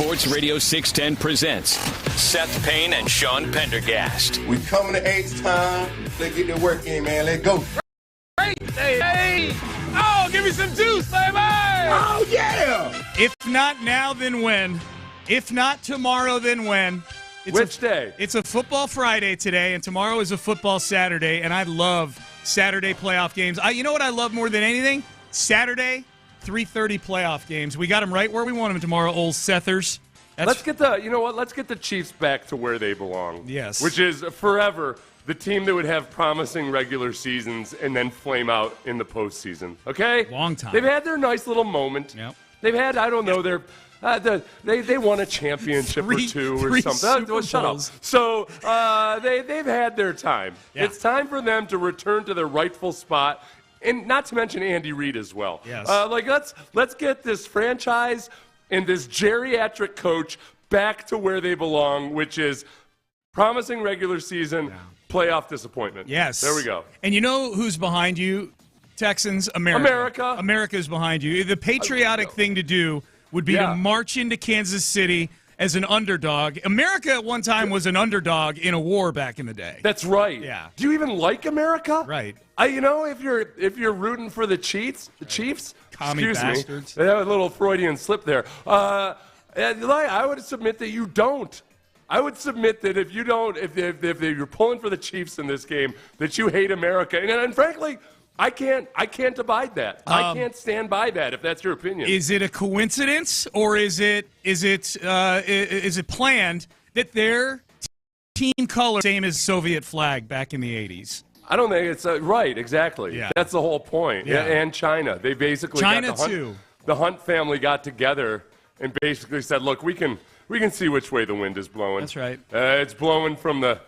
Sports Radio 610 presents Seth Payne and Sean Pendergast. We coming to H-Town. Let's get the work in, man. Let's go. Hey! Oh, give me some juice, baby! Oh, yeah! If not now, then when? If not tomorrow, then when? Which day? It's a football Friday today, and tomorrow is a football Saturday, and I love Saturday playoff games. You know what I love more than anything? Saturday 3:30 playoff games. We got them right where we want them tomorrow, old Sethers. Let's get the Chiefs back to where they belong. Yes. Which is forever the team that would have promising regular seasons and then flame out in the postseason. Okay? Long time. They've had their nice little moment. Yep. They've had, I don't know, they won a championship or two or something. Super Shut up. Bowls. So they've had their time. Yeah. It's time for them to return to their rightful spot. And not to mention Andy Reid as well. Yes. Let's get this franchise and this geriatric coach back to where they belong, which is promising regular season, playoff disappointment. Yes. There we go. And you know who's behind you, Texans? America. America's behind you. The patriotic thing to do would be to march into Kansas City as an underdog. America at one time was an underdog in a war back in the day. That's right. Yeah. Do you even like America? Right. If you're rooting for the Chiefs, Commie bastards. They have a little Freudian slip there. I would submit that you don't. I would submit that if you're pulling for the Chiefs in this game, that you hate America. And frankly, I can't abide that. I can't stand by that if that's your opinion. Is it a coincidence, or is it planned that their team color same as Soviet flag back in the 80s? I don't think it's right. Exactly. Yeah. That's the whole point. Yeah. And China, they basically the Hunt family got together and basically said, "Look, we can see which way the wind is blowing." That's right. It's blowing from the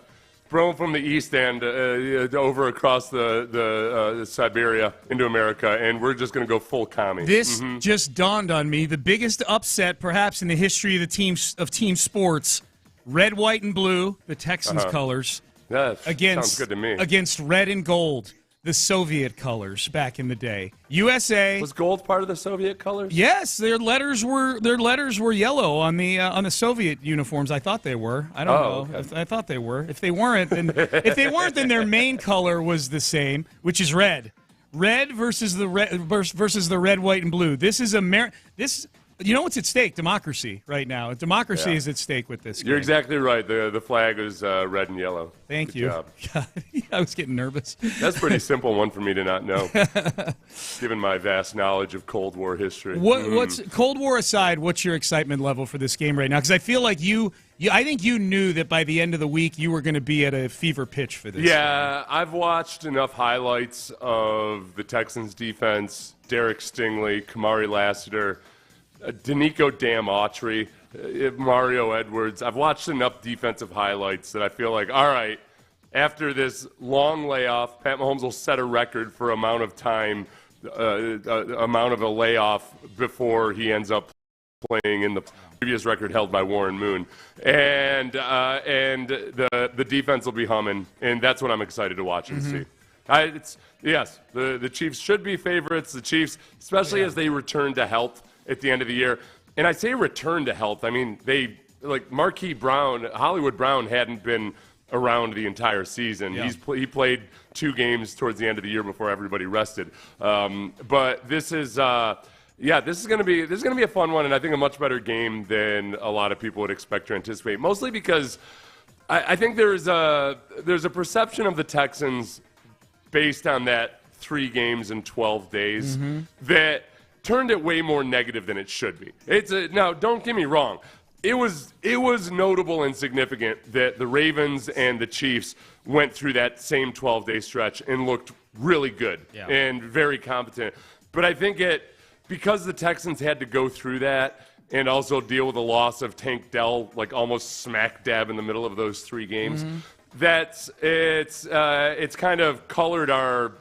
from the East End over across the Siberia into America, and we're just going to go full commie. This just dawned on me. The biggest upset, perhaps, in the history of team sports, red, white, and blue, the Texans colors, sounds good to me. Against red and gold, the Soviet colors back in the day. USA was gold part of the Soviet colors? Yes, their letters were yellow on the Soviet uniforms. I thought they were. I don't know. Okay. I thought they were. If they weren't, then their main color was the same, which is red. Red versus the red, white, and blue. This is You know what's at stake? Democracy right now. Democracy is at stake with this game. You're exactly right. The flag is red and yellow. Thank Good you. job. I was getting nervous. That's a pretty simple one for me to not know, given my vast knowledge of Cold War history. What's Cold War aside? What's your excitement level for this game right now? Because I feel like I think you knew that by the end of the week you were going to be at a fever pitch for this. Yeah, I've watched enough highlights of the Texans defense, Derek Stingley, Kamari Lassiter, Danico Autry, Mario Edwards. I've watched enough defensive highlights that I feel like, all right, after this long layoff, Pat Mahomes will set a record for amount of time, amount of a layoff before he ends up playing in the previous record held by Warren Moon. And the defense will be humming, and that's what I'm excited to watch and see. The Chiefs should be favorites. The Chiefs, especially as they return to health at the end of the year. And I say return to health. I mean, Hollywood Brown hadn't been around the entire season. Yeah. He played 2 games towards the end of the year before everybody rested. But this is going to be a fun one, and I think a much better game than a lot of people would expect or anticipate. Mostly because I think there's a perception of the Texans based on that 3 games in 12 days that turned it way more negative than it should be. Now, don't get me wrong. It was notable and significant that the Ravens and the Chiefs went through that same 12-day stretch and looked really good and very competent. But I think because the Texans had to go through that and also deal with the loss of Tank Dell, like almost smack dab in the middle of those 3 games, it's kind of colored our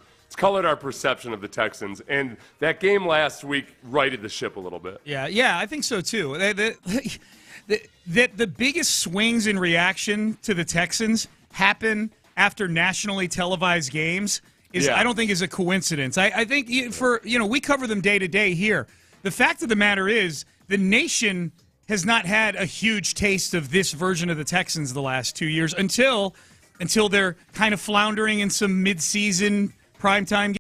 perception of the Texans, and that game last week righted the ship a little bit. Yeah, I think so too. The biggest swings in reaction to the Texans happen after nationally televised games. I don't think is a coincidence. I think we cover them day to day here. The fact of the matter is, the nation has not had a huge taste of this version of the Texans the last 2 years until they're kind of floundering in some midseason primetime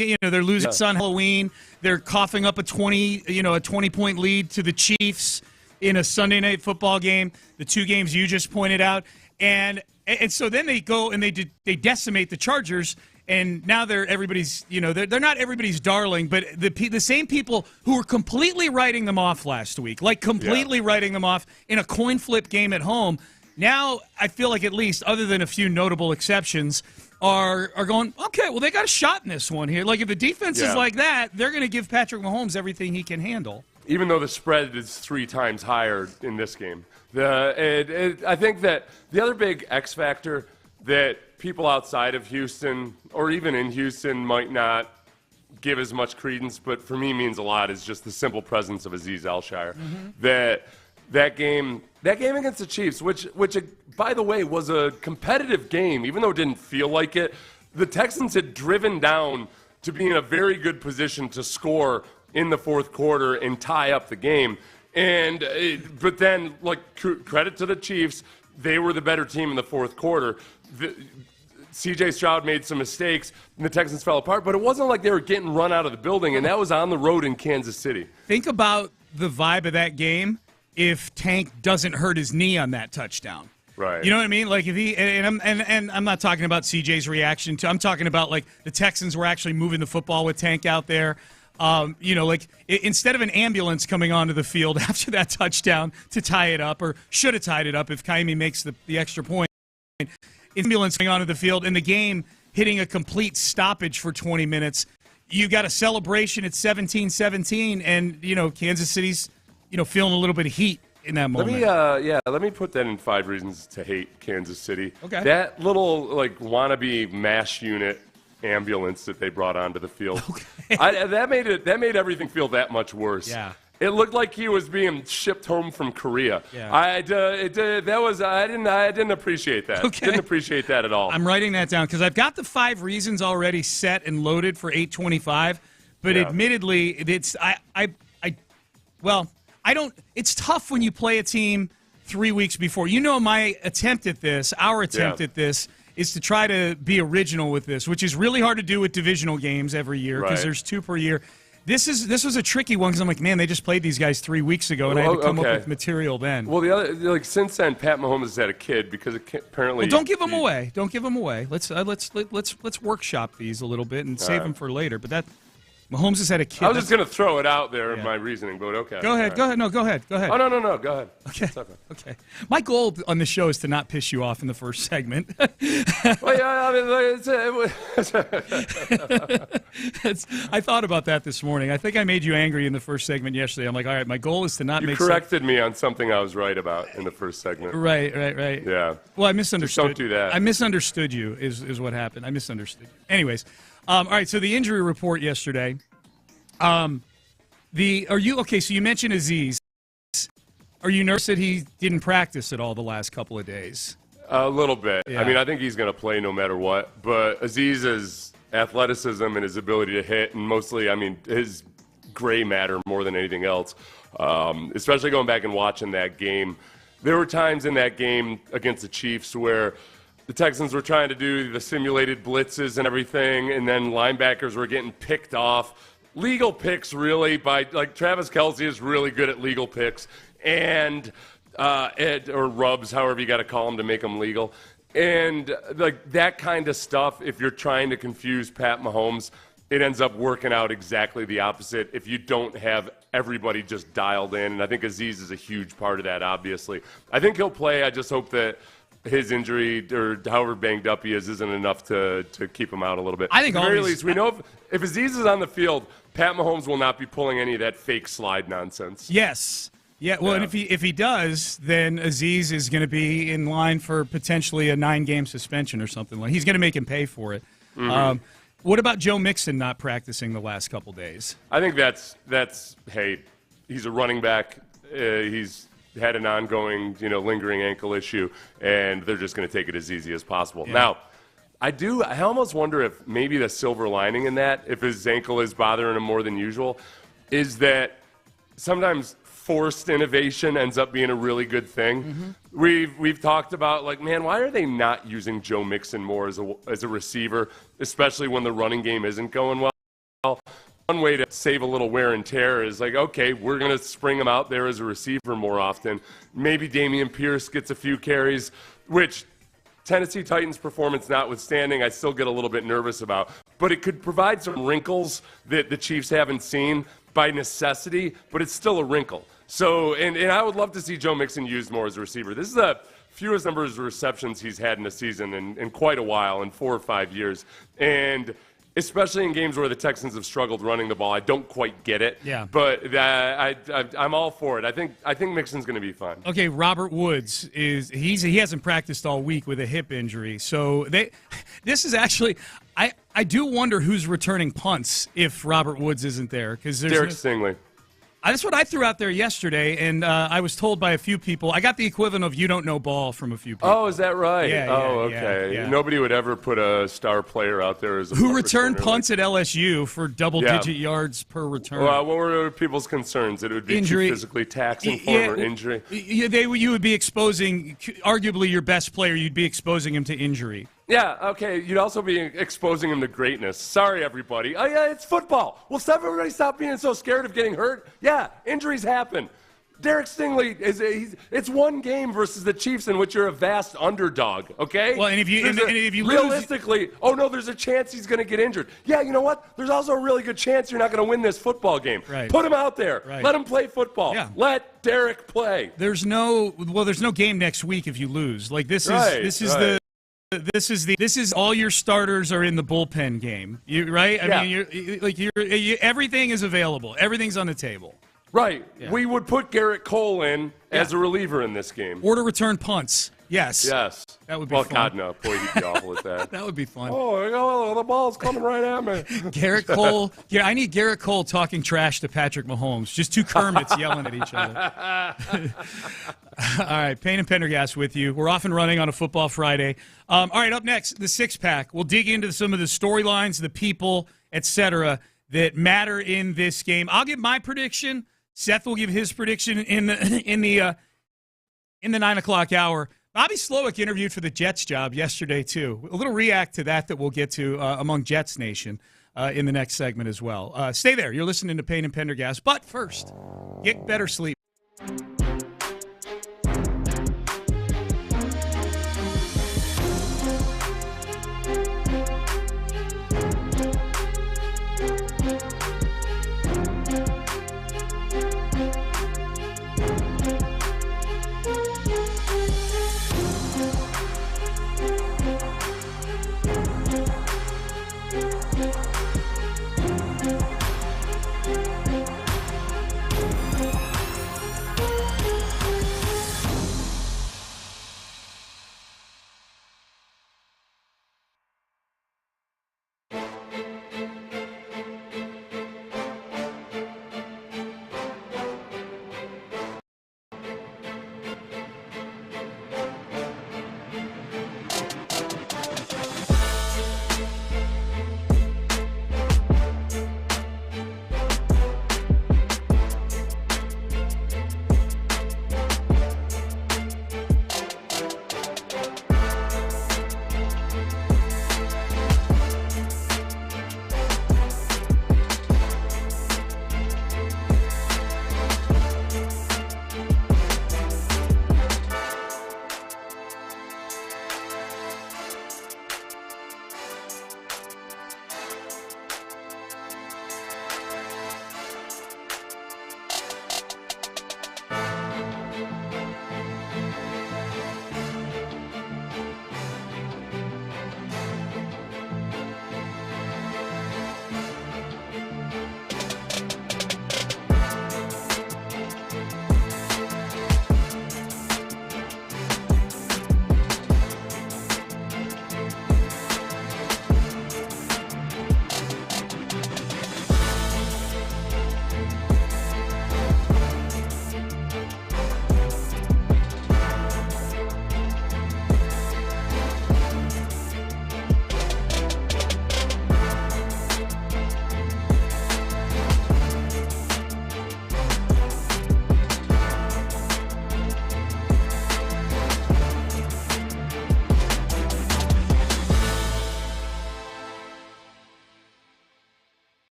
game. They're losing on Halloween. They're coughing up a 20-point lead to the Chiefs in a Sunday night football game. The 2 games you just pointed out, and so then they go and they decimate the Chargers, and now they're everybody's. They're not everybody's darling, but the same people who were completely writing them off last week, writing them off in a coin flip game at home. Now I feel like, at least other than a few notable exceptions, are going, okay, well, they got a shot in this one here. Like, if the defense is like that, they're going to give Patrick Mahomes everything he can handle. Even though the spread is 3 times higher in this game. I think that the other big X factor that people outside of Houston or even in Houston might not give as much credence, but for me means a lot, is just the simple presence of Azeez Al-Shaair. That game against the Chiefs, which by the way was a competitive game, even though it didn't feel like it. The Texans had driven down to be in a very good position to score in the fourth quarter and tie up the game. But then, credit to the Chiefs, they were the better team in the fourth quarter. C.J. Stroud made some mistakes, and the Texans fell apart. But it wasn't like they were getting run out of the building, and that was on the road in Kansas City. Think about the vibe of that game if Tank doesn't hurt his knee on that touchdown. Right. You know what I mean? Like, if he and I'm not talking about CJ's reaction to. I'm talking about, like, the Texans were actually moving the football with Tank out there. Instead of an ambulance coming onto the field after that touchdown to tie it up, or should have tied it up if Kaimi makes the extra point, ambulance coming onto the field and the game hitting a complete stoppage for 20 minutes. You got a celebration at 17-17, and Kansas City's feeling a little bit of heat in that moment. Let me put that in 5 reasons to hate Kansas City. Okay. That little wannabe MASH unit ambulance that they brought onto the field. Okay. That made everything feel that much worse. Yeah. It looked like he was being shipped home from Korea. Yeah. I didn't appreciate that. Okay. Didn't appreciate that at all. I'm writing that down because I've got the 5 reasons already set and loaded for 825. But admittedly, it's It's tough when you play a team 3 weeks before. My attempt at this, our attempt at this, is to try to be original with this, which is really hard to do with divisional games every year because there's 2 per year. This was a tricky one because I'm like, man, they just played these guys 3 weeks ago, and I had to come up with material then. Well, the other since then, Pat Mahomes has had a kid because apparently. Well, don't give them away. Don't give them away. Let's workshop these a little bit and save them for later. But Mahomes has had a kid. I was just going to throw it out there in my reasoning, but okay. Go ahead. No, go ahead. Oh, no. Go ahead. Okay. My goal on the show is to not piss you off in the first segment. Well, I thought about that this morning. I think I made you angry in the first segment yesterday. I'm like, all right, my goal is to not make. You corrected me on something I was right about in the first segment. Right. Yeah. Well, I misunderstood. Just don't do that. I misunderstood you is what happened. I misunderstood you. Anyways. All right, so the injury report yesterday. So you mentioned Aziz. Are you nervous that he didn't practice at all the last couple of days? A little bit. Yeah. I mean, I think he's going to play no matter what. But Aziz's athleticism and his ability to hit, and mostly, I mean, his gray matter more than anything else, especially going back and watching that game. There were times in that game against the Chiefs where the Texans were trying to do the simulated blitzes and everything, and then linebackers were getting picked off. Legal picks, really, by Travis Kelce is really good at legal picks, and or rubs, however you got to call them to make them legal. And that kind of stuff, if you're trying to confuse Pat Mahomes, it ends up working out exactly the opposite if you don't have everybody just dialed in. And I think Aziz is a huge part of that, obviously. I think he'll play. I just hope that his injury, or however banged up he is, isn't enough to keep him out a little bit. I think at the very least, we know if Aziz is on the field, Pat Mahomes will not be pulling any of that fake slide nonsense. Yes. Yeah. Well, and if he does, then Aziz is going to be in line for potentially a 9-game suspension or something. He's going to make him pay for it. Mm-hmm. What about Joe Mixon not practicing the last couple days? I think that's hey, he's a running back. He's had an ongoing, lingering ankle issue, and they're just going to take it as easy as possible. Yeah. Now, I almost wonder if maybe the silver lining in that, if his ankle is bothering him more than usual, is that sometimes forced innovation ends up being a really good thing. Mm-hmm. We've talked about, why are they not using Joe Mixon more as a receiver, especially when the running game isn't going well? One way to save a little wear and tear is okay, we're going to spring him out there as a receiver more often. Maybe Dameon Pierce gets a few carries, which Tennessee Titans performance notwithstanding, I still get a little bit nervous about. But it could provide some wrinkles that the Chiefs haven't seen by necessity, but it's still a wrinkle. So, and I would love to see Joe Mixon used more as a receiver. This is the fewest number of receptions he's had in a season in quite a while, in 4 or 5 years. And especially in games where the Texans have struggled running the ball, I don't quite get it. Yeah. But I'm all for it. I think Mixon's going to be fine. Okay, Robert Woods he hasn't practiced all week with a hip injury. So this is actually I do wonder who's returning punts if Robert Woods isn't there, because Derek Stingley. That's what I threw out there yesterday, and I was told by a few people. I got the equivalent of "you don't know ball" from a few people. Oh, is that right? Yeah. Okay. Yeah. Nobody would ever put a star player out there as a who returned punts at LSU for double-digit yards per return. Well, what were people's concerns? That it would be injury, too physically taxing for him, or injury? You would be exposing, arguably your best player. You'd be exposing him to injury. Yeah, okay. You'd also be exposing him to greatness. Sorry, everybody. Oh, yeah, it's football. Well, everybody stop being so scared of getting hurt. Yeah, injuries happen. Derek Stingley, it's one game versus the Chiefs in which you're a vast underdog, okay? Well, and if you realistically, there's a chance he's going to get injured. Yeah, you know what? There's also a really good chance you're not going to win this football game. Right. Put him out there. Right. Let him play football. Yeah. Let Derek play. There's no game next week if you lose. This is all your starters are in the bullpen game. Right? I mean, everything is available. Everything's on the table. Right. Yeah. We would put Garrett Cole in as a reliever in this game. Or to return punts. Yes. Yes. That would be fun. Oh, God, no. Boy, he'd be awful at that. That would be fun. Oh, the ball's coming right at me. Garrett Cole. Yeah, I need Garrett Cole talking trash to Patrick Mahomes. Just two Kermits yelling at each other. All right, Payne and Pendergast with you. We're off and running on a Football Friday. All right, up next, the six-pack. We'll dig into some of the storylines, the people, etc., that matter in this game. I'll give my prediction. Seth will give his prediction in the 9 o'clock hour. Bobby Slowick interviewed for the Jets job yesterday, too. A little react to that we'll get to among Jets Nation in the next segment as well. Stay there. You're listening to Payne and Pendergast. But first, get better sleep.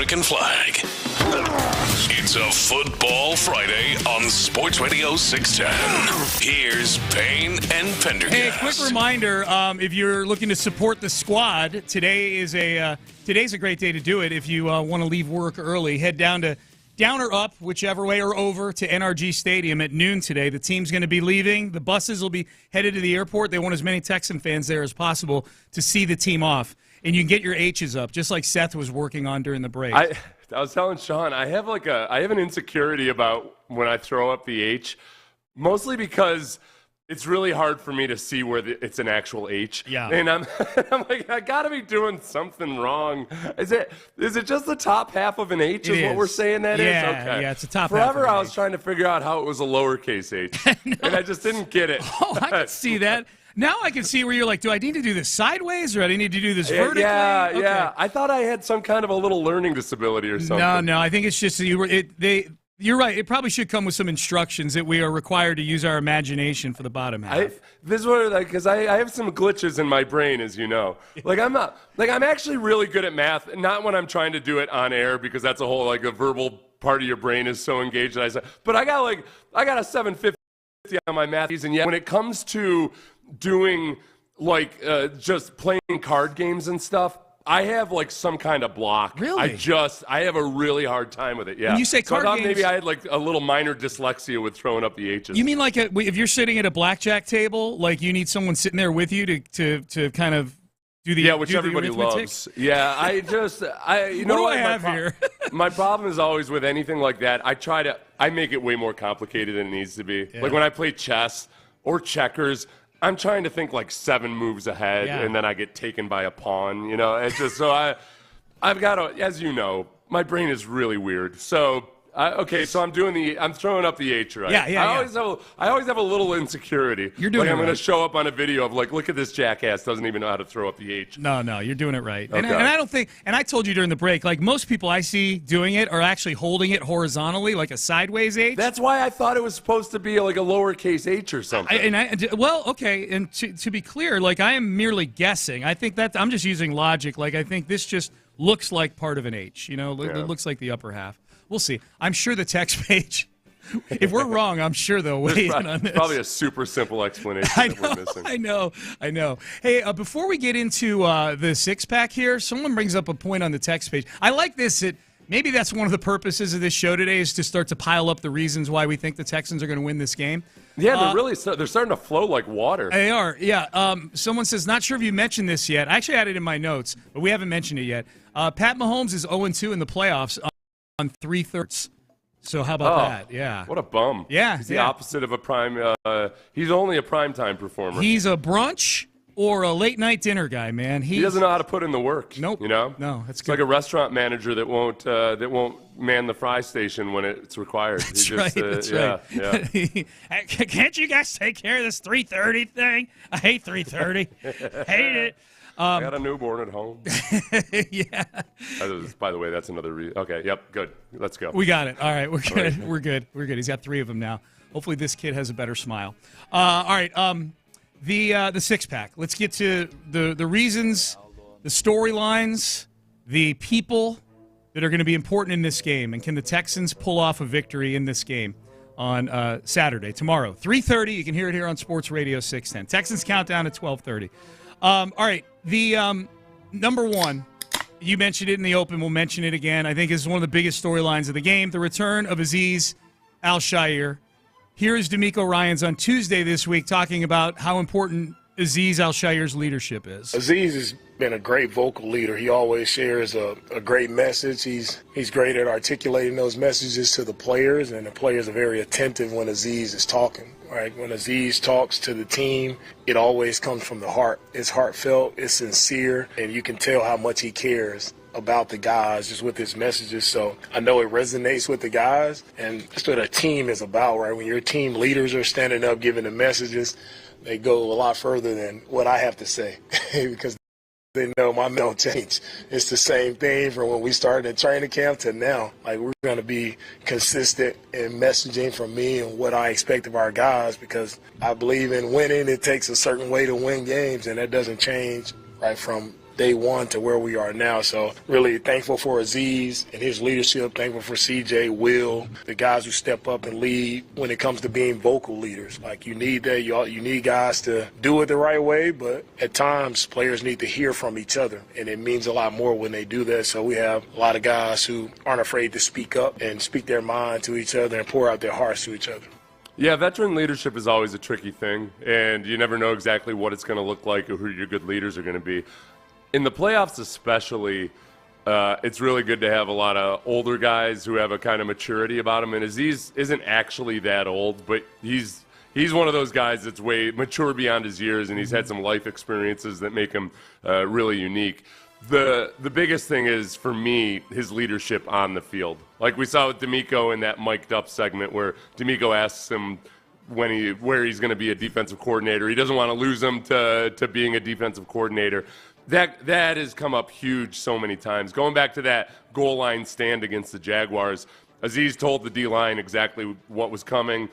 American flag. It's a Football Friday on Sports Radio 610. Here's Payne and Pendergast. Hey, quick reminder, if you're looking to support the squad, today's a great day to do it. If you want to leave work early, head down or up, whichever way, or over to NRG Stadium at noon today. The team's going to be leaving. The buses will be headed to the airport. They want as many Texan fans there as possible to see the team off. And you can get your H's up, just like Seth was working on during the break. I was telling Sean, I have an insecurity about when I throw up the H, mostly because it's really hard for me to see where it's an actual H. Yeah. And I'm like, I got to be doing something wrong. Is it just the top half of an H is what we're saying that is? Okay. Yeah, it's the top Forever half of an I was H. trying to figure out how it was a lowercase H. No. And I just didn't get it. Oh, I can see that. Now I can see where you're like, do I need to do this sideways or do I need to do this vertically? Yeah, okay. yeah. I thought I had some kind of a little learning disability or something. No. I think it's just you're right. It probably should come with some instructions that we are required to use our imagination for the bottom half. This is what, because I have some glitches in my brain, as you know. I'm actually really good at math. Not when I'm trying to do it on air, because that's a whole a verbal part of your brain is so engaged. But I got a 750 on my math, and yet when it comes to doing just playing card games and stuff, I have some kind of block. Really? I have a really hard time with it. Yeah. When you say card I thought games, maybe I had a little minor dyslexia with throwing up the H's. You mean if you're sitting at a blackjack table, you need someone sitting there with you to kind of do the which everybody loves. Yeah, what do I have here? My problem is always with anything like that. I make it way more complicated than it needs to be. Yeah. Like when I play chess or checkers, I'm trying to think 7 moves ahead, and then I get taken by a pawn. It's just I've got to, as you know, my brain is really weird. So so I'm throwing up the H, right? Yeah. I always have a little insecurity. You're doing it I'm right. going to show up on a video of look at this jackass doesn't even know how to throw up the H. No, you're doing it right. Okay. And I don't think, and I told you during the break, most people I see doing it are actually holding it horizontally, like a sideways H. That's why I thought it was supposed to be a lowercase H or something. Okay. And to be clear, I am merely guessing. I think that I'm just using logic. I think this just looks like part of an H. It looks like the upper half. We'll see. I'm sure the text page, if we're wrong, I'm sure they'll weigh in on this. Probably a super simple explanation that we're missing. I know. Hey, before we get into the six-pack here, someone brings up a point on the text page. I like this. Maybe that's one of the purposes of this show today is to start to pile up the reasons why we think the Texans are going to win this game. Yeah, they're starting to flow like water. They are, yeah. Someone says, not sure if you mentioned this yet. I actually had it in my notes, but we haven't mentioned it yet. Pat Mahomes is 0-2 in the playoffs on 3/3. So how about that? Yeah. What a bum. Yeah. He's the opposite of a prime. He's only a primetime performer. He's a brunch or a late night dinner guy, man. He doesn't know how to put in the work. Nope. No, that's good. good. Like a restaurant manager that won't man the fry station when it's required. That's right. Yeah. Can't you guys take care of this 3:30 thing? I hate 3:30. Hate it. I got a newborn at home. Yeah. By the way, that's another reason. Okay, yep, good. Let's go. We got it. All right, we're good. Right. We're good. He's got 3 of them now. Hopefully this kid has a better smile. All right, the six-pack. Let's get to the reasons, the storylines, the people that are going to be important in this game, and can the Texans pull off a victory in this game on Saturday, tomorrow, 3:30. You can hear it here on Sports Radio 610. Texans countdown at 12:30. All right, the number one, you mentioned it in the open. We'll mention it again. I think is one of the biggest storylines of the game, the return of Azeez Al-Shaair. Here is D'Amico Ryans on Tuesday this week talking about how important Azeez Al-Shaair's leadership is. Azeez has been a great vocal leader. He always shares a great message. He's great at articulating those messages to the players, and the players are very attentive when Azeez is talking. Right? When Azeez talks to the team, it always comes from the heart. It's heartfelt, it's sincere, and you can tell how much he cares about the guys just with his messages. So I know it resonates with the guys, and that's what a team is about, right? When your team leaders are standing up giving the messages, they go a lot further than what I have to say because they know my men don't change. It's the same thing from when we started in training camp to now. Like, we're going to be consistent in messaging from me and what I expect of our guys, because I believe in winning. It takes a certain way to win games, and that doesn't change right from day one to where we are now. So really thankful for Aziz and his leadership, thankful for CJ, Will, the guys who step up and lead when it comes to being vocal leaders. Like, you need that. You need guys to do it the right way, but at times players need to hear from each other, and it means a lot more when they do that. So we have a lot of guys who aren't afraid to speak up and speak their mind to each other and pour out their hearts to each other. Yeah, veteran leadership is always a tricky thing, and you never know exactly what it's going to look like or who your good leaders are going to be. In the playoffs especially, it's really good to have a lot of older guys who have a kind of maturity about them. And Aziz isn't actually that old, but he's one of those guys that's way mature beyond his years, and he's had some life experiences that make him really unique. The biggest thing is, for me, his leadership on the field. Like we saw with D'Amico in that mic'd up segment where D'Amico asks him where he's going to be a defensive coordinator. He doesn't want to lose him to being a defensive coordinator. That has come up huge so many times. Going back to that goal line stand against the Jaguars, Aziz told the D-line exactly what was coming,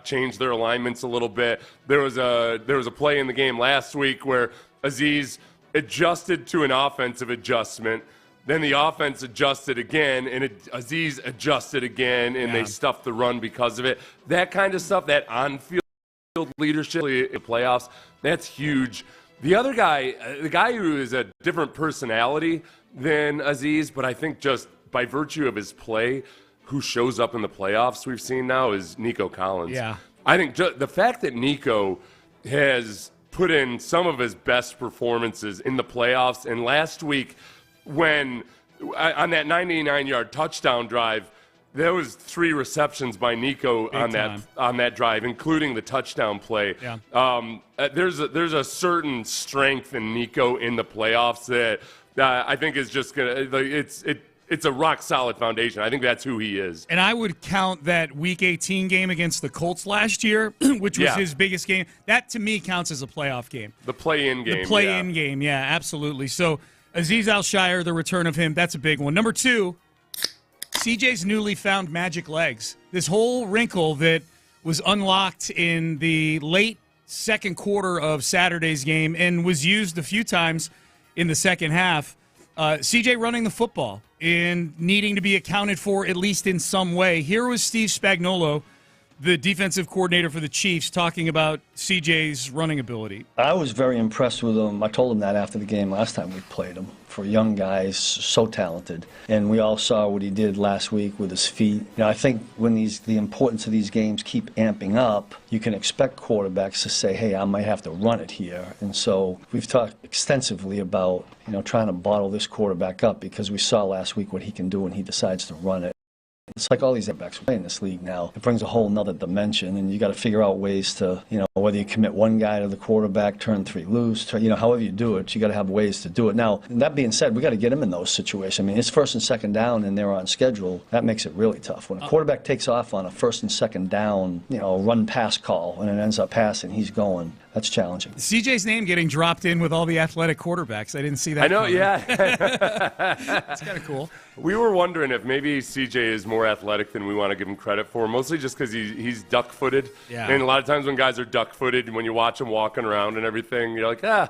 changed their alignments a little bit. There was a play in the game last week where Aziz adjusted to an offensive adjustment, then the offense adjusted again, and Aziz adjusted again, and they stuffed the run because of it. That kind of stuff, that on-field leadership in the playoffs, that's huge. The other guy, the guy who is a different personality than Aziz, but I think just by virtue of his play, who shows up in the playoffs we've seen now is Nico Collins. Yeah. I think the fact that Nico has put in some of his best performances in the playoffs, and last week when on that 99-yard touchdown drive, there was 3 receptions by Nico on that drive, including the touchdown play. Yeah. There's a certain strength in Nico in the playoffs that I think is just gonna. It's a rock solid foundation. I think that's who he is. And I would count that Week 18 game against the Colts last year, which was his biggest game. That to me counts as a playoff game. The play-in game. The play-in game. Yeah, absolutely. So Aziz Al-Shire, the return of him, that's a big one. Number 2. CJ's newly found magic legs. This whole wrinkle that was unlocked in the late second quarter of Saturday's game and was used a few times in the second half. CJ running the football and needing to be accounted for at least in some way. Here was Steve Spagnuolo, the defensive coordinator for the Chiefs, talking about CJ's running ability. I was very impressed with him. I told him that after the game last time we played him. For young guys, so talented. And we all saw what he did last week with his feet. You know, I think when the importance of these games keep amping up, you can expect quarterbacks to say, hey, I might have to run it here. And so we've talked extensively about, trying to bottle this quarterback up, because we saw last week what he can do when he decides to run it. It's like all these quarterbacks play in this league now. It brings a whole nother dimension, and you got to figure out ways to, whether you commit one guy to the quarterback, turn 3 loose, however you do it, you got to have ways to do it. Now, that being said, we got to get him in those situations. I mean, it's first and second down, and they're on schedule. That makes it really tough. When a quarterback takes off on a first and second down, run pass call, and it ends up passing, he's going. That's challenging. CJ's name getting dropped in with all the athletic quarterbacks. I didn't see that. I know, coming. yeah. That's kind of cool. We were wondering if maybe CJ is more athletic than we want to give him credit for, mostly just because he's duck-footed. Yeah. And a lot of times when guys are duck-footed, when you watch them walking around and everything, you're like, I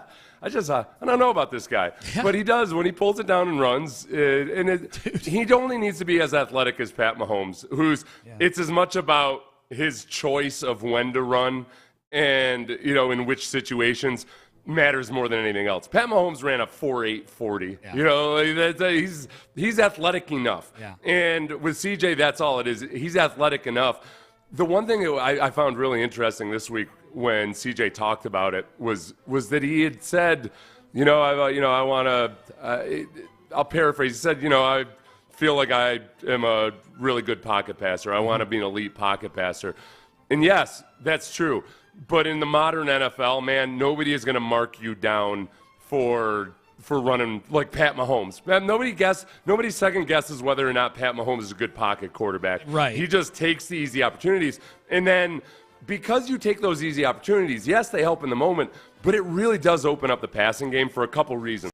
don't know about this guy. Yeah. But he does. When he pulls it down and runs, he only needs to be as athletic as Pat Mahomes, it's as much about his choice of when to run and, in which situations matters more than anything else. Pat Mahomes ran a 4.8 40. Yeah. He's athletic enough. Yeah. And with CJ, that's all it is. He's athletic enough. The one thing that I found really interesting this week when CJ talked about it was that he had said, I want to, I'll paraphrase. He said, I feel like I am a really good pocket passer. I want to be an elite pocket passer. And yes, that's true. But in the modern NFL, man, nobody is going to mark you down for for running like Pat Mahomes. Man, nobody second guesses whether or not Pat Mahomes is a good pocket quarterback. Right. He just takes the easy opportunities. And then because you take those easy opportunities, yes, they help in the moment, but it really does open up the passing game for a couple reasons.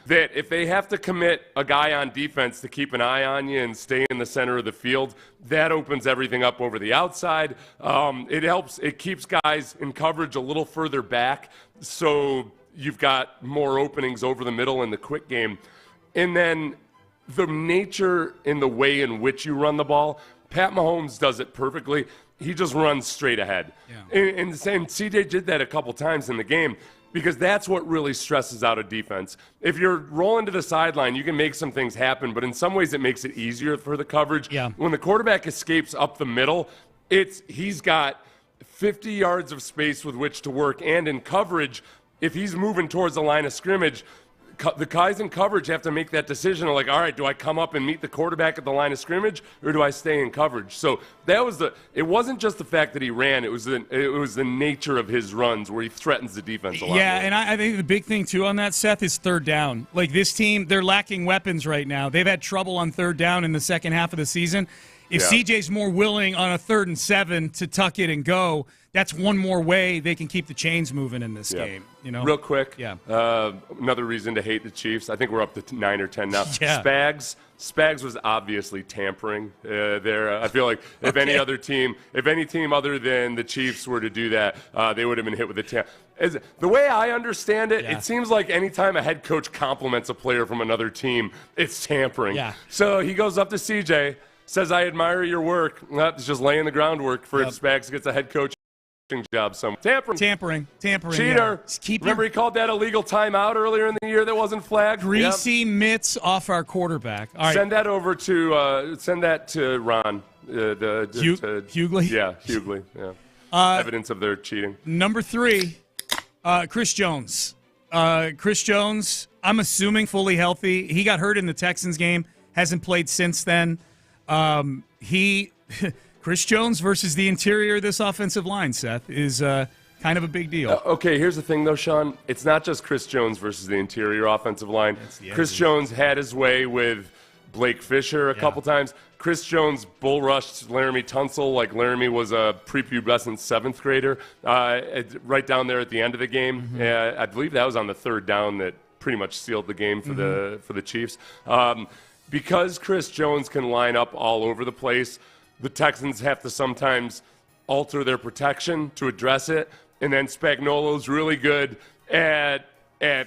That if they have to commit a guy on defense to keep an eye on you and stay in the center of the field, that opens everything up over the outside. It keeps guys in coverage a little further back, so you've got more openings over the middle in the quick game. And then the nature in the way in which you run the ball, Pat Mahomes does it perfectly. He just runs straight ahead. Yeah. And CJ did that a couple times in the game, because that's what really stresses out a defense. If you're rolling to the sideline, you can make some things happen, but in some ways it makes it easier for the coverage. Yeah. When the quarterback escapes up the middle, he's got 50 yards of space with which to work, and in coverage, if he's moving towards the line of scrimmage, the guys in coverage have to make that decision of like, all right, do I come up and meet the quarterback at the line of scrimmage, or do I stay in coverage? So it wasn't just the fact that he ran, it was the nature of his runs where he threatens the defense a lot. Yeah, more. and I think the big thing too on that, Seth, is third down. Like this team, they're lacking weapons right now. They've had trouble on third down in the second half of the season. If CJ's more willing on a 3rd and 7 to tuck it and go, that's one more way they can keep the chains moving in this game. You know, real quick. Yeah. Another reason to hate the Chiefs. I think we're up to 9 or 10 now. Yeah. Spags was obviously tampering there. I feel like if any team other than the Chiefs were to do that, they would have been hit with a tamp. The way I understand it, it seems like anytime a head coach compliments a player from another team, it's tampering. Yeah. So he goes up to CJ, says, "I admire your work." It's just laying the groundwork for if Spags gets a head coach job. Some tampering, cheater. Yeah. Remember, he called that a legal timeout earlier in the year that wasn't flagged. Greasy mitts off our quarterback. All right. Send that over to Ron. Hughley. Yeah, Hughley. Yeah. Evidence of their cheating. Number 3, Chris Jones. Chris Jones, I'm assuming fully healthy. He got hurt in the Texans game. Hasn't played since then. Chris Jones versus the interior of this offensive line, Seth, is kind of a big deal. Okay, here's the thing, though, Sean. It's not just Chris Jones versus the interior offensive line. Chris Jones had his way with Blake Fisher a couple times. Chris Jones bull rushed Laramie Tunsil like Laramie was a prepubescent 7th grader right down there at the end of the game. I believe that was on the 3rd down that pretty much sealed the game for the Chiefs. Because Chris Jones can line up all over the place, the Texans have to sometimes alter their protection to address it, and then Spagnuolo's really good at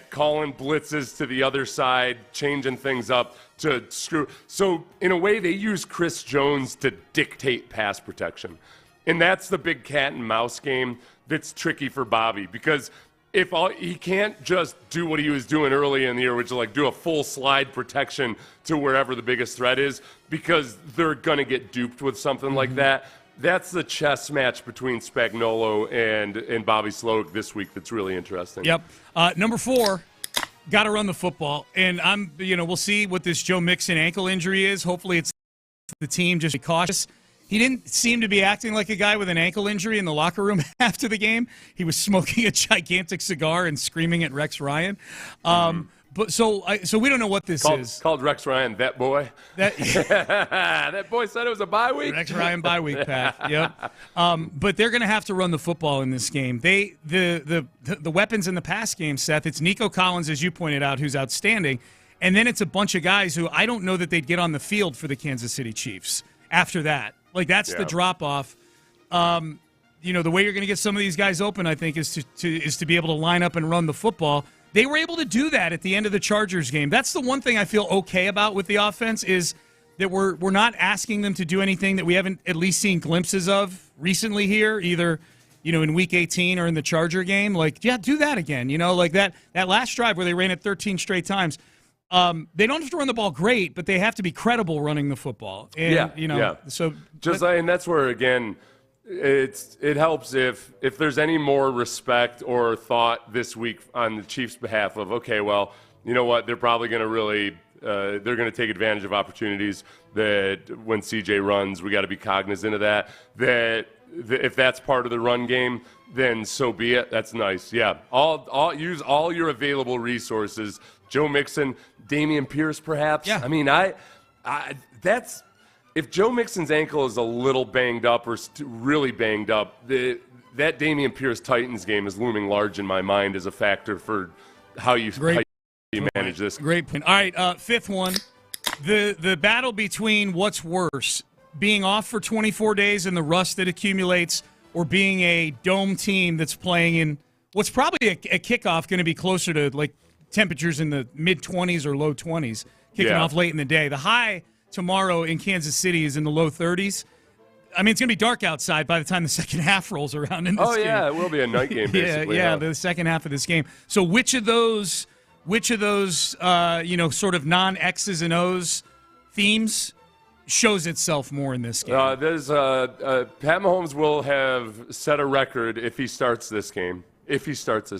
calling blitzes to the other side, changing things up to screw. So in a way, they use Chris Jones to dictate pass protection, and that's the big cat and mouse game that's tricky for Bobby, because he can't just do what he was doing early in the year, which is like do a full slide protection to wherever the biggest threat is, because they're going to get duped with something like that. That's the chess match between Spagnuolo and Bobby Slowick this week that's really interesting. Yep. Number 4, got to run the football. And we'll see what this Joe Mixon ankle injury is. Hopefully it's the team just be cautious. He didn't seem to be acting like a guy with an ankle injury in the locker room after the game. He was smoking a gigantic cigar and screaming at Rex Ryan. But so we don't know what this is. Called Rex Ryan that boy. That boy said it was a bye week. Rex Ryan bye week, Pat. Yep. But they're going to have to run the football in this game. The weapons in the pass game, Seth. It's Nico Collins, as you pointed out, who's outstanding, and then it's a bunch of guys who I don't know that they'd get on the field for the Kansas City Chiefs after that. Like, that's the drop-off. The way you're going to get some of these guys open, I think, is to be able to line up and run the football. They were able to do that at the end of the Chargers game. That's the one thing I feel okay about with the offense, is that we're not asking them to do anything that we haven't at least seen glimpses of recently here, either in Week 18 or in the Charger game. Like, do that again. Like that last drive where they ran it 13 straight times. They don't have to run the ball great, but they have to be credible running the football. And, So and that's where, again, it helps if there's any more respect or thought this week on the Chiefs' behalf of, okay, well, you know what, they're probably going to really they're going to take advantage of opportunities that when CJ runs, we got to be cognizant of that. That if that's part of the run game, then so be it. That's nice. Yeah. Use all your available resources. Joe Mixon, Dameon Pierce, perhaps. Yeah. I mean, that's if Joe Mixon's ankle is a little banged up or really banged up, that Dameon Pierce Titans game is looming large in my mind as a factor for how you manage this. Great point. All right, fifth one. The battle between what's worse, being off for 24 days and the rust that accumulates, or being a dome team that's playing in what's probably a kickoff going to be closer to like temperatures in the mid-20s or low 20s, kicking off late in the day. The high tomorrow in Kansas City is in the low 30s. I mean, it's going to be dark outside by the time the second half rolls around in this game. Oh, yeah, it will be a night game, basically. The second half of this game. So which of those sort of non-X's and O's themes shows itself more in this game? Pat Mahomes will have set a record if he starts this game. He starts.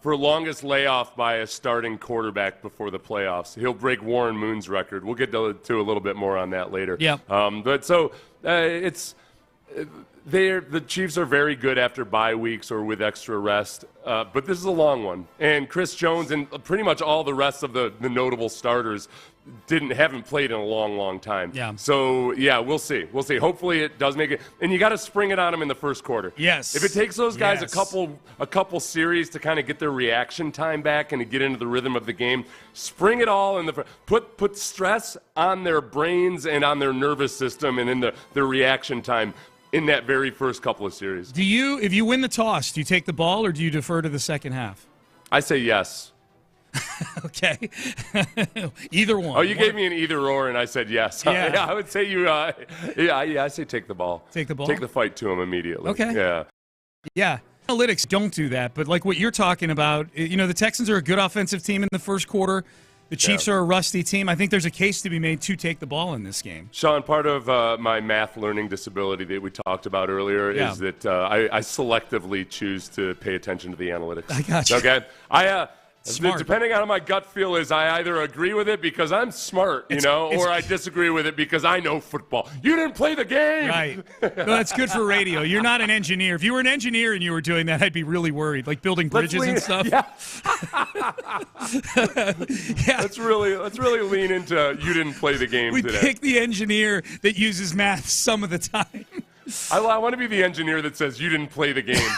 For longest layoff by a starting quarterback before the playoffs. He'll break Warren Moon's record. We'll get to a little bit more on that later. Yeah. The Chiefs are very good after bye weeks or with extra rest, but this is a long one. And Chris Jones and pretty much all the rest of the notable starters haven't played in a long, long time. Yeah. So we'll see. Hopefully it does make it. And you got to spring it on them in the first quarter. Yes. If it takes those guys a couple series to kind of get their reaction time back and to get into the rhythm of the game, spring it all in the put stress on their brains and on their nervous system and in the reaction time in that very first couple of series. If you win the toss, do you take the ball or do you defer to the second half? I say yes. Okay. Either one. Oh, you gave me an either or, and I said yes. Yeah. I would say I say take the ball. Take the ball? Take the fight to him immediately. Okay. Yeah. Yeah. Analytics don't do that, but like what you're talking about, the Texans are a good offensive team in the first quarter. The Chiefs are a rusty team. I think there's a case to be made to take the ball in this game. Sean, part of my math learning disability that we talked about earlier is that I selectively choose to pay attention to the analytics. I got you. Okay? Smart. Depending on how my gut feel is, I either agree with it because I'm smart, or I disagree with it because I know football. You didn't play the game. Right. Well, that's good for radio. You're not an engineer. If you were an engineer and you were doing that, I'd be really worried, like building bridges and stuff. Yeah. Let's really lean into you didn't play the game today. We pick the engineer that uses math some of the time. I want to be the engineer that says you didn't play the game.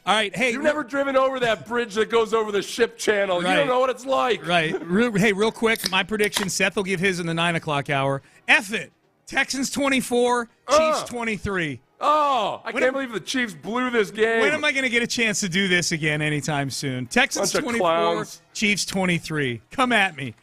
All right, hey. You've never driven over that bridge that goes over the ship channel. Right. You don't know what it's like. Right. Real quick, my prediction, Seth will give his in the 9 o'clock hour. F it. Texans 24, Chiefs 23. Oh, I can't believe the Chiefs blew this game. When am I going to get a chance to do this again anytime soon? Texans 24, Chiefs 23. Come at me.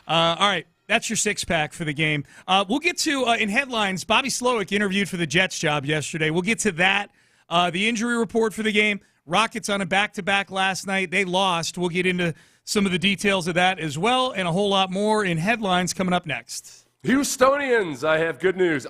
All right. That's your six-pack for the game. We'll get to, in headlines, Bobby Slowick interviewed for the Jets job yesterday. We'll get to that. The injury report for the game. Rockets on a back-to-back last night. They lost. We'll get into some of the details of that as well and a whole lot more in headlines coming up next. Houstonians, I have good news.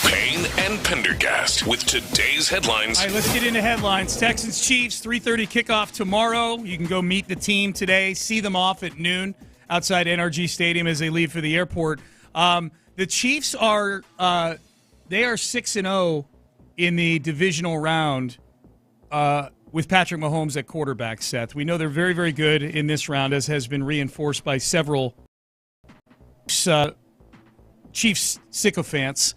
Payne and Pendergast with today's headlines. All right, let's get into headlines. Texans Chiefs, 3:30 kickoff tomorrow. You can go meet the team today, see them off at noon outside NRG Stadium as they leave for the airport. The Chiefs are they are 6-0 in the divisional round with Patrick Mahomes at quarterback, Seth. We know they're very, very good in this round, as has been reinforced by several Chiefs sycophants.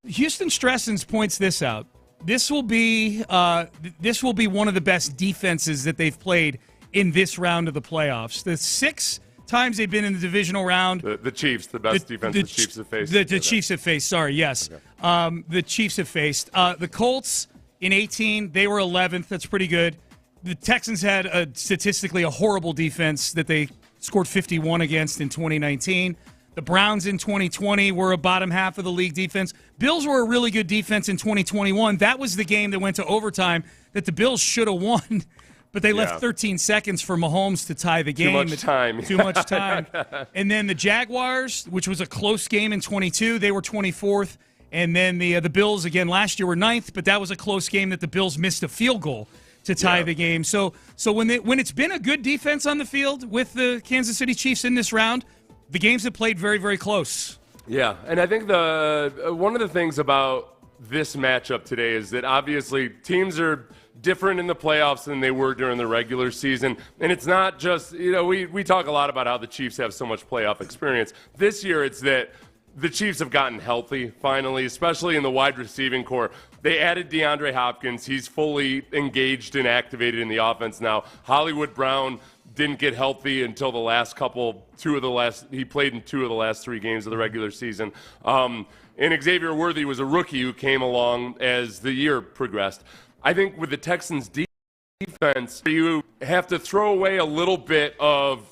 Houston Stressens points this out. This will be one of the best defenses that they've played in this round of the playoffs. The 6 times they've been in the divisional round. The Chiefs, the best defense the Chiefs have faced. The Chiefs have faced, sorry, yes. Okay. The Chiefs have faced. The Colts in 18, they were 11th. That's pretty good. The Texans had statistically a horrible defense that they scored 51 against in 2019. The Browns in 2020 were a bottom half of the league defense. Bills were a really good defense in 2021. That was the game that went to overtime that the Bills should have won, but they left 13 seconds for Mahomes to tie the game. Too much time. And then the Jaguars, which was a close game in 22, they were 24th. And then the Bills, again, last year were 9th, but that was a close game that the Bills missed a field goal to tie the game. So when it's been a good defense on the field with the Kansas City Chiefs in this round, the games have played very, very close. Yeah, and I think one of the things about this matchup today is that obviously teams are different in the playoffs than they were during the regular season. And it's not just, we talk a lot about how the Chiefs have so much playoff experience. This year it's that the Chiefs have gotten healthy finally, especially in the wide receiving core. They added DeAndre Hopkins. He's fully engaged and activated in the offense now. Hollywood Brown didn't get healthy until he played in 2 of the last 3 games of the regular season. And Xavier Worthy was a rookie who came along as the year progressed. I think with the Texans' defense, you have to throw away a little bit of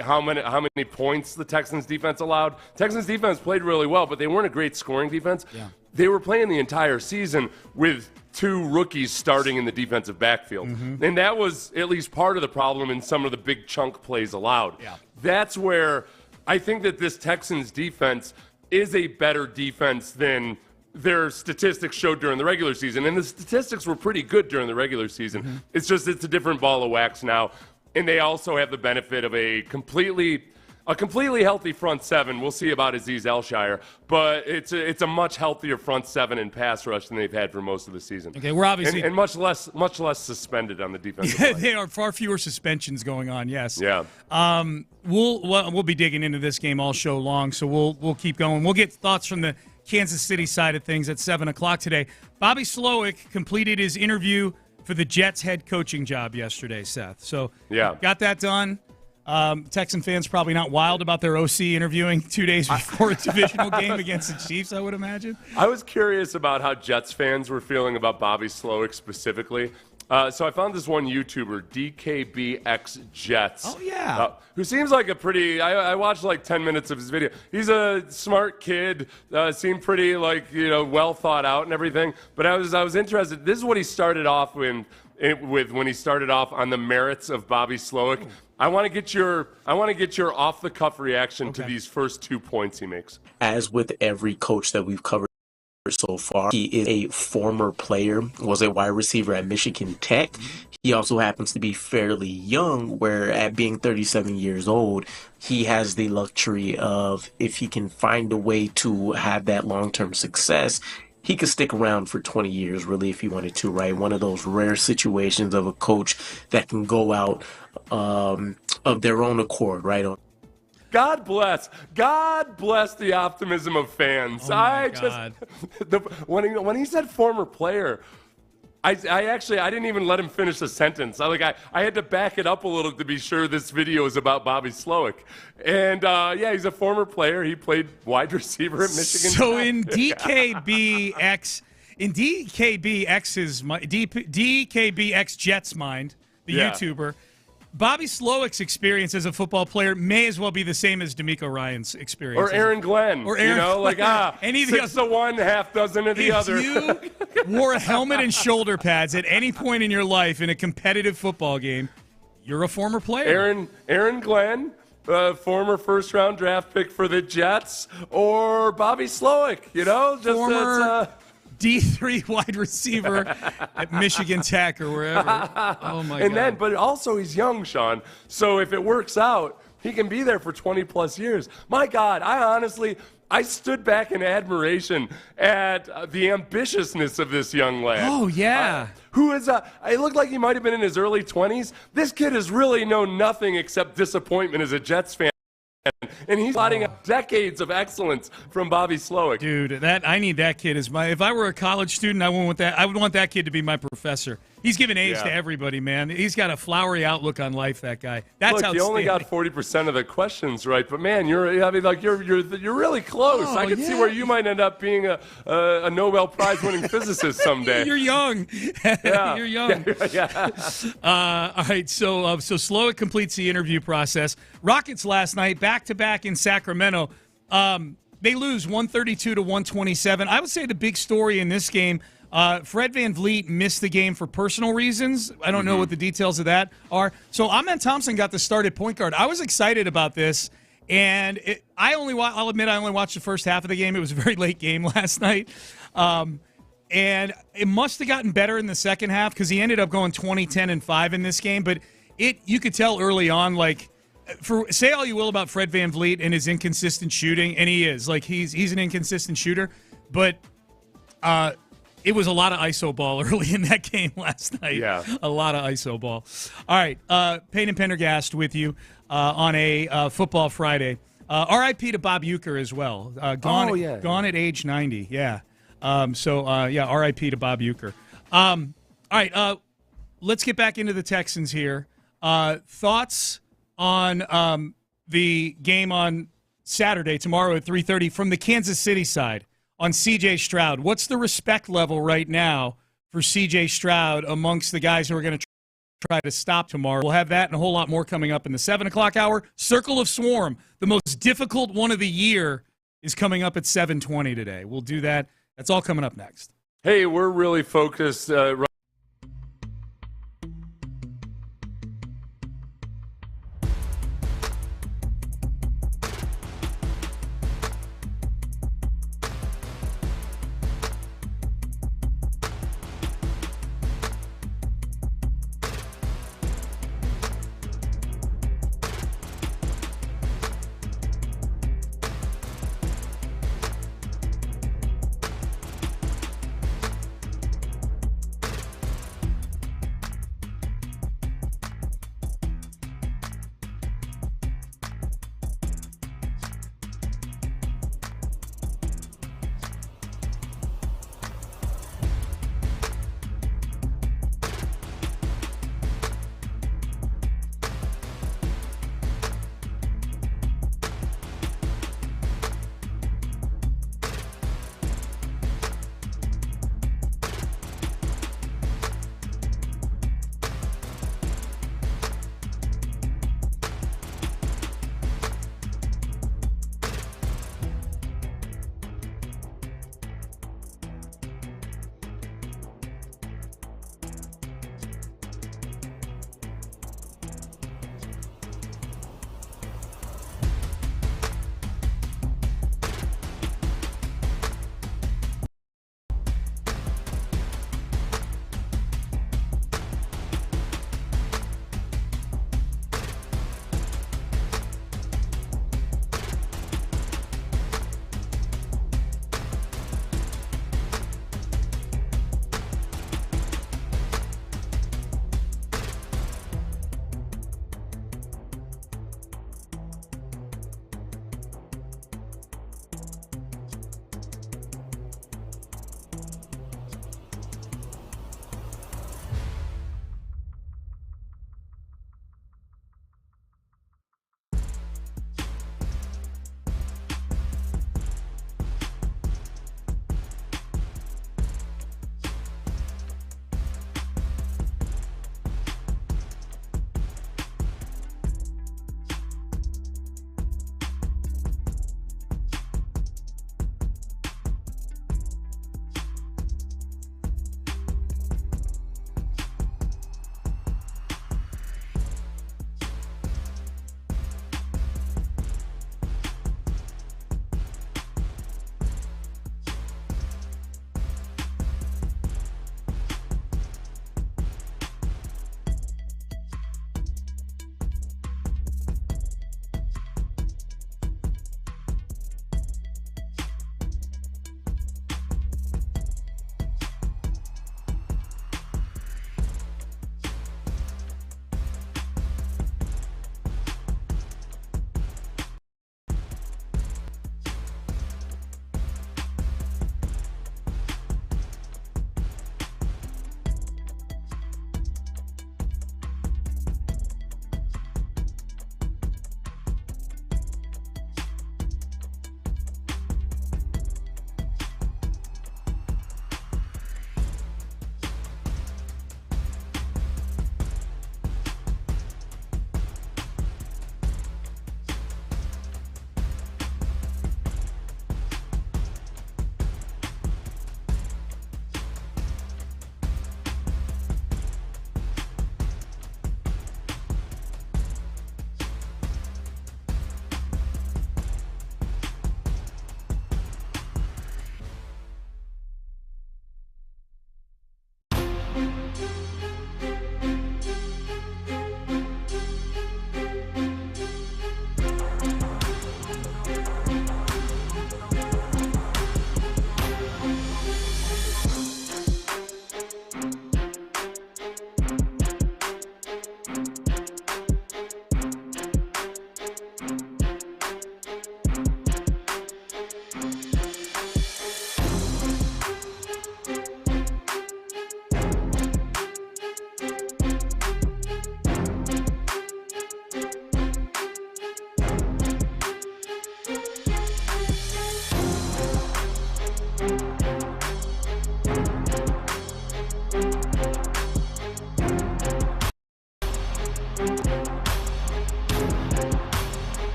how many points the Texans' defense allowed. Texans' defense played really well, but they weren't a great scoring defense. Yeah. They were playing the entire season with 2 rookies starting in the defensive backfield. Mm-hmm. And that was at least part of the problem in some of the big chunk plays allowed. Yeah. That's where I think that this Texans defense is a better defense than their statistics showed during the regular season. And the statistics were pretty good during the regular season. Mm-hmm. It's a different ball of wax now. And they also have the benefit of a completely healthy front seven. We'll see about Azeez Elshire, but it's a much healthier front seven and pass rush than they've had for most of the season. Okay, we're obviously and much less suspended on the defensive line. There are far fewer suspensions going on. Yes. Yeah. We'll be digging into this game all show long, so we'll keep going. We'll get thoughts from the Kansas City side of things at 7:00 today. Bobby Slowick completed his interview for the Jets head coaching job yesterday, Seth. So got that done. Texan fans probably not wild about their OC interviewing 2 days before a divisional game against the Chiefs, I would imagine. I was curious about how Jets fans were feeling about Bobby Slowick specifically. So I found this one YouTuber, DKBXJets. Oh, yeah. Who seems like I watched like 10 minutes of his video. He's a smart kid, seemed pretty well thought out and everything. But I was interested. This is what he started off with when he started off on the merits of Bobby Slowick. I want to get your off the cuff reaction to these first 2 points he makes. As with every coach that we've covered so far, he is a former player, was a wide receiver at Michigan Tech. He also happens to be fairly young, where at being 37 years old, he has the luxury of, if he can find a way to have that long-term success, he could stick around for 20 years, really, if he wanted to, right? One of those rare situations of a coach that can go out of their own accord, right? God bless the optimism of fans. God. When he said former player, I didn't even let him finish the sentence. I had to back it up a little to be sure this video is about Bobby Slowick. And he's a former player. He played wide receiver at Michigan. So in DKBX Jets mind, the YouTuber, Bobby Slowick's experience as a football player may as well be the same as D'Amico Ryan's experience. Or Aaron Glenn. Any of 6 of one, half dozen of the other. If you wore a helmet and shoulder pads at any point in your life in a competitive football game, you're a former player. Aaron Glenn, former first-round draft pick for the Jets, or Bobby Slowick, former D3 wide receiver at Michigan Tech or wherever. Oh, my God. But also he's young, Sean. So if it works out, he can be there for 20-plus years. My God, I stood back in admiration at the ambitiousness of this young lad. Oh, yeah. Who is it looked like he might have been in his early 20s. This kid has really known nothing except disappointment as a Jets fan. And he's plotting up decades of excellence from Bobby Slowick. Dude, I need that kid as my. If I were a college student, I would want that kid to be my professor. He's giving A's to everybody, man. He's got a flowery outlook on life. That guy. That's outstanding. You only got 40% of the questions right, but man, you're really close. I can see where you might end up being a Nobel Prize winning physicist someday. You're young. You're young. All right, so Slowick completes the interview process. Rockets last night, back-to-back in Sacramento. They lose 132-127. I would say the big story in this game, Fred VanVleet missed the game for personal reasons. I don't know what the details of that are. So Ahmed Thompson got the start at point guard. I was excited about this, and I'll admit I only watched the first half of the game. It was a very late game last night. And it must have gotten better in the second half because he ended up going 20-10-5 in this game. But you could tell early on, say all you will about Fred VanVleet and his inconsistent shooting, and he is. He's an inconsistent shooter. But It was a lot of iso ball early in that game last night. Yeah. A lot of iso ball. All right, Payne and Pendergast with you on a Football Friday. R.I.P. to Bob Uecker as well. Gone at age 90, yeah. R.I.P. to Bob Uecker. All right, let's get back into the Texans here. Thoughts on the game on Saturday, tomorrow at 3:30 from the Kansas City side on C.J. Stroud. What's the respect level right now for C.J. Stroud amongst the guys who are going to try to stop tomorrow? We'll have that and a whole lot more coming up in the 7 o'clock hour. Circle of Swarm, the most difficult one of the year, is coming up at 7:20 today. We'll do that. That's all coming up next. Hey, we're really focused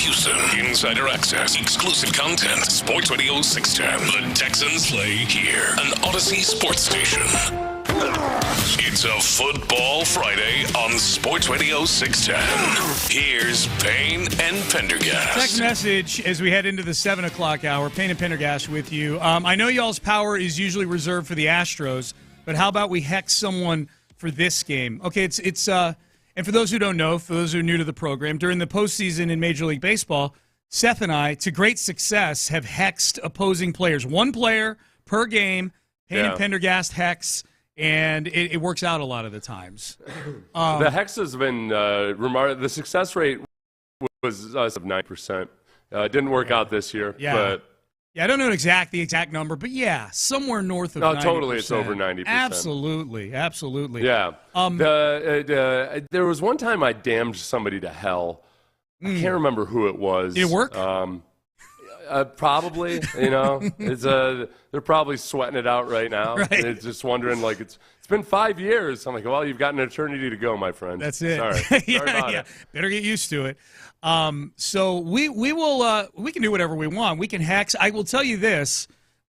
Houston. Insider access, exclusive content. Sports Radio 610. The Texans play here. An Odyssey sports station. It's a Football Friday on Sports Radio 610. Here's Payne and Pendergast. Text message as we head into the 7 o'clock hour. Payne and Pendergast with you. I know y'all's power is usually reserved for the Astros, but how about we hex someone for this game? Okay, it's and for those who don't know, for those who are new to the program, during the postseason in Major League Baseball, Seth and I, to great success, have hexed opposing players. One player per game, Payne and Pendergast hex, and it works out a lot of the times. The hex has been remarkable. The success rate was of 9%. Didn't work out this year. Yeah. But I don't know the exact number, but yeah, somewhere north of 90%. Totally, it's over 90%. Absolutely. Yeah. There was one time I damned somebody to hell. I can't remember who it was. Did it work? Probably. They're probably sweating it out right now. Right. They're just wondering, like, it's been 5 years. I'm like, well, you've got an eternity to go, my friend. That's it. Sorry. Sorry about it. Better get used to it. So we can do whatever we want. We can hex. I will tell you this: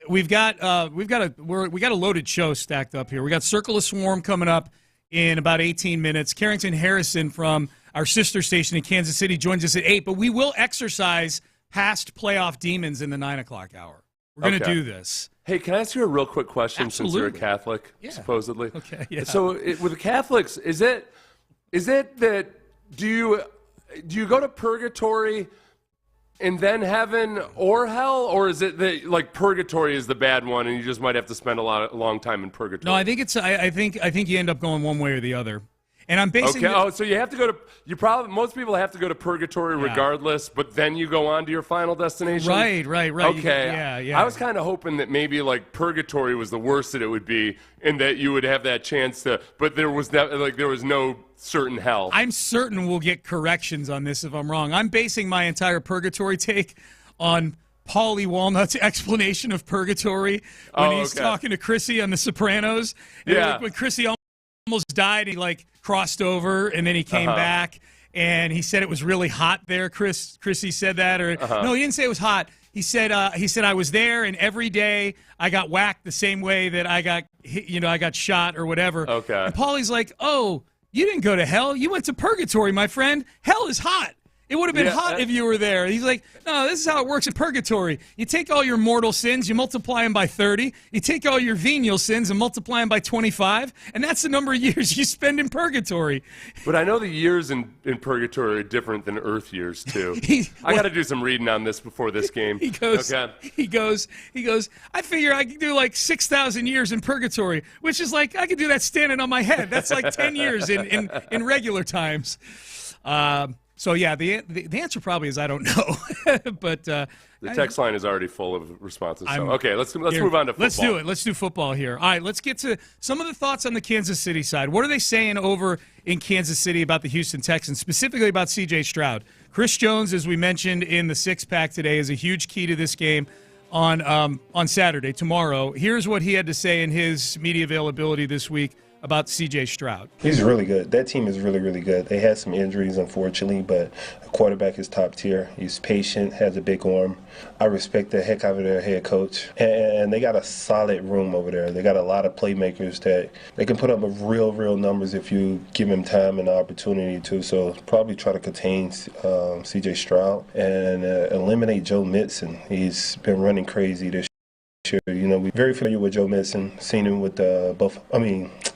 we got a loaded show stacked up here. We got Circle of Swarm coming up in about 18 minutes. Carrington Harrison from our sister station in Kansas City joins us at 8. But we will exercise past playoff demons in the 9 o'clock hour. We're going to do this. Hey, can I ask you a real quick question? Absolutely. Since you're a Catholic, supposedly? Okay, yeah. So with the Catholics, is it that do you go to purgatory and then heaven or hell, or is it that like purgatory is the bad one and you just might have to spend a long time in purgatory? No, I think I think you end up going one way or the other. And I'm basing so you have to go to most people have to go to purgatory regardless, but then you go on to your final destination. Right. Okay. Yeah. I was kind of hoping that maybe like purgatory was the worst that it would be, and that you would have that chance to. But there was no certain hell. I'm certain we'll get corrections on this if I'm wrong. I'm basing my entire purgatory take on Paulie Walnut's explanation of purgatory when he's talking to Chrissy on The Sopranos. And when Chrissy almost died, he crossed over and then he came back and he said it was really hot there. Chrissy said that, or no, he didn't say it was hot. He said I was there and every day I got whacked the same way that I got I got shot or whatever. Okay. And Paulie's like, "Oh, you didn't go to hell. You went to purgatory, my friend. Hell is hot. It would have been hot if you were there." He's like, "No, this is how it works in purgatory. You take all your mortal sins, you multiply them by 30. You take all your venial sins and multiply them by 25, and that's the number of years you spend in purgatory." But I know the years in purgatory are different than Earth years too. I got to do some reading on this before this game. He goes, "I figure I could do 6,000 years in purgatory, which is I could do that standing on my head. That's 10 years in regular times." So yeah, the answer probably is I don't know, but the text line is already full of responses. So okay, let's move on to football. Let's do it. Let's do football here. All right, let's get to some of the thoughts on the Kansas City side. What are they saying over in Kansas City about the Houston Texans, specifically about C.J. Stroud? Chris Jones, as we mentioned in the six-pack today, is a huge key to this game on Saturday, tomorrow. Here's what he had to say in his media availability this week about C.J. Stroud. He's really good. That team is really, really good. They had some injuries, unfortunately, but the quarterback is top tier. He's patient, has a big arm. I respect the heck out of their head coach. And they got a solid room over there. They got a lot of playmakers that they can put up real numbers if you give them time and opportunity to. So probably try to contain C.J. Stroud and eliminate Joe Mixon. He's been running crazy this year. We're very familiar with Joe Mixon, seen him with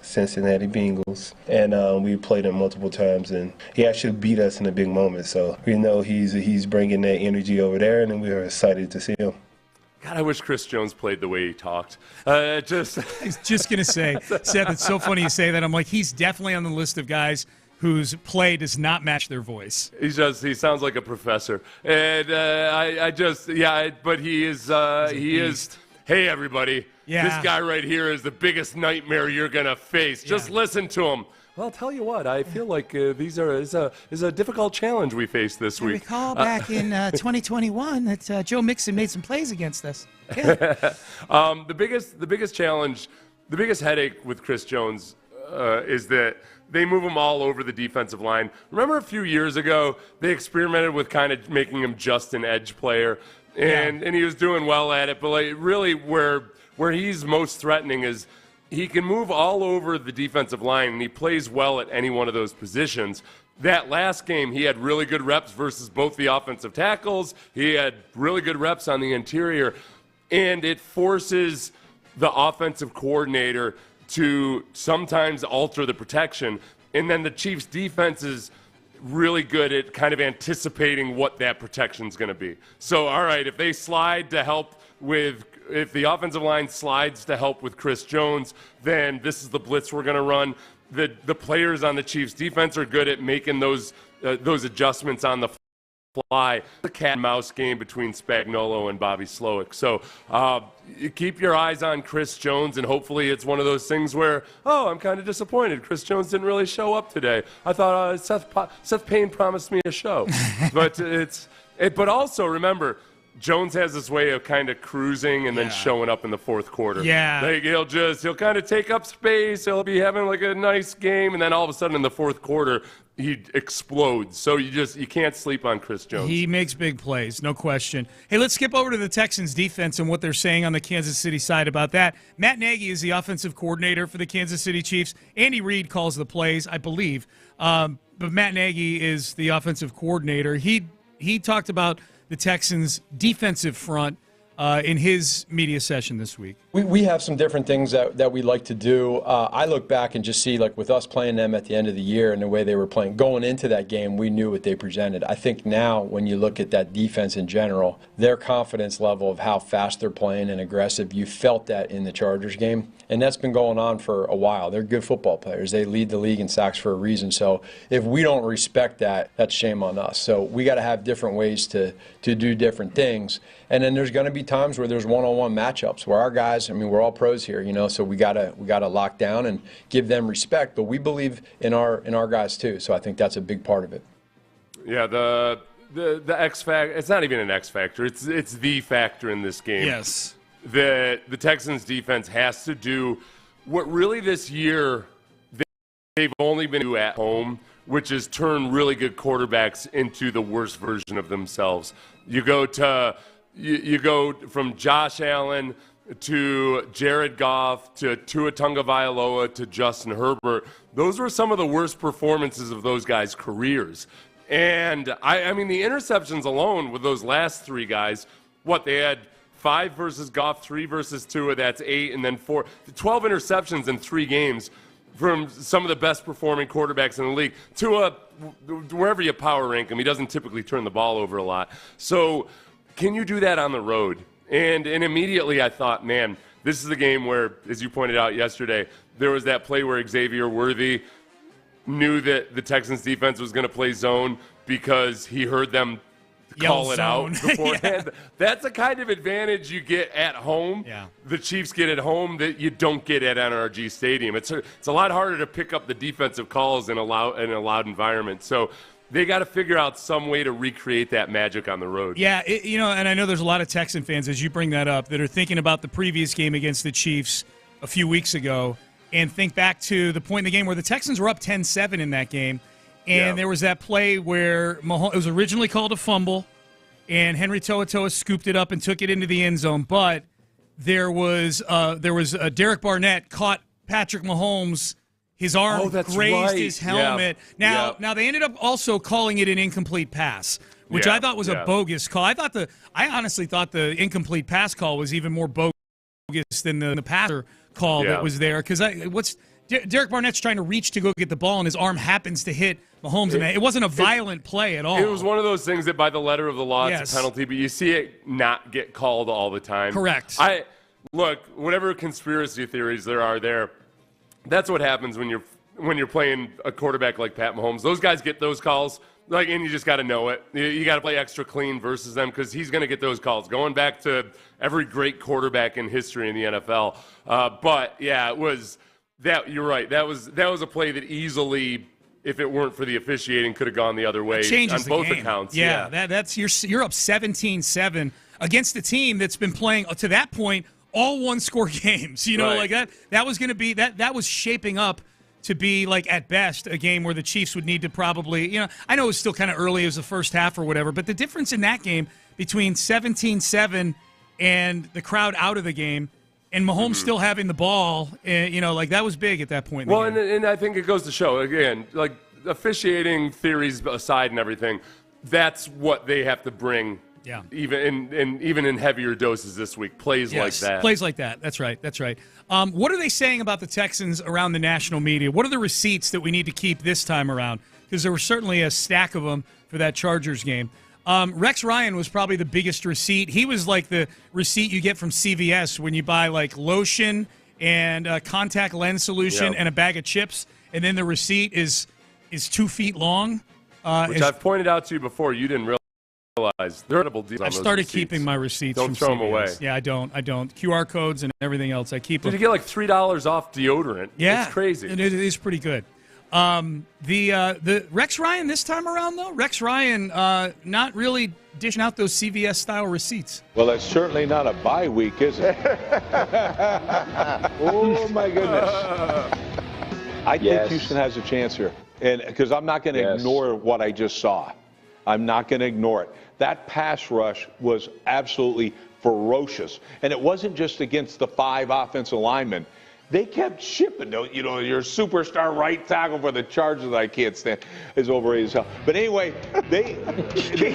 Cincinnati Bengals, and we played him multiple times, and he actually beat us in a big moment. So we know he's bringing that energy over there, and we are excited to see him. God, I wish Chris Jones played the way he talked. I was just going to say, Seth, it's so funny you say that. I'm like, he's definitely on the list of guys whose play does not match their voice. He sounds like a professor, and but he is. Hey, everybody, this guy right here is the biggest nightmare you're going to face. Just listen to him. Well, I'll tell you what, I feel like these is a difficult challenge we face this week. I recall back in 2021 that Joe Mixon made some plays against us. Yeah. The biggest challenge, the biggest headache with Chris Jones is that they move him all over the defensive line. Remember a few years ago, they experimented with kind of making him just an edge player, and he was doing well at it. But like really, where he's most threatening is he can move all over the defensive line, and he plays well at any one of those positions. That last game, he had really good reps versus both the offensive tackles. He had really good reps on the interior, and it forces the offensive coordinator to sometimes alter the protection. And then the Chiefs' defense is really good at kind of anticipating what that protection is going to be. So, all right, if they slide to help with, if the offensive line slides to help with Chris Jones, then this is the blitz we're going to run. The players on the Chiefs' defense are good at making those adjustments on the fly. The cat and mouse game between Spagnuolo and Bobby Slowick. So keep your eyes on Chris Jones, and hopefully it's one of those things where, I'm kind of disappointed. Chris Jones didn't really show up today. I thought Seth Payne promised me a show. But also remember, Jones has this way of kind of cruising and then showing up in the fourth quarter. Yeah. Like he'll kind of take up space. He'll be having like a nice game, and then all of a sudden in the fourth quarter, he explodes. So you can't sleep on Chris Jones. He makes big plays, no question. Hey, let's skip over to the Texans defense and what they're saying on the Kansas City side about that. Matt Nagy is the offensive coordinator for the Kansas City Chiefs. Andy Reid calls the plays, I believe. But Matt Nagy is the offensive coordinator. He talked about the Texans' defensive front in his media session this week. We have some different things that we like to do. I look back and just see, like with us playing them at the end of the year and the way they were playing, going into that game, we knew what they presented. I think now when you look at that defense in general, their confidence level of how fast they're playing and aggressive, you felt that in the Chargers game. And that's been going on for a while. They're good football players. They lead the league in sacks for a reason. So if we don't respect that, that's shame on us. So we got to have different ways to do different things. And then there's going to be times where there's one-on-one matchups where our guys, I mean, we're all pros here, so we gotta lock down and give them respect. But we believe in our guys too. So I think that's a big part of it. Yeah, the X factor. It's not even an X factor. It's the factor in this game. Yes. The Texans defense has to do what really this year they've only been able to do at home, which is turn really good quarterbacks into the worst version of themselves. You go from Josh Allen to Jared Goff to Tua Tagovailoa to Justin Herbert. Those were some of the worst performances of those guys' careers. And I mean the interceptions alone with those last three guys, they had 5 versus Goff, 3 versus Tua, that's 8, and then 12 interceptions in 3 games from some of the best performing quarterbacks in the league. Tua, wherever you power rank him, he doesn't typically turn the ball over a lot. So can you do that on the road? And immediately I thought, man, this is the game where, as you pointed out yesterday, there was that play where Xavier Worthy knew that the Texans defense was going to play zone because he heard them call it out beforehand. Yeah. That's a kind of advantage you get at home. Yeah. The Chiefs get at home that you don't get at NRG Stadium. It's a lot harder to pick up the defensive calls in a loud environment. So they got to figure out some way to recreate that magic on the road. Yeah, and I know there's a lot of Texan fans, as you bring that up, that are thinking about the previous game against the Chiefs a few weeks ago and think back to the point in the game where the Texans were up 10-7 in that game. And there was that play where it was originally called a fumble, and Henry To'oTo'o scooped it up and took it into the end zone. But there was Derek Barnett caught Patrick Mahomes. His arm grazed his helmet. Yeah. Now they ended up also calling it an incomplete pass, which I thought was a bogus call. I honestly thought the incomplete pass call was even more bogus than the passer call that was there. Because Derek Barnett's trying to reach to go get the ball, and his arm happens to hit Mahomes. And it wasn't a violent play at all. It was one of those things that by the letter of the law it's a penalty, but you see it not get called all the time. Correct. Look, whatever conspiracy theories there are there, that's what happens when you're playing a quarterback like Pat Mahomes. Those guys get those calls, and you just got to know it. You got to play extra clean versus them because he's going to get those calls. Going back to every great quarterback in history in the NFL. But yeah, it was that. You're right. That was a play that easily, if it weren't for the officiating, could have gone the other way on both accounts. Yeah, that's you're up 17-7 against a team that's been playing to that point all one-score games. Like that was going to be that was shaping up to be, like, at best, a game where the Chiefs would need to probably, I know it was still kind of early, it was the first half or whatever, but the difference in that game between 17-7 and the crowd out of the game and Mahomes still having the ball, that was big at that point. Well, and I think it goes to show, again, like, officiating theories aside and everything, that's what they have to bring. Yeah. Even in heavier doses this week, plays like that. Plays like that. That's right. What are they saying about the Texans around the national media? What are the receipts that we need to keep this time around? Because there was certainly a stack of them for that Chargers game. Rex Ryan was probably the biggest receipt. He was like the receipt you get from CVS when you buy like lotion and a contact lens solution and a bag of chips, and then the receipt is 2 feet long. Which I've pointed out to you before. You didn't realize they're incredible deals on I've those started receipts. keeping my receipts. Don't from throw them CVS. away. Yeah, I don't. QR codes and everything else. I keep them. Did you get like $3 off deodorant? Yeah, it's crazy. It is pretty good. The Rex Ryan this time around though, Rex Ryan not really dishing out those CVS style receipts. Well, it's certainly not a bye week, is it? Oh my goodness! I think Houston has a chance here, and because I'm not going to ignore what I just saw. I'm not going to ignore it. That pass rush was absolutely ferocious, and it wasn't just against the 5 offensive linemen. They kept shipping. Your superstar right tackle for the Chargers, I can't stand, is overrated as hell. But anyway, they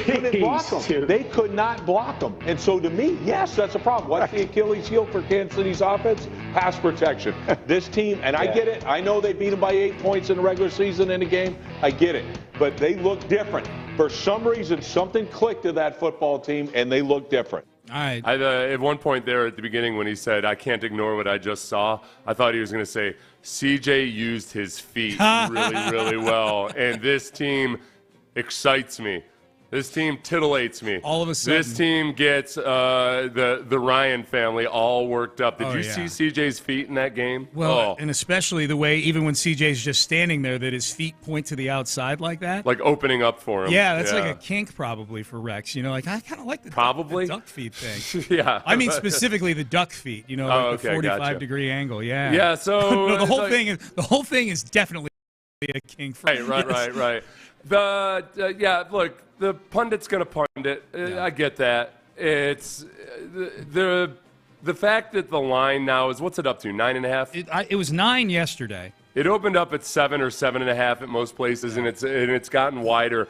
couldn't block them. They could not block them. And so to me, yes, that's a problem. What's the Achilles heel for Kansas City's offense? Pass protection. This team, and I get it. I know they beat them by 8 points in the regular season in a game. I get it. But they look different. For some reason, something clicked to that football team, and they look different. All right. At one point there at the beginning when he said, I can't ignore what I just saw, I thought he was going to say, CJ used his feet really, really well. And this team excites me. This team titillates me. All of a sudden. This team gets the Ryan family all worked up. Did you see CJ's feet in that game? Well, and especially the way, even when CJ's just standing there, that his feet point to the outside like that. Like opening up for him. Yeah, that's like a kink probably for Rex. I kind of like the duck feet thing. Yeah. I mean specifically the duck feet, the 45-degry angle. Yeah. Yeah, so no, the whole thing is definitely a kink for Right. Look, the pundit's going to pundit. I get that. It's the fact that the line now is, what's it up to, 9.5? It was 9 yesterday. It opened up at 7 or 7.5 at most places, and it's gotten wider.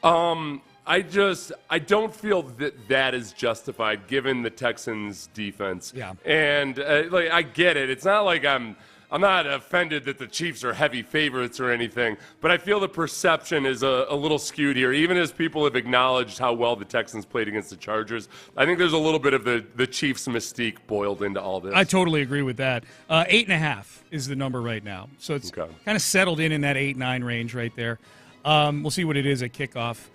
I don't feel that is justified given the Texans' defense. Yeah. And I get it. It's not like I'm not offended that the Chiefs are heavy favorites or anything, but I feel the perception is a little skewed here. Even as people have acknowledged how well the Texans played against the Chargers, I think there's a little bit of the Chiefs' mystique boiled into all this. I totally agree with that. 8.5 is the number right now. So it's kind of settled in that 8-9 range right there. We'll see what it is at kickoff.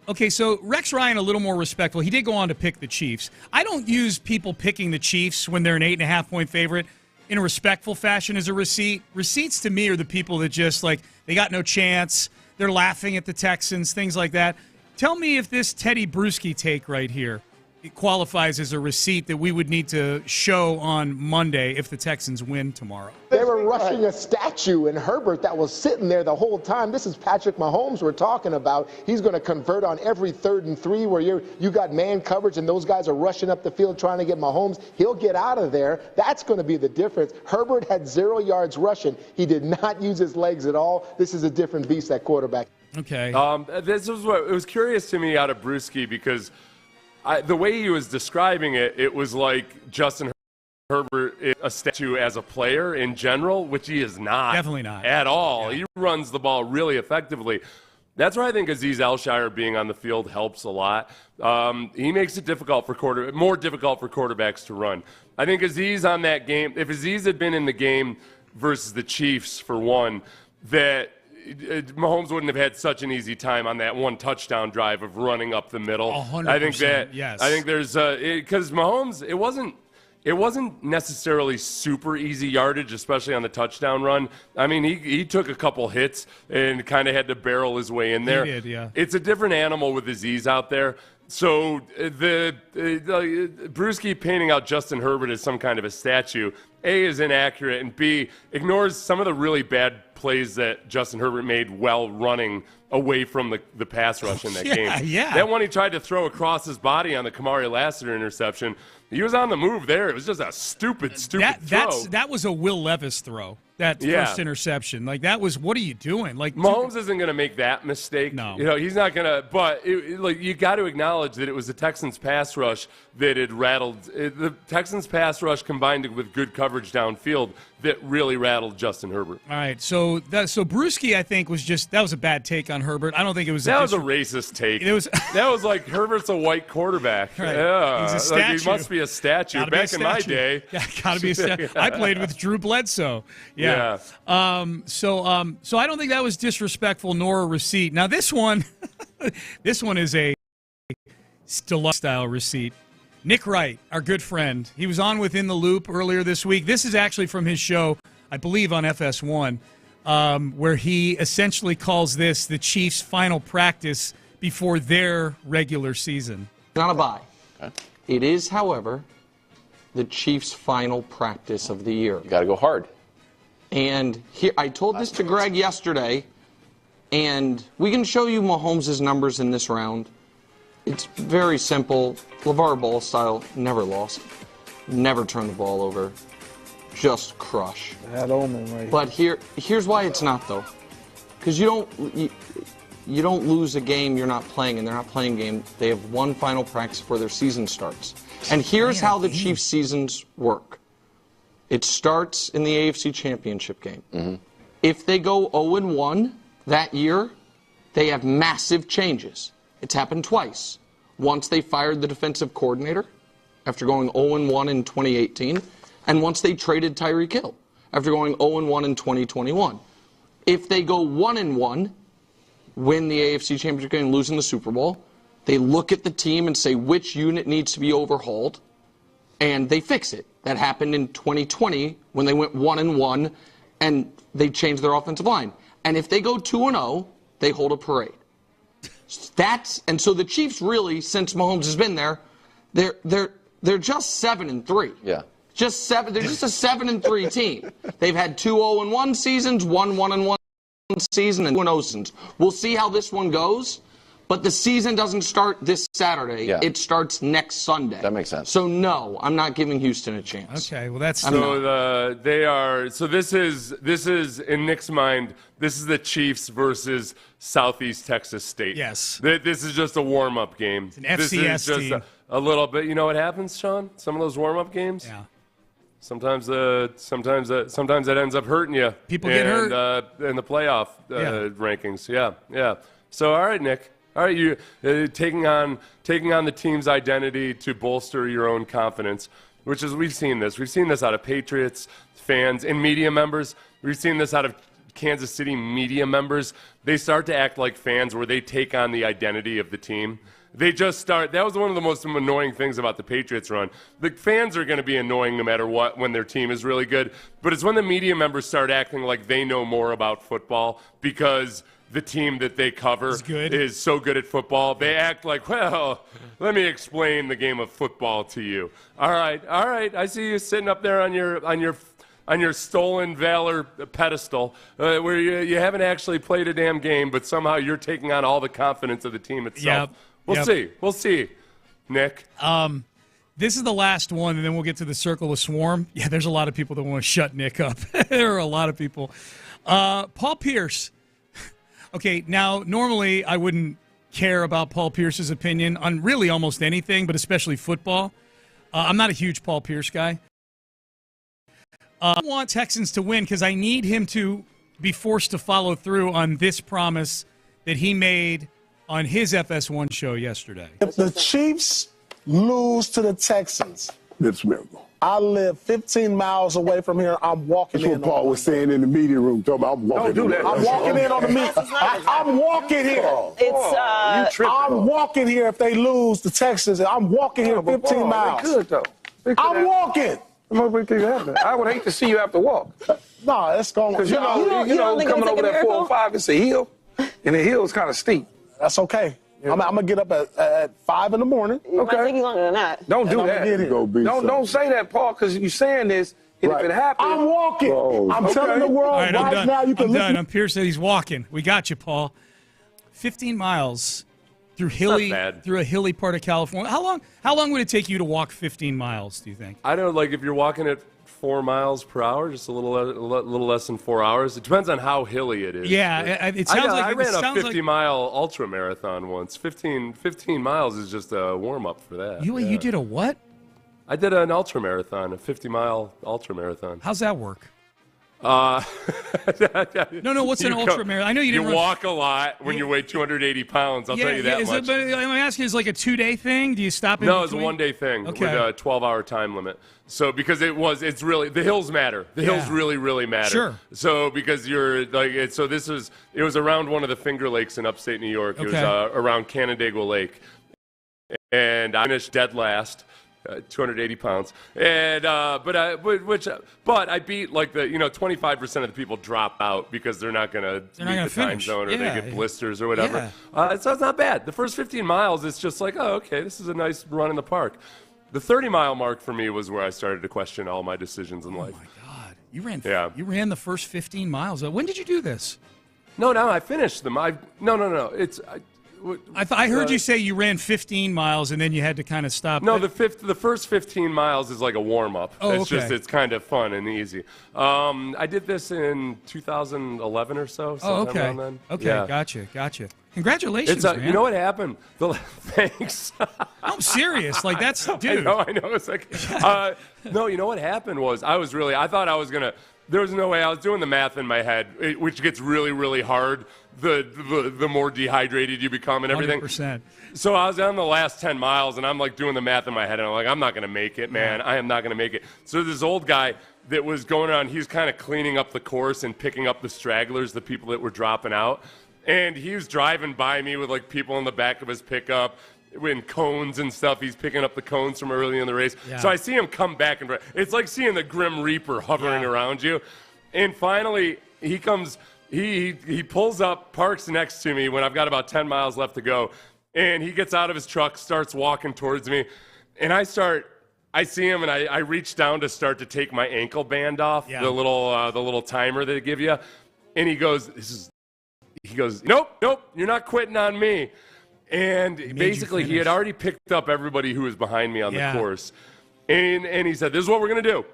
Okay, so Rex Ryan, a little more respectful. He did go on to pick the Chiefs. I don't use people picking the Chiefs when they're an 8.5-point favorite in a respectful fashion as a receipt. Receipts to me are the people that just they got no chance. They're laughing at the Texans, things like that. Tell me if this Teddy Bruschi take right here it qualifies as a receipt that we would need to show on Monday if the Texans win tomorrow. They were rushing a statue in Herbert that was sitting there the whole time. This is Patrick Mahomes we're talking about. He's going to convert on every 3rd and 3 where you got man coverage and those guys are rushing up the field trying to get Mahomes. He'll get out of there. That's going to be the difference. Herbert had 0 yards rushing. He did not use his legs at all. This is a different beast at quarterback. Okay. This was it was curious to me out of Bruschi because the way he was describing it, it was like Justin Herbert is a statue as a player in general, which he is not. Definitely not. At all. Yeah. He runs the ball really effectively. That's where I think Azeez Elshire being on the field helps a lot. He makes it more difficult for quarterbacks to run. I think Azeez on that game, if Azeez had been in the game versus the Chiefs for one, that Mahomes wouldn't have had such an easy time on that one touchdown drive of running up the middle. 100%, I think that. Yes. I think there's because Mahomes, it wasn't necessarily super easy yardage, especially on the touchdown run. I mean, he took a couple hits and kind of had to barrel his way in there. He did, yeah. It's a different animal with Azeez out there. So the Bruschi painting out Justin Herbert as some kind of a statue A, is inaccurate, and B, ignores some of the really bad plays that Justin Herbert made while running away from the pass rush in that game. Yeah. That one he tried to throw across his body on the Kamari Lassiter interception. He was on the move there. It was just a stupid throw. That was a Will Levis throw. That first interception, like that was. What are you doing? Like Mahomes isn't going to make that mistake. No, he's not going to. But you got to acknowledge that it was the Texans' pass rush that had rattled the Texans' pass rush combined with good coverage downfield that really rattled Justin Herbert. All right, so Brewski, I think, that was a bad take on Herbert. I don't think it was. That was a racist take. That was like Herbert's a white quarterback. Right. Yeah, he's a statue. He must be a statue. Back in my day, gotta be a statue. I played with Drew Bledsoe. Yeah. So I don't think that was disrespectful nor a receipt. Now this one is a style receipt. Nick Wright, our good friend, he was on Within the Loop earlier this week. This is actually from his show, I believe, on FS1, where he essentially calls this the Chiefs' final practice before their regular season. Not a bye. Okay. It is, however, the Chiefs' final practice of the year. You got to go hard. And here, I told this to Greg yesterday, and we can show you Mahomes' numbers in this round. It's very simple. LeVar Ball style, never lost. Never turn the ball over. Just crush. That omen right. But here's why it's not, though. Because you don't lose a game you're not playing, and they're not playing a game. They have one final practice before their season starts. And here's how the Chiefs' seasons work. It starts in the AFC Championship game. Mm-hmm. If they go 0-1 that year, they have massive changes. It's happened twice. Once they fired the defensive coordinator after going 0-1 in 2018, and once they traded Tyreek Hill after going 0-1 in 2021. If they go 1-1, win the AFC Championship game, losing the Super Bowl, they look at the team and say which unit needs to be overhauled, and they fix it. That happened in 2020 when they went 1-1 and they changed their offensive line. And if they go 2-0, they hold a parade. And so the Chiefs really, since Mahomes has been there, they're just 7-3. Yeah. Just 7. They're just a 7-3 team. They've had 2 0-1 seasons, 1 1-1 season, and 2-0 seasons. We'll see how this one goes. But the season doesn't start this Saturday. Yeah. It starts next Sunday. That makes sense. So no, I'm not giving Houston a chance. Okay, well that's this is in Nick's mind. This is the Chiefs versus Southeast Texas State. Yes. This is just a warm-up game. It's an FCS this is just team. A little bit. You know what happens, Sean? Some of those warm-up games. Yeah. Sometimes that ends up hurting you. People get hurt in the playoff rankings. Yeah. So all right, Nick. All right, you taking on the team's identity to bolster your own confidence, which is we've seen this out of Patriots fans and media members. We've seen this out of Kansas City media members. They start to act like fans where they take on the identity of the team. They just start. That was one of the most annoying things about the Patriots run. The fans are going to be annoying no matter what when their team is really good. But it's when the media members start acting like they know more about football because the team that they cover is so good at football. They act like, well, let me explain the game of football to you. All right. I see you sitting up there on your stolen valor pedestal where you haven't actually played a damn game, but somehow you're taking on all the confidence of the team itself. Yep. We'll see, Nick. This is the last one, and then we'll get to the Circle of Swarm. Yeah, there's a lot of people that want to shut Nick up. There are a lot of people. Paul Pierce. Okay, now, normally I wouldn't care about Paul Pierce's opinion on really almost anything, but especially football. I'm not a huge Paul Pierce guy. I want Texans to win because I need him to be forced to follow through on this promise that he made on his FS1 show yesterday. If the Chiefs lose to the Texans, it's a miracle. I live 15 miles away from here. I'm walking in. That's what Paul was saying in the media room. I'm walking. Don't do that. I'm walking in on the meet. I'm walking here. I'm walking here if they lose the Texans. I'm walking here 15 miles. They could, though. I'm walking. I would hate to see you have to walk. No, it's going to. Because you know, coming over that 405, it's a hill, and the hill is kind of steep. That's okay. I'm going to get up at 5 in the morning. It might take you longer than that. Don't do that. Don't say that, Paul, because you're saying this, And if it happens, I'm walking. I'm telling the world right now you can I'm done. Pierce said he's walking. We got you, Paul. 15 miles through a hilly part of California. How long would it take you to walk 15 miles, do you think? I don't like if you're walking at 4 miles per hour, just a little less than 4 hours. It depends on how hilly it is. Yeah, it sounds like I ran a 50-mile ultra marathon once. 15 miles is just a warm up for that. You did a what? I did an ultra marathon, a 50-mile ultra marathon. How's that work? No, what's an ultra marathon? I know you didn't walk a lot when you weigh 280 pounds, I'll tell you that much. But I'm asking, is it like a 2-day thing? Do you stop in No, between? it's a 1-day thing with Okay. a 12-hour time limit. So because it's really, the hills matter. The hills really, really matter. Sure. So because you're like, it was around one of the Finger Lakes in upstate New York. It was around Canandaigua Lake. And I finished dead last. 280 pounds, and but I beat like the 25% of the people drop out because they're not gonna meet the time zone or they get blisters or whatever. So it's not bad. The first 15 miles, it's just like, oh, okay, this is a nice run in the park. The 30-mile mark for me was where I started to question all my decisions in life. Oh my God, you ran the first 15 miles. When did you do this? No, I finished them. No. I heard you say you ran 15 miles and then you had to kind of stop. No, the first 15 miles is like a warm-up. It's kind of fun and easy. I did this in 2011 or so. Around then. Okay, gotcha. Congratulations, man. You know what happened? Thanks. I'm serious. Like, that's, dude. I know. It's like, no, you know what happened was I thought I was going to, there was no way. I was doing the math in my head, which gets really, really hard the more dehydrated you become and everything. 100%. So I was on the last 10 miles, and I'm like doing the math in my head, and I'm like, I'm not going to make it, man. I am not going to make it. So this old guy that was going around, he's kind of cleaning up the course and picking up the stragglers, the people that were dropping out. And he was driving by me with like people in the back of his pickup in cones and stuff. He's picking up the cones from early in the race. Yeah. So I see him come back, and it's like seeing the Grim Reaper hovering around you. And finally, he comes, he pulls up, parks next to me when I've got about 10 miles left to go. And he gets out of his truck, starts walking towards me. And I see him, and I reach down to start to take my ankle band off, the little timer they give you. And he goes, nope, you're not quitting on me. And basically, he had already picked up everybody who was behind me on the course. And he said, this is what we're going to do.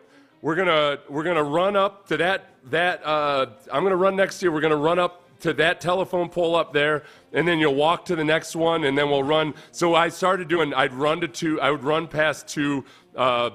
We're gonna run up to that I'm gonna run next to you. We're gonna run up to that telephone pole up there, and then you'll walk to the next one, and then we'll run. So I started doing. I would run past two power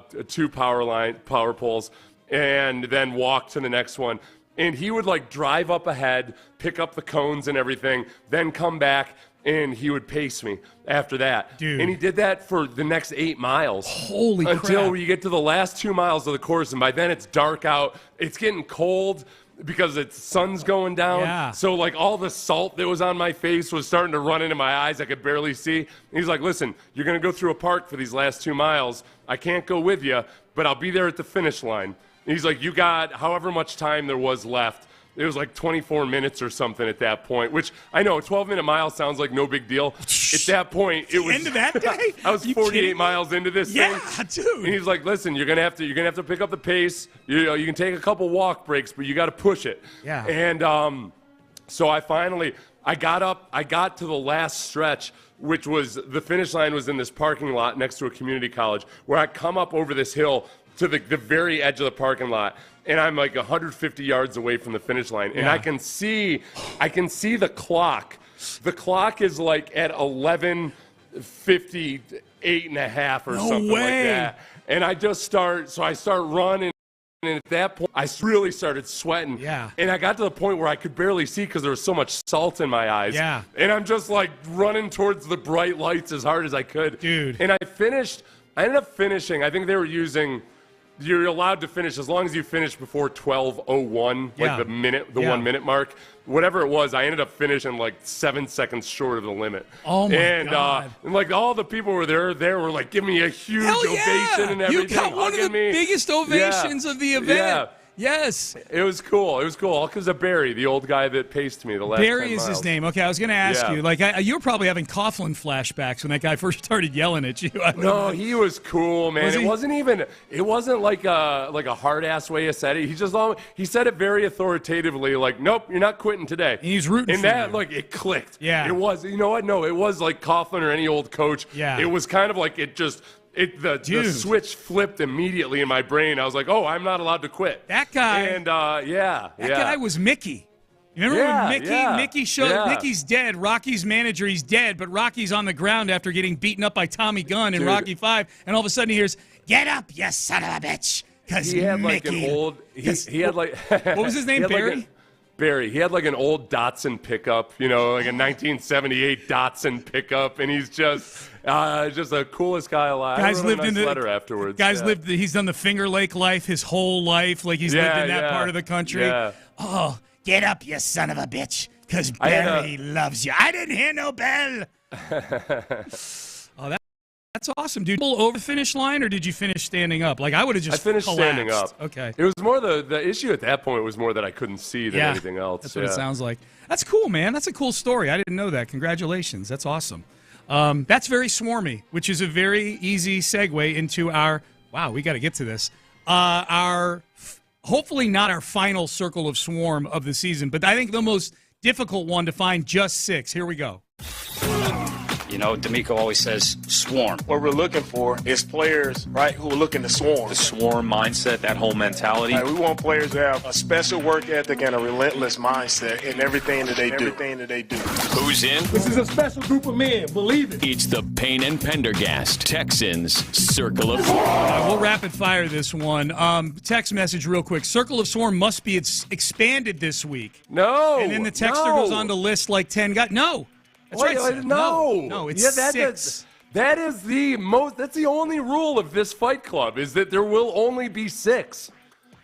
poles, and then walk to the next one. And he would like drive up ahead, pick up the cones and everything, then come back, and he would pace me after that. Dude. And he did that for the next 8 miles. Holy crap. Until you get to the last 2 miles of the course, and by then it's dark out. It's getting cold because the sun's going down. Yeah. So like all the salt that was on my face was starting to run into my eyes. I could barely see. And he's like, listen, you're going to go through a park for these last 2 miles. I can't go with you, but I'll be there at the finish line. And he's like, you got however much time there was left. It was like 24 minutes or something at that point, which I know a 12-minute mile sounds like no big deal. At that point, it was end of that day. I was 48 miles into this thing. Yeah, dude. And he's like, "Listen, you're gonna have to pick up the pace. You can take a couple walk breaks, but you got to push it." Yeah. And so I got to the last stretch, which was the finish line was in this parking lot next to a community college, where I come up over this hill to the very edge of the parking lot. And I'm like 150 yards away from the finish line. And I can see the clock. The clock is like at 11:58 and a half or something like that. And I start running. And at that point, I really started sweating. Yeah. And I got to the point where I could barely see because there was so much salt in my eyes. Yeah. And I'm just like running towards the bright lights as hard as I could. Dude. And I ended up finishing. I think they were using... You're allowed to finish as long as you finish before 12:01, like the 1 minute mark. Whatever it was, I ended up finishing like 7 seconds short of the limit. Oh my God! And like all the people were were like giving me a huge ovation and everything. You got one of the biggest ovations of the event. Yes. It was cool. It was cool. All because of Barry, the old guy that paced me the last 10 Barry is miles. his name. Okay, I was going to ask you. Like, you were probably having Coughlin flashbacks when that guy first started yelling at you. No, he was cool, man. It wasn't like a hard-ass way of said it. He said it very authoritatively, like, nope, you're not quitting today. And he's rooting and for that, you. like, it clicked. Yeah. It was, you know what? No, it was like Coughlin or any old coach. Yeah. It was kind of like the switch flipped immediately in my brain. I was like, oh, I'm not allowed to quit. That guy. And, that guy was Mickey. You remember when Mickey showed Mickey's dead, Rocky's manager, he's dead, but Rocky's on the ground after getting beaten up by Tommy Gunn in Rocky V, and all of a sudden he hears, "Get up, you son of a bitch!" Because he had like Mickey. an old. He had like. What was his name? Barry. Barry. He had like an old Datsun pickup, like a 1978 Datsun pickup, and he's just the coolest guy alive. Guys lived in the letter afterwards. Guys lived. He's done the Finger Lake life his whole life. Like he's lived in that part of the country. Yeah. Oh, get up, you son of a bitch, because Barry loves you. I didn't hear no bell. That's awesome, dude. Over the finish line, or did you finish standing up? Like I would have just. I finished collapsed. standing up. Okay. It was more the issue at that point was more that I couldn't see than anything else. That's what it sounds like. That's cool, man. That's a cool story. I didn't know that. Congratulations. That's awesome. That's very swarmy, which is a very easy segue into our. Wow, we got to get to this. Hopefully not our final circle of swarm of the season, but I think the most difficult one to find just 6. Here we go. D'Amico always says swarm. What we're looking for is players, right, who are looking to swarm. The swarm mindset, that whole mentality. Right, we want players to have a special work ethic and a relentless mindset in everything that they do. Who's in? This is a special group of men, believe it. It's the Payne and Pendergast Texans Circle of Swarm. We'll rapid fire this one. Text message real quick. Circle of Swarm must be expanded this week. No. And then the texter goes on to list like 10 guys. No. That's right. No, it's 6. That's the only rule of this Fight Club is that there will only be 6.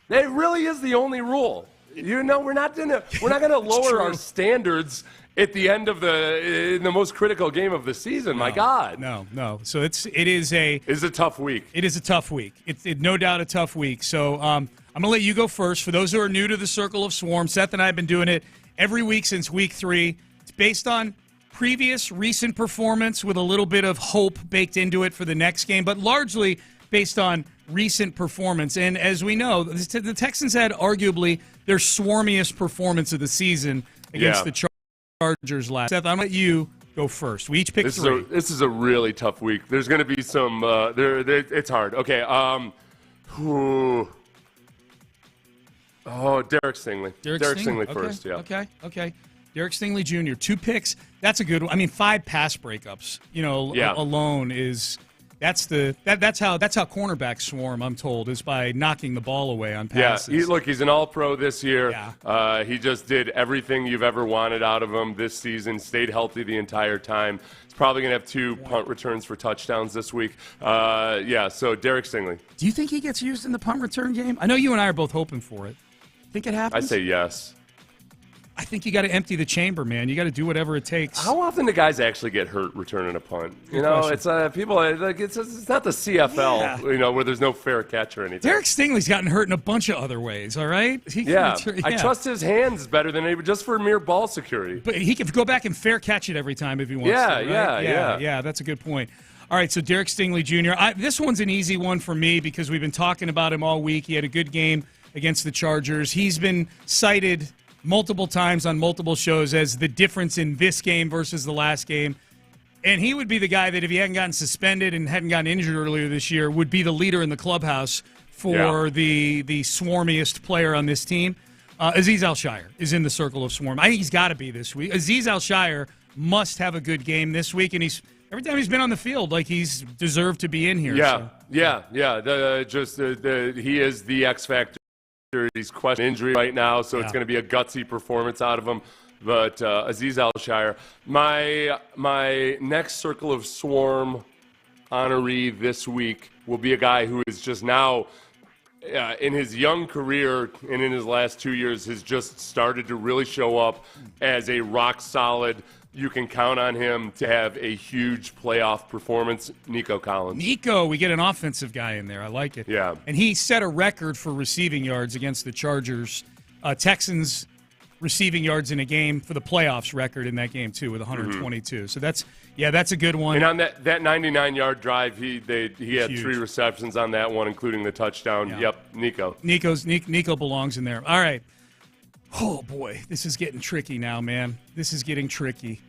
That really is the only rule. We're not gonna lower our standards at the end of the most critical game of the season. My God. No. So it is a tough week. It is a tough week. It's no doubt a tough week. So I'm gonna let you go first. For those who are new to the Circle of Swarm, Seth and I have been doing it every week since week 3. It's based on previous recent performance with a little bit of hope baked into it for the next game, but largely based on recent performance. And as we know, the Texans had arguably their swarmiest performance of the season against the Chargers last. Seth, I'm going to let you go first. We each pick 3. This is a really tough week. There's going to be some it's hard. Okay. Derek Stingley. Derek Stingley first, yeah. Okay. Derek Stingley Jr., 2 picks. That's a good one. I mean, 5 pass breakups, alone is that's how cornerbacks swarm, I'm told, is by knocking the ball away on passes. Yeah, he's an all-pro this year. Yeah. He just did everything you've ever wanted out of him this season, stayed healthy the entire time. He's probably going to have 2 punt returns for touchdowns this week. So Derek Stingley. Do you think he gets used in the punt return game? I know you and I are both hoping for it. Think it happens? I say yes. I think you got to empty the chamber, man. You got to do whatever it takes. How often do guys actually get hurt returning a punt? It's people like it's not the CFL, where there's no fair catch or anything. Derek Stingley's gotten hurt in a bunch of other ways. All right. I trust his hands better than anybody, just for mere ball security. But he can go back and fair catch it every time if he wants to. Right? Yeah. That's a good point. All right, so Derek Stingley Jr. This one's an easy one for me because we've been talking about him all week. He had a good game against the Chargers. He's been cited multiple times on multiple shows as the difference in this game versus the last game. And he would be the guy that if he hadn't gotten suspended and hadn't gotten injured earlier this year would be the leader in the clubhouse for the swarmiest player on this team. Azeez Al-Shaair is in the Circle of Swarm. I think he's got to be this week. Azeez Al-Shaair must have a good game this week, and every time he's been on the field, he's deserved to be in here. He is the X factor. He's questioning injury right now, so it's going to be a gutsy performance out of him. But Azeez Al-Shaair, my next Circle of Swarm honoree this week will be a guy who is just now, in his young career and in his last 2 years, has just started to really show up as a rock-solid you can count on him to have a huge playoff performance, Nico Collins. Nico, we get an offensive guy in there. I like it. Yeah. And he set a record for receiving yards against the Chargers. Texans receiving yards in a game for the playoffs record in that game, too, with 122. So that's a good one. And on that 99-yard drive, he had Huge. 3 receptions on that one, including the touchdown. Yeah. Yep, Nico. Nico belongs in there. All right. Oh, boy, this is getting tricky now, man. This is getting tricky.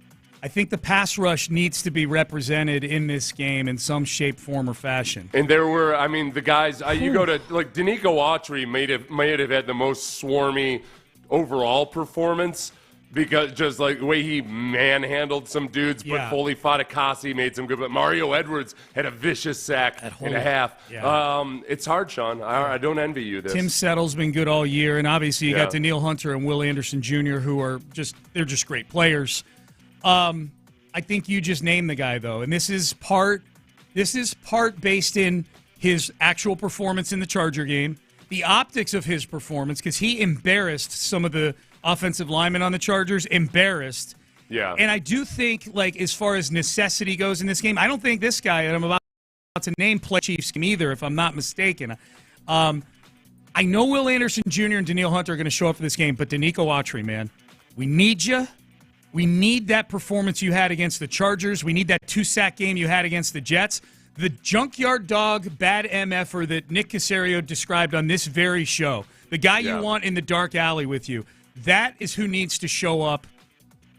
I think the pass rush needs to be represented in this game in some shape, form, or fashion. And there were, the guys, you go to, Danico Autry may have had the most swarmy overall performance because just the way he manhandled some dudes, but Foley Fatukasi made some good, but Mario Edwards had a vicious sack and a half. Yeah. It's hard, Sean. I don't envy you this. Tim Settle's been good all year, and obviously you got Daniil Hunter and Will Anderson Jr., who are they're just great players. I think you just named the guy, though, and this is part based in his actual performance in the Charger game, the optics of his performance, because he embarrassed some of the offensive linemen on the Chargers, embarrassed. Yeah. And I do think, as far as necessity goes in this game, I don't think this guy that I'm about to name play Chiefs game either, if I'm not mistaken. I know Will Anderson Jr. and Daniil Hunter are going to show up for this game, but Danico Autry, man, we need you. We need that performance you had against the Chargers. We need that 2-sack game you had against the Jets. The junkyard dog, bad MFer that Nick Caserio described on this very show, the guy you want in the dark alley with you, that is who needs to show up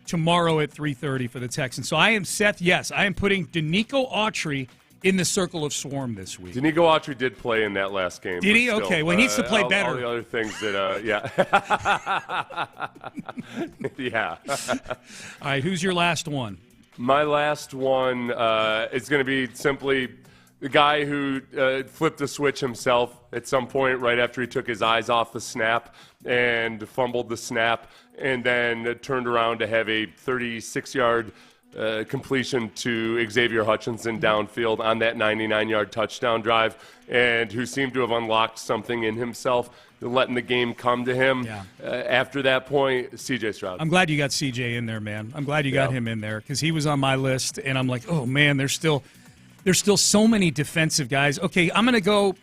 tomorrow at 3:30 for the Texans. So I am Seth. Yes, I am putting Danico Autry in the circle of swarm this week. Danico Autry did play in that last game. Did he? Still, okay, well, he needs to play better. All the other things that, yeah. All right, who's your last one? My last one is going to be simply the guy who flipped the switch himself at some point right after he took his eyes off the snap and fumbled the snap and then turned around to have a 36-yard completion to Xavier Hutchinson downfield on that 99-yard touchdown drive, and who seemed to have unlocked something in himself, letting the game come to him. After that point, C.J. Stroud. I'm glad you got C.J. in there, man. I'm glad you got him in there because he was on my list, and I'm like, oh, man, there's still so many defensive guys. Okay, I'm going to go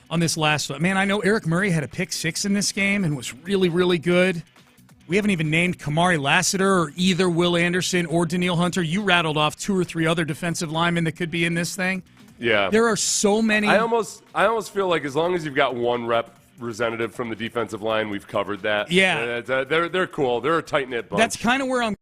on this last one. Man, I know Eric Murray had a pick 6 in this game and was really, really good. We haven't even named Kamari Lassiter or either Will Anderson or Daniil Hunter. You rattled off 2 or 3 other defensive linemen that could be in this thing. Yeah. There are so many. I almost feel like as long as you've got one representative from the defensive line, we've covered that. Yeah. They're cool. They're a tight-knit bunch. That's kind of where I'm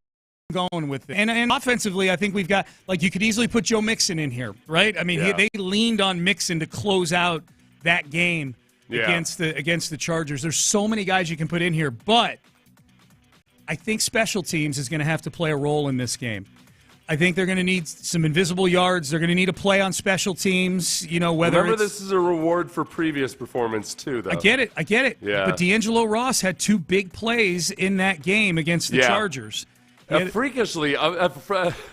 going with it. And offensively, I think we've got, you could easily put Joe Mixon in here, right? I mean, they leaned on Mixon to close out that game against the Chargers. There's so many guys you can put in here, but I think special teams is going to have to play a role in this game. I think they're going to need some invisible yards. They're going to need a play on special teams. Remember, this is a reward for previous performance too, though. I get it. Yeah. But D'Angelo Ross had 2 big plays in that game against the Chargers. Freakishly,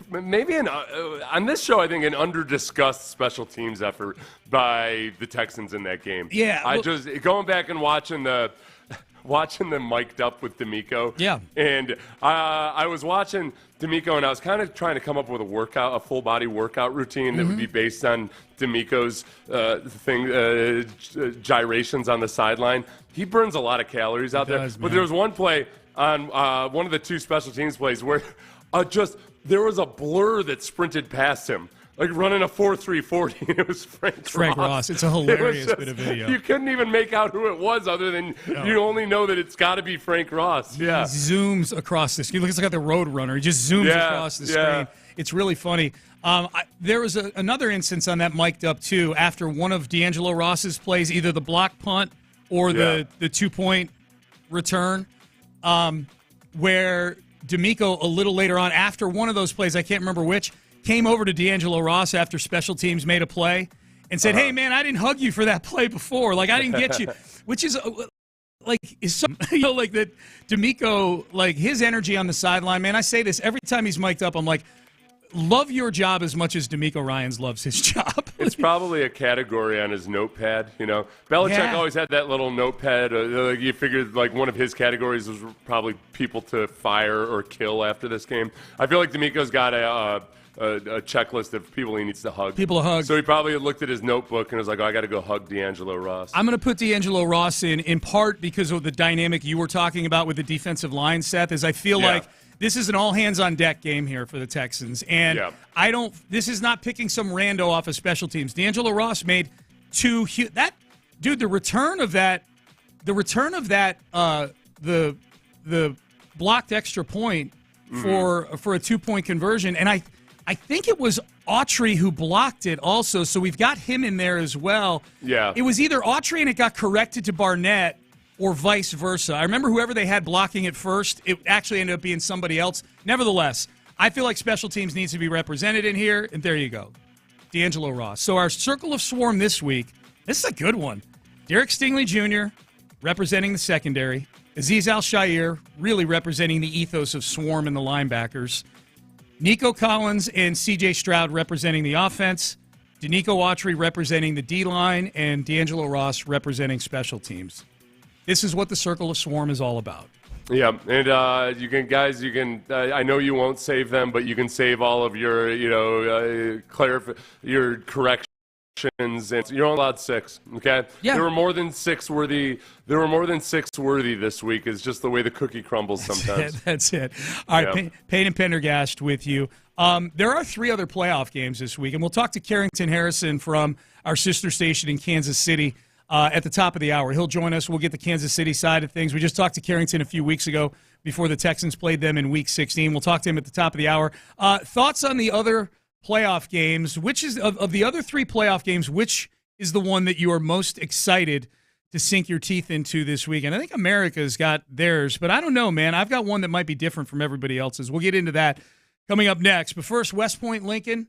maybe on this show, I think an under-discussed special teams effort by the Texans in that game. Yeah. Going back and watching them mic'd up with D'Amico. Yeah. And I was watching D'Amico, and I was kind of trying to come up with a full-body workout routine that would be based on D'Amico's gyrations on the sideline. He burns a lot of calories out there. But there was one play on one of the 2 special teams plays where there was a blur that sprinted past him. Running a 4.340, and it was Frank Ross. It's a hilarious bit of video. You couldn't even make out who it was other than you only know that it's got to be Frank Ross. He zooms across this. He looks like the road runner. He just zooms across the screen. It's really funny. There was another instance on that mic'd up, too, after one of D'Angelo Ross's plays, either the block punt or the 2-point return, where D'Amico, a little later on, after one of those plays, I can't remember which, came over to D'Angelo Ross after special teams made a play and said, hey, man, I didn't hug you for that play before. I didn't get you. Which is, that D'Amico, his energy on the sideline, man, I say this every time he's mic'd up, I'm like, love your job as much as D'Amico Ryans loves his job. It's probably a category on his notepad, you know. Belichick always had that little notepad. You figured like one of his categories was probably people to fire or kill after this game. I feel like D'Amico's got a checklist of people he needs to hug. People to hug. So he probably looked at his notebook and was like, oh, I got to go hug D'Angelo Ross. I'm going to put D'Angelo Ross in part because of the dynamic you were talking about with the defensive line, Seth, is I feel like this is an all-hands-on-deck game here for the Texans. And this is not picking some rando off of special teams. D'Angelo Ross made two the return of that the blocked extra point for a 2-point conversion. And I think it was Autry who blocked it also, so we've got him in there as well. Yeah. It was either Autry and it got corrected to Barnett or vice versa. I remember whoever they had blocking it first, it actually ended up being somebody else. Nevertheless, I feel like special teams needs to be represented in here, and there you go. D'Angelo Ross. So our Circle of Swarm this week, this is a good one. Derek Stingley Jr. representing the secondary. Azeez Al-Shaair really representing the ethos of Swarm and the linebackers. Nico Collins and C.J. Stroud representing the offense. Danico Autry representing the D-line. And D'Angelo Ross representing special teams. This is what the Circle of Swarm is all about. Yeah, and I know you won't save them, but you can save all of your, your corrections. And you're only allowed 6. Okay. Yeah. There were more than 6 worthy. There were more than 6 worthy this week. Is just the way the cookie crumbles sometimes. That's it. All right, Payne and Pendergast with you. There are 3 other playoff games this week, and we'll talk to Carrington Harrison from our sister station in Kansas City at the top of the hour. He'll join us. We'll get the Kansas City side of things. We just talked to Carrington a few weeks ago before the Texans played them in Week 16. We'll talk to him at the top of the hour. Thoughts on the other playoff games? Which is of the other 3 playoff games, which is the one that you are most excited to sink your teeth into this weekend? I think America's got theirs, but I don't know, man. I've got one that might be different from everybody else's. We'll get into that coming up next. But first, West Point Lincoln.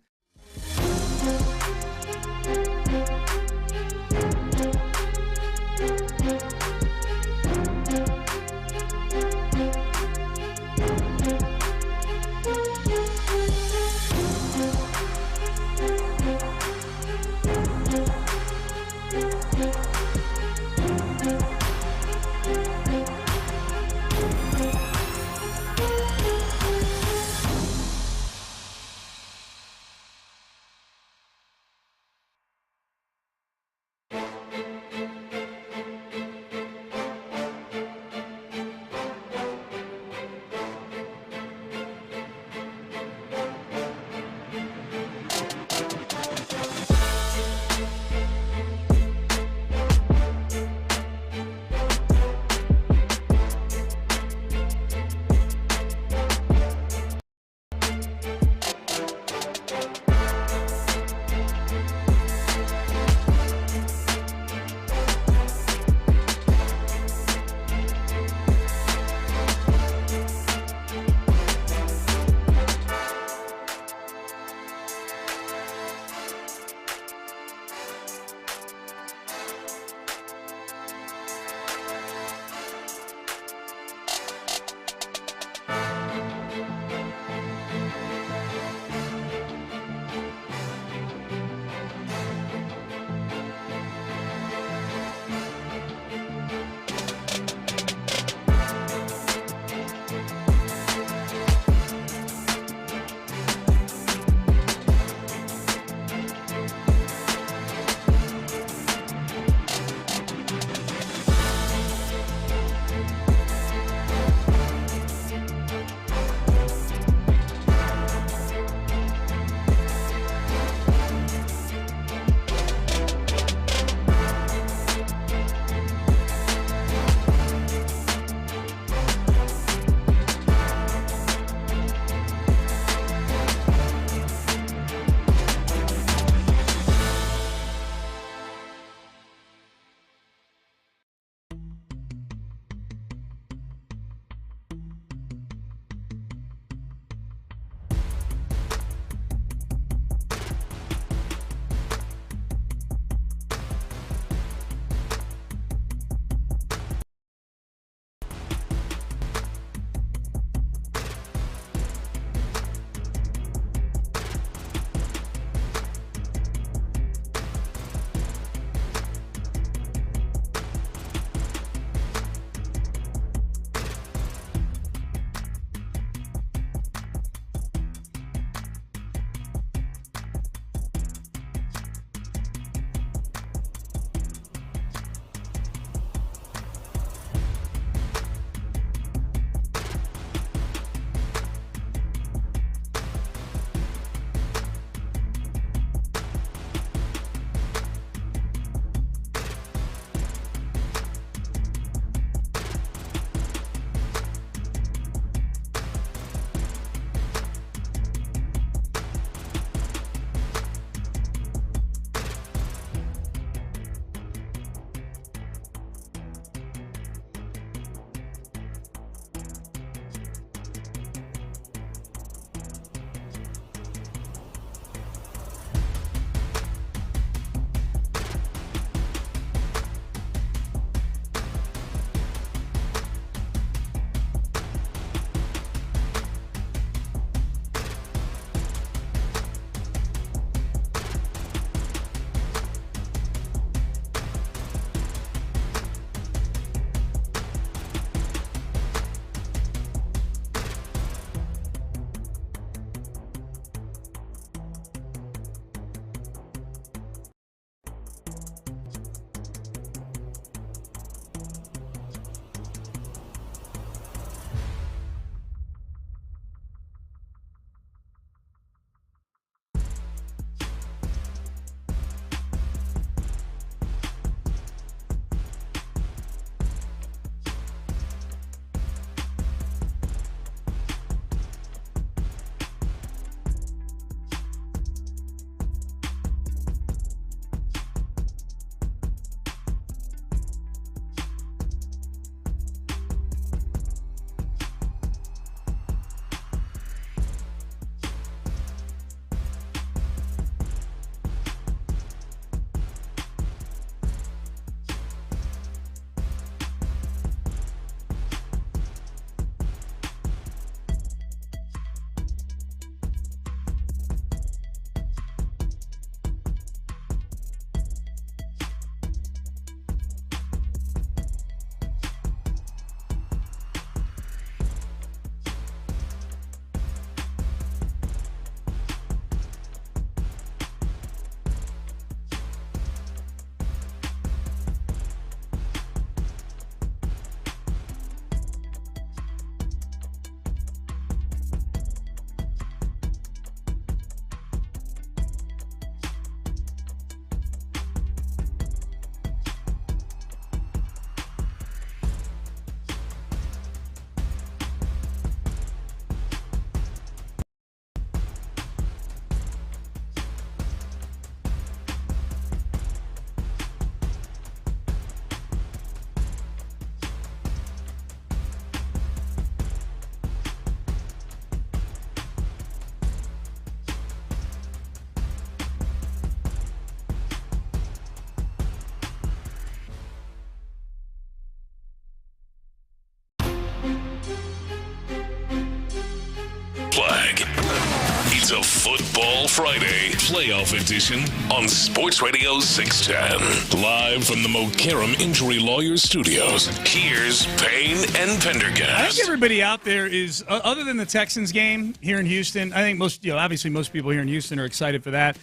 It's a Football Friday playoff edition on Sports Radio 610. Live from the Mokaram Injury Lawyers Studios, here's Payne and Pendergast. I think everybody out there is, other than the Texans game here in Houston, I think obviously most people here in Houston are excited for that.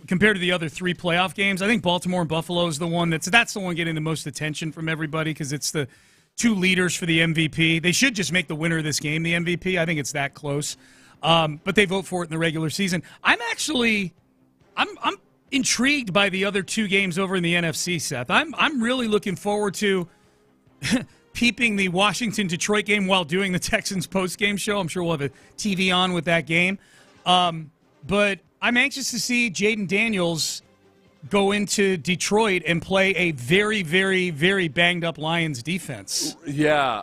Compared to the other 3 playoff games, I think Baltimore and Buffalo is the one that's the one getting the most attention from everybody because it's the 2 leaders for the MVP. They should just make the winner of this game the MVP. I think it's that close. But they vote for it in the regular season. I'm intrigued by the other 2 games over in the NFC, Seth. I'm really looking forward to peeping the Washington-Detroit game while doing the Texans post-game show. I'm sure we'll have a TV on with that game. But I'm anxious to see Jaden Daniels go into Detroit and play a very, very, very banged-up Lions defense. Yeah,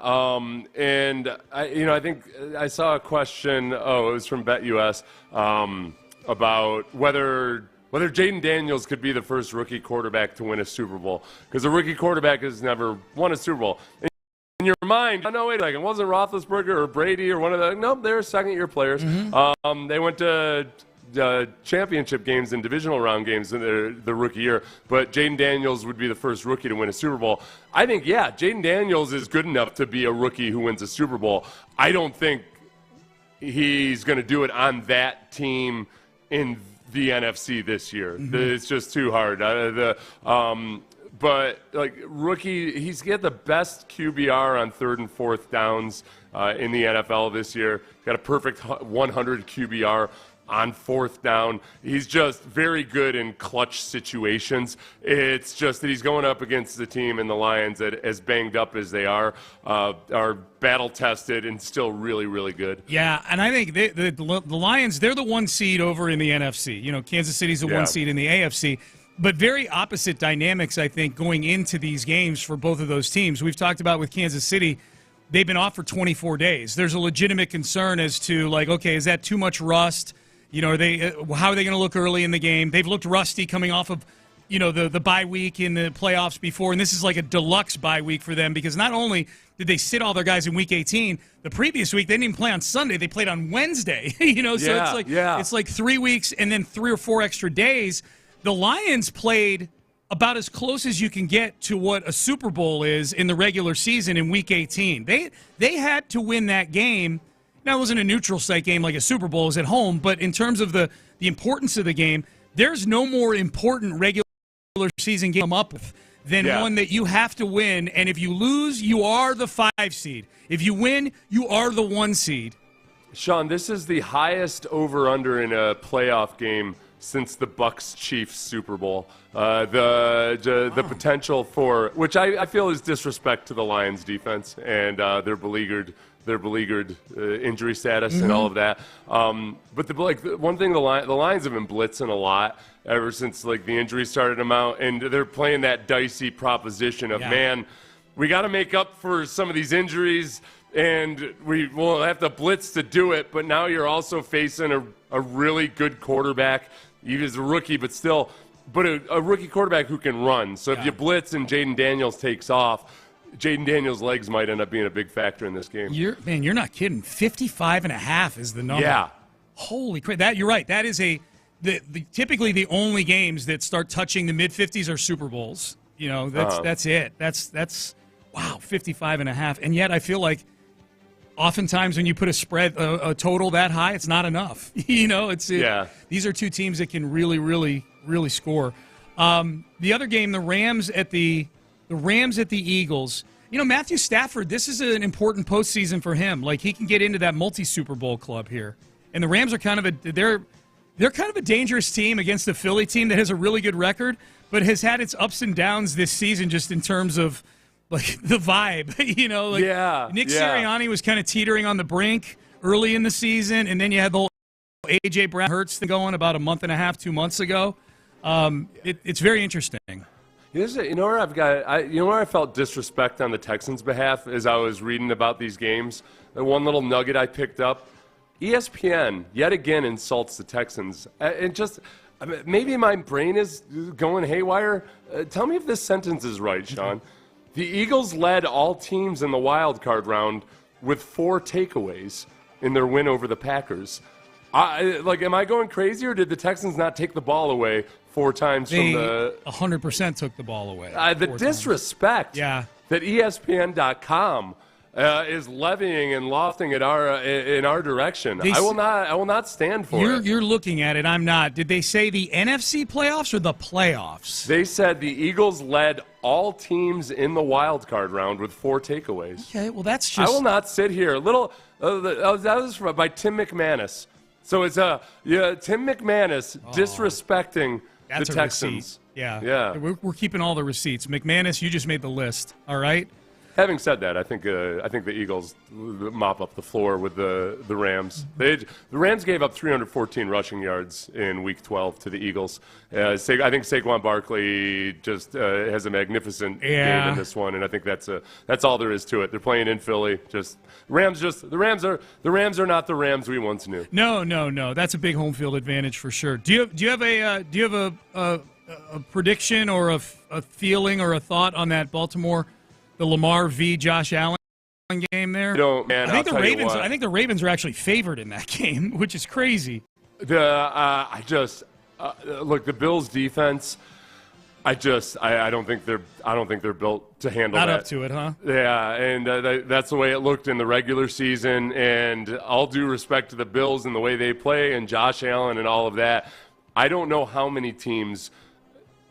and I think I saw a question. It was from BetUS about whether Jaden Daniels could be the first rookie quarterback to win a Super Bowl because a rookie quarterback has never won a Super Bowl. In your mind, no, wait a second, wasn't Roethlisberger or Brady or one of the? Nope, they're second-year players. Mm-hmm. They went to championship games and divisional round games in the rookie year, but Jaden Daniels would be the first rookie to win a Super Bowl. I think, Jaden Daniels is good enough to be a rookie who wins a Super Bowl. I don't think he's going to do it on that team in the NFC this year. Mm-hmm. It's just too hard. But rookie, he's got the best QBR on 3rd and 4th downs in the NFL this year. Got a perfect 100 QBR on 4th down. He's just very good in clutch situations. It's just that he's going up against the team and the Lions that, as banged up as they are battle-tested and still really, really good. Yeah, and I think the Lions, they're the 1 seed over in the NFC. Kansas City's the 1 seed in the AFC. But very opposite dynamics, I think, going into these games for both of those teams. We've talked about with Kansas City, they've been off for 24 days. There's a legitimate concern as to, okay, is that too much rust? How are they going to look early in the game? They've looked rusty coming off of, the bye week in the playoffs before, and this is like a deluxe bye week for them because not only did they sit all their guys in Week 18, the previous week they didn't even play on Sunday. They played on Wednesday. It's like 3 weeks and then 3 or 4 extra days. The Lions played about as close as you can get to what a Super Bowl is in the regular season in Week 18. They had to win that game. Now, it wasn't a neutral site game like a Super Bowl is at home, but in terms of the importance of the game, there's no more important regular season game up with than one that you have to win. And if you lose, you are the 5 seed. If you win, you are the 1 seed. Sean, this is the highest over-under in a playoff game since the Bucs-Chiefs Super Bowl. The potential for, which I feel is disrespect to the Lions defense and their beleaguered injury status and all of that. But one thing, the Lions have been blitzing a lot ever since the injuries started them out, and they're playing that dicey proposition of man, we got to make up for some of these injuries, and we will have to blitz to do it. But now you're also facing a really good quarterback, even as a rookie, but still, a rookie quarterback who can run. So if you blitz and Jaden Daniels takes off, Jaden Daniels' legs might end up being a big factor in this game. You're not kidding. 55.5 is the number. Yeah. Holy crap. You're right. That is typically the only games that start touching the mid-50s are Super Bowls. That's it. That's wow, 55.5. And yet I feel like oftentimes when you put a spread, a total that high, it's not enough. These are 2 teams that can really, really, really score. The other game, the Rams at the Eagles. Matthew Stafford, this is an important postseason for him. He can get into that multi-Super Bowl club here. And the Rams are they're kind of a dangerous team against the Philly team that has a really good record, but has had its ups and downs this season just in terms of the vibe. Nick Sirianni was kind of teetering on the brink early in the season, and then you had the whole A.J. Brown Hurts thing going about a month and a half, 2 months ago. It's very interesting. Where I felt disrespect on the Texans' behalf as I was reading about these games. The one little nugget I picked up: ESPN yet again insults the Texans. Maybe my brain is going haywire. Tell me if this sentence is right, Sean. The Eagles led all teams in the wild card round with 4 takeaways in their win over the Packers. Am I going crazy, or did the Texans not take the ball away 4 times from the? 100% took the ball away. The disrespect that ESPN.com is levying and lofting at in our direction. I will not stand for it. You're looking at it. I'm not. Did they say the NFC playoffs or the playoffs? They said the Eagles led all teams in the wild card round with 4 takeaways. Okay, well that's just. I will not sit here. That was by Tim McManus. So it's Tim McManus disrespecting the Texans. Yeah. We're keeping all the receipts. McManus, you just made the list. All right. Having said that, I think the Eagles mop up the floor with the Rams. The Rams gave up 314 rushing yards in Week 12 to the Eagles. I think Saquon Barkley just has a magnificent game in this one, and I think that's all there is to it. They're playing in Philly. The Rams are not the Rams we once knew. No. That's a big home field advantage for sure. Do you have a prediction or a feeling or a thought on that Baltimore? The Lamar v. Josh Allen game there. Man, I think the Ravens are actually favored in that game, which is crazy. Look, the Bills' defense. I don't think they're built to handle that. Not up to it, huh? Yeah, and that's the way it looked in the regular season. And all due respect to the Bills and the way they play, and Josh Allen and all of that, I don't know how many teams,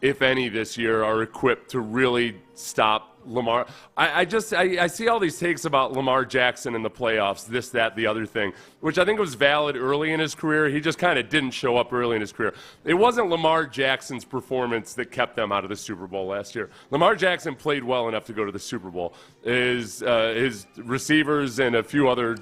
if any, this year are equipped to really stop Lamar. I see all these takes about Lamar Jackson in the playoffs, this, that, the other thing, which I think was valid early in his career. He just kind of didn't show up early in his career. It wasn't Lamar Jackson's performance that kept them out of the Super Bowl last year. Lamar Jackson played well enough to go to the Super Bowl. His receivers and a few other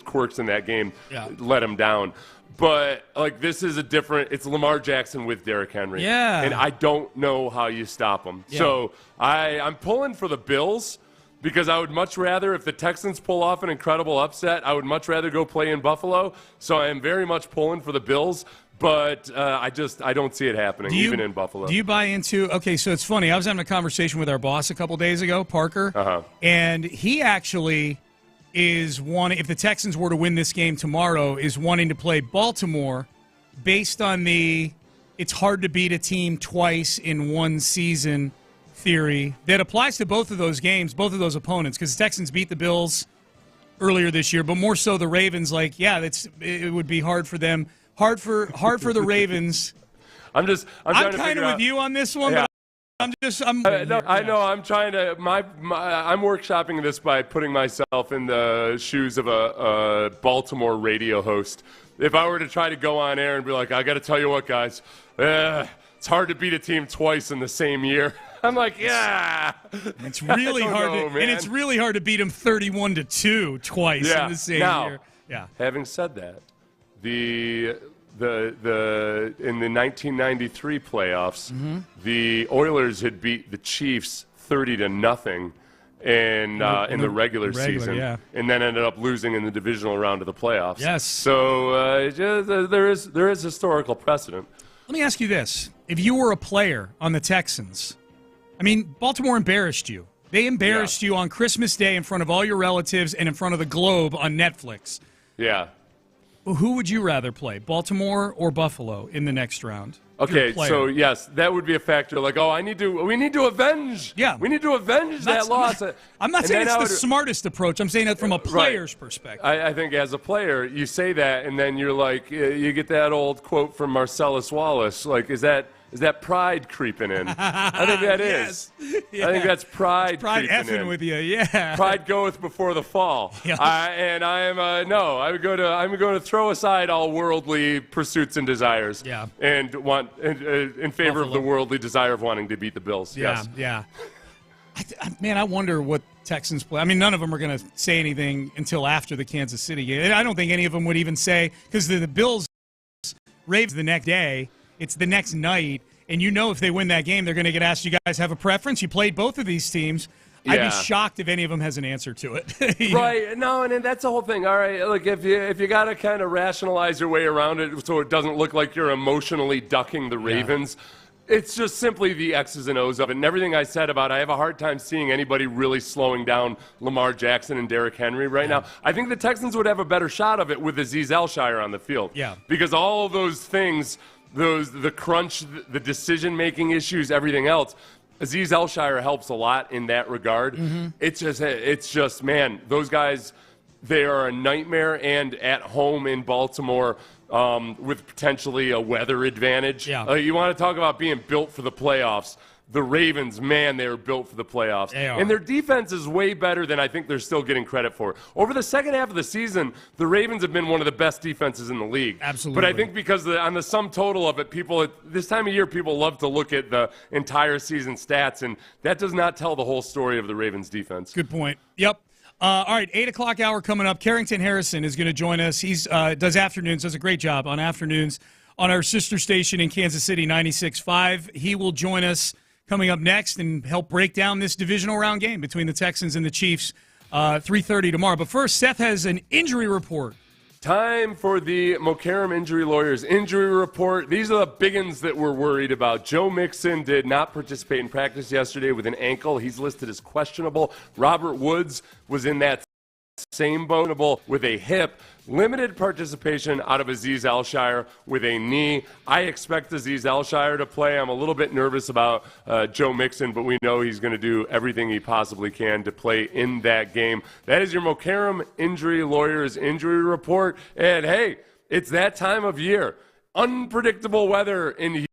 quirks in that game let him down. But, this is it's Lamar Jackson with Derrick Henry. Yeah. And I don't know how you stop him. Yeah. So I'm pulling for the Bills because I would much rather, if the Texans pull off an incredible upset, I would much rather go play in Buffalo. So I am very much pulling for the Bills. But I don't see it happening, even in Buffalo. Do you buy into – okay, so it's funny. I was having a conversation with our boss a couple days ago, Parker, and he actually – is one, if the Texans were to win this game tomorrow, is wanting to play Baltimore based on it's hard to beat a team twice in one season theory that applies to both of those games, both of those opponents, because the Texans beat the Bills earlier this year, but more so the Ravens, it would be hard for them, hard for the Ravens. I'm kind of with you on this one, but I'm trying to. I'm workshopping this by putting myself in the shoes of a Baltimore radio host. If I were to try to go on air and be like, I got to tell you what, guys, it's hard to beat a team twice in the same year. I'm like, yeah. It's really hard, and it's really hard to beat them 31-2 twice in the same year. Yeah. Having said that, in the 1993 playoffs, the Oilers had beat the Chiefs 30-0 in the regular season, and then ended up losing in the divisional round of the playoffs. Yes. So there is historical precedent. Let me ask you this: if you were a player on the Texans, I mean, Baltimore embarrassed you. They embarrassed you on Christmas Day in front of all your relatives and in front of the globe on Netflix. Yeah. Who would you rather play, Baltimore or Buffalo, in the next round? Okay, so yes, that would be a factor. We need to avenge. Yeah, we need to avenge that loss. I'm not saying it's the smartest approach. I'm saying it from a player's perspective. I think as a player, you say that, and then you're like, you get that old quote from Marcellus Wallace. Like, is that pride creeping in? I think that is. Yeah. I think that's pride. It's pride effing in with you, yeah. Pride goeth before the fall. Yeah. And I am I'm going to throw aside all worldly pursuits and desires. Yeah. And want in favor Buffalo. of the worldly desire of wanting to beat the Bills. Yeah. Yes. Yeah. Man, I wonder what Texans play. I mean, none of them are going to say anything until after the Kansas City game. And I don't think any of them would even say, because the Bills Ravens the next day. It's the next night, and if they win that game, they're going to get asked, you guys have a preference? You played both of these teams. Yeah. I'd be shocked if any of them has an answer to it. Right. No, and that's the whole thing. All right, look, if you got to kind of rationalize your way around it so it doesn't look like you're emotionally ducking the Ravens, It's just simply the X's and O's of it. And everything I said about I have a hard time seeing anybody really slowing down Lamar Jackson and Derrick Henry right now. I think the Texans would have a better shot of it with Azeez Al-Shaair on the field. Yeah. Because all of those things, the crunch, the decision-making issues, everything else, Azeez Al-Shaair helps a lot in that regard. Mm-hmm. It's just, man, those guys, they are a nightmare, and at home in Baltimore, with potentially a weather advantage. Yeah. You want to talk about being built for the playoffs. The Ravens, man, they are built for the playoffs. They are. And their defense is way better than I think they're still getting credit for. Over the second half of the season, the Ravens have been one of the best defenses in the league. Absolutely. But I think because on the sum total of it, this time of year, people love to look at the entire season stats, and that does not tell the whole story of the Ravens defense. Good point. Yep. All right, 8 o'clock hour coming up. Carrington Harrison is going to join us. He does afternoons, does a great job on afternoons on our sister station in Kansas City, 96.5. He will join us coming up next and help break down this divisional round game between the Texans and the Chiefs, 3:30 tomorrow. But first, Seth has an injury report. Time for the Mokaram Injury Lawyers injury report. These are the big ones that we're worried about. Joe Mixon did not participate in practice yesterday with an ankle. He's listed as questionable. Robert Woods was in that same boat with a hip. Limited participation out of Azeez Al-Shaair with a knee. I expect Azeez Al-Shaair to play. I'm a little bit nervous about Joe Mixon, but we know he's going to do everything he possibly can to play in that game. That is your Mokaram Injury Lawyers injury report. And hey, it's that time of year. Unpredictable weather in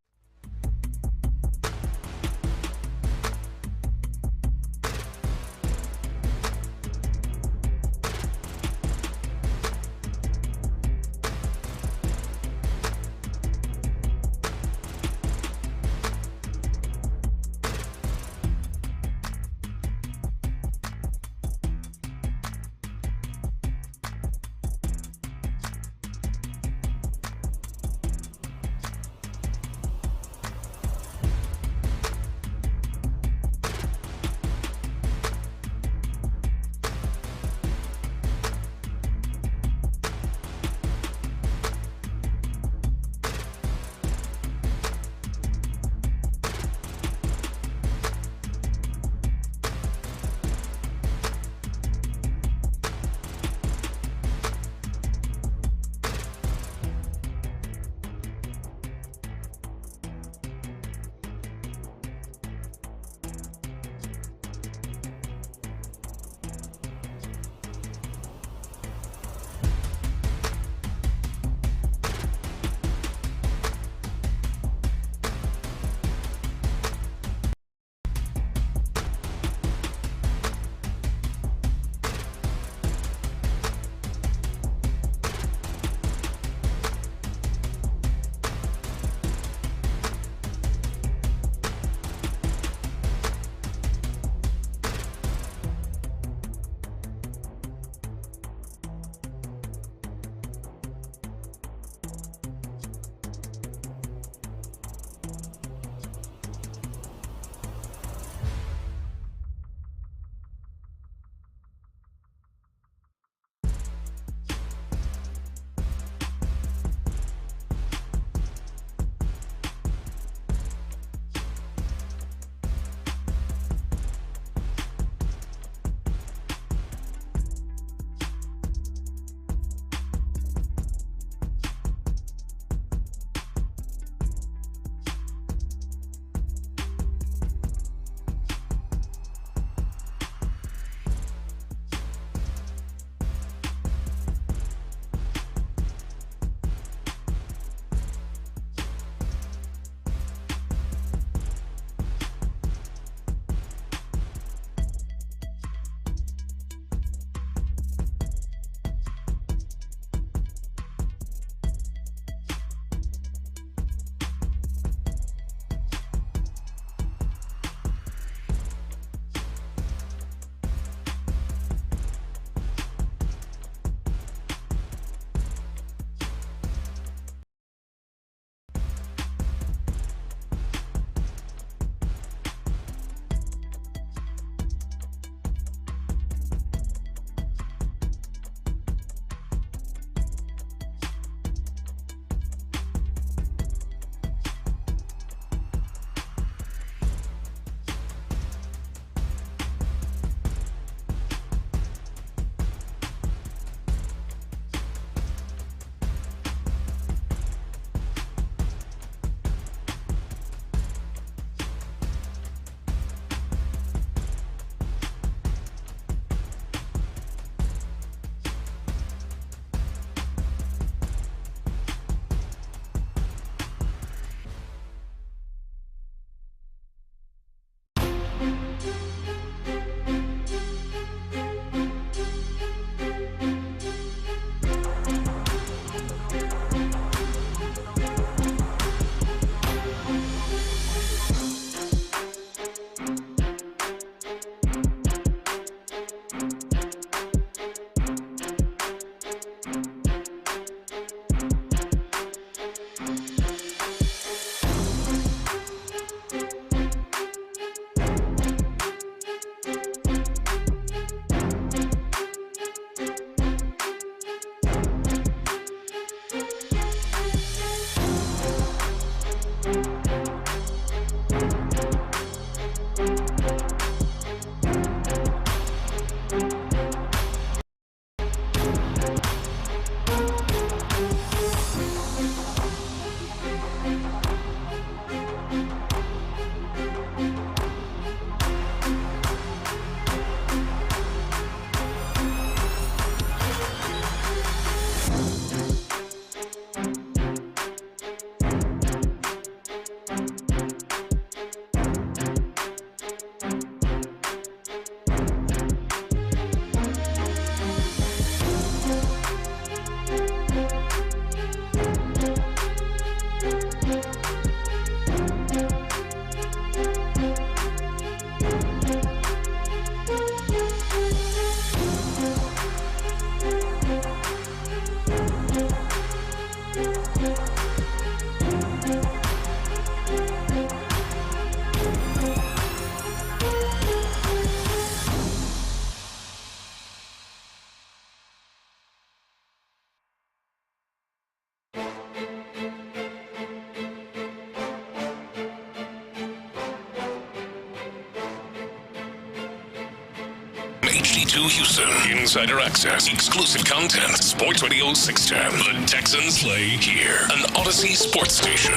HD2 Houston. Insider access, exclusive content. Sports Radio 610. The Texans play here. An Odyssey sports station.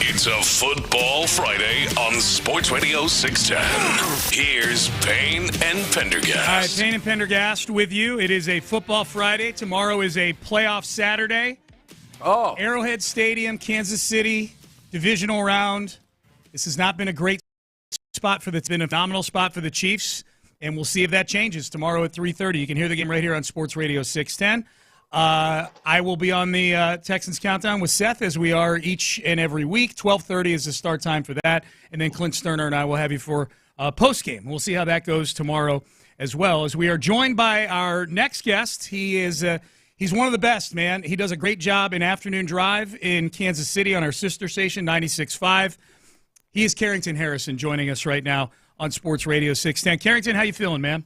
It's a Football Friday on Sports Radio 610. Here's Payne and Pendergast. All right, Payne and Pendergast with you. It is a Football Friday. Tomorrow is a playoff Saturday. Oh. Arrowhead Stadium, Kansas City, divisional round. This has not been a great spot it's been a phenomenal spot for the Chiefs, and we'll see if that changes tomorrow at 3:30. You can hear the game right here on Sports Radio 610. I will be on the Texans Countdown with Seth, as we are each and every week. 12:30 is the start time for that, and then Clint Stoerner and I will have you for post-game. We'll see how that goes tomorrow as well, as we are joined by our next guest. He is he's one of the best, man. He does a great job in Afternoon Drive in Kansas City on our sister station, 96.5. He is Carrington Harrison joining us right now on Sports Radio 610. Carrington, how you feeling, man?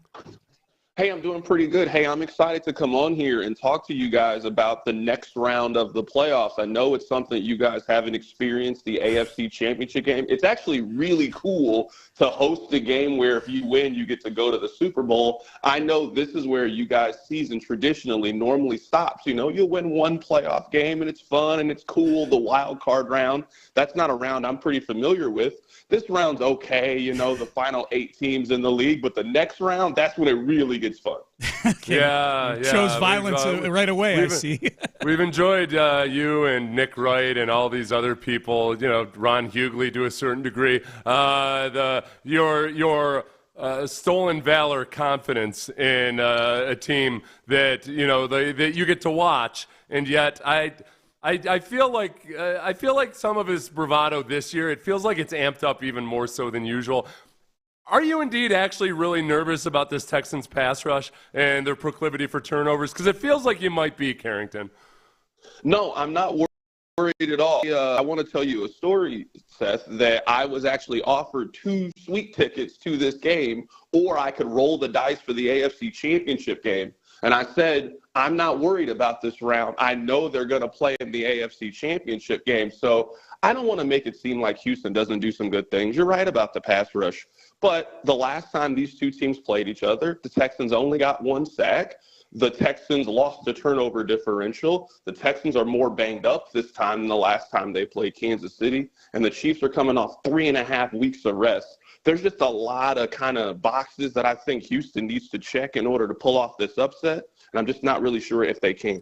Hey, I'm doing pretty good. Hey, I'm excited to come on here and talk to you guys about the next round of the playoffs. I know it's something you guys haven't experienced, the AFC Championship game. It's actually really cool to host a game where if you win, you get to go to the Super Bowl. I know this is where you guys' season traditionally normally stops. You know, you'll win one playoff game, and it's fun, and it's cool, the wild card round. That's not a round I'm pretty familiar with. This round's okay, you know, the final 8 teams in the league, but the next round, that's when it really gets fun. Okay. Yeah. Chose violence right away, I see. We've enjoyed you and Nick Wright and all these other people, you know, Ron Hughley to a certain degree. Your stolen valor confidence in a team that, you know, that you get to watch, and yet I feel like some of his bravado this year, it feels like it's amped up even more so than usual. Are you indeed actually really nervous about this Texans pass rush and their proclivity for turnovers? Because it feels like you might be, Carrington. No, I'm not worried at all. I want to tell you a story, Seth, that I was actually offered 2 sweet tickets to this game, or I could roll the dice for the AFC Championship game. And I said, I'm not worried about this round. I know they're going to play in the AFC Championship game. So I don't want to make it seem like Houston doesn't do some good things. You're right about the pass rush. But the last time these two teams played each other, the Texans only got 1 sack. The Texans lost the turnover differential. The Texans are more banged up this time than the last time they played Kansas City. And the Chiefs are coming off 3.5 weeks of rest. There's just a lot of kind of boxes that I think Houston needs to check in order to pull off this upset. And I'm just not really sure if they can.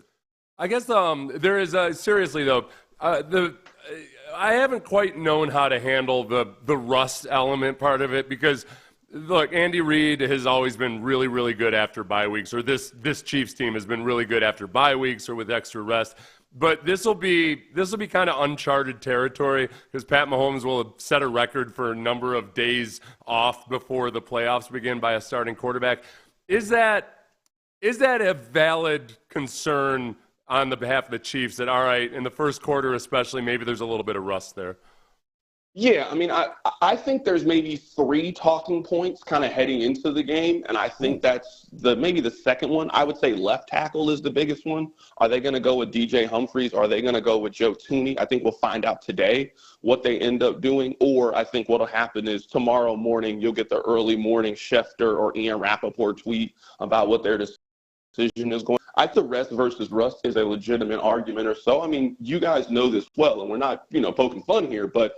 I guess there is seriously though, I haven't quite known how to handle the rust element part of it, because look, Andy Reid has always been really, really good after bye weeks, or this Chiefs team has been really good after bye weeks or with extra rest. But this will be kind of uncharted territory, because Pat Mahomes will have set a record for a number of days off before the playoffs begin by a starting quarterback. Is that a valid concern on the behalf of the Chiefs, that, all right, in the first quarter especially, maybe there's a little bit of rust there? Yeah, I mean, I think there's maybe 3 talking points kind of heading into the game, and I think that's maybe the second one. I would say left tackle is the biggest one. Are they going to go with DJ Humphries? Are they going to go with Joe Tooney? I think we'll find out today what they end up doing. Or I think what will happen is tomorrow morning you'll get the early morning Schefter or Ian Rappaport tweet about what their decision is going. I think the rest versus rust is a legitimate argument or so. I mean, you guys know this well, and we're not, poking fun here, but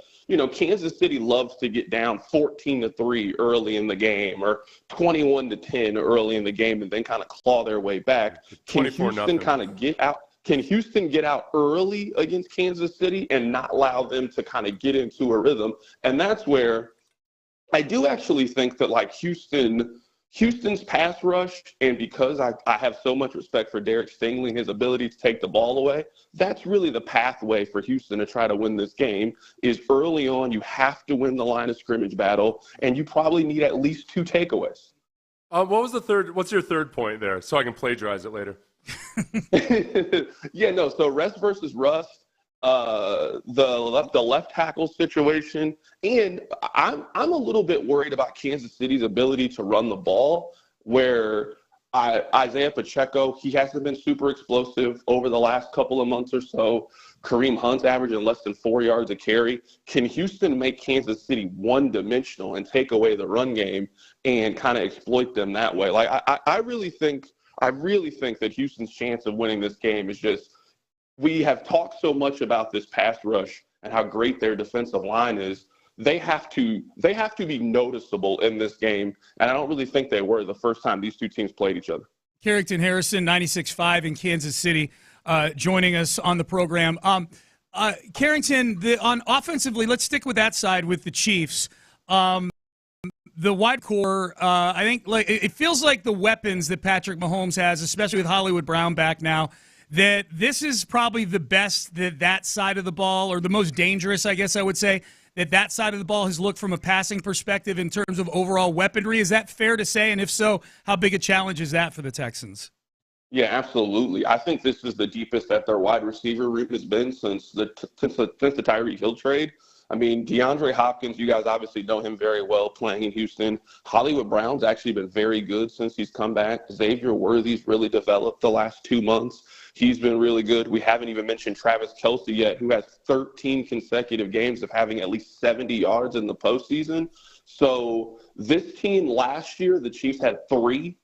Kansas City loves to get down 14-3 early in the game, or 21-10 early in the game, and then kind of claw their way back. Can Houston kind of get out? Can Houston get out early against Kansas City and not allow them to kind of get into a rhythm? And that's where I do actually think that, like, Houston's pass rush, and because I have so much respect for Derek Stingley and his ability to take the ball away, that's really the pathway for Houston to try to win this game. Is early on, you have to win the line of scrimmage battle, and you probably need at least 2 takeaways. What's your third point there, so I can plagiarize it later? So rest versus rust. The left tackle situation, and I'm a little bit worried about Kansas City's ability to run the ball, where Isaiah Pacheco, he hasn't been super explosive over the last couple of months or so. Kareem Hunt's averaging less than 4 yards a carry. Can Houston make Kansas City one-dimensional and take away the run game and kind of exploit them that way? Like, I really think that Houston's chance of winning this game is just, we have talked so much about this pass rush and how great their defensive line is. They have to be noticeable in this game, and I don't really think they were the first time these two teams played each other. Carrington Harrison, 96.5 in Kansas City, joining us on the program. Carrington, on offensively, let's stick with that side with the Chiefs. The wide core, I think, it feels like the weapons that Patrick Mahomes has, especially with Hollywood Brown back now, that this is probably the best that side of the ball, or the most dangerous, I guess I would say, that side of the ball has looked from a passing perspective in terms of overall weaponry. Is that fair to say? And if so, how big a challenge is that for the Texans? Yeah, absolutely. I think this is the deepest that their wide receiver room has been since the Tyreek Hill trade. I mean, DeAndre Hopkins, you guys obviously know him very well playing in Houston. Hollywood Brown's actually been very good since he's come back. Xavier Worthy's really developed the last 2 months. He's been really good. We haven't even mentioned Travis Kelce yet, who has 13 consecutive games of having at least 70 yards in the postseason. So this team last year, the Chiefs had 3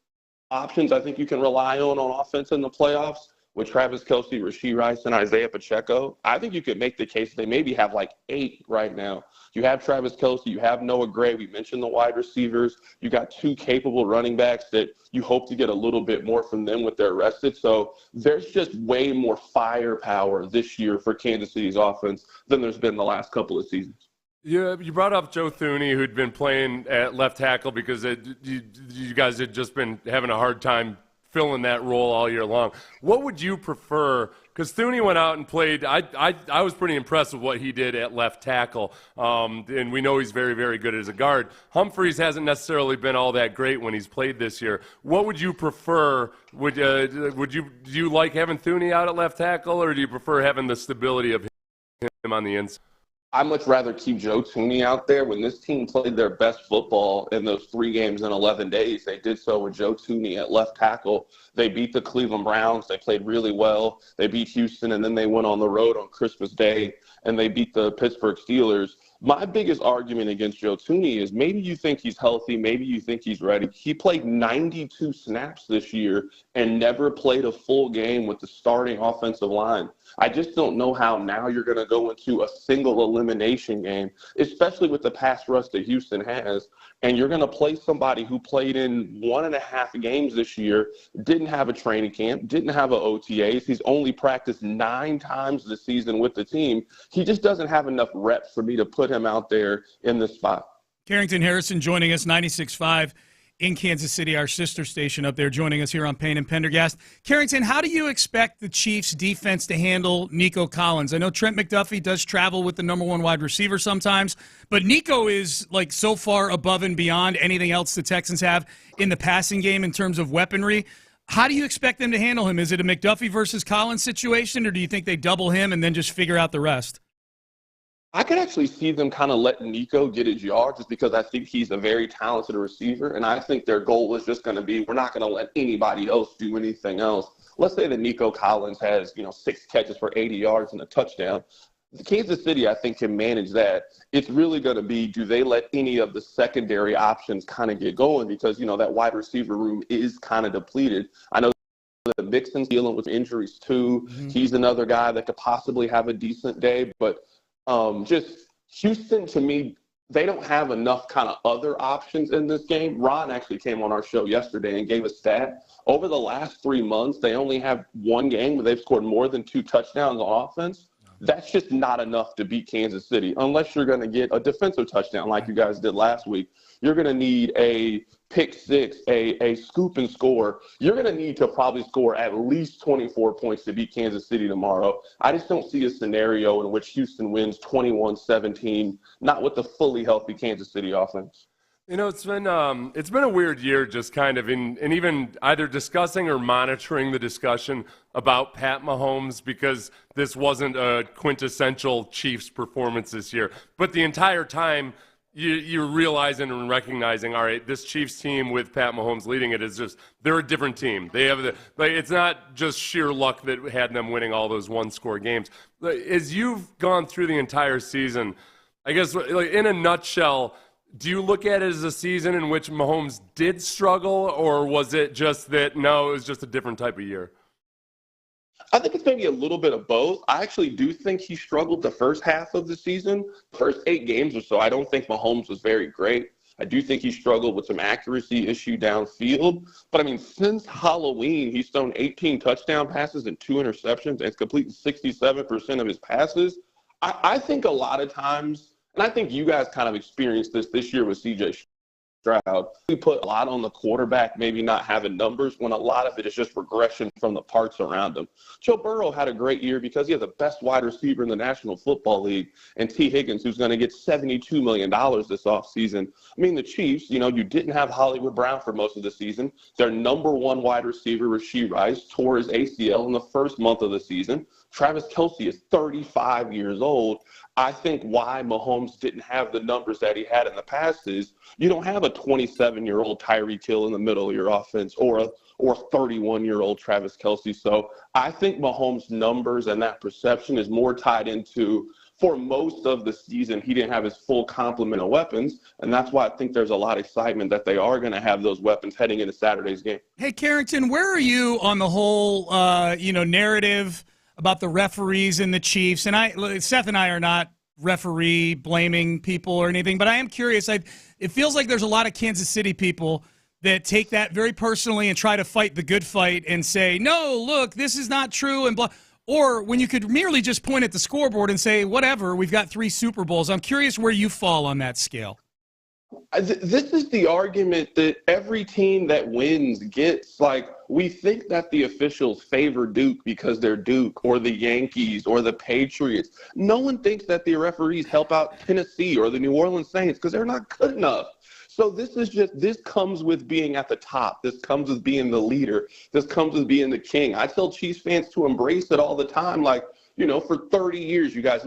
options I think you can rely on offense in the playoffs with Travis Kelce, Rashee Rice, and Isaiah Pacheco. I think you could make the case they maybe have like 8 right now. You have Travis Kelce, you have Noah Gray. We mentioned the wide receivers. You got 2 capable running backs that you hope to get a little bit more from them with their rested. So there's just way more firepower this year for Kansas City's offense than there's been the last couple of seasons. Yeah, you brought up Joe Thuney, who'd been playing at left tackle because you guys had just been having a hard time filling that role all year long. What would you prefer? Because Thuney went out and played. I was pretty impressed with what he did at left tackle, and we know he's very, very good as a guard. Humphreys hasn't necessarily been all that great when he's played this year. What would you prefer? Do you like having Thuney out at left tackle, or do you prefer having the stability of him on the inside? I'd much rather keep Joe Thuney out there. When this team played their best football in those 3 games in 11 days, they did so with Joe Thuney at left tackle. They beat the Cleveland Browns. They played really well. They beat Houston, and then they went on the road on Christmas Day, and they beat the Pittsburgh Steelers. My biggest argument against Joe Thuney is maybe you think he's healthy, maybe you think he's ready. He played 92 snaps this year and never played a full game with the starting offensive line. I just don't know how now you're going to go into a single elimination game, especially with the pass rush that Houston has, and you're going to play somebody who played in 1.5 games this year, didn't have a training camp, didn't have a OTAs. He's only practiced 9 times this season with the team. He just doesn't have enough reps for me to put him out there in this spot. Carrington Harrison joining us, 96.5 in Kansas City, our sister station up there, joining us here on Payne and Pendergast. Carrington, how do you expect the Chiefs' defense to handle Nico Collins? I know Trent McDuffie does travel with the number 1 wide receiver sometimes, but Nico is like so far above and beyond anything else the Texans have in the passing game in terms of weaponry. How do you expect them to handle him? Is it a McDuffie versus Collins situation, or do you think they double him and then just figure out the rest? I could actually see them kind of letting Nico get his yards just because I think he's a very talented receiver, and I think their goal is just going to be we're not going to let anybody else do anything else. Let's say that Nico Collins has 6 catches for 80 yards and a touchdown. Kansas City, I think, can manage that. It's really going to be, do they let any of the secondary options kind of get going? Because, that wide receiver room is kind of depleted. I know that Mixon's dealing with injuries too. Mm-hmm. He's another guy that could possibly have a decent day. But just Houston, to me, they don't have enough kind of other options in this game. Ron actually came on our show yesterday and gave a stat. Over the last 3 months, they only have 1 game where they've scored more than 2 touchdowns on offense. That's just not enough to beat Kansas City unless you're going to get a defensive touchdown like you guys did last week. You're going to need a pick six, a scoop and score. You're going to need to probably score at least 24 points to beat Kansas City tomorrow. I just don't see a scenario in which Houston wins 21-17, not with the fully healthy Kansas City offense. It's been a weird year just kind of in even either discussing or monitoring the discussion about Pat Mahomes because this wasn't a quintessential Chiefs performance this year. But the entire time, you're realizing and recognizing, all right, this Chiefs team with Pat Mahomes leading it is just, they're a different team. They have it's not just sheer luck that had them winning all those one-score games. As you've gone through the entire season, I guess, in a nutshell, do you look at it as a season in which Mahomes did struggle, or was it just that, no, it was just a different type of year? I think it's maybe a little bit of both. I actually do think he struggled the first half of the season. First 8 games or so, I don't think Mahomes was very great. I do think he struggled with some accuracy issue downfield. But, I mean, since Halloween, he's thrown 18 touchdown passes and 2 interceptions, and it's completed 67% of his passes. I think a lot of times, and I think you guys kind of experienced this year with C.J. Stroud, we put a lot on the quarterback, maybe not having numbers, when a lot of it is just regression from the parts around him. Joe Burrow had a great year because he has the best wide receiver in the National Football League, and T. Higgins, who's going to get $72 million this offseason. I mean, the Chiefs, you didn't have Hollywood Brown for most of the season. Their number 1 wide receiver, Rashee Rice, tore his ACL in the first month of the season. Travis Kelce is 35 years old. I think why Mahomes didn't have the numbers that he had in the past is you don't have a 27-year-old Tyreek Hill in the middle of your offense or a 31-year-old Travis Kelce. So I think Mahomes' numbers and that perception is more tied into, for most of the season, he didn't have his full complement of weapons, and that's why I think there's a lot of excitement that they are going to have those weapons heading into Saturday's game. Hey, Carrington, where are you on the whole, narrative about the referees and the Chiefs? And Seth and I are not referee blaming people or anything, but I am curious. It feels like there's a lot of Kansas City people that take that very personally and try to fight the good fight and say, no, look, this is not true, and blah. Or when you could merely just point at the scoreboard and say, whatever, we've got 3 Super Bowls. I'm curious where you fall on that scale. This is the argument that every team that wins gets. Like, we think that the officials favor Duke because they're Duke, or the Yankees, or the Patriots. No one thinks that the referees help out Tennessee or the New Orleans Saints because they're not good enough. So this comes with being at the top. This comes with being the leader. This comes with being the king. I tell Chiefs fans to embrace it all the time. Like, for 30 years, you guys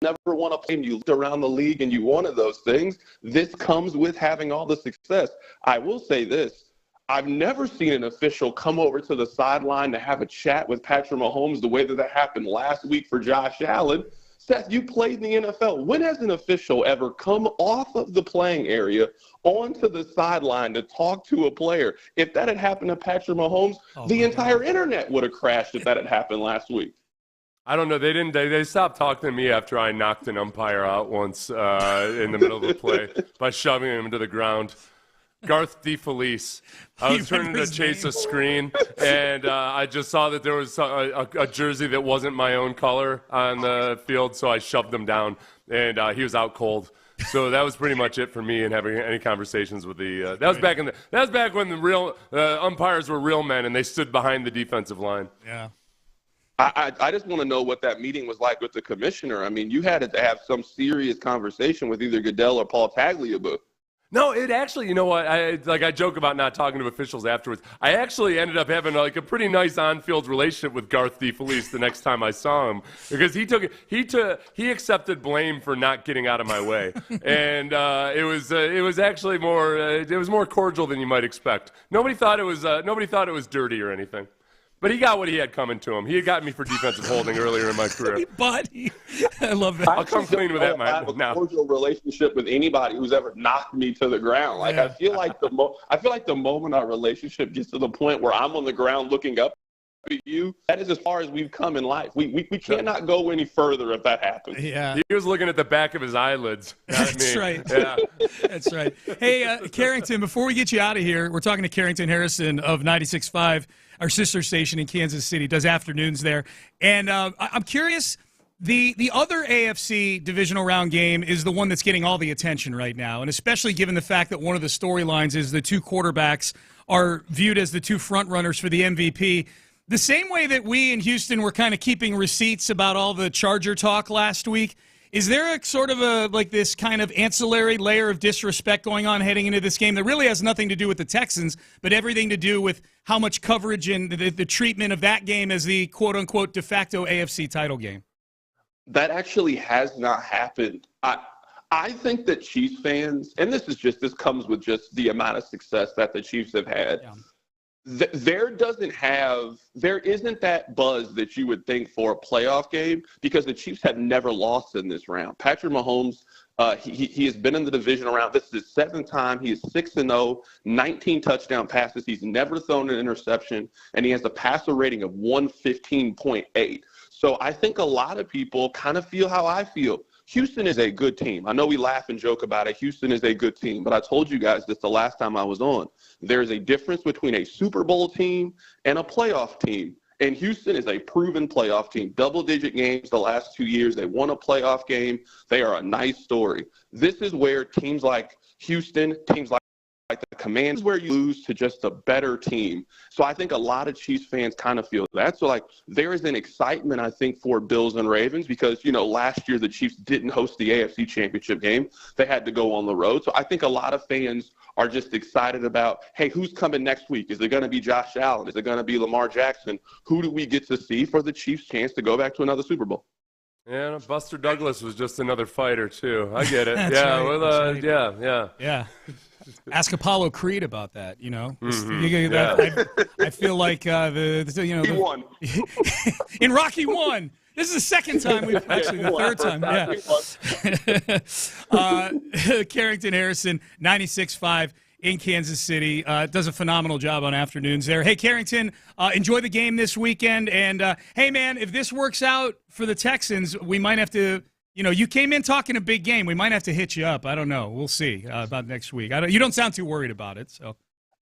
never won a game. You looked around the league and you wanted those things. This comes with having all the success. I will say this. I've never seen an official come over to the sideline to have a chat with Patrick Mahomes the way that happened last week for Josh Allen. Seth, you played in the NFL. When has an official ever come off of the playing area onto the sideline to talk to a player? If that had happened to Patrick Mahomes, the entire internet would have crashed if that had happened last week. I don't know. They stopped talking to me after I knocked an umpire out once in the middle of a play by shoving him into the ground. Garth DeFelice. I was turning to chase a screen, and I just saw that there was a jersey that wasn't my own color on the field, so I shoved him down, and he was out cold. So that was pretty much it for me and having any conversations with the. That was back when the real umpires were real men and they stood behind the defensive line. Yeah. I just want to know what that meeting was like with the commissioner. I mean, you had to have some serious conversation with either Goodell or Paul Tagliabue. No, it actually, you know what? I joke about not talking to officials afterwards. I actually ended up having a pretty nice on-field relationship with Garth DeFelice the next time I saw him, because he accepted blame for not getting out of my way, and it was actually more cordial than you might expect. Nobody thought it was dirty or anything. But he got what he had coming to him. He had gotten me for defensive holding earlier in my career. Buddy, I love that. I'll come clean with that, man. I have a cordial relationship with anybody who's ever knocked me to the ground. Like, yeah. I feel like the moment our relationship gets to the point where I'm on the ground looking up at you, that is as far as we've come in life. We cannot go any further if that happens. Yeah. He was looking at the back of his eyelids. That's me. Right. Yeah. That's right. Hey, Carrington, before we get you out of here, we're talking to Carrington Harrison of 96.5. Our sister station in Kansas City, does afternoons there. And I'm curious, the other AFC divisional round game is the one that's getting all the attention right now, and especially given the fact that one of the storylines is the 2 quarterbacks are viewed as the 2 front runners for the MVP. The same way that we in Houston were kind of keeping receipts about all the Charger talk last week, is there a sort of this kind of ancillary layer of disrespect going on heading into this game that really has nothing to do with the Texans, but everything to do with how much coverage and the treatment of that game as the quote-unquote de facto AFC title game? That actually has not happened. I think that Chiefs fans, and this comes with just the amount of success that the Chiefs have had. Yeah. There isn't that buzz that you would think for a playoff game because the Chiefs have never lost in this round. Patrick Mahomes, he has been in the divisional round. This is his seventh time. He is 6-0, 19 touchdown passes. He's never thrown an interception, and he has a passer rating of 115.8. So I think a lot of people kind of feel how I feel. Houston is a good team. I know we laugh and joke about it. Houston is a good team, but I told you guys this the last time I was on. There's a difference between a Super Bowl team and a playoff team. And Houston is a proven playoff team. Double-digit games the last 2 years. They won a playoff game. They are a nice story. This is where teams like Houston, teams like the Commanders, where you lose to just a better team. So I think a lot of Chiefs fans kind of feel that. So, like, there is an excitement, I think, for Bills and Ravens because, last year the Chiefs didn't host the AFC Championship game. They had to go on the road. So I think a lot of fans are just excited about, hey, who's coming next week? Is it going to be Josh Allen? Is it going to be Lamar Jackson? Who do we get to see for the Chiefs' chance to go back to another Super Bowl? Yeah, Buster Douglas was just another fighter, too. I get it. Right, well, right. Yeah. Ask Apollo Creed about that, Mm-hmm. I feel like he won. In Rocky 1. This is the second time the third time. Carrington Harrison, 96.5 in Kansas City. Does a phenomenal job on afternoons there. Hey, Carrington, enjoy the game this weekend. And, hey, man, if this works out for the Texans, we might have to – you came in talking a big game. We might have to hit you up. I don't know. We'll see about next week. You don't sound too worried about it. So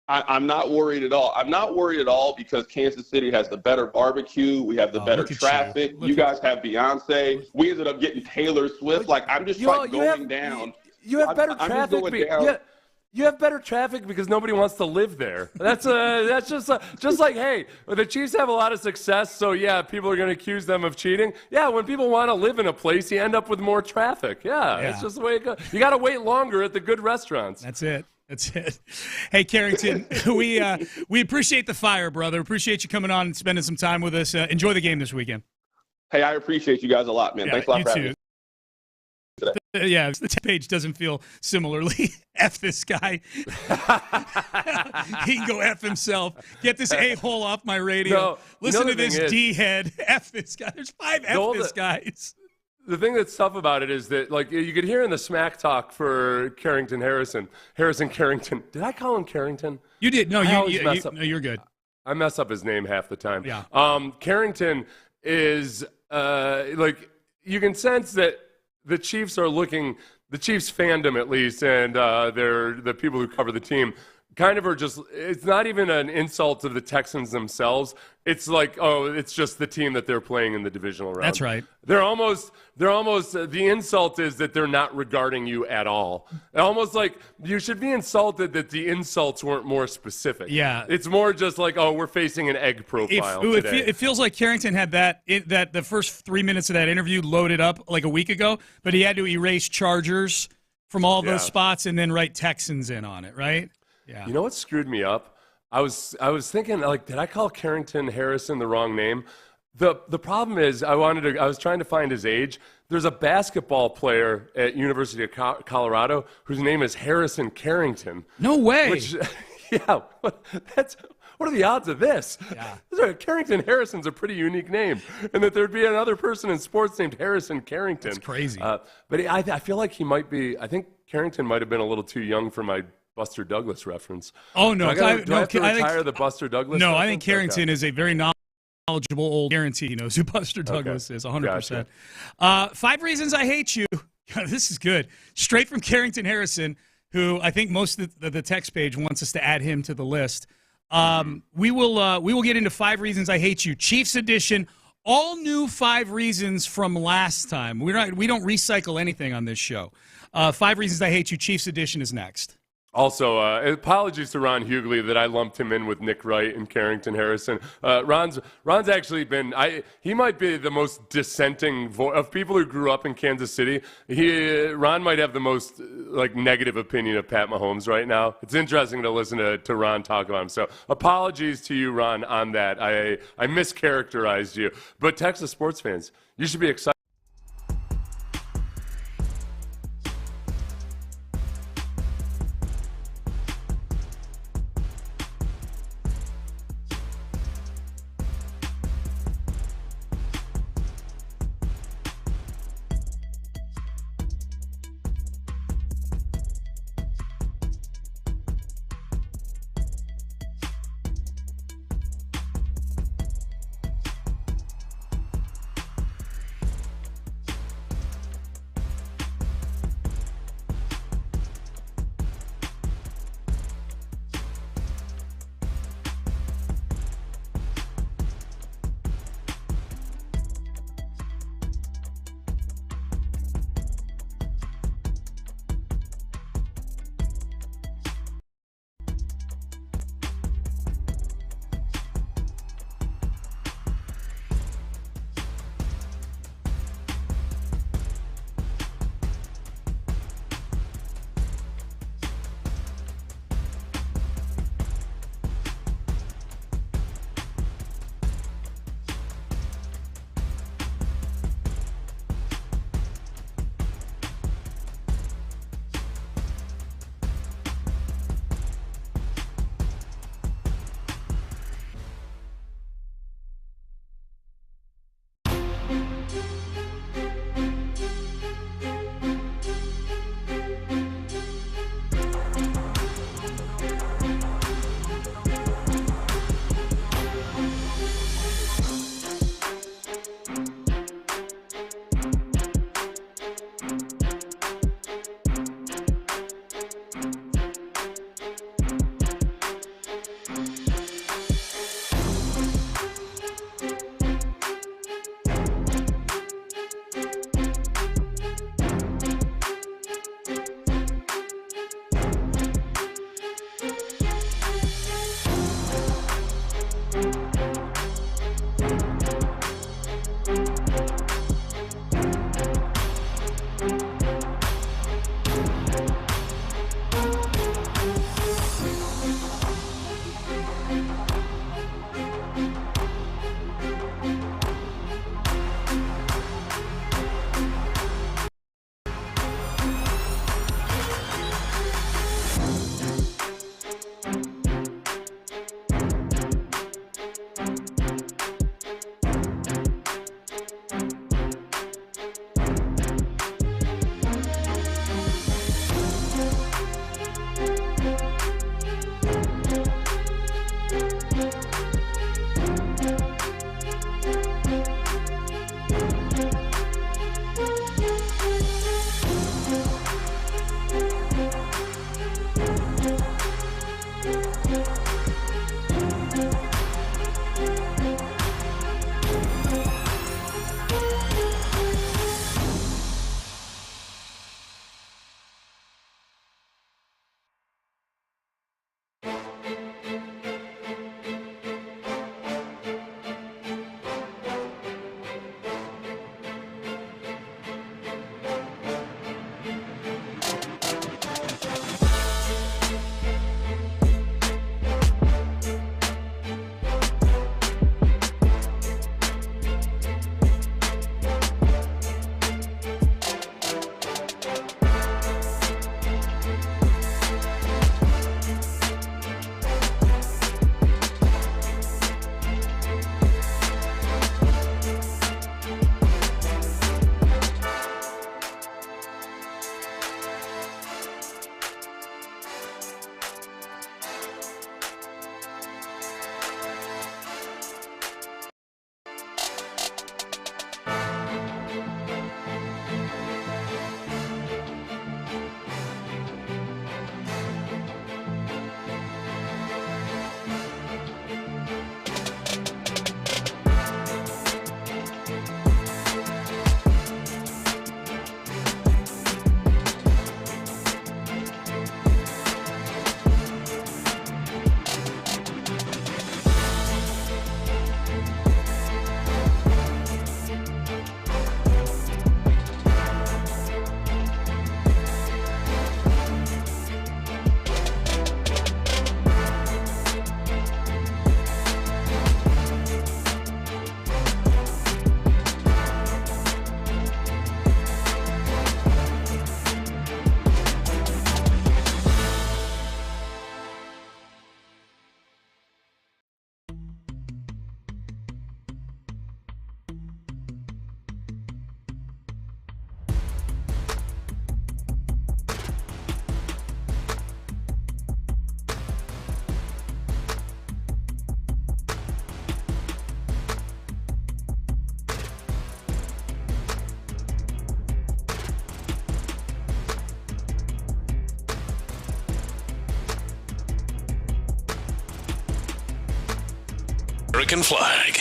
I'm not worried at all. I'm not worried at all because Kansas City has the better barbecue. We have the better traffic. You guys have Beyonce. We ended up getting Taylor Swift. Like, I'm just going down. You have better traffic. You have better traffic because nobody wants to live there. That's just like, hey, the Chiefs have a lot of success, so yeah, people are going to accuse them of cheating. Yeah, when people want to live in a place, you end up with more traffic. Yeah, it's just the way it goes. You got to wait longer at the good restaurants. That's it. Hey, Carrington, we appreciate the fire, brother. Appreciate you coming on and spending some time with us. Enjoy the game this weekend. Hey, I appreciate you guys a lot, man. Yeah, thanks a lot for having me. Yeah, the page doesn't feel similarly. F this guy. He can go F himself. Get this a-hole off my radio. No, listen to this D-head. F this guy. There's 5 F this guys. The thing that's tough about it is that, like, you could hear in the smack talk for Carrington Harrison Carrington. Did I call him Carrington? You did. No, you're good. I mess up his name half the time. Yeah. Carrington is, you can sense that the Chiefs are looking, the Chiefs fandom at least, and they're the people who cover the team, kind of are just, it's not even an insult to the Texans themselves. It's like, oh, it's just the team that they're playing in the divisional round. That's right. They're almost, the insult is that they're not regarding you at all. Almost like you should be insulted that the insults weren't more specific. Yeah. It's more just like, oh, we're facing an egg profile today. It feels like Carrington had that the first 3 minutes of that interview loaded up like a week ago, but he had to erase Chargers from all those spots and then write Texans in on it, right? Yeah. You know what screwed me up? I was thinking, like, did I call Carrington Harrison the wrong name? The problem is I was trying to find his age. There's a basketball player at University of Colorado whose name is Harrison Carrington. No way. What are the odds of this? Yeah. Carrington Harrison's a pretty unique name. And that there'd be another person in sports named Harrison Carrington. That's crazy. But I feel like I think Carrington might have been a little too young for my Buster Douglas reference. Oh, no. Do I have to retire the Buster Douglas No, reference? I think Carrington is a very knowledgeable old guarantee. He knows who Buster Douglas is, 100%. Gotcha. 5 Reasons I Hate You. This is good. Straight from Carrington Harrison, who I think most of the text page wants us to add him to the list. We will get into 5 Reasons I Hate You, Chiefs edition. All new 5 reasons from last time. We don't recycle anything on this show. 5 Reasons I Hate You, Chiefs edition is next. Also, apologies to Ron Hughley that I lumped him in with Nick Wright and Carrington Harrison. Ron's actually been, he might be the most dissenting of people who grew up in Kansas City. Ron might have the most negative opinion of Pat Mahomes right now. It's interesting to listen to Ron talk about him. So apologies to you, Ron, on that. I mischaracterized you. But Texas sports fans, you should be excited. American flag.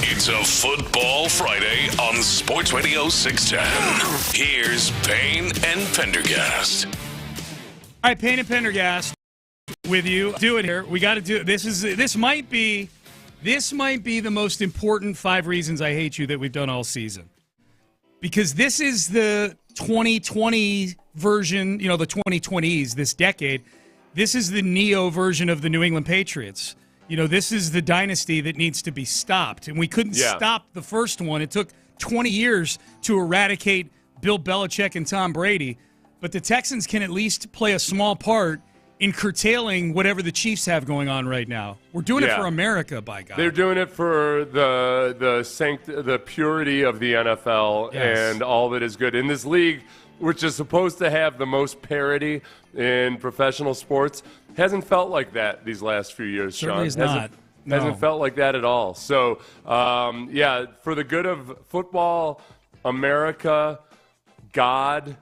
It's a Football Friday on Sports Radio 610. Here's Payne and Pendergast. All right, Payne and Pendergast with you. Do it here. We got to do it. This might be the most important 5 reasons I hate you that we've done all season. Because this is the 2020 version, the 2020s, this decade. This is the neo version of the New England Patriots. This is the dynasty that needs to be stopped. And we couldn't stop the first one. It took 20 years to eradicate Bill Belichick and Tom Brady. But the Texans can at least play a small part in curtailing whatever the Chiefs have going on right now. We're doing it for America, by God. They're doing it for the purity of the NFL and all that is good. In this league, which is supposed to have the most parity in professional sports, hasn't felt like that these last few years, Certainly Sean. Hasn't felt like that at all. So, for the good of football, America, God,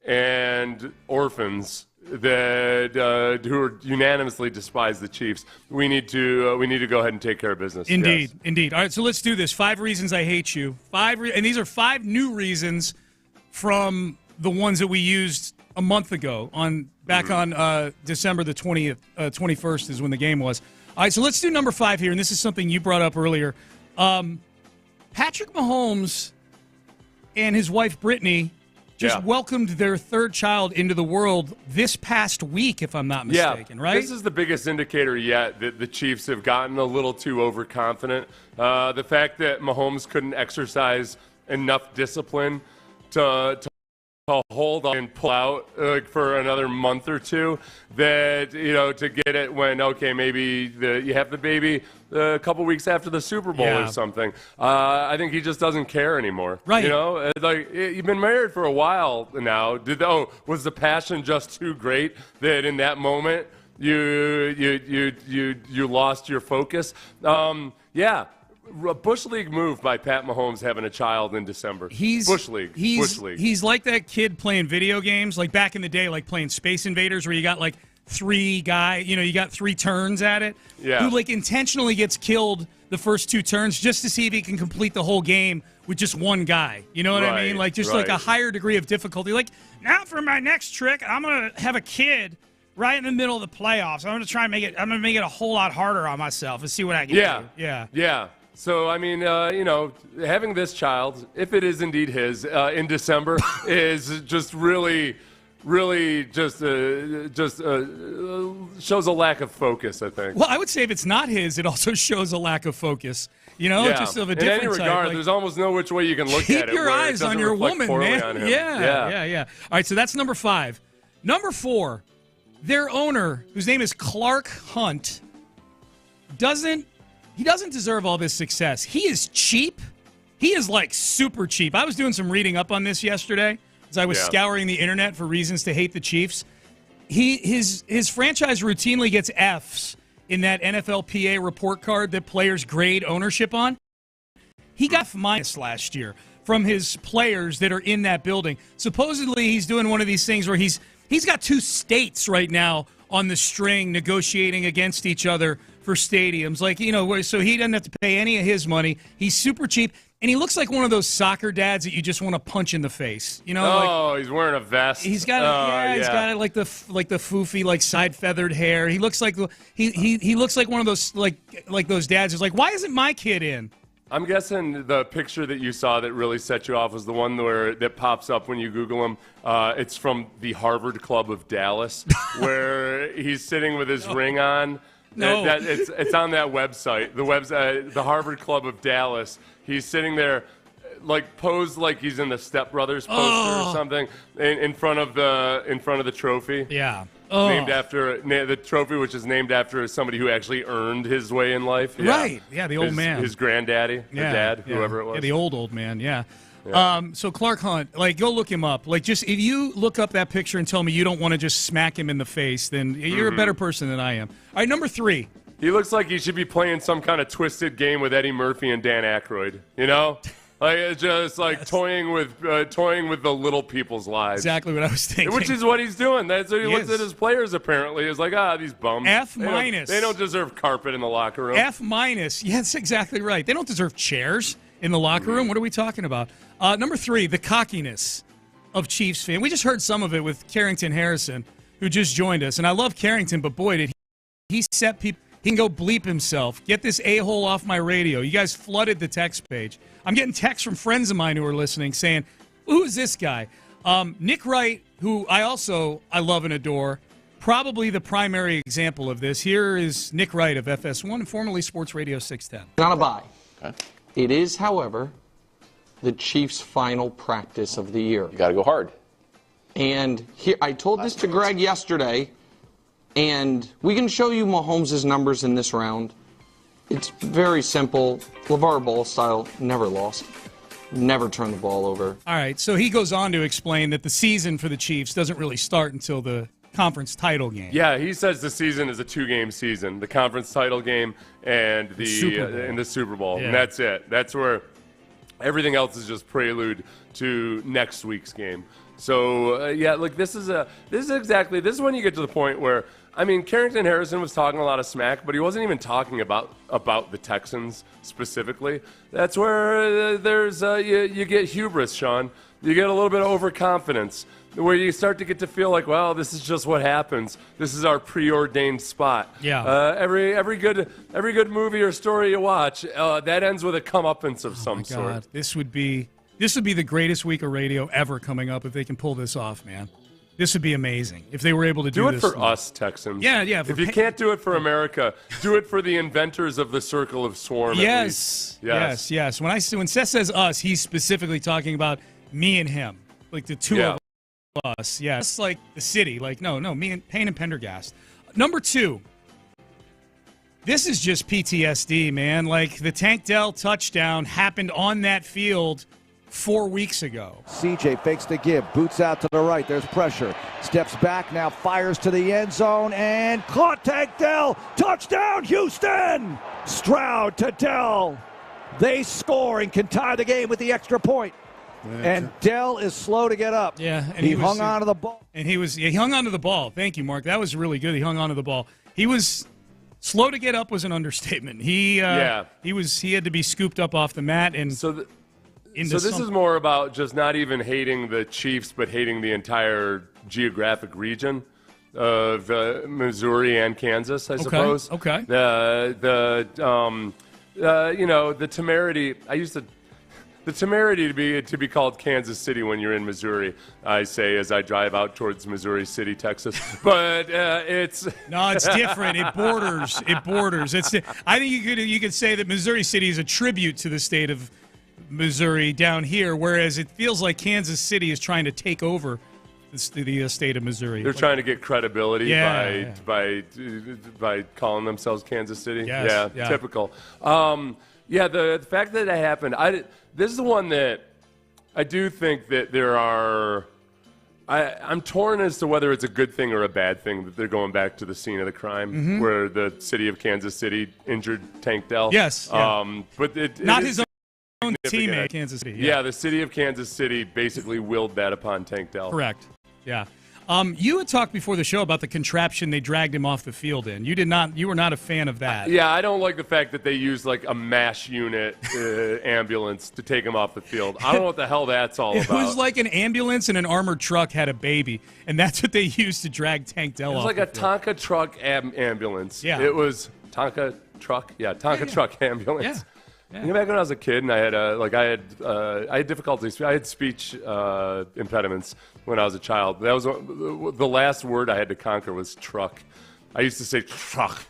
and orphans that who are unanimously despise the Chiefs, we need to go ahead and take care of business. Indeed. All right, so let's do this. 5 reasons I hate you. And these are 5 new reasons from the ones that we used a month ago on December the 21st is when the game was. All right, so let's do number 5 here, and this is something you brought up earlier. Patrick Mahomes and his wife Brittany just welcomed their 3rd child into the world this past week, if I'm not mistaken, right? This is the biggest indicator yet that the Chiefs have gotten a little too overconfident. The fact that Mahomes couldn't exercise enough discipline to hold on and pull out for another month or two, that to get it when maybe you have the baby a couple weeks after the Super Bowl or something. I think he just doesn't care anymore. Right. You've been married for a while now. Was the passion just too great that in that moment you lost your focus? A Bush League move by Pat Mahomes having a child in December. Bush League. He's like that kid playing video games, like back in the day, like playing Space Invaders, where you got like 3 guys, you got 3 turns at it. Yeah. Who like intentionally gets killed the first 2 turns just to see if he can complete the whole game with just one guy. You know what I mean? Like just like a higher degree of difficulty. Like, now for my next trick, I'm gonna have a kid right in the middle of the playoffs. I'm gonna make it a whole lot harder on myself and see what I can do. Yeah. So, having this child, if it is indeed his, in December is just really just shows a lack of focus, I think. Well, I would say if it's not his, it also shows a lack of focus. Just of a different in any regard, there's almost no which way you can look at it. Keep your eyes on your woman, man. On him. Yeah. All right, so that's number 5. Number 4, their owner, whose name is Clark Hunt, doesn't deserve all this success. He is cheap. He is like super cheap. I was doing some reading up on this yesterday as I was scouring the internet for reasons to hate the Chiefs. His franchise routinely gets Fs in that NFLPA report card that players grade ownership on. He got F- last year from his players that are in that building. Supposedly he's doing one of these things where he's got 2 states right now on the string negotiating against each other for stadiums. So he doesn't have to pay any of his money. He's super cheap, and he looks like one of those soccer dads that you just want to punch in the face. He's wearing a vest. He's got he's got like the foofy like side feathered hair. He looks like he looks like one of those like those dads who's like, why isn't my kid in? I'm guessing the picture that you saw that really set you off was the one that pops up when you Google him. It's from the Harvard Club of Dallas, where he's sitting with his ring on. No. It's on that website. The Harvard Club of Dallas. He's sitting there, posed like he's in the Step Brothers poster or something, in front of the trophy. Yeah. Named after the trophy, which is named after somebody who actually earned his way in life. Yeah. Right. Yeah, the old man. His granddaddy, the dad, whoever it was. Yeah, the old man. Yeah. So Clark Hunt, go look him up. Just if you look up that picture and tell me you don't want to just smack him in the face, then you're a better person than I am. All right, number 3. He looks like he should be playing some kind of twisted game with Eddie Murphy and Dan Aykroyd. Like it's just like toying with the little people's lives. Exactly what I was thinking. Which is what he's doing. That's what he looks at his players. Apparently, is like these bums. F minus. They don't deserve carpet in the locker room. F minus. Yeah, that's exactly right. They don't deserve chairs in the locker room. What are we talking about? Number 3, the cockiness of Chiefs fan. We just heard some of it with Carrington Harrison, who just joined us, and I love Carrington, but boy, did he set people. He can go bleep himself. Get this a-hole off my radio. You guys flooded the text page. I'm getting texts from friends of mine who are listening saying, who is this guy? Nick Wright, who I love and adore, probably the primary example of this. Here is Nick Wright of FS1 and formerly Sports Radio 610. Not a bye. Okay. It is, however, the Chiefs' final practice of the year. You got to go hard. And here, I told this to Greg yesterday, and we can show you Mahomes' numbers in this round. It's very simple. LeVar Ball style, never lost. Never turned the ball over. All right, so he goes on to explain that the season for the Chiefs doesn't really start until the conference title game. Yeah, he says the season is a 2-game season, the conference title game and the Super Bowl. Yeah. And that's it. That's where everything else is just prelude to next week's game. So this is when you get to the point where, I mean, Carrington Harrison was talking a lot of smack, but he wasn't even talking about the Texans specifically. That's where there's you get hubris, Sean. You get a little bit of overconfidence, where you start to get to feel like, well, this is just what happens. This is our preordained spot. Yeah. Every good movie or story you watch, that ends with a comeuppance of some sort. This would be the greatest week of radio ever coming up if they can pull this off, man. This would be amazing if they were able to do it this. For us, Texans. Yeah. If you can't do it for America, do it for the inventors of the Circle of Swarm. Yes. When Seth says us, he's specifically talking about me and him, like the two of us. Yeah, it's like the city. Like no, me and Payne and Pendergast. Number 2. This is just PTSD, man. Like the Tank Dell touchdown happened on that field 4 weeks ago. CJ fakes the give, boots out to the right, there's pressure, steps back, now fires to the end zone, and caught Tank Dell, touchdown Houston! Stroud to Dell, they score and can tie the game with the extra point. And Dell is slow to get up. Yeah, and he hung on to the ball. And he hung on to the ball. Thank you, Mark. That was really good. He hung on to the ball. He was slow to get up was an understatement. He had to be scooped up off the mat and So this is more about just not even hating the Chiefs, but hating the entire geographic region of Missouri and Kansas, I suppose. Okay. The temerity. The temerity to be called Kansas City when you're in Missouri, I say as I drive out towards Missouri City, Texas. But it's no, it's different. It borders. I think you could say that Missouri City is a tribute to the state of Missouri down here, whereas it feels like Kansas City is trying to take over the state of Missouri. They're trying to get credibility by calling themselves Kansas City. Yes, yeah, typical. The fact that it happened, this is the one that I do think that there are. I'm torn as to whether it's a good thing or a bad thing that they're going back to the scene of the crime, where the city of Kansas City injured Tank Dell. Yes, but not his own teammate, Kansas City. Yeah, the city of Kansas City basically willed that upon Tank Dell. Correct. Yeah. You had talked before the show about the contraption they dragged him off the field in. You were not a fan of that. Yeah, I don't like the fact that they used like a MASH unit ambulance to take him off the field. I don't know what the hell that's all about. It was like an ambulance and an armored truck had a baby, and that's what they used to drag Tank Dell off. It was like a Tonka truck ambulance. Yeah. It was Tonka truck. Yeah, Tonka truck ambulance. Yeah. Yeah. You know, back when I was a kid and I had difficulties. I had speech impediments when I was a child. That was the last word I had to conquer was truck. I used to say truck.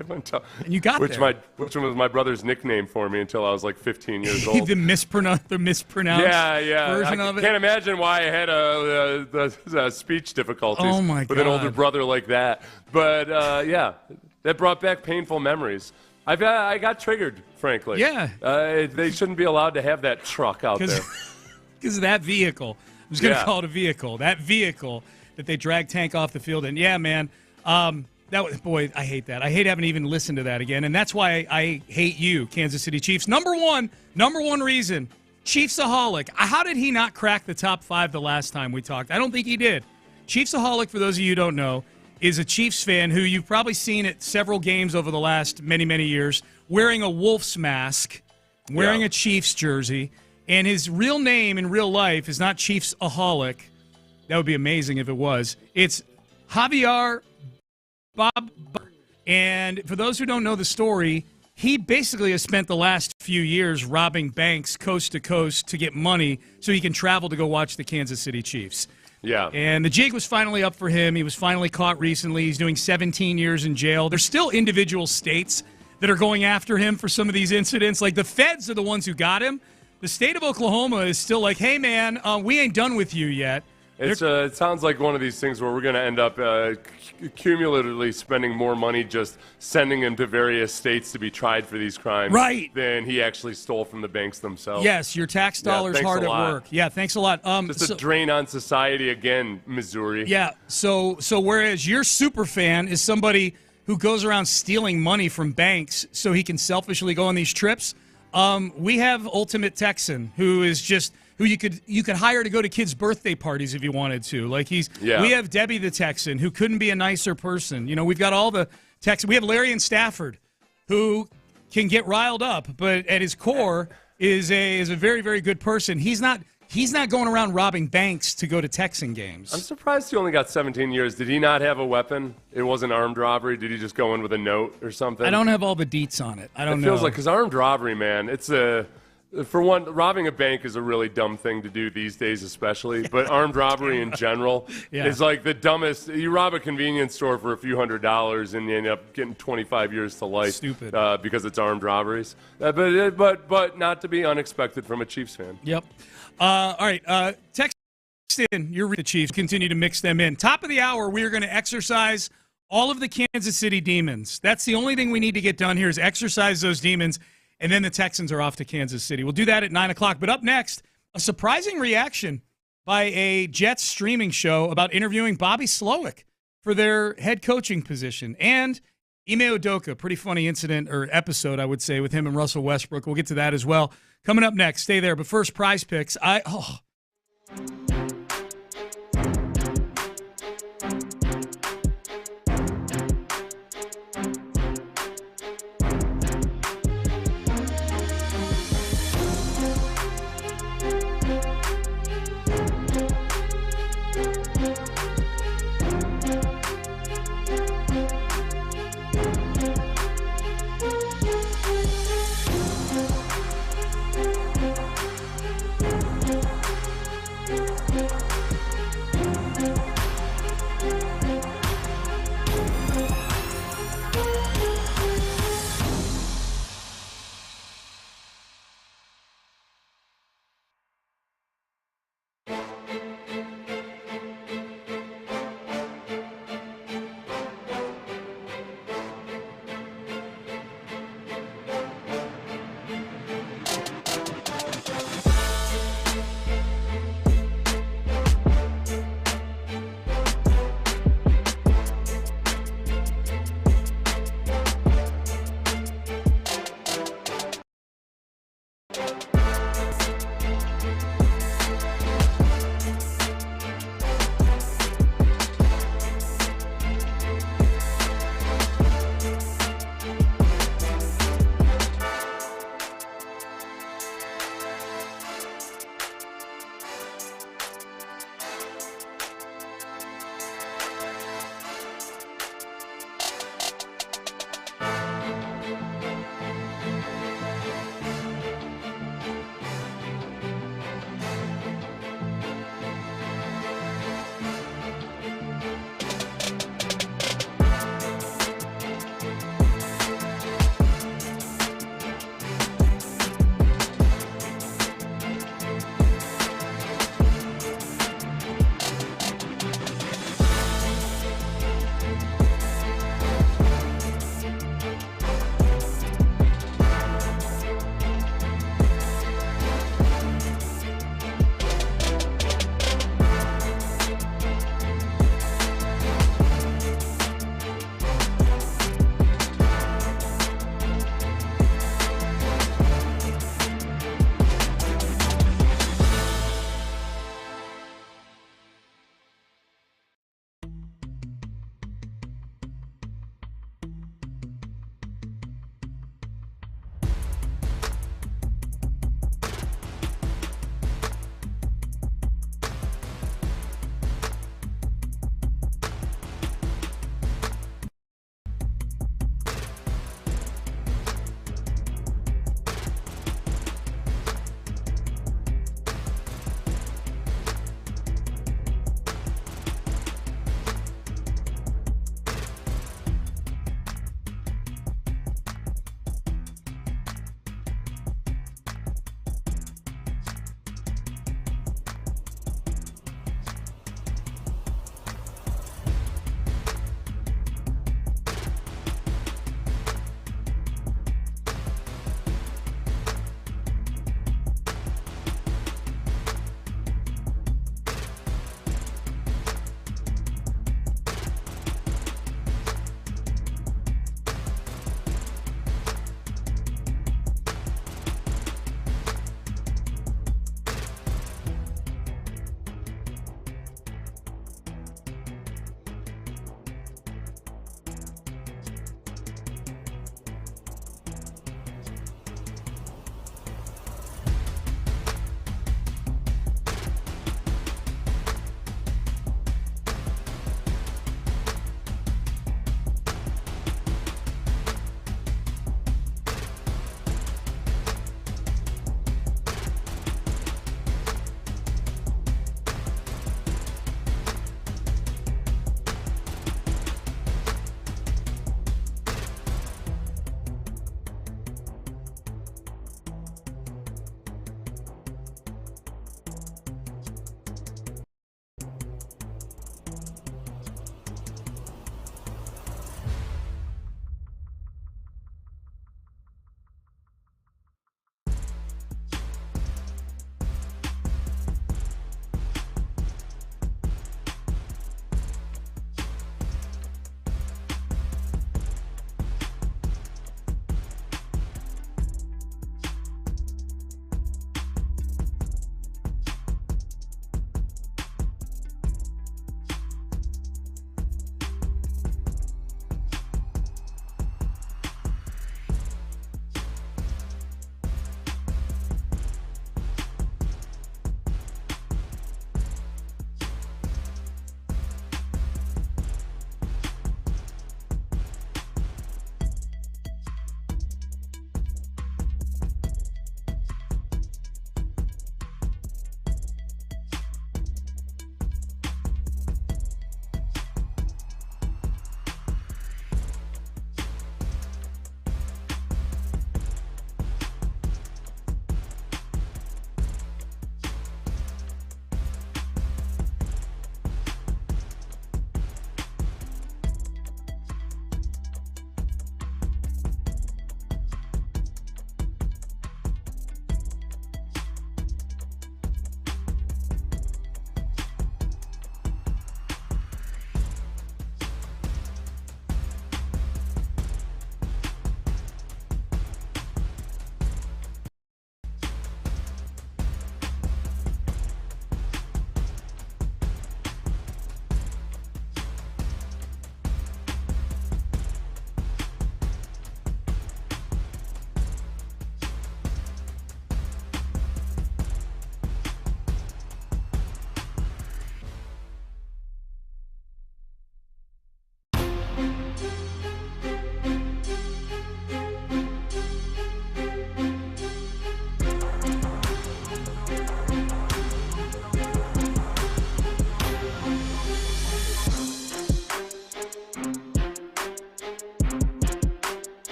And you got which there. Which was my brother's nickname for me until I was like 15 years old. the mispronounced version of it. I can't imagine why I had a speech difficulties Oh my with an older brother like that. But that brought back painful memories. I got triggered, frankly. Yeah. They shouldn't be allowed to have that truck out there. Because of that vehicle. I was going to call it a vehicle. That vehicle that they dragged Tank off the field in. Yeah, man. Boy, I hate that. I hate having to even listened to that again, and that's why I hate you, Kansas City Chiefs. Number one reason, Chiefsaholic. How did he not crack the top 5 the last time we talked? I don't think he did. Chiefsaholic, for those of you who don't know, is a Chiefs fan who you've probably seen at several games over the last many, many years, wearing a Wolf's mask, wearing a Chiefs jersey, and his real name in real life is not Chiefsaholic. That would be amazing if it was. It's Javier Bob. And for those who don't know the story, he basically has spent the last few years robbing banks coast to coast to get money so he can travel to go watch the Kansas City Chiefs. Yeah. And the jig was finally up for him. He was finally caught recently. He's doing 17 years in jail. There's still individual states that are going after him for some of these incidents. Like, the feds are the ones who got him. The state of Oklahoma is still like, hey, man, we ain't done with you yet. It sounds like one of these things where we're going to end up cumulatively spending more money just sending him to various states to be tried for these crimes than he actually stole from the banks themselves. Yes, your tax dollars hard at work. Yeah, thanks a lot. Just a drain on society again, Missouri. Yeah, so whereas your super fan is somebody who goes around stealing money from banks so he can selfishly go on these trips, we have Ultimate Texan, who is just who you could hire to go to kids' birthday parties if you wanted to. Like we have Debbie the Texan, who couldn't be a nicer person. You know, we've got all the Texans. We have Larry and Stafford, who can get riled up, but at his core is a very, very good person. He's not going around robbing banks to go to Texan games. I'm surprised he only got 17 years. Did he not have a weapon? It wasn't armed robbery? Did he just go in with a note or something? I don't have all the deets on it. I don't know. It feels like, because armed robbery, man, for one, robbing a bank is a really dumb thing to do these days, especially. But armed robbery in general is like the dumbest. You rob a convenience store for a few $100s and you end up getting 25 years to life. Stupid. Because it's armed robberies. But not to be unexpected from a Chiefs fan. Yep. All right. Text in. You're the Chiefs. Continue to mix them in. Top of the hour, we are going to exercise all of the Kansas City Demons. That's the only thing we need to get done here is exercise those demons. And then the Texans are off to Kansas City. We'll do that at 9 o'clock. But up next, a surprising reaction by a Jets streaming show about interviewing Bobby Slowick for their head coaching position. And Ime Udoka, pretty funny incident or episode, I would say, with him and Russell Westbrook. We'll get to that as well. Coming up next, stay there. But first, Prize Picks.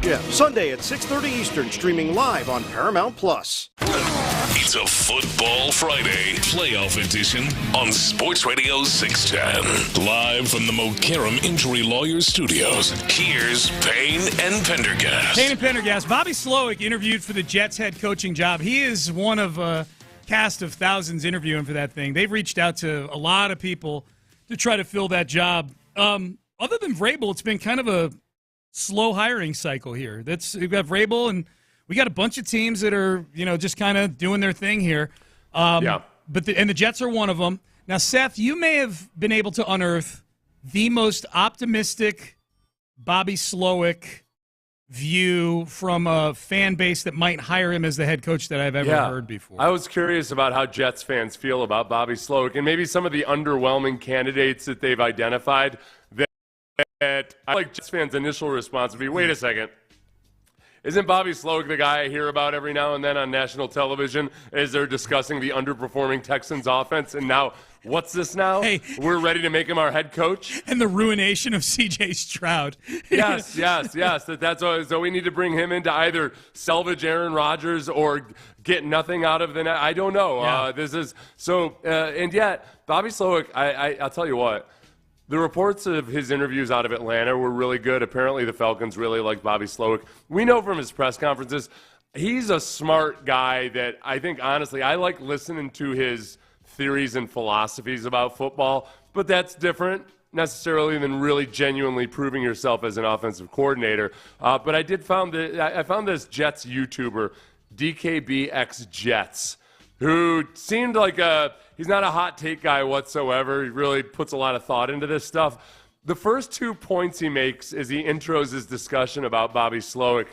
Yeah, Sunday at 6:30 Eastern, streaming live on Paramount+. It's a Football Friday playoff edition on Sports Radio 610. Live from the Mokaram Injury Lawyers Studios, here's Payne and Pendergast. Payne and Pendergast. Bobby Slowick interviewed for the Jets head coaching job. He is one of a cast of thousands interviewing for that thing. They've reached out to a lot of people to try to fill that job. Other than Vrabel, it's been kind of a slow hiring cycle here. We've got Vrabel, and we got a bunch of teams that are, just kind of doing their thing here. But the Jets are one of them. Now, Seth, you may have been able to unearth the most optimistic Bobby Slowick view from a fan base that might hire him as the head coach that I've ever heard before. I was curious about how Jets fans feel about Bobby Slowick and maybe some of the underwhelming candidates that they've identified. That I like Jets fans' initial response would be, wait a second. Isn't Bobby Slowick the guy I hear about every now and then on national television as they're discussing the underperforming Texans offense? And now, what's this now? Hey, we're ready to make him our head coach? And the ruination of C.J. Stroud. Yes. That's all. So we need to bring him in to either salvage Aaron Rodgers or get nothing out of the net. I don't know. And yet, Bobby Slowick, I'll tell you what. The reports of his interviews out of Atlanta were really good. Apparently, the Falcons really like Bobby Slowick. We know from his press conferences, he's a smart guy that I think, honestly, I like listening to his theories and philosophies about football, but that's different necessarily than really genuinely proving yourself as an offensive coordinator. But I found this Jets YouTuber, DKBX Jets, who seemed like he's not a hot take guy whatsoever. He really puts a lot of thought into this stuff. The first 2 points he makes as he intros his discussion about Bobby Slowick,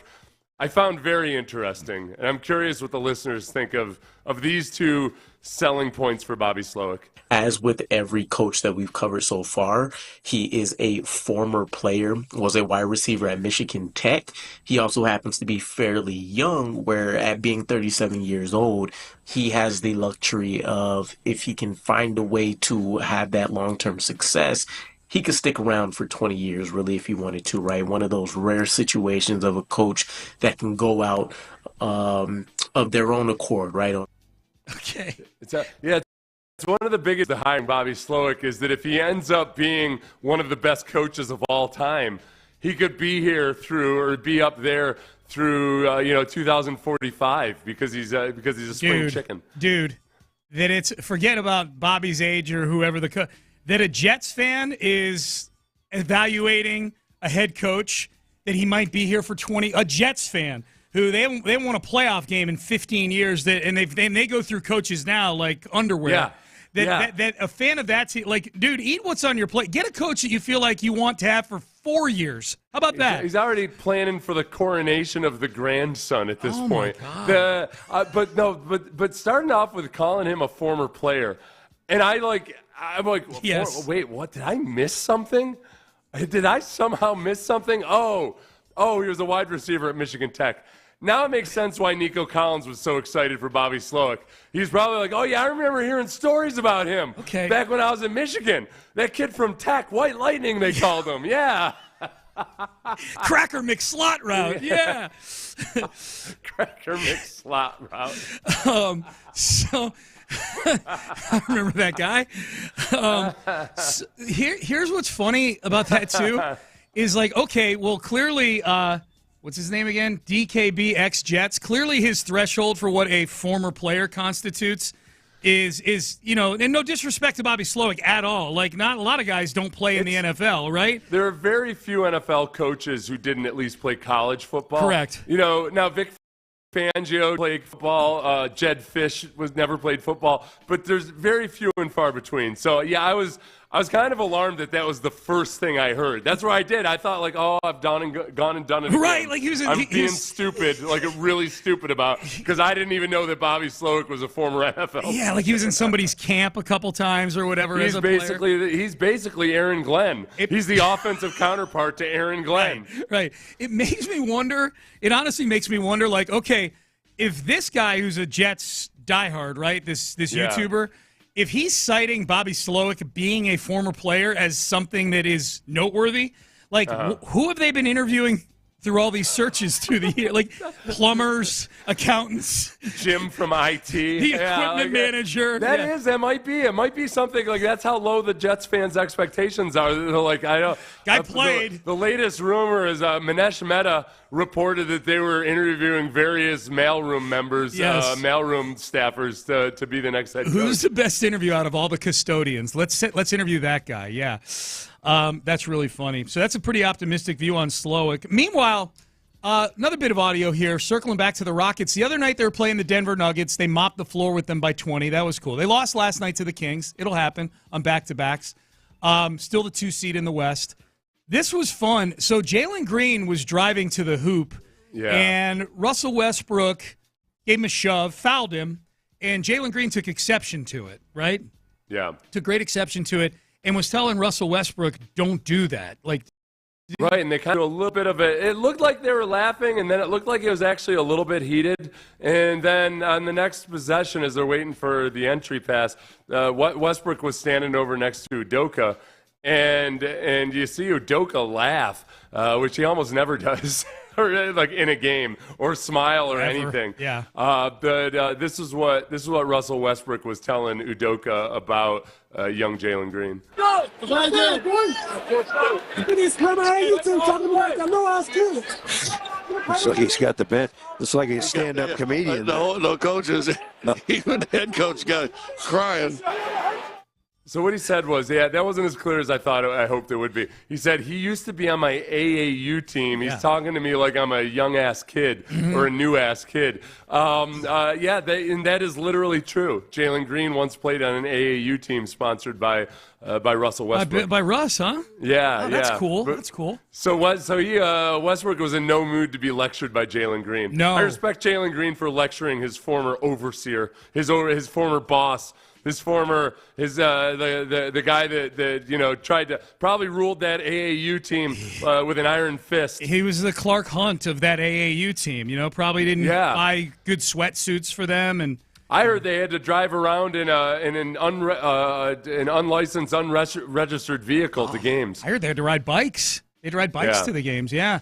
I found very interesting. And I'm curious what the listeners think of these two selling points for Bobby Slowick. As with every coach that we've covered so far, he is a former player, was a wide receiver at Michigan Tech. He also happens to be fairly young, where at being 37 years old, he has the luxury of, if he can find a way to have that long-term success, he could stick around for 20 years, really, if he wanted to, right? One of those rare situations of a coach that can go out of their own accord, right? Okay. It's one of the biggest to hiring Bobby Slowick is that if he ends up being one of the best coaches of all time, he could be here be up there through 2045 because he's a spring chicken. Dude, forget about Bobby's age or whoever that a Jets fan is evaluating a head coach that he might be here for 20. A Jets fan who they haven't won a playoff game in 15 years, and they go through coaches now like underwear. Yeah. That a fan of that team, like, dude, eat what's on your plate. Get a coach that you feel like you want to have for 4 years. How about that? He's already planning for the coronation of the grandson at this point. My God. But starting off with calling him a former player, and I'm like, yes. Wait, what? Did I miss something? Did I somehow miss something? Oh, he was a wide receiver at Michigan Tech. Now it makes sense why Nico Collins was so excited for Bobby Slowick. He's probably like, oh, yeah, I remember hearing stories about him back when I was in Michigan. That kid from Tech, White Lightning, they called him. Yeah. Cracker McSlot route. Yeah. Cracker McSlot route. So I remember that guy. Here's what's funny about that, too, is like, okay, well, clearly what's his name again? DKBX Jets. Clearly his threshold for what a former player constitutes is and no disrespect to Bobby Slowick at all. Like, not a lot of guys don't play in the NFL, right? There are very few NFL coaches who didn't at least play college football. Correct. Now Vic Fangio played football. Jed Fish never played football, but there's very few and far between. So yeah, I was kind of alarmed that was the first thing I heard. That's what I did. I thought like, oh, I've gone and done it again. Right, like I'm being stupid, like really stupid because I didn't even know that Bobby Slowick was a former NFL. Yeah, like he was in somebody's camp a couple times or whatever. He's basically Aaron Glenn. He's the offensive counterpart to Aaron Glenn. Right. It makes me wonder. It honestly makes me wonder. Like, okay, if this guy who's a Jets diehard, right? This YouTuber. If he's citing Bobby Slowick being a former player as something that is noteworthy, like who have they been interviewing through all these searches through the year, like plumbers, accountants, Jim from IT, the equipment manager. That might be. It might be something like that's how low the Jets fans' expectations are. They're like, I don't. Guy played. The latest rumor is Manesh Mehta reported that they were interviewing various mailroom members, mailroom staffers to be the next head coach. Who's the best interview out of all the custodians? Let's interview that guy. Yeah. That's really funny. So that's a pretty optimistic view on Slowick. Meanwhile, another bit of audio here, circling back to the Rockets. The other night they were playing the Denver Nuggets. They mopped the floor with them by 20. That was cool. They lost last night to the Kings. It'll happen on back-to-backs. Still the 2 seed in the West. This was fun. So Jalen Green was driving to the hoop, and Russell Westbrook gave him a shove, fouled him, and Jalen Green took exception to it, right? Yeah. Took great exception to it. And was telling Russell Westbrook, don't do that. Right, and they kind of a little bit of it looked like they were laughing, and then it looked like it was actually a little bit heated. And then on the next possession, as they're waiting for the entry pass, Westbrook was standing over next to Udoka, and you see Udoka laugh, which he almost never does. Or like in a game, or smile, or anything. Yeah. But this is what Russell Westbrook was telling Udoka about young Jalen Green. Go! Looks like he's got the bent. Looks like he's a stand-up comedian. No coaches. Even the head coach got crying. So what he said was, that wasn't as clear as I hoped it would be. He said, he used to be on my AAU team. He's talking to me like I'm a young-ass kid or a new-ass kid. And that is literally true. Jalen Green once played on an AAU team sponsored by Russell Westbrook. By Russ, huh? Yeah, that's cool. That's cool. So Westbrook was in no mood to be lectured by Jalen Green. No. I respect Jalen Green for lecturing his former overseer, his former boss. The guy that tried to probably ruled that AAU team with an iron fist. He was the Clark Hunt of that AAU team. Probably didn't buy good sweatsuits for them, and I heard they had to drive around in an unlicensed, unregistered vehicle to games. I heard they had to ride bikes. They had to ride bikes to the games. Yeah.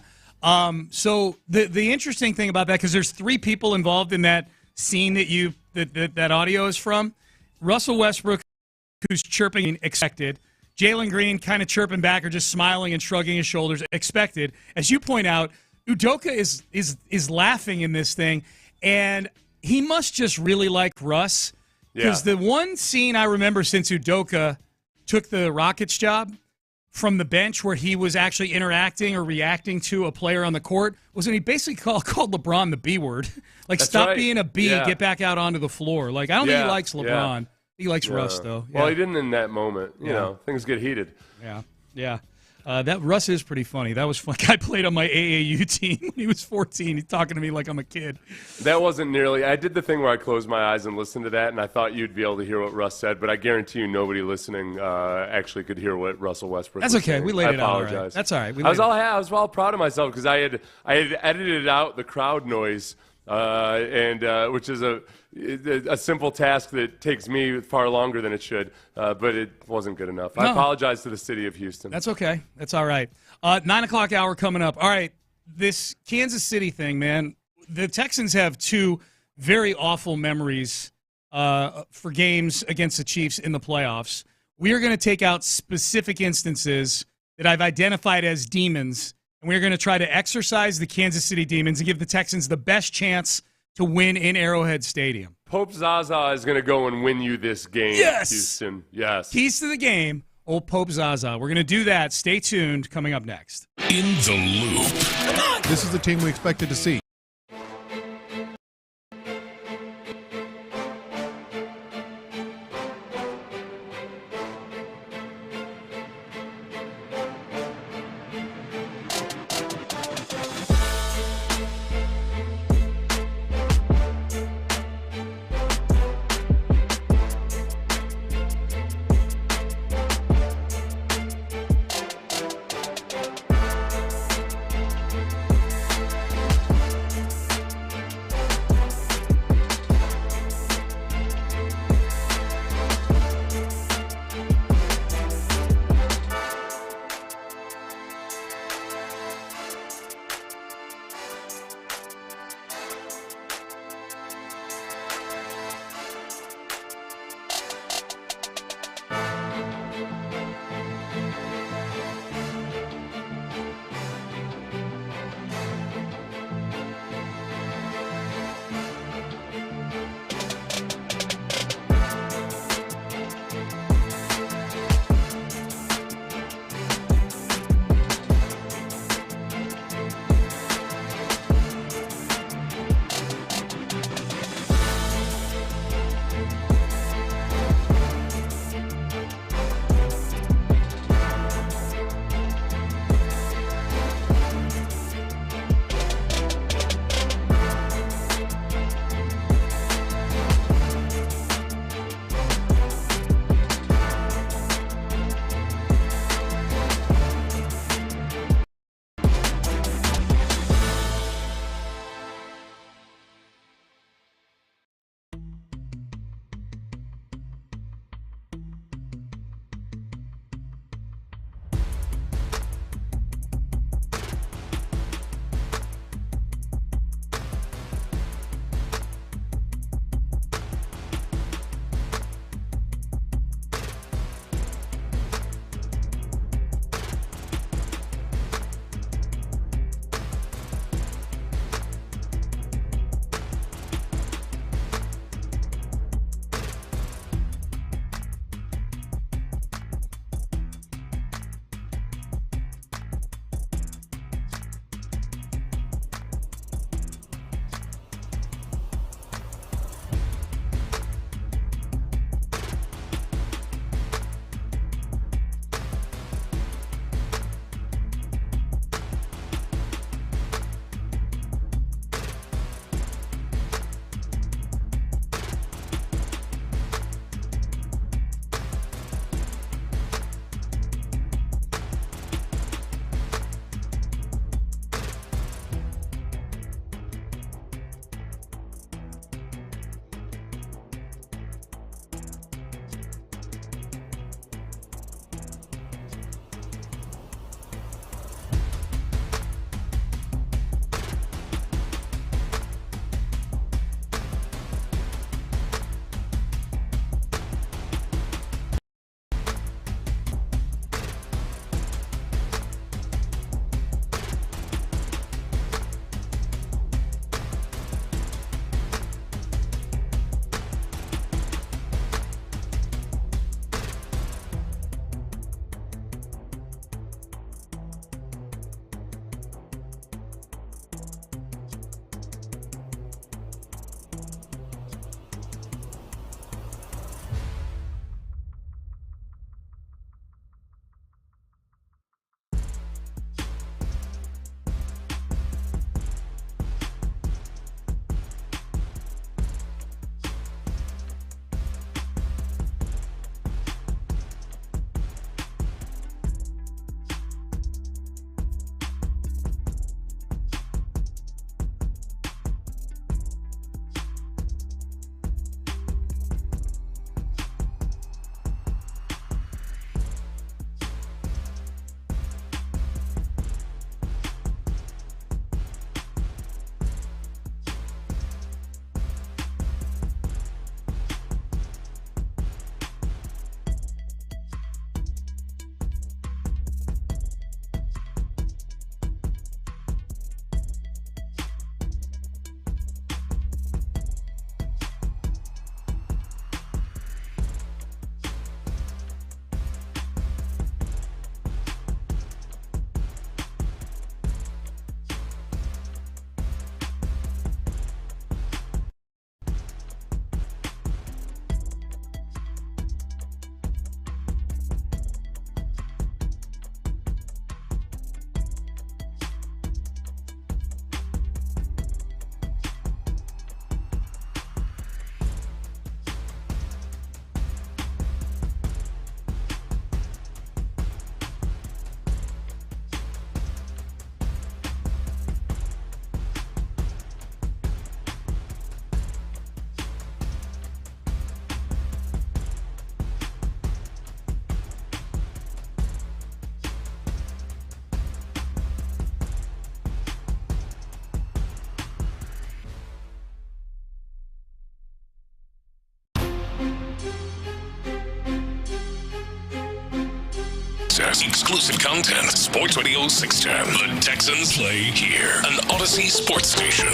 So the interesting thing about that, because there's 3 people involved in that scene that audio is from. Russell Westbrook, who's chirping, expected. Jalen Green kind of chirping back or just smiling and shrugging his shoulders, expected. As you point out, Udoka is laughing in this thing, and he must just really like Russ. Because the one scene I remember since Udoka took the Rockets job from the bench where he was actually interacting or reacting to a player on the court was when he basically called LeBron the B word. That's stop right. being a B, get back out onto the floor. I don't think he likes LeBron. He likes Russ, though. Well, he didn't in that moment. You know, things get heated. Yeah. That Russ is pretty funny. That was fun. Guy played on my AAU team when he was 14. He's talking to me like I'm a kid. That wasn't nearly. I did the thing where I closed my eyes and listened to that, and I thought you'd be able to hear what Russ said, but I guarantee you nobody listening actually could hear what Russel Westbrook was saying. We laid it out. I apologize. That's all right. I was all proud of myself because I had edited out the crowd noise, which is a simple task that takes me far longer than it should, but it wasn't good enough. I apologize to the city of Houston. That's okay. That's all right. 9 o'clock hour coming up. All right, this Kansas City thing, man, the Texans have 2 very awful memories for games against the Chiefs in the playoffs. We are going to take out specific instances that I've identified as demons, and we're going to try to exorcise the Kansas City demons and give the Texans the best chance to win in Arrowhead Stadium. Pope Zaza is going to go and win you this game, Houston. Yes. Keys to the game, old Pope Zaza. We're going to do that. Stay tuned. Coming up next. In the Loop. This is the team we expected to see. access, exclusive content. Sports Radio 610. The Texans play here. An Odyssey sports station.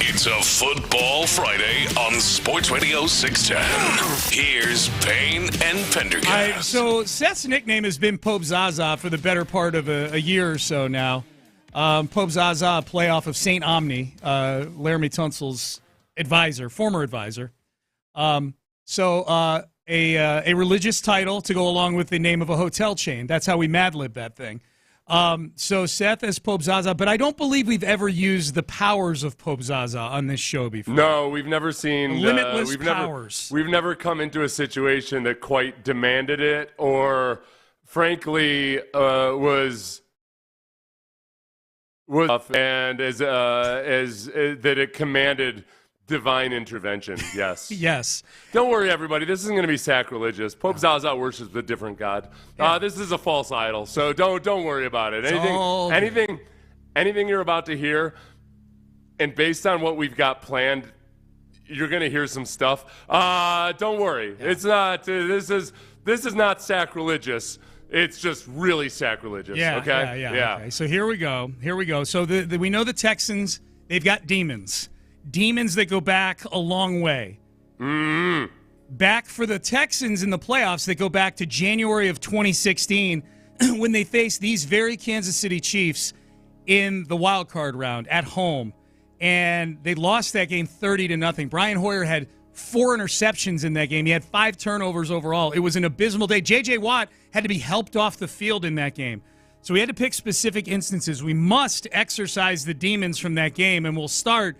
It's a Football Friday on Sports Radio 610. Here's Payne and Pendergast. So Seth's nickname has been Pope Zaza for the better part of a year or so now. Pope Zaza, a playoff of St. Omni, Laramie Tunsil's advisor, former advisor. A religious title to go along with the name of a hotel chain. That's how we Mad-lib that thing. So Seth as Pope Zaza, but I don't believe we've ever used the powers of Pope Zaza on this show before. No, we've never seen limitless powers. We've never come into a situation that quite demanded it, or frankly was and as that it commanded divine intervention. Yes. Yes. Don't worry, everybody. This isn't going to be sacrilegious. Pope Zaza worships a different god. This is a false idol, so don't worry about it. Anything you're about to hear, and based on what we've got planned, you're going to hear some stuff. Don't worry. It's not. This is not sacrilegious. It's just really sacrilegious. Yeah. Okay. Yeah. Okay. So here we go. So we know the Texans. They've got demons. Demons that go back a long way. Mm-hmm. Back for the Texans in the playoffs that go back to January of 2016 when they faced these very Kansas City Chiefs in the wild card round at home. And they lost that game 30-0. Brian Hoyer had 4 interceptions in that game. He had 5 turnovers overall. It was an abysmal day. J.J. Watt had to be helped off the field in that game. So we had to pick specific instances. We must exorcise the demons from that game, and we'll start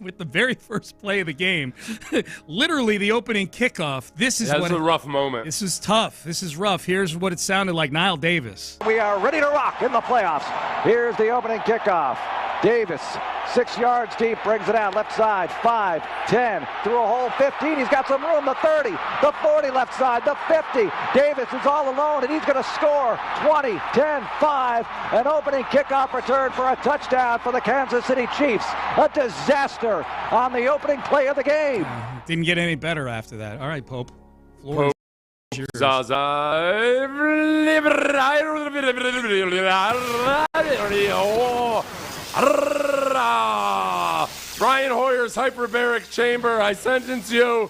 with the very first play of the game. Literally the opening kickoff. This is a rough moment. This is tough. This is rough. Here's what it sounded like. Niall Davis. We are ready to rock in the playoffs. Here's the opening kickoff. Davis, 6 yards deep, brings it out left side, 5, 10, through a hole, 15. He's got some room, the 30, the 40 left side, the 50. Davis is all alone, and he's going to score 20, 10, 5. An opening kickoff return for a touchdown for the Kansas City Chiefs. A disaster on the opening play of the game. Didn't get any better after that. All right, Pope. Pope Zaza. Brian Hoyer's hyperbaric chamber, I sentence you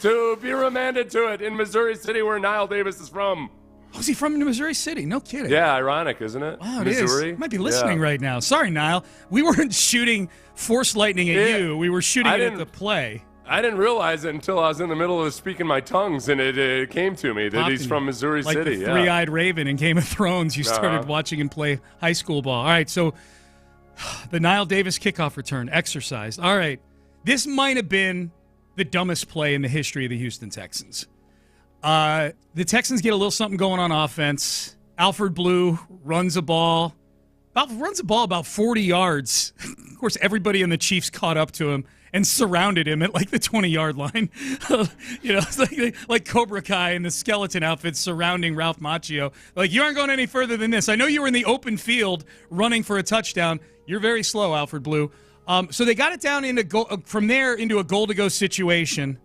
to be remanded to it in Missouri City, where Niall Davis is from. Oh, is he from Missouri City? No kidding. Yeah, ironic, isn't it? Wow, it Missouri. is. Might be listening right now. Sorry, Niall. We weren't shooting force lightning at you. We were shooting it at the play. I didn't realize it until I was in the middle of speaking my tongues, and it came to me that he's from Missouri City. Like the three-eyed raven in Game of Thrones. You started watching him play high school ball. All right, so the Niall Davis kickoff return, exercised. All right, this might have been the dumbest play in the history of the Houston Texans. The Texans get a little something going on offense. Alfred Blue runs a ball about 40 yards. Of course, everybody in the Chiefs caught up to him and surrounded him at like the 20-yard line. It's like Cobra Kai and the skeleton outfits surrounding Ralph Macchio. Like, you aren't going any further than this. I know you were in the open field running for a touchdown. You're very slow, Alfred Blue. So they got it down from there into a goal-to-go situation.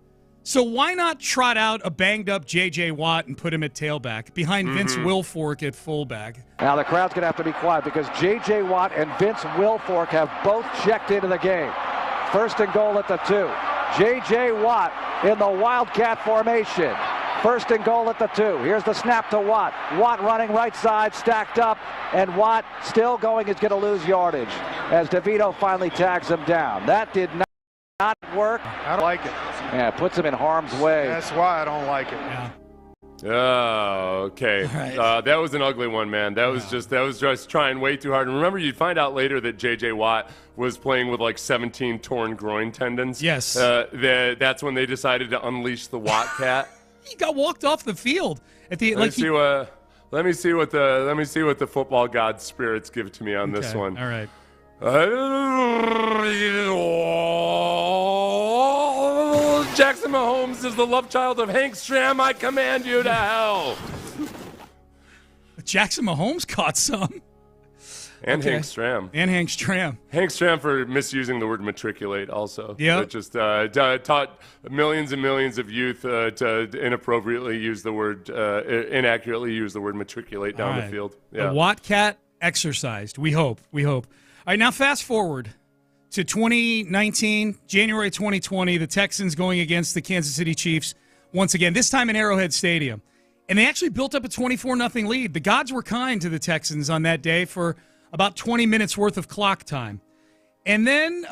So why not trot out a banged-up J.J. Watt and put him at tailback behind Vince Wilfork at fullback? Now the crowd's going to have to be quiet because J.J. Watt and Vince Wilfork have both checked into the game. First and goal at the 2. J.J. Watt in the Wildcat formation. First and goal at the 2. Here's the snap to Watt. Watt running right side, stacked up, and Watt still going is going to lose yardage as DeVito finally tags him down. That did not work. I don't like it. Yeah, puts him in harm's way. That's why I don't like it. Yeah. Oh, okay. Right. That was an ugly one, man. That was just trying way too hard. And remember, you'd find out later that J.J. Watt was playing with like 17 torn groin tendons. Yes. That's when they decided to unleash the Watt cat. He got walked off the field at the. Let me see what the football god spirits give to me on this one. All right. Jackson Mahomes is the love child of Hank Stram. I command you to hell. Jackson Mahomes caught some. And Hank Stram. Hank Stram for misusing the word matriculate also. Yeah. Just taught millions and millions of youth to inaccurately use the word matriculate down the field. Yeah. The Wattcat exercised. We hope. All right, now fast forward to 2019, January 2020, the Texans going against the Kansas City Chiefs once again, this time in Arrowhead Stadium. And they actually built up a 24-0 lead. The gods were kind to the Texans on that day for about 20 minutes worth of clock time. And then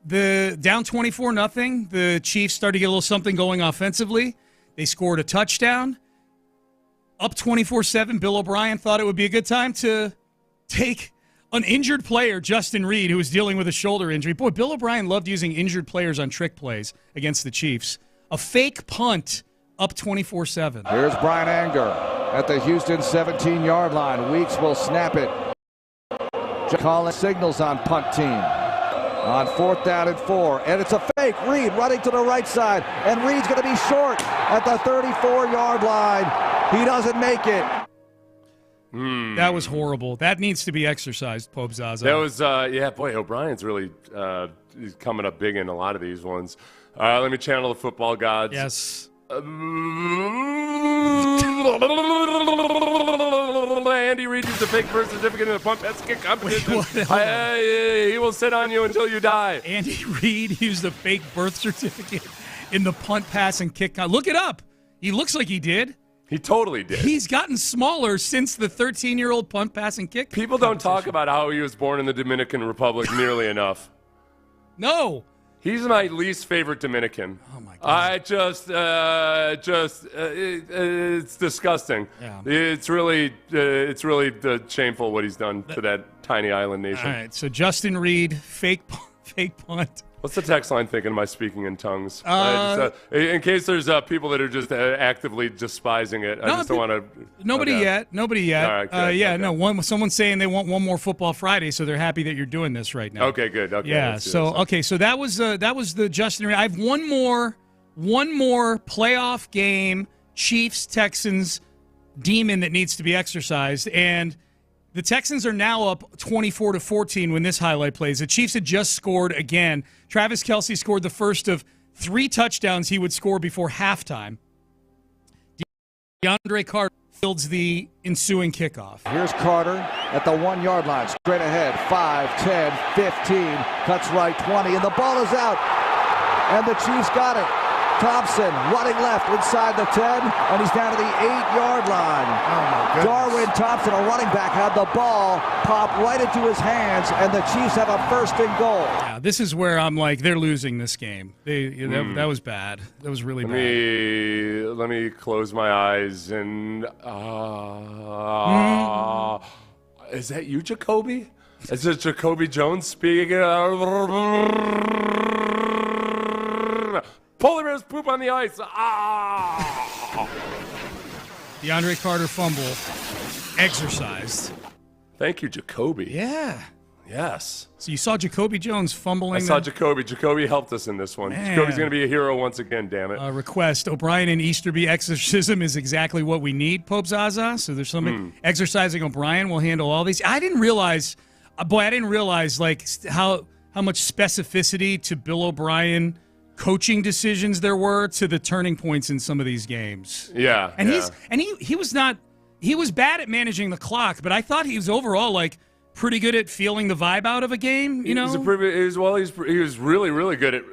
the down 24-0, the Chiefs started to get a little something going offensively. They scored a touchdown. Up 24-7, Bill O'Brien thought it would be a good time to take an injured player, Justin Reed, who was dealing with a shoulder injury. Boy, Bill O'Brien loved using injured players on trick plays against the Chiefs. A fake punt up 24-7. Here's Brian Anger at the Houston 17-yard line. Weeks will snap it. Collins signals on punt team. On 4th down and 4. And it's a fake. Reed running to the right side. And Reed's going to be short at the 34-yard line. He doesn't make it. That was horrible. That needs to be exercised, Pope Zaza. That was, O'Brien's really he's coming up big in a lot of these ones. Let me channel the football gods. Yes. Andy Reid used a fake birth certificate in the punt pass kick competition. He will sit on you until you die. Andy Reid used a fake birth certificate in the punt pass and kick. Look it up. He looks like he did. He totally did. He's gotten smaller since the 13-year-old punt pass and kick. People don't talk about how he was born in the Dominican Republic nearly enough. No. He's my least favorite Dominican. Oh my God! It's disgusting. Yeah. It's really shameful what he's done to that tiny island nation. All right, so Justin Reed, fake punt. What's the text line thinking? Am I speaking in tongues? In case there's people that are just actively despising it, I just don't want to. Nobody yet. All right, good, someone's saying they want one more Football Friday, so they're happy that you're doing this right now. Okay, good. Okay, yeah. So that was the Justin Reed. I have one more playoff game, Chiefs Texans demon that needs to be exercised, and the Texans are now up 24-14 when this highlight plays. The Chiefs had just scored again. Travis Kelce scored the first of 3 touchdowns he would score before halftime. DeAndre Carter fields the ensuing kickoff. Here's Carter at the 1-yard line. Straight ahead, 5, 10, 15. Cuts right, 20, and the ball is out. And the Chiefs got it. Thompson running left inside the 10, and he's down to the 8-yard line. Oh, my goodness. Darwin Thompson, a running back, had the ball pop right into his hands, and the Chiefs have a 1st and goal. Yeah, this is where I'm like, they're losing this game. That was bad. That was really bad. Let me close my eyes and is that you, Jacoby? Is it Jacoby Jones speaking? Polar bears poop on the ice. DeAndre Carter fumble. Exercised. Thank you, Jacoby. Yeah. Yes. So you saw Jacoby Jones fumbling. I saw Jacoby. Jacoby helped us in this one. Man. Jacoby's going to be a hero once again, damn it. Request. O'Brien and Easterby exorcism is exactly what we need, Pope Zaza. So there's somebody exercising O'Brien will handle all these. I didn't realize like how much specificity to Bill O'Brien coaching decisions there were to the turning points in some of these games. Yeah. And he was bad at managing the clock, but I thought he was overall like pretty good at feeling the vibe out of a game, you know? He was really, really good at,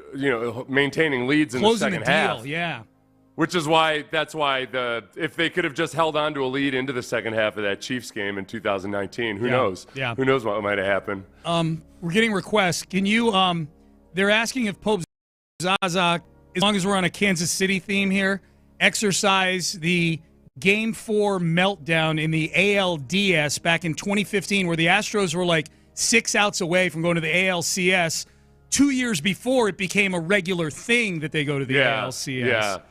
maintaining leads in the second half. Yeah. Which is why if they could have just held on to a lead into the second half of that Chiefs game in 2019, who knows? Yeah. Who knows what might have happened? We're getting requests. Can you they're asking if Pope Zaza, as long as we're on a Kansas City theme here, exercise the Game 4 meltdown in the ALDS back in 2015 where the Astros were like 6 outs away from going to the ALCS 2 years before it became a regular thing that they go to the ALCS.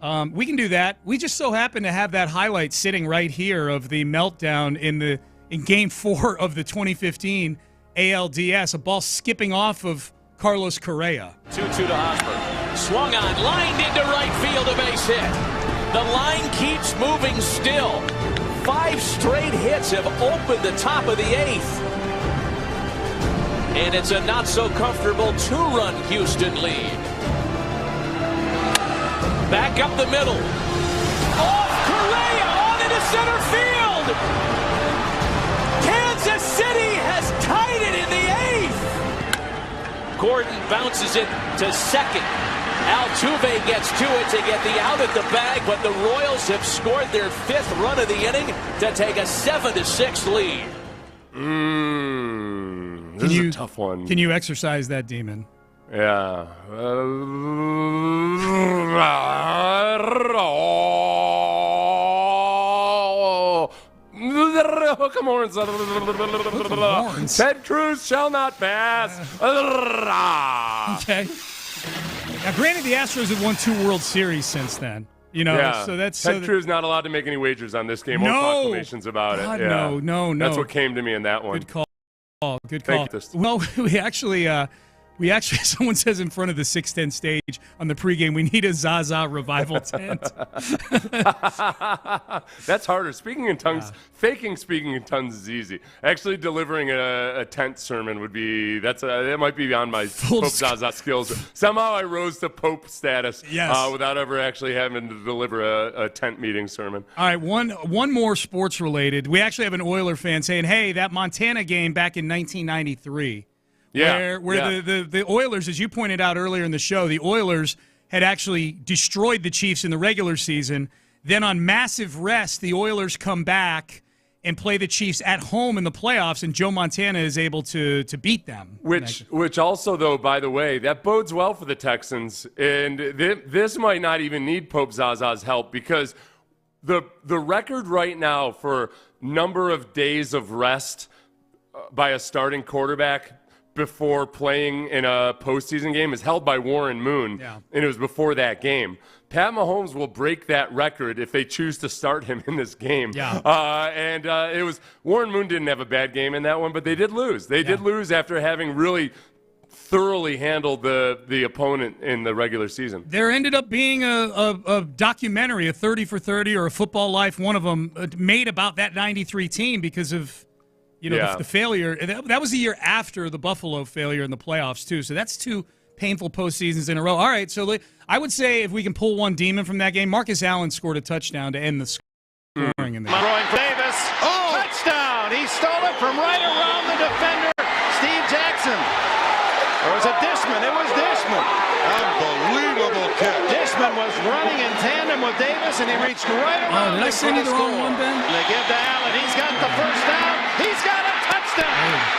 Yeah. We can do that. We just so happen to have that highlight sitting right here of the meltdown in Game 4 of the 2015 ALDS, a ball skipping off of Carlos Correa. 2-2 to Hosmer. Swung on, lined into right field, a base hit. The line keeps moving still. 5 straight hits have opened the top of the 8th. And it's a not-so-comfortable 2-run Houston lead. Back up the middle. Off Correa on into center field. Kansas City has tied it in the 8th. Gordon bounces it to second. Altuve gets to it to get the out at the bag, but the Royals have scored their 5th run of the inning to take a 7-6 lead. This is a tough one. Can you exercise that demon? Yeah. Hook 'em horns. Ted Cruz shall not pass. Okay. Now, granted, the Astros have won 2 World Series since then. You know, yeah. so that's Ted Cruz not allowed to make any wagers on this game or proclamations about God, it. Yeah. No. That's what came to me in that one. Good call. Good call. Well, we actually, someone says in front of the 610 stage on the pregame, we need a Zaza revival tent. That's harder. Speaking in tongues, faking speaking in tongues is easy. Actually, delivering a tent sermon would be, it might be beyond my Pope Zaza skills. Somehow I rose to Pope status without ever actually having to deliver a tent meeting sermon. All right, one more sports related. We actually have an Oiler fan saying, hey, that Montana game back in 1993. Where the Oilers, as you pointed out earlier in the show, the Oilers had actually destroyed the Chiefs in the regular season. Then on massive rest, the Oilers come back and play the Chiefs at home in the playoffs, and Joe Montana is able to beat them. Which also, though, by the way, that bodes well for the Texans. And this might not even need Pope Zaza's help, because the record right now for number of days of rest by a starting quarterback before playing in a postseason game is held by Warren Moon, and it was before that game. Pat Mahomes will break that record if they choose to start him in this game. It was Warren Moon didn't have a bad game in that one, but they did lose. They did lose after having really thoroughly handled the opponent in the regular season. There ended up being a documentary, a 30 for 30 or a Football Life, one of them, made about that 93 team because of the failure. That was the year after the Buffalo failure in the playoffs, too. So that's 2 painful postseasons in a row. All right, so I would say if we can pull one demon from that game, Marcus Allen scored a touchdown to end the scoring in there. Throwing for Davis. Touchdown! He stole it from right around the defender, Steve Jackson. Or was it Dishman? It was Dishman. Unbelievable kick. Dishman was running in tandem with Davis, and he reached right around. Did I send you the wrong one, Ben? They give to Allen. He's got the first down. He's got a touchdown.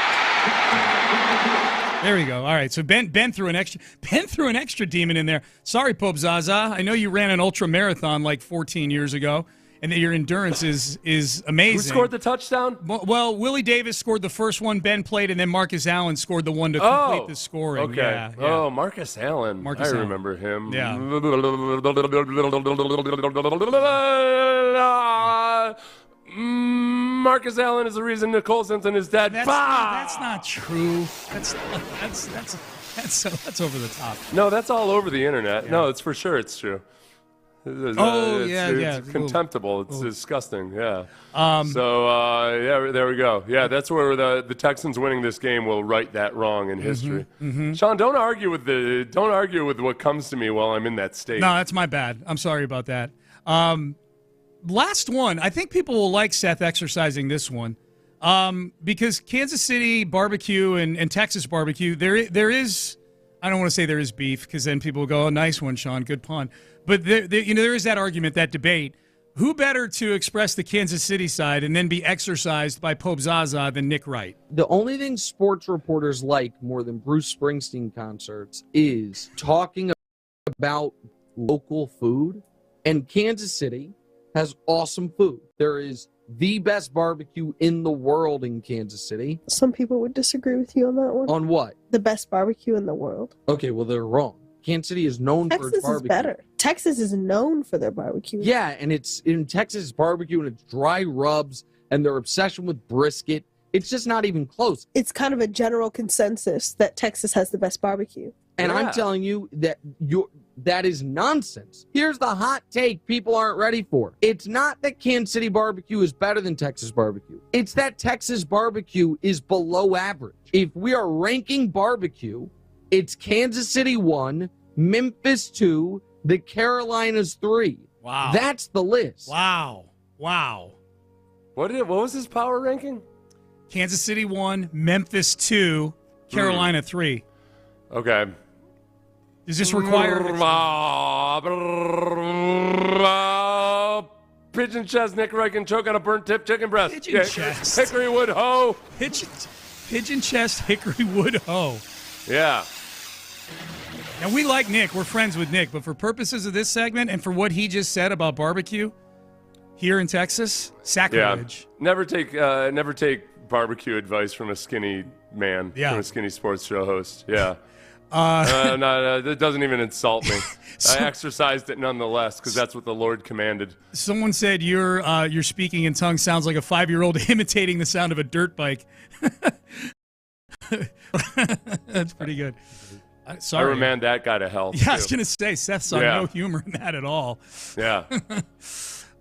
There we go. All right, so Ben threw an extra demon in there. Sorry, Pope Zaza. I know you ran an ultra marathon like 14 years ago, and that your endurance is amazing. Who scored the touchdown? Well, Willie Davis scored the first one Ben played, and then Marcus Allen scored the one to complete the scoring. Okay. Yeah. Oh, Marcus Allen. I remember him. Yeah. Marcus Allen is the reason Nicole Simpson is dead. That's not true. That's over the top. No, that's all over the internet. Yeah. No, it's for sure. It's true. It's contemptible. It's disgusting. Yeah. There we go. Yeah, that's where the Texans winning this game will right that wrong in history. Sean, don't argue with what comes to me while I'm in that state. No, that's my bad. I'm sorry about that. Last one. I think people will like Seth exercising this one because Kansas City barbecue and Texas barbecue, there is, I don't want to say there is beef because then people will go, oh, nice one, Sean, good pun. But there is that argument, that debate. Who better to express the Kansas City side and then be exercised by Pope Zaza than Nick Wright? The only thing sports reporters like more than Bruce Springsteen concerts is talking about local food. And Kansas City has awesome food. There is the best barbecue in the world in Kansas City. Some people would disagree with you on that one. On what? The best barbecue in the world. Okay, well, they're wrong. Kansas City is known for its barbecue. Texas is better. Texas is known for their barbecue. Yeah, and it's in Texas barbecue, and it's dry rubs, and their obsession with brisket. It's just not even close. It's kind of a general consensus that Texas has the best barbecue. And I'm telling you that That is nonsense. Here's the hot take people aren't ready for. It's not that Kansas City barbecue is better than Texas barbecue. It's that Texas barbecue is below average. If we are ranking barbecue, it's Kansas City 1, Memphis 2, the Carolinas 3. Wow. That's the list. Wow. What was his power ranking? Kansas City 1, Memphis 2, Carolina 3. Okay. Does this require... Pigeon chest, Nick Reagan, choke on a burnt tip, chicken breast. Pigeon chest. Hickory wood hoe. Pigeon chest, hickory wood hoe. Yeah. Now, we like Nick. We're friends with Nick. But for purposes of this segment and for what he just said about barbecue here in Texas, sacrilege. Yeah. Never take barbecue advice from a skinny man, from a skinny sports show host. Yeah. That doesn't even insult me. I exercised it nonetheless because that's what the Lord commanded. Someone said your speaking in tongues sounds like a 5-year-old imitating the sound of a dirt bike. That's pretty good. Sorry. I remand that guy to hell. Yeah, I was going to say, Seth saw no humor in that at all. Yeah.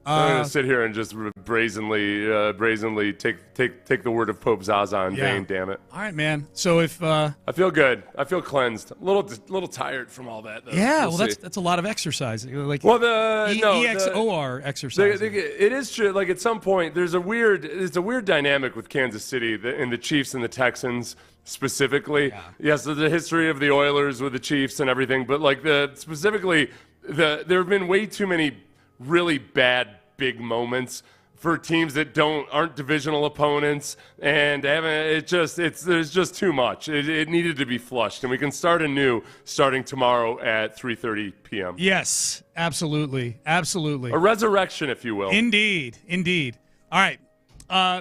I'm going to sit here and just brazenly take the word of Pope Zaza in vain, damn it. All right, man. So if... I feel good. I feel cleansed. A little tired from all that, though. Yeah, that's a lot of exercise. Like EXOR exercise. It is true. Like, at some point, it's a weird dynamic with Kansas City and the Chiefs and the Texans specifically. Yeah. Yes, the history of the Oilers with the Chiefs and everything, but like there have been way too many really bad big moments for teams that aren't divisional opponents, and there's just too much. It needed to be flushed, and we can start anew starting tomorrow at 3:30 p.m. Yes, absolutely. A resurrection, if you will. Indeed. All right,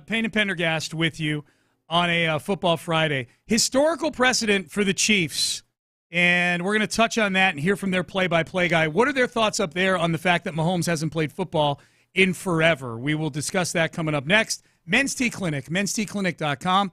Payne and Pendergast with you on a Football Friday. Historical precedent for the Chiefs. And we're going to touch on that and hear from their play-by-play guy. What are their thoughts up there on the fact that Mahomes hasn't played football in forever? We will discuss that coming up next. Men's Tea Clinic, mensteaclinic.com.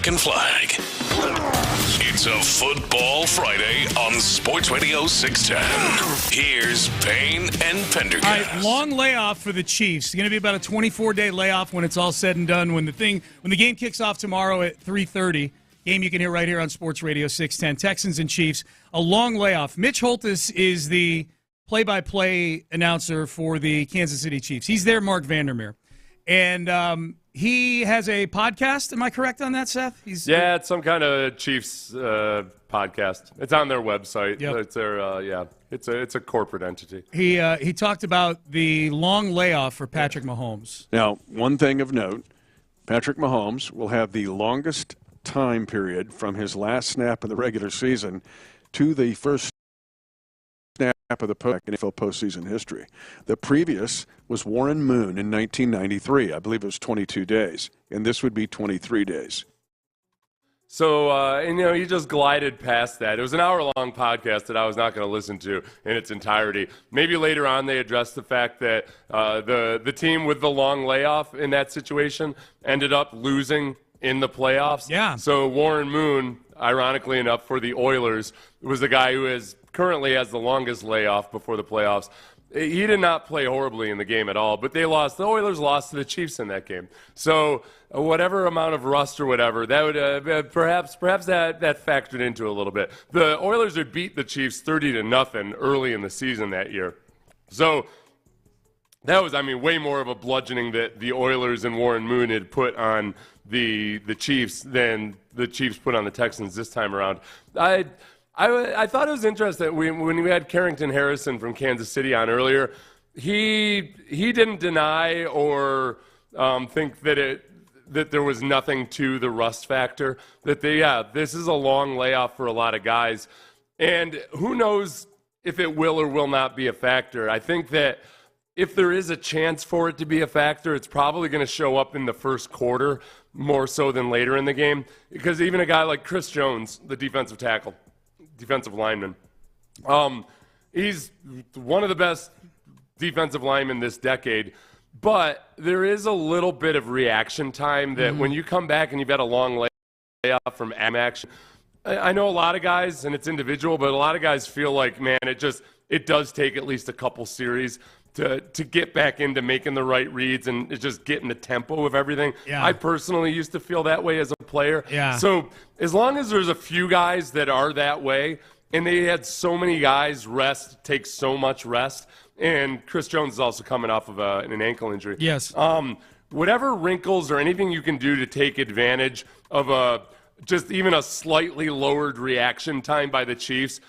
American flag. It's a Football Friday on Sports Radio 610. Here's Payne and Pendergast. All right, long layoff for the Chiefs. It's going to be about a 24-day layoff when it's all said and done. When the game kicks off tomorrow at 3:30, game you can hear right here on Sports Radio 610. Texans and Chiefs, a long layoff. Mitch Holthus is the play-by-play announcer for the Kansas City Chiefs. He's there, Mark Vandermeer. And he has a podcast. Am I correct on that, Seth? It's some kind of Chiefs podcast. It's on their website. Yep. It's their it's a corporate entity. He talked about the long layoff for Patrick Mahomes. Now, one thing of note, Patrick Mahomes will have the longest time period from his last snap in the regular season to the first snap of the NFL postseason history. The previous was Warren Moon in 1993. I believe it was 22 days, and this would be 23 days. So, he just glided past that. It was an hour-long podcast that I was not going to listen to in its entirety. Maybe later on they addressed the fact that the team with the long layoff in that situation ended up losing in the playoffs. Yeah. So Warren Moon, ironically enough, for the Oilers, was the guy who currently has the longest layoff before the playoffs. He did not play horribly in the game at all, but they lost. The Oilers lost to the Chiefs in that game. So whatever amount of rust or whatever, that would perhaps that factored into a little bit. The Oilers had beat the Chiefs 30-0 early in the season that year. So that was, way more of a bludgeoning that the Oilers and Warren Moon had put on the Chiefs than the Chiefs put on the Texans this time around. I thought it was interesting when we had Carrington Harrison from Kansas City on earlier. He didn't deny or think that there was nothing to the rust factor. That this is a long layoff for a lot of guys, and who knows if it will or will not be a factor. I think that if there is a chance for it to be a factor, it's probably going to show up in the first quarter more so than later in the game, because even a guy like Chris Jones, the defensive lineman. He's one of the best defensive linemen this decade, but there is a little bit of reaction time that when you come back and you've had a long layoff from action, I know a lot of guys, and it's individual, but a lot of guys feel like, man, it does take at least a couple series to get back into making the right reads and just getting the tempo of everything. Yeah. I personally used to feel that way as a player. Yeah. So as long as there's a few guys that are that way, and they had so many guys take so much rest, and Chris Jones is also coming off of an ankle injury. Yes. Whatever wrinkles or anything you can do to take advantage of just even a slightly lowered reaction time by the Chiefs,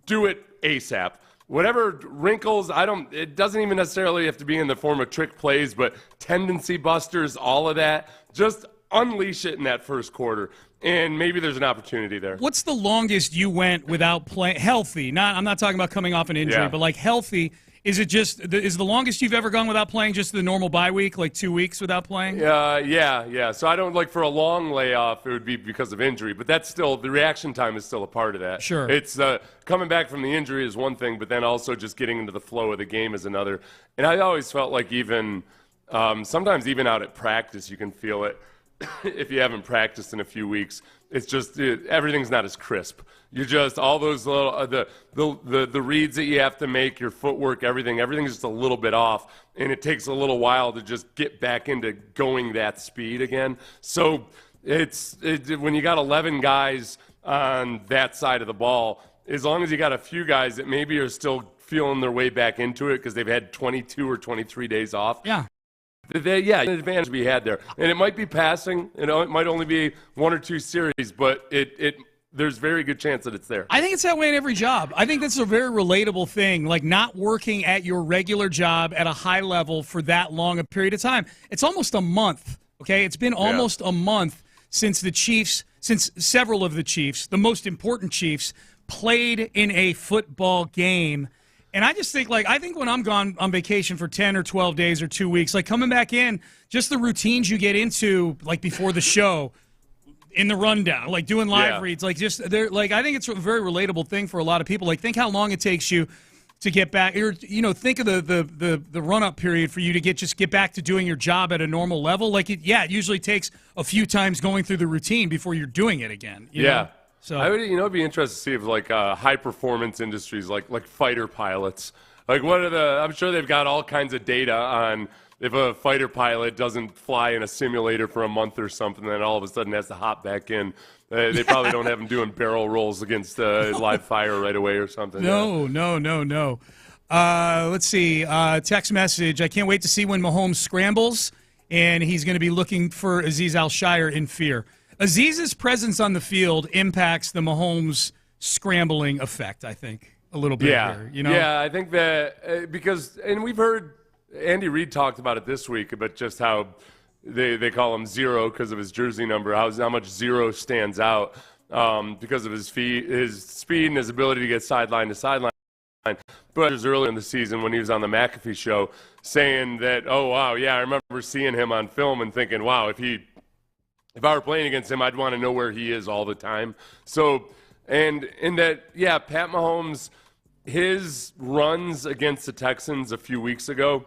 do it ASAP. Whatever wrinkles, it doesn't even necessarily have to be in the form of trick plays, but tendency busters, all of that, just unleash it in that first quarter. And maybe there's an opportunity there. What's the longest you went without playing healthy? I'm not talking about coming off an injury, but like healthy. Is the longest you've ever gone without playing just the normal bye week, like 2 weeks without playing? Yeah. So I don't for a long layoff, it would be because of injury, but that's still, the reaction time is still a part of that. Sure. It's coming back from the injury is one thing, but then also just getting into the flow of the game is another. And I always felt like even sometimes even out at practice, you can feel it. If you haven't practiced in a few weeks, it's just everything's not as crisp. You're just all those little the reads that you have to make, your footwork, everything's just a little bit off, and it takes a little while to just get back into going that speed again. So when you got 11 guys on that side of the ball, as long as you got a few guys that maybe are still feeling their way back into it because they've had 22 or 23 days off. Yeah. An advantage to be had there. And it might be passing, it might only be 1 or 2 series, but there's very good chance that it's there. I think it's that way in every job. I think that's a very relatable thing, like not working at your regular job at a high level for that long a period of time. It's almost a month, okay? It's been almost a month since several of the Chiefs, the most important Chiefs, played in a football game. And I just think, I think when I'm gone on vacation for 10 or 12 days or 2 weeks, coming back in, just the routines you get into, before the show, in the rundown, doing live reads, I think it's a very relatable thing for a lot of people. Think how long it takes you to get back, or think of the run-up period for you to get back to doing your job at a normal level. Like, it usually takes a few times going through the routine before you're doing it again. You know? So I would, it'd be interesting to see if like high-performance industries like fighter pilots, like I'm sure they've got all kinds of data on if a fighter pilot doesn't fly in a simulator for a month or something, then all of a sudden has to hop back in. They probably don't have them doing barrel rolls against live fire right away or something. No. Let's see. Text message. I can't wait to see when Mahomes scrambles, and he's going to be looking for Azeez Al-Shire in fear. Aziz's presence on the field impacts the Mahomes scrambling effect, I think, a little bit here. Yeah, I think that because, and we've heard Andy Reid talked about it this week, about just how they call him Zero because of his jersey number, how much Zero stands out because of his speed and his ability to get sideline to sideline. But it was early in the season when he was on the McAfee show saying that, oh, wow, yeah, I remember seeing him on film and thinking, wow, if I were playing against him, I'd want to know where he is all the time. So, and in that, yeah, Pat Mahomes, his runs against the Texans a few weeks ago,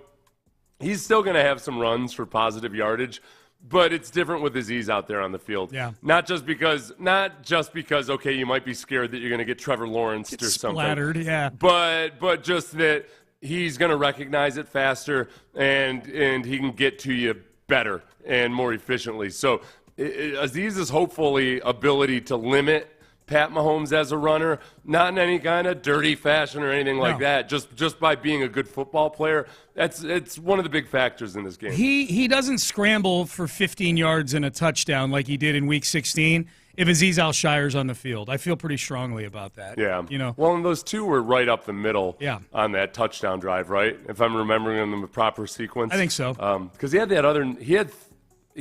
he's still going to have some runs for positive yardage, but it's different with Azeez out there on the field. Yeah. Not just because, okay, you might be scared that you're going to get Trevor Lawrence or something. Splattered, yeah. But just that he's going to recognize it faster and he can get to you better and more efficiently. So Aziz's hopefully ability to limit Pat Mahomes as a runner, not in any kind of dirty fashion or anything like that, just by being a good football player. It's one of the big factors in this game. He doesn't scramble for 15 yards and a touchdown like he did in Week 16 if Azeez Al-Shire's on the field. I feel pretty strongly about that. Yeah. Well, and those two were right up the middle on that touchdown drive, right? If I'm remembering them in the proper sequence. I think so. Because he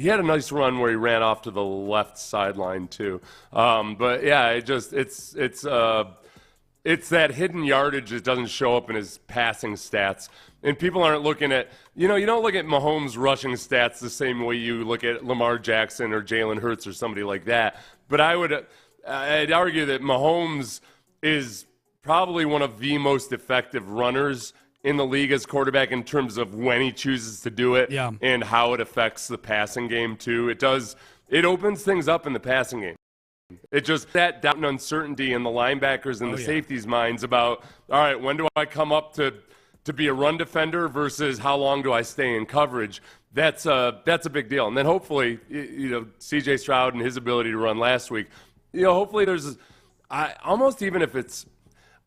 had a nice run where he ran off to the left sideline too. But yeah, it's that hidden yardage that doesn't show up in his passing stats. And people aren't looking at, you don't look at Mahomes' rushing stats the same way you look at Lamar Jackson or Jalen Hurts or somebody like that. But I'd argue that Mahomes is probably one of the most effective runners in the league as quarterback in terms of when he chooses to do it and how it affects the passing game too. It opens things up in the passing game. It just that doubt and uncertainty in the linebackers and the safeties' minds about, all right, when do I come up to be a run defender versus how long do I stay in coverage? That's a big deal. And then hopefully, C.J. Stroud and his ability to run last week, hopefully there's almost even if it's,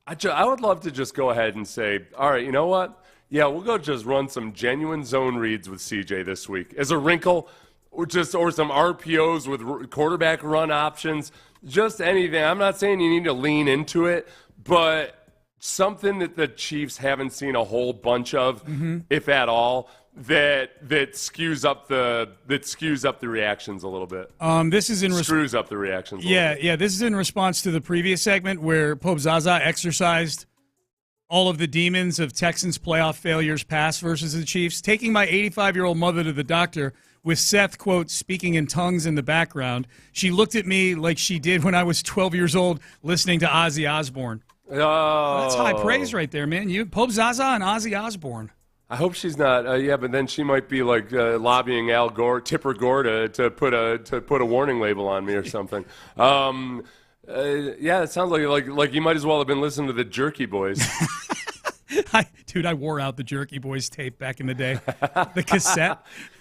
I would love to just go ahead and say, all right, you know what? Yeah, we'll go just run some genuine zone reads with CJ this week as a wrinkle, or some RPOs with quarterback run options, just anything. I'm not saying you need to lean into it, but something that the Chiefs haven't seen a whole bunch of, if at all, that skews up the reactions a little bit. This is screws up the reactions. Yeah. This is in response to the previous segment where Pope Zaza exercised all of the demons of Texans playoff failures past versus the Chiefs. Taking my 85-year-old mother to the doctor with Seth, quote, speaking in tongues in the background. She looked at me like she did when I was 12 years old listening to Ozzy Osbourne. Oh, that's high praise right there, man. You Pope Zaza and Ozzy Osbourne. I hope she's not. But then she might be like lobbying Al Gore, Tipper Gore, to put a warning label on me or something. It sounds like you might as well have been listening to the Jerky Boys. I wore out the Jerky Boys tape back in the day, the cassette.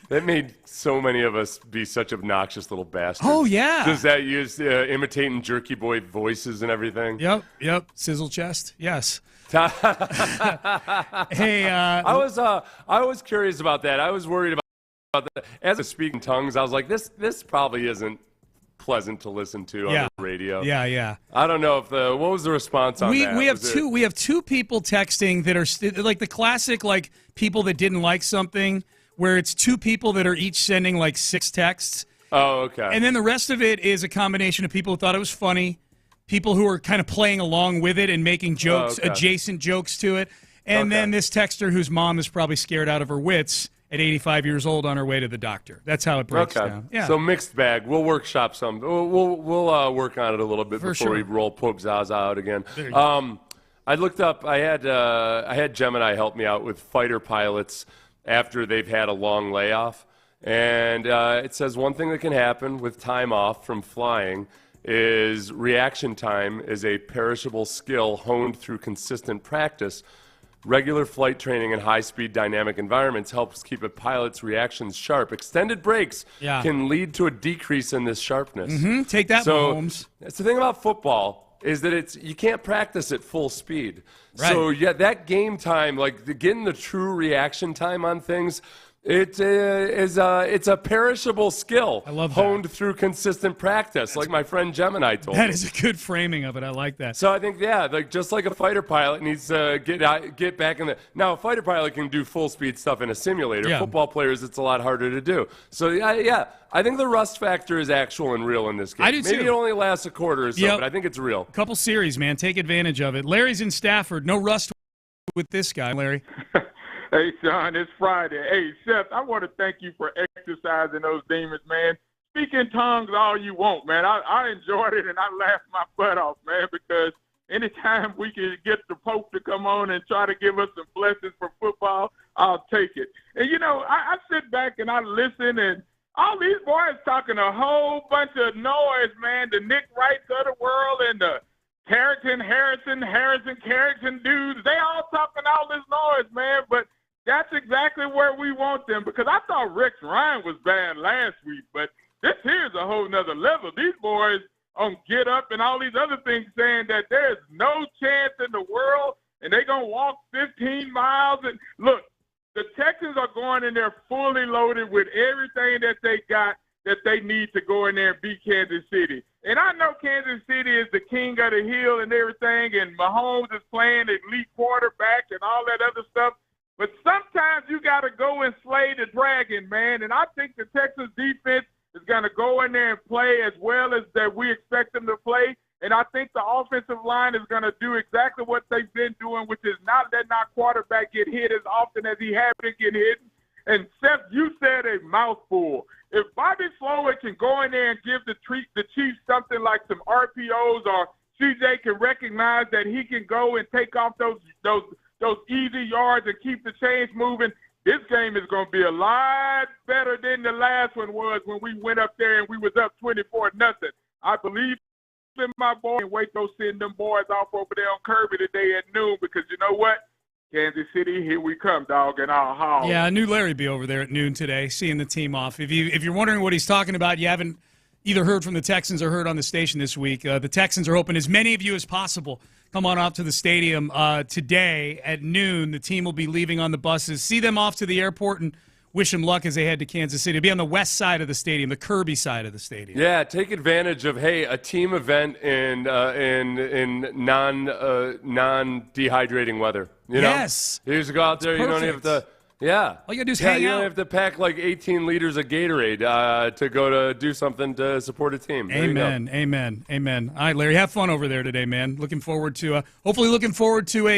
That made so many of us be such obnoxious little bastards. Oh, yeah. Does that use imitating Jerky Boy voices and everything? Yep. Sizzle chest, yes. Hey, I was curious about that. I was worried about that. As a speaking tongues, I was like, this probably isn't pleasant to listen to on the radio. Yeah. I don't know if what was the response on that? We have two people texting that are like the classic like people that didn't like something, where it's two people that are each sending like 6 texts. Oh, okay. And then the rest of it is a combination of people who thought it was funny, people who are kind of playing along with it and making jokes, adjacent jokes to it, and then this texter whose mom is probably scared out of her wits at 85 years old on her way to the doctor. That's how it breaks down. Yeah. So mixed bag. We'll workshop some. We'll work on it a little bit before we roll Pope Zaza out again. I looked up. I had Gemini help me out with fighter pilots after they've had a long layoff, and it says one thing that can happen with time off from flying is reaction time is a perishable skill honed through consistent practice. Regular flight training in high-speed dynamic environments helps keep a pilot's reactions sharp. Extended breaks can lead to a decrease in this sharpness. Take that, Mahomes. That's the thing about football is that you can't practice at full speed. Right. So that game time, like getting the true reaction time on things, it's a perishable skill. I love honed through consistent practice, like my friend Gemini told me. That is a good framing of it. I like that. So I think, just like a fighter pilot needs to get back in the. Now, a fighter pilot can do full speed stuff in a simulator. Yeah. Football players, it's a lot harder to do. So I think the rust factor is actual and real in this game. I do too. Maybe it only lasts a quarter or so, but I think it's real. Couple series, man. Take advantage of it. Larry's in Stafford. No rust with this guy, Larry. Hey, Sean, it's Friday. Hey, Seth, I want to thank you for exercising those demons, man. Speak in tongues all you want, man. I enjoyed it, and I laughed my butt off, man, because anytime we can get the Pope to come on and try to give us some blessings for football, I'll take it. And, I sit back and I listen, and all these boys talking a whole bunch of noise, man, the Nick Wrights of the world and the Harrison dudes. They all talking all this noise, man, but that's exactly where we want them, because I thought Rex Ryan was bad last week, but this here's a whole nother level. These boys on Get Up and all these other things saying that there's no chance in the world and they're going to walk 15 miles. And look, the Texans are going in there fully loaded with everything that they got that they need to go in there and beat Kansas City. And I know Kansas City is the king of the hill and everything, and Mahomes is playing elite quarterback and all that other stuff. But sometimes you got to go and slay the dragon, man. And I think the Texans defense is going to go in there and play as well as that we expect them to play. And I think the offensive line is going to do exactly what they've been doing, which is not letting our quarterback get hit as often as he has been getting hit. And Seth, you said a mouthful. If Bobby Slowick can go in there and give the Chiefs something like some RPOs, or CJ can recognize that he can go and take off those easy yards and keep the chains moving, this game is going to be a lot better than the last one was when we went up there and we was up 24-0. I believe in my boy, and wait those send them boys off over there on Kirby today at noon, because you know what? Kansas City, here we come, dog, and I'll haul. Yeah, I knew Larry be over there at noon today, seeing the team off. If you're wondering what he's talking about, you haven't either heard from the Texans or heard on the station this week. The Texans are hoping as many of you as possible come on off to the stadium today at noon. The team will be leaving on the buses. See them off to the airport and wish them luck as they head to Kansas City. It'll be on the west side of the stadium, the Kirby side of the stadium. Yeah, take advantage of a team event in non-dehydrating weather. You know? Yes. You just go out there. You don't have to. Yeah. All you got to do is hang you out. don't have to pack like 18 liters of Gatorade to go to do something to support a team. There Amen. Amen. Amen. All right, Larry, have fun over there today, man. Looking forward to a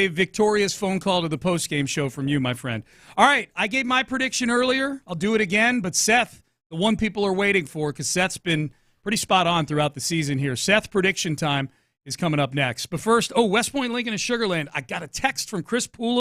victorious phone call to the postgame show from you, my friend. All right, I gave my prediction earlier. I'll do it again, but Seth, the one people are waiting for, because Seth's been pretty spot on throughout the season here. Seth, prediction time is coming up next. But first, West Point, Lincoln, and Sugar Land. I got a text from Chris Pooler.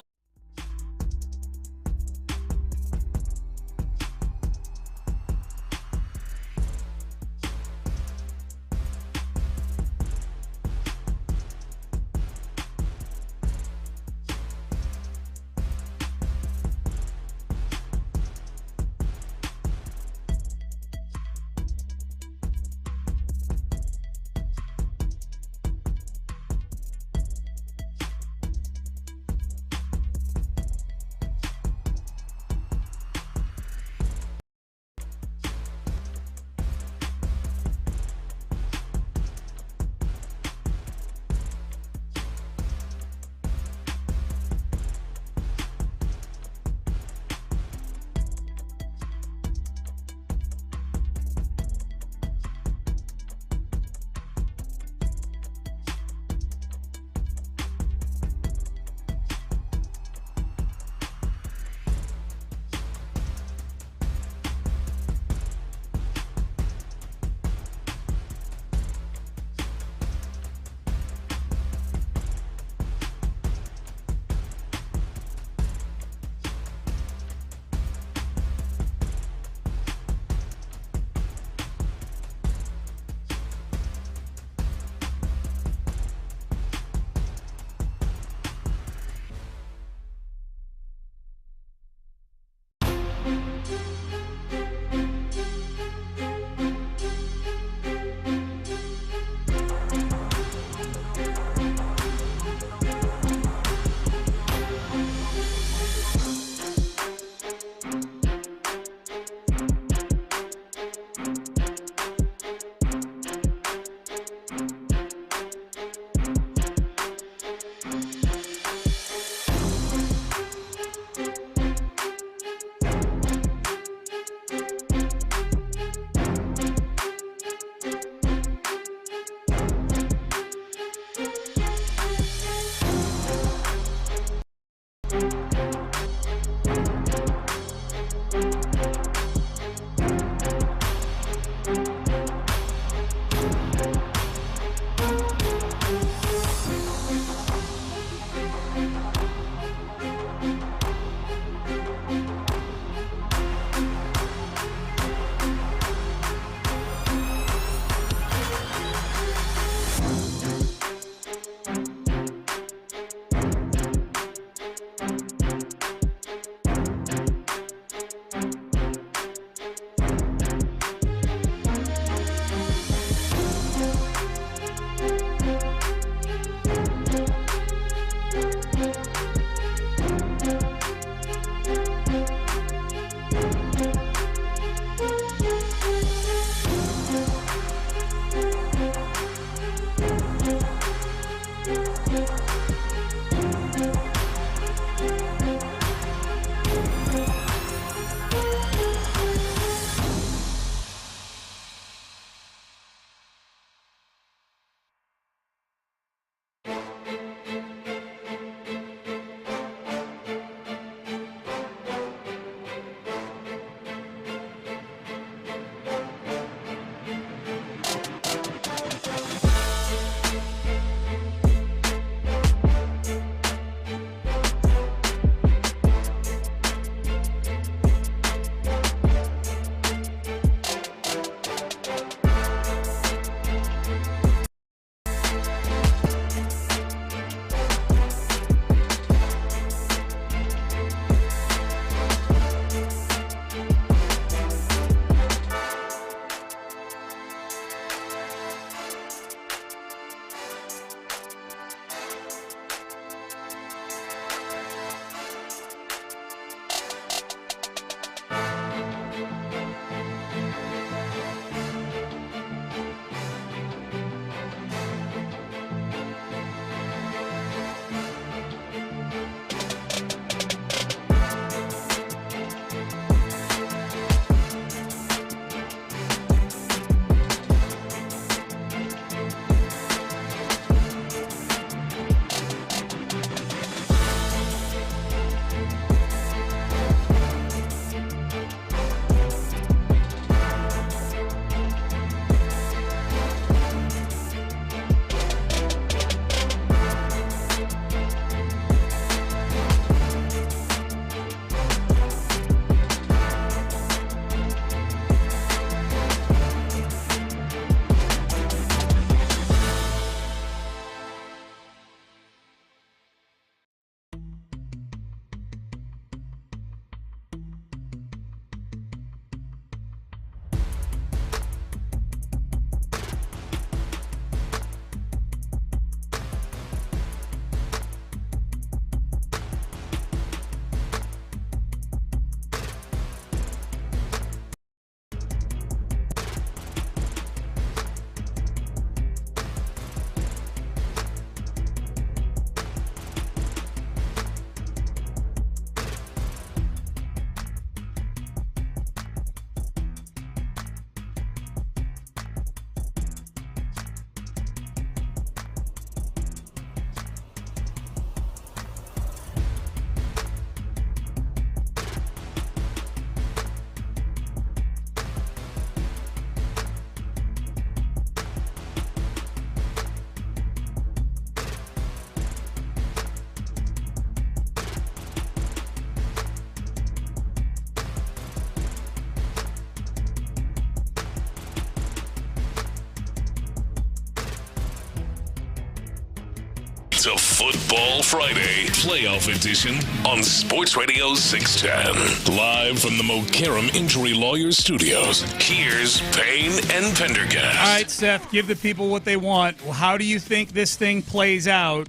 It's a Football Friday playoff edition on Sports Radio 610. Live from the Mokaram Injury Lawyers Studios, here's Payne and Pendergast. All right, Seth, give the people what they want. How do you think this thing plays out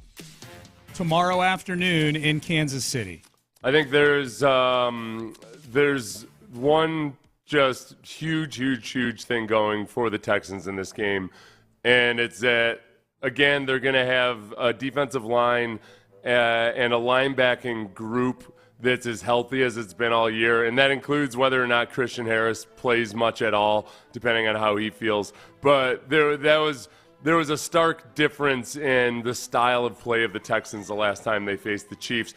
tomorrow afternoon in Kansas City? I think there's one just huge thing going for the Texans in this game, and it's that, again, they're going to have a defensive line and a linebacking group that's as healthy as it's been all year, and that includes whether or not Christian Harris plays much at all, depending on how he feels. But there was a stark difference in the style of play of the Texans the last time they faced the Chiefs,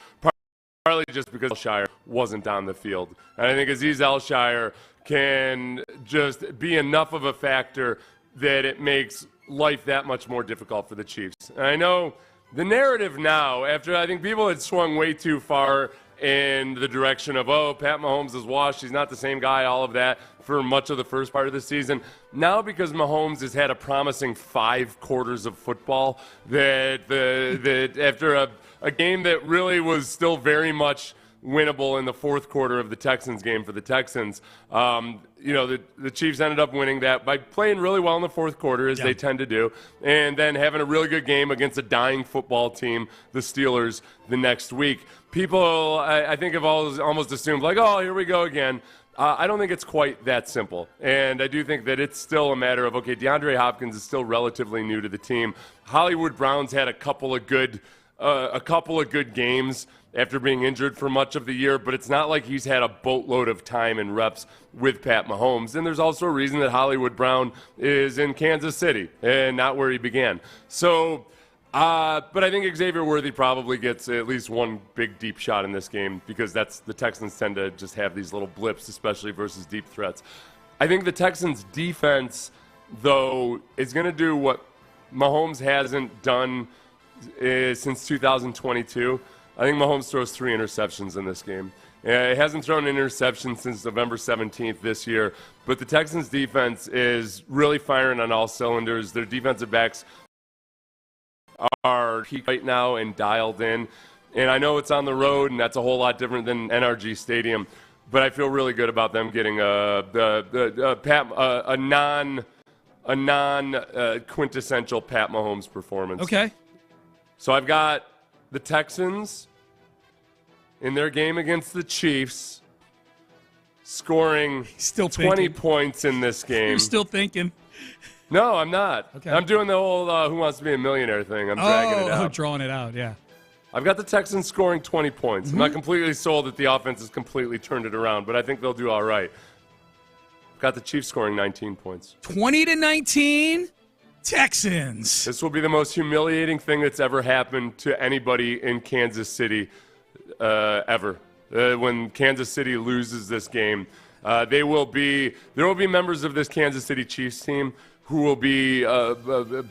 partly just because Alshire wasn't on the field. And I think Azeez Alshire can just be enough of a factor that it makes life that much more difficult for the Chiefs. And I know the narrative now, after I think people had swung way too far in the direction of, oh, Pat Mahomes is washed, he's not the same guy, all of that, for much of the first part of the season. Now, because Mahomes has had a promising 5 quarters of football, that after a game that really was still very much winnable in the fourth quarter of the Texans game for the Texans, the Chiefs ended up winning that by playing really well in the fourth quarter, as they tend to do, and then having a really good game against a dying football team, the Steelers, the next week. People, I think, have almost assumed, like, oh, here we go again. I don't think it's quite that simple. And I do think that it's still a matter of, okay, DeAndre Hopkins is still relatively new to the team. Hollywood Brown's had a couple of good games after being injured for much of the year, but it's not like he's had a boatload of time and reps with Pat Mahomes. And there's also a reason that Hollywood Brown is in Kansas City and not where he began. So, but I think Xavier Worthy probably gets at least one big deep shot in this game, because the Texans tend to just have these little blips, especially versus deep threats. I think the Texans defense, though, is going to do what Mahomes hasn't done since 2022. I think Mahomes throws 3 interceptions in this game. He hasn't thrown an interception since November 17th this year, but the Texans' defense is really firing on all cylinders. Their defensive backs are peaked right now and dialed in. And I know it's on the road, and that's a whole lot different than NRG Stadium, but I feel really good about them getting a non-quintessential Pat Mahomes performance. Okay. So I've got the Texans in their game against the Chiefs scoring 20 points in this game. You're still thinking. No, I'm not. Okay. I'm doing the whole Who Wants to Be a Millionaire thing. I'm dragging it out. Drawing it out, yeah. I've got the Texans scoring 20 points. I'm not completely sold that the offense has completely turned it around, but I think they'll do all right. I've got the Chiefs scoring 19 points. 20-19, Texans. This will be the most humiliating thing that's ever happened to anybody in Kansas City ever. When Kansas City loses this game, there will be members of this Kansas City Chiefs team who will be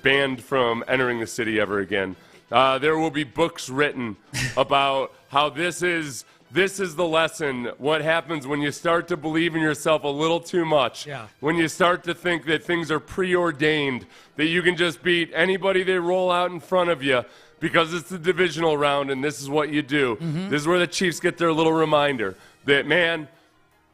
banned from entering the city ever again. There will be books written about how this is the lesson, what happens when you start to believe in yourself a little too much. Yeah. When you start to think that things are preordained, that you can just beat anybody they roll out in front of you because it's the divisional round and this is what you do. This is where the Chiefs get their little reminder that, man,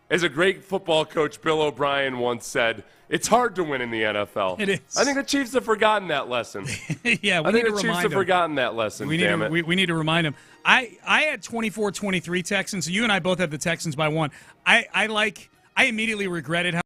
as a great football coach, Bill O'Brien once said, it's hard to win in the NFL. It is. I think the Chiefs have forgotten that lesson. Yeah, I think the Chiefs have forgotten that lesson. We need to remind them. I had 24-23 Texans. So you and I both had the Texans by 1. I immediately regretted how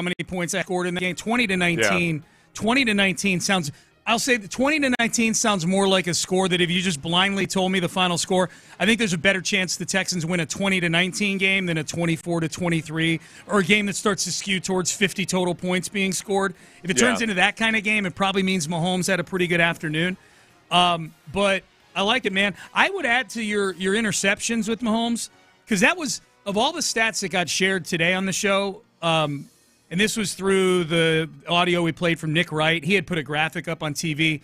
many points I scored in the game. 20-19. Yeah. 20-19 sounds. I'll say that 20-19 sounds more like a score that if you just blindly told me the final score, I think there's a better chance the Texans win a 20-19 game than a 24-23 or a game that starts to skew towards 50 total points being scored. If it turns into that kind of game, it probably means Mahomes had a pretty good afternoon. But I like it, man. I would add to your interceptions with Mahomes, because that was, of all the stats that got shared today on the show, and this was through the audio we played from Nick Wright. He had put a graphic up on TV.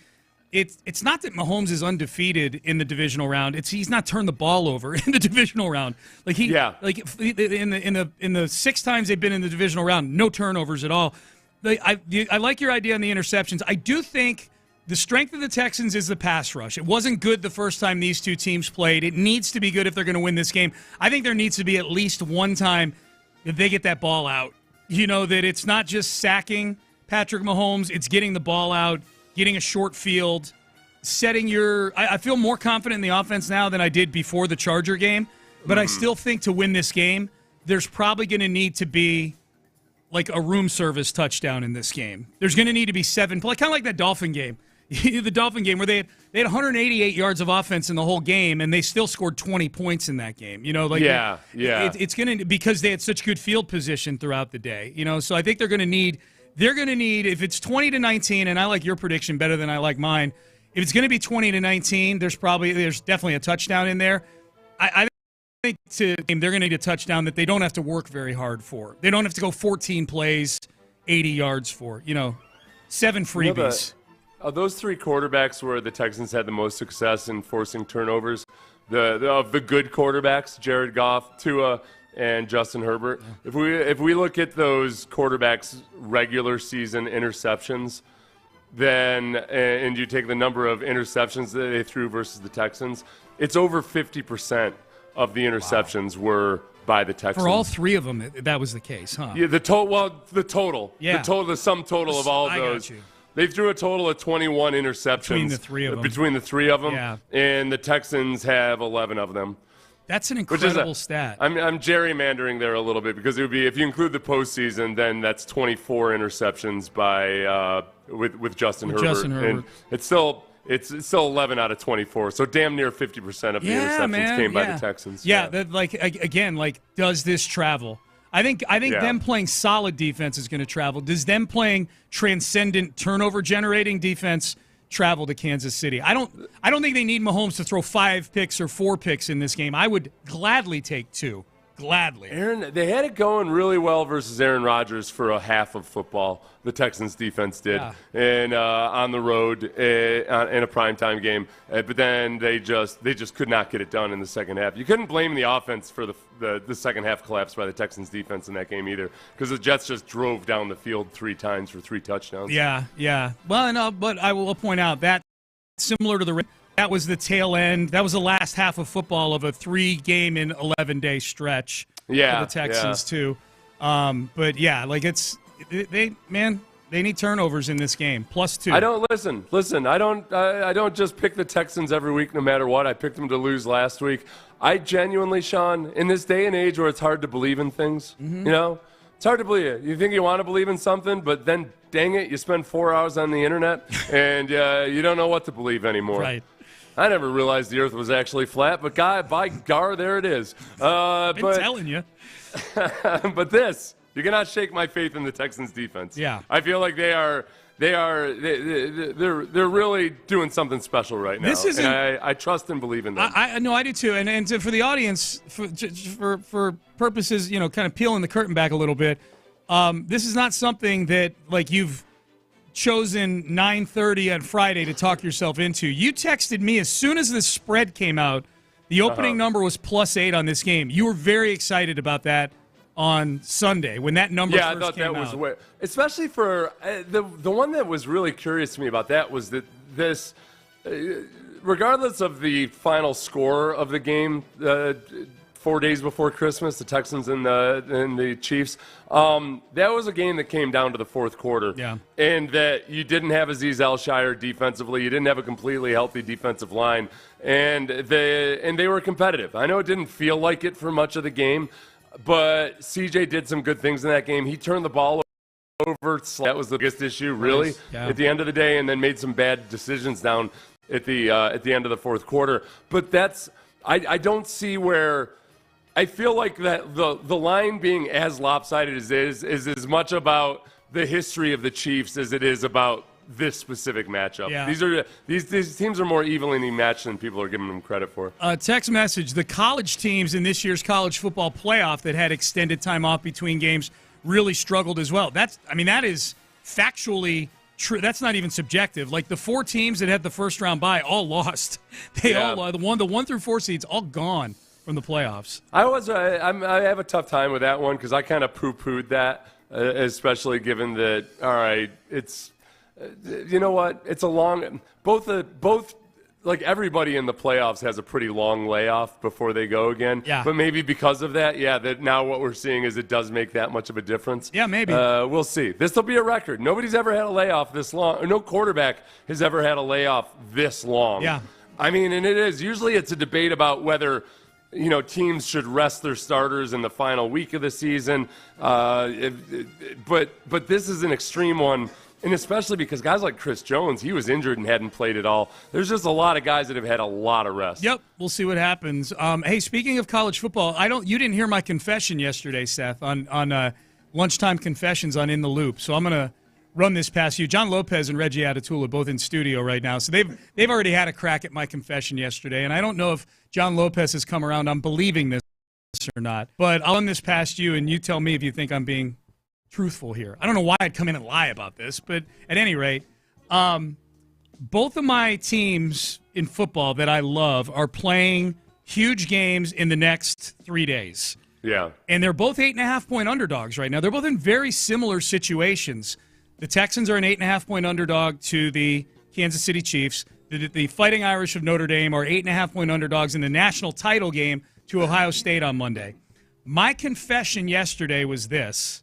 It's not that Mahomes is undefeated in the divisional round. He's not turned the ball over in the divisional round. Like in the 6 times they've been in the divisional round, no turnovers at all. I like your idea on the interceptions. I do think The strength of the Texans is the pass rush. It wasn't good the first time these two teams played. It needs to be good if they're going to win this game. I think there needs to be at least one time that they get that ball out. That it's not just sacking Patrick Mahomes. It's getting the ball out, getting a short field, setting I feel more confident in the offense now than I did before the Charger game. But I still think to win this game, there's probably going to need to be like a room service touchdown in this game. There's going to need to be 7 play, kind of like that Dolphin game. The Dolphin game where they had 188 yards of offense in the whole game, and they still scored 20 points in that game. It's going to, because they had such good field position throughout the day. So I think they're going to need if it's 20-19, and I like your prediction better than I like mine. If it's going to be 20-19, there's definitely a touchdown in there. I think they're going to need a touchdown that they don't have to work very hard for. They don't have to go 14 plays, 80 yards for. 7 freebies. Of those 3 quarterbacks where the Texans had the most success in forcing turnovers, of the good quarterbacks, Jared Goff, Tua, and Justin Herbert. If we look at those quarterbacks' regular season interceptions, then and you take the number of interceptions that they threw versus the Texans, it's over 50% of the interceptions were by the Texans. For all 3 of them, that was the case, huh? Yeah, the total. Yeah. The sum total of all of those. They threw a total of 21 interceptions between the 3 of them. Yeah. And the Texans have 11 of them. That's an incredible stat. I'm gerrymandering there a little bit because it would be, if you include the postseason, then that's 24 interceptions by with Justin Herbert. And it's still 11 out of 24, so damn near 50% of the interceptions came by the Texans. Yeah, does this travel? I think them playing solid defense is going to travel. Does them playing transcendent turnover-generating defense travel to Kansas City? I don't think they need Mahomes to throw 5 picks or 4 picks in this game. I would gladly take 2. Gladly. They had it going really well versus Aaron Rodgers for a half of football. The Texans defense did, and on the road in a primetime game. But then they just could not get it done in the second half. You couldn't blame the offense for the second half collapse by the Texans defense in that game either, because the Jets just drove down the field 3 times for 3 touchdowns. Yeah. Well, no, but I will point out that similar to that was the tail end. That was the last half of football of a 3-game in 11-day stretch for the Texans too. But yeah, they need turnovers in this game. +2. I don't listen. I don't just pick the Texans every week, no matter what. I picked them to lose last week. I genuinely, Sean, in this day and age where it's hard to believe in things, it's hard to believe it. You think you want to believe in something, but then, dang it, you spend 4 hours on the internet and you don't know what to believe anymore. Right. I never realized the earth was actually flat, but by gar, there it is. I'm telling you. But you cannot shake my faith in the Texans defense. Yeah. I feel like they're really doing something special right now. And I trust and believe in them. I do too. And for the audience, for purposes, kind of peeling the curtain back a little bit, this is not something that you've chosen 9:30 on Friday to talk yourself into. You texted me as soon as the spread came out. The opening number was +8 on this game. You were very excited about that on Sunday when that number first came out. Yeah, I thought that was way, especially for the one that was really curious to me about that was that this, regardless of the final score of the game, 4 days before Christmas, the Texans and the Chiefs, that was a game that came down to the fourth quarter. Yeah. And that you didn't have Azeez Al-Shire defensively. You didn't have a completely healthy defensive line. And they were competitive. I know it didn't feel like it for much of the game, but CJ did some good things in that game. He turned the ball over. That was the biggest issue, really, at the end of the day, and then made some bad decisions down at the end of the fourth quarter. But I don't see where – I feel like that the line being as lopsided as it is as much about the history of the Chiefs as it is about this specific matchup. Yeah. These teams are more evenly matched than people are giving them credit for. Text message: the college teams in this year's college football playoff that had extended time off between games really struggled as well. That is factually true. That's not even subjective. Like the 4 teams that had the first round bye all lost. They all the 1 through 4 seeds all gone from the playoffs. I have a tough time with that one because I kind of poo-pooed that, especially given that, all right, it's you know what? It's a long both like everybody in the playoffs has a pretty long layoff before they go again. Yeah. But maybe because of that, that now what we're seeing is it does make that much of a difference. Yeah, maybe. We'll see. This will be a record. Nobody's ever had a layoff this long. Or no quarterback has ever had a layoff this long. Yeah. I mean, and it is. Usually it's a debate about whether teams should rest their starters in the final week of the season. But this is an extreme one. And especially because guys like Chris Jones, he was injured and hadn't played at all. There's just a lot of guys that have had a lot of rest. Yep, we'll see what happens. Hey, speaking of college football, you didn't hear my confession yesterday, Seth, on lunchtime confessions on In the Loop. So I'm going to run this past you. John Lopez and Reggie Atatula are both in studio right now. So they've already had a crack at my confession yesterday. And I don't know if John Lopez has come around on believing this or not. But I'll run this past you, and you tell me if you think I'm being truthful here. I don't know why I'd come in and lie about this, but at any rate, both of my teams in football that I love are playing huge games in the next 3 days. Yeah. And they're both 8.5-point underdogs right now. They're both in very similar situations. The Texans are an 8.5-point underdog to the Kansas City Chiefs. The Fighting Irish of Notre Dame are 8.5-point underdogs in the national title game to Ohio State on Monday. My confession yesterday was this.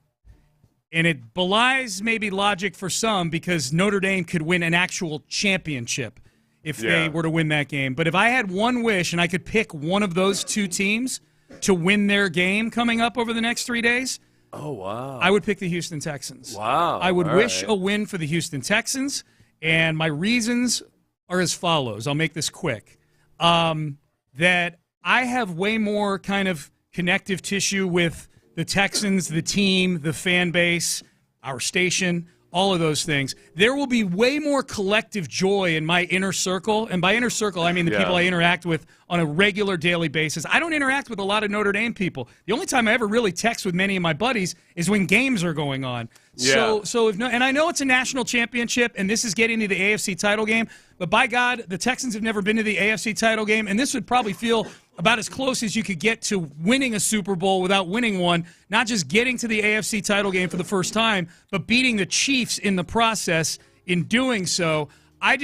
And it belies maybe logic for some because Notre Dame could win an actual championship if they were to win that game. But if I had one wish and I could pick one of those two teams to win their game coming up over the next 3 days, I would pick the Houston Texans. Wow. I would wish a win for the Houston Texans, and my reasons are as follows. I'll make this quick. That I have way more kind of connective tissue with the Texans, the team, the fan base, our station, all of those things. There will be way more collective joy in my inner circle. And by inner circle, I mean the people I interact with on a regular daily basis. I don't interact with a lot of Notre Dame people. The only time I ever really text with many of my buddies is when games are going on. Yeah. And I know it's a national championship, and this is getting to the AFC title game, but by God, the Texans have never been to the AFC title game, and this would probably feel about as close as you could get to winning a Super Bowl without winning one, not just getting to the AFC title game for the first time, but beating the Chiefs in the process in doing so. I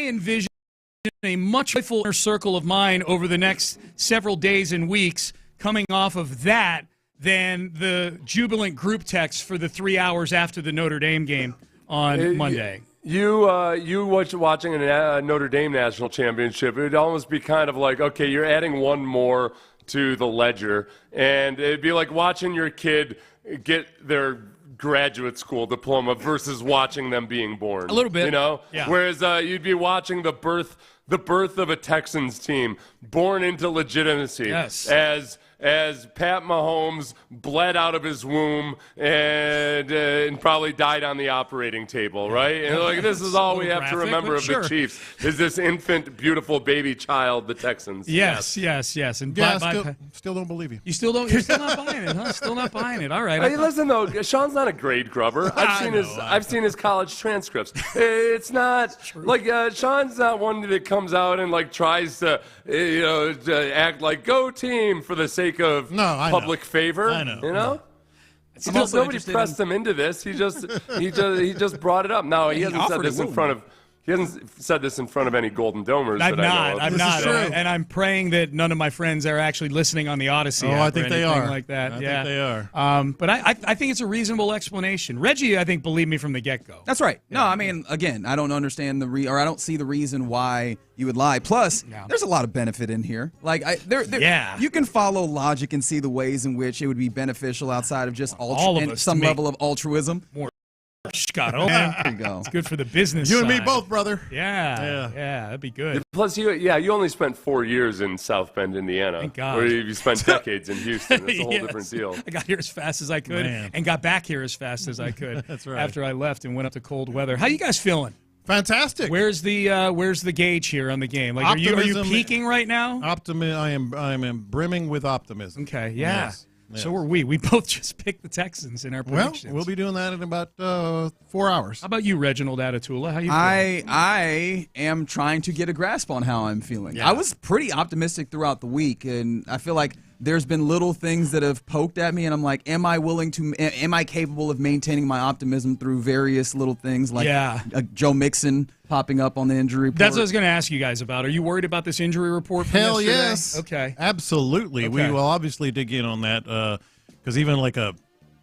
envision a much fuller circle of mine over the next several days and weeks coming off of that than the jubilant group text for the 3 hours after the Notre Dame game on Monday. You watching a Notre Dame national championship, it would almost be kind of like, okay, you're adding one more to the ledger, and it'd be like watching your kid get their graduate school diploma versus watching them being born. A little bit, Yeah. Whereas you'd be watching the birth of a Texans team born into legitimacy. Yes. As Pat Mahomes bled out of his womb and probably died on the operating table, right? And this is all we have to remember of the Chiefs is this infant, beautiful baby child, the Texans. Yes. And still don't believe you. You're still not buying it, huh? Still not buying it. All right. Hey, listen though, Sean's not a grade grubber. I've seen his college transcripts. It's not like Sean's not one that comes out and tries to act like go team for the sake of public favor. I know. Nobody pressed him into this. He just brought it up. Now he hasn't said this in front of. He hasn't said this in front of any Golden Domers. I'm that not. And I'm praying that none of my friends are actually listening on the Odyssey. I think they are. Like that. I think they are. But I think it's a reasonable explanation. Reggie, I think, believed me from the get-go. That's right. No, I mean, again, I don't understand I don't see the reason why you would lie. Plus, there's a lot of benefit in here. You can follow logic and see the ways in which it would be beneficial outside of just some level of altruism. More Scott Owen. There you go. It's good for the business You and side. me both, brother. Yeah, that'd be good. Plus, you only spent 4 years in South Bend, Indiana. Thank God. Where you spent decades in Houston. That's a whole different deal. I got here as fast as I could and got back here as fast as I could. That's right. After I left and went up to cold weather. How you guys feeling? Fantastic. Where's the gauge here on the game? Are you peaking right now? I am brimming with optimism. Okay, yeah. Yes. So are we. We both just picked the Texans in our predictions. Well, we'll be doing that in about 4 hours. How about you, Reginald Atatula? How you feeling? I am trying to get a grasp on how I'm feeling. Yeah. I was pretty optimistic throughout the week, and I feel like there's been little things that have poked at me, and I'm like, am I capable of maintaining my optimism through various little things like Joe Mixon popping up on the injury report? That's what I was going to ask you guys about. Are you worried about this injury report from Hell yesterday? yes. Okay. Absolutely. Okay. We will obviously dig in on that because even like a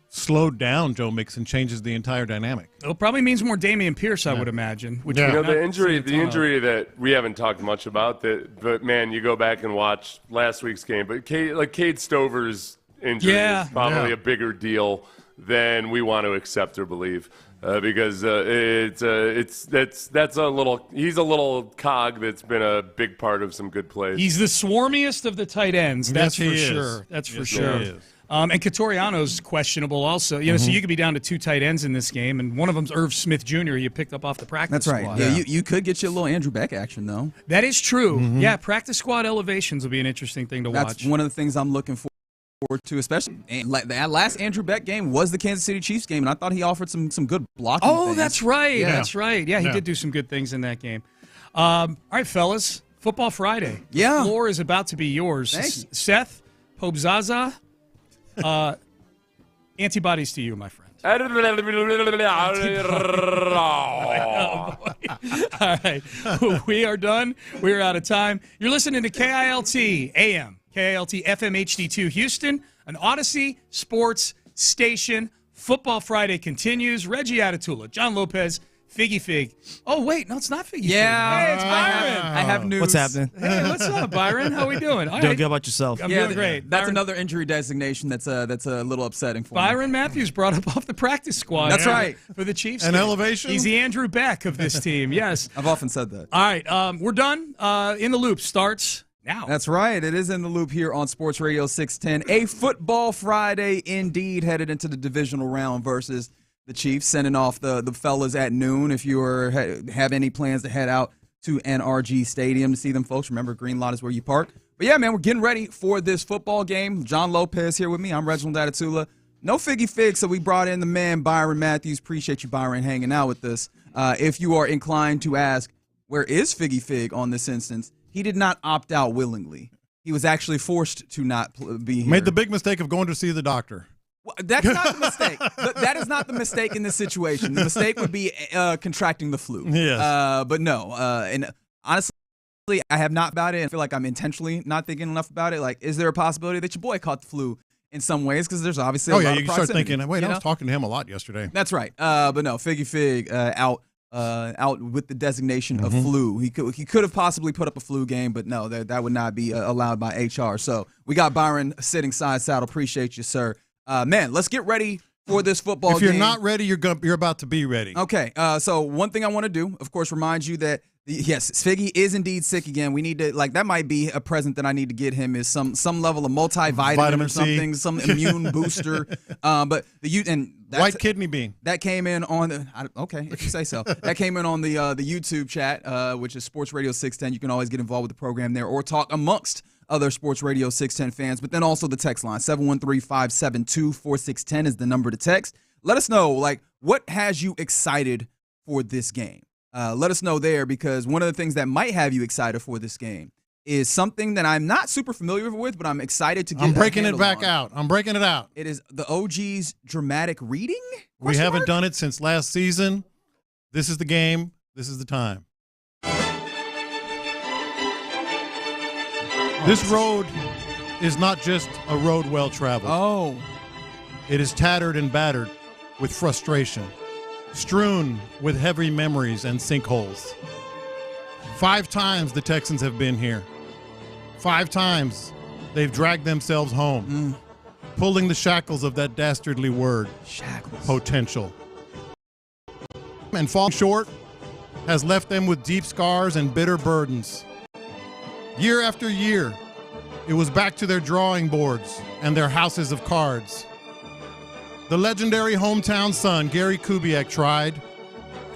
slowed down Joe Mixon changes the entire dynamic. It probably means more Damian Pierce, I would imagine. Which the injury that we haven't talked much about, but man, you go back and watch last week's game, but Cade Stover's injury is probably a bigger deal than we want to accept or believe. Because he's a little cog that's been a big part of some good plays. He's the swarmiest of the tight ends. That's Yes, for he is. sure. That's for Yes, sure. he is. And Catoriano's questionable also. So you could be down to 2 tight ends in this game, and one of them's Irv Smith Jr. You picked up off the practice That's right. squad. Yeah, you could get you a little Andrew Beck action, though. That is true. Yeah, practice squad elevations will be an interesting thing to watch. That's one of the things I'm looking forward to, especially that last Andrew Beck game was the Kansas City Chiefs game, and I thought he offered some good blocking things. That's right. Yeah. That's right. Yeah, he did do some good things in that game. All right, fellas, Football Friday. Yeah. The floor is about to be yours. Thank you. Seth, Pope Zaza, antibodies to you, my friend. All right. We are done. We are out of time. You're listening to KILT AM, KILT FM HD2 Houston, an Odyssey sports station. Football Friday continues. Reggie Atatula, John Lopez, Figgy Fig. Oh, wait. No, it's not Figgy Fig. Hey, it's Byron. I have news. What's happening? Hey, what's up, Byron? How we doing? All Doing right. good about yourself. I'm doing great. That's Byron, another injury designation that's a little upsetting for me. Byron Matthews brought up off the practice squad. That's right. For the Chiefs. An game. elevation? He's the Andrew Beck of this team. Yes. I've often said that. All right. We're done. In the Loop starts now. That's right. It is In the Loop here on Sports Radio 610. A Football Friday indeed, headed into the divisional round versus the Chiefs, sending off the fellas at noon. If you have any plans to head out to NRG Stadium to see them folks, remember Green Lot is where you park. But yeah, man, we're getting ready for this football game. John Lopez here with me. I'm Reginald Atatula. No Figgy Fig, so we brought in the man Byron Matthews. Appreciate you, Byron, hanging out with us. If you are inclined to ask, where is Figgy Fig on this instance? He did not opt out willingly. He was actually forced to not be here. Made the big mistake of going to see the doctor. Well, that's not the mistake. That is not the mistake in this situation. The mistake would be contracting the flu. Yes. But no. And honestly, I have not about it. And I feel like I'm intentionally not thinking enough about it. Like, is there a possibility that your boy caught the flu in some ways? Because there's obviously a lot of you proximity, start thinking, wait, I was know? talking to him a lot yesterday. That's right. But no, Figgy Fig out with the designation of flu. He could have possibly put up a flu game, but no, that would not be allowed by HR. So we got Byron sitting side saddle. Appreciate you, sir. Man, let's get ready for this football game. If you're not ready, you're about to be ready. Okay, so one thing I want to do, of course, remind you that, yes, Figgy is indeed sick again. We need to, that might be a present that I need to get him is some level of multivitamin Vitamin or something, C. some immune booster. But White kidney bean. That came in on okay, if you say so. That came in on the YouTube chat, which is Sports Radio 610. You can always get involved with the program there or talk amongst other Sports Radio 610 fans, but then also the text line, 713-572-4610 is the number to text. Let us know, what has you excited for this game? Let us know there, because one of the things that might have you excited for this game is something that I'm not super familiar with, but I'm excited to get I'm breaking it back on. out. I'm breaking it out. It is the OG's dramatic reading? We haven't done it since last season. This is the game. This is the time. This road is not just a road well traveled. Oh. It is tattered and battered with frustration, strewn with heavy memories and sinkholes. 5 times the Texans have been here. 5 times they've dragged themselves home, pulling the shackles of that dastardly word, potential. And falling short has left them with deep scars and bitter burdens. Year after year, it was back to their drawing boards and their houses of cards. The legendary hometown son, Gary Kubiak, tried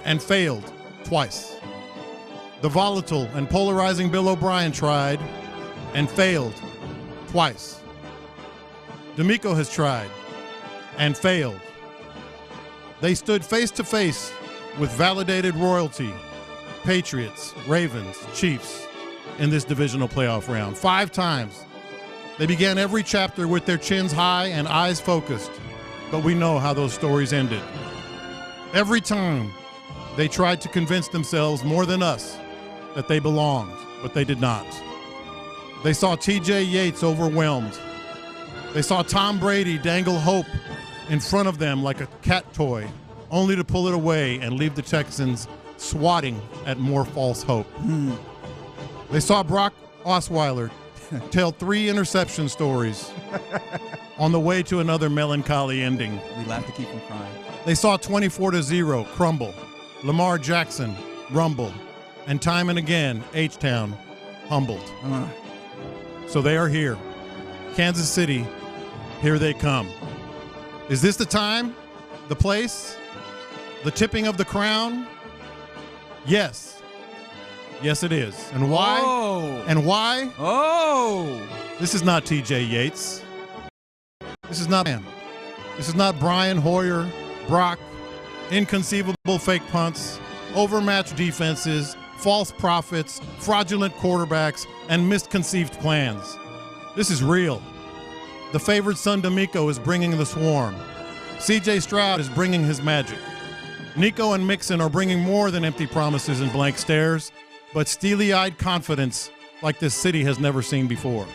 and failed twice. The volatile and polarizing Bill O'Brien tried and failed twice. D'Amico has tried and failed. They stood face to face with validated royalty, Patriots, Ravens, Chiefs, in this divisional playoff round. 5 times They began every chapter with their chins high and eyes focused, but we know how those stories ended. Every time they tried to convince themselves more than us that they belonged, but they did not. They saw T.J. Yates overwhelmed. They saw Tom Brady dangle hope in front of them like a cat toy, only to pull it away and leave the Texans swatting at more false hope. They saw Brock Osweiler tell 3 interception stories on the way to another melancholy ending. We laugh to keep from crying. They saw 24-0 crumble, Lamar Jackson rumble, and time and again, H-Town humbled. So they are here. Kansas City, here they come. Is this the time? The place? The tipping of the crown? Yes. Yes, it is. And why? Oh. And why? Oh. This is not T.J. Yates. This is not him. This is not Brian Hoyer, Brock, inconceivable fake punts, overmatched defenses, false prophets, fraudulent quarterbacks, and misconceived plans. This is real. The favored son D'Amico is bringing the swarm. C.J. Stroud is bringing his magic. Nico and Mixon are bringing more than empty promises and blank stares, but steely-eyed confidence like this city has never seen before.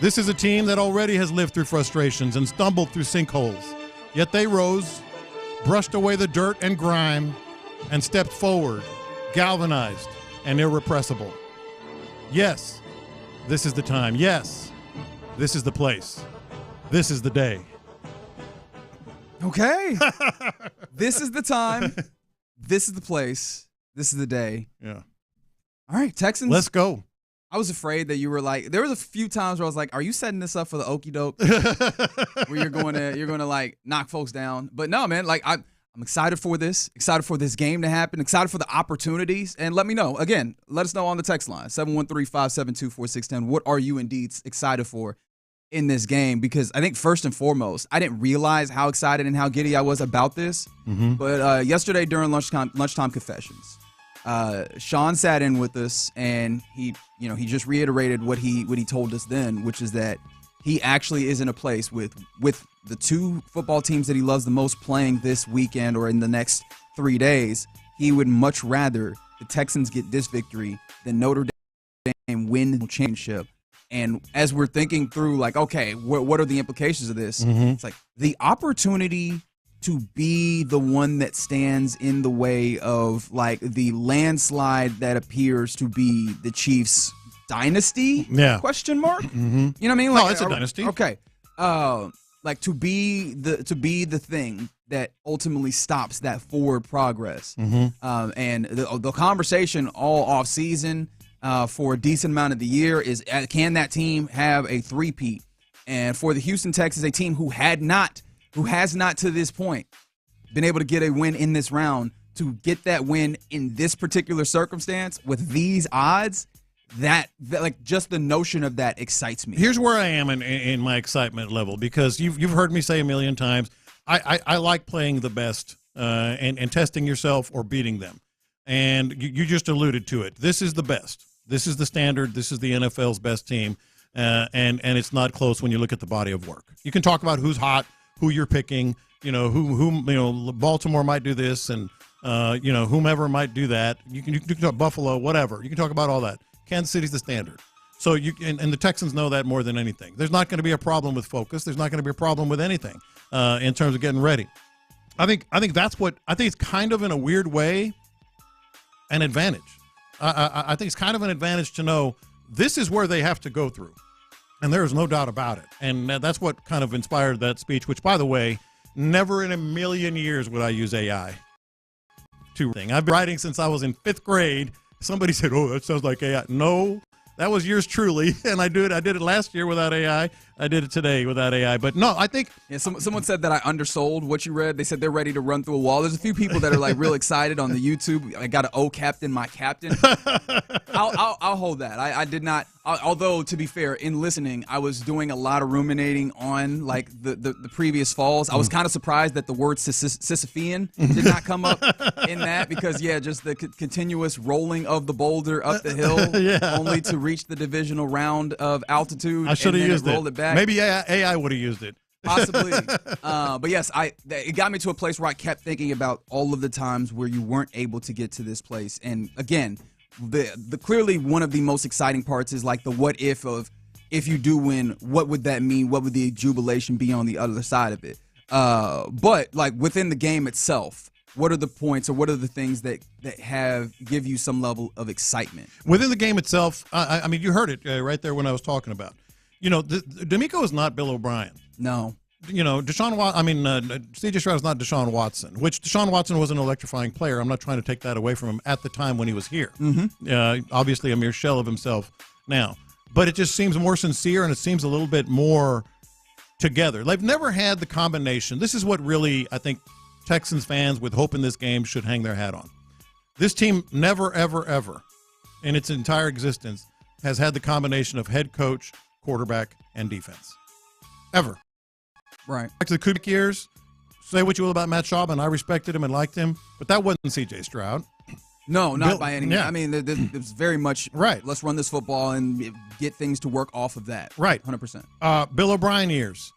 This is a team that already has lived through frustrations and stumbled through sinkholes, yet they rose, brushed away the dirt and grime, and stepped forward, galvanized and irrepressible. Yes, this is the time. Yes, this is the place. This is the day. Okay. This is the time. This is the place. This is the day. Yeah. All right, Texans. Let's go. I was afraid that you were like, there was a few times where I was like, are you setting this up for the okie doke? Where you're going to like knock folks down. But no, man, like I'm excited for this game to happen, excited for the opportunities. And let me know. Again, let us know on the text line, 713-572-4610. What are you indeed excited for in this game? Because I think first and foremost, I didn't realize how excited and how giddy I was about this. But yesterday during lunchtime confessions, Sean sat in with us and he just reiterated what he told us then, which is that he actually is in a place with the 2 football teams that he loves the most playing this weekend or in the next 3 days. He would much rather the Texans get this victory than Notre Dame win the championship. And as we're thinking through, like, okay, what are the implications of this? It's like the opportunity to be the one that stands in the way of, like, the landslide that appears to be the Chiefs' dynasty? Yeah. Question mark? You know what I mean? Like, it's a dynasty. Okay. Like to be the thing that ultimately stops that forward progress. And the conversation all off season for a decent amount of the year is, can that team have a three-peat? And for the Houston Texans, a team who has not to this point been able to get a win in this round, to get that win in this particular circumstance with these odds, that like just the notion of that excites me. Here's where I am in my excitement level, because you've heard me say a million times, I like playing the best and testing yourself or beating them. And you just alluded to it. This is the best. This is the standard. This is the NFL's best team. And it's not close when you look at the body of work. You can talk about who's hot, who you're picking, who Baltimore might do this, and whomever might do that. You can talk Buffalo, whatever. You can talk about all that. Kansas City's the standard. So and the Texans know that more than anything. There's not going to be a problem with focus. There's not going to be a problem with anything in terms of getting ready. I think it's kind of in a weird way an advantage. I think it's kind of an advantage to know this is where they have to go through. And there is no doubt about it. And that's what kind of inspired that speech, which, by the way, never in a million years would I use AI to thing. I've been writing since I was in 5th grade. Somebody said, "Oh, that sounds like AI." No, that was yours truly. And I did it last year without AI. I did it today without AI. But no, I think someone said that I undersold what you read. They said they're ready to run through a wall. There's a few people that are like real excited on the YouTube. I got to captain my captain. I'll hold that. I did not. Although to be fair, in listening, I was doing a lot of ruminating on like the previous falls. I was kind of surprised that the word Sisyphean did not come up in that because just the continuous rolling of the boulder up the hill, only to reach the divisional round of altitude. I should have used roll it back. Maybe AI would have used it. Possibly. But yes, it got me to a place where I kept thinking about all of the times where you weren't able to get to this place. And again, the clearly one of the most exciting parts is like the what if of if you do win, what would that mean? What would the jubilation be on the other side of it? But like within the game itself, what are the points or what are the things that give you some level of excitement? Within the game itself, I mean, you heard it right there when I was talking about. D'Amico is not Bill O'Brien. No. C.J. Stroud is not Deshaun Watson, which Deshaun Watson was an electrifying player. I'm not trying to take that away from him at the time when he was here. Obviously a mere shell of himself now. But it just seems more sincere and it seems a little bit more together. They've never had the combination. This is what really, I think, Texans fans with hope in this game should hang their hat on. This team never, ever, ever in its entire existence has had the combination of head coach, quarterback, and defense. Ever. Right. Back to the Kubiak years, say what you will about Matt Schaub, and I respected him and liked him, but that wasn't C.J. Stroud. No, not by any means. I mean, it's very much, right. Let's run this football and get things to work off of that. Right. 100%. Bill O'Brien years,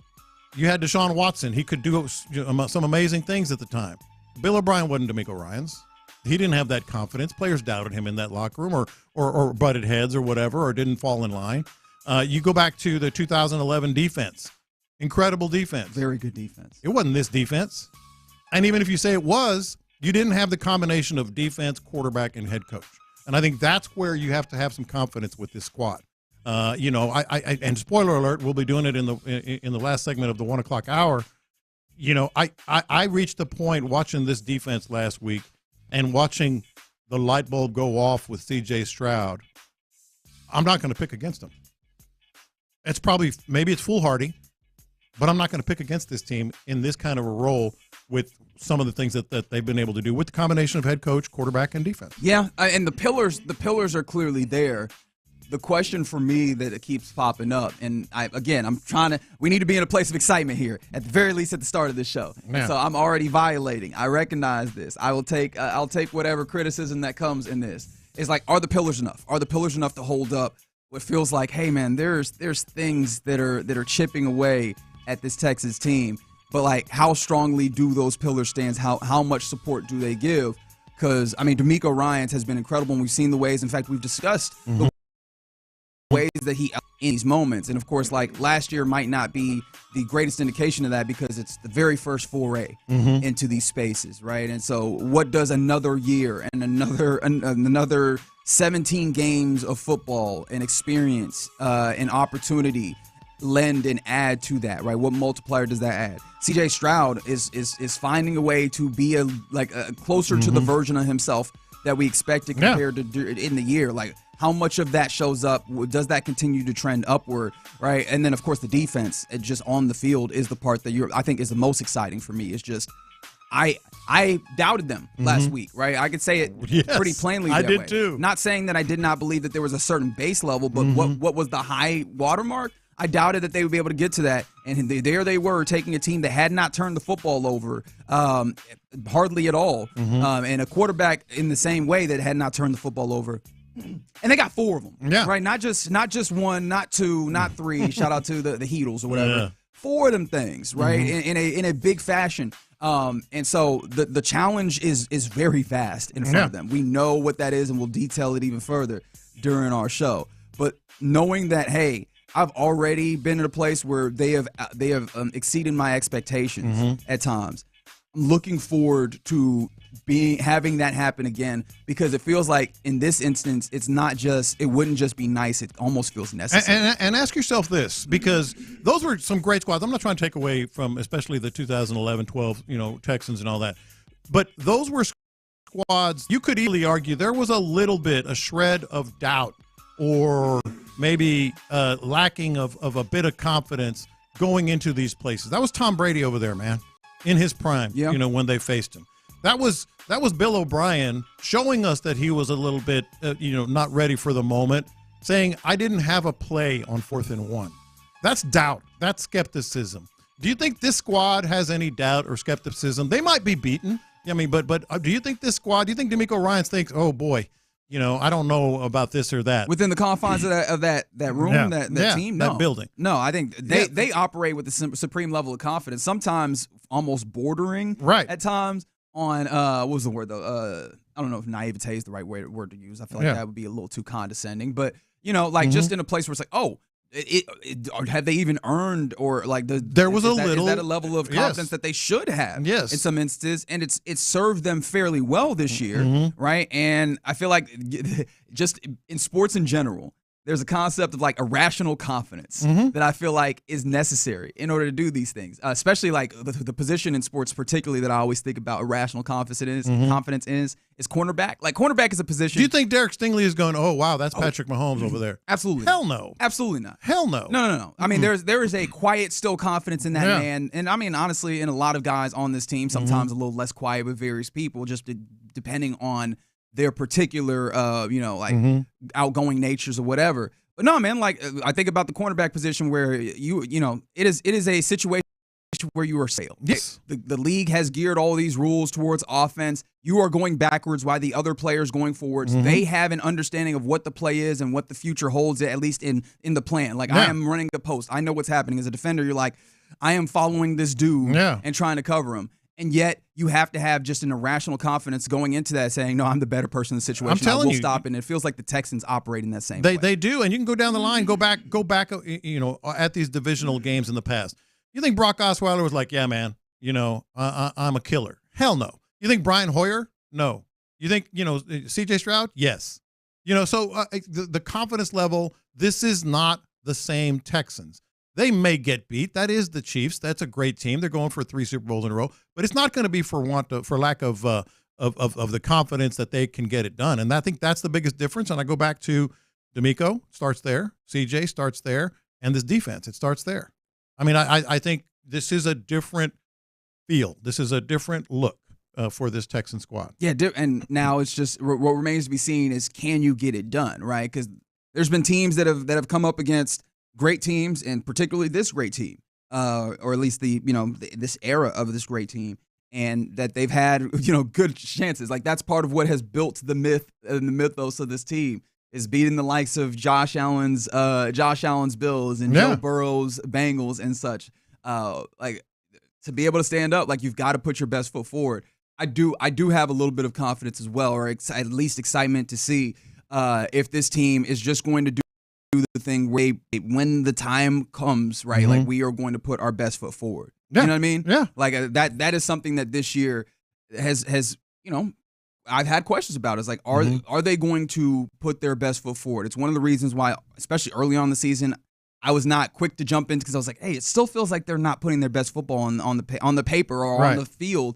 you had Deshaun Watson. He could do some amazing things at the time. Bill O'Brien wasn't D'Amico Ryans. He didn't have that confidence. Players doubted him in that locker room or butted heads or whatever or didn't fall in line. You go back to the 2011 defense. Incredible defense. Very good defense. It wasn't this defense. And even if you say it was, you didn't have the combination of defense, quarterback, and head coach. And I think that's where you have to have some confidence with this squad. And spoiler alert, we'll be doing it in the last segment of the 1 o'clock hour. I reached the point watching this defense last week and watching the light bulb go off with C.J. Stroud. I'm not going to pick against him. Maybe it's foolhardy. But I'm not going to pick against this team in this kind of a role with some of the things that they've been able to do with the combination of head coach, quarterback, and defense. Yeah, and the pillars are clearly there. The question for me that it keeps popping up, and we need to be in a place of excitement here, at the very least at the start of this show. Yeah. So I'm already violating. I recognize this. I'll take whatever criticism that comes in this. It's like, are the pillars enough? Are the pillars enough to hold up what feels like, hey man, there's things that are chipping away at this Texas team, but like how strongly do those pillars stand? How much support do they give? Because I mean, D'Amico Ryans has been incredible, and we've seen the ways. In fact, we've discussed the ways that he in these moments, and of course, like last year might not be the greatest indication of that because it's the very first foray into these spaces, right? And so, what does another year and another 17 games of football and experience and opportunity lend and add to that, right? What multiplier does that add? C.J. Stroud is finding a way to be closer to the version of himself that we expected compared to in the year. Like, how much of that shows up? Does that continue to trend upward, right? And then, of course, the defense just on the field is the part that I think is the most exciting for me. It's just I doubted them last week, right? I could say it pretty plainly. I that did way. too. Not saying that I did not believe that there was a certain base level, but what was the high watermark? I doubted that they would be able to get to that, and there they were taking a team that had not turned the football over hardly at all, and a quarterback in the same way that had not turned the football over. And they got 4 of them, right? Not just 1, not 2, not 3. Shout out to the Heatles or whatever. Yeah. 4 of them things, right? In a big fashion. And so the challenge is very vast in front of them. We know what that is, and we'll detail it even further during our show. But knowing that, hey, I've already been in a place where they have exceeded my expectations at times. I'm looking forward to having that happen again, because it feels like in this instance, it wouldn't just be nice. It almost feels necessary. And ask yourself this, because those were some great squads. I'm not trying to take away from especially the 2011-12, Texans and all that, but those were squads. You could easily argue there was a shred of doubt or maybe lacking of a bit of confidence going into these places. That was Tom Brady over there, man, in his prime, when they faced him. That was Bill O'Brien showing us that he was a little bit, not ready for the moment, saying, I didn't have a play on 4th and 1. That's doubt. That's skepticism. Do you think this squad has any doubt or skepticism? They might be beaten. I mean, but do you think this squad, do you think DeMeco Ryans thinks, oh, boy, I don't know about this or that? Within the confines of that room, that team? No. That building. No, I think they operate with the supreme level of confidence, sometimes almost bordering at times on, what was the word, though? I don't know if naivete is the right word to use. I feel like that would be a little too condescending. But, just in a place where it's like, oh, have they even earned or like there was is that a level of confidence that they should have in some instances, and it's served them fairly well this year, right? And I feel like just in sports in general, there's a concept of like irrational confidence that I feel like is necessary in order to do these things, especially like the position in sports particularly that I always think about irrational confidence is cornerback. Like cornerback is a position. Do you think Derek Stingley is going, oh, wow, that's Patrick Mahomes over there? Absolutely. Hell no. Absolutely not. Hell no. No. I mean, there is a quiet, still confidence in that man. And I mean, honestly, in a lot of guys on this team, sometimes a little less quiet with various people, just depending on their particular, outgoing natures or whatever. But no, man, like I think about the cornerback position where it is a situation where you are sailed. Yes. The league has geared all these rules towards offense. You are going backwards while the other players going forwards. They have an understanding of what the play is and what the future holds, at least in the plan. Like I am running the post. I know what's happening. As a defender, you're like, I am following this dude and trying to cover him. And yet you have to have just an irrational confidence going into that, saying, no, I'm the better person in the situation. I'm telling you. Stop. And it feels like the Texans operate in that same way. They do. And you can go down the line, go back, at these divisional games in the past. You think Brock Osweiler was like, yeah, man, I'm a killer? Hell no. You think Brian Hoyer? No. You think, C.J. Stroud? Yes. So the confidence level, this is not the same Texans. They may get beat. That is the Chiefs. That's a great team. They're going for 3 Super Bowls in a row, but it's not going to be for lack of the confidence that they can get it done. And I think that's the biggest difference. And I go back to DeMeco starts there, CJ starts there, and this defense, it starts there. I mean, I think this is a different feel. This is a different look for this Texan squad. Yeah, and now it's just what remains to be seen is, can you get it done, right? Because there's been teams that have come up against great teams, and particularly this great team, or at least this era of this great team, and that they've had good chances. Like that's part of what has built the myth and the mythos of this team, is beating the likes of Josh Allen's Bills and Joe Burrow's Bengals and such. Like to be able to stand up, like you've got to put your best foot forward. I do have a little bit of confidence as well, or at least excitement to see if this team is just going to do the thing where when the time comes, right? Like we are going to put our best foot forward. You know what I mean? Yeah. Like that is something that this year has I've had questions about. It's like, are they going to put their best foot forward? It's one of the reasons why, especially early on in the season, I was not quick to jump in, because I was like, hey, it still feels like they're not putting their best football on the paper or on the field.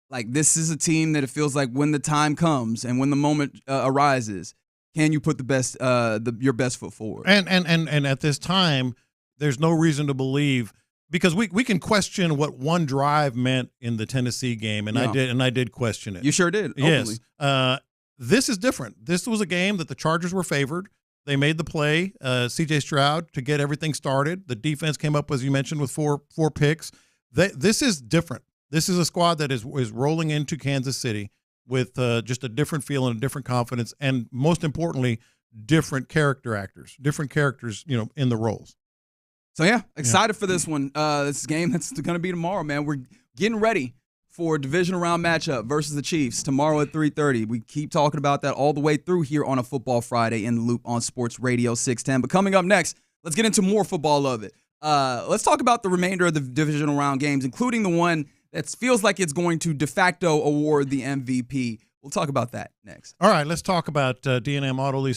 Like this is a team that it feels like when the time comes and when the moment arises, can you put your best foot forward? And at this time, there's no reason to believe, because we can question what one drive meant in the Tennessee game, and I did question it. You sure did. Openly. Yes. This is different. This was a game that the Chargers were favored. They made the play, C.J. Stroud, to get everything started. The defense came up, as you mentioned, with four picks. This is different. This is a squad that is rolling into Kansas City with just a different feel and a different confidence, and most importantly, different characters in the roles. So yeah, excited for this one. This game that's going to be tomorrow, man. We're getting ready for a divisional round matchup versus the Chiefs tomorrow at 3:30. We keep talking about that all the way through here on a Football Friday in the Loop on Sports Radio 610. But coming up next, let's get into more football of it. Let's talk about the remainder of the divisional round games, including the one that feels like it's going to de facto award the MVP. We'll talk about that next. All right, let's talk about D&M Auto Lease.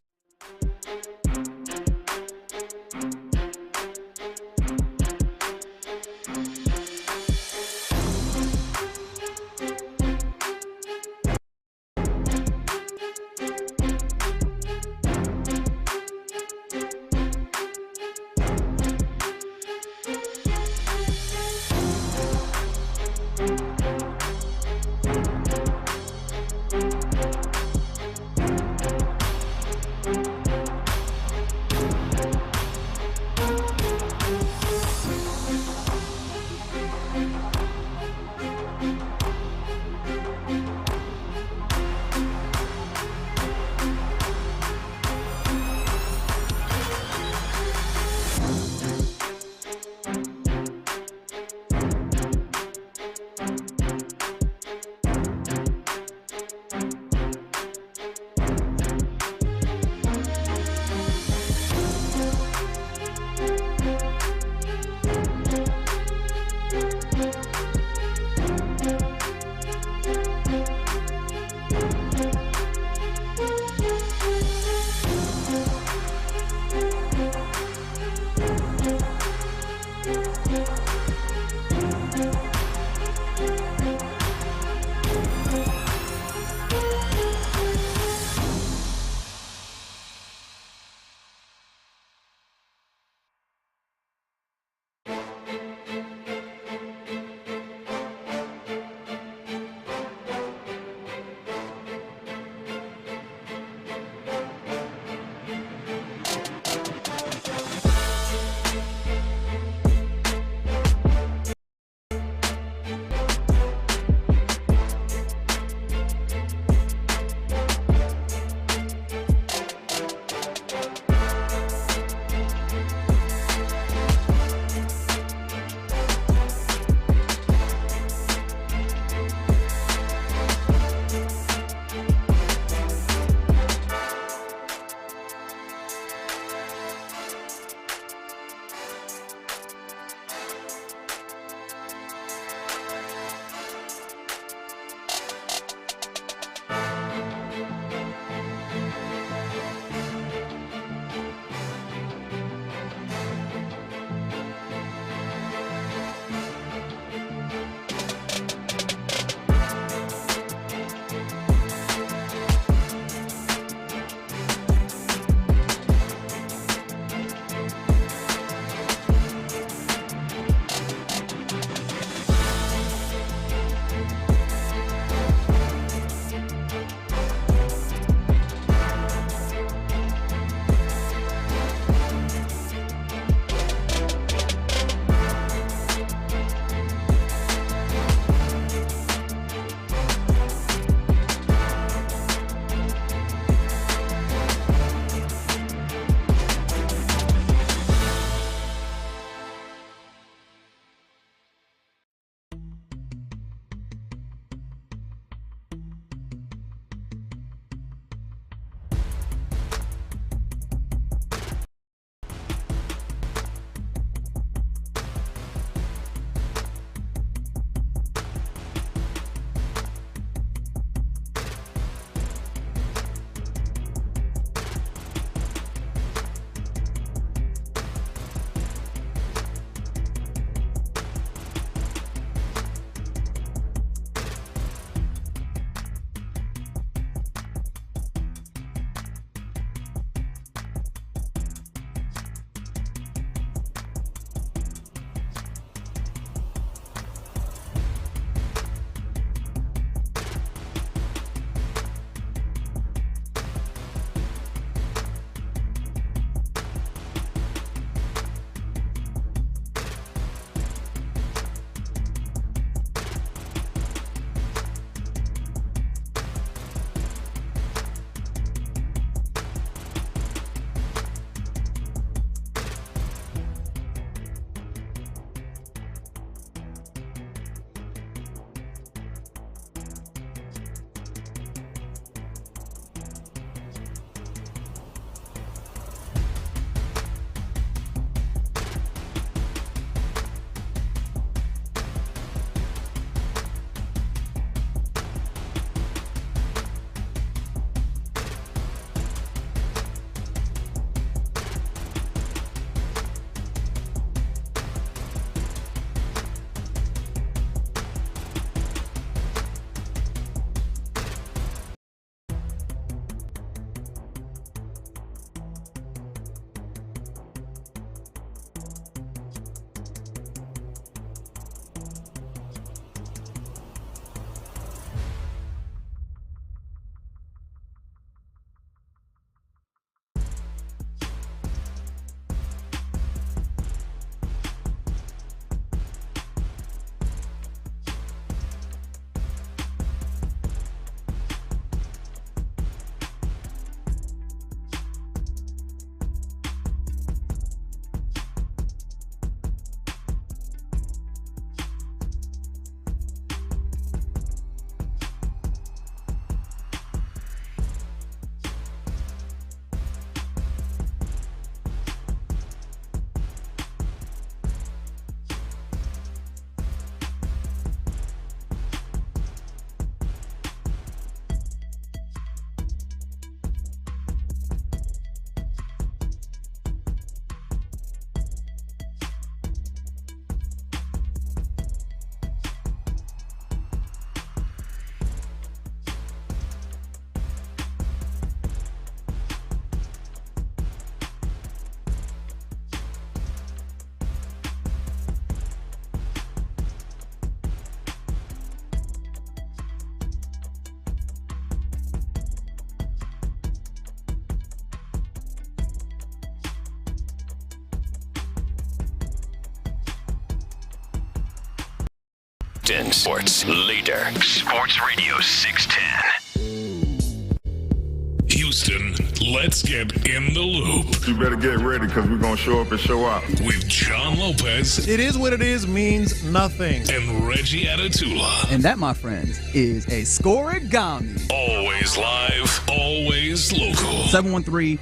Houston sports leader. Sports Radio 610. Houston, let's get in the loop. You better get ready because we're going to show up and show out. With John Lopez. It is what it is means nothing. And Reggie Atatula. And that, my friends, is a scoregami. Always live, always local. 713,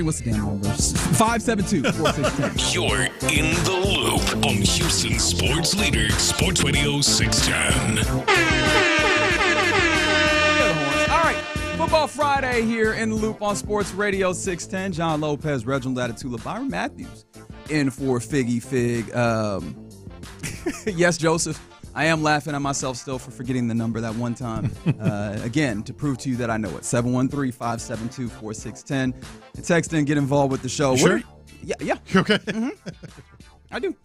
what's the damn number? 572-4610. You're in the loop on Houston sports leader, Sports Radio 610. Football Friday here in the loop on Sports Radio 610. John Lopez, Reginald Atatula, Byron Matthews in for Figgy Fig. Yes, Joseph, I am laughing at myself still for forgetting the number that one time. Again, to prove to you that I know it. 713-572-4610. And text in, get involved with the show. Sure? Yeah. You okay? Mm-hmm. I do.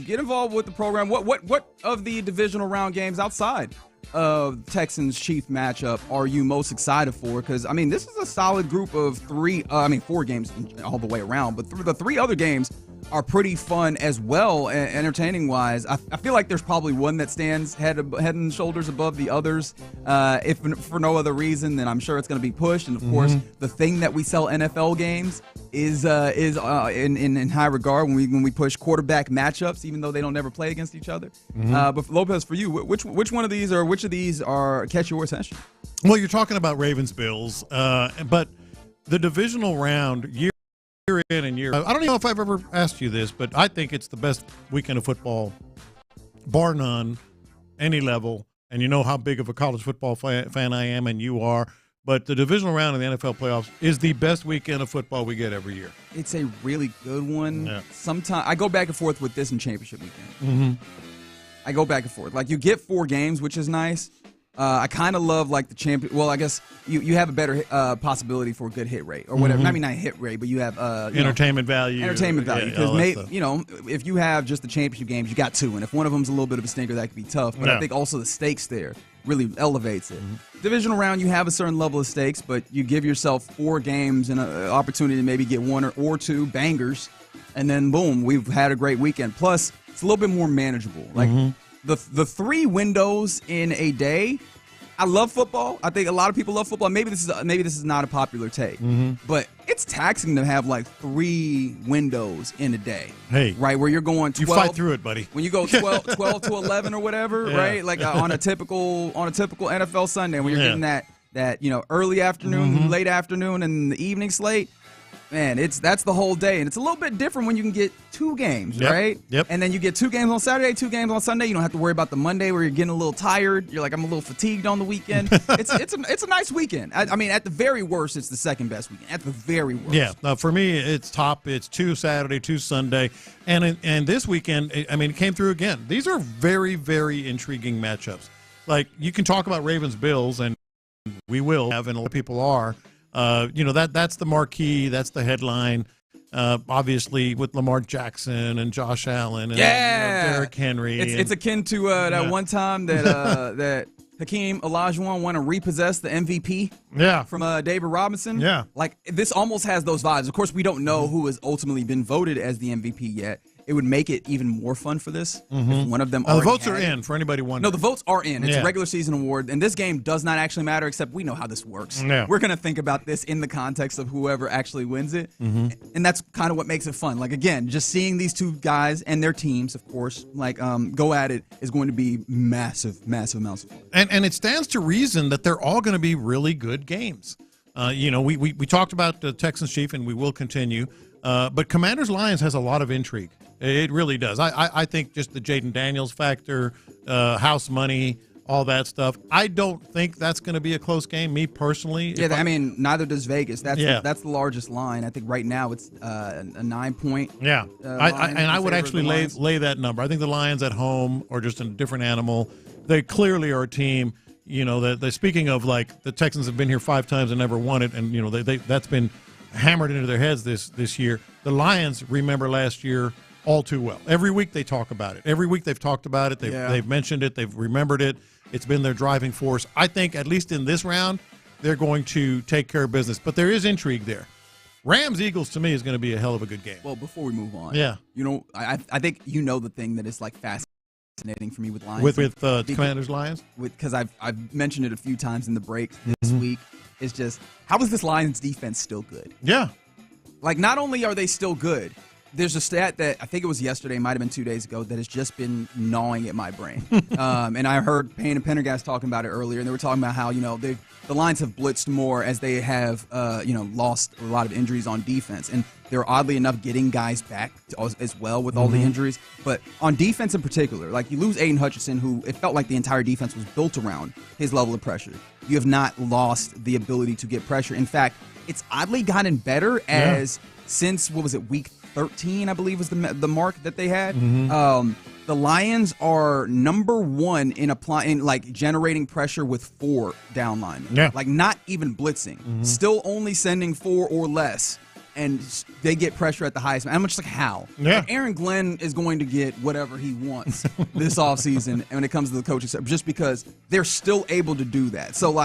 Get involved with the program. What of the divisional round games outside of Texans Chief matchup are you most excited for? Because, I mean, this is a solid group of 4 games all the way around, but the 3 other games are pretty fun as well, entertaining wise. I feel like there's probably one that stands head and shoulders above the others. If for no other reason, then I'm sure it's going to be pushed. And of course, the thing that we sell NFL games is in high regard when we push quarterback matchups, even though they don't never play against each other. But Lopez, for you, which one of these or which of these are catch your attention? Well, you're talking about Ravens-Bills, but the divisional round year in and year out. I don't know if I've ever asked you this, but I think it's the best weekend of football, bar none, any level. And you know how big of a college football fan I am, and you are. But the divisional round of the NFL playoffs is the best weekend of football we get every year. It's a really good one. Yeah. Sometimes I go back and forth with this in championship weekend. I go back and forth. Like, you get 4 games, which is nice. I kind of love, like, the champion. Well, I guess you have a better possibility for a good hit rate or whatever. I mean, not hit rate, but you have entertainment value. Entertainment value. Because if you have just the championship games, you got 2, and if one of them's a little bit of a stinker, that could be tough. But I think also the stakes there really elevates it. Divisional round, you have a certain level of stakes, but you give yourself 4 games and an opportunity to maybe get 1 or 2 bangers, and then boom, we've had a great weekend. Plus, it's a little bit more manageable. Like. The 3 windows in a day. I love football. I think a lot of people love football. Maybe this is not a popular take, but it's taxing to have like 3 windows in a day. Hey, right, where you're going 12. You fight through it, buddy. When you go 12 to 11 or whatever, right? Like on a typical NFL Sunday, when you're getting that early afternoon, late afternoon, and the evening slate. Man, that's the whole day, and it's a little bit different when you can get 2 games, right? Yep. And then you get 2 games on Saturday, 2 games on Sunday. You don't have to worry about the Monday where you're getting a little tired. You're like, I'm a little fatigued on the weekend. It's a nice weekend. I mean, at the very worst, it's the second best weekend. At the very worst. Yeah. For me, it's top. It's 2 Saturday, 2 Sunday, and this weekend, I mean, it came through again. These are very, very intriguing matchups. Like, you can talk about Ravens-Bills, and we will have, and a lot of people are. That's the marquee, that's the headline. Obviously, with Lamar Jackson and Josh Allen and Derrick Henry. It's akin to that one time that that Hakeem Olajuwon want to repossess the MVP from David Robinson. Yeah. Like, this almost has those vibes. Of course, we don't know who has ultimately been voted as the MVP yet. It would make it even more fun for this if one of them the votes are in, for anybody wondering. No, the votes are in. It's a regular season award, and this game does not actually matter, except we know how this works. Yeah. We're going to think about this in the context of whoever actually wins it, and that's kind of what makes it fun. Like, again, just seeing these 2 guys and their teams, of course, like go at it is going to be massive, massive amounts of fun. And it stands to reason that they're all going to be really good games. We talked about the Texans Chief, and we will continue. But Commanders-Lions has a lot of intrigue. It really does. I think just the Jaden Daniels factor, house money, all that stuff. I don't think that's going to be a close game, me personally. Yeah, I mean, neither does Vegas. That's the largest line. I think right now it's a 9-point. Yeah, I would actually lay that number. I think the Lions at home are just a different animal. They clearly are a team. Speaking of, like, the Texans have been here 5 times and never won it, and that's been hammered into their heads this year. The Lions remember last year all too well. Every week they talk about it. Every week they've talked about it. They've mentioned it. They've remembered it. It's been their driving force. I think at least in this round, they're going to take care of business. But there is intrigue there. Rams-Eagles, to me, is going to be a hell of a good game. Well, before we move on, I think the thing that is, like, fascinating fascinating for me with Lions. With Commanders Lions? Because I've mentioned it a few times in the break this week. It's just, how is this Lions defense still good? Yeah. Like, not only are they still good, there's a stat that I think it was yesterday, might have been 2 days ago, that has just been gnawing at my brain. And I heard Payne and Pendergast talking about it earlier, and they were talking about how, the Lions have blitzed more as they have, lost a lot of injuries on defense. And they're oddly enough getting guys back as well with all the injuries. But on defense in particular, like you lose Aiden Hutchinson, who it felt like the entire defense was built around his level of pressure. You have not lost the ability to get pressure. In fact, it's oddly gotten better since, week 13, I believe was the mark that they had. The Lions are number one in generating pressure with 4 down linemen. Yeah. Like not even blitzing. Still only sending 4 or less. And they get pressure at the highest. I'm just like, how? Yeah. Like Aaron Glenn is going to get whatever he wants this offseason when it comes to the coaching staff, just because they're still able to do that. So,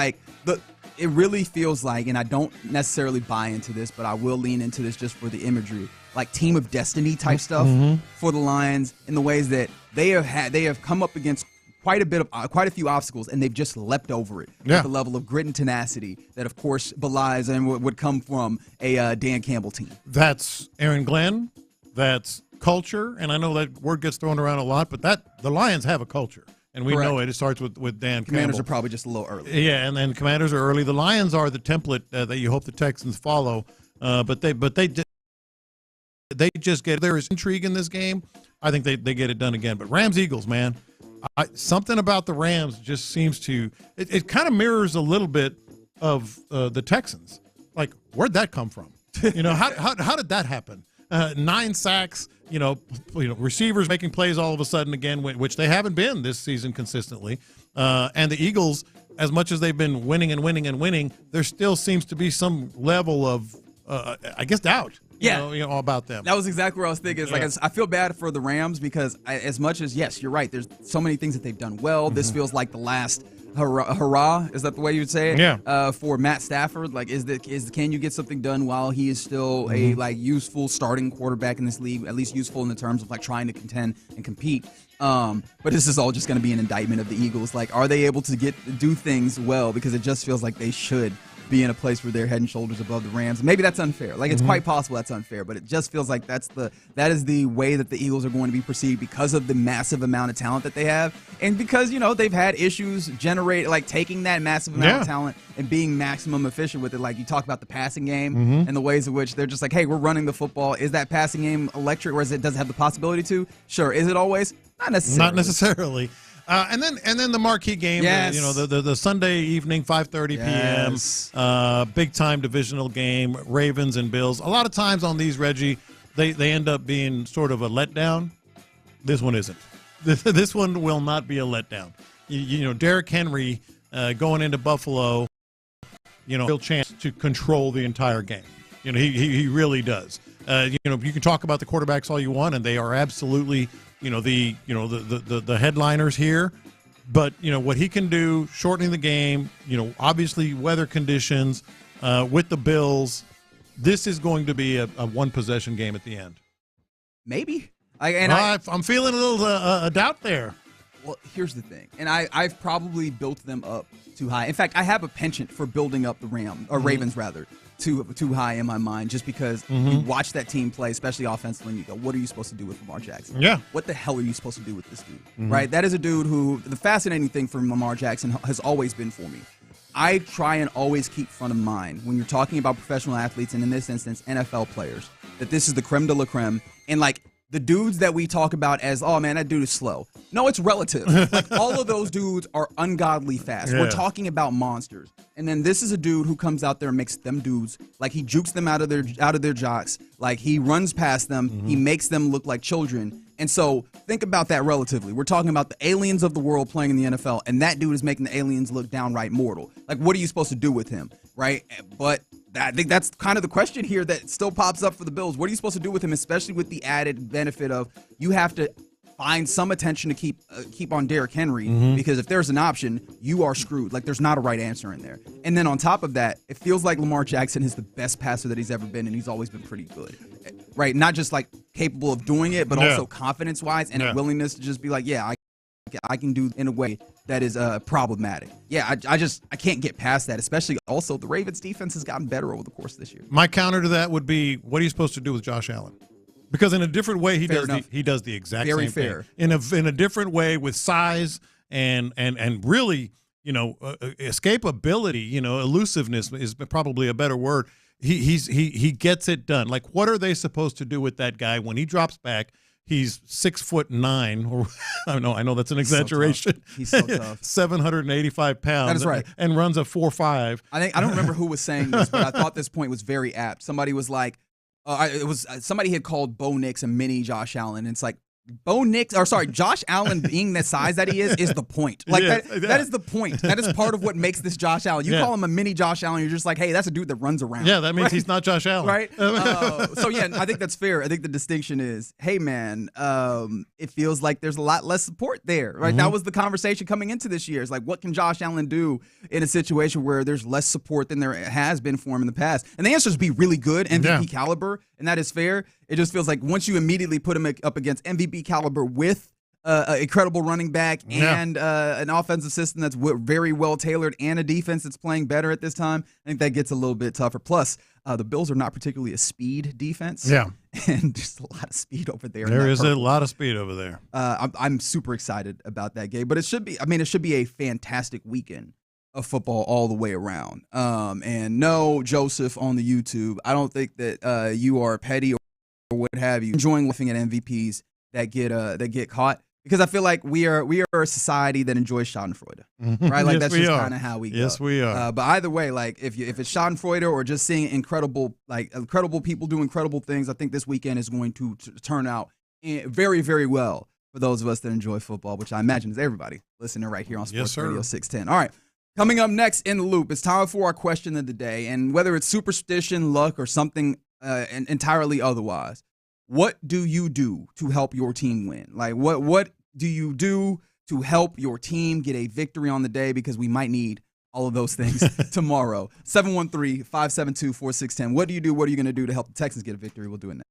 it really feels like, and I don't necessarily buy into this, but I will lean into this just for the imagery, like team of destiny type stuff for the Lions in the ways that they have come up against quite a few obstacles, and they've just leapt over it with a level of grit and tenacity that, of course, belies and would come from a Dan Campbell team. That's Aaron Glenn. That's culture, and I know that word gets thrown around a lot, but the Lions have a culture. And we know it. It starts with Dan Commanders Campbell. Are probably just a little early. Yeah, and then Commanders are early. The Lions are the template that you hope the Texans follow. But they just get, there is intrigue in this game. I think they get it done again. But Rams-Eagles, man, something about the Rams just seems to, it kind of mirrors a little bit of the Texans. Like, where'd that come from? How did that happen? 9 sacks, receivers making plays all of a sudden again, which they haven't been this season consistently. And the Eagles, as much as they've been winning and winning and winning, there still seems to be some level of, doubt. About them. That was exactly what I was thinking. It's like I feel bad for the Rams because as much as, yes, you're right, there's so many things that they've done well. This feels like the last hurrah, is that the way you would say it? Yeah. For Matt Stafford, like can you get something done while he is still a useful starting quarterback in this league, at least useful in the terms of trying to contend and compete. But this is all just going to be an indictment of the Eagles. Like, are they able to do things well? Because it just feels like they should be in a place where they're head and shoulders above the Rams. Maybe that's unfair. Like, it's quite possible that's unfair, but it just feels like that is the way that the Eagles are going to be perceived because of the massive amount of talent that they have, and because they've had issues taking that massive amount of talent and being maximum efficient with it. Like, you talk about the passing game and the ways in which they're just like, hey, we're running the football. Is that passing game electric, or does it have the possibility to? Sure. Is it always? Not necessarily. Not necessarily. And then the marquee game, the Sunday evening, 5:30 p.m., big time divisional game, Ravens and Bills. A lot of times on these, Reggie, they end up being sort of a letdown. This one isn't. This one will not be a letdown. Derrick Henry going into Buffalo, real chance to control the entire game. He really does. You can talk about the quarterbacks all you want, and they are absolutely the headliners here, but what he can do, shortening the game, obviously weather conditions with the Bills, this is going to be a one possession game at the end. Maybe. I'm feeling a little doubt there. Well, here's the thing, and I've probably built them up too high. In fact, I have a penchant for building up the Ravens rather. Too high in my mind, just because you watch that team play, especially offensively, and you go, what are you supposed to do with Lamar Jackson? Yeah. What the hell are you supposed to do with this dude? Right? That is a dude who, the fascinating thing from Lamar Jackson has always been for me. I try and always keep front of mind when you're talking about professional athletes, and in this instance, NFL players, that this is the creme de la creme. And the dudes that we talk about as, oh man, that dude is slow. No, it's relative. All of those dudes are ungodly fast. Yeah. We're talking about monsters. And then this is a dude who comes out there and makes them dudes, he jukes them out of their jocks, he runs past them, he makes them look like children. And so think about that relatively. We're talking about the aliens of the world playing in the NFL, and that dude is making the aliens look downright mortal. What are you supposed to do with him, right? But I think that's kind of the question here that still pops up for the Bills. What are you supposed to do with him, especially with the added benefit of you have to find some attention to keep on Derrick Henry, because if there's an option, you are screwed. There's not a right answer in there. And then on top of that, it feels like Lamar Jackson is the best passer that he's ever been, and he's always been pretty good, right? Not just capable of doing it, but also confidence-wise and a willingness to just be I can do in a way that is problematic. Yeah, I can't get past that, especially also the Ravens defense has gotten better over the course of this year. My counter to that would be, what are you supposed to do with Josh Allen? Because in a different way, he does the exact same thing. In a different way with size and really, escapability, elusiveness is probably a better word. He gets it done. Like, what are they supposed to do with that guy when he drops back? He's 6'9", or I know that's an exaggeration. He's so tough. 785 pounds. That is right. And runs a 4.5. I don't remember who was saying this, but I thought this point was very apt. Somebody was like, somebody had called Bo Nix a mini Josh Allen. And it's like, Josh Allen being the size that he is the point. Like that is the point. That is part of what makes this Josh Allen. You call him a mini Josh Allen, you're just like, hey, that's a dude that runs around. Yeah, that means he's not Josh Allen. Right? So yeah, I think that's fair. I think the distinction is, hey man, it feels like there's a lot less support there. Right? Mm-hmm. That was the conversation coming into this year. It's like, what can Josh Allen do in a situation where there's less support than there has been for him in the past? And the answer is be really good, MVP caliber, and that is fair. It just feels like once you immediately put him up against MVP caliber with a credible running back and an offensive system that's very well tailored and a defense that's playing better at this time, I think that gets a little bit tougher. Plus, the Bills are not particularly a speed defense. Yeah. And just a lot of speed over there. There is a lot of speed over there. I'm super excited about that game, but it should be a fantastic weekend of football all the way around. And no, Joseph on the YouTube, I don't think that you are petty or what have you, enjoying laughing at MVPs that get caught, because I feel like we are a society that enjoys Schadenfreude, right? Like that's just kind of how we go. Yes, we are. But either way, like if it's Schadenfreude or just seeing incredible people do incredible things, I think this weekend is going to turn out very, very well for those of us that enjoy football, which I imagine is everybody listening right here on Sports Radio 610. All right. Coming up next in the loop, it's time for our question of the day, and whether it's superstition, luck, or something entirely otherwise, what do you do to help your team win? Like, what do you do to help your team get a victory on the day? Because we might need all of those things tomorrow. 713-572-4610. What do you do? What are you going to do to help the Texans get a victory? We'll do it next.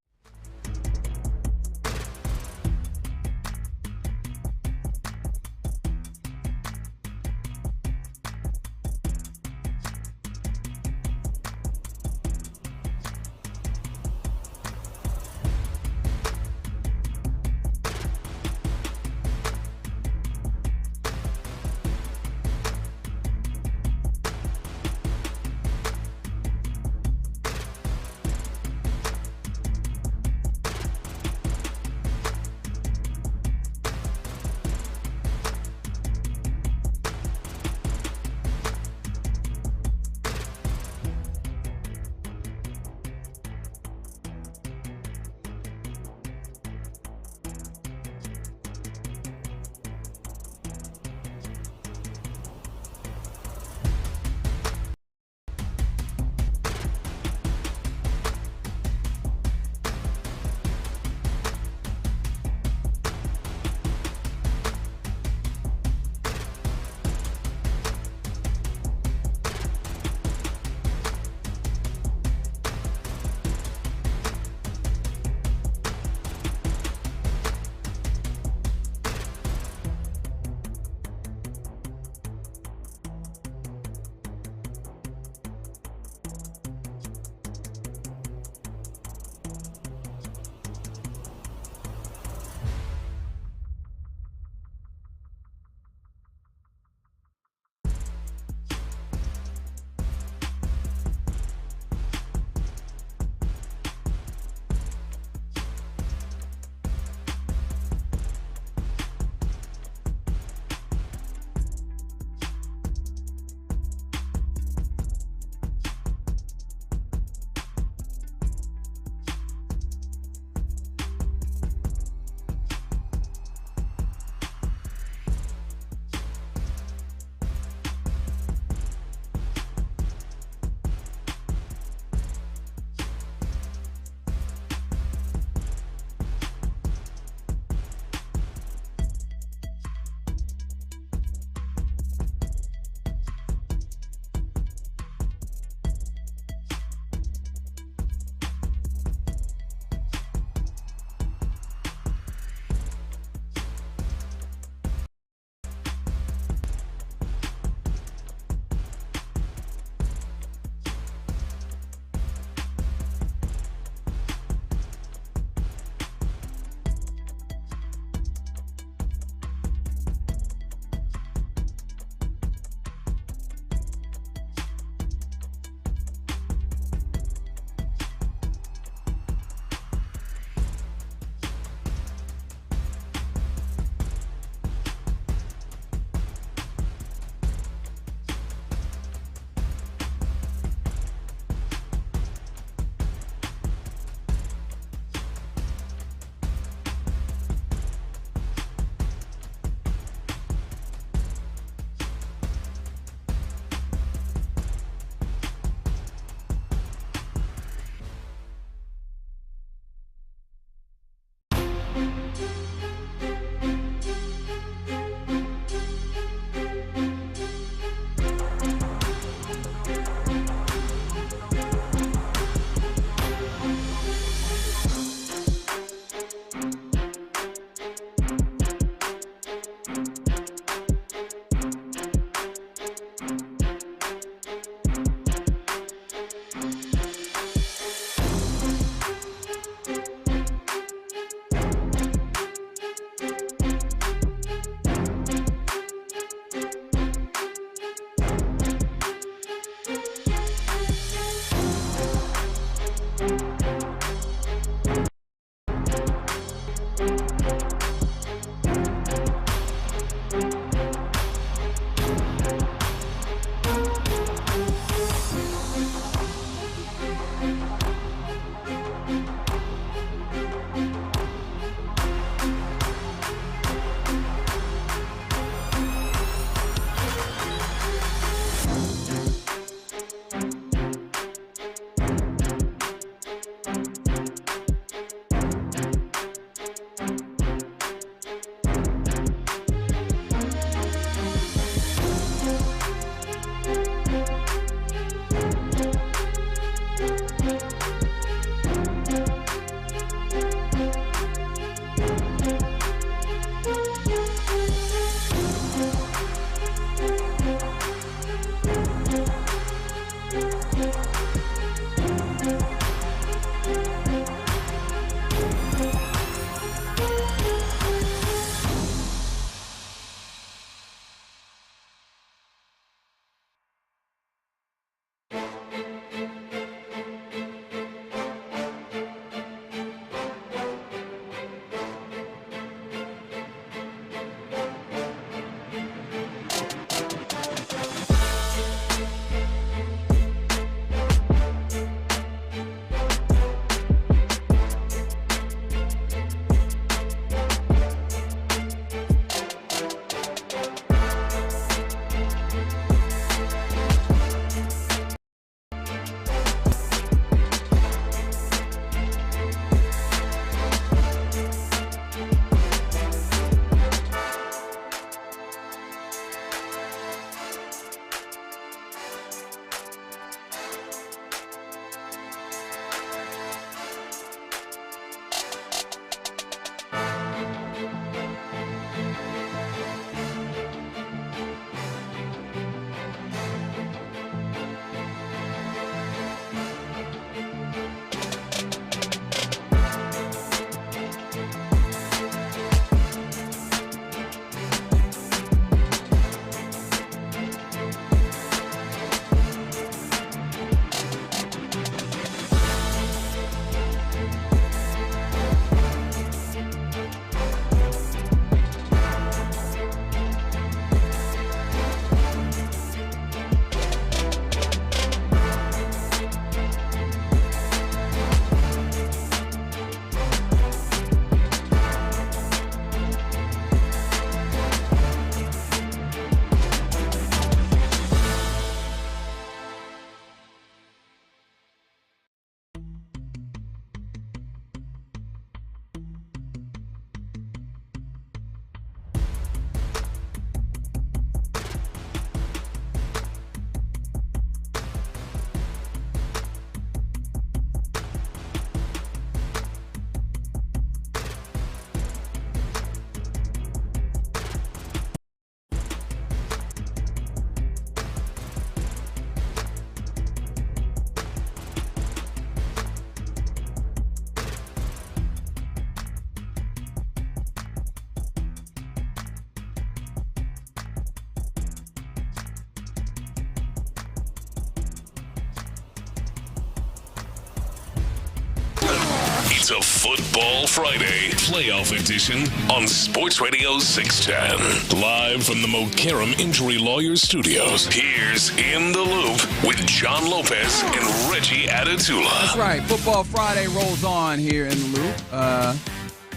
It's a Football Friday playoff edition on Sports Radio 610. Live from the Mokaram Injury Lawyers Studios, here's In the Loop with John Lopez and Reggie Adatula. That's right. Football Friday rolls on here in the Loop.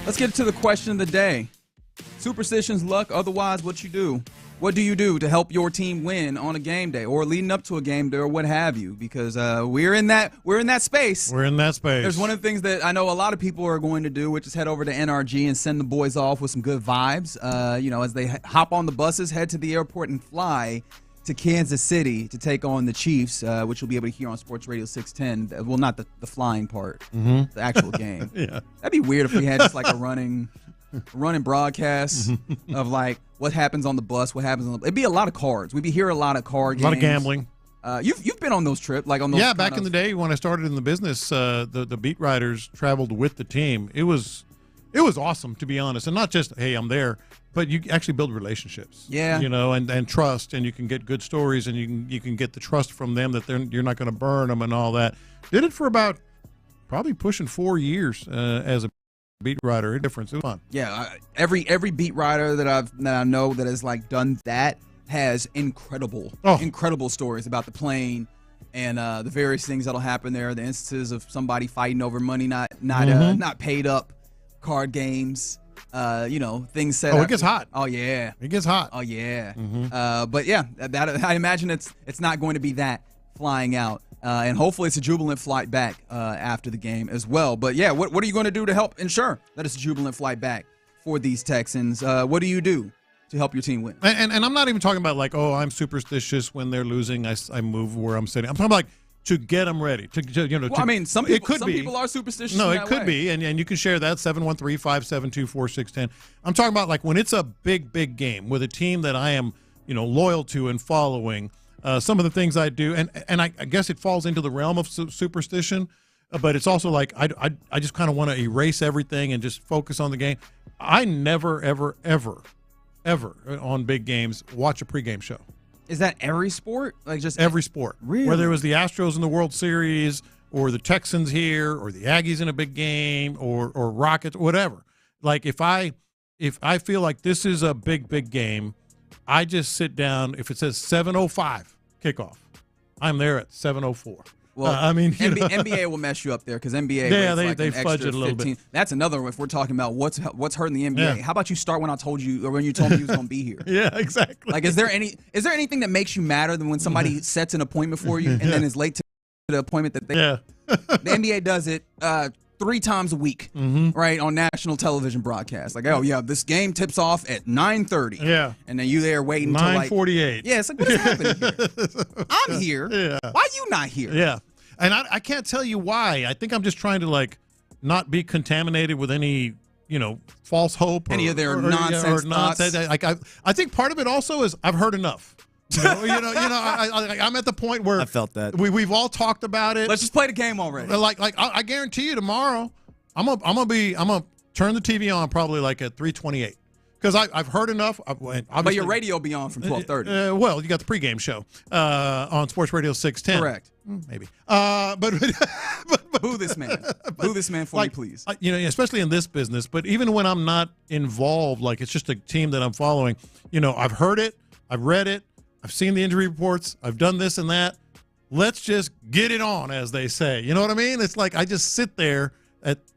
Let's get to the question of the day. Superstitions, luck, otherwise, what you do? What do you do to help your team win on a game day or leading up to a game day or what have you? Because we're in that space. We're in that space. There's one of the things that I know a lot of people are going to do, which is head over to NRG and send the boys off with some good vibes. As they hop on the buses, head to the airport and fly to Kansas City to take on the Chiefs, which you'll be able to hear on Sports Radio 610. Well, not the flying part, the actual game. Yeah. That'd be weird if we had just like a running broadcast of like what happens on the bus, what happens on the. It'd be a lot of cards. We'd be hearing a lot of card games. A lot of gambling. You've been on those trips, like on those. Yeah, back in the day when I started in the business, the beat writers traveled with the team. It was awesome, to be honest, and not just hey, I'm there, but you actually build relationships. Yeah, and trust, and you can get good stories, and you can get the trust from them that you're not going to burn them and all that. Did it for about probably pushing 4 years as a beat writer. A difference. It was fun. Yeah, every beat writer that I know that has like done that has incredible stories about the plane and the various things that'll happen there. The instances of somebody fighting over money not paid up, card games, things set up. It gets hot. Oh yeah, it gets hot. Oh yeah. But yeah, that I imagine it's not going to be that flying out. And hopefully it's a jubilant flight back after the game as well. But yeah, what are you going to do to help ensure that it's a jubilant flight back for these Texans? What do you do to help your team win? And I'm not even talking about like, oh, I'm superstitious when they're losing. I move where I'm sitting. I'm talking about like to get them ready. Some people are superstitious. No, in it could be, and you can share that 713-572-4610. I'm talking about like when it's a big game with a team that I am loyal to and following. Some of the things I do, and I guess it falls into the realm of superstition, but it's also like I just kind of want to erase everything and just focus on the game. I never, ever on big games watch a pregame show. Is that every sport? Like just every sport? Really? Whether it was the Astros in the World Series or the Texans here or the Aggies in a big game or Rockets, whatever. Like if I feel like this is a big game, I just sit down. If it says 7:05 kickoff, I'm there at 7:04. Well, NBA will mess you up there because NBA they fudge it a little 15. bit. That's another one. If we're talking about what's hurting the NBA, Yeah. how about you start when I told you or when you told me you was going to be here? Yeah, exactly. Like, is there anything that makes you madder than when somebody sets an appointment for you and then is late to the appointment that they? Yeah. The NBA does it 3 times a week, right, on national television broadcast. Like, oh yeah, this game tips off at 9:30. Yeah. And then you there waiting until 9:48. Yeah, it's like, what is happening here? I'm here. Yeah. Why you not here? Yeah. And I can't tell you why. I think I'm just trying to like not be contaminated with any false hope. Any of their nonsense thoughts. Like I think part of it also is I've heard enough. I'm at the point where I felt that we've all talked about it. Let's just play the game already. Like I guarantee you tomorrow, I'm gonna turn the TV on probably like at 3:28 because I've heard enough. But your radio will be on from 12:30. Well, you got the pregame show on Sports Radio 610. Correct. Maybe. But boo this man. Boo this man for me, please. Especially in this business. But even when I'm not involved, like it's just a team that I'm following. I've heard it. I've read it. I've seen the injury reports. I've done this and that. Let's just get it on, as they say. You know what I mean? It's like I just sit there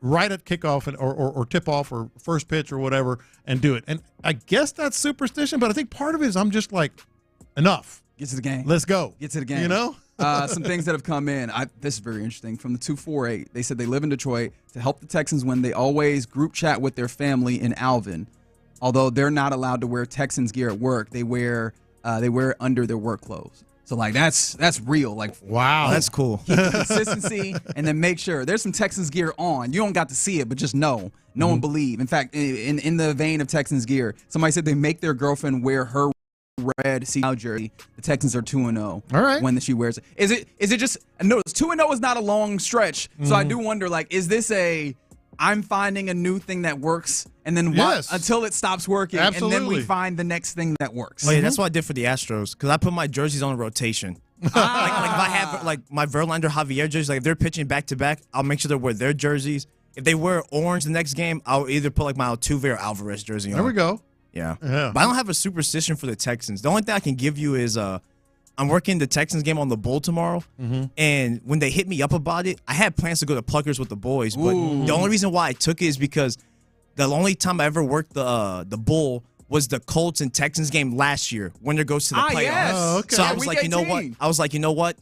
right at kickoff or tip off or first pitch or whatever and do it. And I guess that's superstition, but I think part of it is I'm just like, enough. Get to the game. Let's go. Get to the game. Some things that have come in. This is very interesting. From the 248, they said they live in Detroit. To help the Texans win, they always group chat with their family in Alvin. Although they're not allowed to wear Texans gear at work, they wear it under their work clothes. So like that's real. Like, wow, that's cool. Keep the consistency and then make sure there's some Texans gear on. You don't got to see it, but just know and believe. In fact, in the vein of Texans gear, somebody said they make their girlfriend wear her red Seattle jersey. The Texans are 2-0. All right. When she wears it. Is it just notice 2-0 is not a long stretch. So I do wonder, like, is this I'm finding a new thing that works, and then until it stops working, Absolutely. and then we find the next thing that works. Oh, yeah, that's what I did for the Astros, because I put my jerseys on rotation. Like if I have like my Verlander, Javier jerseys, like if they're pitching back-to-back, I'll make sure they wear their jerseys. If they wear orange the next game, I'll either put like my Altuve or Alvarez jersey on. There we go. Yeah. But I don't have a superstition for the Texans. The only thing I can give you is I'm working the Texans game on the Bull tomorrow, and when they hit me up about it, I had plans to go to Pluckers with the boys, but the only reason why I took it is because the only time I ever worked the Bull was the Colts and Texans game last year, when it goes to the playoffs. Yes. Oh, okay. So I was like, you know what?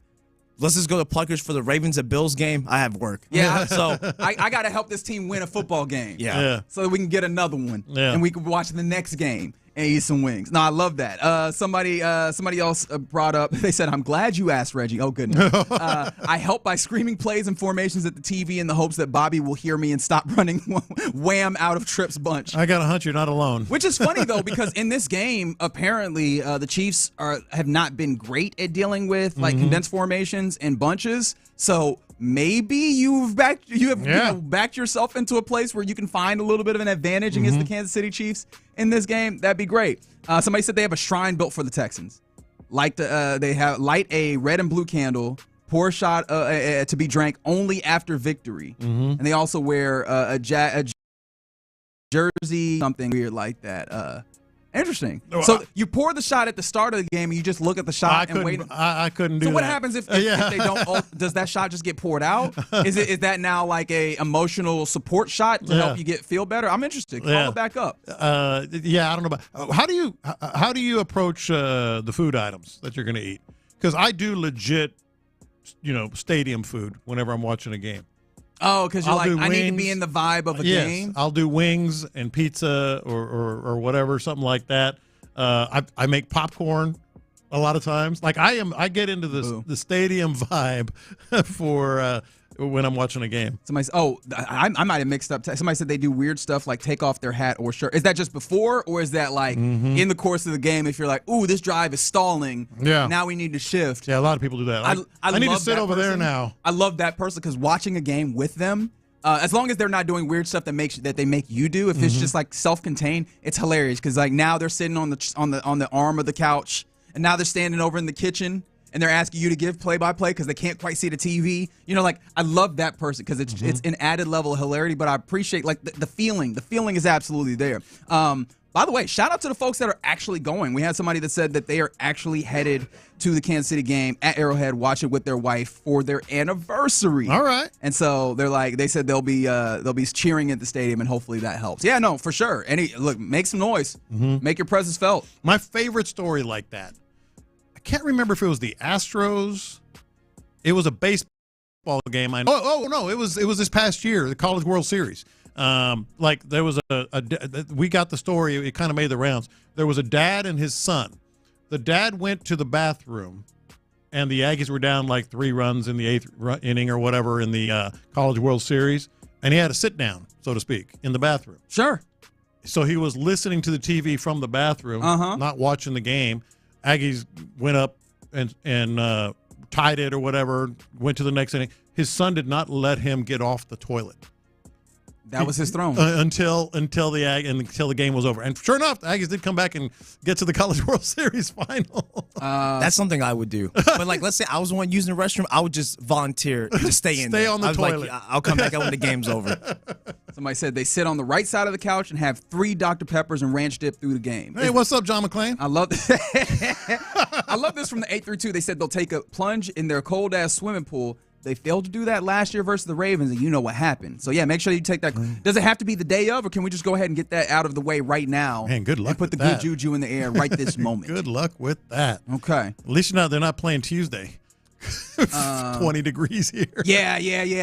Let's just go to Pluckers for the Ravens and Bills game. I have work. Yeah. So I got to help this team win a football game. Yeah. So that we can get another one. Yeah. And we can watch the next game and eat some wings. No, I love that. Somebody else brought up, they said, I'm glad you asked, Reggie. Oh, goodness. I help by screaming plays and formations at the TV in the hopes that Bobby will hear me and stop running wham out of Tripp's bunch. I got a hunch you're not alone. Which is funny, though, because in this game, apparently the Chiefs have not been great at dealing with like condensed formations and bunches. So maybe you have backed yourself into a place where you can find a little bit of an advantage against the Kansas City Chiefs in this game. That'd be great. Somebody said they have a shrine built for the Texans. They light a red and blue candle, pour a shot to be drank only after victory. Mm-hmm. And they also wear a jersey, something weird like that. Interesting. So you pour the shot at the start of the game, and you just look at the shot and wait. I couldn't do that. So what happens if they don't? Does that shot just get poured out? Is that now like a emotional support shot to help you feel better? I'm interested. Call it back up. I don't know about how do you approach the food items that you're going to eat? Because I do legit, stadium food whenever I'm watching a game. Oh, because you're I need to be in the vibe of a game? I'll do wings and pizza or whatever, something like that. I make popcorn a lot of times. Like I get into the stadium vibe for when I'm watching a game. I might have mixed up. Somebody said they do weird stuff like take off their hat or shirt. Is that just before, or is that like in the course of the game if you're like, ooh, this drive is stalling, now we need to shift? Yeah, a lot of people do that. I need to sit over there now. I love that person because watching a game with them, as long as they're not doing weird stuff that they make you do, if it's just like self-contained, it's hilarious because like now they're sitting on the arm of the couch, and now they're standing over in the kitchen. And they're asking you to give play-by-play because they can't quite see the TV. I love that person because it's an added level of hilarity. But I appreciate the feeling. The feeling is absolutely there. By the way, shout out to the folks that are actually going. We had somebody that said that they are actually headed to the Kansas City game at Arrowhead, watch it with their wife for their anniversary. All right. And so they said they'll be cheering at the stadium, and hopefully that helps. Yeah, no, for sure. Make some noise. Make your presence felt. My favorite story like that. I can't remember if it was the Astros. It was a baseball game. I know. Oh no, it was this past year, the College World Series. There was we got the story. It kind of made the rounds. There was a dad and his son. The dad went to the bathroom, and the Aggies were down like 3 runs in the 8th inning or whatever in the College World Series, and he had to sit down, so to speak, in the bathroom. Sure. So he was listening to the TV from the bathroom, not watching the game. Aggies went up and tied it or whatever, went to the next inning. His son did not let him get off the toilet. That was his throne. Until the game was over. And sure enough, the Aggies did come back and get to the College World Series final. That's something I would do. But let's say I was the one using the restroom, I would just volunteer to stay in there. Stay on the toilet. I'll come back out when the game's over. Somebody said they sit on the right side of the couch and have 3 Dr. Peppers and ranch dip through the game. Hey, what's up, John McClain? I love this. I love this from the 8-2. They said they'll take a plunge in their cold-ass swimming pool. They failed to do that last year versus the Ravens, and you know what happened. So, yeah, make sure you take that. Does it have to be the day of, or can we just go ahead and get that out of the way right now? Man, good luck and put with the good juju in the air right this moment. Good luck with that. Okay. At least they're not playing Tuesday. 20 degrees here. Yeah.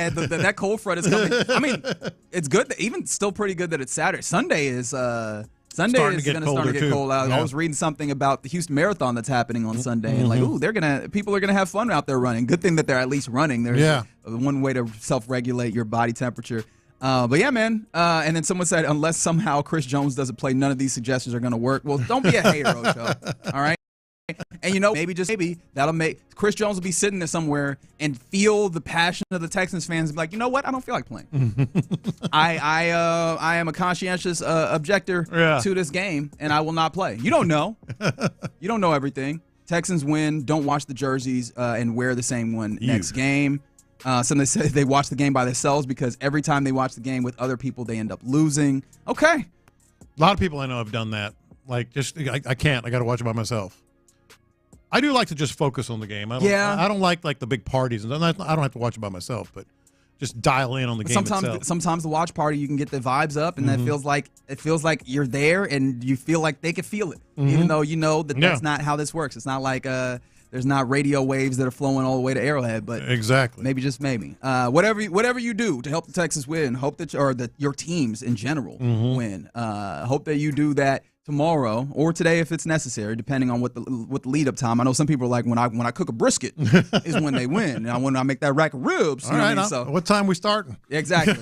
That cold front is coming. I mean, it's good. Even still pretty good that it's Saturday. Sunday is going to start to get cold out. Yeah. I was reading something about the Houston Marathon that's happening on Sunday, and people are gonna have fun out there running. Good thing that they're at least running. There's one way to self-regulate your body temperature. But yeah, man. And then someone said, unless somehow Chris Jones doesn't play, none of these suggestions are gonna work. Well, don't be a hater, Ocho. All right. And maybe that'll make Chris Jones will be sitting there somewhere and feel the passion of the Texans fans and be like, you know what? I don't feel like playing. I am a conscientious objector to this game, and I will not play. You don't know. You don't know everything. Texans win. Don't watch the jerseys and wear the same one next game. Some they say they watch the game by themselves because every time they watch the game with other people, they end up losing. Okay. A lot of people I know have done that. Like, I can't. I got to watch it by myself. I do like to just focus on the game. I don't like the big parties. And I don't have to watch it by myself, but just dial in on the game itself. Sometimes the watch party, you can get the vibes up, and that feels like you're there, and you feel like they can feel it, even though you know that's not how this works. It's not like there's not radio waves that are flowing all the way to Arrowhead, but exactly, maybe. Whatever you do to help the Texans win, hope that your teams in general win. Hope that you do that tomorrow or today if it's necessary, depending on what the lead up time. I know some people are like, when I cook a brisket is when they win, and when I make that rack of ribs. All right, so what time we starting? Exactly.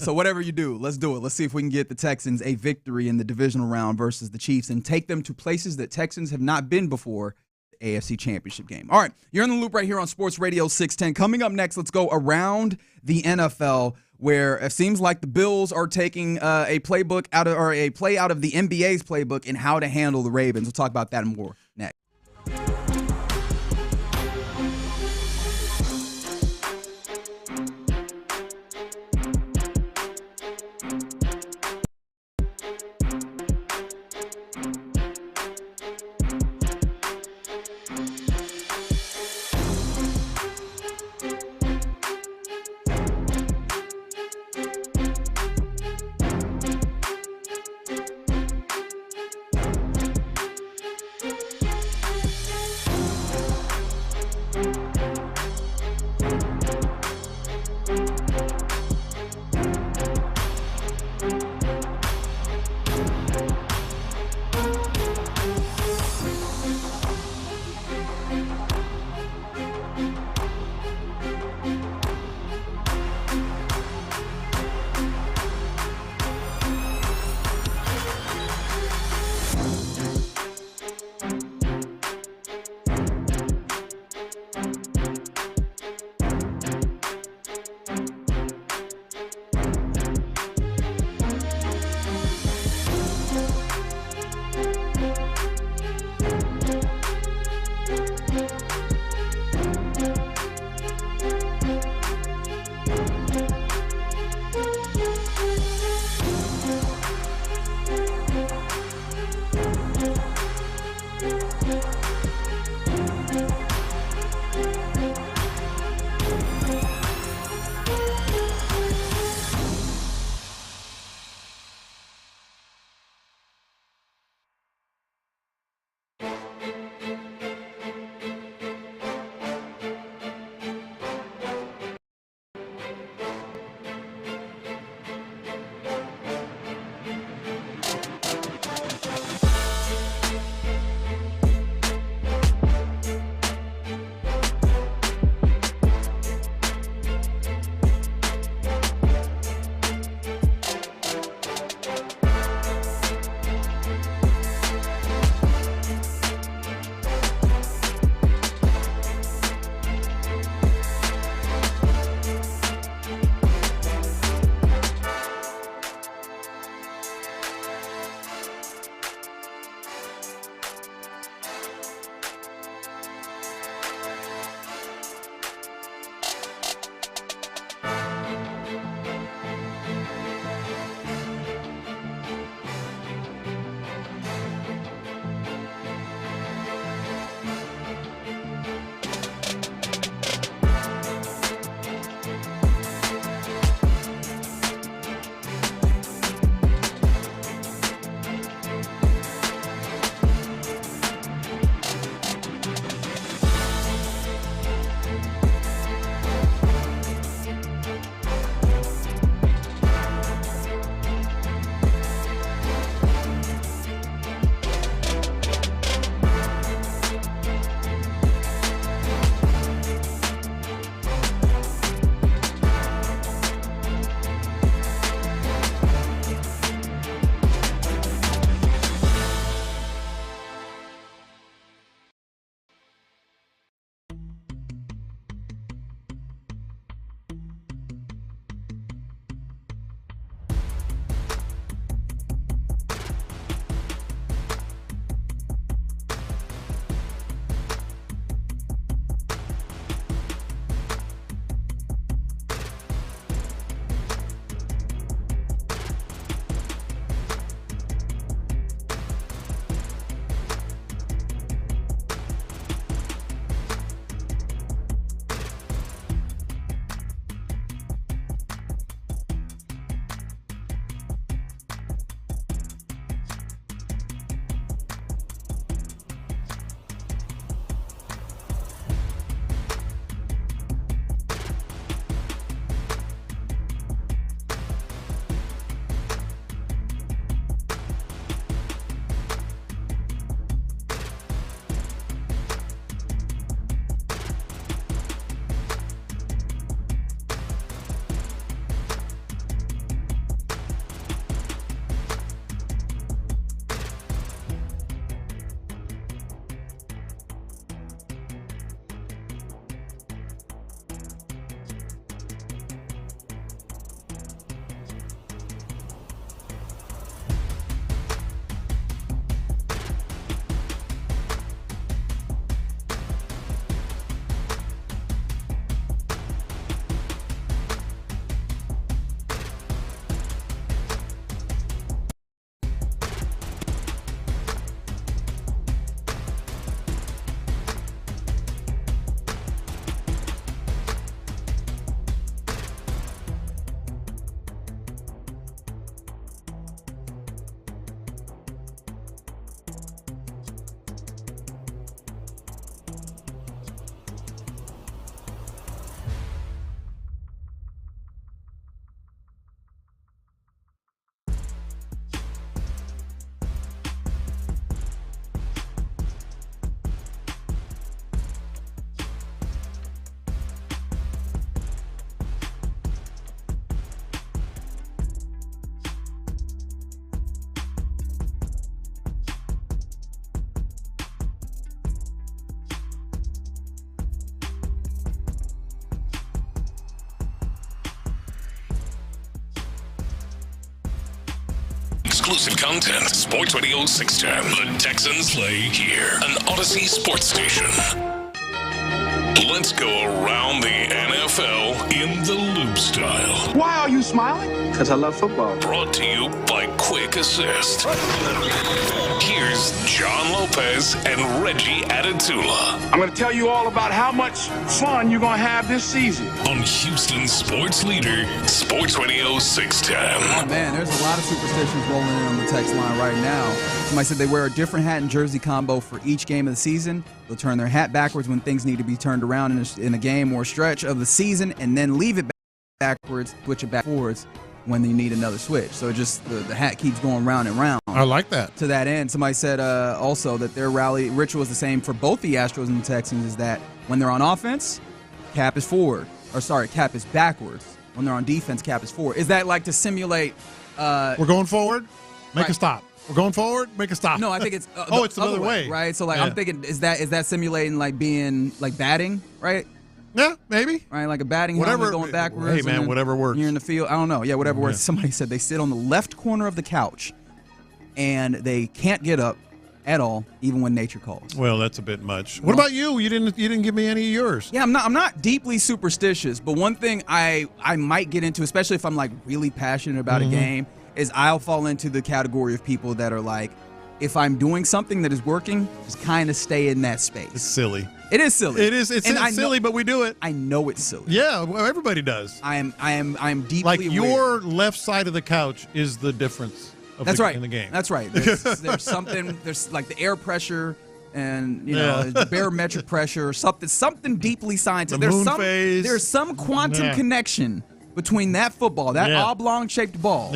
So whatever you do, let's do it. Let's see if we can get the Texans a victory in the divisional round versus the Chiefs and take them to places that Texans have not been before. AFC Championship game. All right, you're in the loop right here on Sports Radio 610. Coming up next, let's go around the NFL, where it seems like the Bills are taking a play out of the NBA's playbook and how to handle the Ravens. We'll talk about that and more next. exclusive content. Sports Radio 610. The Texans play here. An Odyssey sports station. Let's go around the NFL in the loop style. Why are you smiling? Because I love football. Brought to you by Quick Assist. Here's John Lopez and Reggie Adatula. I'm going to tell you all about how much fun you're going to have this season. On Houston sports leader, Sports Radio 610. Oh, man, there's a lot of superstitions rolling in on the text line right now. Somebody said they wear a different hat and jersey combo for each game of the season. They'll turn their hat backwards when things need to be turned around in a game or a stretch of the season, and then leave it backwards, switch it back forwards when you need another switch. So it just the hat keeps going round and round. I like that. To that end, somebody said also that their rally ritual is the same for both the Astros and the Texans, is that when they're on offense, cap is forward. Cap is backwards. When they're on defense, cap is forward. Is that like to simulate? We're going forward, make a stop. We're going forward, make a stop. No, I think it's it's the other way. Right? So I'm thinking, is that simulating like being like batting, right? Yeah, maybe. Right, like a batting helmet going backwards. Hey, man, whatever works. You're in the field. I don't know. Yeah, whatever works. Somebody said they sit on the left corner of the couch, and they can't get up at all, even when nature calls. Well, that's a bit much. What about you? You didn't give me any of yours. Yeah, I'm not deeply superstitious, but one thing I might get into, especially if I'm like really passionate about a game, is I'll fall into the category of people that are like, if I'm doing something that is working, just kind of stay in that space. It's silly. It is silly. It is. It's silly, but we do it. I know it's silly. Yeah, well, everybody does. I am deeply like aware. your left side of the couch is the difference. In the game. That's right. There's something. There's like the air pressure and the barometric pressure or something deeply scientific. There's some quantum connection between that football, that oblong-shaped ball,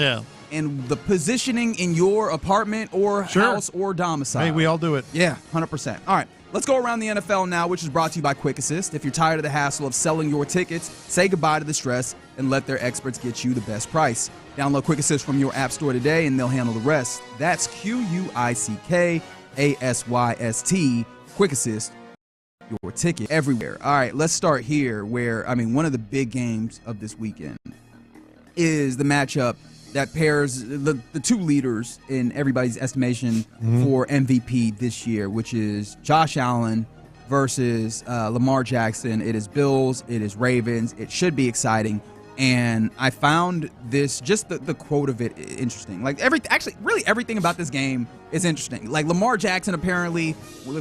and the positioning in your apartment or house or domicile. Hey, we all do it. Yeah, 100%. All right, let's go around the NFL now, which is brought to you by Quick Assist. If you're tired of the hassle of selling your tickets, say goodbye to the stress and let their experts get you the best price. Download Quick Assist from your app store today, and they'll handle the rest. That's QuickAssist. Quick Assist, your ticket everywhere. All right, let's start here where, one of the big games of this weekend is the matchup that pairs the two leaders in everybody's estimation for MVP this year, which is Josh Allen versus Lamar Jackson. It is Bills. It is Ravens. It should be exciting. And I found this, just the quote of it, interesting. Like everything about this game is interesting. Like Lamar Jackson apparently,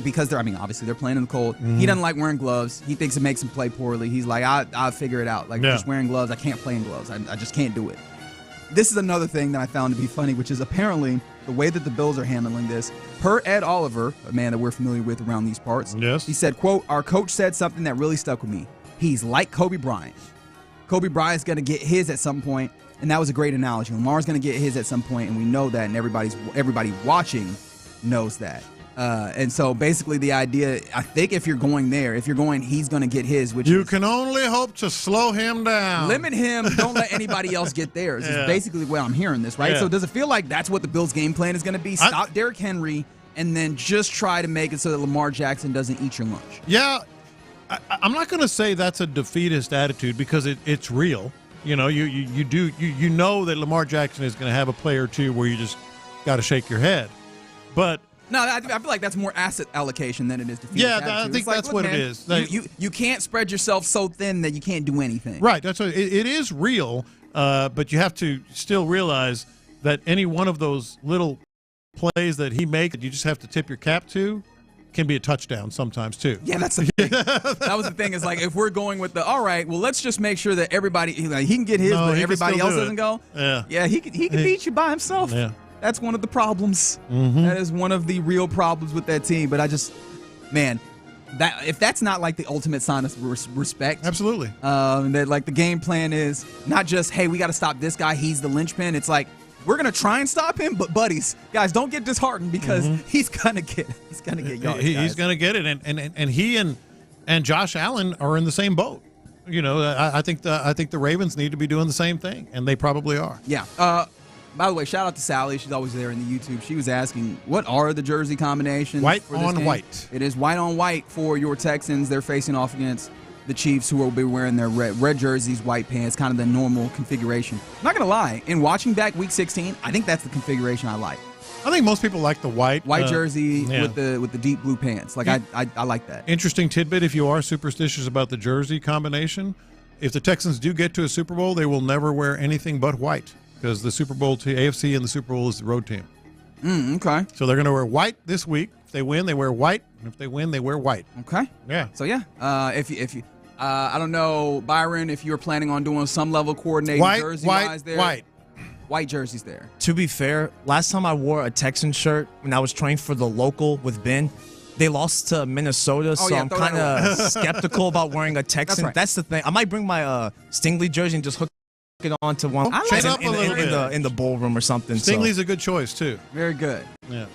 because obviously they're playing in the cold. He doesn't like wearing gloves. He thinks it makes him play poorly. He's like, I'll figure it out. Just wearing gloves, I can't play in gloves. I just can't do it. This is another thing that I found to be funny, which is apparently the way that the Bills are handling this. Per Ed Oliver, a man that we're familiar with around these parts, he said, quote, "Our coach said something that really stuck with me. He's like Kobe Bryant. Kobe Bryant's going to get his at some point, and that was a great analogy. Lamar's going to get his at some point, and we know that, and everybody watching knows that. And so basically the idea, I think if you're going there, he's going to get his. Which you can only hope to slow him down. Limit him. Don't let anybody else get theirs. Is basically the way I'm hearing this, right? So does it feel like that's what the Bills' game plan is going to be? Stop Derrick Henry, and then just try to make it so that Lamar Jackson doesn't eat your lunch. Yeah. I'm not going to say that's a defeatist attitude because it's real. You know that Lamar Jackson is going to have a play or two where you just got to shake your head. But no, I feel like that's more asset allocation than it is defeatist attitude. I think that's what it is. You can't spread yourself so thin that you can't do anything. Right. That's what it is real, but you have to still realize that any one of those little plays that he makes that you just have to tip your cap to can be a touchdown sometimes too. Yeah, that's the thing. That was the thing. Is like if we're going with all right, well, let's just make sure that everybody he can get his, but everybody else doesn't go. Yeah, he can beat you by himself. Yeah, that's one of the problems. That is one of the real problems with that team. But that if that's not like the ultimate sign of respect, absolutely. That like the game plan is not just hey, we got to stop this guy. He's the linchpin. It's like, we're gonna try and stop him, but buddies, guys, don't get disheartened because he's gonna get yards. He's gonna get it, and he and Josh Allen are in the same boat. You know, I think the Ravens need to be doing the same thing, and they probably are. Yeah. By the way, shout out to Sally. She's always there in the YouTube. She was asking, what are the jersey combinations? White for this on game? white. It is white on white for your Texans. They're facing off against the Chiefs, who will be wearing their red jerseys, white pants, kind of the normal configuration. I'm not going to lie. In watching back Week 16, I think that's the configuration I like. I think most people like the white jersey with the deep blue pants. Like I like that. Interesting tidbit: if you are superstitious about the jersey combination, if the Texans do get to a Super Bowl, they will never wear anything but white because the Super Bowl AFC and the Super Bowl is the road team. Okay. So they're going to wear white this week. If they win, they wear white, and if they win, they wear white. Okay. Yeah. So yeah, if you I don't know, Byron, if you were planning on doing some level coordinating jersey-wise there. White jerseys there. To be fair, last time I wore a Texan shirt when I was training for the local with Ben, they lost to Minnesota, so I'm kind of skeptical about wearing a Texan. That's the thing. I might bring my Stingley jersey and just hook it onto one in the ballroom or something. Stingley's a good choice too. Very good. Yeah.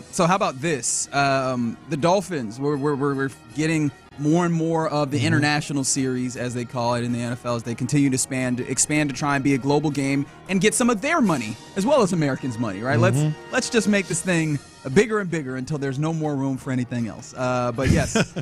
So how about this? The Dolphins. We're getting more and more of the international series, as they call it in the NFL, as they continue to expand to try and be a global game and get some of their money as well as Americans' money. Right? Let's just make this thing bigger and bigger until there's no more room for anything else. But yes.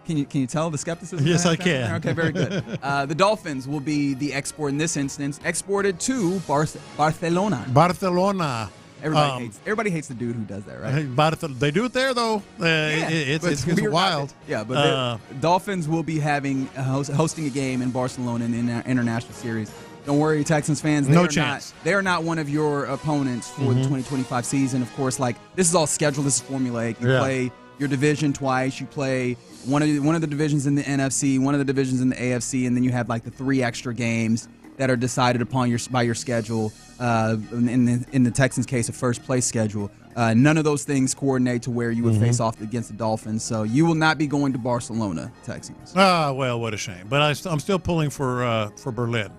Can you tell the skepticism? Yes, I can. Okay, very good. The Dolphins will be the export in this instance, exported to Barcelona. Barcelona. Everybody hates the dude who does that, right? They do it there though. It's wild. Yeah, but the Dolphins will be hosting a game in Barcelona in the international series. Don't worry, Texans fans. No chance. They are not one of your opponents for the 2025 season. Of course, this is all scheduled. This is formulaic. You play your division twice. You play one of the divisions in the NFC, one of the divisions in the AFC, and then you have the 3 extra games that are decided upon by your schedule. In the Texans' case, a first place schedule. None of those things coordinate to where you would face off against the Dolphins. So you will not be going to Barcelona, Texans. Well, what a shame. But I'm still pulling for Berlin.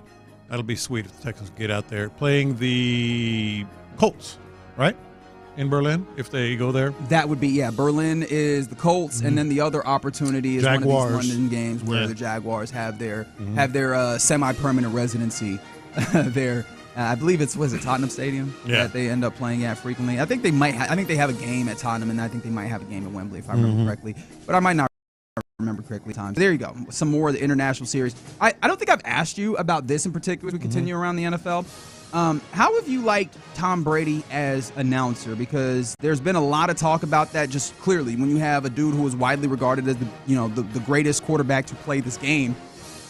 That'll be sweet if the Texans get out there playing the Colts, right? In Berlin, if they go there? That would be, Berlin is the Colts, and then the other opportunity is Jaguars. One of these London games where the Jaguars have their semi-permanent residency there. I believe it's Tottenham Stadium that they end up playing at frequently. I think they might. I think they have a game at Tottenham, and I think they might have a game at Wembley if I remember correctly. But I might not remember correctly times. There you go. Some more of the international series. I don't think I've asked you about this in particular as we continue around the NFL. How have you liked Tom Brady as announcer? Because there's been a lot of talk about that. Just clearly, when you have a dude who is widely regarded as the greatest quarterback to play this game,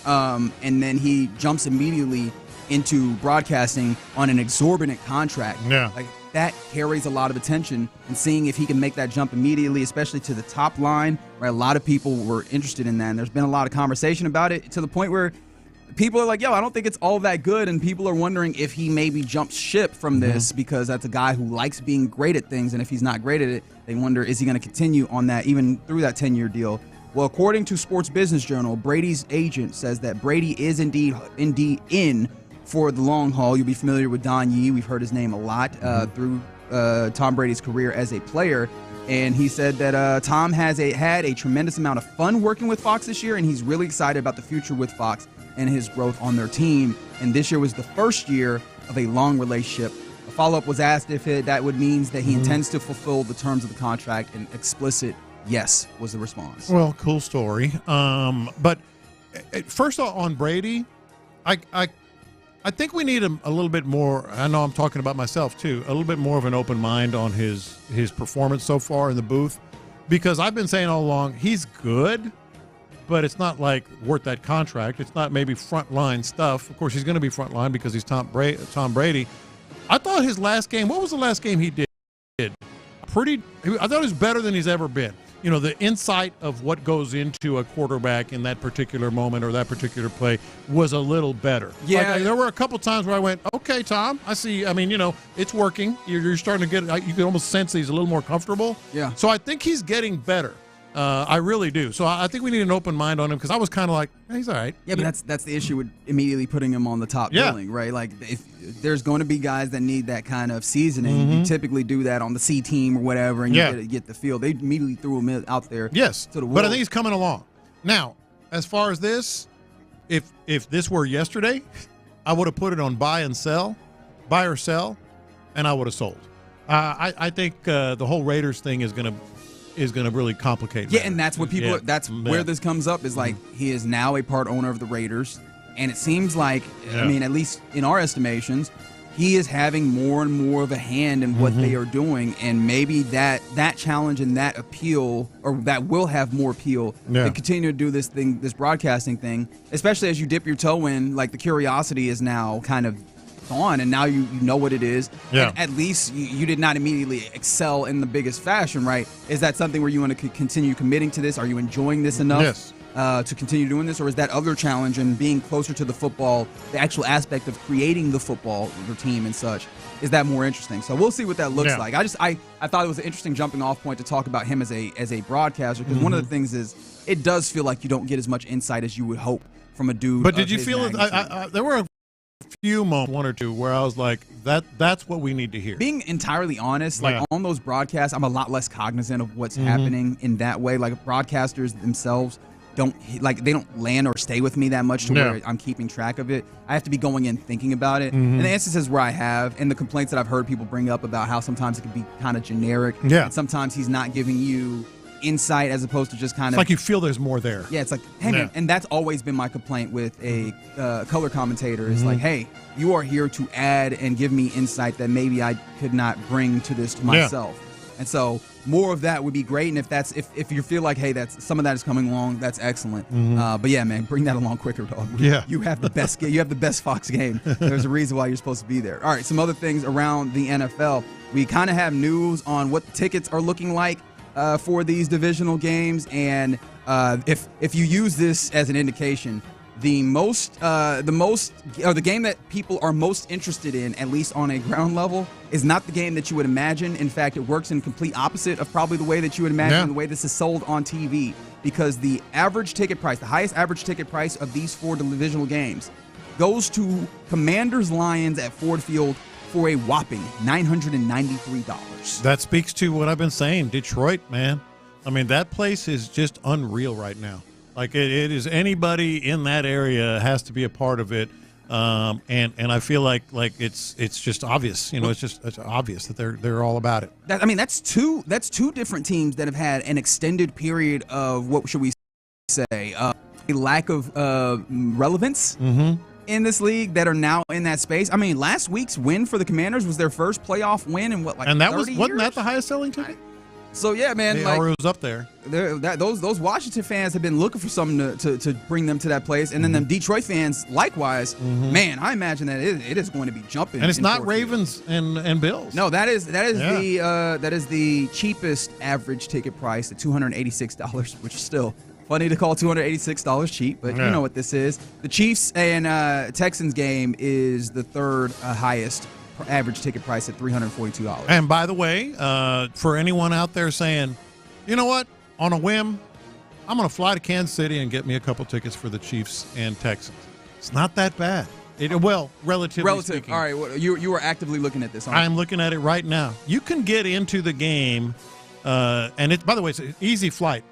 and then he jumps immediately into broadcasting on an exorbitant contract. Yeah, that carries a lot of attention. And seeing if he can make that jump immediately, especially to the top line, where a lot of people were interested in that. And there's been a lot of conversation about it to the point where people are like, I don't think it's all that good, and people are wondering if he maybe jumps ship from this because that's a guy who likes being great at things, and if he's not great at it, they wonder, is he going to continue on that even through that 10-year deal? Well, according to Sports Business Journal, Brady's agent says that Brady is indeed in for the long haul. You'll be familiar with Don Yee. We've heard his name a lot through Tom Brady's career as a player. And he said that Tom has had a tremendous amount of fun working with Fox this year, and he's really excited about the future with Fox and his growth on their team. And this year was the first year of a long relationship. A follow-up was asked if that would mean that he intends to fulfill the terms of the contract, and explicit yes was the response. Well, cool story. But first off, on Brady, I think we need a little bit more. I know I'm talking about myself too. A little bit more of an open mind on his performance so far in the booth, because I've been saying all along he's good, but it's not worth that contract. It's not maybe frontline stuff. Of course, he's going to be frontline because he's Tom Brady. I thought his last game. What was the last game he did? I thought it was better than he's ever been. The insight of what goes into a quarterback in that particular moment or that particular play was a little better. Yeah. There were a couple times where I went, okay, Tom, I see. I mean, it's working. You're starting to get, you can almost sense he's a little more comfortable. Yeah. So I think he's getting better. I really do. So I think we need an open mind on him, because I was kind of like, he's all right. Yeah, but that's the issue with immediately putting him on the top billing, right? If there's going to be guys that need that kind of seasoning, you typically do that on the C team or whatever, and you get the field. They immediately threw him out there. Yes, to the world. But I think he's coming along. Now, as far as this, if this were yesterday, I would have put it on buy or sell, and I would have sold. I think the whole Raiders thing is going to is going to really complicate. Yeah, and that's what people. That's where this comes up. Is like he is now a part owner of the Raiders, and it seems like I mean, at least in our estimations, he is having more and more of a hand in what they are doing, and maybe that challenge and that appeal, or that will have more appeal to continue to do this thing, this broadcasting thing, especially as you dip your toe in. Like the curiosity is now kind of gone, and now you know what it is. Yeah. And at least you did not immediately excel in the biggest fashion, right? Is that something where you want to continue committing to this? Are you enjoying this enough to continue doing this? Or is that other challenge and being closer to the football, the actual aspect of creating the football, your team and such, is that more interesting? So we'll see what that looks like. I thought it was an interesting jumping off point to talk about him as a broadcaster, because one of the things is it does feel like you don't get as much insight as you would hope from a dude. But did you feel there were a few moments, one or two, where I was like, that's what we need to hear. Being entirely honest, like on those broadcasts, I'm a lot less cognizant of what's happening in that way. Like broadcasters themselves don't land or stay with me that much to where I'm keeping track of it. I have to be going in thinking about it. And the instances where I have, and the complaints that I've heard people bring up about how sometimes it can be kind of generic. And sometimes he's not giving you insight as opposed to just kind of like you feel there's more there. Yeah, it's like, hey man, and that's always been my complaint with a color commentator. Is like, hey, you are here to add and give me insight that maybe I could not bring to this to myself. And so more of that would be great. And if you feel like, hey, that's some of that is coming along, that's excellent. But yeah, man, bring that along quicker, dog. Yeah, you have the best you have the best Fox game. There's a reason why you're supposed to be there. All right, some other things around the NFL. We kind of have news on what the tickets are looking like for these divisional games, and if you use this as an indication, the game that people are most interested in, at least on a ground level, is not the game that you would imagine. In fact, it works in complete opposite of probably the way that you would imagine the way this is sold on TV, because the average ticket price, the highest average ticket price of these 4 divisional games, goes to Commanders-Lions at Ford Field for a whopping $993. That speaks to what I've been saying. Detroit, man. I mean, that place is just unreal right now. Like it is, anybody in that area has to be a part of it. And I feel like it's just obvious. You know, it's obvious that they're all about it. That's two different teams that have had an extended period of, what should we say, a lack of relevance in this league, that are now in that space. I mean, last week's win for the Commanders was their first playoff win in what, like, and that 30 wasn't years? that the highest selling ticket? So yeah, man, like, it was up there. Those Washington fans have been looking for something to bring them to that place, and then them Detroit fans likewise. Man, I imagine that it is going to be jumping. And it's not Ravens and Bills. No, that is the cheapest average ticket price at $286, which is still funny to call $286 cheap, but you know what this is. The Chiefs and Texans game is the third highest average ticket price at $342. And by the way, for anyone out there saying, you know what, on a whim, I'm going to fly to Kansas City and get me a couple tickets for the Chiefs and Texans. It's not that bad. Relatively speaking. All right, well, you are actively looking at this. I'm looking at it right now. You can get into the game, and by the way, it's an easy flight.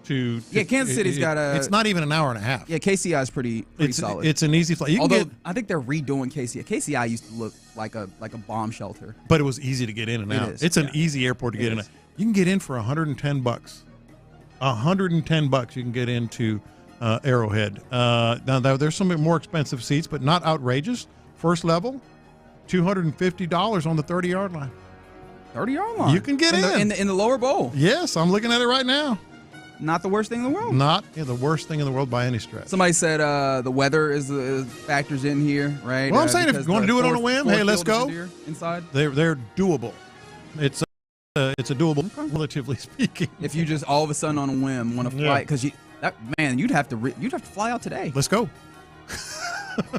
Kansas City's got it's not even an hour and a half. Yeah, KCI is pretty solid. It's an easy flight. I think they're redoing KCI. KCI used to look like a bomb shelter. But it was easy to get in and out. It's an easy airport to get in. You can get in for $110. $110 you can get into Arrowhead. Now there's some more expensive seats, but not outrageous. First level, $250 on the 30-yard line. 30-yard line. You can get in the lower bowl. Yes, I'm looking at it right now. Not the worst thing in the world. Not the worst thing in the world by any stretch. Somebody said the weather is factors in here, right? Well, I'm saying if you want to do it on a whim, hey, let's go. Inside, they're doable. It's a doable, relatively speaking. If you just all of a sudden on a whim want to fly, because you'd have to fly out today. Let's go.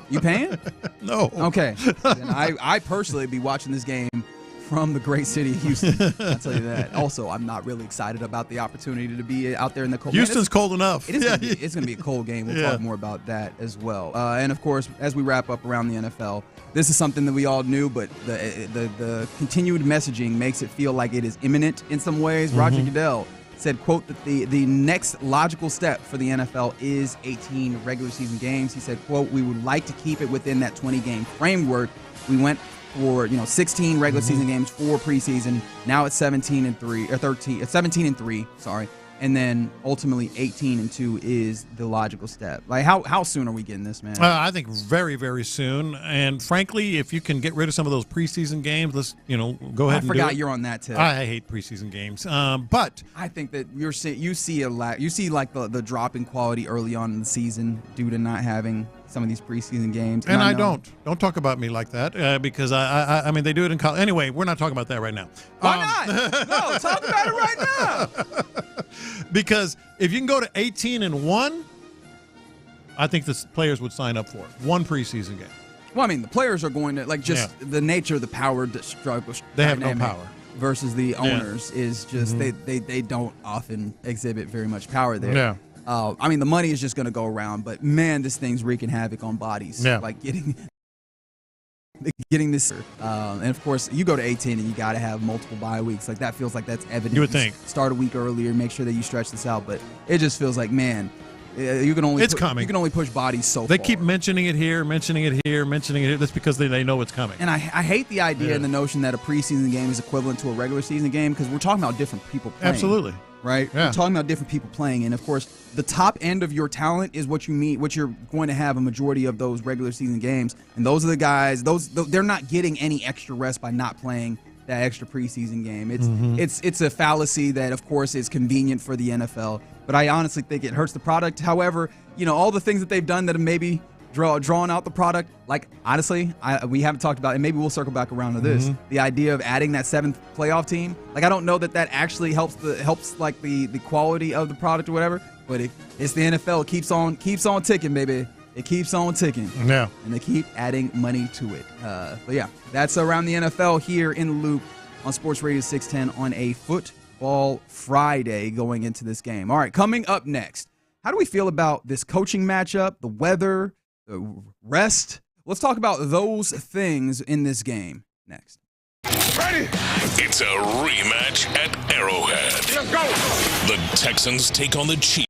You paying? No. Okay. Then I personally be watching this game from the great city of Houston. I'll tell you that. Also, I'm not really excited about the opportunity to be out there in the cold. Houston's cold enough. It's going to be a cold game. We'll talk more about that as well. And, of course, as we wrap up around the NFL, this is something that we all knew, but the continued messaging makes it feel like it is imminent in some ways. Roger Goodell said, quote, that the next logical step for the NFL is 18 regular season games. He said, quote, we would like to keep it within that 20-game framework. We went for 16 regular season games, 4 preseason. Now it's 17-3 or 13. It's 17-3. Sorry. And then ultimately 18-2 is the logical step. Like how soon are we getting this, man? I think very, very soon. And frankly, if you can get rid of some of those preseason games, let's go ahead and do it. I forgot you're on that tip. I hate preseason games, but I think that you see like the drop in quality early on in the season due to not having some of these preseason games. And I don't talk about me like that because I mean they do it in college. Anyway, we're not talking about that right now. Why not? No, talk about it right now. Because if you can go to 18-1, I think the players would sign up for it. 1 preseason game. Well, I mean, the players are going to the nature of the power struggle. They have no power versus the owners is just they don't often exhibit very much power there. Yeah. I mean, the money is just going to go around, but man, this thing's wreaking havoc on bodies. Yeah. Like getting this, and of course, you go to 18 and you got to have multiple bye weeks. Like that feels like that's evident. You would think. Start a week earlier, make sure that you stretch this out, but it just feels like, man, you can only coming. You can only push bodies so far. They keep mentioning it here. That's because they know it's coming. And I hate the idea and the notion that a preseason game is equivalent to a regular season game because we're talking about different people playing. Absolutely. Right? Yeah. We're talking about different people playing. And, of course, the top end of your talent is what you're going to have a majority of those regular season games. And those are the guys, they're not getting any extra rest by not playing that extra preseason game. It's a fallacy that, of course, is convenient for the NFL. But I honestly think it hurts the product. However, all the things that they've done that have maybe drawn out the product, like honestly, we haven't talked about, and maybe we'll circle back around to this. The idea of adding that 7th playoff team, like I don't know that actually helps like the quality of the product or whatever. But it's the NFL, it keeps on ticking, baby. It keeps on ticking. Yeah, and they keep adding money to it. But yeah, that's around the NFL here in the Loop on Sports Radio 610 on a Football Friday going into this game. All right, coming up next, how do we feel about this coaching matchup, the weather, the rest? Let's talk about those things in this game next. Ready? It's a rematch at Arrowhead. Let's go. The Texans take on the Chiefs.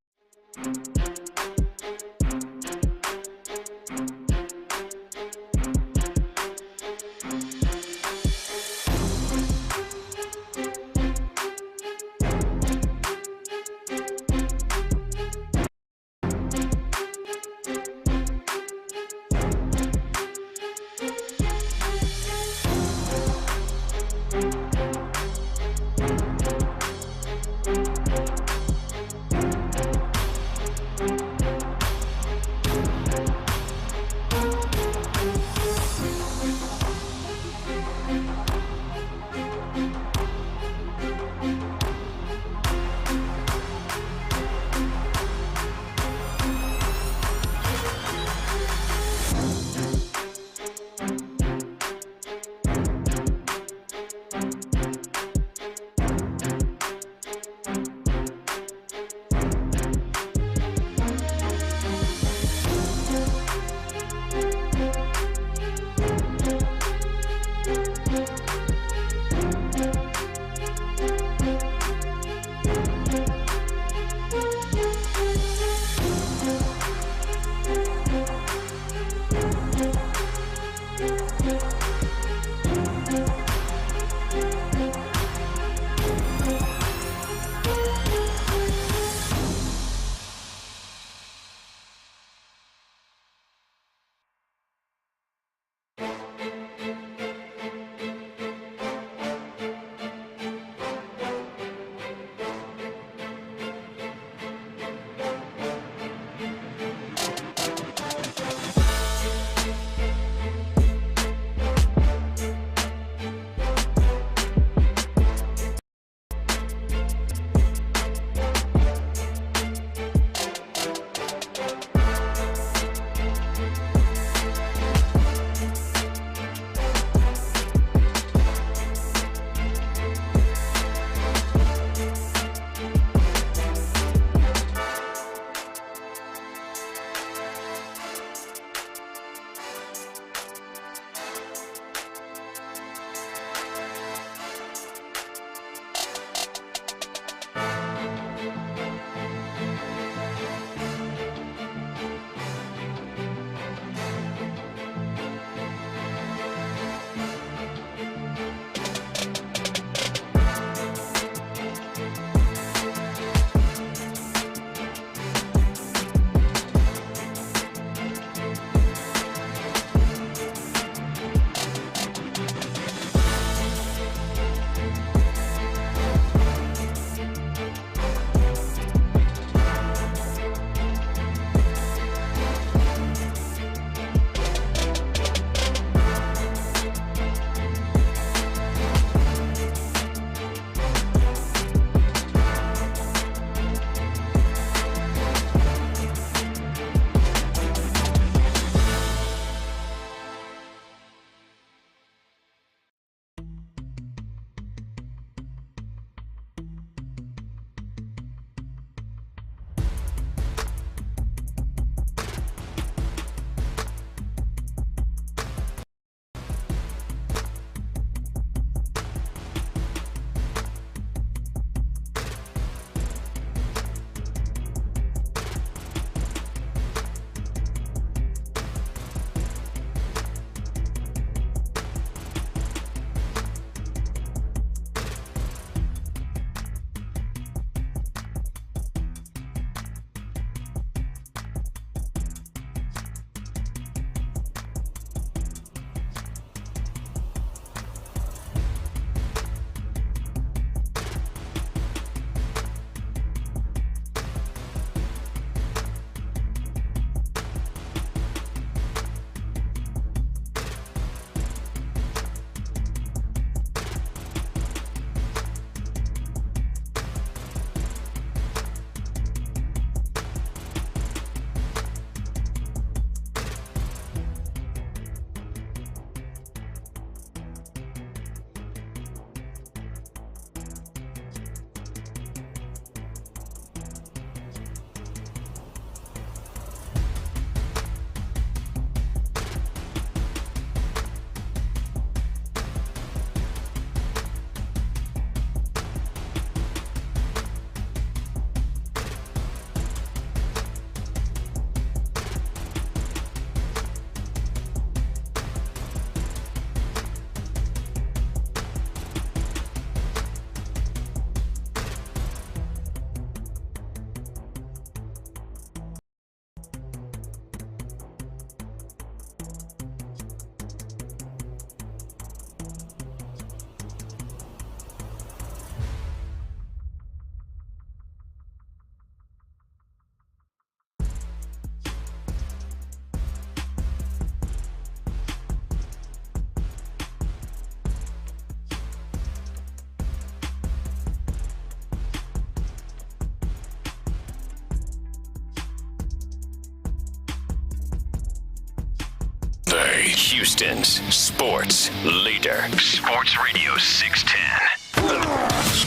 Houston's sports leader. Sports Radio 610.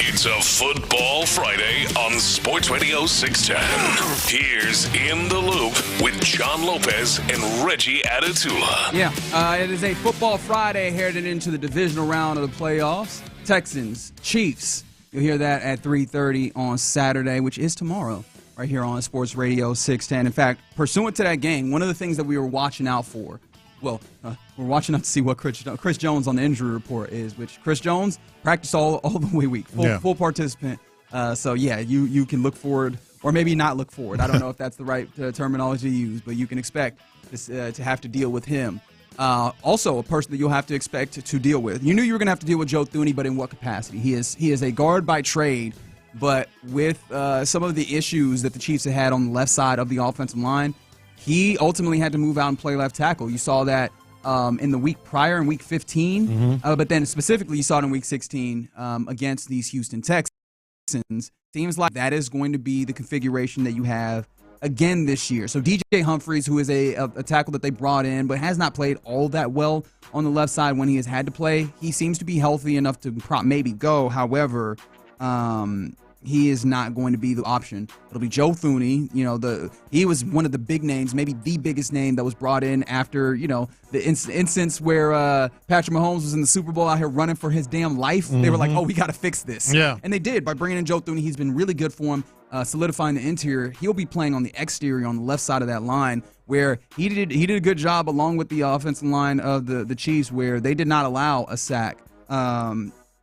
It's a Football Friday on Sports Radio 610. Here's In the Loop with John Lopez and Reggie Adatula. Yeah, it is a Football Friday headed into the divisional round of the playoffs. Texans, Chiefs. You'll hear that at 3:30 on Saturday, which is tomorrow, right here on Sports Radio 610. In fact, pursuant to that game, one of the things that we were watching out for, we're watching out to see what Chris Jones on the injury report is, which Chris Jones practiced all the way week, full participant. So, yeah, you can look forward, or maybe not look forward. I don't know if that's the right terminology to use, but you can expect this, to have to deal with him. Also, a person that you'll have to expect to deal with. You knew you were going to have to deal with Joe Thuney, but in what capacity? He is a guard by trade, but with some of the issues that the Chiefs have had on the left side of the offensive line, he ultimately had to move out and play left tackle. You saw that in the week prior, in Week 15, but then specifically you saw it in Week 16 against these Houston Texans. Seems like that is going to be the configuration that you have again this year. So DJ Humphries, who is a tackle that they brought in but has not played all that well on the left side when he has had to play, he seems to be healthy enough to maybe go. However, he is not going to be the option. It'll be Joe Thuney. He was one of the big names, maybe the biggest name that was brought in after, the instance where Patrick Mahomes was in the Super Bowl out here running for his damn life. They were like, oh, we got to fix this. Yeah. And they did by bringing in Joe Thuney. He's been really good for him, solidifying the interior. He'll be playing on the exterior on the left side of that line, where he did a good job along with the offensive line of the Chiefs, where they did not allow a sack.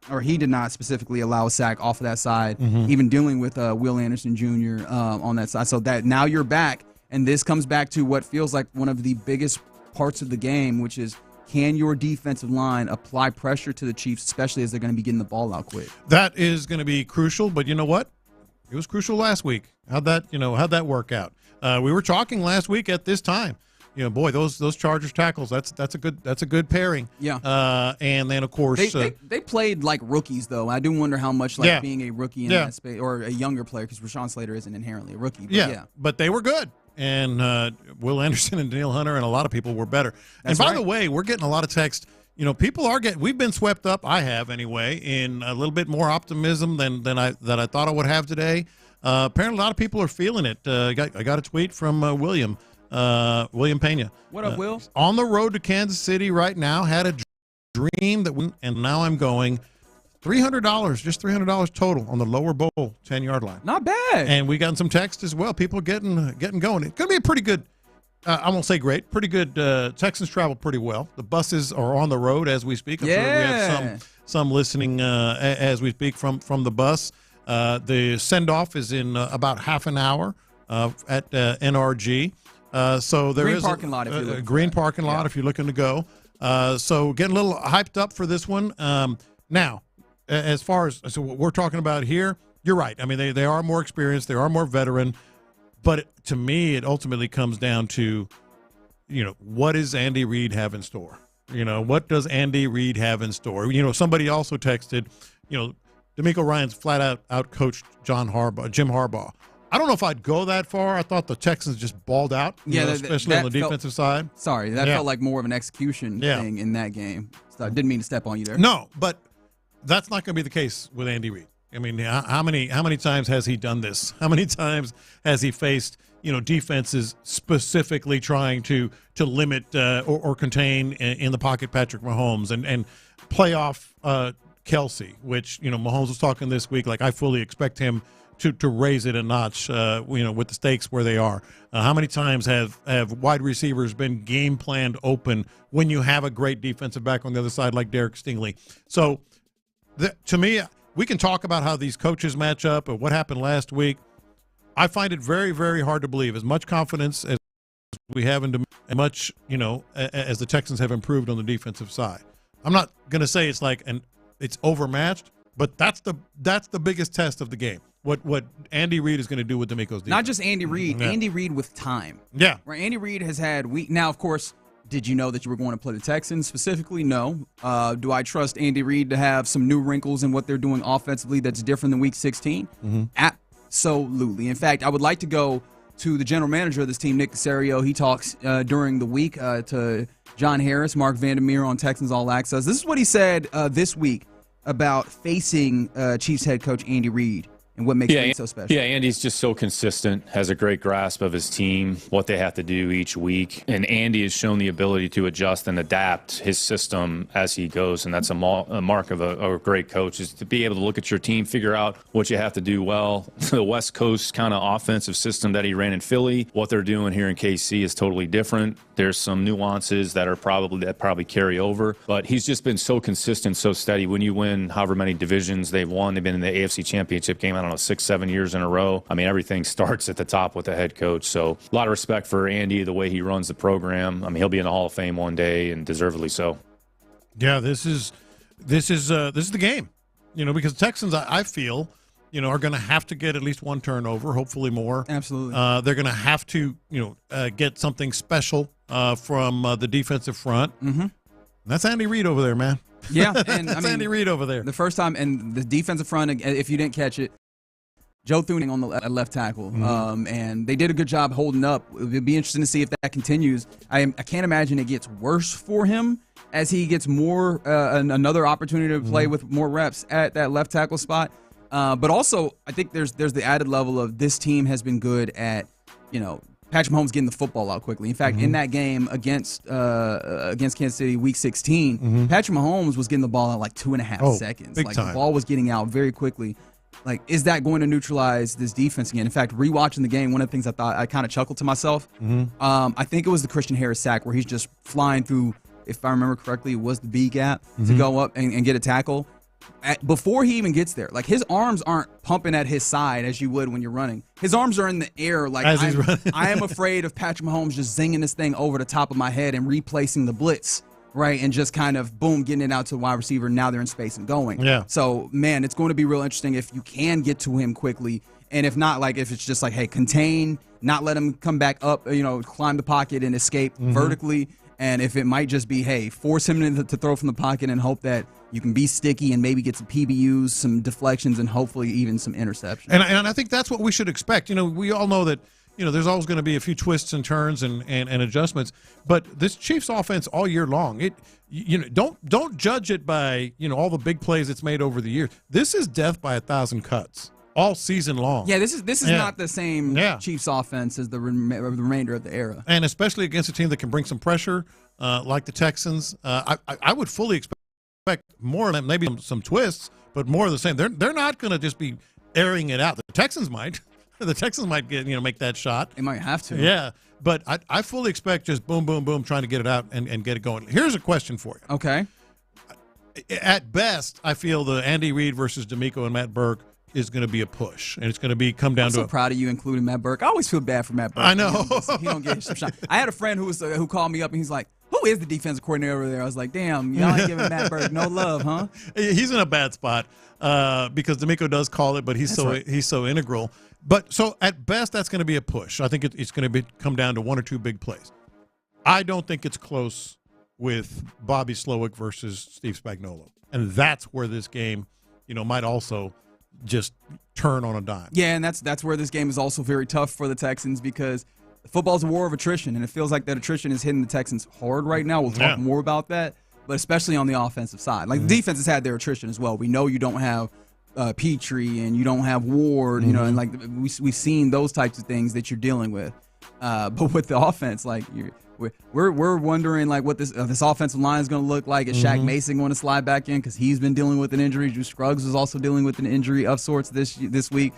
Or he did not specifically allow a sack off of that side, even dealing with Will Anderson Jr. On that side. So that now you're back, and this comes back to what feels like one of the biggest parts of the game, which is, can your defensive line apply pressure to the Chiefs, especially as they're going to be getting the ball out quick? That is going to be crucial, but you know what? It was crucial last week. How'd that work out? We were talking last week at this time. Boy, those Chargers tackles, that's a good pairing. Yeah. And then of course they played like rookies though. I do wonder how much being a rookie in that space, or a younger player, because Rashawn Slater isn't inherently a rookie. But but they were good. And Will Anderson and Danielle Hunter and a lot of people were better. That's and by right. the way, we're getting a lot of text. People are we've been swept up. I have anyway, in a little bit more optimism than I thought I would have today. Apparently, a lot of people are feeling it. I got a tweet from William Pena. What up, Will? On the road to Kansas City right now, had a dream and now I'm going $300, just $300 total on the lower bowl 10-yard line. Not bad. And we got some text as well. People getting going. It's going to be a pretty good. I won't say great. Pretty good. Texans travel pretty well. The buses are on the road as we speak. I'm sure we have some listening as we speak from the bus. The send-off is in about half an hour at NRG. So there green is parking lot if you're looking green parking lot if you're looking to go. So getting a little hyped up for this one. Now, as far as what we're talking about here, you're right. I mean, they are more experienced. They are more veteran. But to me, it ultimately comes down to, what does Andy Reid have in store? What does Andy Reid have in store? Somebody also texted, DeMeco Ryans flat out coached Jim Harbaugh. I don't know if I'd go that far. I thought the Texans just balled out, especially on the defensive side. Sorry, that felt like more of an execution thing in that game. So I didn't mean to step on you there. No, but that's not going to be the case with Andy Reid. I mean, how many times has he done this? How many times has he faced defenses specifically trying to limit or contain in the pocket Patrick Mahomes and playoff Kelsey, which Mahomes was talking this week. Like, I fully expect him to raise it a notch, with the stakes where they are. How many times have wide receivers been game planned open when you have a great defensive back on the other side like Derek Stingley? So, to me, we can talk about how these coaches match up or what happened last week. I find it very, very hard to believe. As much confidence as we have in as much, as the Texans have improved on the defensive side. I'm not going to say it's overmatched, but that's the biggest test of the game. What Andy Reid is going to do with DeMeco's defense. Not just Andy Reid, Andy Reid with time. Yeah. Right. Andy Reid has had now, of course, did you know that you were going to play the Texans specifically? No. Do I trust Andy Reid to have some new wrinkles in what they're doing offensively that's different than Week 16? Mm-hmm. Absolutely. In fact, I would like to go to the general manager of this team, Nick Caserio. He talks during the week to John Harris, Mark Vandermeer on Texans All Access. This is what he said this week about facing Chiefs head coach Andy Reid and what makes him so special. Yeah, Andy's just so consistent, has a great grasp of his team, what they have to do each week. And Andy has shown the ability to adjust and adapt his system as he goes. And that's a mark of a great coach, is to be able to look at your team, figure out what you have to do well. The West Coast kind of offensive system that he ran in Philly, what they're doing here in KC is totally different. There's some nuances that probably carry over. But he's just been so consistent, so steady. When you win however many divisions they've won, they've been in the AFC Championship game, I don't know, 6-7 years in a row. I mean, everything starts at the top with the head coach. So a lot of respect for Andy, the way he runs the program. I mean, he'll be in the Hall of Fame one day, and deservedly so. Yeah, this is the game. Because Texans, I feel, are going to have to get at least one turnover, hopefully more. Absolutely. They're going to have to, get something special from the defensive front. Mm-hmm. That's Andy Reid over there, man. Yeah, and that's Andy Reid over there. The first time, and the defensive front, if you didn't catch it, Joe Thuning on the left tackle, and they did a good job holding up. It'd be interesting to see if that continues. I can't imagine it gets worse for him as he gets more another opportunity to play with more reps at that left tackle spot. But also, I think there's the added level of this team has been good at, Patrick Mahomes getting the football out quickly. In fact, in that game against Kansas City, Week 16, Patrick Mahomes was getting the ball out like 2.5 seconds. Big time. The ball was getting out very quickly. Like, is that going to neutralize this defense again? In fact, rewatching the game, one of the things I thought, I kind of chuckled to myself. I think it was the Christian Harris sack where he's just flying through, if I remember correctly, it was the B gap to go up and get a tackle. Before he even gets there, like, his arms aren't pumping at his side as you would when you're running. His arms are in the air. Like, I am afraid of Patrick Mahomes just zinging this thing over the top of my head and replacing the blitz. Right, and just kind of, boom, getting it out to the wide receiver. Now they're in space and going. Yeah. So, man, it's going to be real interesting if you can get to him quickly. And if not, like, if it's just like, hey, contain, not let him come back up, climb the pocket and escape vertically. And if it might just be, hey, force him to throw from the pocket and hope that you can be sticky and maybe get some PBUs, some deflections, and hopefully even some interceptions. And I think that's what we should expect. We all know that, there's always going to be a few twists and turns and adjustments. But this Chiefs offense all year long, don't judge it by, all the big plays it's made over the years. This is death by 1,000 cuts all season long. Yeah, this is not the same Chiefs offense as the remainder of the era. And especially against a team that can bring some pressure, like the Texans. I would fully expect more of them, maybe some twists, but more of the same. They're not going to just be airing it out. The Texans might. The Texans might get make that shot. They might have to. Yeah, but I fully expect just boom, boom, boom, trying to get it out and get it going. Here's a question for you. Okay. At best, I feel the Andy Reid versus D'Amico and Matt Burke is going to be a push, and it's going to come down I'm to. So proud of you, including Matt Burke. I always feel bad for Matt Burke. I know he don't get some shot. I had a friend who called me up and he's like, "Who is the defensive coordinator over there?" I was like, "Damn, y'all ain't giving Matt Burke no love, huh?" He's in a bad spot because D'Amico does call it, but he's so integral. But so at best, that's going to be a push. I think it's going to come down to one or two big plays. I don't think it's close with Bobby Slowick versus Steve Spagnuolo, and that's where this game, might also just turn on a dime. Yeah, and that's where this game is also very tough for the Texans because football's a war of attrition, and it feels like that attrition is hitting the Texans hard right now. We'll talk more about that, but especially on the offensive side. Like, the defense has had their attrition as well. We know you don't have Petrie and you don't have Ward, and like we've seen those types of things that you're dealing with. But with the offense, like we're wondering like what this offensive line is going to look like. Is Shaq Mason going to slide back in because he's been dealing with an injury? Drew Scruggs is also dealing with an injury of sorts this week.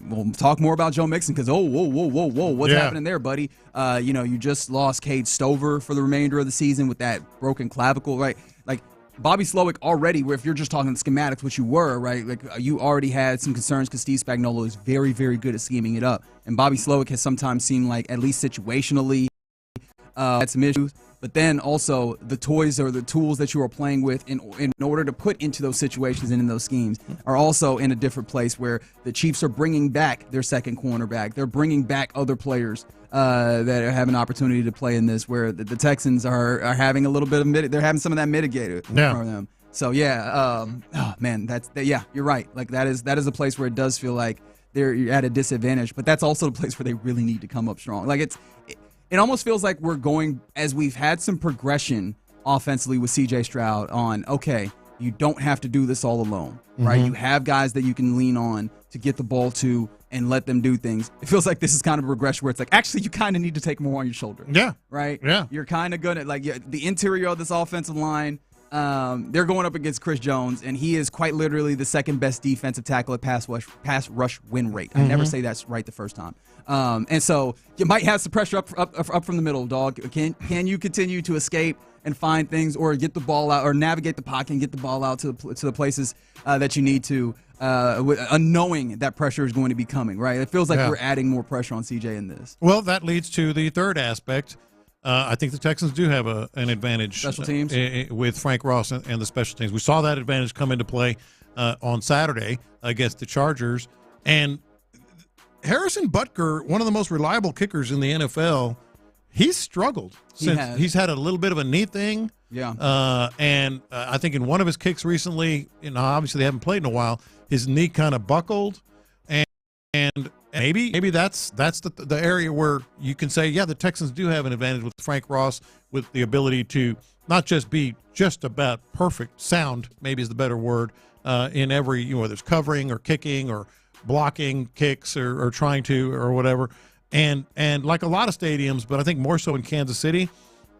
We'll talk more about Joe Mixon because whoa, what's happening there, buddy? You just lost Cade Stover for the remainder of the season with that broken clavicle, right? Like, Bobby Slowick already, if you're just talking schematics, which you were, right? Like, you already had some concerns because Steve Spagnuolo is very, very good at scheming it up. And Bobby Slowick has sometimes seemed like, at least situationally, had some issues. But then also the toys or the tools that you are playing with in order to put into those situations and in those schemes are also in a different place where the Chiefs are bringing back their second cornerback. They're bringing back other players that have an opportunity to play in this, where the Texans are having a little bit of they're having some of that mitigator for them. So you're right. Like that is a place where it does feel like they're at a disadvantage. But that's also the place where they really need to come up strong. Like it almost feels like we're going, as we've had some progression offensively with C.J. Stroud on, okay, you don't have to do this all alone, right? You have guys that you can lean on to get the ball to and let them do things. It feels like this is kind of a regression where it's like, actually, you kind of need to take more on your shoulder. Yeah. Right? Yeah. You're kind of good at, like, the interior of this offensive line. They're going up against Chris Jones, and he is quite literally the second best defensive tackle at pass rush win rate. I never say that's right the first time. And so you might have some pressure up from the middle, dog. Can you continue to escape and find things, or get the ball out, or navigate the pocket and get the ball out to the places that you need to, knowing that pressure is going to be coming, right? It feels like we're adding more pressure on CJ in this. Well, that leads to the third aspect. I think the Texans do have an advantage. Special teams? With Frank Ross and the special teams. We saw that advantage come into play on Saturday against the Chargers. And Harrison Butker, one of the most reliable kickers in the NFL, he's struggled since he's had a little bit of a knee thing. Yeah. And I think in one of his kicks recently, obviously they haven't played in a while, his knee kind of buckled. And maybe that's the area where you can say, yeah, the Texans do have an advantage with Frank Ross, with the ability to not just be just about perfect sound, maybe is the better word, in every, whether it's covering or kicking or blocking kicks or trying to or whatever. And like a lot of stadiums, but I think more so in Kansas City,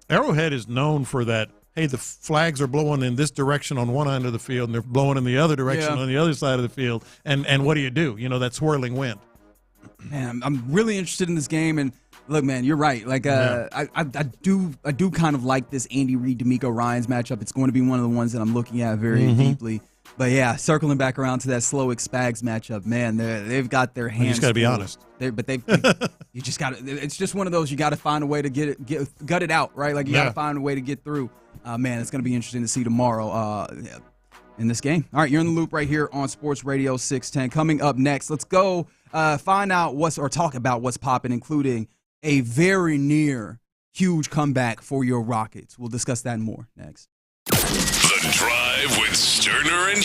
Arrowhead is known for that. Hey, the flags are blowing in this direction on one end of the field, and they're blowing in the other direction on the other side of the field. And what do? That swirling wind. Man, I'm really interested in this game. And look, man, you're right. Like, I do kind of like this Andy Reid, D'Amico Ryans matchup. It's going to be one of the ones that I'm looking at very deeply. But yeah, circling back around to that Slowick Spags matchup, man, they've got their hands. You just got to be honest. You just got to. It's just one of those. You got to find a way to gut it out, right? Like you got to find a way to get through. Man, it's going to be interesting to see tomorrow in this game. All right, you're in the loop right here on Sports Radio 610. Coming up next, let's go find out talk about what's popping, including a very near huge comeback for your Rockets. We'll discuss that and more next. The Drive with Stoerner and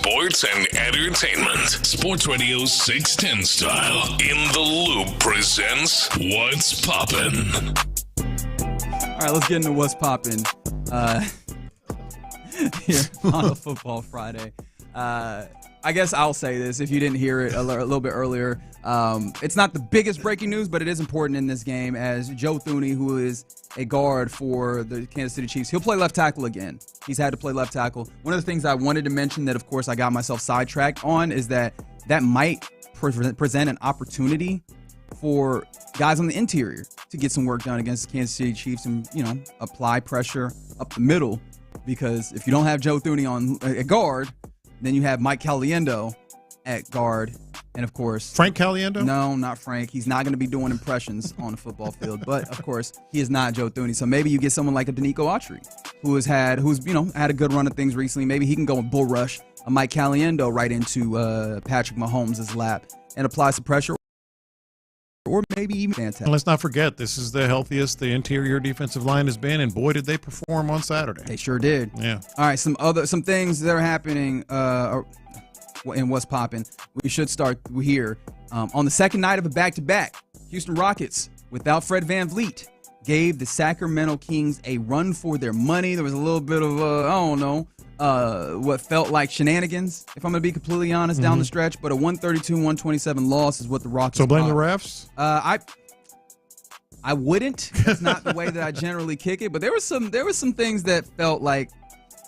sports and entertainment. Sports Radio 610 style. In the Loop presents What's Poppin'. All right, let's get into What's Poppin'. Here on a Football Friday. I guess I'll say this if you didn't hear it a little bit earlier. It's not the biggest breaking news, but it is important in this game as Joe Thuney, who is a guard for the Kansas City Chiefs, he'll play left tackle again. He's had to play left tackle. One of the things I wanted to mention that, of course, I got myself sidetracked on is that might present an opportunity for guys on the interior to get some work done against the Kansas City Chiefs and, apply pressure up the middle. Because if you don't have Joe Thuney on at guard, then you have Mike Caliendo at guard. And, of course, Frank Caliendo? No, not Frank. He's not going to be doing impressions on the football field. But, of course, he is not Joe Thuney. So maybe you get someone like a Danico Autry, who's had a good run of things recently. Maybe he can go and bull rush a Mike Caliendo right into Patrick Mahomes' lap and apply some pressure. Or maybe even fantastic. And let's not forget, this is the healthiest the interior defensive line has been, and boy, did they perform on Saturday. They sure did. Yeah. All right, some things that are happening in What's Poppin'. We should start here. On the second night of a back-to-back, Houston Rockets, without Fred VanVleet, gave the Sacramento Kings a run for their money. There was a little bit of, what felt like shenanigans, if I'm going to be completely honest, down the stretch. But a 132-127 loss is what the Rockets So blame the refs? I wouldn't. That's not the way that I generally kick it. But there was some things that felt like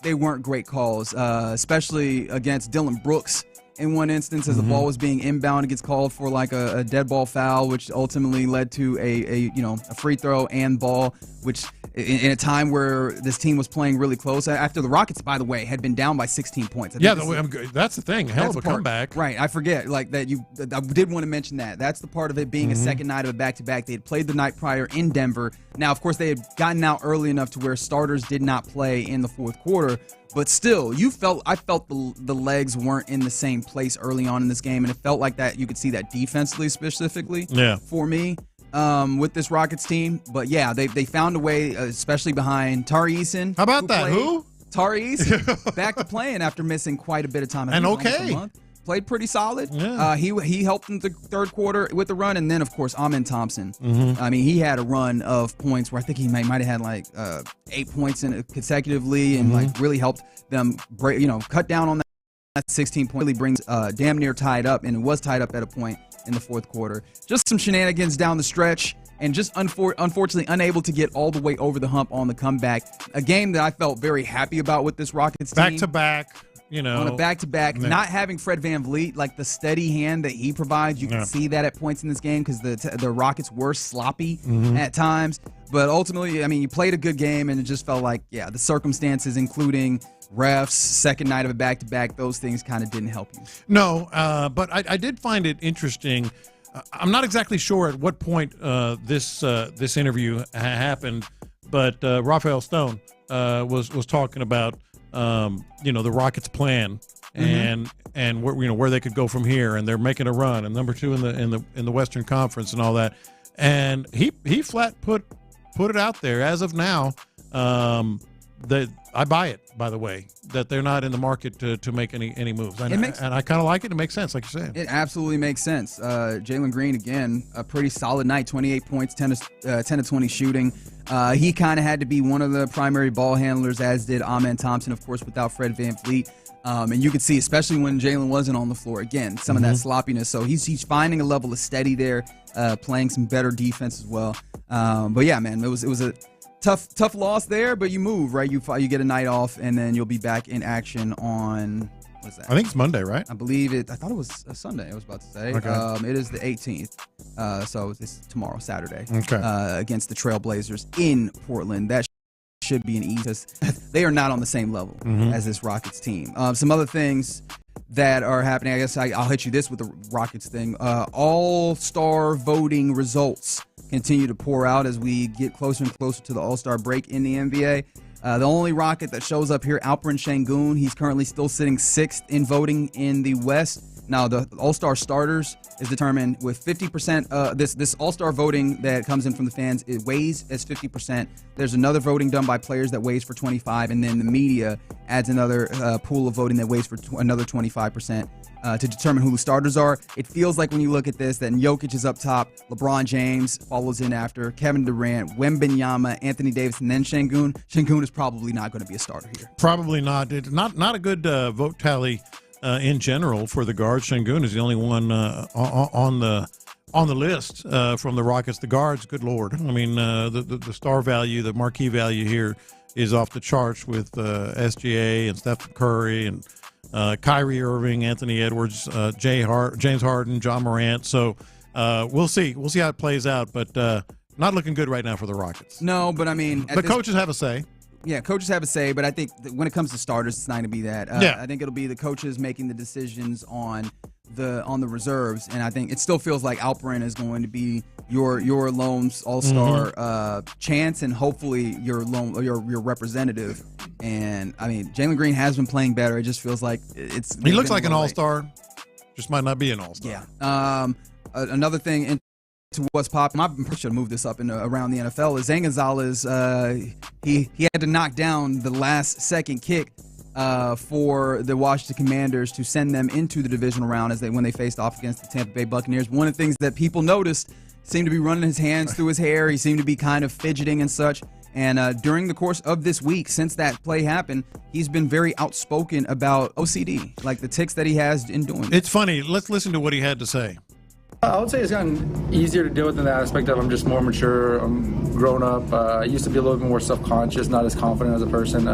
they weren't great calls, especially against Dylan Brooks. In one instance, as the ball was being inbound, it gets called for like a dead ball foul, which ultimately led to a free throw and ball, which in a time where this team was playing really close. After the Rockets, by the way, had been down by 16 points. That's the thing. Hell of a comeback. Right. I forget. I did want to mention that. That's the part of it being a second night of a back-to-back. They had played the night prior in Denver. Now, of course, they had gotten out early enough to where starters did not play in the fourth quarter. But still, I felt the legs weren't in the same place early on in this game, and it felt like that you could see that defensively specifically for me with this Rockets team. But yeah, they found a way, especially behind Tari Eason. How about that? Who? Tari Eason back to playing after missing quite a bit of time. And okay. Played pretty solid. Yeah. He helped in the third quarter with the run, and then of course Amen Thompson. I mean, he had a run of points where I think he might have had like 8 points in it consecutively, and like really helped them cut down on that 16 point. Really brings damn near tied up, and it was tied up at a point in the fourth quarter. Just some shenanigans down the stretch, and just unfortunately unable to get all the way over the hump on the comeback. A game that I felt very happy about with this Rockets team. Back to back. On a back-to-back, not having Fred VanVleet, like the steady hand that he provides, you can see that at points in this game because the Rockets were sloppy at times. But ultimately, I mean, you played a good game, and it just felt like, the circumstances, including refs, second night of a back-to-back, those things kind of didn't help you. No, but I did find it interesting. I'm not exactly sure at what point this interview happened, but Raphael Stone was talking about the Rockets' plan and where they could go from here, and they're making a run, and number 2 in the Western Conference and all that. And he flat put it out there as of now that I buy it, by the way, that they're not in the market to make any moves. And I kind of like it. It makes sense, like you're saying. It absolutely makes sense. Jalen Green, again, a pretty solid night, 28 points, 10 to 20 shooting. He kind of had to be one of the primary ball handlers, as did Amen Thompson, of course, without Fred VanVleet. And you could see, especially when Jalen wasn't on the floor, again, some of that sloppiness. So he's finding a level of steady there, playing some better defense as well. But yeah, man, it was a tough loss there, but you move, right? You get a night off, and then you'll be back in action on, what is that? I think it's Monday, right? I believe it. I thought it was a Sunday, I was about to say. Okay. It is the 18th. So it's tomorrow, Saturday, okay. Against the Trailblazers in Portland. That should be an easy. They are not on the same level as this Rockets team. Some other things that are happening, I guess I'll hit you this with the Rockets thing. All-star voting results continue to pour out as we get closer and closer to the All-Star break in the NBA. The only Rocket that shows up here, Alperen Şengün, he's currently still sitting 6th in voting in the West. Now, the All-Star starters is determined with 50%. This All-Star voting that comes in from the fans, it weighs as 50%. There's another voting done by players that weighs for 25%, and then the media adds another pool of voting that weighs for another 25%. To determine who the starters are. It feels like when you look at this that Jokic is up top, LeBron James follows in after, Kevin Durant, Wembanyama, Anthony Davis, and then Şengün. Şengün is probably not going to be a starter here. Probably not. It's not a good vote tally in general for the guards. Şengün is the only one on the list from the Rockets. The guards, good Lord. I mean, the star value, the marquee value here is off the charts with SGA and Stephen Curry and Kyrie Irving, Anthony Edwards, James Harden, John Morant. So we'll see. We'll see how it plays out, but not looking good right now for the Rockets. No, but I mean, but coaches have a say. Yeah, coaches have a say, but I think when it comes to starters, it's not going to be that. I think it'll be the coaches making the decisions on the reserves, and I think it still feels like Alperen is going to be your lone all-star chance, and hopefully your representative. And I mean, Jalen Green has been playing better. It just feels like he looks like an all-star, just might not be an all-star. Yeah. Another thing into what's popping, I should have moved this up around the NFL, is Zane Gonzalez. He had to knock down the last-second kick for the Washington Commanders to send them into the divisional round when they faced off against the Tampa Bay Buccaneers. One of the things that people noticed, seemed to be running his hands through his hair. He seemed to be kind of fidgeting and such. And during the course of this week, since that play happened, he's been very outspoken about OCD, like the tics that he has in doing it. It's funny. Let's listen to what he had to say. I would say it's gotten easier to deal with in the aspect of I'm just more mature, I'm grown up. I used to be a little bit more self-conscious, not as confident as a person.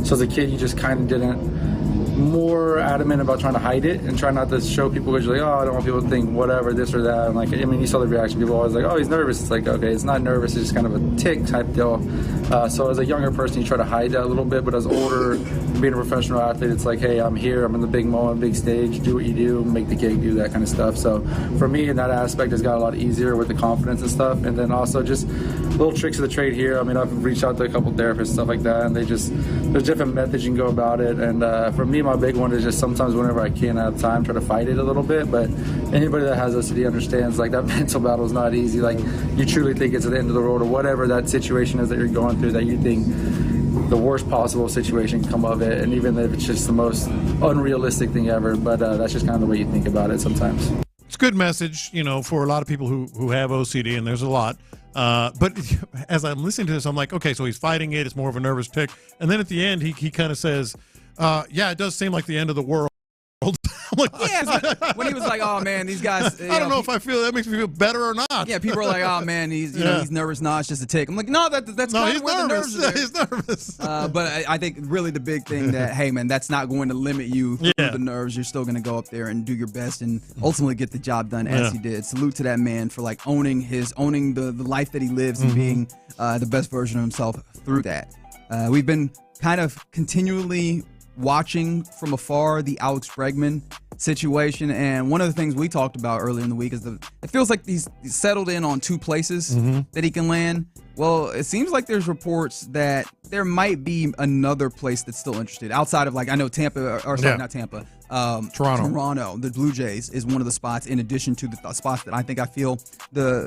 So as a kid, you just kind of didn't more adamant about trying to hide it and try not to show people because you're like, oh, I don't want people to think whatever, this or that. And like, I mean, you saw the reaction. People always like, oh, he's nervous. It's like, okay, it's not nervous. It's just kind of a tick type deal. So as a younger person, you try to hide that a little bit. But as older, being a professional athlete, it's like, hey, I'm here. I'm in the big moment, big stage. Do what you do. Make the cake. Do that kind of stuff. So for me, in that aspect, it's got a lot easier with the confidence and stuff. And then also just little tricks of the trade here. I mean, I've reached out to a couple therapists and stuff like that, and there's different methods you can go about it. And for me, my big one is just sometimes whenever I can have time, try to fight it a little bit. But anybody that has OCD understands, like, that mental battle is not easy. Like, you truly think it's at the end of the road or whatever that situation is that you're going through, that you think the worst possible situation can come of it, and even if it's just the most unrealistic thing ever. But that's just kind of the way you think about it sometimes. It's a good message, for a lot of people who have OCD, and there's a lot. But as I'm listening to this, I'm like, okay, so he's fighting it. It's more of a nervous tick. And then at the end, he kind of says, yeah, it does seem like the end of the world. I'm like, yeah, when he was like, oh man, these guys. I don't know if I feel that makes me feel better or not. Yeah, people are like, oh man, he's he's nervous. No, it's just a tick. I'm like, no, that's kind of where the nerves are there. He's nervous. But I think really the big thing that, hey man, that's not going to limit you through the nerves. You're still going to go up there and do your best and ultimately get the job done as he did. Salute to that man for like owning the life that he lives and being the best version of himself through that. We've been kind of continually watching from afar the Alex Bregman situation, and one of the things we talked about earlier in the week is it feels like he's settled in on two places that he can land. Well, it seems like there's reports that there might be another place that's still interested outside of, like, I know Tampa, or sorry, not Tampa, Toronto, the Blue Jays is one of the spots in addition to the spots that I feel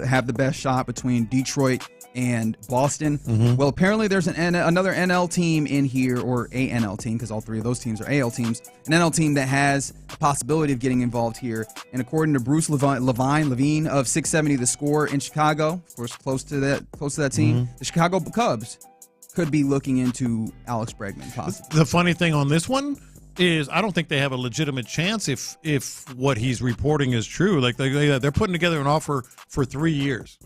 have the best shot between Detroit and Boston. Well, apparently there's another NL team in here, or a NL team, because all three of those teams are AL teams, an NL team that has a possibility of getting involved here. And according to Bruce Levine of 670 The Score in Chicago, of course, close to that team, the Chicago Cubs could be looking into Alex Bregman possibly. The funny thing on this one is I don't think they have a legitimate chance if what he's reporting is true. Like, they're putting together an offer for 3 years.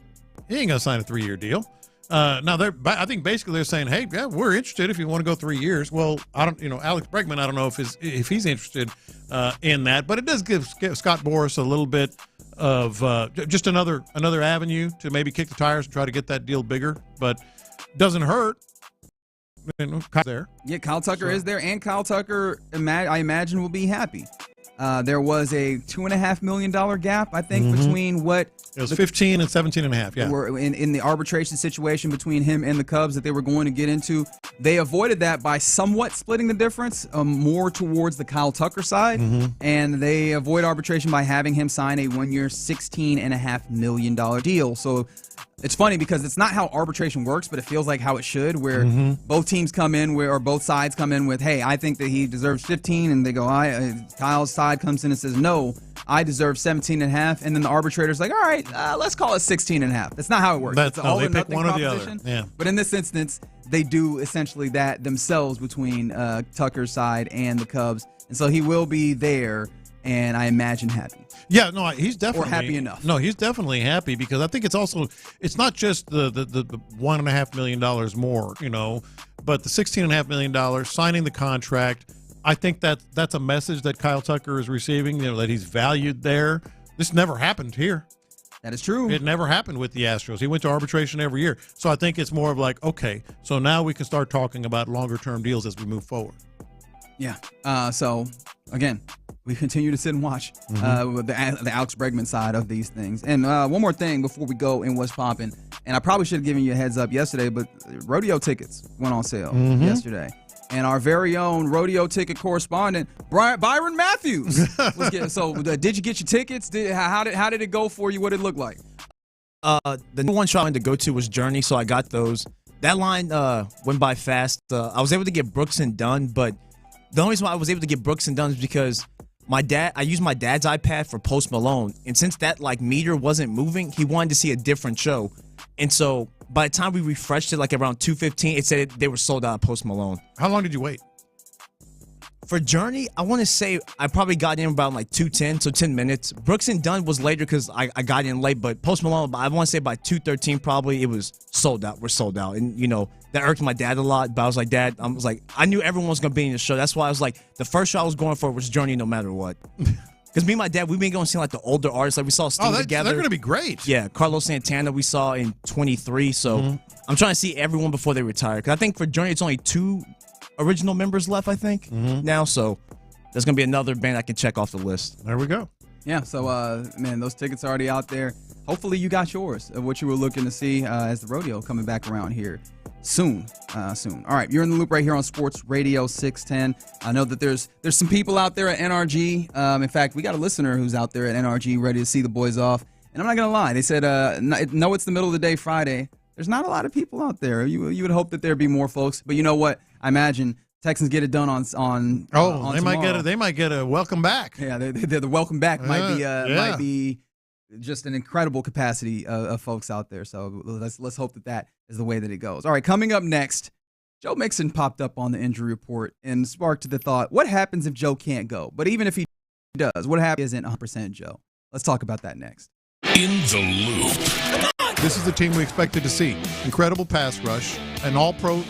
He ain't gonna sign a 3-year deal. Now I think basically they're saying, hey, yeah, we're interested if you want to go 3 years. Well, Alex Bregman, I don't know if he's interested in that, but it does give Scott Boras a little bit of just another avenue to maybe kick the tires and try to get that deal bigger, but doesn't hurt. Kyle's there. Yeah, Kyle Tucker is there, and Kyle Tucker, I imagine, will be happy. There was a $2.5 million gap, I think, between what it was 15 and 17.5. Yeah, were in the arbitration situation between him and the Cubs that they were going to get into. They avoided that by somewhat splitting the difference, more towards the Kyle Tucker side, and they avoid arbitration by having him sign a 1-year, $16.5 million deal. So it's funny because it's not how arbitration works, but it feels like how it should, where both teams come in or both sides come in with, hey, I think that he deserves 15, and they go, Kyle's side comes in and says, no, I deserve 17.5, and then the arbitrator's like, all right, let's call it 16.5. That's not how it works. It's all they or pick nothing one or the proposition. other. Yeah. But in this instance, they do essentially that themselves between Tucker's side and the Cubs, and so he will be there, and I imagine happy. Yeah, no, he's definitely happy enough. No, he's definitely happy because I think it's not just the $1.5 million more, but the $16.5 million signing the contract. I think that's a message that Kyle Tucker is receiving, that he's valued there. This never happened here. That is true. It never happened with the Astros. He went to arbitration every year. So I think it's more of like, okay, so now we can start talking about longer-term deals as we move forward. Yeah. So, again, we continue to sit and watch with the Alex Bregman side of these things. And one more thing before we go in what's popping, and I probably should have given you a heads up yesterday, but rodeo tickets went on sale yesterday. And our very own rodeo ticket correspondent, Byron Matthews, was getting. So, did you get your tickets? How did it go for you? What did it look like? The one show I wanted to go to was Journey, so I got those. That line went by fast. I was able to get Brooks and Dunn, but the only reason why I was able to get Brooks and Dunn is because I used my dad's iPad for Post Malone, and since that meter wasn't moving, he wanted to see a different show, and so by the time we refreshed it around 2:15, it said they were sold out of Post Malone. How long did you wait? For Journey, I want to say I probably got in about 2:10, so 10 minutes. Brooks and Dunn was later because I got in late, but Post Malone, I want to say by 2:13 probably, it was sold out. We're sold out. And, that irked my dad a lot, but I was like, Dad, I knew everyone was going to be in the show. That's why I was like, the first show I was going for was Journey no matter what. Because me and my dad, we've been going to see the older artists. We saw Steve together. They're going to be great. Yeah, Carlos Santana we saw in 23, so I'm trying to see everyone before they retire. Because I think for Journey, it's only 2 original members left, I think, now. So there's going to be another band I can check off the list. There we go. Yeah, so, man, those tickets are already out there. Hopefully you got yours of what you were looking to see as the rodeo coming back around here soon. All right, you're in the loop right here on Sports Radio 610. I know that there's some people out there at NRG. In fact, we got a listener who's out there at NRG ready to see the boys off. And I'm not going to lie. They said, no, it's the middle of the day Friday. There's not a lot of people out there. You would hope that there'd be more folks. But you know what? I imagine Texans get it done on they might get a welcome back. Yeah, the welcome back might be just an incredible capacity of folks out there. So let's hope that is the way that it goes. All right, coming up next, Joe Mixon popped up on the injury report and sparked the thought, what happens if Joe can't go? But even if he does, what happens isn't 100% Joe. Let's talk about that next. In the loop. This is the team we expected to see. Incredible pass rush, an all-pro.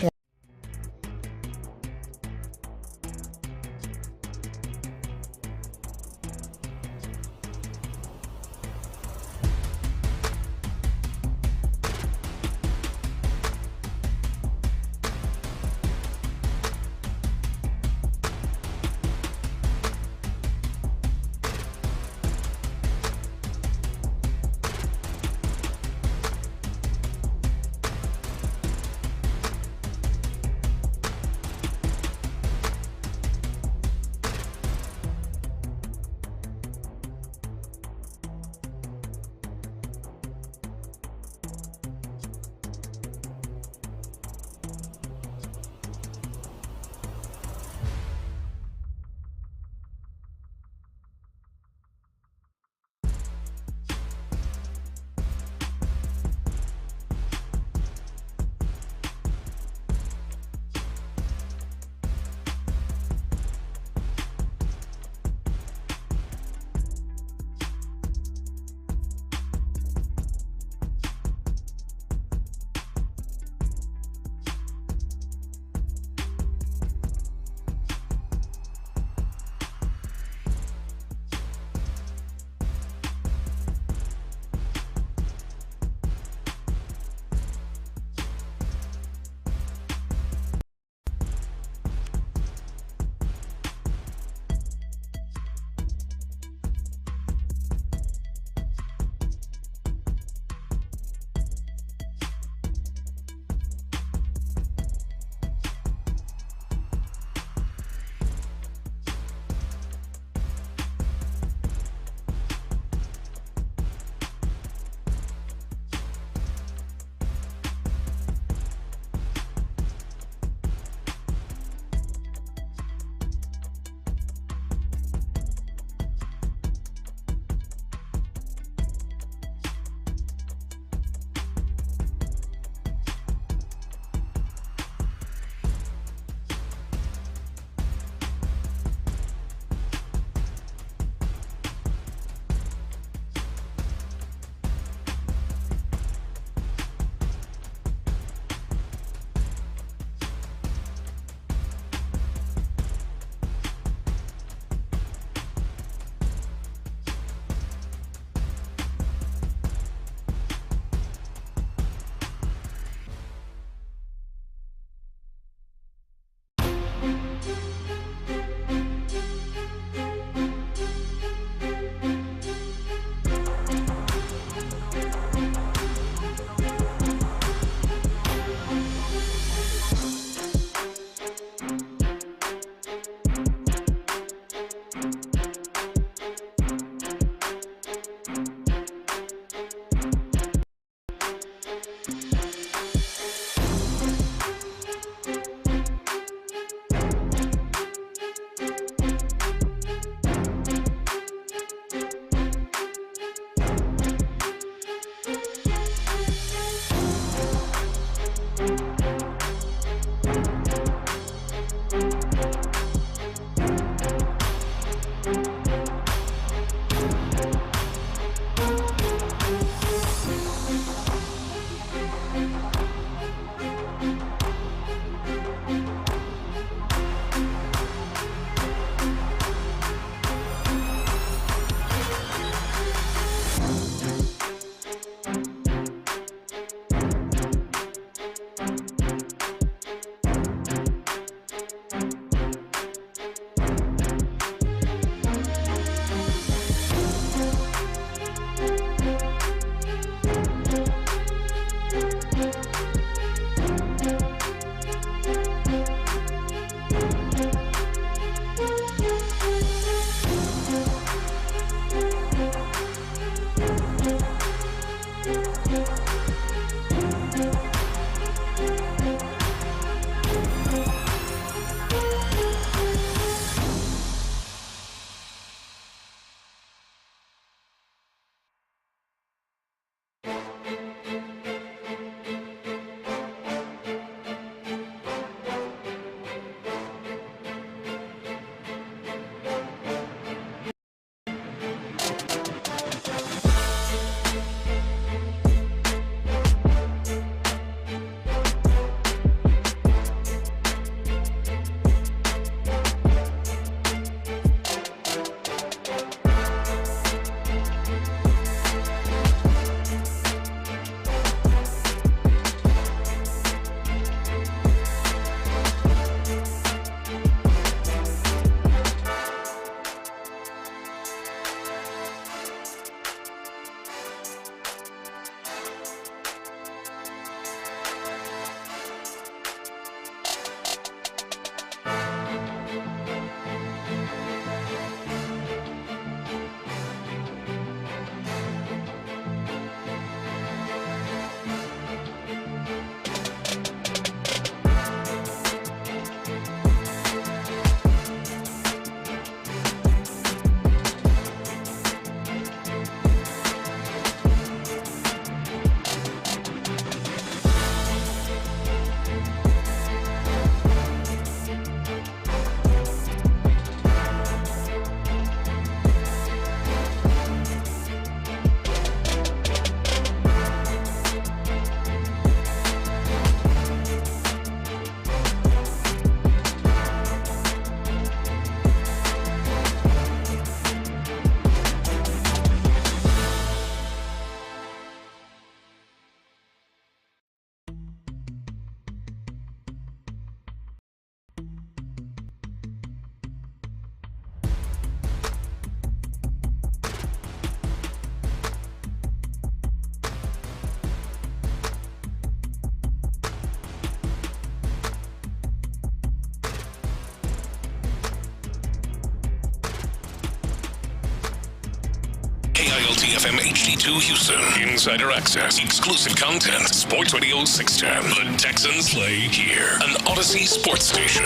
Dial TFM HD2 Houston. Insider access, exclusive content. Sports Radio 610. The Texans play here. An Odyssey sports station.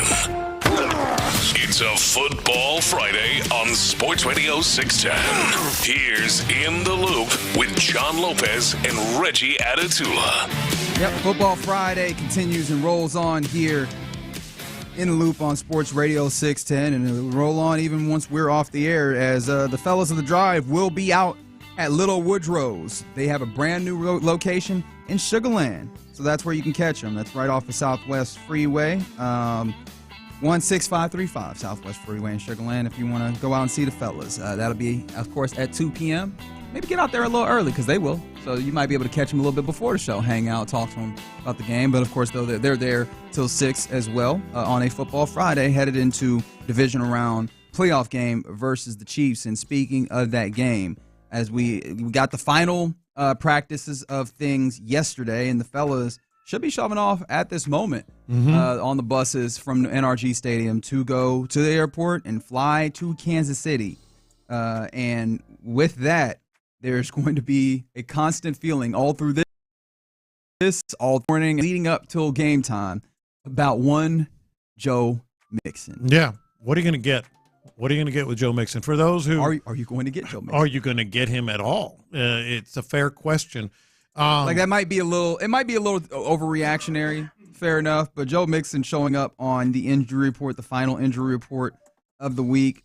It's a Football Friday on Sports Radio 610. Here's In the Loop with John Lopez and Reggie Adatula. Yep, Football Friday continues and rolls on here in the Loop on Sports Radio 610, and it'll roll on even once we're off the air, as the fellas of the drive will be out at Little Woodrow's. They have a brand new location in Sugar Land, so that's where you can catch them. That's right off the Southwest Freeway, 16535 Southwest Freeway in Sugar Land. If you want to go out and see the fellas, that'll be, of course, at 2 p.m. Maybe get out there a little early, because they will. So you might be able to catch them a little bit before the show, hang out, talk to them about the game. But, of course, though, they're there till 6 as well on a Football Friday, headed into divisional round playoff game versus the Chiefs. And speaking of that game, as we got the final practices of things yesterday, and the fellas should be shoving off at this moment on the buses from NRG Stadium to go to the airport and fly to Kansas City. And with that, there's going to be a constant feeling all through this all morning leading up till game time about one Joe Mixon. Yeah. What are you going to get? What are you going to get with Joe Mixon? For those who are you going to get Joe Mixon? Are you going to get him at all? It's a fair question. Like that might be a little overreactionary. Fair enough. But Joe Mixon showing up on the injury report, the final injury report of the week,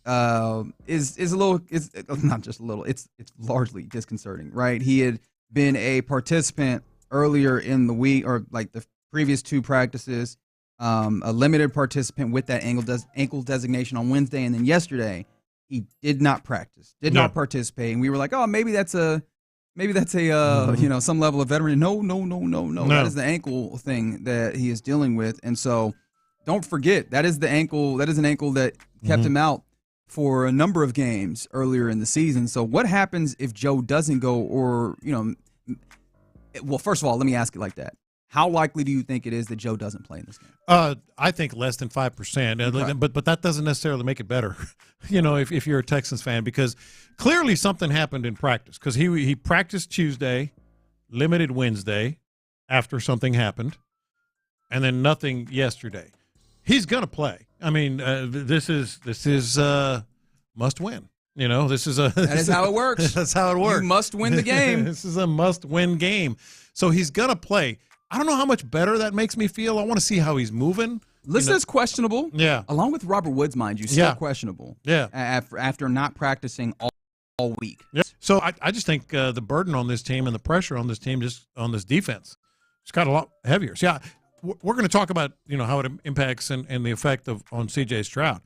is a little. It's not just a little. It's largely disconcerting, right? He had been a participant earlier in the week, or like the previous two practices, a limited participant with that ankle designation on Wednesday, and then yesterday he did not practice, not participate, and we were like, oh, maybe that's a some level of veteran. No. That is the ankle thing that he is dealing with, and so. Don't forget, that is an ankle that kept him out for a number of games earlier in the season. So what happens if Joe doesn't go, or, well, first of all, let me ask it like that. How likely do you think it is that Joe doesn't play in this game? I think less than 5%, Okay. but that doesn't necessarily make it better, if you're a Texans fan, because clearly something happened in practice, because he practiced Tuesday, limited Wednesday after something happened, and then nothing yesterday. He's going to play. I mean, this is must win. That is how it works. That's how it works. You must win the game. This is a must-win game. So he's going to play. I don't know how much better that makes me feel. I want to see how he's moving. Lisa's questionable. Yeah. Along with Robert Woods, mind you, still questionable. Yeah. After not practicing all week. Yeah. So I just think the burden on this team and the pressure on this team, just on this defense, it's got a lot heavier. So, yeah. We're going to talk about how it impacts and the effect on C.J. Stroud.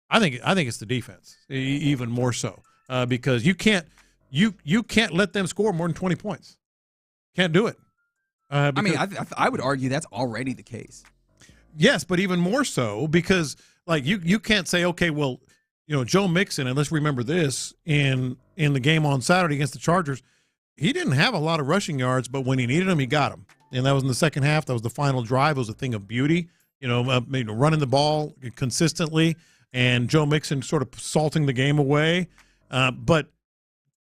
I think it's the defense even more so because you can't let them score more than 20 points. Can't do it. I would argue that's already the case. Yes, but even more so because you can't say, okay, well, Joe Mixon, and let's remember this, in the game on Saturday against the Chargers, he didn't have a lot of rushing yards, but when he needed them, he got them. And that was in the second half. That was the final drive. It was a thing of beauty, running the ball consistently, and Joe Mixon sort of salting the game away. But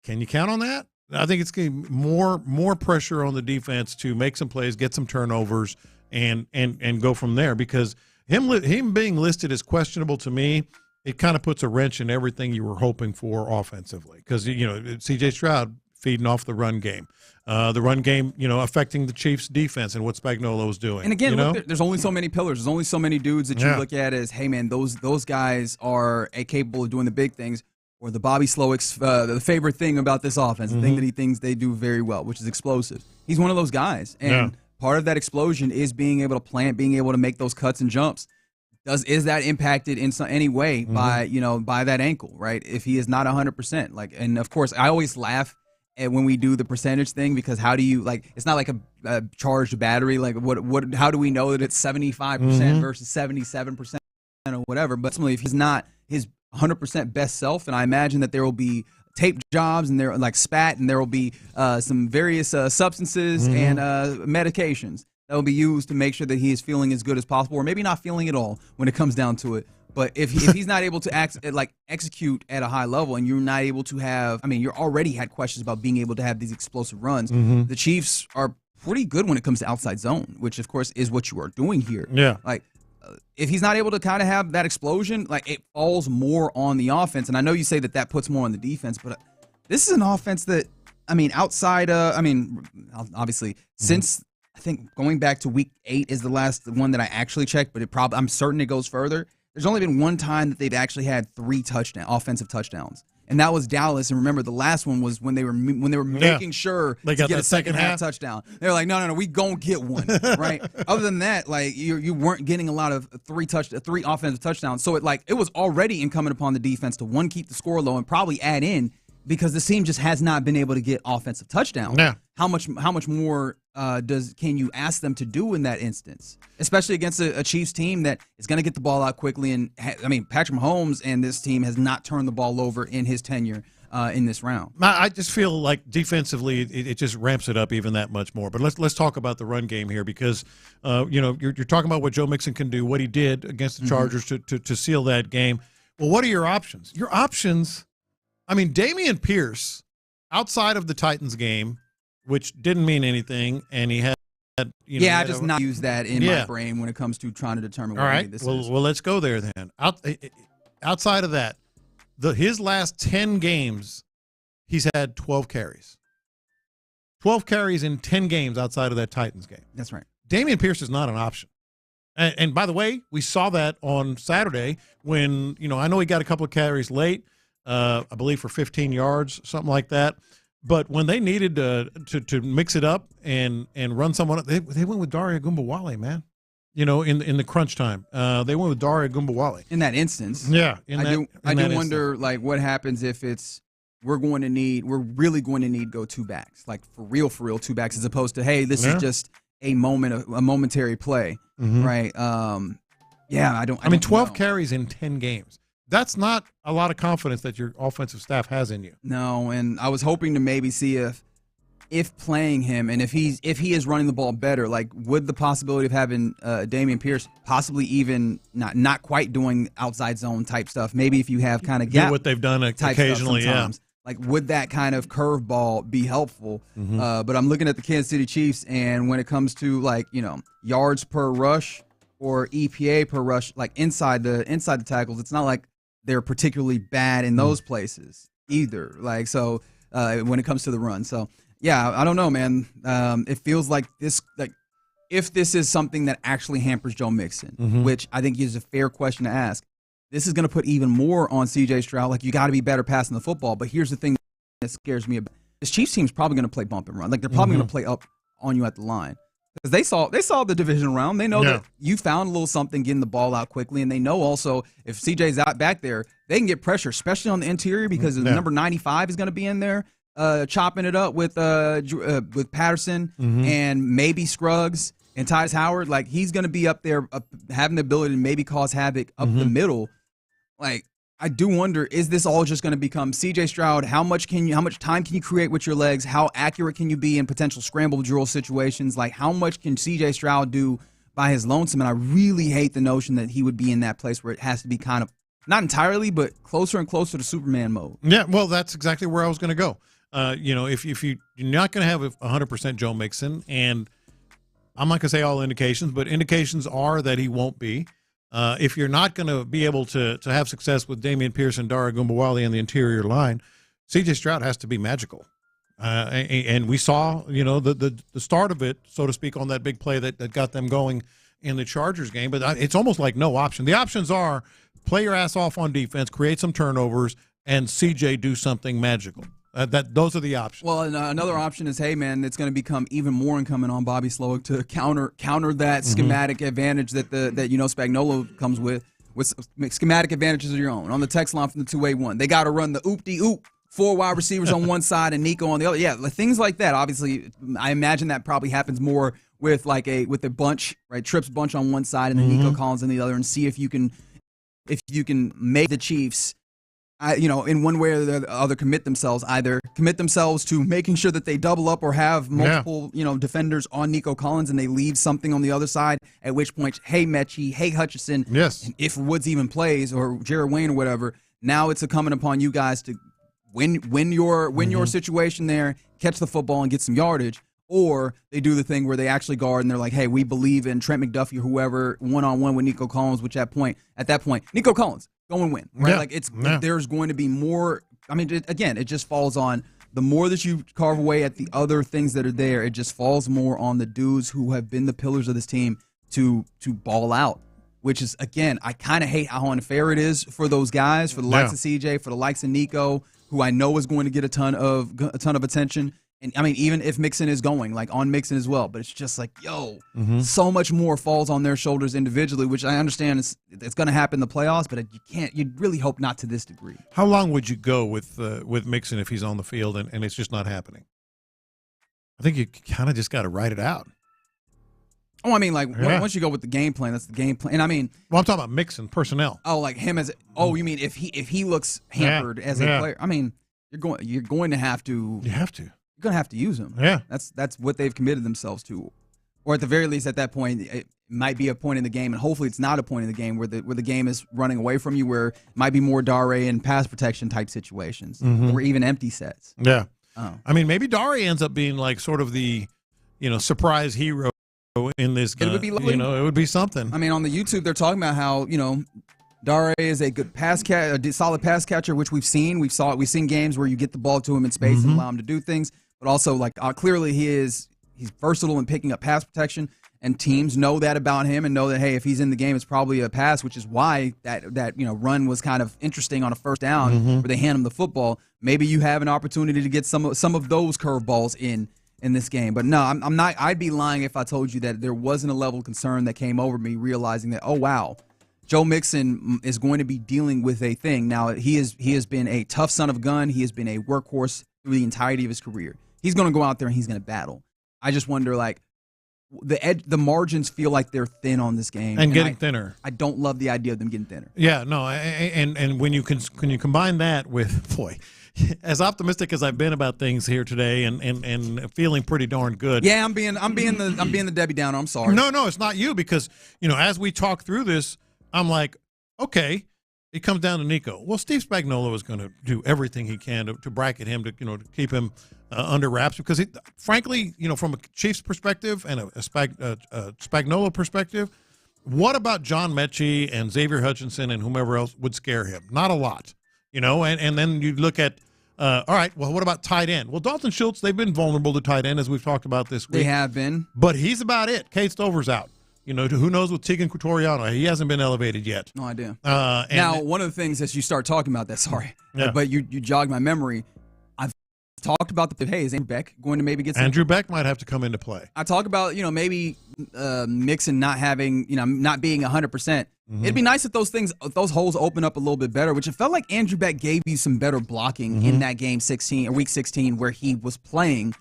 can you count on that? I think it's going to be more pressure on the defense to make some plays, get some turnovers, and go from there. Because him being listed as questionable, to me, it kind of puts a wrench in everything you were hoping for offensively. Because C.J. Stroud feeding off the run game. Affecting the Chiefs' defense and what Spagnuolo is doing. And again, look, there's only so many pillars. There's only so many dudes that you look at as, hey, man, those guys are capable of doing the big things. Or the Bobby Slowick's the favorite thing about this offense, the thing that he thinks they do very well, which is explosive. He's one of those guys. And part of that explosion is being able to plant, being able to make those cuts and jumps. Is that impacted in any way by that ankle, right? If he is not 100%. And, of course, I always laugh when we do the percentage thing, because how do you it's not like a charged battery. How do we know that it's 75% versus 77% or whatever? But ultimately, if he's not his 100% best self, and I imagine that there will be tape jobs and there spat, and there will be some various substances and medications that will be used to make sure that he is feeling as good as possible, or maybe not feeling at all when it comes down to it But if he's not able to execute at a high level, and you're not able to have, you already had questions about being able to have these explosive runs. Mm-hmm. The Chiefs are pretty good when it comes to outside zone, which of course is what you are doing here. Yeah. If he's not able to kind of have that explosion, it falls more on the offense. And I know you say that puts more on the defense, but this is an offense that, outside, obviously, since I think going back to week 8 is the last one that I actually checked, but I'm certain it goes further. There's only been one time that they've actually had 3 offensive touchdowns, and that was Dallas. And remember, the last one was when they were making sure they to got get that a second half half touchdown. They're like, no, we gonna get one, right? Other than that, you weren't getting a lot of 3 offensive touchdowns. So it was already incumbent upon the defense to keep the score low and probably add in, because the team just has not been able to get offensive touchdowns. Yeah. How much more can you ask them to do in that instance, especially against a Chiefs team that is going to get the ball out quickly? And Patrick Mahomes and this team has not turned the ball over in his tenure in this round. I just feel like defensively it just ramps it up even that much more. But let's talk about the run game here, because you're talking about what Joe Mixon can do, what he did against the Chargers to seal that game. Well, what are your options? Your options, Dameon Pierce, outside of the Titans game, which didn't mean anything, and he had I just not use that in my brain when it comes to trying to determine what right. this is. Well, let's go there then. Outside of that, his last 10 games, he's had 12 carries. 12 carries in 10 games outside of that Titans game. That's right. Dameon Pierce is not an option. And by the way, we saw that on Saturday when, I know he got a couple of carries late, I believe for 15 yards, something like that. But when they needed to mix it up and run someone up, they went with Dare Ogunbowale, man. In the crunch time, they went with Dare Ogunbowale. In that instance, yeah. I do wonder what happens if we're really going to need go 2 backs, for real 2 backs, as opposed to, hey, this is just a momentary play, right? I don't. 12 carries in 10 games. That's not a lot of confidence that your offensive staff has in you. No, and I was hoping to maybe see if playing him, and if he is running the ball better, would the possibility of having Dameon Pierce possibly even not quite doing outside zone type stuff, maybe if you have kind of gap what they've done occasionally, would that kind of curveball be helpful? But I'm looking at the Kansas City Chiefs, and when it comes to yards per rush or EPA per rush, inside the tackles, it's not like they're particularly bad in those places either. When it comes to the run. So, yeah, I don't know, man. It feels like this, if this is something that actually hampers Joe Mixon, which I think is a fair question to ask, this is going to put even more on C.J. Stroud. You got to be better passing the football. But here's the thing that scares me about this Chiefs team's probably going to play bump and run. They're probably going to play up on you at the line. Because they saw the divisional round. They know that you found a little something getting the ball out quickly, and they know also if CJ's out back there, they can get pressure, especially on the interior, because the number 95 is going to be in there chopping it up with Patterson and maybe Scruggs and Tyus Howard. He's going to be up there having the ability to maybe cause havoc up the middle. I do wonder, is this all just going to become C.J. Stroud? How much time can you create with your legs? How accurate can you be in potential scramble drill situations? How much can C.J. Stroud do by his lonesome? And I really hate the notion that he would be in that place where it has to be kind of, not entirely, but closer and closer to Superman mode. Yeah, well, that's exactly where I was going to go. If you're not going to have 100% Joe Mixon, and I'm not going to say all indications, but indications are that he won't be. If you're not going to be able to have success with Dameon Pierce and Dare Ogunbowale in the interior line, C.J. Stroud has to be magical. And we saw, the start of it, so to speak, on that big play that got them going in the Chargers game. But it's almost like no option. The options are play your ass off on defense, create some turnovers, and C.J. do something magical. Those are the options. Well, and another option is, hey, man, it's going to become even more incumbent on Bobby Slowick to counter that schematic advantage that Spagnuolo comes with schematic advantages of your own. On the text line from the 281, they got to run the oop-de-oop, 4 wide receivers on one side and Nico on the other. Yeah, things like that. Obviously, I imagine that probably happens more with a bunch, right? Trips bunch on one side and then Nico Collins on the other, and see if you can make the Chiefs in one way or the other, commit themselves to making sure that they double up or have multiple, defenders on Nico Collins, and they leave something on the other side. At which point, hey Mechie, hey Hutchinson, and if Woods even plays, or Jared Wayne or whatever, now it's incumbent upon you guys to win your situation there, catch the football and get some yardage. Or they do the thing where they actually guard and they're like, hey, we believe in Trent McDuffie or whoever one-on-one with Nico Collins, which at that point, Nico Collins, go and win, right? There's going to be more. I mean, it just falls on the more that you carve away at the other things that are there, it just falls more on the dudes who have been the pillars of this team to ball out, which is, again, I kind of hate how unfair it is for those guys, for the likes of CJ, for the likes of Nico, who I know is going to get a ton of attention. And I mean, even if Mixon is going, like on Mixon as well, but it's just like, so much more falls on their shoulders individually, which I understand it's going to happen in the playoffs, but you'd really hope not to this degree. How long would you go with Mixon if he's on the field and it's just not happening? I think you kind of just got to write it out. Oh, I mean, once you go with the game plan, that's the game plan. And I mean, well, I'm talking about Mixon personnel. Oh, like him as you mean if he looks hampered as a player? I mean, you're going to have to. You have to. You're going to have to use him. Yeah. That's what they've committed themselves to. Or at the very least, at that point, it might be a point in the game, and hopefully it's not a point in the game where the game is running away from you, where it might be more Dare and pass protection type situations, or even empty sets. Yeah. Oh. I mean, maybe Dare ends up being like sort of the, surprise hero in this game. It would be lovely. It would be something. I mean, on the YouTube, they're talking about how, Dare is a good solid pass catcher, which we've seen. We've seen games where you get the ball to him in space and allow him to do things. But also, clearly he's versatile in picking up pass protection, and teams know that about him and know that, hey, if he's in the game, it's probably a pass, which is why that run was kind of interesting on a first down where they hand him the football. Maybe you have an opportunity to get some of those curveballs in this game. But no, I'm not. I'd be lying if I told you that there wasn't a level of concern that came over me realizing that, oh wow, Joe Mixon is going to be dealing with a thing. Now, he has been a tough son of a gun. He has been a workhorse through the entirety of his career. He's going to go out there and he's going to battle. I just wonder, the margins feel like they're thin on this game. And getting thinner. I don't love the idea of them getting thinner. Yeah, no, and when you combine that with, boy, as optimistic as I've been about things here today and feeling pretty darn good. Yeah, I'm being the Debbie Downer. I'm sorry. No, it's not you, because, as we talk through this, I'm like, okay, it comes down to Nico. Well, Steve Spagnuolo is going to do everything he can to bracket him, to keep him under wraps, because frankly, from a Chiefs perspective and a Spagnuolo perspective, what about John Mechie and Xavier Hutchinson and whomever else would scare him? Not a lot, and then you look at, all right, well, what about tight end? Well, Dalton Schultz, they've been vulnerable to tight end, as we've talked about this week. They have been. But he's about it. Kate Stover's out. Who knows with Tegan Quatoriano? He hasn't been elevated yet. No idea. Now, one of the things as you start talking about that, but you jogged my memory. I've talked about is Andrew Beck going to maybe get some? Andrew Beck might have to come into play. I talk about, maybe Mixon not having, not being 100%. It'd be nice if those holes open up a little bit better, which it felt like Andrew Beck gave you some better blocking in that game 16 or week 16 where he was playing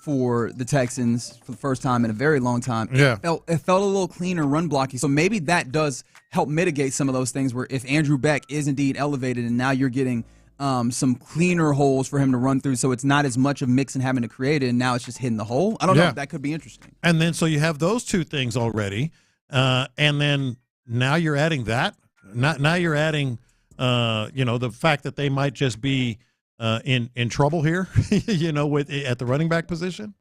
for the Texans for the first time in a very long time. Yeah. It felt a little cleaner run blocking. So maybe that does help mitigate some of those things where if Andrew Beck is indeed elevated and now you're getting some cleaner holes for him to run through, so it's not as much of Mixon having to create it and now it's just hitting the hole. I don't know. That could be interesting. And then so you have those two things already, and then now you're adding that. Now you're adding, the fact that they might just be in trouble here, with at the running back position.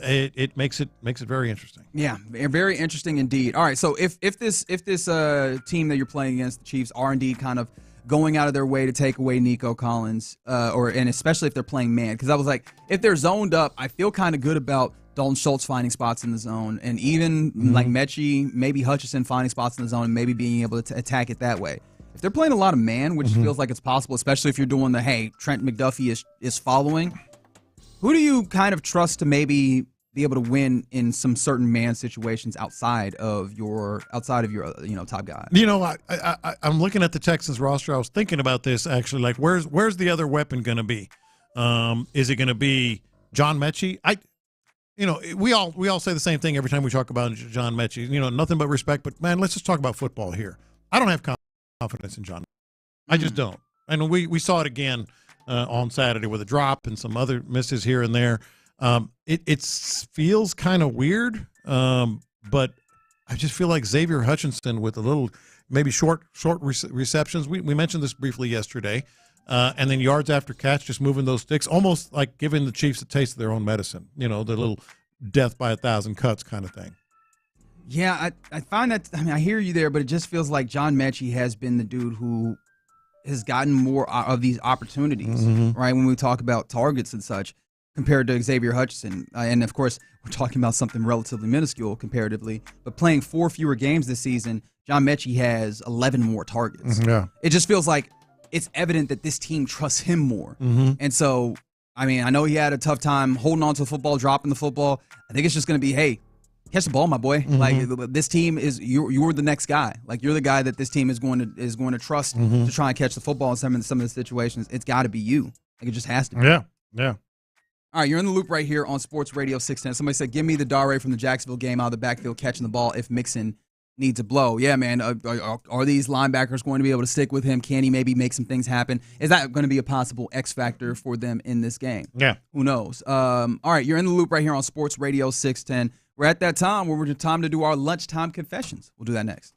It makes it very interesting. Yeah, very interesting indeed. All right, so if this team that you're playing against, the Chiefs, are indeed kind of going out of their way to take away Nico Collins, and especially if they're playing man, because I was like, if they're zoned up, I feel kind of good about Dalton Schultz finding spots in the zone, and even like Mechie, maybe Hutchinson finding spots in the zone, and maybe being able to attack it that way. If they're playing a lot of man, which feels like it's possible, especially if you're doing Trent McDuffie is following, who do you kind of trust to maybe be able to win in some certain man situations outside of your top guy? I'm looking at the Texans roster. I was thinking about this actually. Like, where's the other weapon going to be? Is it going to be John Mechie? We all say the same thing every time we talk about John Mechie. Nothing but respect. But man, let's just talk about football here. I don't have confidence in John. I just don't. And we saw it again on Saturday with a drop and some other misses here and there. It feels kind of weird, but I just feel like Xavier Hutchinson with a little maybe short receptions. We mentioned this briefly yesterday. And then yards after catch, just moving those sticks, almost like giving the Chiefs a taste of their own medicine, the little death by 1,000 cuts kind of thing. Yeah, I find that, I hear you there, but it just feels like John Mechie has been the dude who has gotten more of these opportunities, right, when we talk about targets and such, compared to Xavier Hutchinson. And, of course, we're talking about something relatively minuscule comparatively, but playing 4 fewer games this season, John Mechie has 11 more targets. Yeah. It just feels like it's evident that this team trusts him more. And so, I know he had a tough time holding on to the football, dropping the football. I think it's just going to be, hey, catch the ball, my boy. Like, this team is you're the next guy. Like, you're the guy that this team is going to trust to try and catch the football in some of the situations. It's got to be you. Like, it just has to be. Yeah. All right, you're in the loop right here on Sports Radio 610. Somebody said, give me the Dare from the Jacksonville game out of the backfield catching the ball if Mixon needs a blow. Yeah, man. Are these linebackers going to be able to stick with him? Can he maybe make some things happen? Is that going to be a possible X factor for them in this game? Yeah. Who knows? All right, you're in the loop right here on Sports Radio 610. We're at that time where we're time to do our lunchtime confessions. We'll do that next.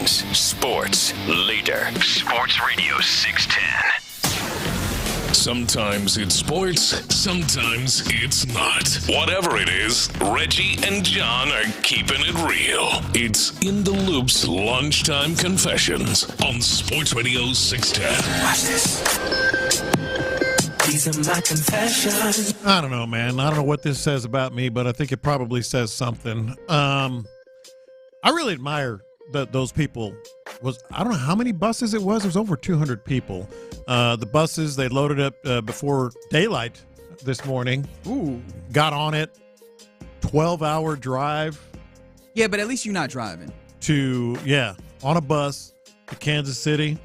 Oregon's sports leader. Sports Radio 610. Sometimes it's sports, sometimes it's not. Whatever it is, Reggie and John are keeping it real. It's In the Loop's Lunchtime Confessions on Sports Radio 610. Watch this. These are my confessions. I don't know, man. I don't know what this says about me, but I think it probably says something. I really admire those people. I don't know how many buses it was. It was over 200 people. The buses, they loaded up before daylight this morning. Ooh. Got on it. 12-hour drive. Yeah, but at least you're not driving. On a bus to Kansas City.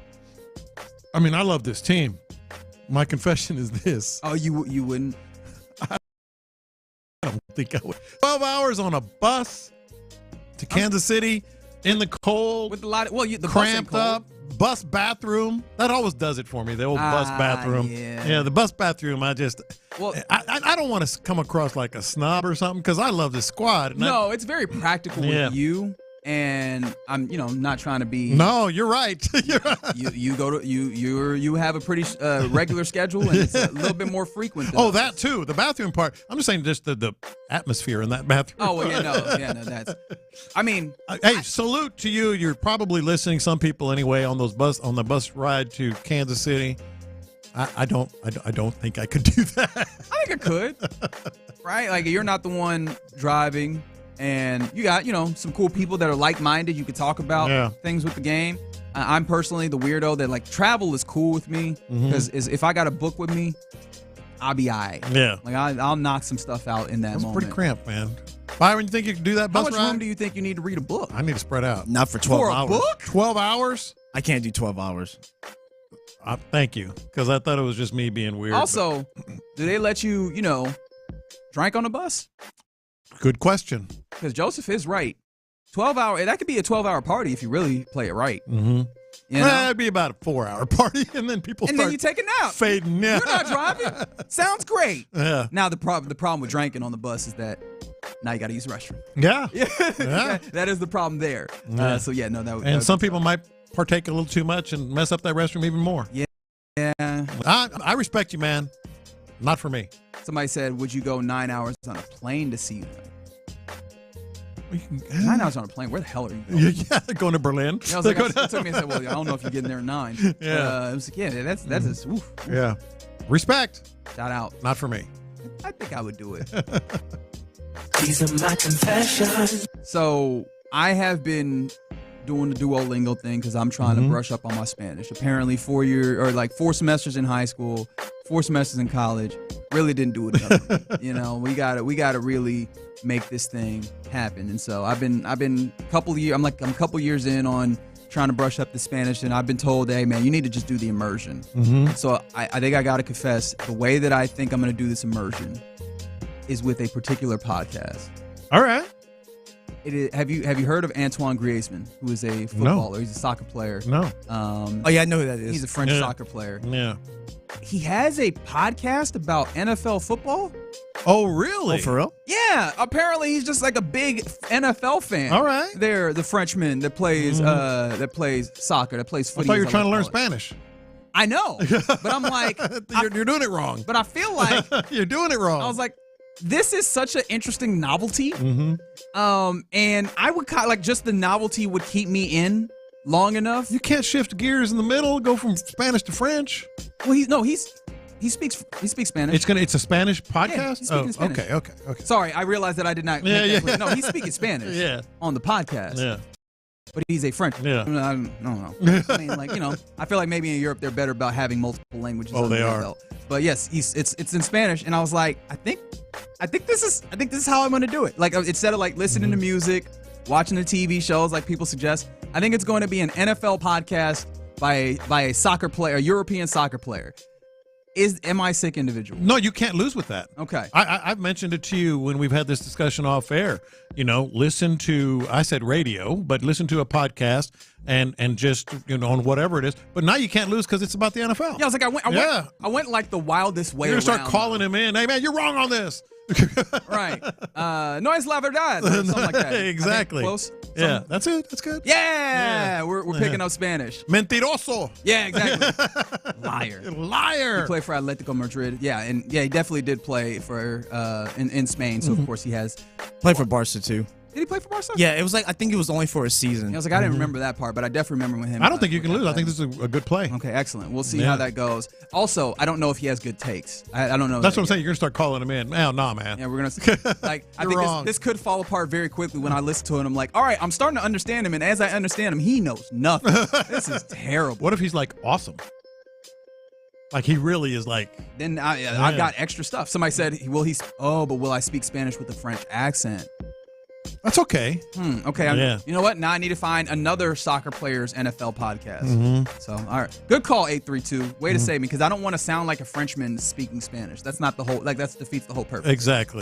I mean, I love this team. My confession is this. Oh, you wouldn't? I don't think I would. 12 hours on a bus to Kansas City in the cold. With a lot of, the cramped up. Bus bathroom. That always does it for me, the old bus bathroom. Yeah, the bus bathroom, I don't want to come across like a snob or something because I love this squad. No, it's very practical with you. And I'm, not trying to be. No, you're right. You're right. You have a pretty regular schedule, and it's a little bit more frequent. Than that too. The bathroom part. I'm just saying, just the atmosphere in that bathroom. Oh well, no. That's. I mean, hey, salute to you. You're probably listening. Some people anyway on the bus ride to Kansas City. I don't think I could do that. I think I could. Right, like you're not the one driving. And you got, some cool people that are like-minded. You could talk about things with the game. I'm personally the weirdo that, travel is cool with me. Because if I got a book with me, I'll be all right. Yeah. I'll knock some stuff out in that moment. That's pretty cramped, man. Byron, you think you can do that bus ride? How much room do you think you need to read a book? I need to spread out. Not for 12 hours. For a book? 12 hours? I can't do 12 hours. Thank you, because I thought it was just me being weird. Also, do they let you, drink on the bus? Good question. Because Joseph is right. 12 hour, that could be a 12-hour party if you really play it right. Mm-hmm. It'd be about a 4-hour party, and then people then you take a nap. Fading. Yeah. You're not driving. Sounds great. Yeah. Now the problem with drinking on the bus is that now you got to use the restroom. Yeah. Yeah. That is the problem there. Yeah. And some people might partake a little too much and mess up that restroom even more. Yeah. I respect you, man. Not for me. Somebody said, would you go 9 hours on a plane to see them? 9 hours on a plane? Where the hell are you going? Yeah, going to Berlin. I was like, it took me and said, well, I don't know if you're getting there at 9. Yeah. I was like, that's just, oof. Yeah. Respect. Shout out. Not for me. I think I would do it. These are my confessions. So I have been doing the Duolingo thing because I'm trying to brush up on my Spanish. Apparently 4 semesters in high school, 4 semesters in college. Really didn't do it. We gotta really make this thing happen. And so I've been a couple years. I'm a couple years in on trying to brush up the Spanish, and I've been told, hey man, you need to just do the immersion. So I think I gotta confess, the way that I think I'm gonna do this immersion is with a particular podcast. All right. Have you heard of Antoine Griezmann, who is a footballer? No. He's a soccer player. No. I know who that is. He's a French soccer player. Yeah. He has a podcast about NFL football. Oh, really? Oh, for real? Yeah. Apparently, he's just like a big NFL fan. All right. They're the Frenchman that plays soccer, that plays footy. I thought you were trying to learn Spanish. I know, but I'm like, you're doing it wrong. But I feel like you're doing it wrong. I was like, this is such an interesting novelty. And I would just the novelty would keep me in long enough. You can't shift gears in the middle, go from Spanish to French. Well, he speaks Spanish. It's a Spanish podcast? Yeah, he's speaking Spanish. Okay. Sorry, I realized that I did not make that clear. No, he's speaking Spanish on the podcast. Yeah. But he's a French. Yeah. I don't know. I mean, I feel like maybe in Europe they're better about having multiple languages. Oh, they are. But yes, it's in Spanish, and I was like, I think this is how I'm going to do it. Like, instead of listening to music, watching the TV shows like people suggest, I think it's going to be an NFL podcast by a soccer player, a European soccer player. Am I a sick individual? No, you can't lose with that. Okay. I've mentioned it to you when we've had this discussion off air. Listen to, I said radio, but listen to a podcast and just, on whatever it is. But now you can't lose because it's about the NFL. Yeah, I was like, I went like the wildest way. You're going to start around, calling him in. Hey, man, you're wrong on this. Right. No es la verdad. Or something like that. Exactly. Close. Yeah, that's it. That's good. Yeah. We're picking up Spanish. Mentiroso. Yeah, exactly. Liar. Liar. He played for Atletico Madrid. Yeah, and he definitely did play for in Spain. So of course he has Played for Barca too. Did he play for Barca? Yeah, it was like I think it was only for a season. I was like, I didn't remember that part, but I definitely remember when him. I don't think you can lose. I think this is a good play. Okay, excellent. We'll see how that goes. Also, I don't know if he has good takes. I don't know. That's what I'm saying. You're gonna start calling him in. Oh, nah, man. Yeah, we're gonna like. I think wrong. this could fall apart very quickly when I listen to it. I'm like, all right, I'm starting to understand him, and as I understand him, he knows nothing. This is terrible. What if he's like awesome? Like he really is like. Then I got extra stuff. Somebody said, but will I speak Spanish with a French accent? That's okay. Okay. You know what? Now I need to find another soccer player's NFL podcast. So, all right. Good call, 832. Way to save me, because I don't want to sound like a Frenchman speaking Spanish. That's not the whole, that defeats the whole purpose. Exactly.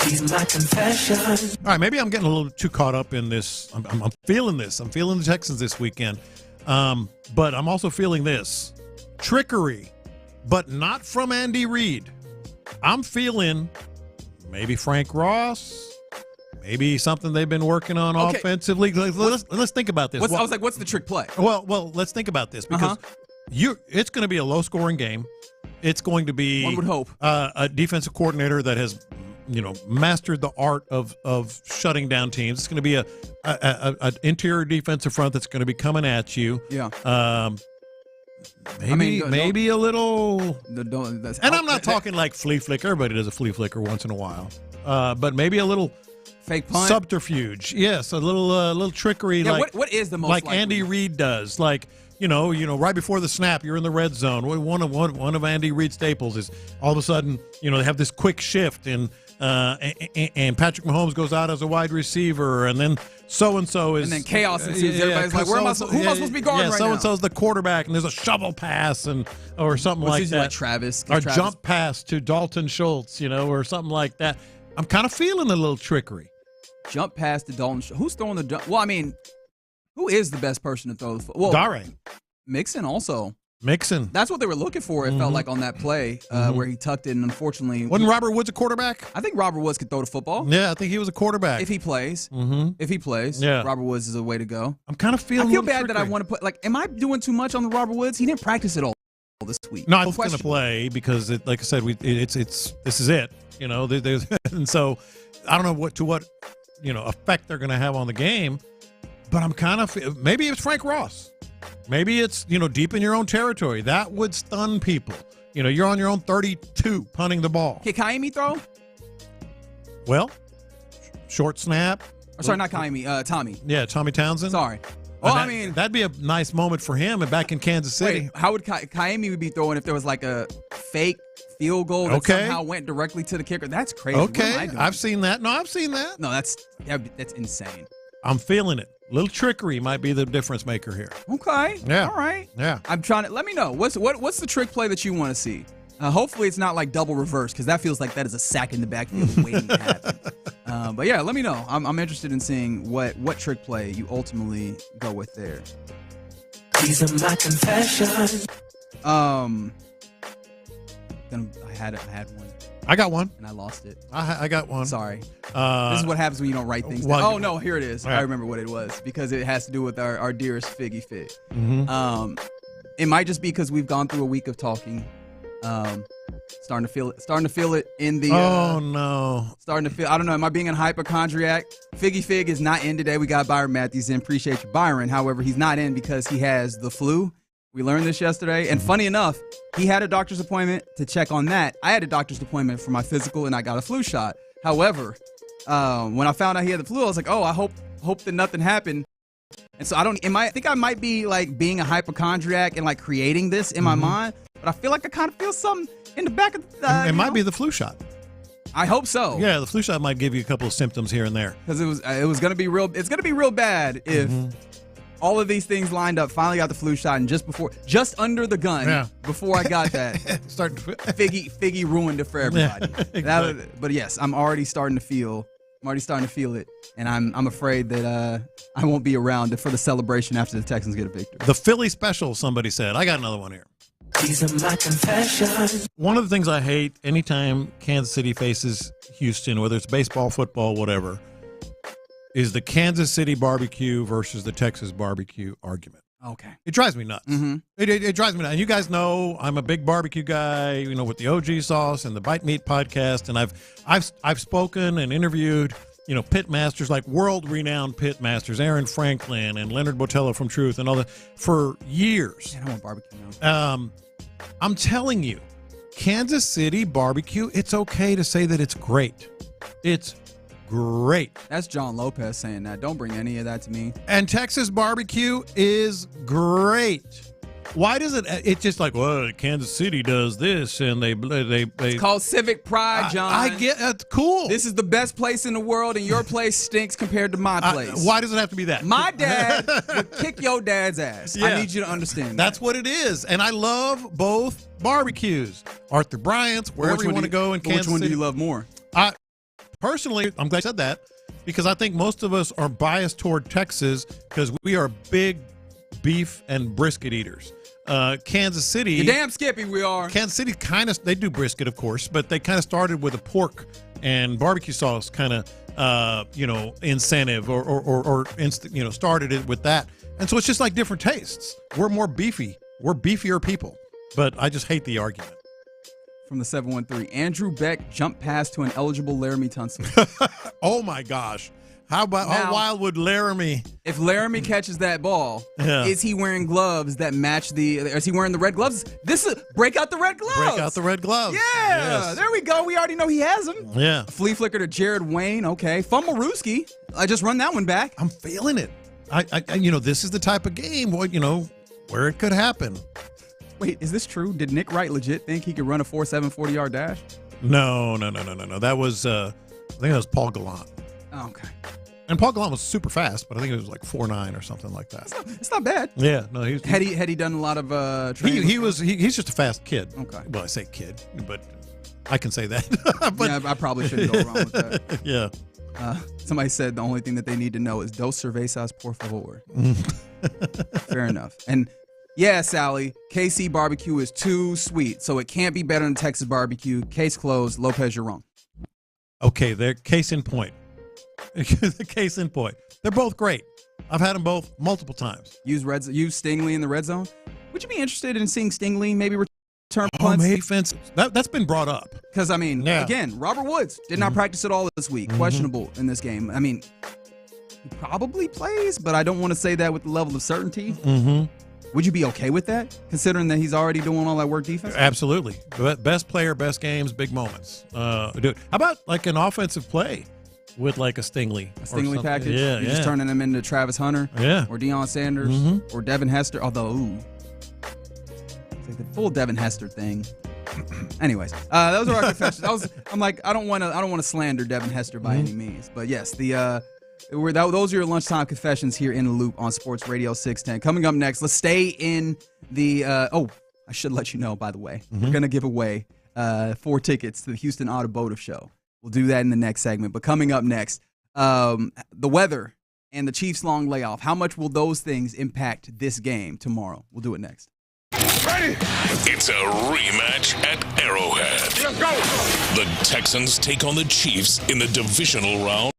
These my confessions. All right, maybe I'm getting a little too caught up in this. I'm feeling this. I'm feeling the Texans this weekend. But I'm also feeling this. Trickery, but not from Andy Reid. I'm feeling maybe Frank Ross. Maybe something they've been working on offensively. Let's think about this. I was like, what's the trick play? Well, let's think about this because it's going to be a low-scoring game. It's going to be, one would hope, a defensive coordinator that has, mastered the art of shutting down teams. It's going to be an interior defensive front that's going to be coming at you. Yeah. Maybe a little. And I'm not talking like flea flicker. Everybody does a flea flicker once in a while. But maybe a little. Fake punt? Subterfuge, yes, a little trickery. Yeah, like what is the most like likely? Andy Reid does? Like right before the snap, you're in the red zone. One of Andy Reid's staples is all of a sudden, they have this quick shift and Patrick Mahomes goes out as a wide receiver, and then so and so is, and then chaos ensues. Everybody's like, who am I supposed to be guarding right now? So and so's the quarterback, and there's a shovel pass or something like that. Like Travis, or jump pass to Dalton Schultz, or something like that. I'm kind of feeling a little trickery. Jump pass to Dalton. Who's throwing the jump? Well, I mean, who is the best person to throw the football? Well, Dare. Mixon also. Mixon. That's what they were looking for, it felt like, on that play where he tucked it, and unfortunately. Wasn't Robert Woods a quarterback? I think Robert Woods could throw the football. Yeah, I think he was a quarterback. If he plays. If he plays. Yeah. Robert Woods is a way to go. I'm kind of feeling I feel bad that I want to put, am I doing too much on the Robert Woods? He didn't practice at all this week. No, I'm going to play because, like I said, this is it. And so I don't know what effect they're going to have on the game, but I'm kind of, maybe it's Frank Ross. Maybe it's, deep in your own territory. That would stun people. You're on your own 32 punting the ball. Can Kaimi throw? Well, short snap. Sorry, not Kaimi, Tommy. Yeah, Tommy Townsend. Sorry. Well, I mean, that'd be a nice moment for him and back in Kansas City. Wait, how would Kaimi be throwing if there was like a fake field goal that somehow went directly to the kicker? That's crazy. Okay, I've seen that. No, I've seen that. No, that's insane. I'm feeling it. A little trickery might be the difference maker here. Okay. Yeah. All right. Yeah. I'm trying to let me know what's the trick play that you want to see. Hopefully it's not like double reverse, because that feels like that is a sack in the backfield waiting to happen. But yeah, let me know. I'm interested in seeing what trick play you ultimately go with there. These are my confessions. I had one. I got one. And I lost it. I got one. Sorry. This is what happens when you don't write things down. Oh, no, here it is. Right. I remember what it was, because it has to do with our dearest Figgy Fig. Mm-hmm. It might just be because we've gone through a week of talking. Starting to feel it in the. Oh no! Starting to feel. I don't know. Am I being a hypochondriac? Figgy Fig is not in today. We got Byron Matthews in. Appreciate you, Byron. However, he's not in because he has the flu. We learned this yesterday, and funny enough, he had a doctor's appointment to check on that. I had a doctor's appointment for my physical, and I got a flu shot. However, when I found out he had the flu, I was like, oh, I hope that nothing happened. And so I think I might be like being a hypochondriac and like creating this in my mind, but I feel like I kind of feel something in the back of it might be the flu shot. I hope so. Yeah, the flu shot might give you a couple of symptoms here and there. Because it was going to be real. It's going to be real bad if all of these things lined up. Finally got the flu shot, and just under the gun before I got that, Figgy ruined it for everybody. Yeah, but yes, I'm already starting to feel it, and I'm afraid that I won't be around for the celebration after the Texans get a victory. The Philly special, somebody said. I got another one here. These are my confessions. One of the things I hate anytime Kansas City faces Houston, whether it's baseball, football, whatever, is the Kansas City barbecue versus the Texas barbecue argument. Okay. It drives me nuts. Mm-hmm. It drives me nuts. And you guys know I'm a big barbecue guy, with the OG sauce and the Bite Meat podcast. And I've spoken and interviewed, pit masters, like world-renowned pit masters, Aaron Franklin and Leonard Botello from Truth and all that for years. Man, I want barbecue now. I'm telling you, Kansas City barbecue, it's okay to say that it's great. It's great. That's John Lopez saying that. Don't bring any of that to me. And Texas barbecue is great. Why does it's just like, well, Kansas City does this and they It's called civic pride, John. I get that's cool. This is the best place in the world and your place stinks compared to my place. Why does it have to be that? My dad would kick your dad's ass. Yeah. I need you to understand that. That's what it is. And I love both barbecues. Arthur Bryant's, wherever you want to go in Kansas City. Which one do you love more? Personally, I'm glad you said that because I think most of us are biased toward Texas because we are big beef and brisket eaters. Kansas City. You're damn skippy we are. Kansas City they do brisket, of course, but they kind of started with a pork and barbecue sauce kind of, incentive or started it with that. And so it's just like different tastes. We're more beefy. We're beefier people. But I just hate the argument. From the 713, Andrew Beck jumped past to an eligible Laramie Tunsil. Oh, my gosh. How wild would Laramie? If Laramie catches that ball, is he wearing gloves that match is he wearing the red gloves? Break out the red gloves. Break out the red gloves. Yeah, yes. There we go. We already know he has them. Yeah. A flea flicker to Jared Wayne. Okay. Fumblerooski. I just run that one back. I'm feeling it. I this is the type of game, where it could happen. Wait, is this true? Did Nick Wright legit think he could run a 4.7 40-yard dash? No. That was, I think that was Paul Gallant. Oh, okay. And Paul Gallant was super fast, but I think it was like 4.9 or something like that. It's not bad. Yeah, no, had he done a lot of training? He's just a fast kid. Okay. Well, I say kid, but I can say that. But, yeah, I probably shouldn't go wrong with that. Yeah. Somebody said the only thing that they need to know is dos cervezas, por favor. Fair enough. And yeah, Sally, KC barbecue is too sweet, so it can't be better than Texas barbecue. Case closed. Lopez, you're wrong. Okay, they're case in point. Case in point. They're both great. I've had them both multiple times. Use Stingley in the red zone. Would you be interested in seeing Stingley maybe return punts? Maybe defense. That's been brought up. Because, again, Robert Woods did not practice at all this week. Questionable in this game. He probably plays, but I don't want to say that with the level of certainty. Mm-hmm. Would you be okay with that, considering that he's already doing all that work defense? Absolutely. Best player, best games, big moments. How about like an offensive play with like a Stingley? A Stingley package? Yeah, You're just turning him into Travis Hunter? Yeah. Or Deion Sanders? Or Devin Hester? Although, it's like the full Devin Hester thing. Anyways, those are our confessions. I don't want to slander Devin Hester by any means. But yes, those are your lunchtime confessions here in the Loop on Sports Radio 610. Coming up next, let's stay in the I should let you know, by the way, we're going to give away 4 tickets to the Houston Automotive Show. We'll do that in the next segment. But coming up next, the weather and the Chiefs' long layoff. How much will those things impact this game tomorrow? We'll do it next. Ready? It's a rematch at Arrowhead. Let's go. The Texans take on the Chiefs in the divisional round.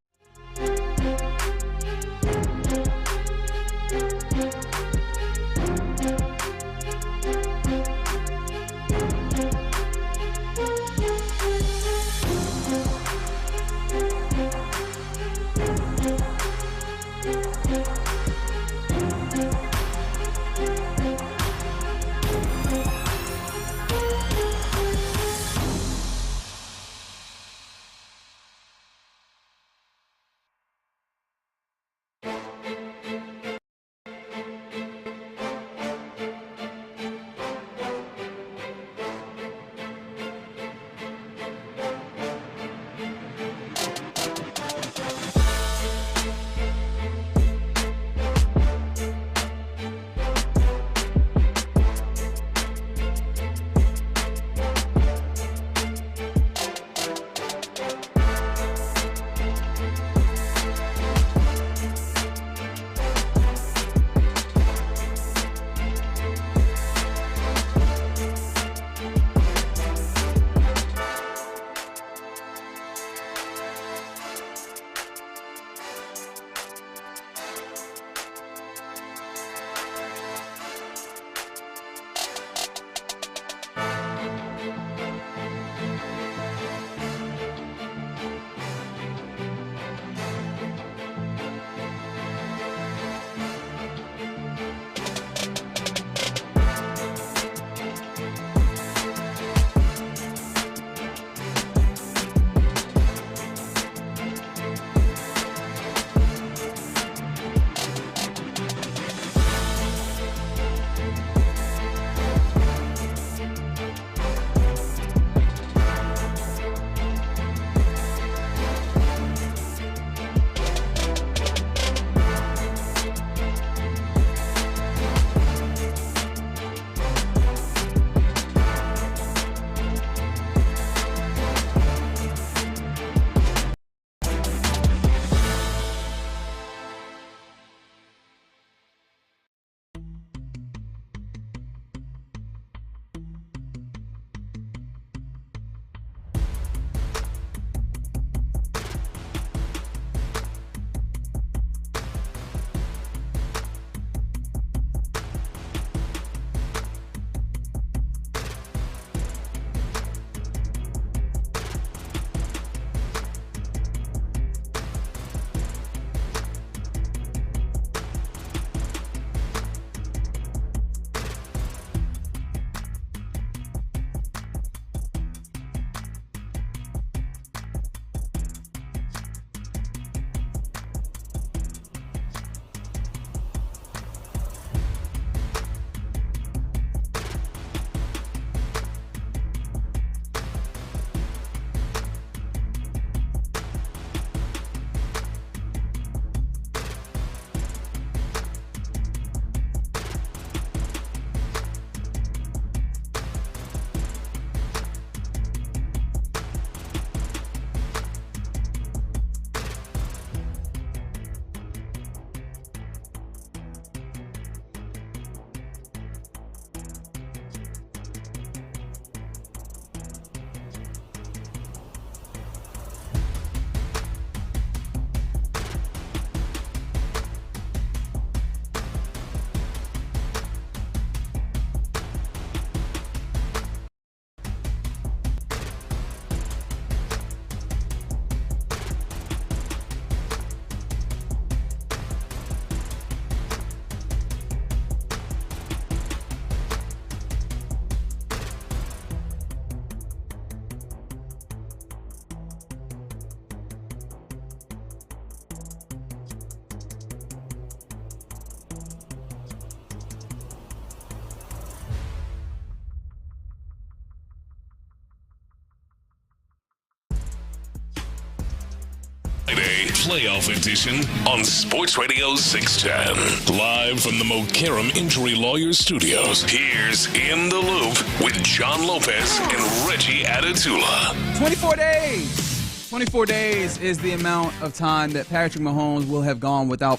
playoff edition on Sports Radio 610. Live from the Mokaram Injury Lawyers Studios, here's In the Loop with John Lopez and Reggie Atatula. 24 days. 24 days is the amount of time that Patrick Mahomes will have gone without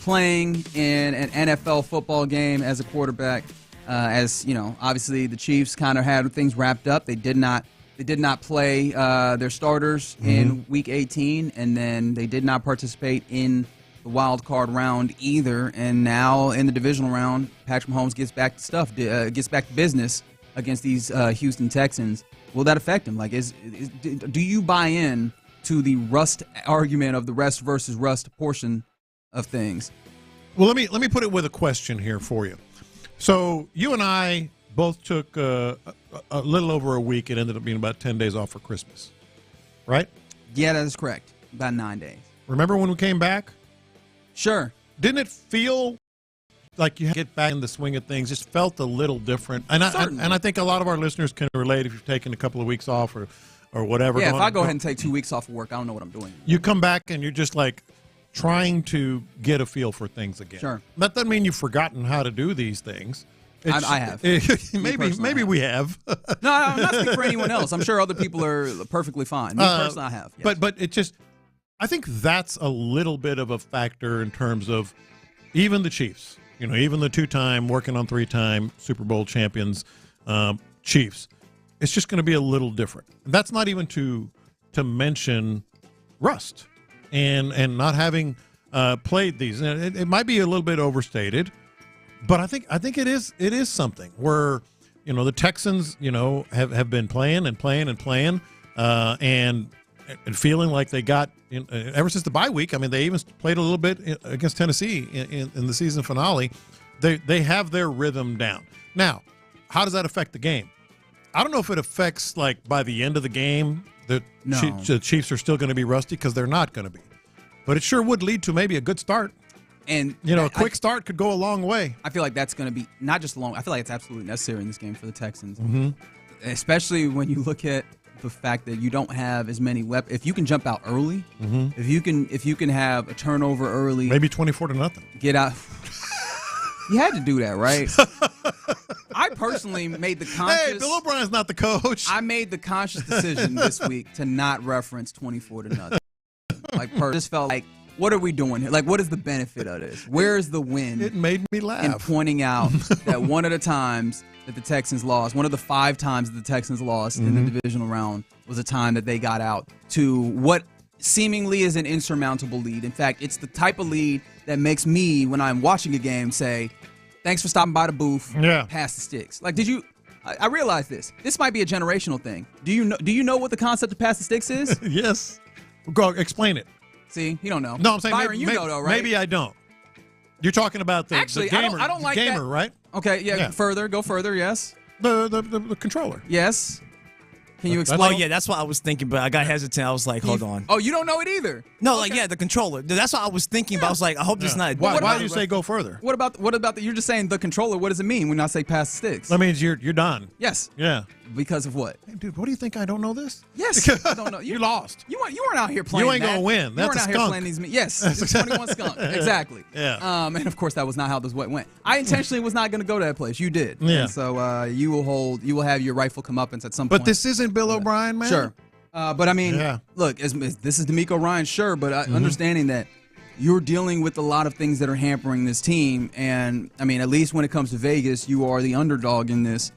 playing in an NFL football game as a quarterback. As you know, obviously the Chiefs kind of had things wrapped up. They did not play their starters in Week 18, and then they did not participate in the wild card round either. And now in the divisional round, Patrick Mahomes gets back to gets back to business against these Houston Texans. Will that affect him? Like, do you buy in to the rust argument of the rest versus rust portion of things? Well, let me put it with a question here for you. So you and I both took a little over a week. It ended up being about 10 days off for Christmas, right? Yeah, that is correct. About 9 days. Remember when we came back? Sure. Didn't it feel like you had to get back in the swing of things? Just felt a little different. And I think a lot of our listeners can relate if you've taken a couple of weeks off or whatever. Yeah, if I go ahead and take 2 weeks off of work, I don't know what I'm doing. You come back and you're just like trying to get a feel for things again. Sure. That doesn't mean you've forgotten how to do these things. I have. Maybe we have. No, I'm not speaking for anyone else. I'm sure other people are perfectly fine. Me personally, I have. Yes. But it just, I think that's a little bit of a factor in terms of even the Chiefs. You know, even the two-time, working on three-time Super Bowl champions Chiefs. It's just going to be a little different. That's not even to mention rust and not having played these. It might be a little bit overstated, but I think it is something where, you know, the Texans, you know, have been playing and feeling like they got ever since the bye week. I mean, they even played a little bit against Tennessee in the season finale. They have their rhythm down. Now, how does that affect the game? I don't know if it affects, like, by the end of the game that the Chiefs are still going to be rusty, because they're not going to be. But it sure would lead to maybe a good start. And you know, a quick start could go a long way. I feel like that's going to be not just long. I feel like it's absolutely necessary in this game for the Texans, Mm-hmm. especially when you look at the fact that you don't have as many weapons. If you can jump out early, if you can have a turnover early, maybe 24-0. Get out. You had to do that, right? I personally made the conscious. Hey, Bill O'Brien's not the coach. I made the conscious decision this week to not reference 24-0. Like, just felt like, what are we doing here? Like, what is the benefit of this? Where is the win? It made me laugh. In pointing out that one of the times that the Texans lost, one of the 5 times that the Texans lost in the divisional round, was a time that they got out to what seemingly is an insurmountable lead. In fact, it's the type of lead that makes me, when I'm watching a game, say, thanks for stopping by the booth. Yeah. Pass the sticks. Like, I realize this. This might be a generational thing. Do you know what the concept of pass the sticks is? Yes. Go explain it. See, you don't know. No, I'm saying Byron, you know though, right? Maybe I don't. You're talking about the gamer, I don't like gamer, that. right? Okay, yeah. Go further. Yes. The controller. Yes. Can you explain? Oh, yeah, that's what I was thinking, but I got hesitant. I was like, hold on. Oh, you don't know it either? No, like, yeah, the controller. That's what I was thinking, but I was like, I hope this is not. Why do you say go further? What about you're just saying the controller? What does it mean when I say pass the sticks? That means you're done. Yes. Yeah. Because of what? Hey, dude, what do you think I don't know this? Yes. I don't know. You lost. You weren't out here playing. You ain't gonna win. That's you weren't a out skunk. here playing these. Yes. It's 21 skunk. Exactly. Yeah. And of course that was not how this went. I intentionally was not going to go to that place. You did. Yeah. And so you will have your rightful comeuppance at some point. But this isn't Bill O'Brien, man. Sure. But I mean, look, this is DeMeco Ryan, sure, but understanding that you're dealing with a lot of things that are hampering this team, and I mean, at least when it comes to Vegas, you are the underdog in this.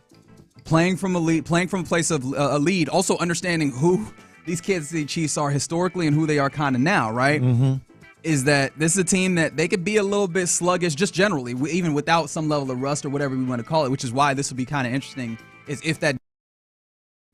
Playing from a place of a lead, also understanding who these Kansas City Chiefs are historically and who they are kind of now, right? Mm-hmm. Is that this is a team that they could be a little bit sluggish just generally, even without some level of rust or whatever we want to call it, which is why this will be kind of interesting, is if that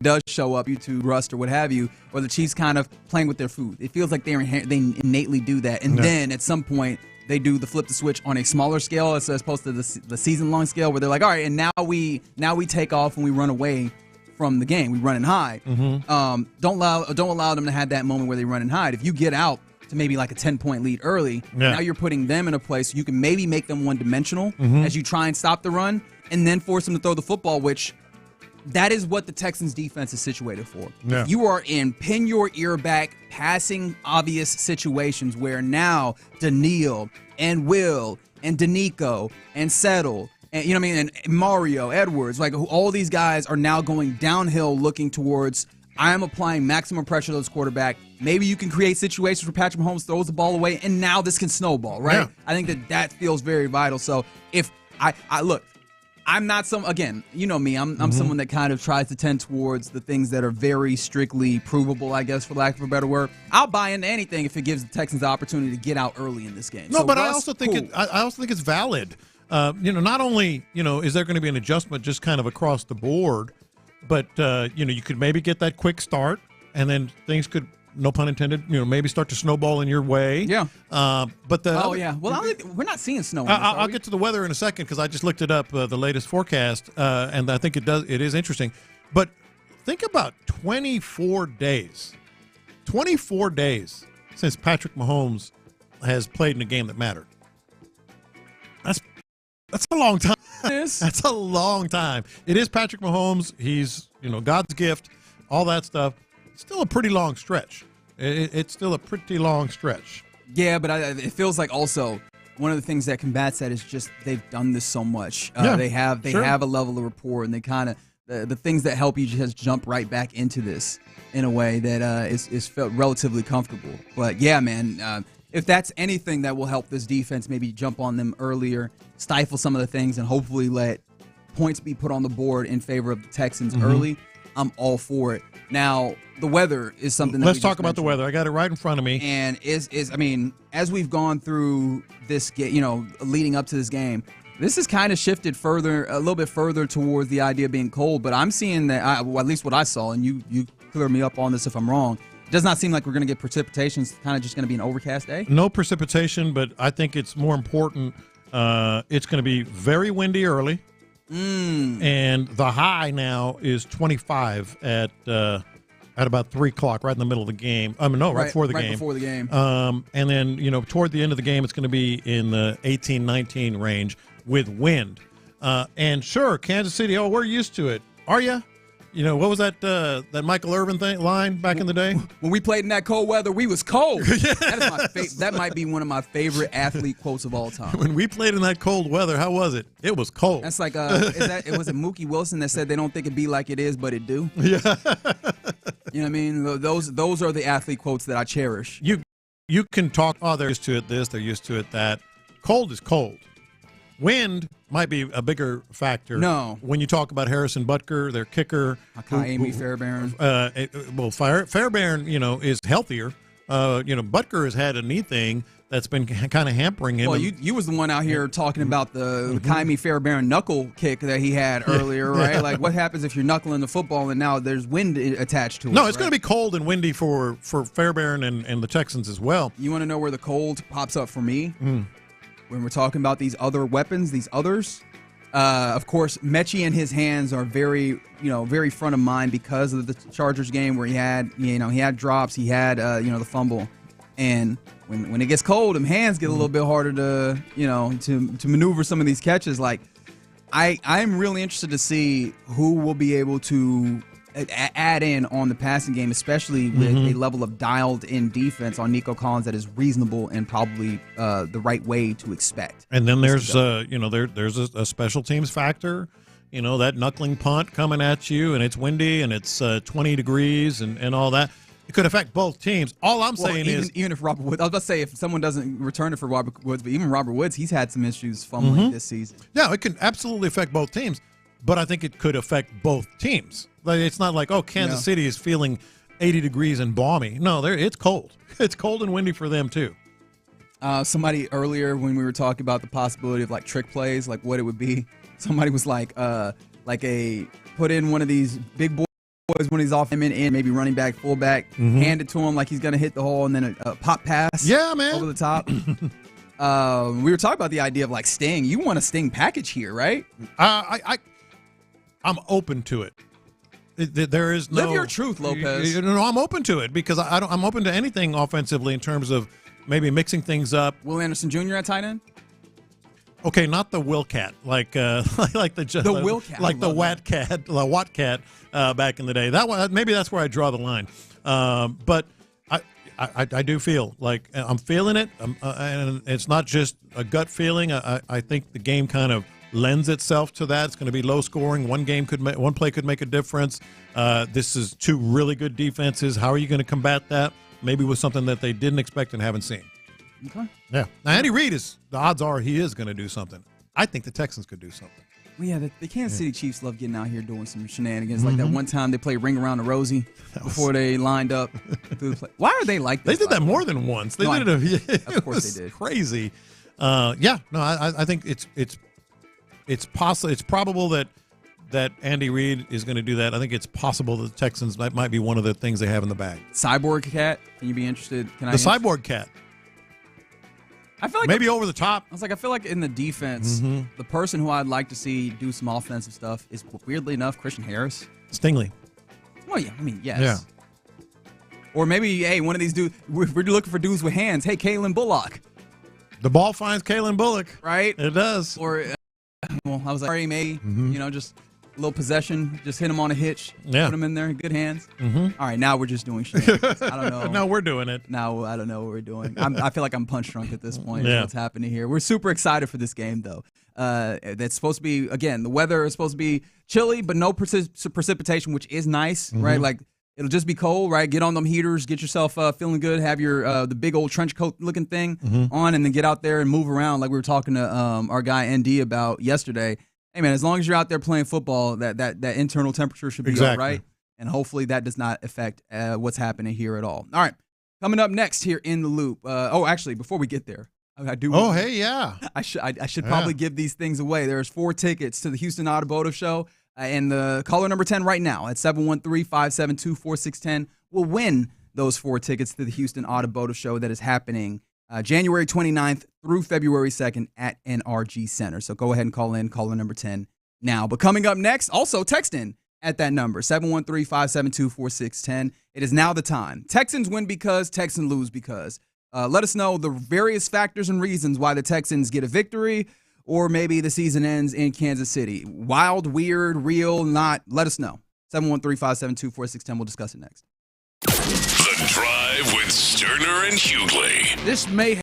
does show up, to rust or what have you, or the Chiefs kind of playing with their food. It feels like they innately do that, and then at some point they do the flip the switch on a smaller scale as opposed to the season-long scale, where they're like, all right, and now we take off and we run away from the game. We run and hide. Mm-hmm. Don't allow them to have that moment where they run and hide. If you get out to maybe like a 10-point lead early, now you're putting them in a place you can maybe make them one-dimensional as you try and stop the run, and then force them to throw the football, which that is what the Texans defense is situated for. Yeah. If you are in pin your ear back, passing obvious situations where now Daniil and Will and Danico and Settle and you know what I mean, and Mario Edwards, like all these guys are now going downhill looking towards I am applying maximum pressure to this quarterback. Maybe you can create situations where Patrick Mahomes throws the ball away, and now this can snowball, right? Yeah. I think that feels very vital. So if I look, I'm not again, you know me, I'm someone that kind of tries to tend towards the things that are very strictly provable, I guess, for lack of a better word. I'll buy into anything if it gives the Texans the opportunity to get out early in this game. No, so but Russ, I also think I also think it's valid. Not only is there going to be an adjustment just kind of across the board, but you could maybe get that quick start, and then things could, no pun intended, maybe start to snowball in your way. Yeah. But well, we're not seeing snow. I'll get to the weather in a second because I just looked it up, the latest forecast, and I think it is interesting. But think about 24 days. 24 days since Patrick Mahomes has played in a game that mattered. That's a long time. That's a long time. It is Patrick Mahomes. He's, God's gift, all that stuff. Still a pretty long stretch. It's still a pretty long stretch. Yeah, but it feels like also one of the things that combats that is just they've done this so much. They have a level of rapport, and they kind of the things that help you just jump right back into this in a way that is felt relatively comfortable. But yeah, man, if that's anything that will help this defense maybe jump on them earlier, stifle some of the things, and hopefully let points be put on the board in favor of the Texans early, I'm all for it. Now, the weather is something that Let's talk about the weather. I got it right in front of me. And as we've gone through this game, leading up to this game, this has kind of shifted a little bit further towards the idea of being cold. But I'm seeing that, at least what I saw, and you clear me up on this if I'm wrong, it does not seem like we're going to get precipitation. It's kind of just going to be an overcast day. No precipitation, but I think it's more important. It's going to be very windy early. And the high now is 25 at about 3 o'clock, right in the middle of the game. Right before the game. Right before the game. And then, toward the end of the game, it's going to be in the 18, 19 range with wind. And sure, Kansas City, we're used to it. Are you? What was that Michael Irvin line back in the day? When we played in that cold weather, we was cold. That might be one of my favorite athlete quotes of all time. When we played in that cold weather, how was it? It was cold. That's like, it was Mookie Wilson that said they don't think it be like it is, but it do. Yeah. You know what I mean? Those are the athlete quotes that I cherish. You can talk, they're used to it this, they're used to it that. Cold is cold. Wind might be a bigger factor. No. When you talk about Harrison Butker, their kicker. Amy Fairbairn. Fairbairn, is healthier. Butker has had a knee thing that's been kind of hampering him. Well, you was the one out here talking about the Kaimi Fairbairn knuckle kick that he had earlier, right? Like, what happens if you're knuckling the football and now there's wind attached to it? No, it's going to be cold and windy for Fairbairn and the Texans as well. You want to know where the cold pops up for me? When we're talking about these other weapons, these others, of course, Mechie and his hands are very front of mind because of the Chargers game where he had drops, he had, the fumble. And when it gets cold, them hands get a little bit harder to maneuver some of these catches. Like, I'm really interested to see who will be able to add in on the passing game, especially with a level of dialed-in defense on Nico Collins that is reasonable and probably the right way to expect. And then there's there's a special teams factor. That knuckling punt coming at you, and it's windy, and it's 20 degrees, and all that. It could affect both teams. All I'm saying is, even if Robert Woods, I was about to say if someone doesn't return it for Robert Woods, but even Robert Woods, he's had some issues fumbling this season. Yeah, it can absolutely affect both teams, but I think it could affect both teams. Like, it's not like, Kansas City is feeling 80 degrees and balmy. No, it's cold. It's cold and windy for them too. Somebody earlier when we were talking about the possibility of like trick plays, like what it would be, somebody was like put in one of these big boys when he's off him in maybe running back, fullback, hand it to him like he's gonna hit the hole, and then a pop pass. Yeah, man, over the top. We were talking about the idea of like sting. You want a sting package here, right? I'm open to it. There is no. Live your truth, Lopez. I'm open to it because I'm open to anything offensively in terms of maybe mixing things up. Will Anderson Jr. at tight end? Okay, not the Wilcat, like the Wilcat, like the Watt Cat back in the day. That one, maybe that's where I draw the line. But I do feel like I'm feeling it, and it's not just a gut feeling. I think the game kind of lends itself to that. It's going to be low scoring. One play could make a difference. This is two really good defenses. How are you going to combat that? Maybe with something that they didn't expect and haven't seen. Okay. Yeah. Now, Andy Reid the odds are he is going to do something. I think the Texans could do something. Well, yeah, the Kansas City Chiefs love getting out here doing some shenanigans. Like that one time they played Ring Around the Rosie before they lined up through the play. Why are they like this? They did that more than once. They did it. Of course they did. Crazy. I think it's possible. It's probable that Andy Reid is going to do that. I think it's possible that the Texans might be one of the things they have in the bag. Cyborg Cat, can you be interested? Cyborg Cat. I feel like maybe over the top. I feel like in the defense, the person who I'd like to see do some offensive stuff is, weirdly enough, Christian Harris. Stingley. Well, yeah, I mean, yes. Yeah. Or maybe, hey, one of these dudes, we're looking for dudes with hands. Hey, Kalen Bullock. The ball finds Kalen Bullock. Right? It does. Or, I was like, maybe, just a little possession, just hit him on a hitch, put him in there in good hands. All right, now we're just doing shit. I don't know. No, we're doing it. Now I don't know what we're doing. I feel like I'm punch drunk at this point. Yeah. What's happening here? We're super excited for this game, though. That's supposed to be, again, the weather is supposed to be chilly, but no precipitation, which is nice, right? Like, it'll just be cold, right? Get on them heaters, get yourself feeling good, have your the big old trench coat looking thing on, and then get out there and move around like we were talking to our guy ND about yesterday. Hey, man, as long as you're out there playing football, that internal temperature should be all right, and hopefully that does not affect what's happening here at all. All right, coming up next here in the Loop. Actually, before we get there, I do. Oh, hey, yeah. I should probably give these things away. There's 4 tickets to the Houston Automotive Show, and the caller number 10 right now at 713-572-4610 will win those 4 tickets to the Houston Automotive Show that is happening January 29th through February 2nd at NRG Center. So go ahead and call in, caller number 10 now. But coming up next, also text in at that number, 713-572-4610. It is now the time. Texans win because, Texans lose because. Let us know the various factors and reasons why the Texans get a victory, or maybe the season ends in Kansas City. Wild, weird, real, not. Let us know. 713-572-4610. We'll discuss it next. The Drive with Stoerner and Hughley. This may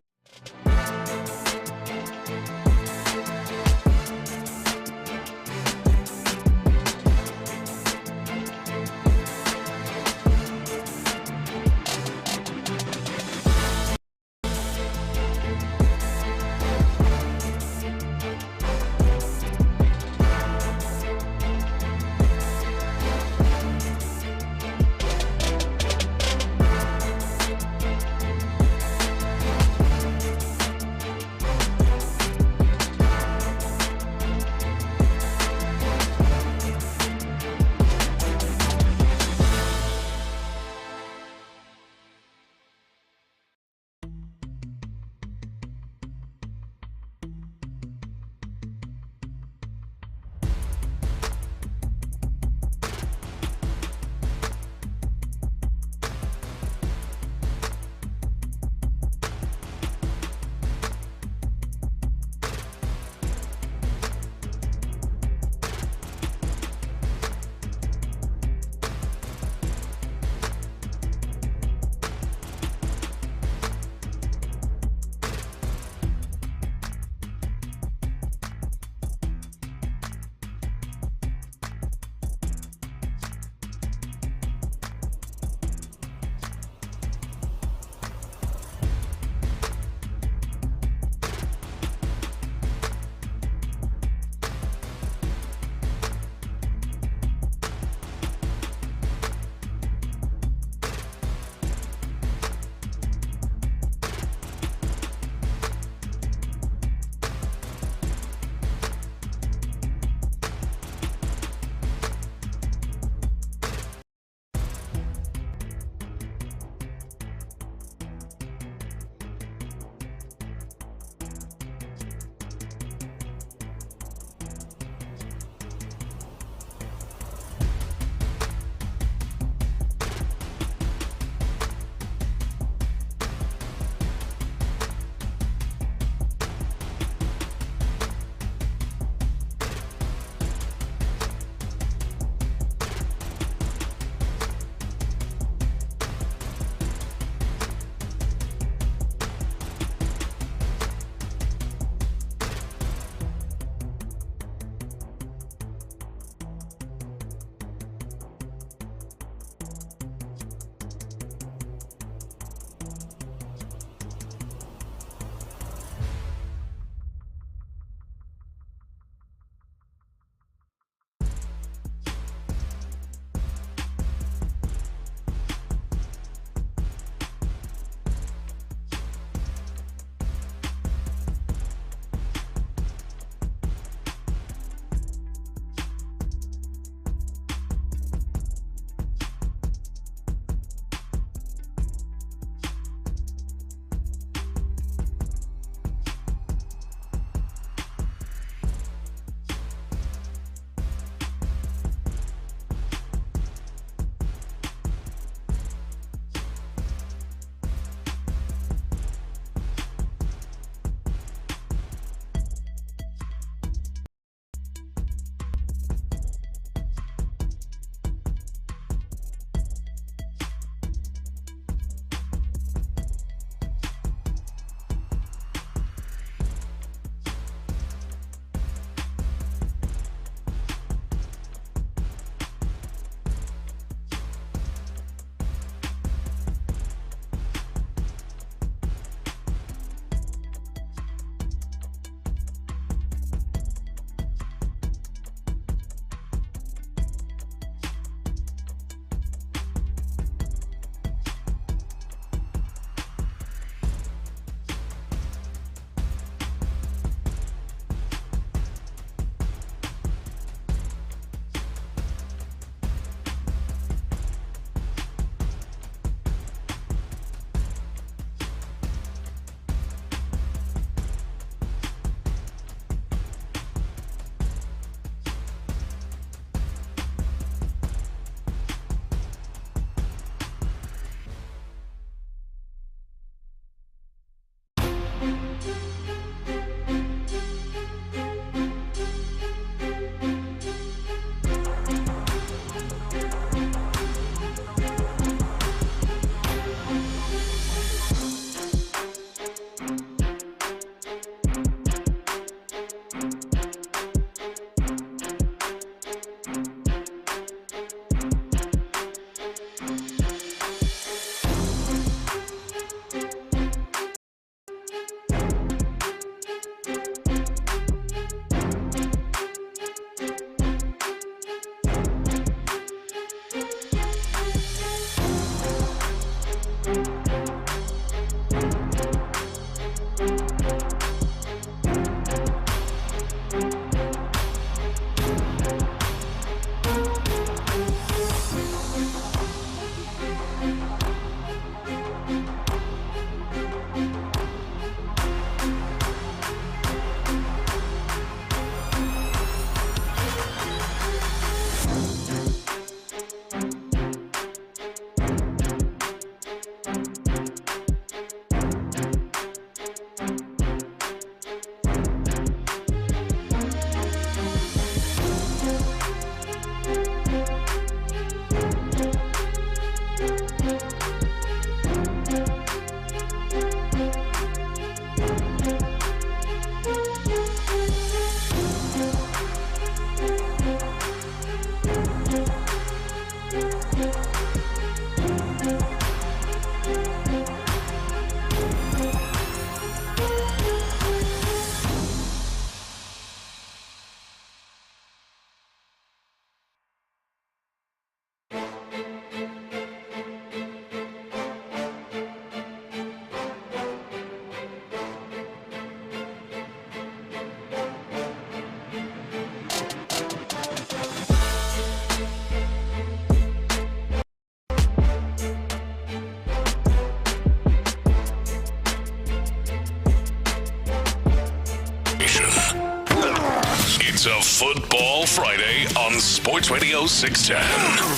It's a Football Friday on Sports Radio 610.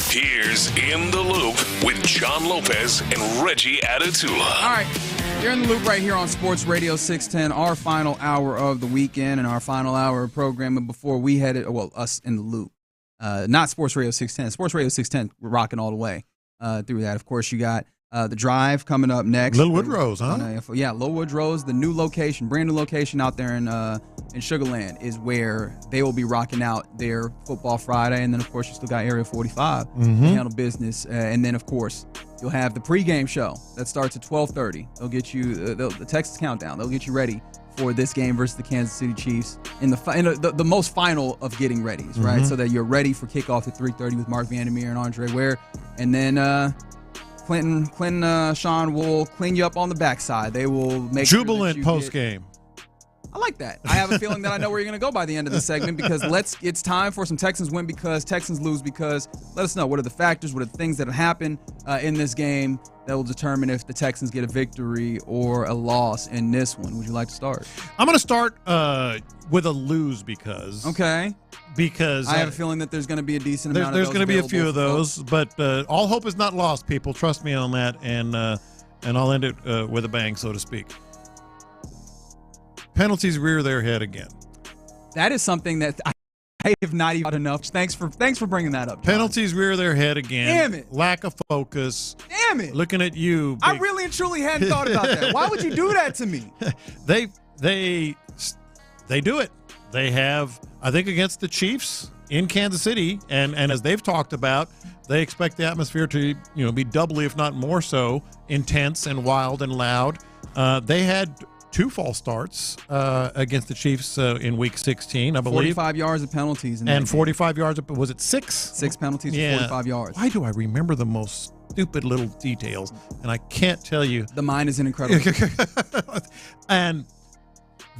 Here's In the Loop with John Lopez and Reggie Adatula. All right, you're in the loop right here on Sports Radio 610, our final hour of the weekend and our final hour of programming before we headed, well, us in the loop. Not Sports Radio 610. Sports Radio 610, we're rocking all the way through that. Of course, you got the Drive coming up next. Little Woodrose, huh? Yeah, Little Woodrose, the new location, brand new location out there in Sugar Land is where they will be rocking out their Football Friday. And then, of course, you still got Area 45 to handle business. And then, of course, you'll have the pregame show that starts at 12:30. They'll get you the Texas Countdown. They'll get you ready for this game versus the Kansas City Chiefs in the most final of getting readies, right? So that you're ready for kickoff at 3:30 with Mark Vandermeer and Andre Ware. And then Clinton Sean will clean you up on the backside. They will make jubilant sure post game. I like that. I have a feeling that I know where you're going to go by the end of the segment because it's time for some Texans win because Texans lose because. Let us know what are the factors, what are the things that happen in this game that will determine if the Texans get a victory or a loss in this one. Would you like to start? I'm going to start with a lose because. Okay. Because I have a feeling that there's going to be a decent amount of those. There's going to be a few of folks. those, but all hope is not lost, people. Trust me on that, and I'll end it with a bang, so to speak. Penalties rear their head again. That is something that I have not even enough. Thanks for bringing that up, John. Penalties rear their head again. Damn it. Lack of focus. Damn it. Looking at you. I really and truly hadn't thought about that. Why would you do that to me? They do it. They have, I think, against the Chiefs in Kansas City, and as they've talked about, they expect the atmosphere to be doubly, if not more so, intense and wild and loud. They had 2 false starts against the Chiefs in Week 16, I believe. 45 yards of penalties. And 45 yards, was it 6? 6 penalties for 45 yards. Why do I remember the most stupid little details? And I can't tell you. The mind is an incredible And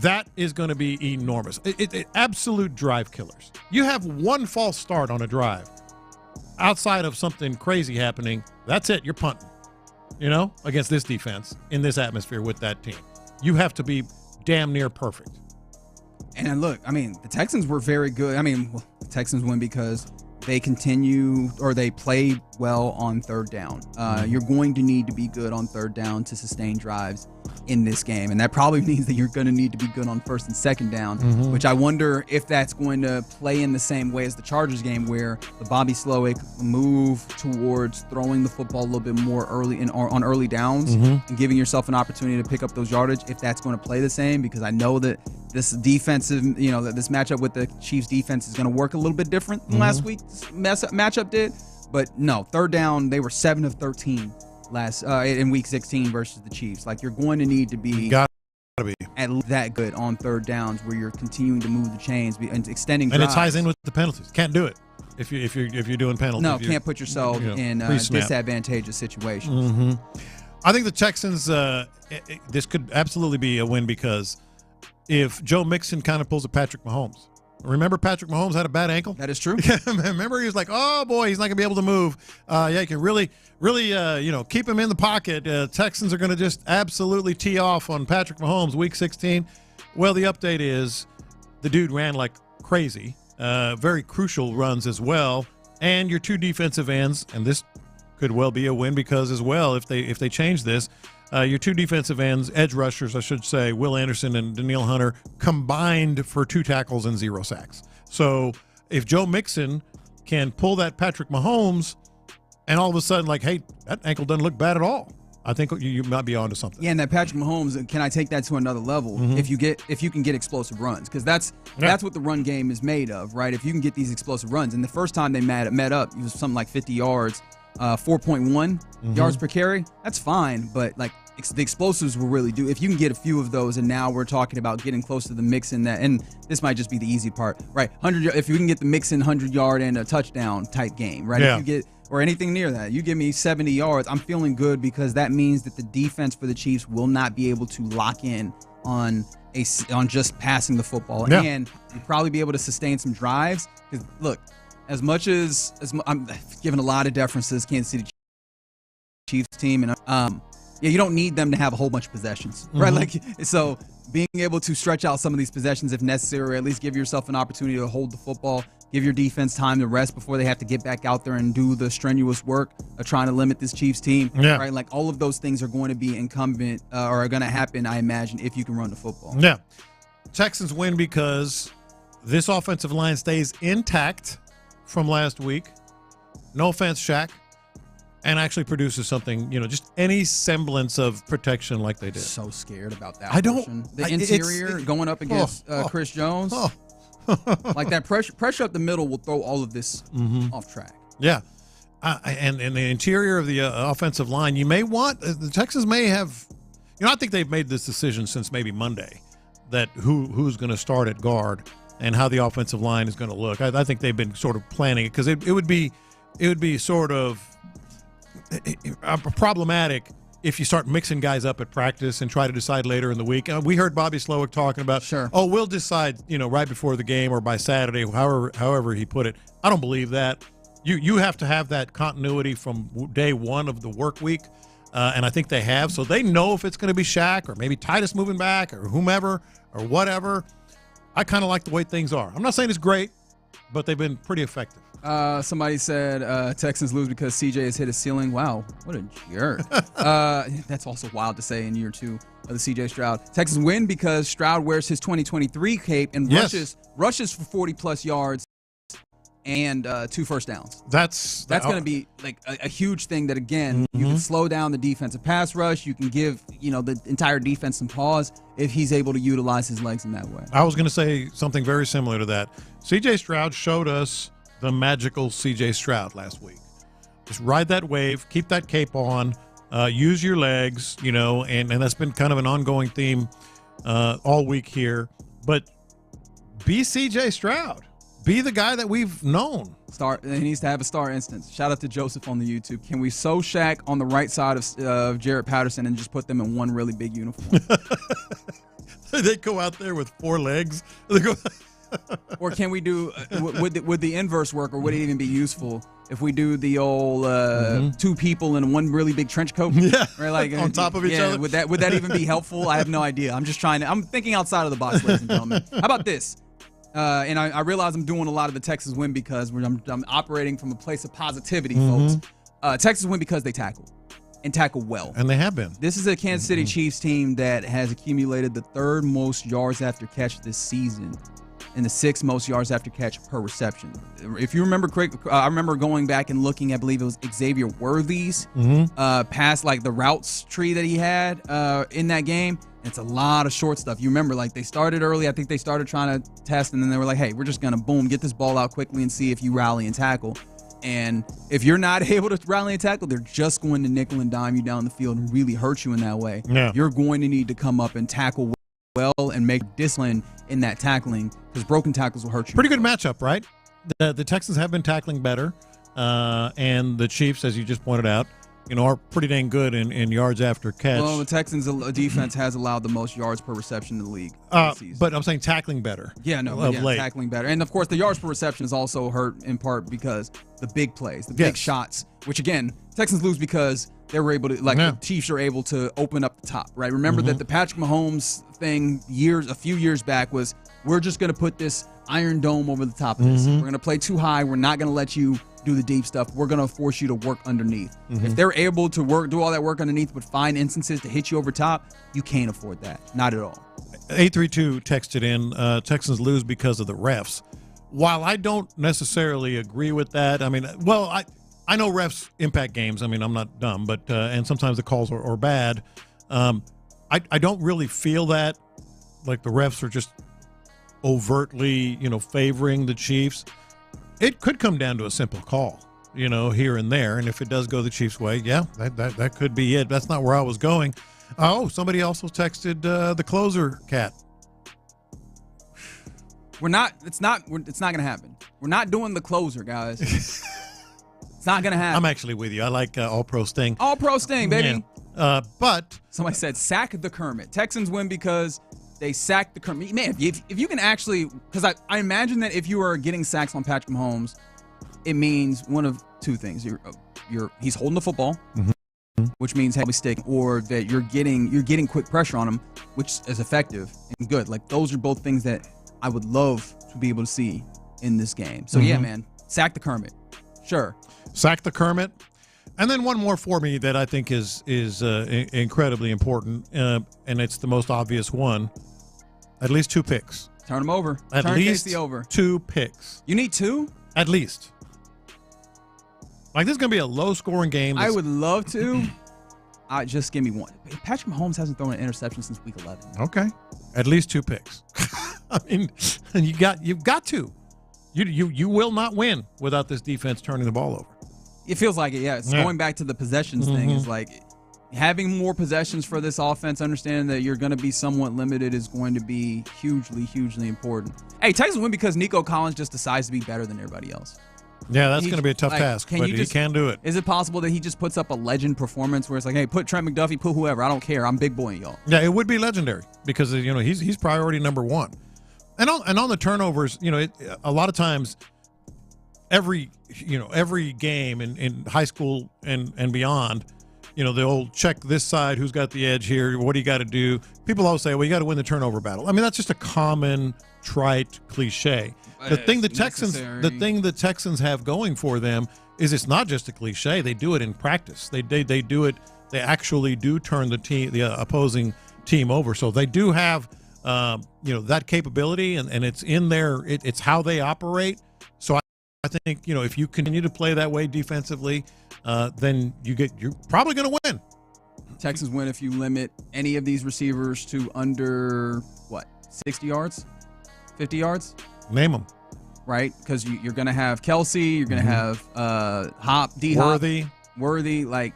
that is going to be enormous. It absolute drive killers. You have 1 false start on a drive. Outside of something crazy happening, that's it. You're punting, against this defense in this atmosphere with that team. You have to be damn near perfect. And look, the Texans were very good. The Texans win because they play well on third down. You're going to need to be good on third down to sustain drives in this game. And that probably means that you're going to need to be good on first and second down, which I wonder if that's going to play in the same way as the Chargers game where the Bobby Slowick move towards throwing the football a little bit more early on early downs and giving yourself an opportunity to pick up those yardage, if that's going to play the same, because I know that this defensive, that this matchup with the Chiefs defense is going to work a little bit different than last week's matchup did. But no, third down, they were 7 of 13 in Week 16 versus the Chiefs. Like, you're going to need to be at that good on third downs where you're continuing to move the chains and extending drives. And it ties in with the penalties. Can't do it if you're doing penalties. No, can't put yourself in a disadvantageous situation. I think the Texans, this could absolutely be a win because if Joe Mixon kind of pulls a Patrick Mahomes. Remember Patrick Mahomes had a bad ankle? That is true. Remember he was like, oh, boy, he's not going to be able to move. You can really, keep him in the pocket. Texans are going to just absolutely tee off on Patrick Mahomes Week 16. Well, the update is the dude ran like crazy. Very crucial runs as well. And your 2 defensive ends, and this could well be a win because as well, if they change this, your 2 defensive ends, edge rushers, I should say, Will Anderson and Danielle Hunter, combined for 2 tackles and 0 sacks. So if Joe Mixon can pull that Patrick Mahomes and all of a sudden, like, hey, that ankle doesn't look bad at all, I think you might be onto something. Yeah, and that Patrick Mahomes, can I take that to another level? If you can get explosive runs, because that's what the run game is made of, right? If you can get these explosive runs, and the first time they met up, it was something like 50 yards. 4.1 yards per carry, that's fine, but like the explosives will really do. If you can get a few of those, and now we're talking about getting close to the mix in that, and this might just be the easy part, right? 100. If you can get the mix in 100-yard and a touchdown type game, right? Yeah. If you get or anything near that, you give me 70 yards, I'm feeling good because that means that the defense for the Chiefs will not be able to lock in on just passing the football, and you'll probably be able to sustain some drives. Because look. As much as I'm giving a lot of deference to this Kansas City Chiefs team, and Yeah, you don't need them to have a whole bunch of possessions, right? Like, so being able to stretch out some of these possessions if necessary, or at least give yourself an opportunity to hold the football, give your defense time to rest before they have to get back out there and do the strenuous work of trying to limit this Chiefs team, right? Like, all of those things are going to be incumbent or are going to happen, I imagine, if you can run the football. Yeah. Texans win because this offensive line stays intact from last week. No offense, Shaq. And actually produces something, just any semblance of protection like they did. So scared about that. I don't. Portion. The interior going up against Chris Jones. Like that pressure up the middle will throw all of this off track. Yeah. And the interior of the offensive line, you may want, the Texans may have, I think they've made this decision since maybe Monday that who's going to start at guard and how the offensive line is going to look. I think they've been sort of planning it because it would be sort of problematic if you start mixing guys up at practice and try to decide later in the week. We heard Bobby Slowick talking about, we'll decide, right before the game or by Saturday, however he put it. I don't believe that. You have to have that continuity from day one of the work week, and I think they have. So they know if it's going to be Shaq or maybe Titus moving back or whomever or whatever. I kind of like the way things are. I'm not saying it's great, but they've been pretty effective. Somebody said Texans lose because CJ has hit his ceiling. Wow, what a jerk. That's also wild to say in year 2 of the CJ Stroud. Texans win because Stroud wears his 2023 cape and rushes for 40-plus yards and 2 first downs. That's going to be like a huge thing that, again, you can slow down the defensive pass rush. You can give, the entire defense some pause if he's able to utilize his legs in that way. I was going to say something very similar to that. CJ Stroud showed us the magical CJ Stroud last week. Just ride that wave, keep that cape on, use your legs, and that's been kind of an ongoing theme all week here. But be CJ Stroud. Be the guy that we've known. He needs to have a star instance. Shout out to Joseph on the YouTube. Can we sew Shaq on the right side of Jarrett Patterson and just put them in one really big uniform? They go out there with 4 legs. Or can we do would the inverse work, or would it even be useful if we do the old 2 people in one really big trench coat? Yeah, right, like on top of each other. Would that even be helpful? I have no idea. I'm thinking outside of the box, ladies and gentlemen. How about this? And I realize I'm doing a lot of the Texans win because I'm operating from a place of positivity, folks. Texans win because they tackle and tackle well, and they have been. This is a Kansas City Chiefs team that has accumulated the 3rd most yards after catch this season, and the 6th most yards after catch per reception. If you remember, I remember going back and looking, I believe it was Xavier Worthy's pass, like the routes tree that he had in that game. It's a lot of short stuff. You remember, like, they started early. I think they started trying to test, and then they were like, hey, we're just going to, get this ball out quickly and see if you rally and tackle. And if you're not able to rally and tackle, they're just going to nickel and dime you down the field and really hurt you in that way. Yeah. You're going to need to come up and tackle well and make discipline in that tackling, because broken tackles will hurt you. Pretty good matchup, right? The Texans have been tackling better, and the Chiefs, as you just pointed out, are pretty dang good in yards after catch. Well, the Texans' defense has allowed the most yards per reception in the league. But I'm saying tackling better. Tackling better. And, of course, the yards per reception is also hurt in part because the big plays, the big shots, which, again, Texans lose because they were able to, the Chiefs are able to open up the top, right? Remember that the Patrick Mahomes thing a few years back was, we're just going to put this Iron Dome over the top of this. We're going to play too high. We're not going to let you do the deep stuff. We're going to force you to work underneath. If they're able to do all that work underneath, but find instances to hit you over top, you can't afford that. Not at all. 832 texted in, Texans lose because of the refs. While I don't necessarily agree with that, I mean, I know refs impact games. I mean, I'm not dumb, but and sometimes the calls are bad. I don't really feel that, like the refs are just overtly, favoring the Chiefs. It could come down to a simple call, here and there. And if it does go the Chiefs' way, that could be it. That's not where I was going. Oh, somebody also texted the closer cat. It's not going to happen. We're not doing the closer, guys. It's not going to happen. I'm actually with you. I like All-Pro Sting. All-Pro Sting, baby. Yeah. But somebody said sack the Kermit. Texans win because they sacked the Kermit. Man, if you can actually, because I imagine that if you are getting sacks on Patrick Mahomes, it means one of 2 things. He's holding the football, which means heavy stick, or that you're getting quick pressure on them, which is effective and good. Like, those are both things that I would love to be able to see in this game. So yeah, man, sack the Kermit. Sure. Sack the Kermit. And then one more for me that I think is incredibly important, and it's the most obvious one. At least 2 picks. Turn them over. At Turn least Casey over. 2 picks. You need 2? At least. Like, this is going to be a low-scoring game. I would love to. Just give me 1. Patrick Mahomes hasn't thrown an interception since week 11. Okay. At least 2 picks. I mean, you've got to. You will not win without this defense turning the ball over. It feels like it, yeah. It's going back to the possessions thing. Is like having more possessions for this offense, understanding that you're going to be somewhat limited is going to be hugely, hugely important. Hey, Texans win because Nico Collins just decides to be better than everybody else. Yeah, that's going to be a tough task, but he can do it. Is it possible that he just puts up a legend performance where it's like, hey, put Trent McDuffie, put whoever, I don't care, I'm big boy, y'all. Yeah, it would be legendary because he's priority number 1. And on the turnovers, a lot of times every game in high school and beyond, they'll check this side, who's got the edge here, what do you got to do? People always say, well, you got to win the turnover battle. I mean, that's just a common trite cliche. The thing the Texans have going for them is it's not just a cliche. They do it in practice. They do it. They actually do turn the opposing team over. So they do have that capability, and it's in there. It's how they operate. So I think if you continue to play that way defensively, then you're probably going to win. Texans win if you limit any of these receivers to under 60 yards, 50 yards. Name them. Right, because you're going to have Kelsey, you're going to have Hop, D-Hop, Worthy, like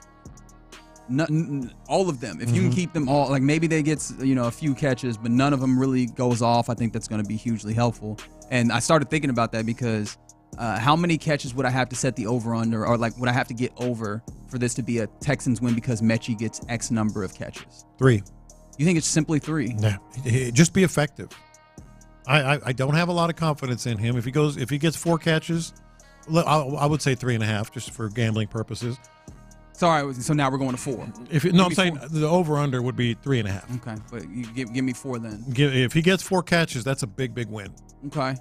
all of them. If you can keep them all, like maybe they get a few catches, but none of them really goes off. I think that's going to be hugely helpful. And I started thinking about that because how many catches would I have to set the over/under, or like would I have to get over for this to be a Texans win because Mechie gets X number of catches? 3. You think it's simply 3? Yeah, just be effective. I don't have a lot of confidence in him. If he gets 4 catches, I would say 3.5 just for gambling purposes. Sorry, so now we're going to 4. I'm saying 4. The over/under would be 3.5. Okay, but you give me 4 then. If he gets 4 catches, that's a big win. Okay.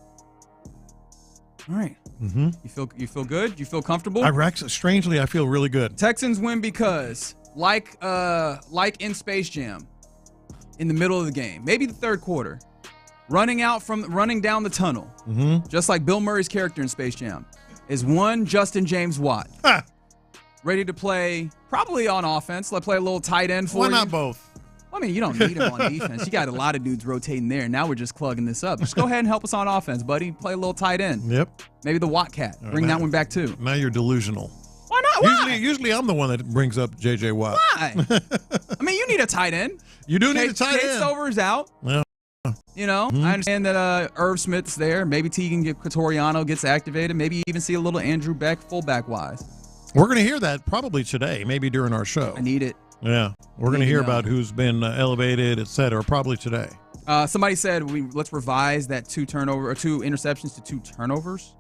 All right. You feel good? You feel comfortable? Strangely, I feel really good. Texans win because, like in Space Jam, in the middle of the game, maybe the third quarter, running down the tunnel, just like Bill Murray's character in Space Jam, is one Justin James Watt, ready to play probably on offense. Let's play a little tight end for you. Why not both? I mean, you don't need him on defense. You got a lot of dudes rotating there. Now we're just plugging this up. Just go ahead and help us on offense, buddy. Play a little tight end. Yep. Maybe the Watt cat. Bring that one back too. Now you're delusional. Why not? Why? Usually I'm the one that brings up J.J. Watt. Why? I mean, you need a tight end. You do need a tight end. Cade Stover's out. Yeah. I understand that Irv Smith's there. Maybe Tegan Catoriano gets activated. Maybe you even see a little Andrew Beck fullback wise. We're going to hear that probably today, maybe during our show. I need it. Yeah, we're going to hear about who's been elevated, et cetera, probably today. Somebody said let's revise that 2 interceptions to 2 turnovers,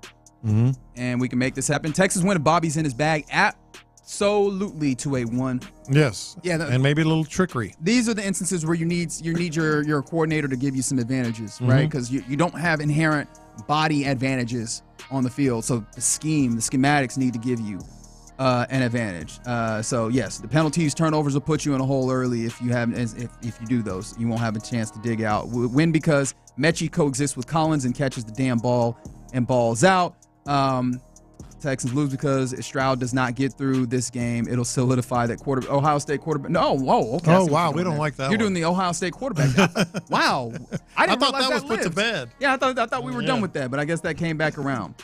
and we can make this happen. Texas win if Bobby's in his bag. Absolutely to a 1. Yes. Yeah, and maybe a little trickery. These are the instances where you need your coordinator to give you some advantages, right? Because you don't have inherent body advantages on the field, so the schematics need to give you an advantage. So yes, the penalties, turnovers will put you in a hole early if you do those. You won't have a chance to dig out. Win because Mechie coexists with Collins and catches the damn ball and balls out. Texans lose because if Stroud does not get through this game, it'll solidify that Ohio State quarterback. No, whoa, okay. Oh wow, we don't like that. You're doing the Ohio State quarterback. Wow, I thought that was put to bed. Yeah, I thought we were done with that, but I guess that came back around.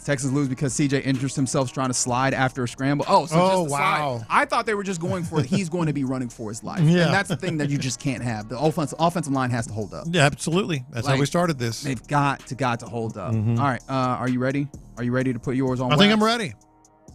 Texans lose because CJ injures himself trying to slide after a scramble. Just wow. Slide. I thought they were just going for he's going to be running for his life. Yeah. And that's the thing that you just can't have. The offensive line has to hold up. Yeah, absolutely. That's how we started this. They've got to hold up. All right, are you ready? Are you ready to put yours on? I think I'm ready.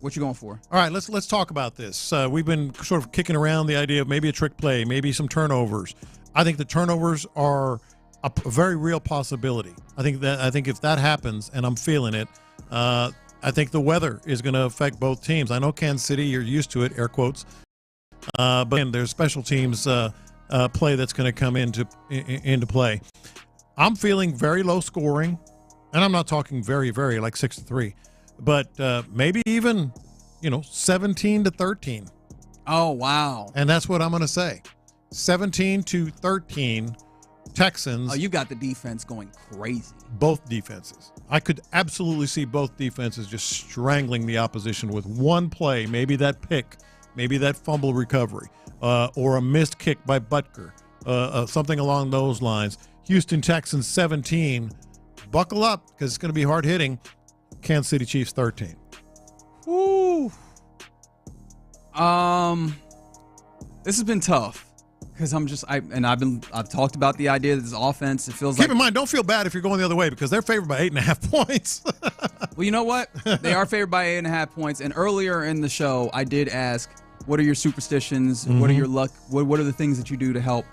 What you going for? All right, let's talk about this. We've been sort of kicking around the idea of maybe a trick play, maybe some turnovers. I think the turnovers are a very real possibility. I think if that happens, and I'm feeling it, I think the weather is going to affect both teams. I know Kansas City, you're used to it, air quotes. But again, there's special teams play that's going to come into play. I'm feeling very low scoring, and I'm not talking very, very like 6-3, but maybe even 17-13. Oh, wow. And that's what I'm going to say. 17-13 Texans. Oh, you got the defense going crazy. Both defenses. I could absolutely see both defenses just strangling the opposition with one play, maybe that pick, maybe that fumble recovery, or a missed kick by Butker, something along those lines. Houston Texans 17. Buckle up because it's going to be hard hitting. Kansas City Chiefs 13. Woo. This has been tough. Because I've talked about the idea that this offense, it feels like. Keep in mind, don't feel bad if you're going the other way because they're favored by 8.5 points. Well, you know what? They are favored by 8.5 points. And earlier in the show, I did ask, what are your superstitions? Mm-hmm. What are your luck? What are the things that you do to help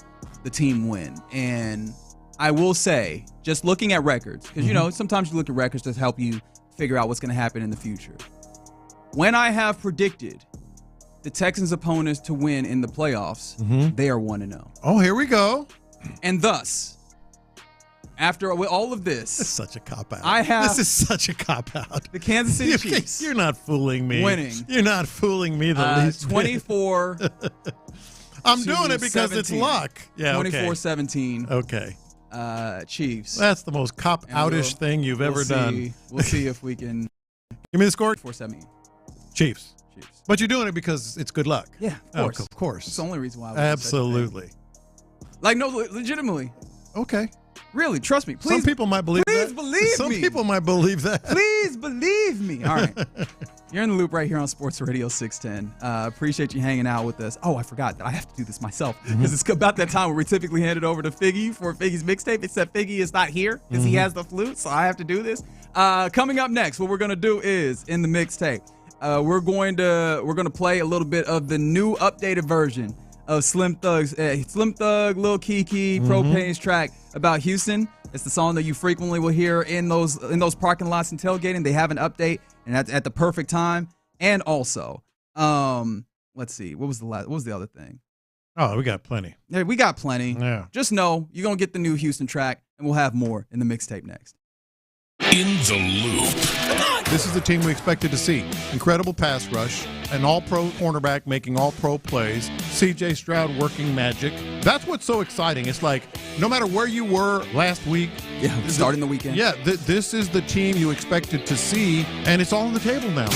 the team win? And I will say, just looking at records, because sometimes you look at records to help you figure out what's going to happen in the future. When I have predicted the Texans' opponents to win in the playoffs, they are 1-0. Oh, here we go. And thus, after all of this, it's such a cop-out. This is such a cop-out. The Kansas City Chiefs. You're not fooling me. Winning. You're not fooling me the least 24. I'm doing it because 17. It's luck. Yeah, 24-17. Okay. Chiefs. That's the most cop-outish thing you've ever done. We'll see if we can. Give me the score. 4-17. Chiefs. But you're doing it because it's good luck. Yeah, of course. Of course. It's the only reason why I would Absolutely. Like, no, legitimately. Okay. Really, trust me. Please, some people might believe that. Please believe me. Some people might believe that. Please believe me. All right. You're in the loop right here on Sports Radio 610. Appreciate you hanging out with us. Oh, I forgot that I have to do this myself because it's about that time where we typically hand it over to Figgy for Figgy's mixtape, except Figgy is not here because he has the flu, so I have to do this. Coming up next, what we're going to do is, in the mixtape, we're going to play a little bit of the new updated version of Slim Thug, Lil Keke, Propane's track about Houston. It's the song that you frequently will hear in those parking lots and tailgating. They have an update, and that's at the perfect time. And also, let's see, what was the other thing? Oh, we got plenty. Yeah, we got plenty. Yeah. Just know you're gonna get the new Houston track, and we'll have more in the mixtape next. In the Loop. This is the team we expected to see. Incredible pass rush, an all-pro cornerback making all-pro plays, C.J. Stroud working magic. That's what's so exciting. It's like no matter where you were last week. Yeah, starting the weekend. Yeah, this is the team you expected to see, and it's all on the table now.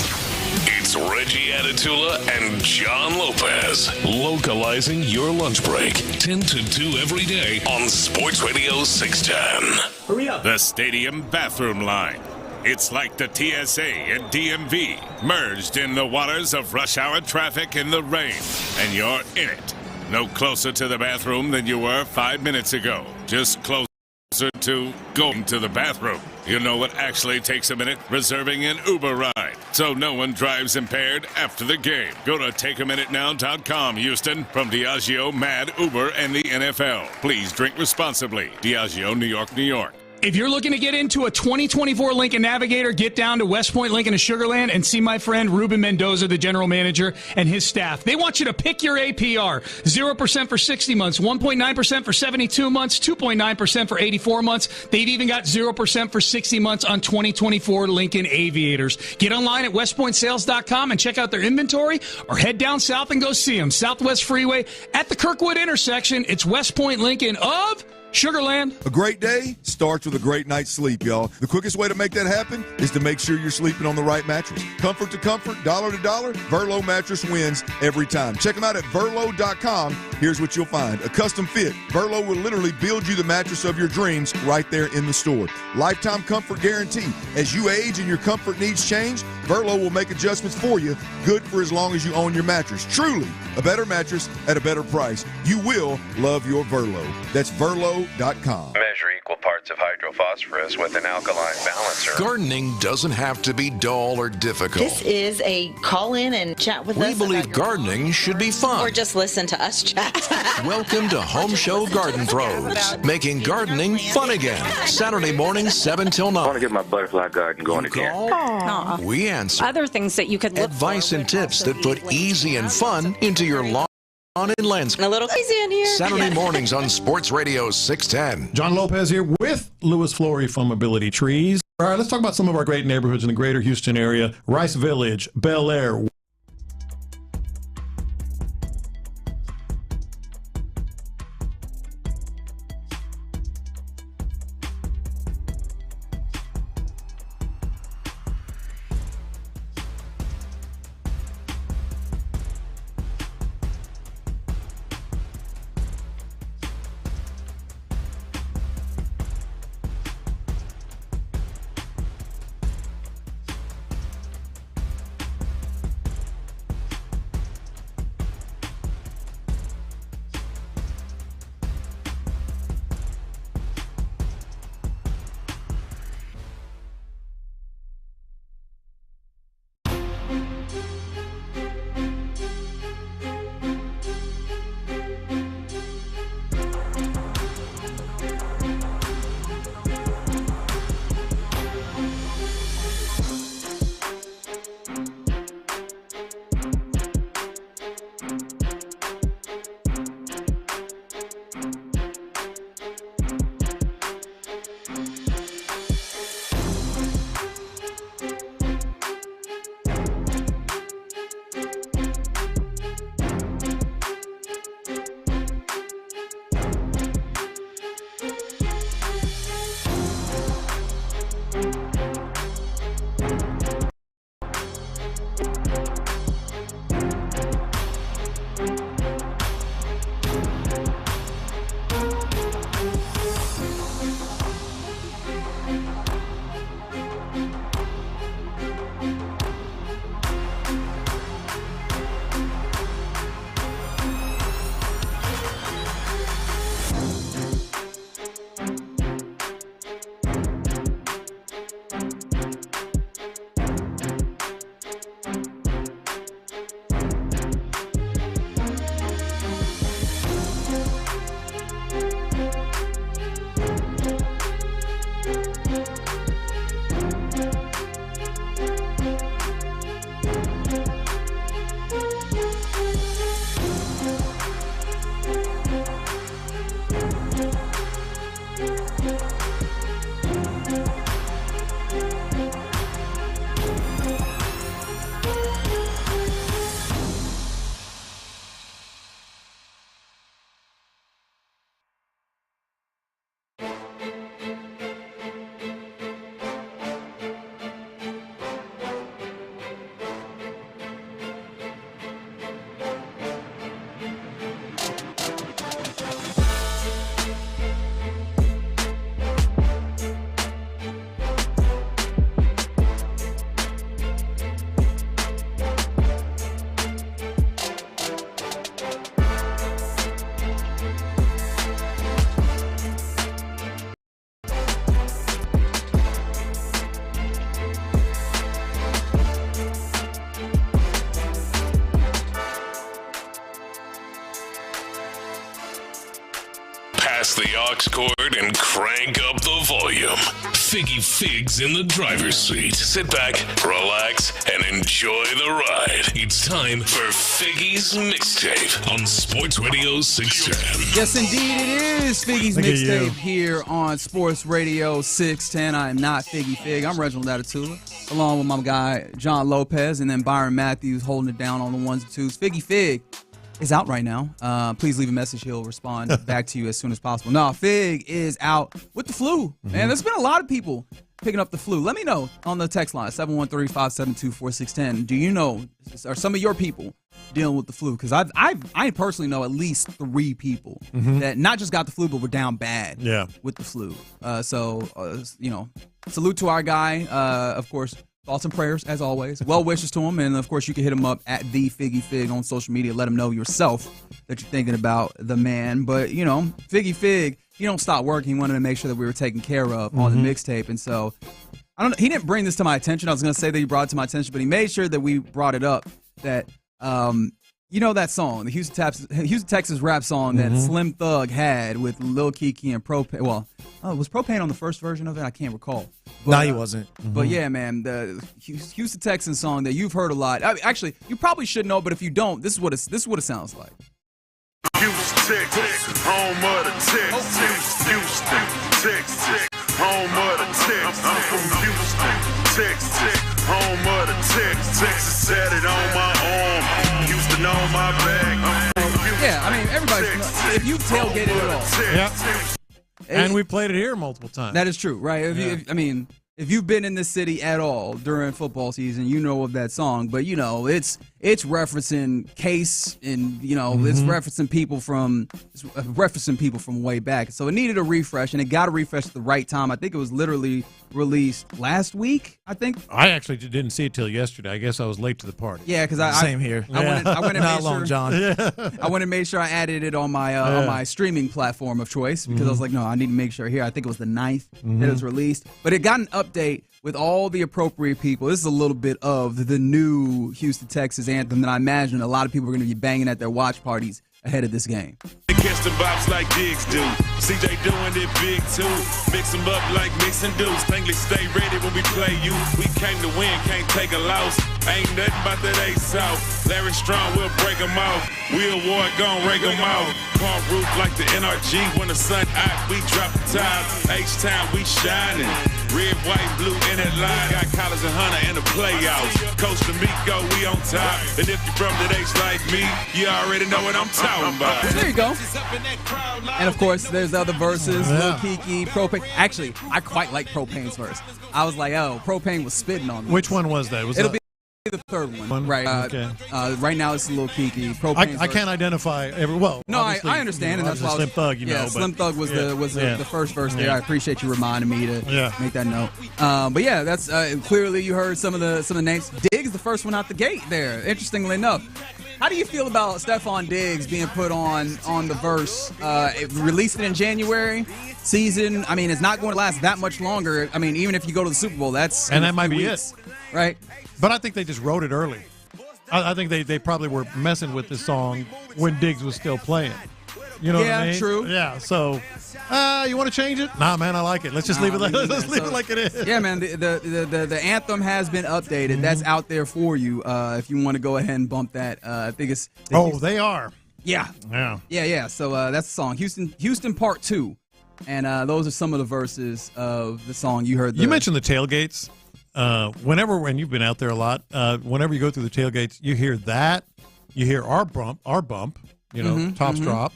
It's Reggie Atatula and John Lopez. Localizing your lunch break. 10 to 2 every day on Sports Radio 610. Hurry up. The stadium bathroom line. It's like the TSA and DMV merged in the waters of rush hour traffic in the rain, and you're in it. No closer to the bathroom than you were 5 minutes ago. Just closer to going to the bathroom. You know what actually takes a minute? Reserving an Uber ride, so no one drives impaired after the game. Go to takeaminutenow.com, Houston. From Diageo, Mad, Uber, and the NFL. Please drink responsibly. Diageo, New York, New York. If you're looking to get into a 2024 Lincoln Navigator, get down to West Point Lincoln and Sugar Land and see my friend Ruben Mendoza, the general manager, and his staff. They want you to pick your APR. 0% for 60 months, 1.9% for 72 months, 2.9% for 84 months. They've even got 0% for 60 months on 2024 Lincoln Aviators. Get online at westpointsales.com and check out their inventory, or head down south and go see them. Southwest Freeway at the Kirkwood intersection. It's West Point Lincoln of Sugarland. A great day starts with a great night's sleep, y'all. The quickest way to make that happen is to make sure you're sleeping on the right mattress. Comfort to comfort, dollar to dollar, Verlo mattress wins every time. Check them out at Verlo.com. Here's what you'll find. A custom fit. Verlo will literally build you the mattress of your dreams right there in the store. Lifetime comfort guarantee. As you age and your comfort needs change, Verlo will make adjustments for you, good for as long as you own your mattress. Truly, a better mattress at a better price. You will love your Verlo. That's Verlo.com. Measure equal parts of hydrophosphorus with an alkaline balancer. Gardening doesn't have to be dull or difficult. This is a call in and chat with us. We believe gardening should be fun. Or just listen to us chat. Welcome to Home Show Garden Pros, making gardening fun again. Saturday mornings 7 till 9. I want to get my butterfly garden going again. Aww. We answer Other things that you could look advice for and tips that put easy and fun into your lawn. on in landscape. A little crazy in here. Saturday mornings on Sports Radio 610. John Lopez here with Louis Flory from Ability Trees. All right, let's talk about some of our great neighborhoods in the greater Houston area. Rice Village, Bel Air. Pass the aux cord and crank up the volume. Figgy Fig's in the driver's seat. Sit back, relax, and enjoy the ride. It's time for Figgy's Mixtape on Sports Radio 610. Yes, indeed, it is Figgy's Mixtape here on Sports Radio 610. I am not Figgy Fig. I'm Reginald Atatula, along with my guy, John Lopez, and then Byron Matthews holding it down on the ones and twos. Figgy Fig is out right now. Please leave a message. He'll respond back to you as soon as possible. No, Fig is out with the flu. Man, there's been a lot of people picking up the flu. Let me know on the text line, 713-572-4610. Do you know, are some of your people dealing with the flu? Because I personally know at least 3 people that not just got the flu, but were down bad with the flu. Salute to our guy. Of course, thoughts and prayers, as always. Well wishes to him. And, of course, you can hit him up at the Figgy Fig on social media. Let him know yourself that you're thinking about the man. But, you know, Figgy Fig, he don't stop working. He wanted to make sure that we were taken care of on the mixtape. And so, I don't know. He didn't bring this to my attention. I was going to say that he brought it to my attention, but he made sure that we brought it up that, you know that song, the Houston, Texas rap song that Slim Thug had with Lil Keke and Propane. Well, was Propane on the first version of it? I can't recall. But, no, he wasn't. But yeah, man, the Houston Texans song that you've heard a lot. Actually, you probably should know, but if you don't, this is what it sounds like. Houston, Texas, home of the Texans. Houston, Texas, home of the Texans. I'm from Houston, Texas, home of the Texans. Texas had it on my arm, Houston on my back. Yeah, I mean, everybody, if you've tailgated at all. Yeah. And we played it here multiple times. That is true, right? If you've been in this city at all during football season, you know of that song. But, it's referencing Case and, it's referencing people from way back. So it needed a refresh, and it got a refresh at the right time. I think it was literally released last week, I think. I actually didn't see it till yesterday. I guess I was late to the party. Yeah, because Same here. I went and Not made long, sure, John. I went and made sure I added it on my streaming platform of choice because I was like, no, I need to make sure here. I think it was the 9th that it was released. But it got an update with all the appropriate people. This is a little bit of the new Houston, Texas anthem that I imagine a lot of people are going to be banging at their watch parties ahead of this game. Catch the bops like Diggs do. CJ doing it big too. Mix them up like mix and do. Stingley stay ready when we play you. We came to win, can't take a loss. Ain't nothing but that A-South. Larry Strong, we'll break them out. Will Ward gon' rake them out. Car roof like the NRG. When the sun out, we drop the top. H-Town, we shining. Red, white, blue in that line. Got Collins and Hunter in the playoffs. Coach D'Amico, we on top. And if you're from the H like me, you already know what I'm talking about. There you go. And of course, there's the other verses. Lil Kiki, Propane. Actually, I quite like Propane's verse. I was like, Propane was spitting on me. Which one was that? It'll be the third one. Right. Okay. Right now it's Lil Kiki. Propane's I can't identify No, I understand, and that's why Slim Thug, Slim Thug was the first verse there. I appreciate you reminding me to make that note. But yeah, that's clearly you heard some of the names. Diggs, the first one out the gate there. Interestingly enough. How do you feel about Stephon Diggs being put on the verse? It released it in January. Season, I mean, it's not going to last that much longer. I mean, even if you go to the Super Bowl, that's and that might be weeks, right? But I think they just wrote it early. I think they probably were messing with this song when Diggs was still playing. You know what I mean? Yeah, true. Yeah, so you want to change it? Nah, man, I like it. Let's just leave it like it is. Yeah, man, the anthem has been updated. That's out there for you if you want to go ahead and bump that. I think it's they are. Yeah. So that's the song Houston Part 2. And those are some of the verses of the song you heard. You mentioned the tailgates. When you've been out there a lot, whenever you go through the tailgates, you hear that. You hear our bump, tops drop.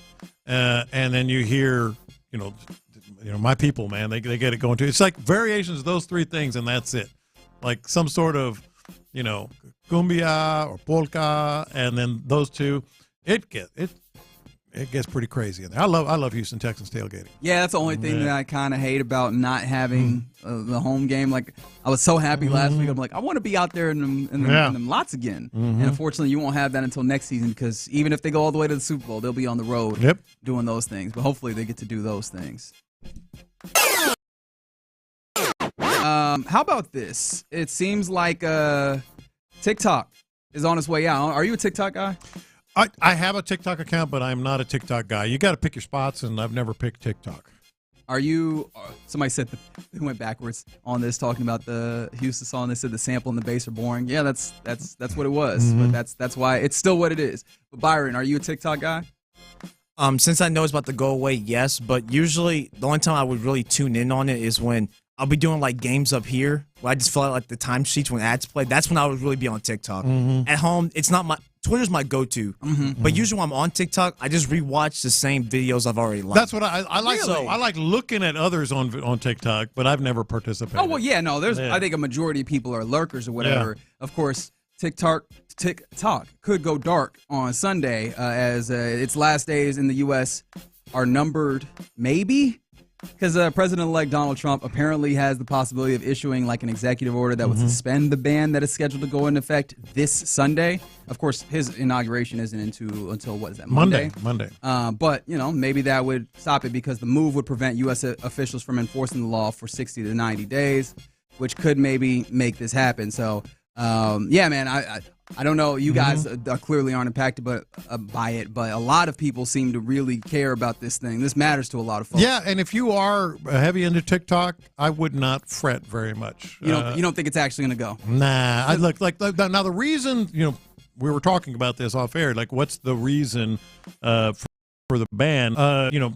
And then you hear, my people, man, they get it going too. It's like variations of those three things, and that's it. Like some sort of, cumbia or polka, and then those two. It gets pretty crazy in there. I love Houston Texans tailgating. Yeah, that's the only thing that I kind of hate about not having the home game. Like, I was so happy last week. I'm like, I want to be out there in them lots again. And unfortunately, you won't have that until next season because even if they go all the way to the Super Bowl, they'll be on the road doing those things. But hopefully, they get to do those things. How about this? It seems like TikTok is on its way out. Are you a TikTok guy? I have a TikTok account, but I'm not a TikTok guy. You got to pick your spots, and I've never picked TikTok. Are you? Somebody said they went backwards on this, talking about the Houston song. They said the sample and the bass are boring. Yeah, that's what it was. But that's why it's still what it is. But Byron, are you a TikTok guy? Since I know it's about to go away, yes. But usually the only time I would really tune in on it is when I'll be doing like games up here where I just fill out like the time sheets when ads play. That's when I would really be on TikTok. At home, it's not my Twitter's my go-to. But usually when I'm on TikTok, I just rewatch the same videos I've already liked. That's what I like. Really? I like looking at others on TikTok, but I've never participated. Oh well, yeah, no. I think a majority of people are lurkers or whatever. Yeah. Of course, TikTok could go dark on Sunday as its last days in the U.S. are numbered, maybe. Because President-elect Donald Trump apparently has the possibility of issuing like an executive order that would suspend the ban that is scheduled to go into effect this Sunday. Of course, his inauguration isn't until what is that, Monday? Monday. But, maybe that would stop it because the move would prevent U.S. officials from enforcing the law for 60 to 90 days, which could maybe make this happen. So, yeah, man, I don't know. You guys clearly aren't impacted by it, but a lot of people seem to really care about this thing. This matters to a lot of folks. Yeah, and if you are heavy into TikTok, I would not fret very much. You don't think it's actually going to go? Nah. I look like now the reason we were talking about this off air. Like, what's the reason for for the ban.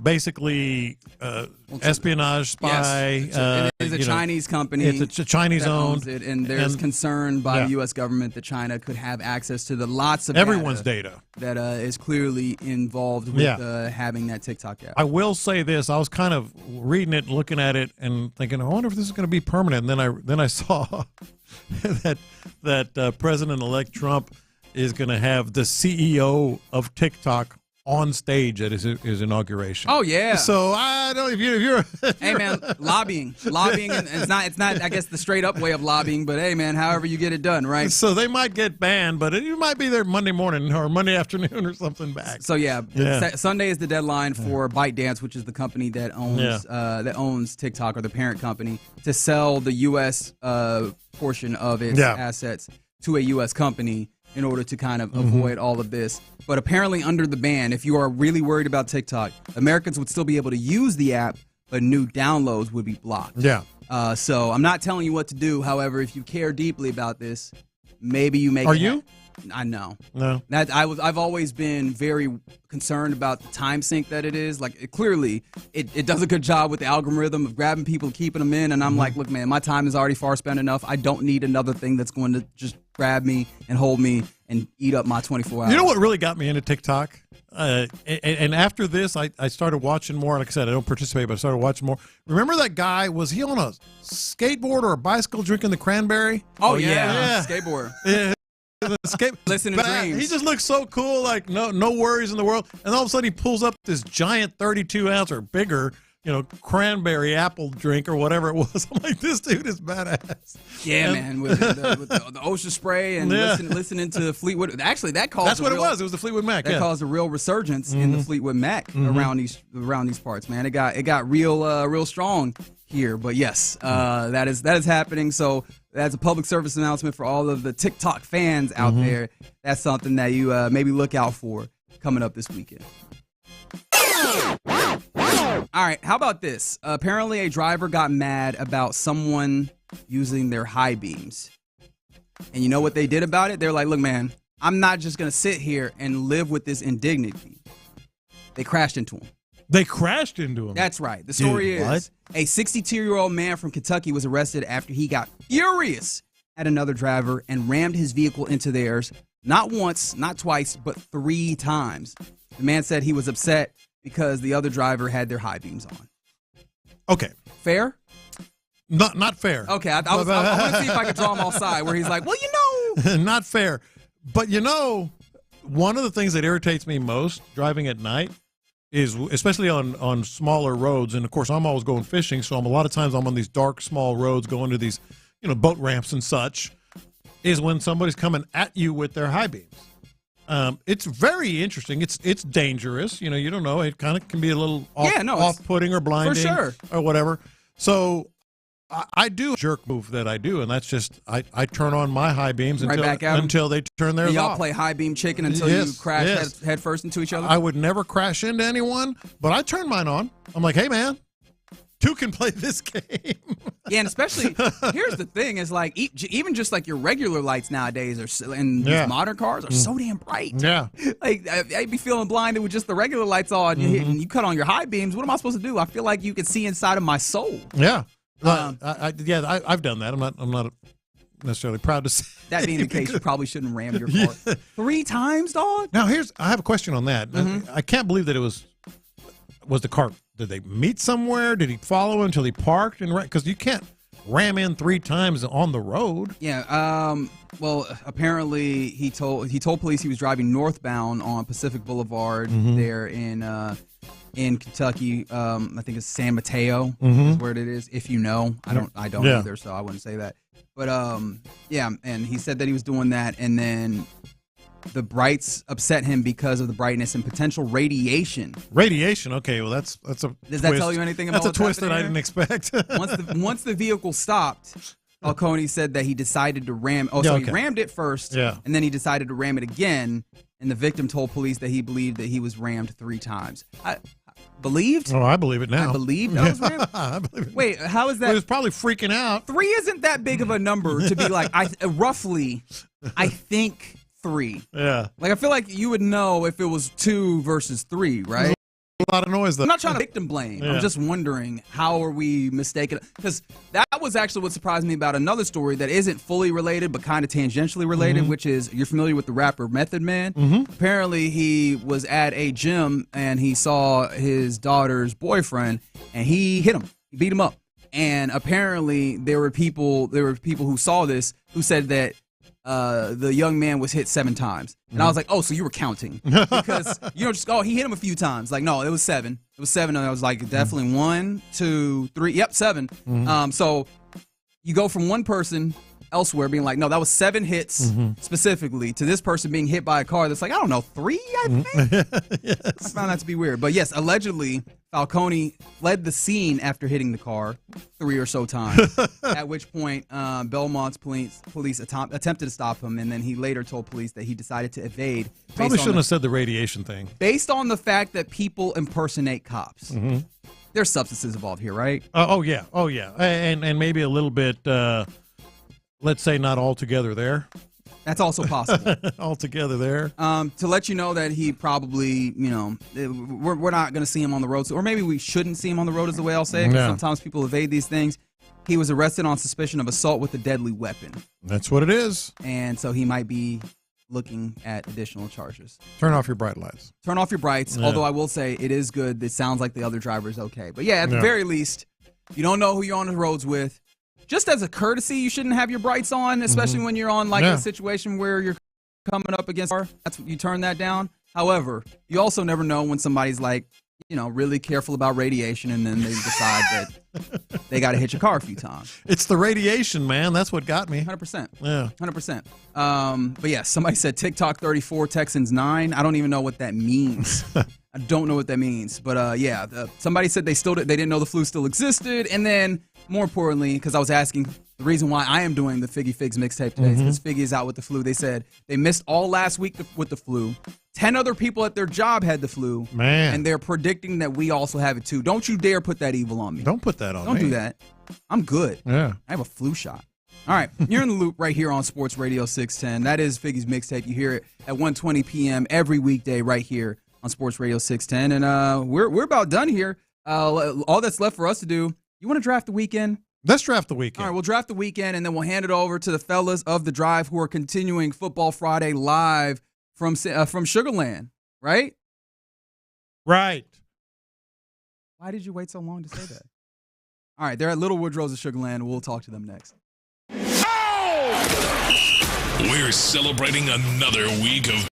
Basically espionage, spy. Yes. It is a Chinese company. It's a Chinese-owned. And there's concern by the U.S. government that China could have access to the lots of everyone's data that is clearly involved with having that TikTok app. I will say this: I was kind of reading it, looking at it, and thinking, I wonder if this is going to be permanent. And then I saw that President-elect Trump is going to have the CEO of TikTok on stage at his inauguration. Oh yeah. So I don't if you're hey man, lobbying, and it's not I guess the straight up way of lobbying, but hey man, however you get it done, right? So they might get banned, but it might be there Monday morning or Monday afternoon or something back. So Sunday is the deadline for ByteDance, which is the company that owns TikTok, or the parent company, to sell the U.S. Portion of its assets to a U.S. company in order to kind of avoid all of this. But apparently under the ban, if you are really worried about TikTok, Americans would still be able to use the app, but new downloads would be blocked. Yeah. So I'm not telling you what to do. However, if you care deeply about this, maybe you make Are you? I know. No. I've always been very concerned about the time sink that it is. Like, it does a good job with the algorithm of grabbing people, keeping them in. And I'm like, look, man, my time is already far spent enough. I don't need another thing that's going to just grab me and hold me and eat up my 24 hours. You know what really got me into TikTok? And after this, I started watching more. Like I said, I don't participate, but I started watching more. Remember that guy? Was he on a skateboard or a bicycle drinking the cranberry? Oh yeah. Skateboard. Yeah. Listen to dreams. He just looks so cool, like no worries in the world. And all of a sudden, he pulls up this giant 32-ounce or bigger, cranberry apple drink or whatever it was. I'm like, this dude is badass. Yeah, man, with the ocean spray and listening to Fleetwood. Actually, that caused it was. It was the Fleetwood Mac. That caused a real resurgence in the Fleetwood Mac around these parts. Man, it got real strong here. But yes, that is happening. So that's a public service announcement for all of the TikTok fans out there. That's something that you maybe look out for coming up this weekend. All right, how about this? Apparently, a driver got mad about someone using their high beams. And you know what they did about it? They're like, look, man, I'm not just going to sit here and live with this indignity. They crashed into him. They crashed into him? That's right. The story is a 62-year-old man from Kentucky was arrested after he got furious at another driver and rammed his vehicle into theirs, not once, not twice, but 3 times. The man said he was upset because the other driver had their high beams on. Okay. Fair? Not fair. Okay, I want to see if I could draw him offside where he's like, well, Not fair. But one of the things that irritates me most driving at night is, especially on smaller roads, and of course I'm always going fishing, so a lot of times I'm on these dark, small roads going to these, boat ramps and such, is when somebody's coming at you with their high beams. It's very interesting. It's dangerous. You don't know. It kind of can be a little off-putting or blinding for sure. or whatever. So I do a jerk move that I do, and that's just I turn on my high beams until they turn theirs off. Y'all play high beam chicken until you crash head first into each other? I would never crash into anyone, but I turn mine on. I'm like, hey, man, 2 can play this game. Yeah, and especially, here's the thing, is like, even just like your regular lights nowadays these modern cars are so damn bright. Yeah. Like, I'd be feeling blinded with just the regular lights on, and you cut on your high beams. What am I supposed to do? I feel like you could see inside of my soul. Yeah. I've done that. I'm not necessarily proud to say. That being the case, you probably shouldn't ram your car 3 times, dog. Now, I have a question on that. I can't believe that it was the car. Did they meet somewhere? Did he follow until he parked? Because you can't ram in 3 times on the road. Yeah. Well, apparently he told police he was driving northbound on Pacific Boulevard there in Kentucky. I think it's San Mateo is where it is. If you know, I don't either, so I wouldn't say that. But and he said that he was doing that, and then the brights upset him because of the brightness and potential radiation. Radiation, okay. Well, that's a. Does that tell you anything about? That's a twist that I didn't expect. once the vehicle stopped, Falcone said that he decided to ram. He rammed it first, and then he decided to ram it again. And the victim told police that he believed that he was rammed 3 times. Believed? Oh, I believe it now. I believe that was rammed? I believe it. Wait, how is that? He was probably freaking out. 3 isn't that big of a number to be like, I think 3. Yeah. Like, I feel like you would know if it was 2 versus 3, right? A lot of noise, though. I'm not trying to victim blame. Yeah. I'm just wondering, how are we mistaken? Because that was actually what surprised me about another story that isn't fully related, but kind of tangentially related, which is, you're familiar with the rapper Method Man? Apparently, he was at a gym, and he saw his daughter's boyfriend, and he hit him. He beat him up. And apparently, there were people who saw this who said that the young man was hit 7 times. And I was like, oh, so you were counting. Because you don't just, he hit him a few times. Like, no, it was 7. It was 7. And I was like, definitely 1, 2, 3. Yep, 7. So you go from one person elsewhere being like, no, that was 7 hits specifically, to this person being hit by a car that's like, I don't know, 3, I think? Yes. I found that to be weird. But yes, allegedly, Falcone fled the scene after hitting the car 3 or so times, at which point Belmont's police attempted to stop him, and then he later told police that he decided to evade. Probably shouldn't have said the radiation thing. Based on the fact that people impersonate cops. There's substances involved here, right? Oh, yeah. And maybe a little bit, let's say not altogether there. That's also possible. Altogether there. To let you know that he probably, we're not going to see him on the road. Or maybe we shouldn't see him on the road is the way I'll say it. 'Cause sometimes people evade these things. He was arrested on suspicion of assault with a deadly weapon. That's what it is. And so he might be looking at additional charges. Turn off your bright lights. Turn off your brights. Yeah. Although I will say it is good. It sounds like the other driver is okay. But yeah, at the very least, you don't know who you're on the roads with. Just as a courtesy, you shouldn't have your brights on, especially when you're on a situation where you're coming up against car. That's you turn that down. However, you also never know when somebody's like, really careful about radiation, and then they decide that they got to hit your car a few times. It's the radiation, man. That's what got me. 100%. Yeah. 100%. But yeah, somebody said TikTok 34, Texans 9. I don't even know what that means. I don't know what that means. But somebody said they didn't know the flu still existed. And then, more importantly, because I was asking the reason why I am doing the Figgy Figs mixtape today is because Figgy is out with the flu. They said they missed all last week with the flu. 10 other people at their job had the flu. Man. And they're predicting that we also have it too. Don't you dare put that evil on me. Don't put that on me. Don't do that. I'm good. Yeah. I have a flu shot. All right. You're in the loop right here on Sports Radio 610. That is Figgy's mixtape. You hear it at 1:20 p.m. every weekday right here on Sports Radio 610. And we're about done here. All that's left for us to do, you want to draft the weekend? Let's draft the weekend. All right, we'll draft the weekend, and then we'll hand it over to the fellas of The Drive who are continuing Football Friday live from Sugarland, right? Right. Why did you wait so long to say that? All right, they're at Little Woodrow's at Sugarland. We'll talk to them next. We're celebrating another week of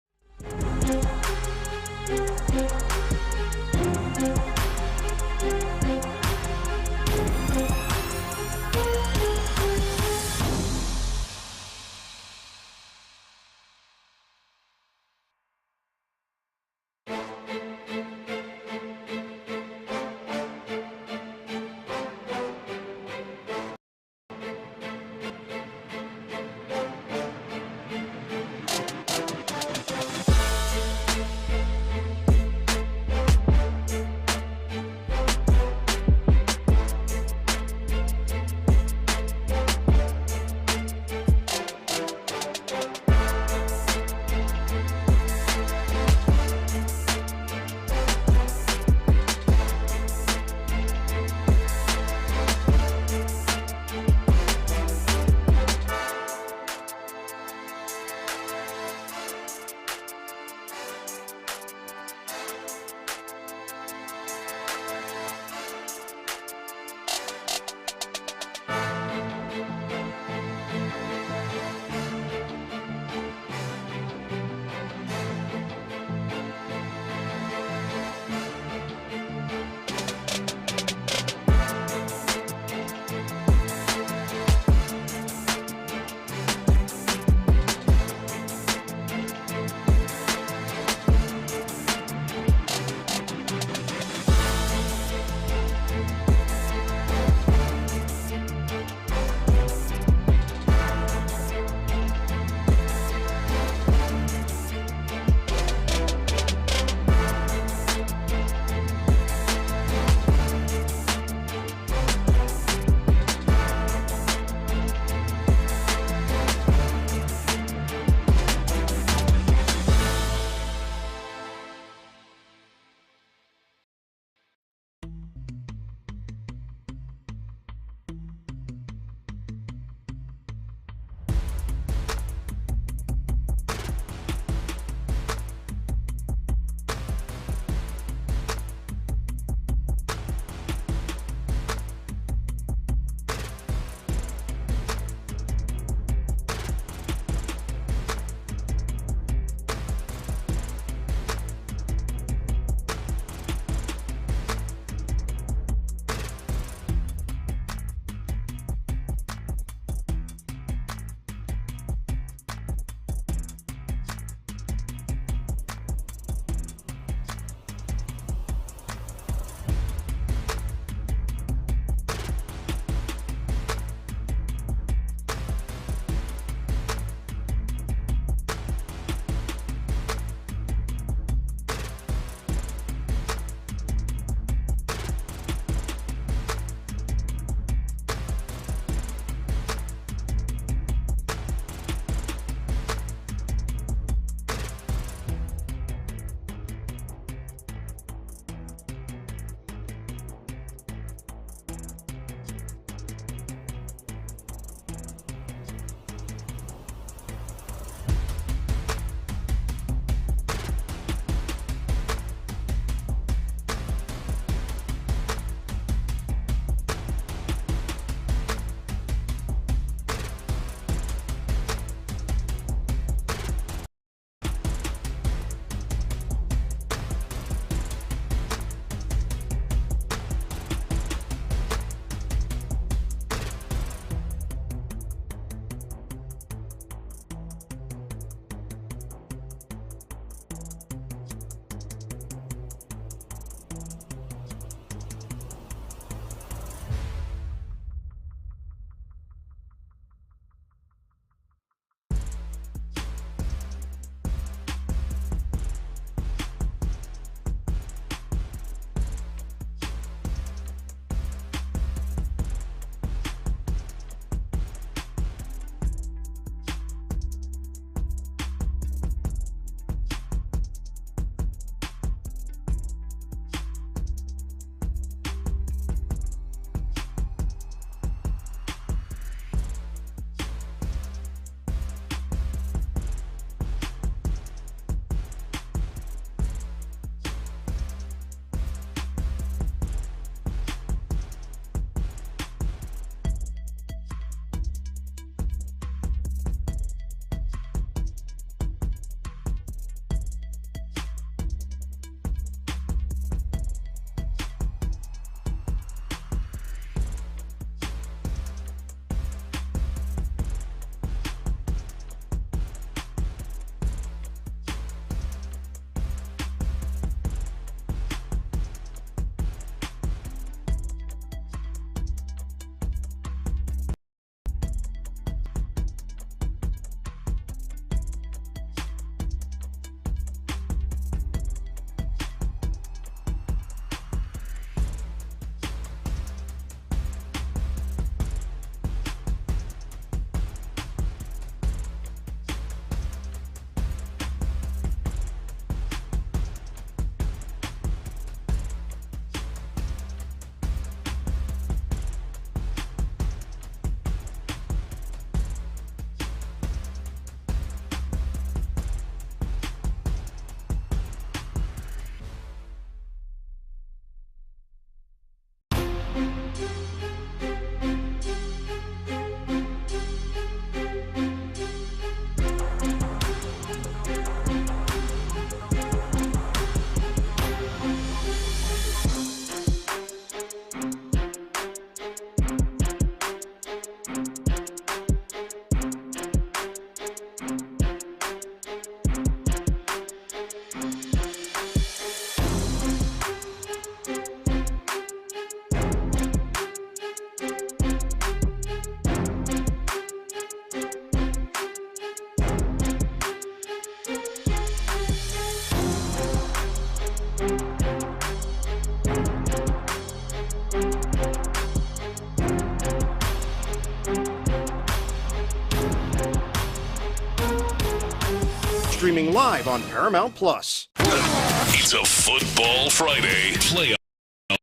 streaming live on Paramount+. It's a Football Friday playoff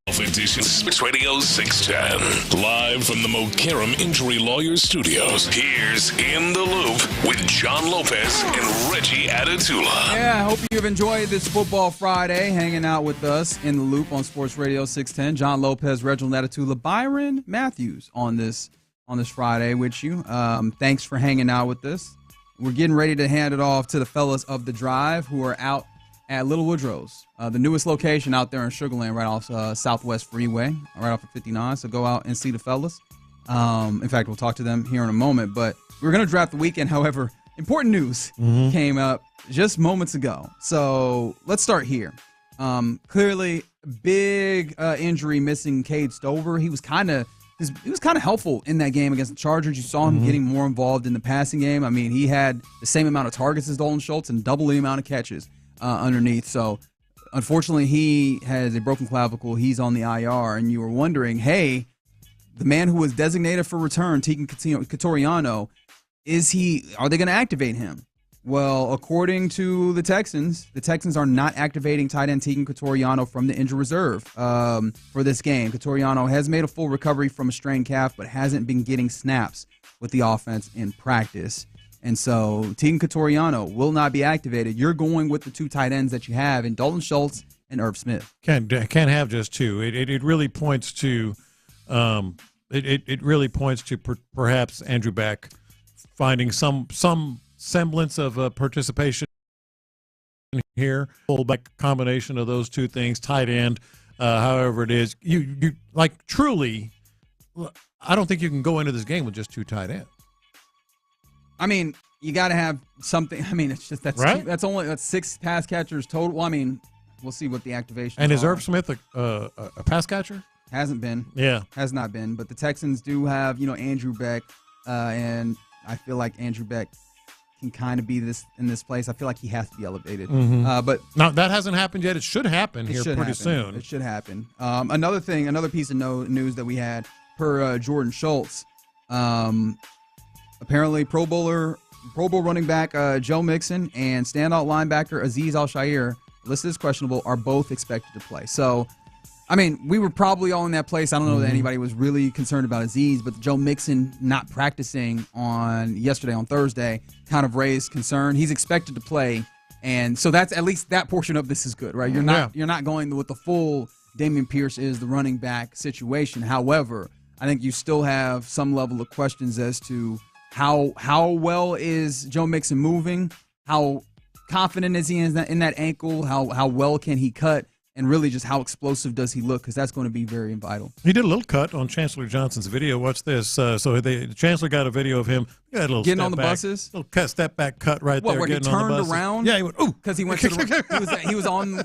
edition. Sports Radio 610. Live from the Mokaram Injury Lawyers Studios. Here's In the Loop with John Lopez and Reggie Atatula. Yeah, I hope you've enjoyed this Football Friday, hanging out with us in the Loop on Sports Radio 610. John Lopez, Reginald Atatula, Byron Matthews on this Friday with you. Thanks for hanging out with us. We're getting ready to hand it off to the fellas of The Drive who are out at Little Woodrow's, the newest location out there in Sugar Land, right off Southwest Freeway, right off of 59. So go out and see the fellas. In fact, we'll talk to them here in a moment. But we're going to draft the weekend. However, important news came up just moments ago. So let's start here. Clearly, big injury missing Cade Stover. He was kind of helpful in that game against the Chargers. You saw him getting more involved in the passing game. I mean, he had the same amount of targets as Dalton Schultz and double the amount of catches underneath. So, unfortunately, he has a broken clavicle. He's on the IR, and you were wondering, hey, the man who was designated for return, Tegan Cotoriano, are they going to activate him? Well, according to the Texans are not activating tight end Tegan Cotoriano from the injured reserve for this game. Cotoriano has made a full recovery from a strained calf, but hasn't been getting snaps with the offense in practice. And so Tegan Cotoriano will not be activated. You're going with the two tight ends that you have in Dalton Schultz and Irv Smith. Can't have just two. It really points to perhaps Andrew Beck finding some semblance of participation here. Fullback combination of those two things, tight end, however it is. You like truly. I don't think you can go into this game with just two tight ends. I mean, you got to have something. I mean, it's just that's 6 pass catchers total. Well, I mean, we'll see what the activation. And is Irv Smith a pass catcher? Hasn't been. Yeah, has not been. But the Texans do have Andrew Beck, and I feel like Andrew Beck can kind of be in this place. I feel like he has to be elevated. But now that hasn't happened yet. It should happen here pretty soon. It should happen. Another piece of news that we had per Jordan Schultz. Apparently, Pro Bowl running back Joe Mixon and standout linebacker Azeez Al-Shaair, listed as questionable, are both expected to play. So, I mean, we were probably all in that place. I don't know that anybody was really concerned about Azeez, but Joe Mixon not practicing on Thursday, kind of raised concern. He's expected to play, and so that's at least that portion of this is good, right? You're not going with the full Dameon Pierce is the running back situation. However, I think you still have some level of questions as to how well is Joe Mixon moving? How confident is he in that ankle? How well can he cut? And really just how explosive does he look? Because that's going to be very vital. He did a little cut on Chancellor Johnson's video. Watch this. So the Chancellor got a video of him. He had a little getting step on the back, buses. Little step back cut right there. Where getting he turned on the buses. around? Yeah, he went, ooh. Because he went to the, he was going to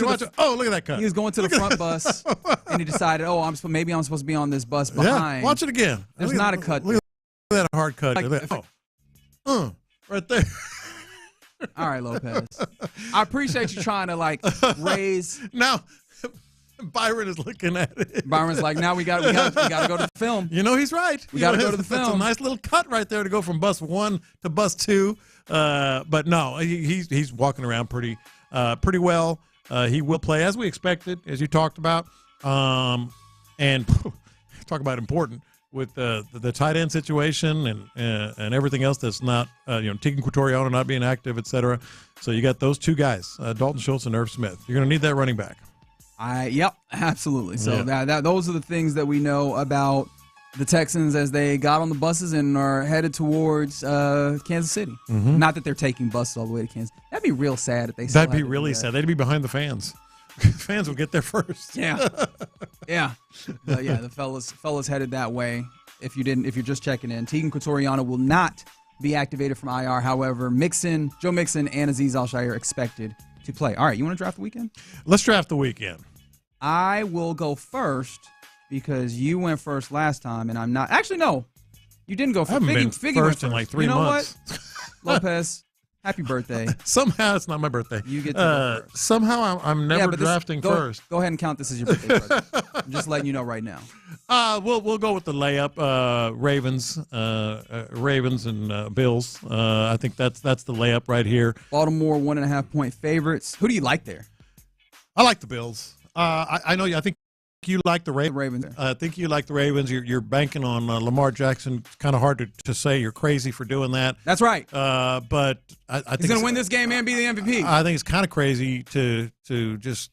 the, oh, look at that cut. He was going to the front bus, and he decided, maybe I'm supposed to be on this bus behind. Yeah, watch it again. There's not a cut. Look at that hard cut. Right there. All right, Lopez. I appreciate you trying to raise. Now, Byron is looking at it. Byron's like, now we got to go to the film. He's right. We got to go to the film. That's a nice little cut right there to go from bus 1 to bus 2. But no, he's walking around pretty well. He will play as we expected, as you talked about. And talk about important with the tight end situation and everything else that's not Tegan Cotoriano not being active, et cetera. So you got those two guys, Dalton Schultz and Irv Smith. You're going to need that running back. Yep, absolutely. So those are the things that we know about the Texans as they got on the buses and are headed towards Kansas City. Mm-hmm. Not that they're taking buses all the way to Kansas. That'd be real sad if they. That'd be really sad. They'd be behind the fans. Fans will get there first. Yeah. The fellas headed that way. If you're just checking in, Tegan Cotoriano will not be activated from IR. However, Joe Mixon, and Azeez Al-Shaair expected to play. All right, you want to draft the weekend? Let's draft the weekend. I will go first because you went first last time, and I'm not. Actually, no, you didn't go first. I haven't been first in like 3 months. What? Lopez, happy birthday. Somehow it's not my birthday. You get to go first. Somehow I'm never drafting first. Go ahead and count this as your birthday present. I'm just letting you know right now. We'll go with the layup. Ravens and Bills. I think that's the layup right here. Baltimore 1.5-point favorites. Who do you like there? I like the Bills. I know you. I think you like the Ravens. I think you like the Ravens. You're banking on Lamar Jackson. It's kind of hard to say. You're crazy for doing that. That's right. But I think he's going to win this game and be the MVP. I think it's kind of crazy to just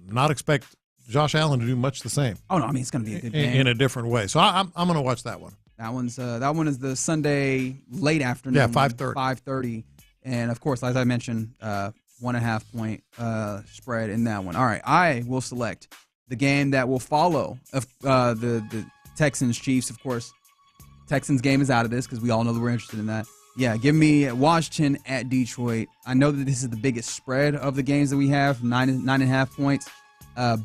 not expect Josh Allen to do much the same. Oh no, I mean it's going to be a good game in a different way. So I'm going to watch that one. That one is the Sunday late afternoon. Yeah, 5:30. 5:30, and of course, as I mentioned, 1.5-point spread in that one. All right, I will select the game that will follow the Texans Chiefs. Of course, Texans game is out of this because we all know that we're interested in that. Yeah, give me Washington at Detroit. I know that this is the biggest spread of the games that we have, 9.5 points.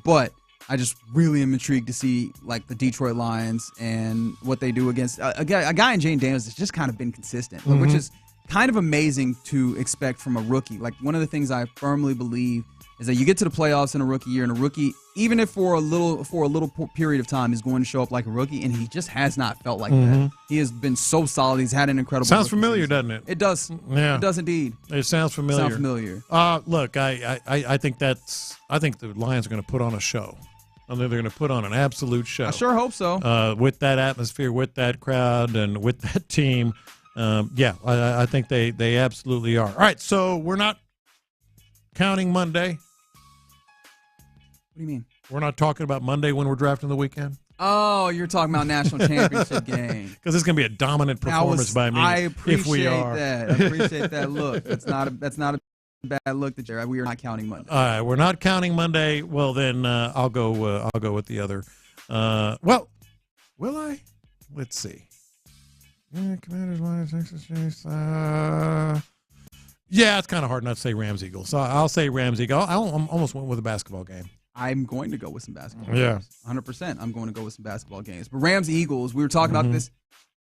But I just really am intrigued to see like the Detroit Lions and what they do against a guy in Jane Daniels that's just kind of been consistent, which is kind of amazing to expect from a rookie. Like one of the things I firmly believe is that you get to the playoffs in a rookie year, and a rookie, even if for a little period of time, is going to show up like a rookie, and he just has not felt like that. He has been so solid. He's had an incredible. Sounds familiar, doesn't it? It does. Yeah, it does indeed. It sounds familiar. Look, I think the Lions are going to put on a show. I think they're going to put on an absolute show. I sure hope so. With that atmosphere, with that crowd, and with that team. I think they absolutely are. All right, so we're not counting Monday. What do you mean? We're not talking about Monday when we're drafting the weekend? Oh, you're talking about national championship game. Because it's going to be a dominant performance by me. I appreciate if we are. that. I appreciate that look. That's not a bad look that we are not counting Monday. All right, we're not counting Monday. Well, then I'll go with the other. Well, will I? Let's see. Commanders, Lions, Texas, Chiefs. Yeah, it's kind of hard not to say Rams Eagles. So I'll say Rams Eagles. I almost went with a basketball game. I'm going to go with some basketball games. 100%. I'm going to go with some basketball games. But Rams Eagles, we were talking about this.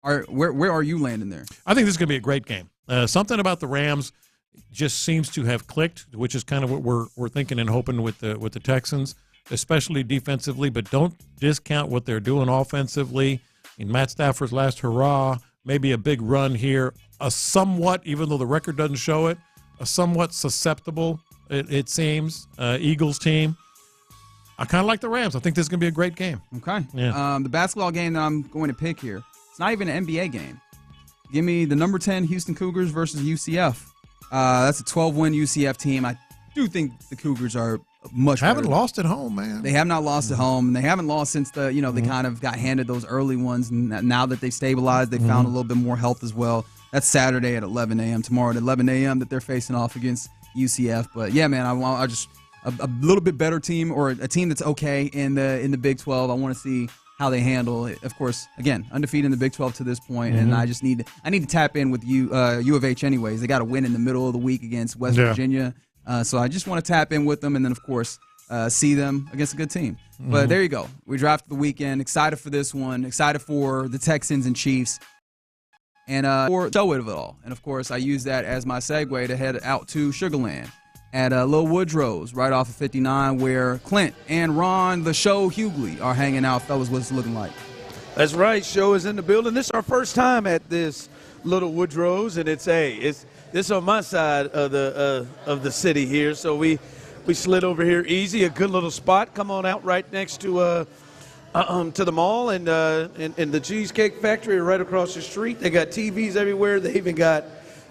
Where are you landing there? I think this is going to be a great game. Something about the Rams just seems to have clicked, which is kind of what we're thinking and hoping with the Texans, especially defensively. But don't discount what they're doing offensively. In Matt Stafford's last hurrah, maybe a big run here, a somewhat, even though the record doesn't show it, a somewhat susceptible, it seems, Eagles team. I kind of like the Rams. I think this is going to be a great game. Okay. Yeah. The basketball game that I'm going to pick here, it's not even an NBA game. Give me the number 10 Houston Cougars versus UCF. That's a 12-win UCF team. I do think the Cougars are much better. Haven't lost at home, man. They have not lost at home. They haven't lost since they kind of got handed those early ones. And now that they've stabilized, they found a little bit more health as well. That's Saturday at 11 a.m. Tomorrow at 11 a.m. that they're facing off against UCF. But, yeah, man, I just a little bit better team, or a team that's okay in the Big 12. I want to see how they handle it. Of course, again, undefeated in the Big 12 to this point, and I need to tap in with U of H anyways. They got to win in the middle of the week against West Virginia. So I just want to tap in with them, and then, of course, see them against a good team. But there you go. We drafted the weekend. Excited for this one. Excited for the Texans and Chiefs. And for show it all. And, of course, I use that as my segue to head out to Sugarland at Lil Woodrow's right off of 59, where Clint and Ron, the show Hughley, are hanging out. Fellas, what's it looking like? That's right. Show is in the building. This is our first time at this Little Woodrow's, and it's this on my side of the city here. So we slid over here easy, a good little spot. Come on out right next to the mall and the Cheesecake Factory right across the street. They got TVs everywhere. They even got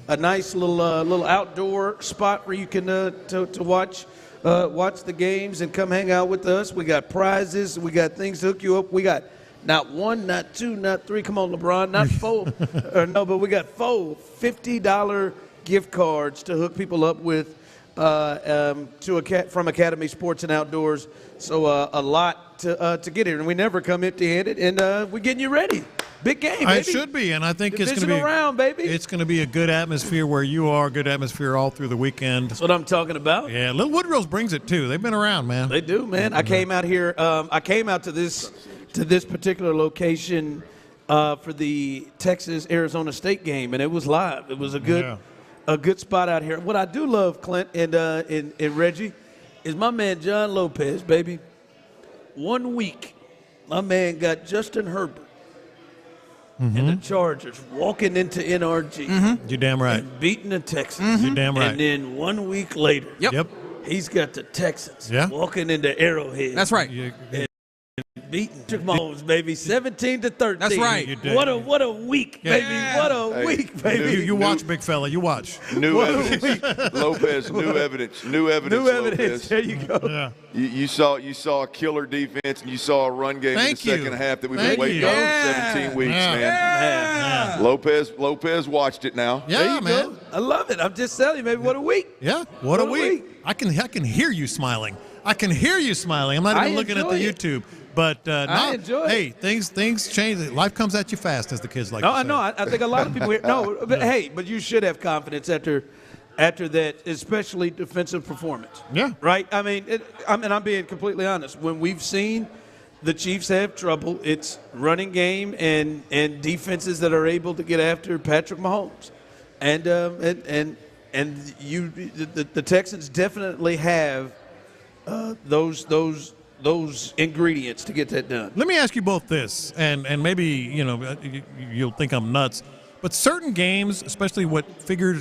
a nice little outdoor spot where you can to watch the games and come hang out with us. We got prizes. We got things to hook you up. We got not one, not two, not three. Come on, LeBron, not four. But we got four $50 gift cards to hook people up with from Academy Sports and Outdoors. So a lot to get here, and we never come empty-handed. And we're getting you ready. Big game, baby. It should be, and I think it's going to be round, baby. It's going to be a good atmosphere where you are. Good atmosphere all through the weekend. That's what I'm talking about. Yeah, Little Woodrow's brings it too. They've been around, man. They do, man. I came out here. I came out to this particular location for the Texas-Arizona State game, and it was live. It was a good spot out here. What I do love, Clint and Reggie, is my man John Lopez, baby. 1 week my man got Justin Herbert and the Chargers walking into NRG. You're damn right. And beating the Texans. You're damn right. And then 1 week later, he's got the Texans walking into Arrowhead. That's right. And beating Mahomes, baby, 17-13. That's right. What a week, baby. What a week, baby. You watch, big fella. You watch. New evidence. Lopez, new evidence. New evidence, Lopez. There you go. Yeah. You saw a killer defense, and you saw a run game in the second half that we've been waiting on 17 weeks, man. Yeah. Lopez watched it now. Yeah, man. Go. I love it. I'm just telling you, baby, what a week. Yeah, what a week. I can hear you smiling. I can hear you smiling. I'm not even looking at the YouTube. But I enjoy hey, things change. Life comes at you fast, as the kids like to say. I know. I think a lot of people here. No, but hey, but you should have confidence after that, especially defensive performance. Yeah. Right? I mean, I'm being completely honest. When we've seen the Chiefs have trouble, it's running game and defenses that are able to get after Patrick Mahomes. And the Texans definitely have those ingredients to get that done. Let me ask you both this, and maybe you'll think I'm nuts, but certain games, especially what figure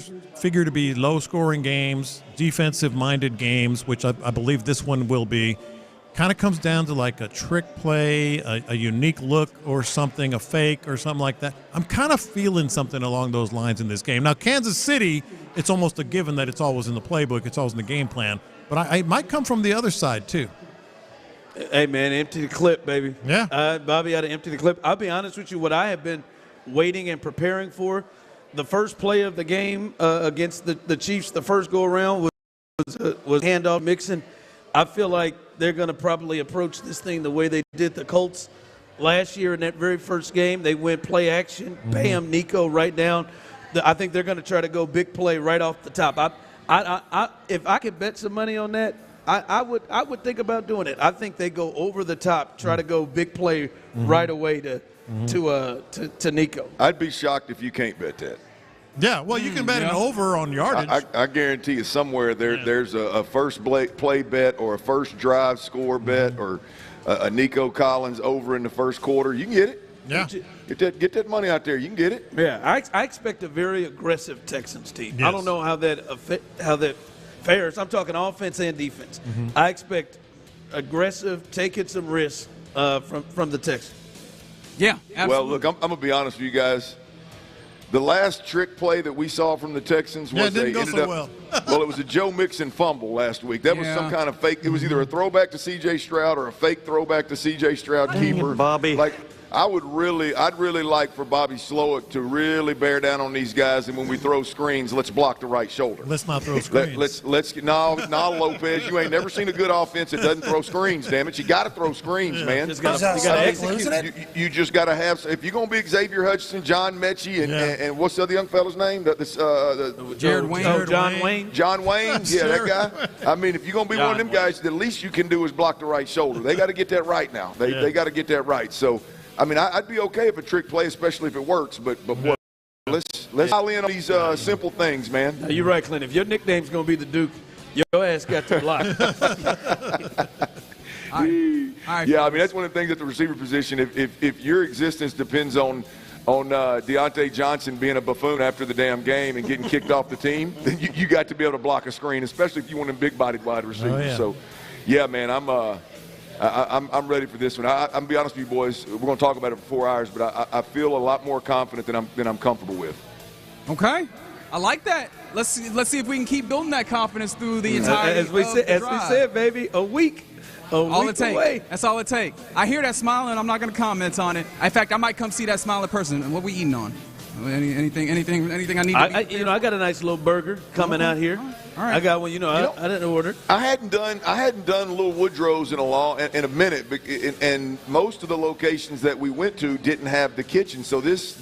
to be low-scoring games, defensive-minded games, which I believe this one will be, kind of comes down to like a trick play, a unique look or something, a fake or something like that. I'm kind of feeling something along those lines in this game. Now, Kansas City, it's almost a given that it's always in the playbook, it's always in the game plan, but I might come from the other side too. Hey, man, empty the clip, baby. Yeah. Bobby had to empty the clip. I'll be honest with you, what I have been waiting and preparing for, the first play of the game against the Chiefs, the first go-around was handoff Mixon. I feel like they're going to probably approach this thing the way they did the Colts last year in that very first game. They went play action, bam, Nico right down. I think they're going to try to go big play right off the top. If I could bet some money on that, I would think about doing it. I think they go over the top, try to go big play right away to Nico. I'd be shocked if you can't bet that. Yeah, well, you can bet an over on yardage. I guarantee you somewhere there's a first play bet or a first drive score bet or a Nico Collins over in the first quarter. You can get it. Yeah. Get that money out there. You can get it. Yeah, I expect a very aggressive Texans team. Yes. I don't know how that fares. I'm talking offense and defense. I expect aggressive, taking some risks from the Texans. Yeah, absolutely. Well, look, I'm going to be honest with you guys. The last trick play that we saw from the Texans was it was a Joe Mixon fumble last week. That was some kind of fake. It was either a throwback to C.J. Stroud or a fake throwback to C.J. Stroud keeper. Bobby. I'd really like for Bobby Slowick to really bear down on these guys, and when we throw screens, let's block the right shoulder. Let's not throw screens. No, Lopez, you ain't never seen a good offense that doesn't throw screens. Damn it, you got to throw screens, man. You got to execute. You just got to have. If you're gonna be Xavier Hutchinson, John Mechie, and what's the other young fella's name? Jared Wayne. John Wayne. John Wayne, that guy. I mean, if you're gonna be one of them guys, the least you can do is block the right shoulder. They got to get that right now. They got to get that right. So. I mean, I'd be okay if a trick play, especially if it works. But boy, let's dial in on these simple things, man. No, you're right, Clint. If your nickname's going to be the Duke, your ass got to block. All right. Yeah, I mean that's one of the things at the receiver position. If your existence depends on Deontay Johnson being a buffoon after the damn game and getting kicked off the team, then you got to be able to block a screen, especially if you want a big-bodied wide receiver. Oh, yeah. So, yeah, man, I'm ready for this one. I'm gonna be honest with you, boys. We're gonna talk about it for 4 hours, but I feel a lot more confident than I'm comfortable with. Okay, I like that. Let's see if we can keep building that confidence through the entire. As we said, baby, a week. All it takes. That's all it takes. I hear that smile, and I'm not gonna comment on it. In fact, I might come see that smile in person. What we eating on? Anything I need to eat? I got a nice little burger coming out here. All right. I got one. I didn't order. I hadn't done little Woodrow's in a minute, and most of the locations that we went to didn't have the kitchen. So this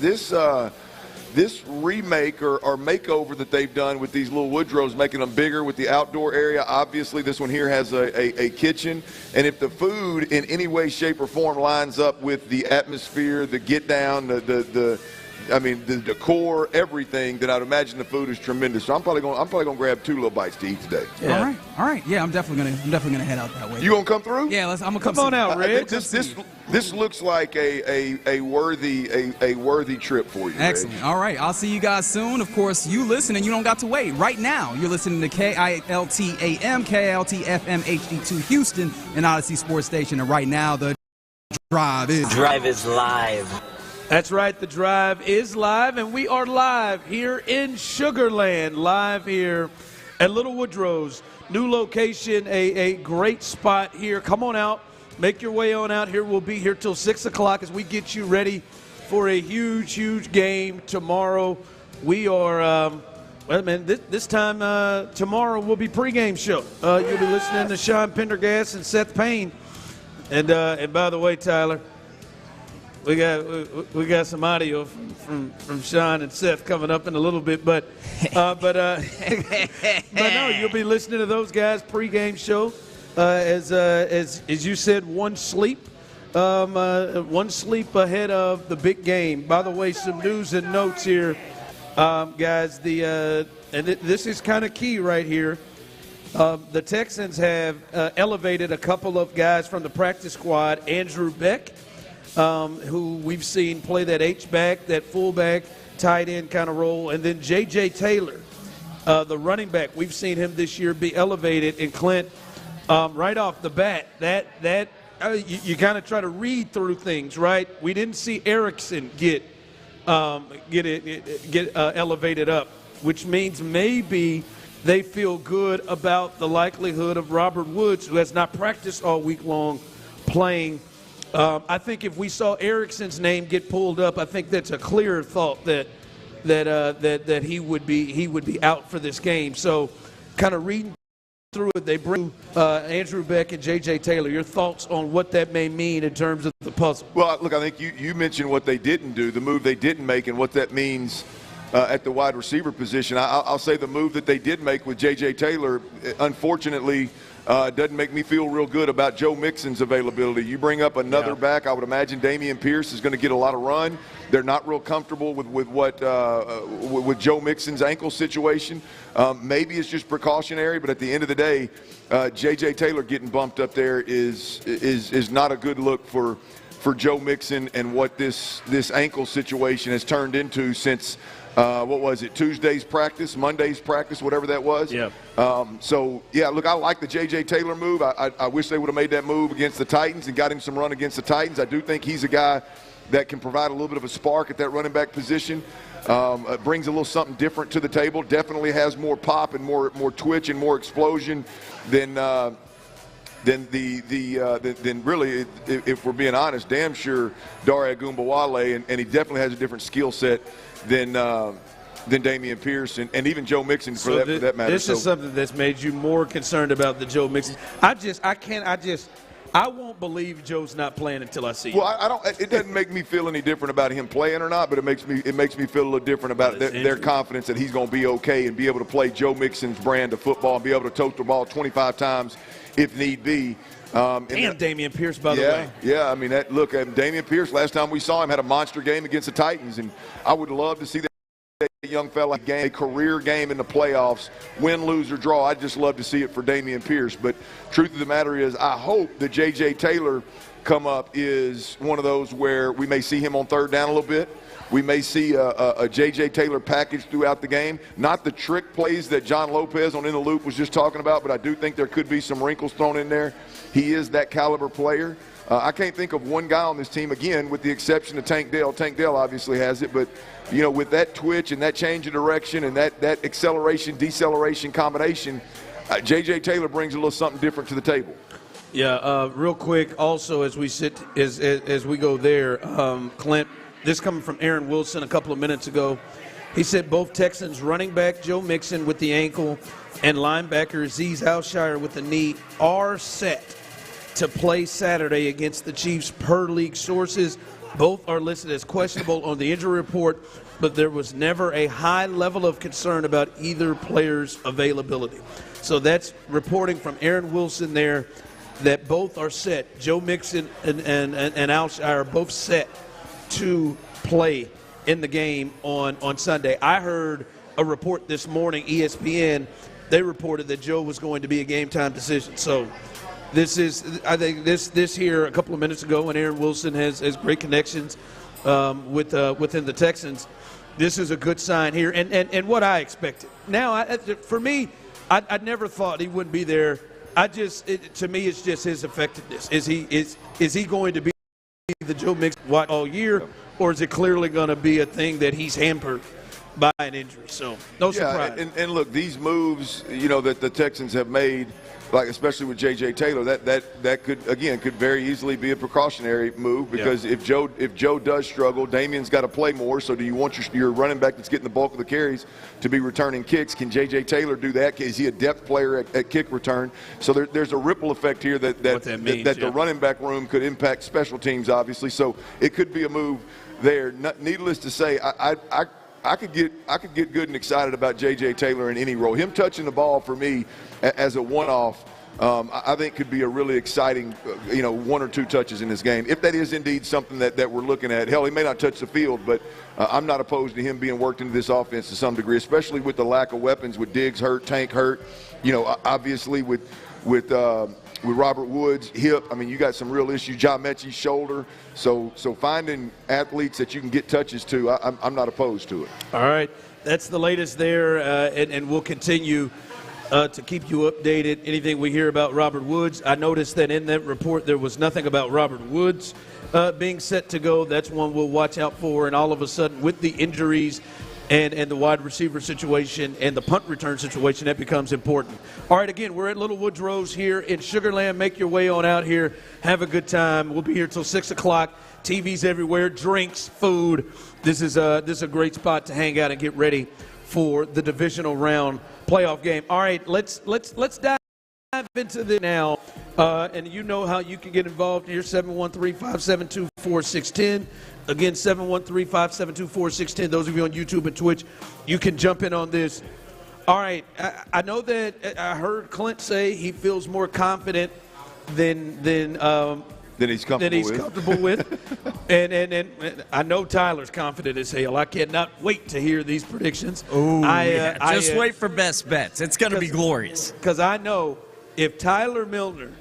remake or makeover that they've done with these little Woodrow's, making them bigger with the outdoor area. Obviously, this one here has a kitchen, and if the food in any way, shape, or form lines up with the atmosphere, the get down, the I mean, the decor, everything, that I'd imagine the food is tremendous. So I'm probably gonna grab 2 little bites to eat today. Yeah. All right. Yeah, I'm definitely gonna head out that way. You gonna come through? Yeah, I'm gonna come on out, Red. This looks like a worthy trip for you. Excellent. Reg. All right. I'll see you guys soon. Of course, you listen and you don't got to wait. Right now, you're listening to KILT AM, KILT FM HD2 Houston, and Odyssey Sports Station. And right now, the Drive is live. That's right. The Drive is live, and we are live here in Sugar Land, live here at Little Woodrow's new location, a great spot here. Come on out. Make your way on out here. We'll be here till 6 o'clock as we get you ready for a huge, huge game tomorrow. We are, this time tomorrow will be pregame show. You'll be listening to Sean Pendergast and Seth Payne. And by the way, Tyler, we got some audio from Sean and Seth coming up in a little bit, but no, you'll be listening to those guys pregame show. As you said, one sleep ahead of the big game. By the way, some news and notes here, guys. This is kind of key right here. The Texans have elevated a couple of guys from the practice squad. Andrew Beck, who we've seen play that H-back, that fullback, tight end kind of role, and then J.J. Taylor, the running back. We've seen him this year be elevated. And Clint, right off the bat, you kind of try to read through things, right? We didn't see Erickson get elevated up, which means maybe they feel good about the likelihood of Robert Woods, who has not practiced all week long, playing. I think if we saw Erickson's name get pulled up, I think that's a clearer thought that he would be out for this game. So, kind of reading through it, they bring Andrew Beck and J.J. Taylor. Your thoughts on what that may mean in terms of the puzzle? Well, look, I think you mentioned what they didn't do, the move they didn't make, and what that means at the wide receiver position. I'll say the move that they did make with J.J. Taylor, unfortunately, doesn't make me feel real good about Joe Mixon's availability. You bring up another back, I would imagine Dameon Pierce is going to get a lot of run. They're not real comfortable with Joe Mixon's ankle situation. Maybe it's just precautionary, but at the end of the day, J.J. Taylor getting bumped up there is not a good look for Joe Mixon and what this ankle situation has turned into since Tuesday's practice, Monday's practice, whatever that was. Yeah. Look, I like the J.J. Taylor move. I wish they would have made that move against the Titans and got him some run against the Titans. I do think he's a guy that can provide a little bit of a spark at that running back position. Brings a little something different to the table. Definitely has more pop and more twitch and more explosion than really, if we're being honest, damn sure Dare Ogunbowale, and he definitely has a different skill set than Dameon Pierce and even Joe Mixon for that matter. This is something that's made you more concerned about the Joe Mixon. I won't believe Joe's not playing until I see him. Well, it doesn't make me feel any different about him playing or not, but it makes me feel a little different about their confidence that he's going to be okay and be able to play Joe Mixon's brand of football and be able to tote the ball 25 times if need be. And Dameon Pierce, by the way. Yeah, I mean, Dameon Pierce, last time we saw him, had a monster game against the Titans, and I would love to see that young fella game, a career game in the playoffs, win, lose, or draw. I'd just love to see it for Dameon Pierce. But truth of the matter is, I hope that J.J. Taylor come up is one of those where we may see him on third down a little bit. We may see a J.J. Taylor package throughout the game. Not the trick plays that John Lopez on In the Loop was just talking about, but I do think there could be some wrinkles thrown in there. He is that caliber player. I can't think of one guy on this team, again, with the exception of Tank Dell. Tank Dell obviously has it, but, with that twitch and that change of direction and that acceleration, deceleration combination, J.J. Taylor brings a little something different to the table. Yeah, real quick, also as we go there, Clint, this coming from Aaron Wilson a couple of minutes ago. He said both Texans running back Joe Mixon with the ankle and linebacker Azeez Al-Shire with the knee are set to play Saturday against the Chiefs per league sources. Both are listed as questionable on the injury report, but there was never a high level of concern about either player's availability. So that's reporting from Aaron Wilson there that both are set. Joe Mixon and Al-Shire are both set to play in the game on Sunday. I heard a report this morning, ESPN, they reported that Joe was going to be a game-time decision. So I think this here a couple of minutes ago, and Aaron Wilson has great connections within the Texans. This is a good sign here, and what I expected. Now, for me, I never thought he wouldn't be there. To me, it's just his effectiveness. Is he going to be the Joe Mixon watch all year, or is it clearly going to be a thing that he's hampered by an injury? So no surprise. And look, these moves, that the Texans have made, like especially with J.J. Taylor, that could very easily be a precautionary move because if Joe does struggle, Damian's got to play more. So do you want your running back that's getting the bulk of the carries to be returning kicks? Can J.J. Taylor do that? Is he a depth player at kick return? So there's a ripple effect here that the running back room could impact special teams, obviously. So it could be a move there. Needless to say, I could get good and excited about J.J. Taylor in any role. Him touching the ball for me as a one-off, I think could be a really exciting, one or two touches in this game. If that is indeed something that we're looking at. Hell, he may not touch the field, but I'm not opposed to him being worked into this offense to some degree, especially with the lack of weapons, with Diggs hurt, Tank hurt, obviously with Robert Woods' hip. I mean, you got some real issues. John Mechie's shoulder. So finding athletes that you can get touches to, I'm not opposed to it. All right. That's the latest there, and we'll continue to keep you updated. Anything we hear about Robert Woods. I noticed that in that report there was nothing about Robert Woods being set to go. That's one we'll watch out for. And all of a sudden, with the injuries and the wide receiver situation and the punt return situation, that becomes important. All right, again, we're at Little Woodrow's here in Sugar Land. Make your way on out here. Have a good time. We'll be here till 6 o'clock. TVs everywhere, drinks, food. This is a great spot to hang out and get ready for the divisional round playoff game. All right, let's dive into this now. And you know how you can get involved here, 713-572-4610. Again, 713-572-4610. Those of you on YouTube and Twitch, you can jump in on this. All right, I know that I heard Clint say he feels more confident than he's comfortable with. and I know Tyler's confident as hell. I cannot wait to hear these predictions. Just wait for best bets. It's going to be glorious. Because I know if Tyler Milner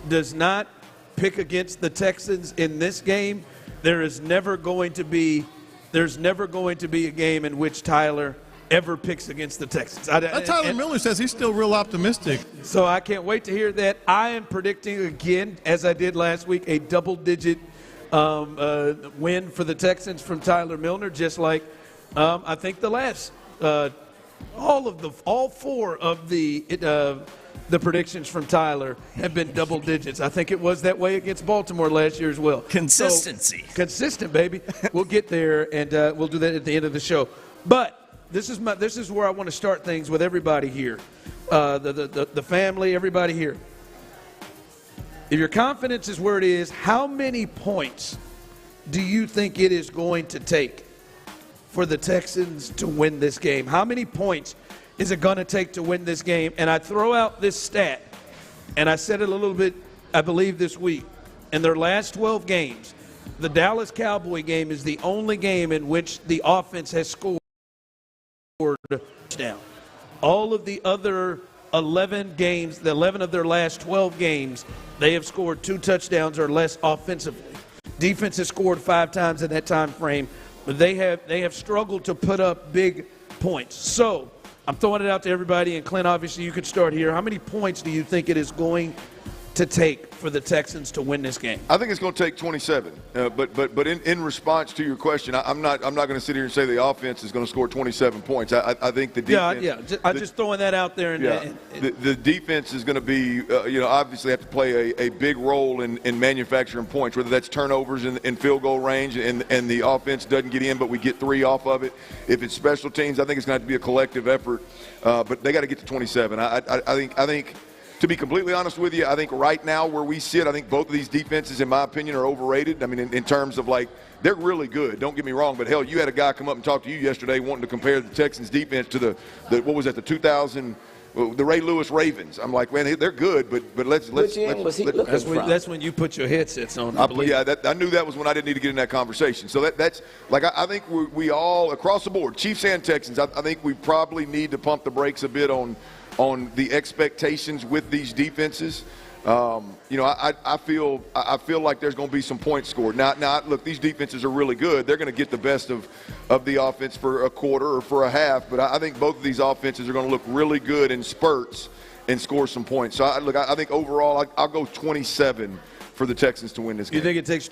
does not pick against the Texans in this game, there's never going to be a game in which Tyler ever picks against the Texans. Tyler Miller says he's still real optimistic. So I can't wait to hear that. I am predicting again, as I did last week, a double-digit win for the Texans from Tyler Milner, just like I think the last all four of the predictions from Tyler have been double digits. I think it was that way against Baltimore last year as well. Consistency. So, consistent, baby. We'll get there, and we'll do that at the end of the show. But this is where I want to start things with everybody here, the family, everybody here. If your confidence is where it is, how many points do you think it is going to take for the Texans to win this game? How many points is it going to take to win this game? And I throw out this stat, and I said it a little bit, I believe, this week. In their last 12 games, the Dallas Cowboy game is the only game in which the offense has scored a touchdown. All of the other 11 games, the 11 of their last 12 games, they have scored 2 touchdowns or less offensively. Defense has scored 5 times in that time frame, but they have struggled to put up big points. So I'm throwing it out to everybody, and Clint, obviously you could start here. How many points do you think it is going to take for the Texans to win this game? I think it's going to take 27. But in response to your question, I'm not going to sit here and say the offense is going to score 27 points. I think the defense. I'm just throwing that out there. The defense is going to be, obviously have to play a big role in manufacturing points, whether that's turnovers in field goal range and the offense doesn't get in, but we get 3 off of it. If it's special teams, I think it's going to have to be a collective effort. But they got to get to 27. I think. To be completely honest with you, I think right now where we sit, I think both of these defenses, in my opinion, are overrated. I mean, in terms of they're really good. Don't get me wrong, but hell, you had a guy come up and talk to you yesterday wanting to compare the Texans defense to the 2000 the Ray Lewis Ravens. I'm like, man, they're good, but let's. That's when you put your headsets on. I knew that was when I didn't need to get in that conversation. So that's like I think we all across the board, Chiefs and Texans. I think we probably need to pump the brakes a bit on the expectations with these defenses. I feel like there's going to be some points scored. Now, look, these defenses are really good. They're going to get the best of the offense for a quarter or for a half. But I think both of these offenses are going to look really good in spurts and score some points. So, I think overall I'll go 27 for the Texans to win this game. You think it takes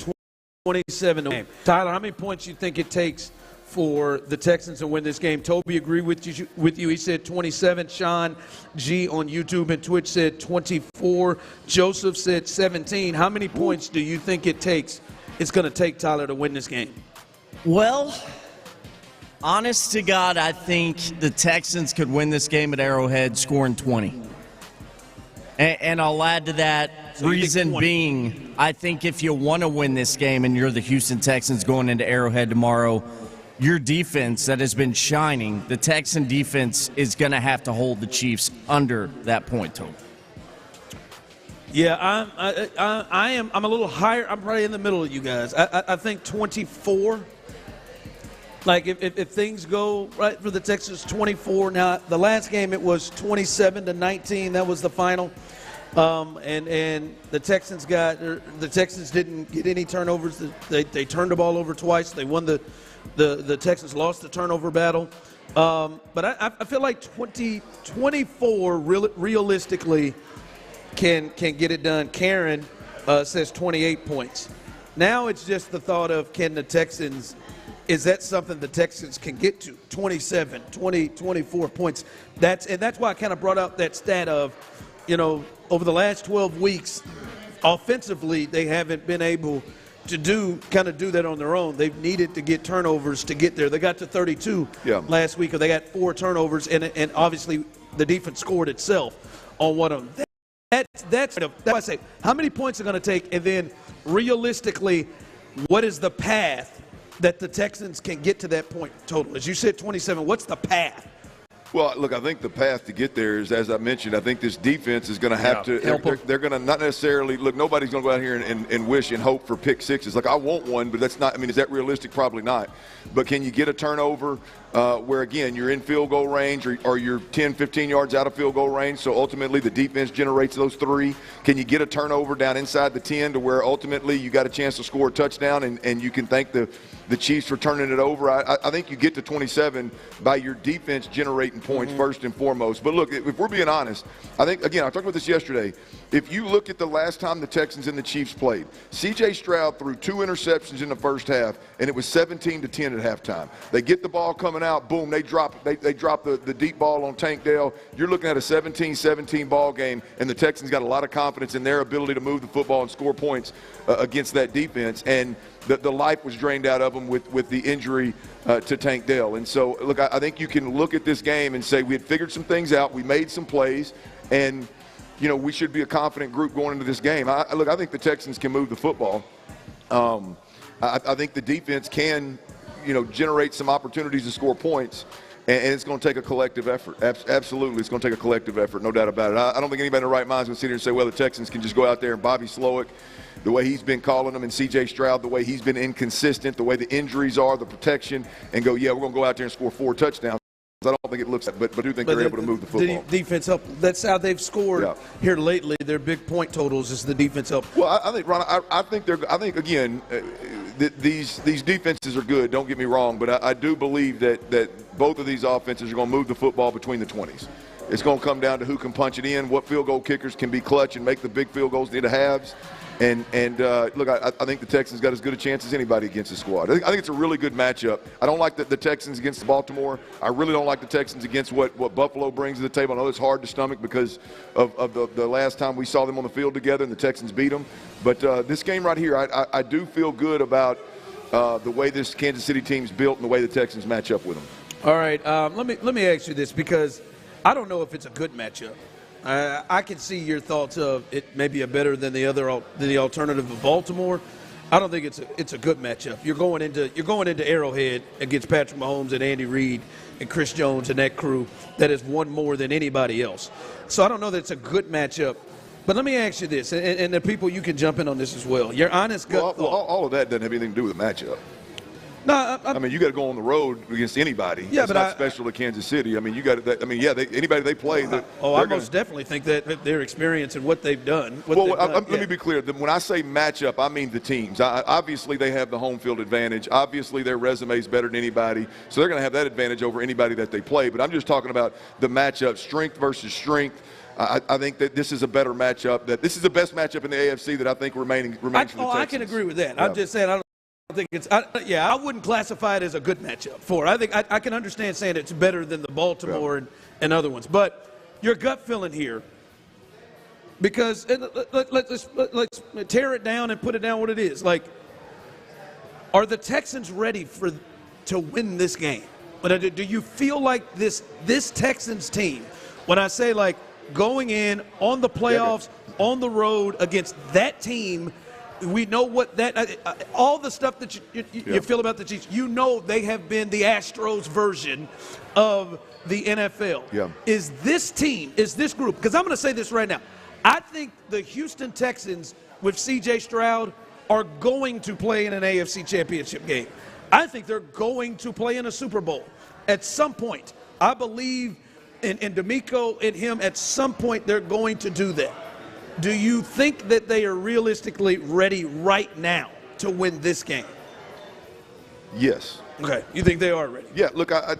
27 to win? Tyler, how many points do you think it takes for the Texans to win this game? Toby agreed with you. He said 27. Sean G on YouTube and Twitch said 24. Joseph said 17. How many points do you think it's going to take, Tyler, to win this game? Well, honest to God, I think the Texans could win this game at Arrowhead scoring 20. And I'll add to that, reason being, I think if you want to win this game and you're the Houston Texans going into Arrowhead tomorrow, your defense that has been shining, the Texan defense is going to have to hold the Chiefs under that point total. Yeah, I'm a little higher. I'm probably in the middle of you guys. I think 24. Like if things go right for the Texans, 24. Now the last game it was 27-19. That was the final. And the Texans didn't get any turnovers. They turned the ball over twice. They won the Texans lost the turnover battle. But I feel like 24 realistically can get it done. Karen says 28 points. Now it's just the thought of can the Texans – is that something the Texans can get to? 27, 20, 24 points. That's why I kind of brought out that stat of, over the last 12 weeks, offensively they haven't been able to do that on their own. They've needed to get turnovers to get there. They got to 32 last week, or they got 4 turnovers, and obviously the defense scored itself on one of them. That's why I say, how many points are going to take, and then realistically, what is the path that the Texans can get to that point total? As you said, 27, what's the path? Well, look, I think the path to get there is, as I mentioned, I think this defense is going to have to – they're going to not necessarily – look, nobody's going to go out here and wish and hope for pick sixes. Like, I want one, but that's not – I mean, is that realistic? Probably not. But can you get a turnover where, again, you're in field goal range or you're 10, 15 yards out of field goal range, so ultimately the defense generates those 3? Can you get a turnover down inside the 10 to where ultimately you got a chance to score a touchdown and you can thank the Chiefs for turning it over? I think you get to 27 by your defense generating points first and foremost. But look, if we're being honest, I think, again, I talked about this yesterday. If you look at the last time the Texans and the Chiefs played, C.J. Stroud threw 2 interceptions in the first half, and it was 17-10 at halftime. They get the ball coming out, boom, they drop the deep ball on Tank Dell. You're looking at a 17-17 ball game, and the Texans got a lot of confidence in their ability to move the football and score points against that defense. And the life was drained out of them with the injury to Tank Dell. And so, look, I think you can look at this game and say we had figured some things out, we made some plays, and we should be a confident group going into this game. I think the Texans can move the football. I think the defense can, generate some opportunities to score points, and it's going to take a collective effort. Absolutely, it's going to take a collective effort, no doubt about it. I don't think anybody in their right mind is going to sit here and say, well, the Texans can just go out there and Bobby Slowick, the way he's been calling them, and C.J. Stroud, the way he's been inconsistent, the way the injuries are, the protection, and go, yeah, we're going to go out there and score 4 touchdowns. I don't think it looks, but I do think they're able to move the football. The defense help. That's how they've scored here lately. Their big point totals is the defense help. Well, I think, Ron, I think again, these defenses are good. Don't get me wrong, but I do believe that both of these offenses are going to move the football between the 20s. It's going to come down to who can punch it in, what field goal kickers can be clutch and make the big field goals near the halves. And look, I think the Texans got as good a chance as anybody against the squad. I think it's a really good matchup. I don't like the Texans against Baltimore. I really don't like the Texans against what Buffalo brings to the table. I know it's hard to stomach because of the last time we saw them on the field together and the Texans beat them. But this game right here, I do feel good about the way this Kansas City team's built and the way the Texans match up with them. All right, let me ask you this, because I don't know if it's a good matchup. I can see your thoughts of it may be better than the alternative of Baltimore. I don't think it's a good matchup. You're going into Arrowhead against Patrick Mahomes and Andy Reid and Chris Jones and that crew that has won more than anybody else. So I don't know that it's a good matchup. But let me ask you this, and the people, you can jump in on this as well. Your honest gut thought. All of that doesn't have anything to do with the matchup. No, I mean, you got to go on the road against anybody. Yeah, it's not special to Kansas City. I mean, you got to. I mean, yeah, anybody they play. I most definitely think that their experience and what they've done. Let me be clear. When I say matchup, I mean the teams. Obviously, they have the home field advantage. Obviously, their resume is better than anybody, so they're going to have that advantage over anybody that they play. But I'm just talking about the matchup, strength versus strength. I think that this is a better matchup. That this is the best matchup in the AFC that I think remains for the Texans. I can agree with that. Yeah. I'm just saying I think it's I wouldn't classify it as a good matchup for it. I think I can understand saying it's better than the Baltimore and other ones. But your gut feeling here, because let's tear it down and put it down what it is. Like, are the Texans ready to win this game? But do you feel like this Texans team, when I say like going in on the playoffs, on the road against that team, we know what that all the stuff that you feel about the Chiefs. You know they have been the Astros version of the NFL. Yeah. Is this group? Because I'm going to say this right now. I think the Houston Texans with C.J. Stroud are going to play in an AFC Championship game. I think they're going to play in a Super Bowl at some point. I believe in D'Amico and him at some point they're going to do that. Do you think that they are realistically ready right now to win this game? Yes. Okay. You think they are ready? Yeah. Look, I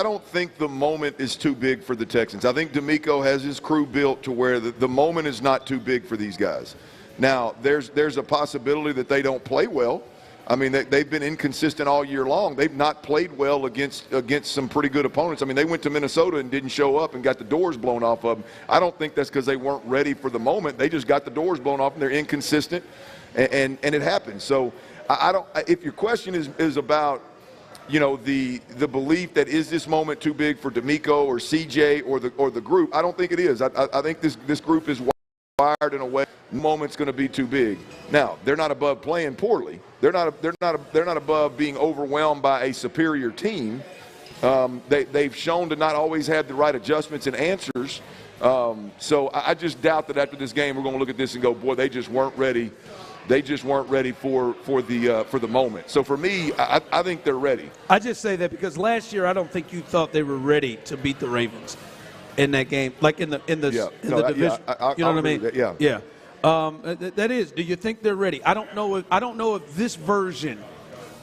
don't think the moment is too big for the Texans. I think D'Amico has his crew built to where the moment is not too big for these guys. Now, there's a possibility that they don't play well. I mean, they've been inconsistent all year long. They've not played well against some pretty good opponents. I mean, they went to Minnesota and didn't show up and got the doors blown off of them. I don't think that's because they weren't ready for the moment. They just got the doors blown off, and they're inconsistent, and it happens. So I don't. If your question is about, the belief that is this moment too big for D'Amico or CJ or the group, I don't think it is. I think this group is wired in a way the moment's going to be too big. Now, they're not above playing poorly. They're not above being overwhelmed by a superior team. They've shown to not always have the right adjustments and answers. So I just doubt that after this game we're going to look at this and go, boy, they just weren't ready. They just weren't ready for the moment. So for me, I think they're ready. I just say that because last year I don't think you thought they were ready to beat the Ravens in that game, like in the division. You know what I mean? Yeah. That is. Do you think they're ready? I don't know if this version,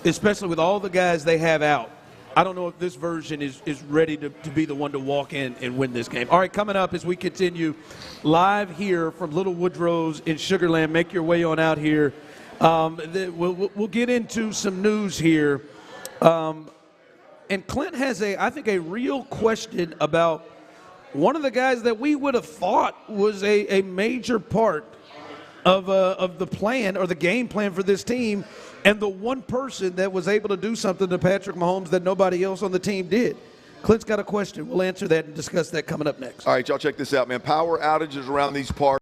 especially with all the guys they have out, I don't know if this version is ready to be the one to walk in and win this game. All right, coming up as we continue live here from Little Woodrow's in Sugar Land. Make your way on out here. We'll get into some news here. And Clint has I think a real question about one of the guys that we would have thought was a major part of the plan or the game plan for this team, and the one person that was able to do something to Patrick Mahomes that nobody else on the team did. Clint's got a question. We'll answer that and discuss that coming up next. All right, y'all check this out, man. Power outages around these parks.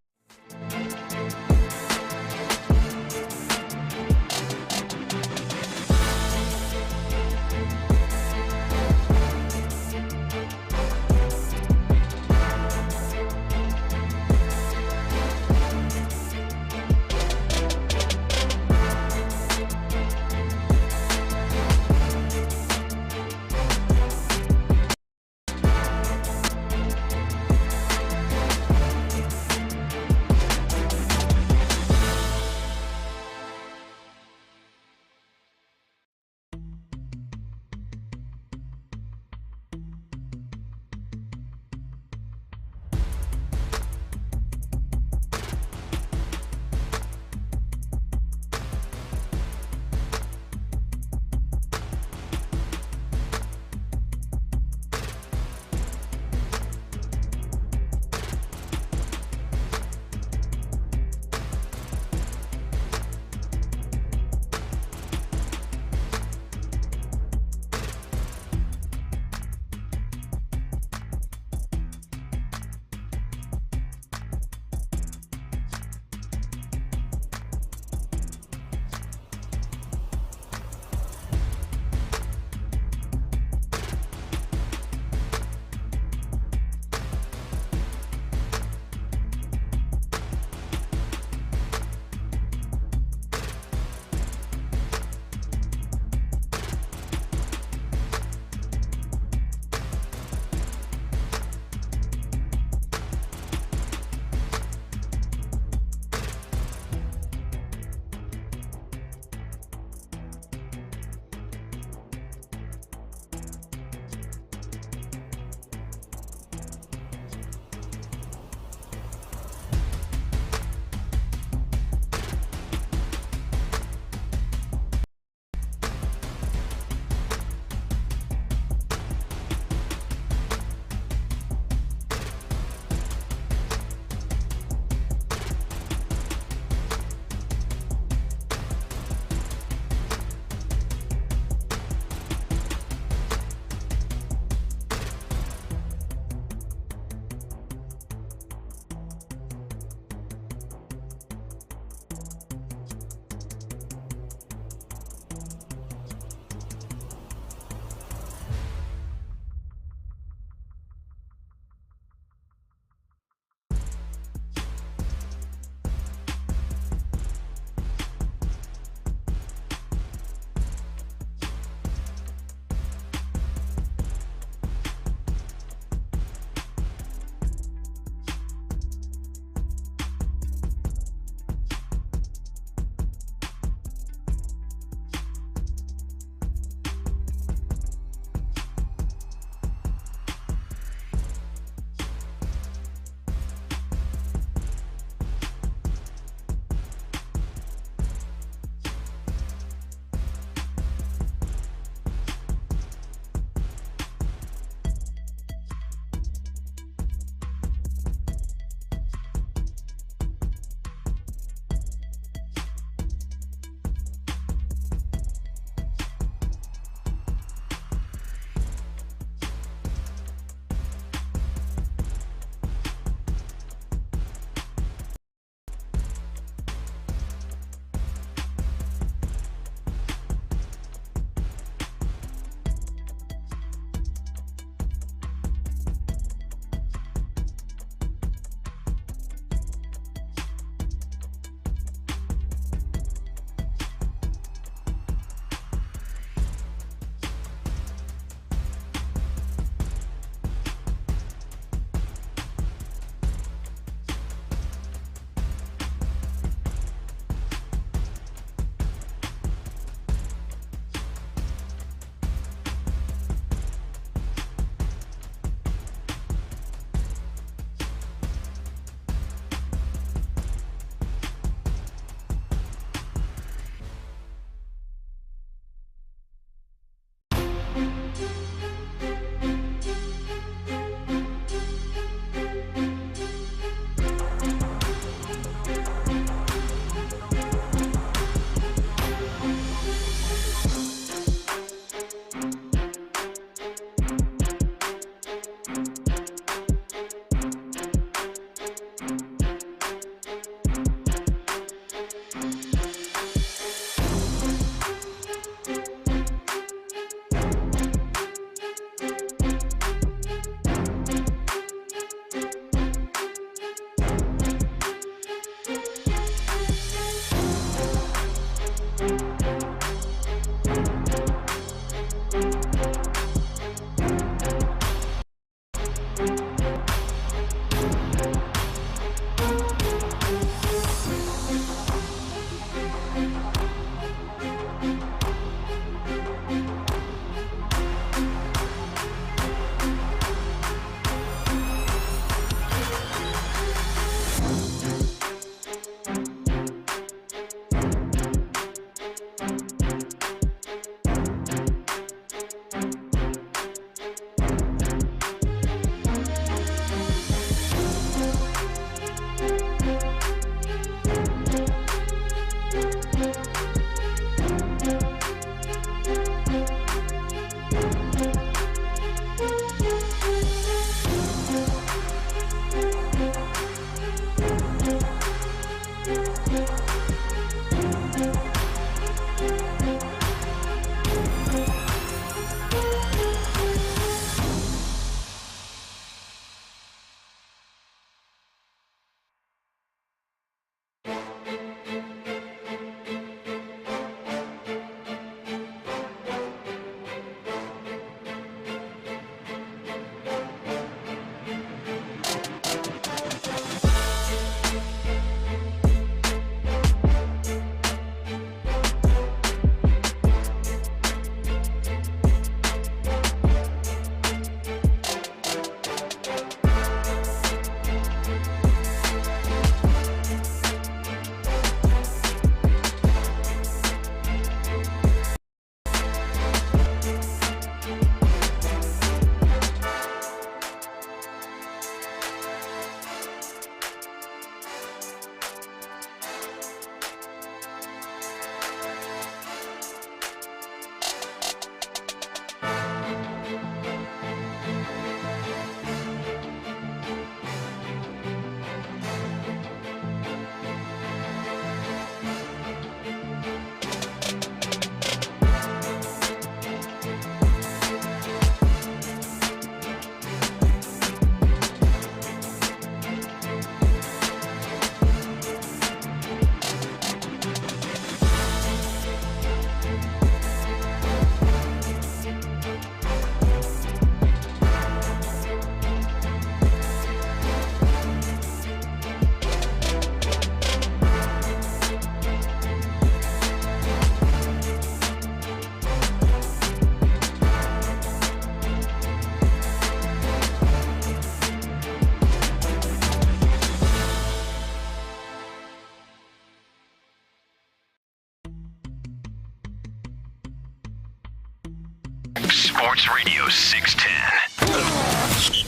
Sports Radio 610.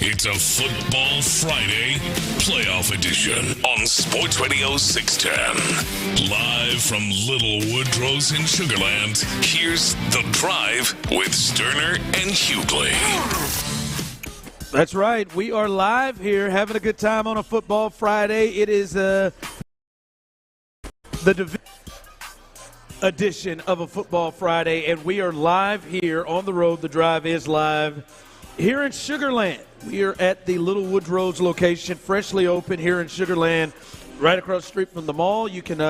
It's a Football Friday playoff edition on Sports Radio 610. Live from Little Woodrow's in Sugarland, here's The Drive with Stoerner and Hughley. That's right. We are live here having a good time on a Football Friday. It is the Divisional edition of a Football Friday, and we are live here on the road. The Drive is live here in Sugarland. We are at the Little Woodrow's location, freshly open here in Sugarland, right across the street from the mall. You can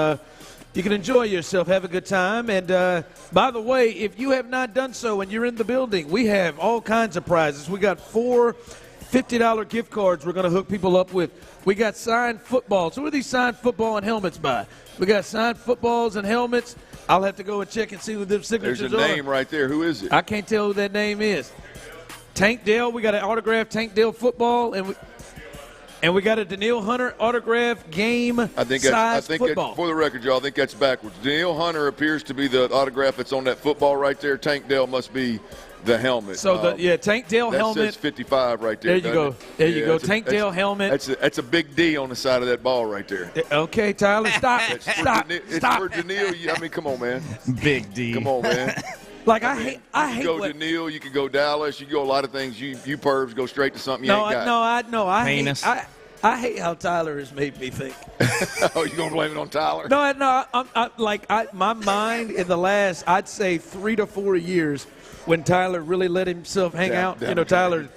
enjoy yourself, have a good time. And by the way, if you have not done so and you're in the building, we have all kinds of prizes. We got 4 $50 gift cards we're going to hook people up with. We got signed footballs. Who are these signed football and helmets by? We got signed footballs and helmets. I'll have to go and check and see who the signatures are. There's a name right there. Who is it? I can't tell who that name is. Tank Dell. We got an autographed Tank Dell football, and we got a Daniil Hunter autographed game size football. For the record, y'all, I think that's backwards. Daniil Hunter appears to be the autograph that's on that football right there. Tank Dell must be the helmet. So Tank Dell helmet. That says 55 right there. There you go. There you go. Tank Dell helmet. That's a big D on the side of that ball right there. Okay, Tyler, stop. Stop. It's for Daniil. I mean, come on, man. Big D. Come on, man. Like I hate. You go Daniil. You can go Dallas. You can go a lot of things. You pervs go straight to something you ain't got. I hate how Tyler has made me think. Oh, you gonna blame it on Tyler? No. My mind in the last, I'd say 3 to 4 years, when Tyler really let himself hang out. Tyler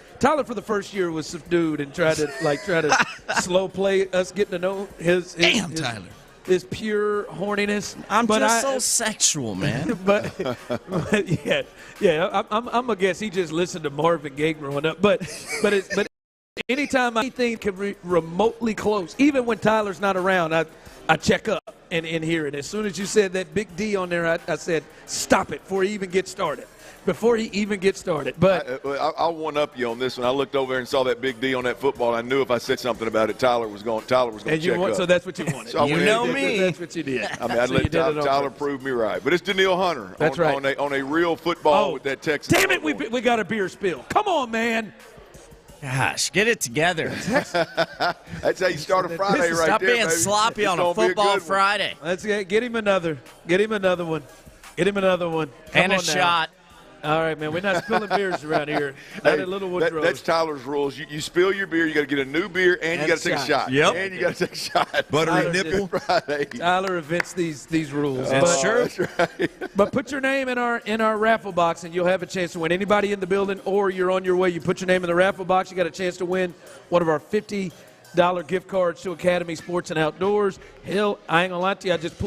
for the first year was subdued and tried to slow play us getting to know his Tyler. His pure horniness. I'm so sexual, man. but I'm gonna guess he just listened to Marvin Gaye growing up. But anytime anything can be remotely close, even when Tyler's not around, I check up and hear it. As soon as you said that big D on there, I said stop it before he even gets started. But I'll one-up you on this one. I looked over and saw that big D on that football. And I knew if I said something about it, Tyler was going to check up. So that's what you wanted. So you know me. That's what you did. I mean, I'd let Tyler prove me right. But it's Daniil Hunter. That's right. On a real football with that Texans. Damn it, we got a beer spill. Come on, man. Gosh, get it together. That's how you start a Friday right Stop there, being sloppy on a Football Friday. Let's get him another. Get him another one. And a shot. All right, man. We're not spilling beers around here. Not at Little Woodrow. That's Tyler's rules. You spill your beer, you got to get a new beer, and you got to take a shot. Yep. And you got to take a shot. Buttery nipple. Friday. Tyler invents these rules. That's true. That's right. But put your name in our raffle box, and you'll have a chance to win. Anybody in the building, or you're on your way, you put your name in the raffle box, you got a chance to win one of our $50 gift cards to Academy Sports and Outdoors. Hell, I ain't gonna lie to you, I just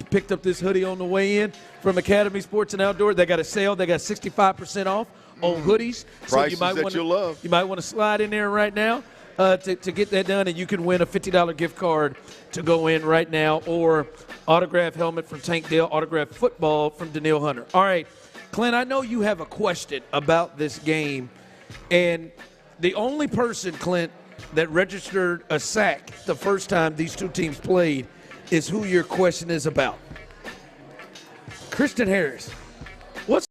picked up this hoodie on the way in from Academy Sports and Outdoors. They got a sale. They got 65% off on hoodies. Prices that you'll love. You might want to slide in there right now to get that done, and you can win a $50 gift card to go in right now, or autographed helmet from Tank Dell, autographed football from Daniil Hunter. All right, Clint, I know you have a question about this game, and the only person, Clint, that registered a sack the first time these two teams played is who your question is about. Christian Harris. What's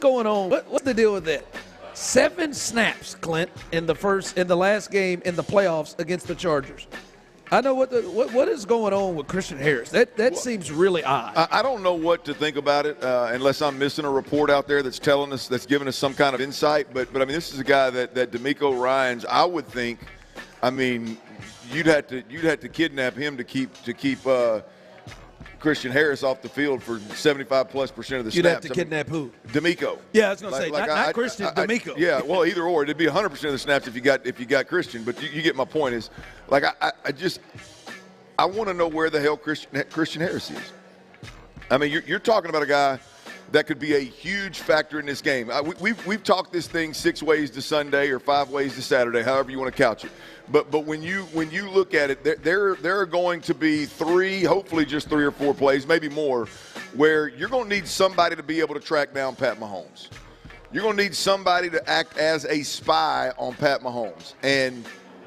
going on? What's the deal with that? 7 snaps, Clint, in the last game in the playoffs against the Chargers. I know what is going on with Christian Harris. That seems really odd. I don't know what to think about it unless I'm missing a report out there that's telling us, that's giving us some kind of insight. But I mean, this is a guy that DeMeco Ryans, I would think, I mean, you'd have to kidnap him to keep Christian Harris off the field for 75+% of the snaps. You'd have to kidnap who? DeMeco. Yeah, I was going to say not Christian, DeMeco. Yeah, well, either or. It'd be 100% of the snaps if you got Christian. But you get my point. Is like I want to know where the hell Christian Harris is. I mean, you're talking about a guy that could be a huge factor in this game. We've talked this thing 6 ways to Sunday or 5 ways to Saturday, however you want to couch it. But when you look at it, there are going to be 3, hopefully just 3 or 4 plays, maybe more, where you're going to need somebody to be able to track down Pat Mahomes. You're going to need somebody to act as a spy on Pat Mahomes. And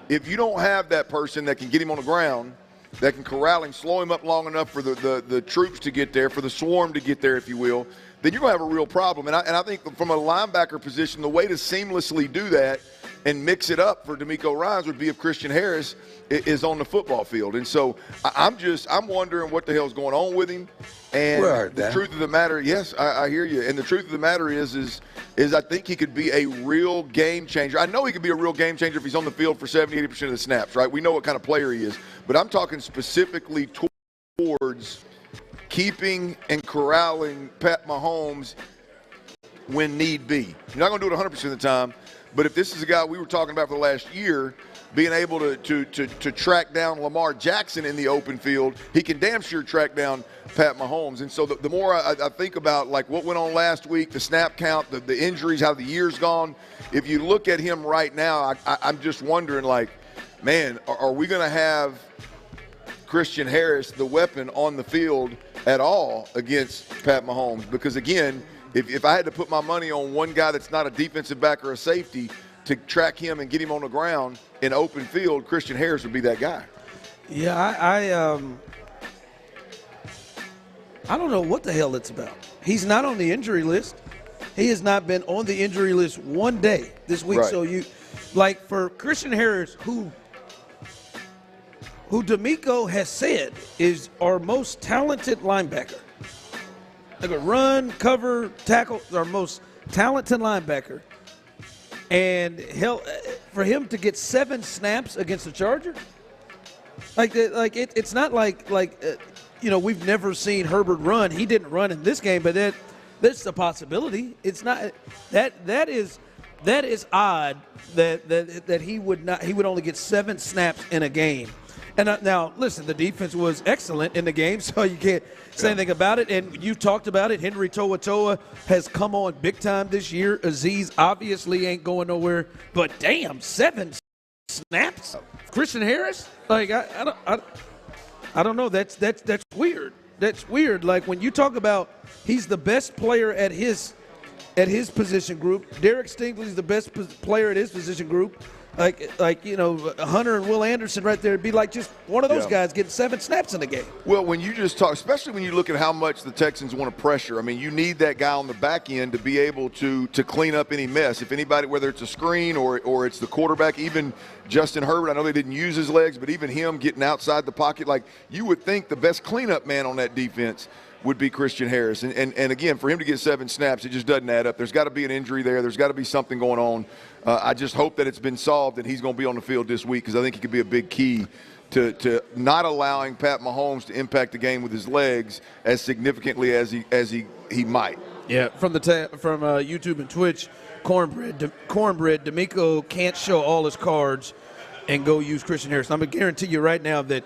if you don't have that person that can get him on the ground, that can corral him, slow him up long enough for the troops to get there, for the swarm to get there, if you will, then you're going to have a real problem. And I think from a linebacker position, the way to seamlessly do that and mix it up for D'Amico Ryans would be if Christian Harris is on the football field. And so I'm wondering what the hell's going on with him. And the truth of the matter, yes, I hear you. And the truth of the matter is I think he could be a real game changer. I know he could be a real game changer if he's on the field for 70-80% of the snaps, right? We know what kind of player he is. But I'm talking specifically towards keeping and corralling Pat Mahomes when need be. You're not going to do it 100% of the time. But if this is a guy we were talking about for the last year, being able to track down Lamar Jackson in the open field, he can damn sure track down Pat Mahomes. And so the more I think about like what went on last week, the snap count, the injuries, how the year's gone, if you look at him right now, I'm just wondering, like, man, are we going to have Christian Harris, the weapon, on the field at all against Pat Mahomes? Because, again, if I had to put my money on one guy that's not a defensive back or a safety to track him and get him on the ground in open field, Christian Harris would be that guy. Yeah, I don't know what the hell it's about. He's not on the injury list. He has not been on the injury list one day this week. Right. So for Christian Harris, who D'Amico has said is our most talented linebacker. Like a run, cover, tackle, our most talented linebacker. And for him to get 7 snaps against the Chargers, it's not like we've never seen Herbert run. He didn't run in this game, but that's a possibility. It's not that is odd that he would only get 7 snaps in a game. And now, listen, the defense was excellent in the game, so you can't say anything about it. And you talked about it. Henry To'oTo'o has come on big time this year. Azeez obviously ain't going nowhere. But, damn, 7 snaps? Christian Harris? Like, I don't know. That's weird. That's weird. Like, when you talk about he's the best player at his position group, Derek Stingley's the best player at his position group. Hunter and Will Anderson right there, it'd be like just one of those guys getting 7 snaps in the game. Well, when you just talk, especially when you look at how much the Texans want to pressure, I mean, you need that guy on the back end to be able to clean up any mess. If anybody, whether it's a screen or it's the quarterback, even Justin Herbert, I know they didn't use his legs, but even him getting outside the pocket, like you would think the best cleanup man on that defense would be Christian Harris. And again, for him to get 7 snaps, it just doesn't add up. There's got to be an injury there. There's got to be something going on. I just hope that it's been solved and he's going to be on the field this week because I think he could be a big key to not allowing Pat Mahomes to impact the game with his legs as significantly as he might. Yeah, from YouTube and Twitch, Cornbread, D'Amico can't show all his cards and go use Christian Harris. I'm going to guarantee you right now that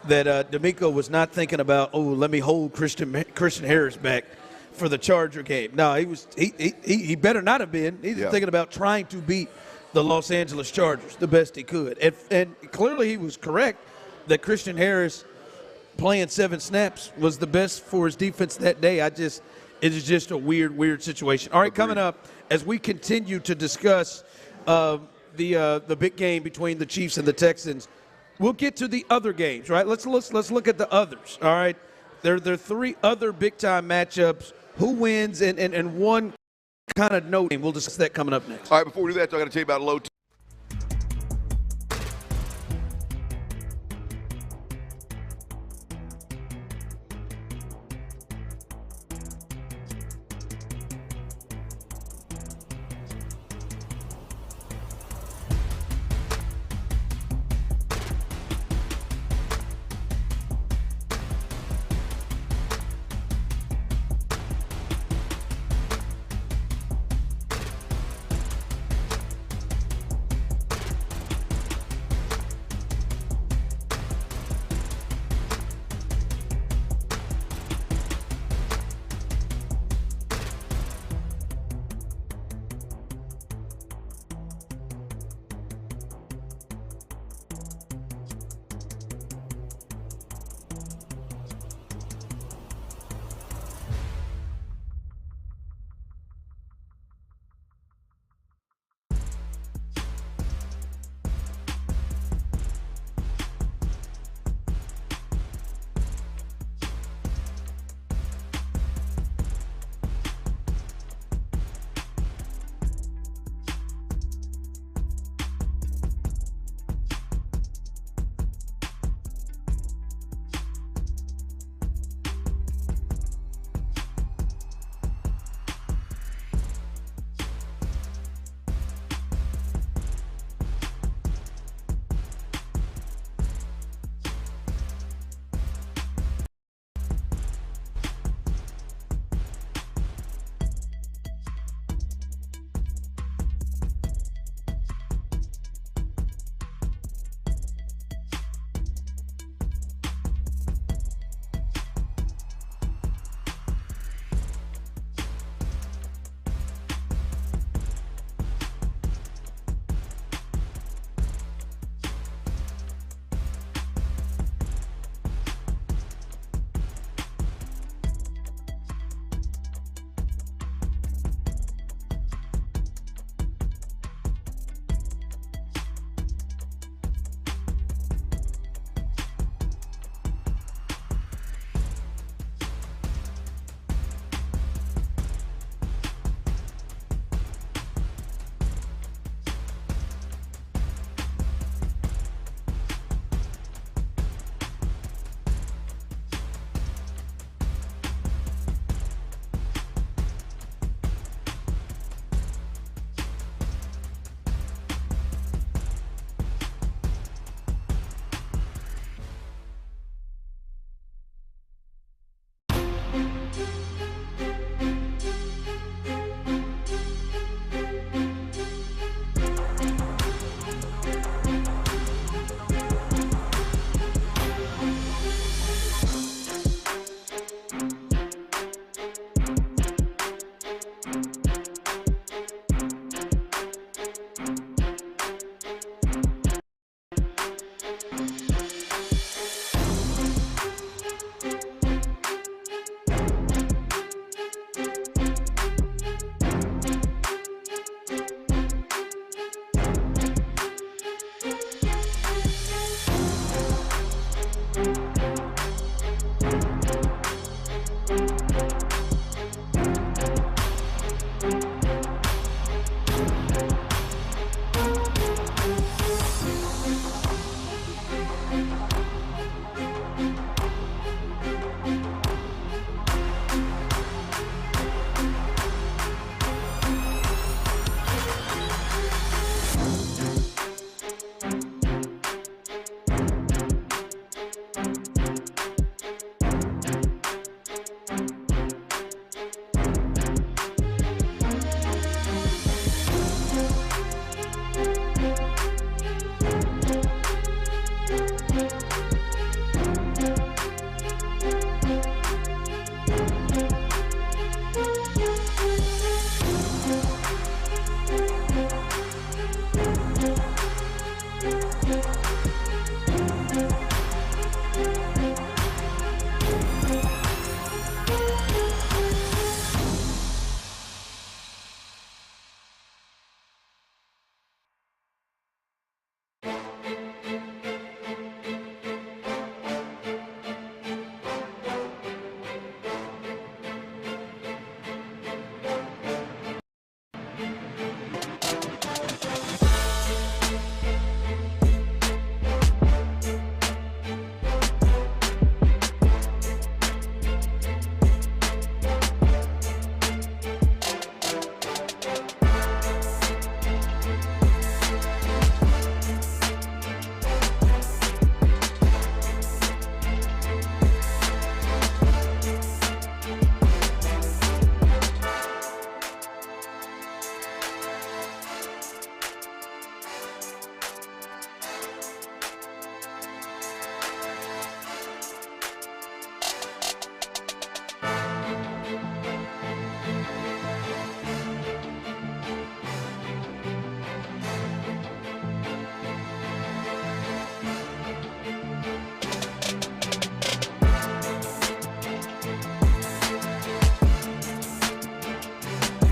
D'Amico was not thinking about, let me hold Christian Harris back for the Charger game. No, he better not have been. He's thinking about trying to beat the Los Angeles Chargers the best he could. And clearly he was correct that Christian Harris playing 7 snaps was the best for his defense that day. It is just a weird situation. All right, coming up as we continue to discuss the big game between the Chiefs and the Texans, we'll get to the other games, right? Let's look at the others, all right? There are 3 other big-time matchups. Who wins and one kind of note. We'll discuss that coming up next. All right, before we do that, I got to tell you about low.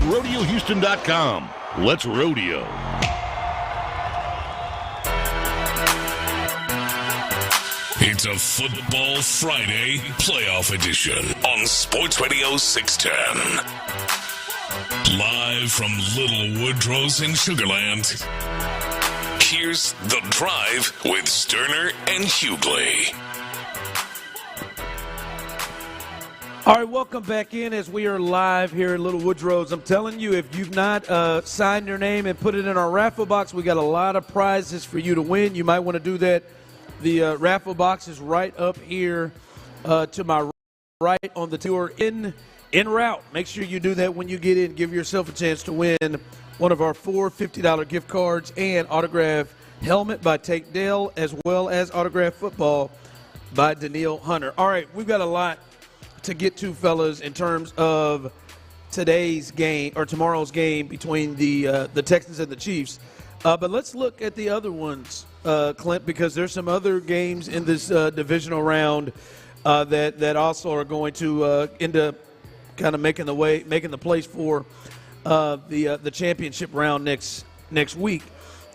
RodeoHouston.com. Let's rodeo. It's a Football Friday playoff edition on Sports Radio 610. Live from Little Woodrow's in Sugarland. Here's The Drive with Stoerner and Hughley. All right, welcome back in as we are live here at Little Woodrow's. I'm telling you, if you've not signed your name and put it in our raffle box, we got a lot of prizes for you to win. You might want to do that. The raffle box is right up here to my right on the tour en route. Make sure you do that when you get in. Give yourself a chance to win one of our 4 $50 gift cards and autographed helmet by Take Dale, as well as autographed football by Daniil Hunter. All right, we've got a lot to get to, fellas, in terms of today's game or tomorrow's game between the Texans and the Chiefs. But let's look at the other ones, Clint, because there's some other games in this divisional round that also are going to end up kind of making the place for the championship round next week.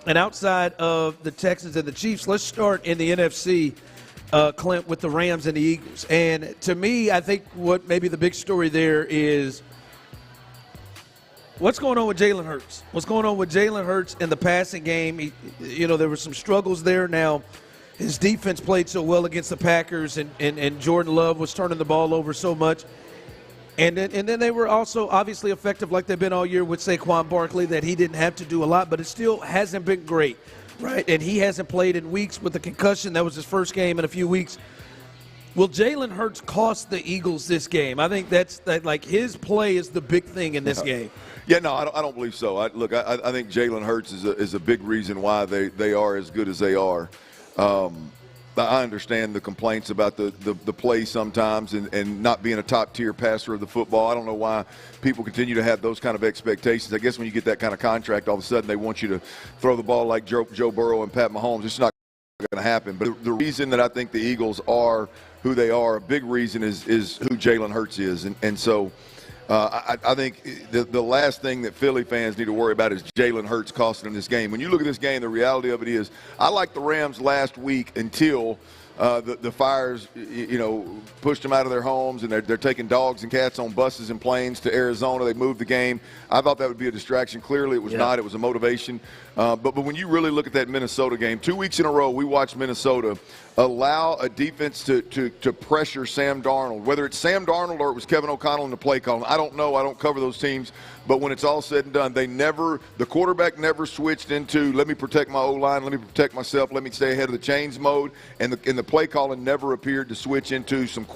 And outside of the Texans and the Chiefs, let's start in the NFC. Clint, with the Rams and the Eagles. And to me, I think what maybe the big story there is what's going on with Jalen Hurts. What's going on with Jalen Hurts in the passing game? There were some struggles there. Now, his defense played so well against the Packers, and Jordan Love was turning the ball over so much. And then they were also obviously effective like they've been all year with Saquon Barkley, that he didn't have to do a lot, but it still hasn't been great. Right, and he hasn't played in weeks with the concussion. That was his first game in a few weeks. Will Jalen Hurts cost the Eagles this game? I think that's his play is the big thing in this game. Yeah, no, I don't believe so. I think Jalen Hurts is a big reason why they are as good as they are. I understand the complaints about the play sometimes and not being a top-tier passer of the football. I don't know why people continue to have those kind of expectations. I guess when you get that kind of contract, all of a sudden they want you to throw the ball like Joe Burrow and Pat Mahomes. It's not going to happen. But the reason that I think the Eagles are who they are, a big reason is who Jalen Hurts is. And so I think the last thing that Philly fans need to worry about is Jalen Hurts costing them this game. When you look at this game, the reality of it is I liked the Rams last week until the Fires, pushed them out of their homes, and they're taking dogs and cats on buses and planes to Arizona. They moved the game. I thought that would be a distraction. Clearly it was not. It was a motivation. But when you really look at that Minnesota game, 2 weeks in a row we watched Minnesota allow a defense to pressure Sam Darnold. Whether it's Sam Darnold or it was Kevin O'Connell in the play calling, I don't know. I don't cover those teams. But when it's all said and done, the quarterback never switched into let me protect my O-line, let me protect myself, let me stay ahead of the chains mode, and the play calling never appeared to switch into some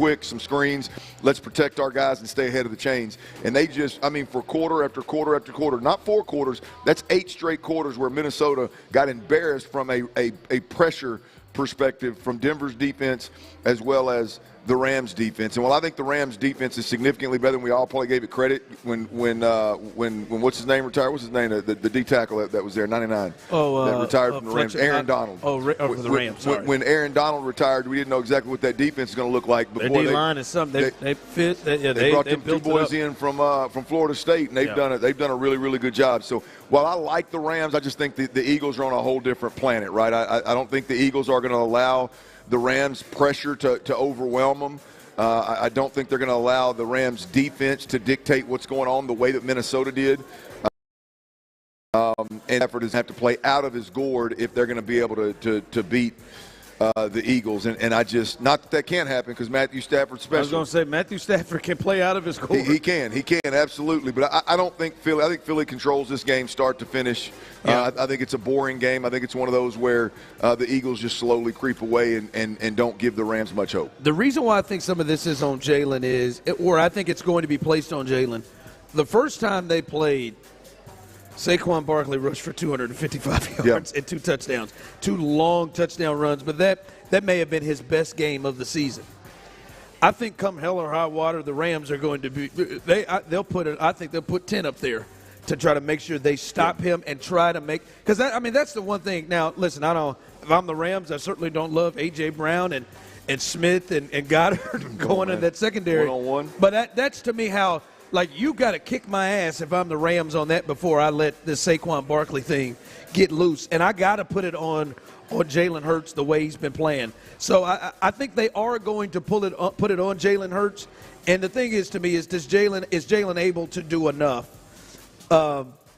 screens, let's protect our guys and stay ahead of the chains. And they just, for quarter after quarter after quarter, not 4 quarters, that's 8 straight quarters where Minnesota got embarrassed from a pressure perspective from Denver's defense as well as the Rams defense. And while I think the Rams defense is significantly better than we all probably gave it credit when what's his name retired? What's his name? The D tackle that was there, 99. That retired from the Rams. Aaron Donald. For the Rams. Sorry. When Aaron Donald retired, we didn't know exactly what that defense is going to look like. Their D-line is something. They fit. They brought them 2 boys in from Florida State, and they've done it. They've done a really, really good job. So while I like the Rams, I just think the Eagles are on a whole different planet, right? I don't think the Eagles are going to allow the Rams' pressure to overwhelm them. I don't think they're going to allow the Rams' defense to dictate what's going on the way that Minnesota did. And Stafford doesn't have to play out of his gourd if they're going to be able to beat the Eagles. And I just – not that can't happen because Matthew Stafford's special. I was going to say Matthew Stafford can play out of his gourd. He can, absolutely. But I don't think Philly – I think Philly controls this game start to finish. Yeah. I think it's a boring game. I think it's one of those where the Eagles just slowly creep away and don't give the Rams much hope. The reason why I think some of this is on Jalen or I think it's going to be placed on Jalen, the first time they played, Saquon Barkley rushed for 255 yards and 2 touchdowns, 2 long touchdown runs, but that may have been his best game of the season. I think come hell or high water, the Rams are going to be they'll put 10 up there to try to make sure they stop him and try to make – because, that's the one thing. Now, listen, if I'm the Rams, I certainly don't love A.J. Brown and Smith and Goddard going in that secondary. One-on-one. But that's to me how – you got to kick my ass if I'm the Rams on that before I let this Saquon Barkley thing get loose. And I got to put it on Jalen Hurts the way he's been playing. So I think they are going to put it on Jalen Hurts. And the thing is, to me, is Jalen able to do enough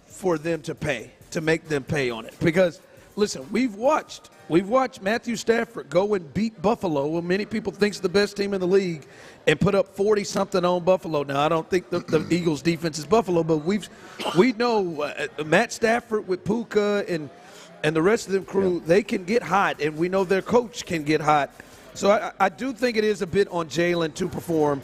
for them to make them pay on it? Because, listen, we've watched Matthew Stafford go and beat Buffalo, who many people think is the best team in the league, and put up 40-something on Buffalo. Now, I don't think the Eagles' defense is Buffalo, but we know Matt Stafford with Puka and the rest of the crew, they can get hot, and we know their coach can get hot. So I do think it is a bit on Jalen to perform.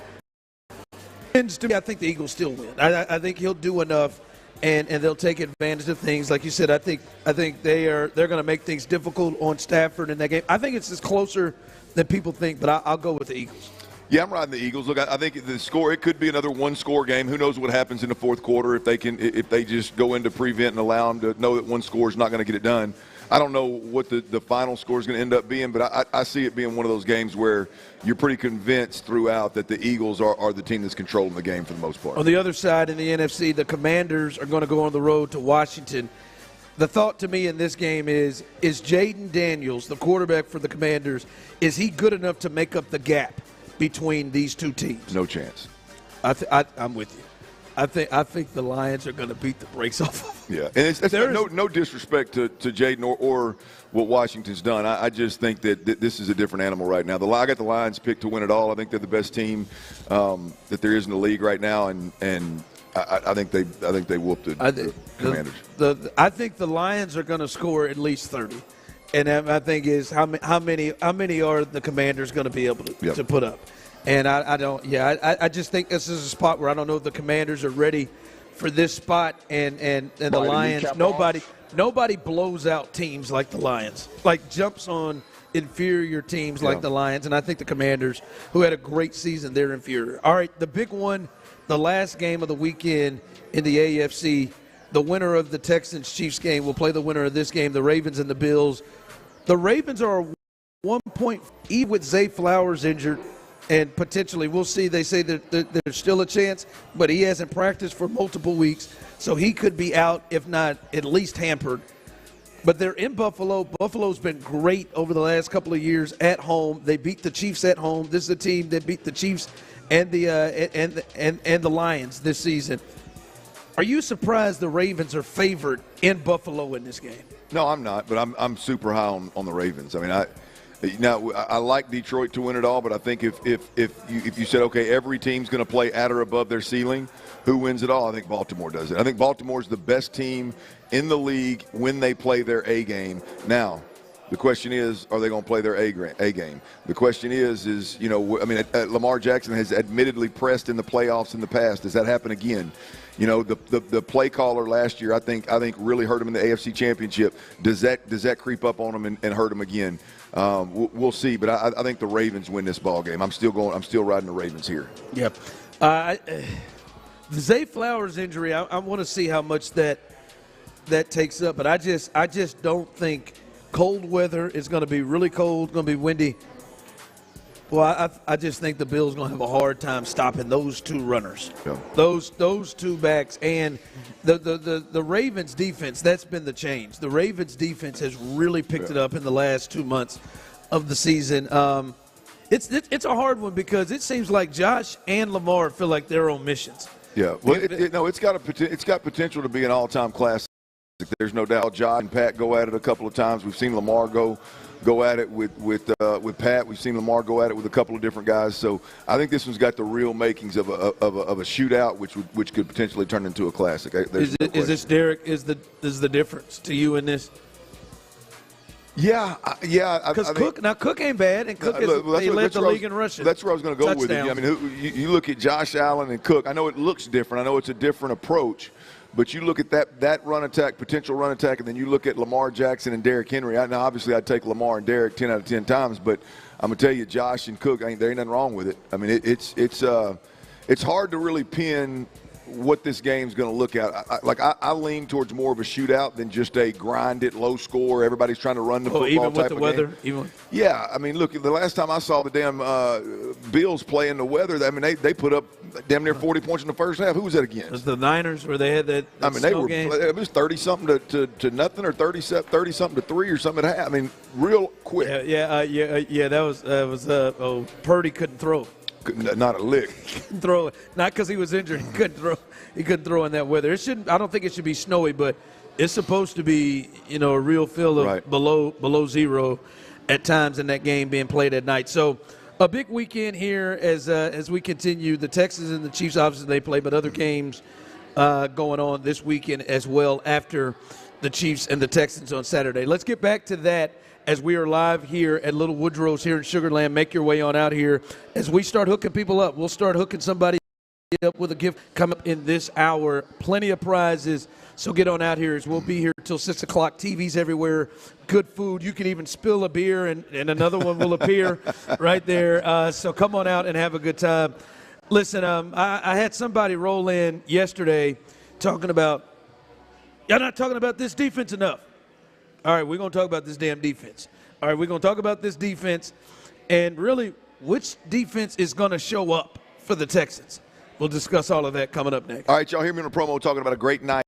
And to me, I think the Eagles still win. I think he'll do enough. And they'll take advantage of things. Like you said, I think they're going to make things difficult on Stafford in that game. I think it's just closer than people think, but I'll go with the Eagles. Yeah, I'm riding the Eagles. Look, I think the score, it could be another 1-score game. Who knows what happens in the fourth quarter if they just go into prevent and allow them to know that 1 score is not going to get it done. I don't know what the final score is going to end up being, but I see it being one of those games where you're pretty convinced throughout that the Eagles are the team that's controlling the game for the most part. On the other side in the NFC, the Commanders are going to go on the road to Washington. The thought to me in this game is Jaden Daniels, the quarterback for the Commanders, is he good enough to make up the gap between these 2 teams? No chance. I'm with you. I think the Lions are going to beat the brakes off of them. Yeah, and it's no disrespect to Jaden or what Washington's done. I just think that this is a different animal right now. I got the Lions picked to win it all. I think they're the best team that there is in the league right now, and I think they whooped the Commanders. I think the Lions are going to score at least 30, and my thing is how many are the Commanders going to be able to put up? And I just think this is a spot where I don't know if the Commanders are ready for this spot, and the Lions. Nobody blows out teams like the Lions. Like jumps on inferior teams like the Lions, and I think the Commanders, who had a great season, they're inferior. All right, the big one, the last game of the weekend in the AFC, the winner of the Texans-Chiefs game will play the winner of this game, the Ravens and the Bills. The Ravens are 1 point even with Zay Flowers injured, and potentially we'll see. They say that there's still a chance, but he hasn't practiced for multiple weeks, so he could be out, if not at least hampered. But they're in Buffalo. Buffalo's been great over the last couple of years at home. They beat the Chiefs at home. This is a team that beat the Chiefs and the Lions this season. Are you surprised the Ravens are favored in Buffalo in this game? No, I'm not, but I'm super high on the Ravens. I mean, I like Detroit to win it all, but I think if you said, okay, every team's going to play at or above their ceiling, who wins it all? I think Baltimore does it. I think Baltimore's the best team in the league when they play their A game. Now, the question is, are they going to play their A game? The question is Lamar Jackson has admittedly pressed in the playoffs in the past. Does that happen again? You know, the play caller last year, I think really hurt him in the AFC Championship. Does that creep up on him and hurt him again? We'll see, but I think the Ravens win this ball game. I'm still riding the Ravens here. Yep. Zay Flowers' injury, I want to see how much that takes up, but I just don't think cold weather is going to be really cold, going to be windy. Well, I just think the Bills going to have a hard time stopping those two runners, those two backs, and the Ravens defense. That's been the change. The Ravens defense has really picked it up in the last 2 months of the season. It's a hard one because it seems like Josh and Lamar feel like they're on missions. Yeah, well, it's got potential to be an all-time classic. There's no doubt. Josh and Pat go at it a couple of times. We've seen Lamar go at it with Pat. We've seen Lamar go at it with a couple of different guys. So I think this one's got the real makings of a shootout, which could potentially turn into a classic. Is this Derek? Is the difference to you in this? Yeah. Because Cook ain't bad, and Cook led the league in rushing. That's where I was going to go with it. I mean, you look at Josh Allen and Cook. I know it looks different. I know it's a different approach. But you look at that run attack, potential run attack, and then you look at Lamar Jackson and Derrick Henry. Now, obviously, I'd take Lamar and Derrick 10 out of 10 times, but I'm going to tell you, Josh and Cook, there ain't nothing wrong with it. I mean, it's hard to really pin what this game's going to look at. I lean towards more of a shootout than just a grind it, low score. Everybody's trying to run the football even with type the of weather? Game. Yeah, I mean, look, the last time I saw the damn Bills play in the weather, I mean, they put up damn near 40 points in the first half. Who was that against? It was the Niners where they had that game. It was 30-something to nothing, or 30-something to 3 or something at half. I mean, real quick. That was Purdy couldn't throw. Not a lick. Couldn't throw it. Not because he was injured. He couldn't throw. He couldn't throw in that weather. It shouldn't. I don't think it should be snowy, but it's supposed to be, a real feel of below zero at times in that game being played at night. So a big weekend here as we continue. The Texans and the Chiefs, obviously they play, but other games going on this weekend as well after the Chiefs and the Texans on Saturday. Let's get back to that as we are live here at Little Woodrow's here in Sugar Land. Make your way on out here as we start hooking people up. We'll start hooking somebody up with a gift coming up in this hour. Plenty of prizes, so get on out here as we'll be here till 6 o'clock. TVs everywhere, good food. You can even spill a beer and another one will appear right there. So come on out and have a good time. Listen, I had somebody roll in yesterday talking about, y'all not talking about this defense enough. All right, we're going to talk about this damn defense. All right, we're going to talk about this defense and really which defense is going to show up for the Texans. We'll discuss all of that coming up next. All right, y'all hear me on the promo talking about a great night.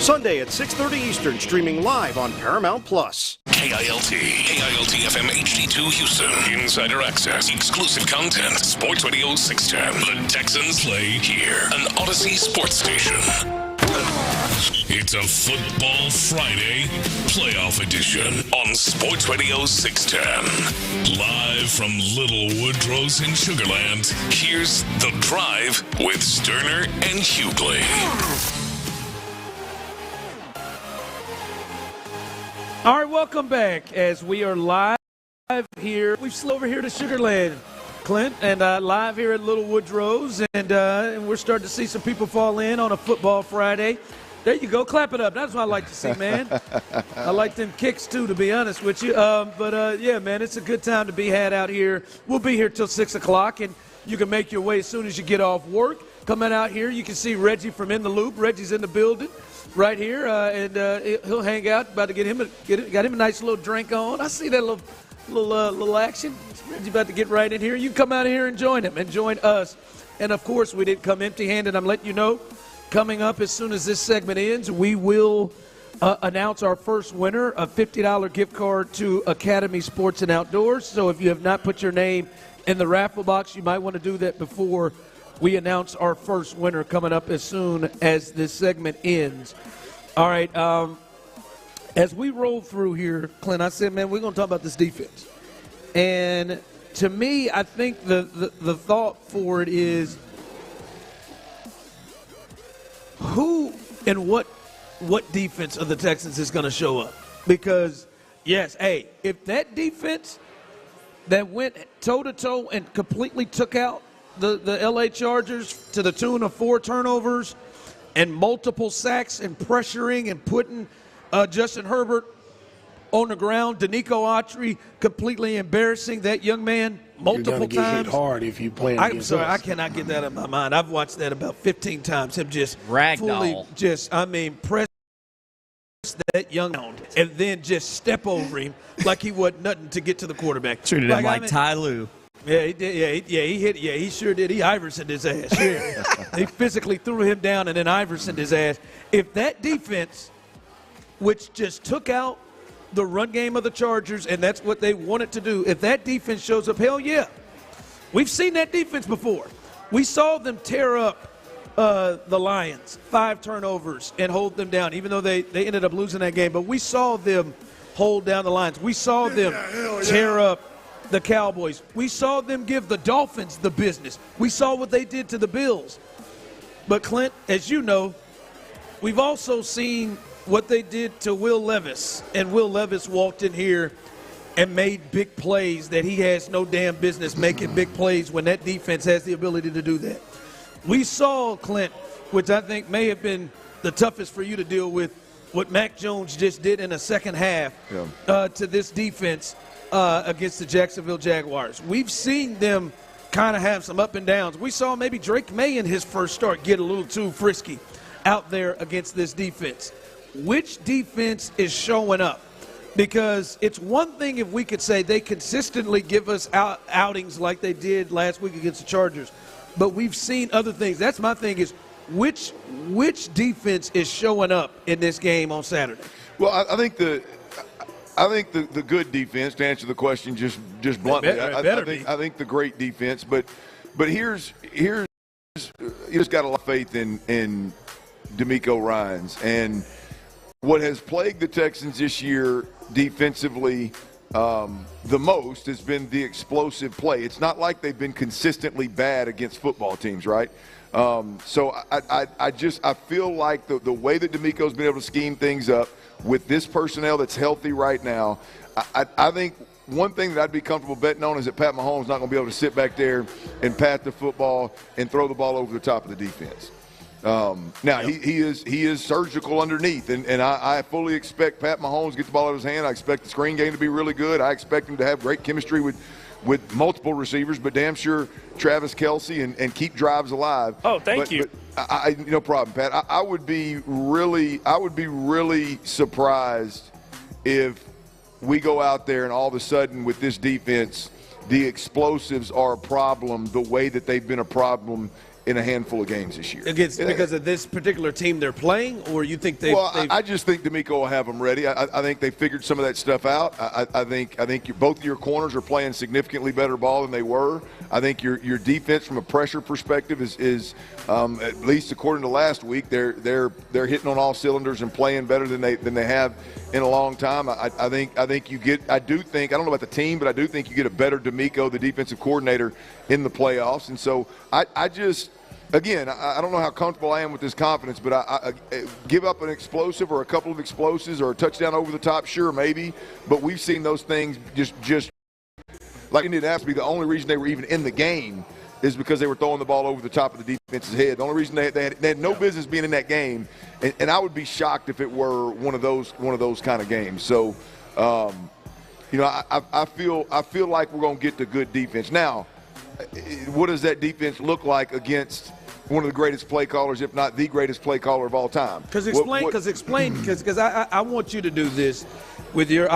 Sunday at 6:30 Eastern, streaming live on Paramount Plus. KILT FM HD2 Houston. Insider access, exclusive content. Sports Radio 610. The Texans play here. An Odyssey sports station. It's a Football Friday playoff edition on Sports Radio 610. Live from Little Woodrow's in Sugarland, here's The Drive with Stoerner and Hughley. All right, welcome back as we are live here. We've slid over here to Sugarland, Clint, and live here at Little Woodrow's, and we're starting to see some people fall in on a football Friday. There you go. Clap it up. That's what I like to see, man. I like them kicks, too, to be honest with you. Yeah, man, it's a good time to be had out here. We'll be here till 6 o'clock, and you can make your way as soon as you get off work. Coming out here, you can see Reggie from In the Loop. Reggie's in the building right here, and he'll hang out. About to got him a nice little drink on. I see that little action. Reggie's about to get right in here. You come out here and join him and join us. And, of course, we didn't come empty-handed. I'm letting you know. Coming up as soon as this segment ends, we will announce our first winner, a $50 gift card to Academy Sports and Outdoors. So if you have not put your name in the raffle box, you might want to do that before we announce our first winner coming up as soon as this segment ends. All right, as we roll through here, Clint, I said, man, we're going to talk about this defense. And to me, I think the thought for it is, who and what defense of the Texans is going to show up? Because, yes, hey, if that defense that went toe-to-toe and completely took out the L.A. Chargers to the tune of 4 turnovers and multiple sacks and pressuring and putting Justin Herbert on the ground, Danico Autry completely embarrassing that young man multiple times. You're gonna get hit hard if you play against I'm sorry, us. I cannot get that in my mind. I've watched that about 15 times. Him just Ragdoll. fully press that young man and then just step over him like he wasn't nothing to get to the quarterback. Treated him like Ty Lue. Yeah, he did. He hit. Yeah, he sure did. He Iversoned his ass. Yeah. He physically threw him down and then Iversoned his ass. If that defense, which just took out the run game of the Chargers, and that's what they wanted to do, if that defense shows up, hell yeah. We've seen that defense before. We saw them tear up the Lions, 5 turnovers, and hold them down, even though they ended up losing that game. But we saw them hold down the Lions. We saw them tear up the Cowboys. We saw them give the Dolphins the business. We saw what they did to the Bills. But, Clint, as you know, we've also seen what they did to Will Levis. And Will Levis walked in here and made big plays that he has no damn business making big plays when that defense has the ability to do that. We saw, Clint, which I think may have been the toughest for you to deal with, what Mac Jones just did in the second half to this defense against the Jacksonville Jaguars. We've seen them kind of have some up and downs. We saw maybe Drake May in his first start get a little too frisky out there against this defense. Which defense is showing up? Because it's one thing if we could say they consistently give us outings like they did last week against the Chargers, but we've seen other things. That's my thing is which defense is showing up in this game on Saturday? Well, I think the good defense, to answer the question just bluntly, I think the great defense, but here's you just got a lot of faith in DeMeco Ryans. And what has plagued the Texans this year defensively the most has been the explosive play. It's not like they've been consistently bad against football teams, right? So I feel like the way that DeMeco's been able to scheme things up with this personnel that's healthy right now, I think one thing that I'd be comfortable betting on is that Pat Mahomes not going to be able to sit back there and pat the football and throw the ball over the top of the defense. Now, he is surgical underneath, and I fully expect Pat Mahomes to get the ball out of his hand. I expect the screen game to be really good. I expect him to have great chemistry with multiple receivers, but damn sure Travis Kelce and keep drives alive. Oh, thank you. But no problem, Pat. I would be really surprised if we go out there and all of a sudden with this defense, the explosives are a problem the way that they've been a problem in a handful of games this year. Because of this particular team they're playing, or you think they've – Well, I just think DeMeco will have them ready. I think they figured some of that stuff out. I think both of your corners are playing significantly better ball than they were. I think your defense from a pressure perspective is at least according to last week, they're hitting on all cylinders and playing better than they have in a long time. I think you get – I don't know about the team, but I do think you get a better DeMeco, the defensive coordinator, in the playoffs. And so I again, I don't know how comfortable I am with this confidence, but I give up an explosive or a couple of explosives or a touchdown over the top, sure, maybe. But we've seen those things just like Indianapolis. The only reason they were even in the game is because they were throwing the ball over the top of the defense's head. The only reason they had no business being in that game, and I would be shocked if it were one of those kind of games. So, I feel like we're going to get the good defense. Now, what does that defense look like against one of the greatest play callers, if not the greatest play caller of all time? Because I want you to do this with your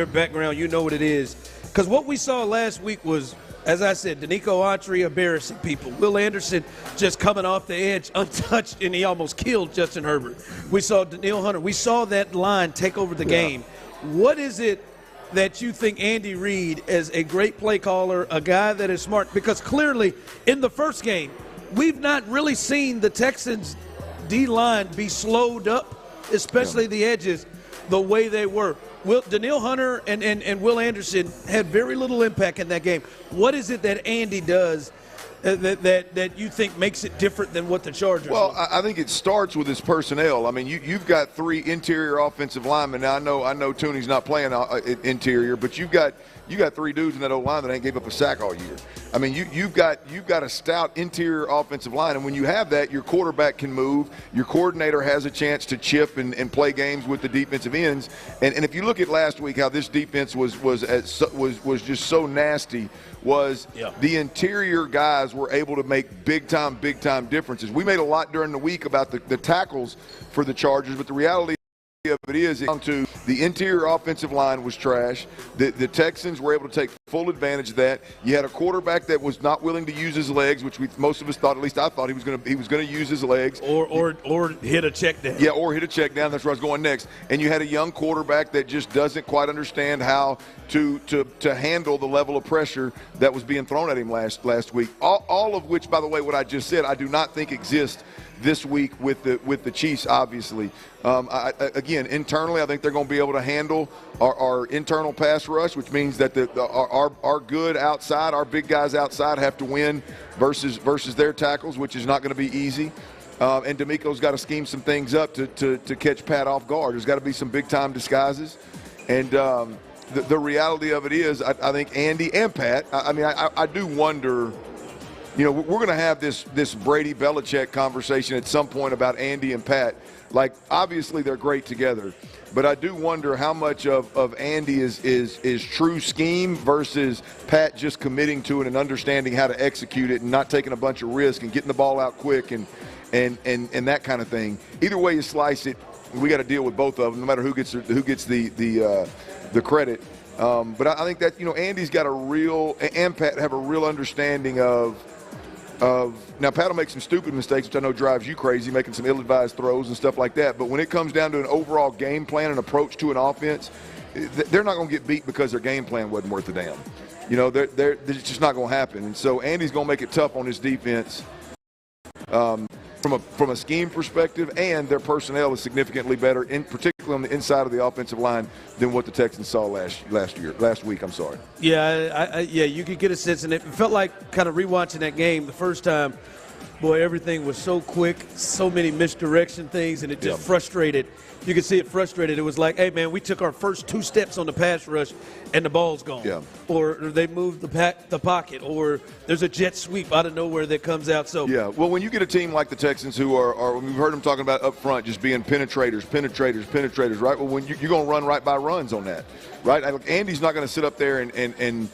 background. You know what it is. Because what we saw last week was, as I said, Danico Autry embarrassing people. Will Anderson just coming off the edge untouched, and he almost killed Justin Herbert. We saw Daniil Hunter. We saw that line take over the game. What is it that you think Andy Reid, as a great play caller, a guy that is smart? Because clearly in the first game, we've not really seen the Texans' D-line be slowed up, especially the edges, the way they were. Daniil Hunter and Will Anderson had very little impact in that game. What is it that Andy does that you think makes it different than what the Chargers do? I think it starts with his personnel. I mean, you've got 3 interior offensive linemen. Now, I know Tooney's not playing interior, but you've got 3 dudes in that O-line that ain't gave up a sack all year. I mean, you've got a stout interior offensive line, and when you have that, your quarterback can move. Your coordinator has a chance to chip and play games with the defensive ends. And if you look at last week, how this defense was just so nasty, the interior guys were able to make big time differences. We made a lot during the week about the tackles for the Chargers, but the reality of it is the interior offensive line was trash. The Texans were able to take full advantage of that. You had a quarterback that was not willing to use his legs, which most of us thought, at least I thought he was going to use his legs or hit a check down. Yeah, or hit a check down. That's where I was going next. And you had a young quarterback that just doesn't quite understand how to handle the level of pressure that was being thrown at him last week. All of which, by the way, what I just said, I do not think exists this week with the Chiefs, obviously. Again, internally, I think they're going to be able to handle our internal pass rush, which means that our good outside, our big guys outside have to win versus their tackles, which is not going to be easy. And D'Amico's got to scheme some things up to catch Pat off guard. There's got to be some big-time disguises. And the reality of it is, I think Andy and Pat, I do wonder – we're going to have this Brady Belichick conversation at some point about Andy and Pat. Like, obviously they're great together, but I do wonder how much of Andy is true scheme versus Pat just committing to it and understanding how to execute it and not taking a bunch of risk and getting the ball out quick and that kind of thing. Either way you slice it, we got to deal with both of them, no matter who gets the credit. But I think that Andy's got and Pat have a real understanding of now, Pat will make some stupid mistakes, which I know drives you crazy, making some ill-advised throws and stuff like that. But when it comes down to an overall game plan and approach to an offense, they're not going to get beat because their game plan wasn't worth a damn. It's just not going to happen. And so Andy's going to make it tough on his defense from a scheme perspective, and their personnel is significantly better, particularly on the inside of the offensive line, than what the Texans saw last week. I'm sorry. Yeah, you could get a sense, and it felt like kind of rewatching that game the first time. Boy, everything was so quick, so many misdirection things, and it just frustrated. You could see it frustrated. It was like, hey, man, we took our first 2 steps on the pass rush, and the ball's gone. Yeah. Or they moved the pocket, or there's a jet sweep out of nowhere that comes out. So yeah, well, when you get a team like the Texans who are we've heard them talking about up front just being penetrators, right? Well, when you're going to run right by runs on that, right? Andy's not going to sit up there and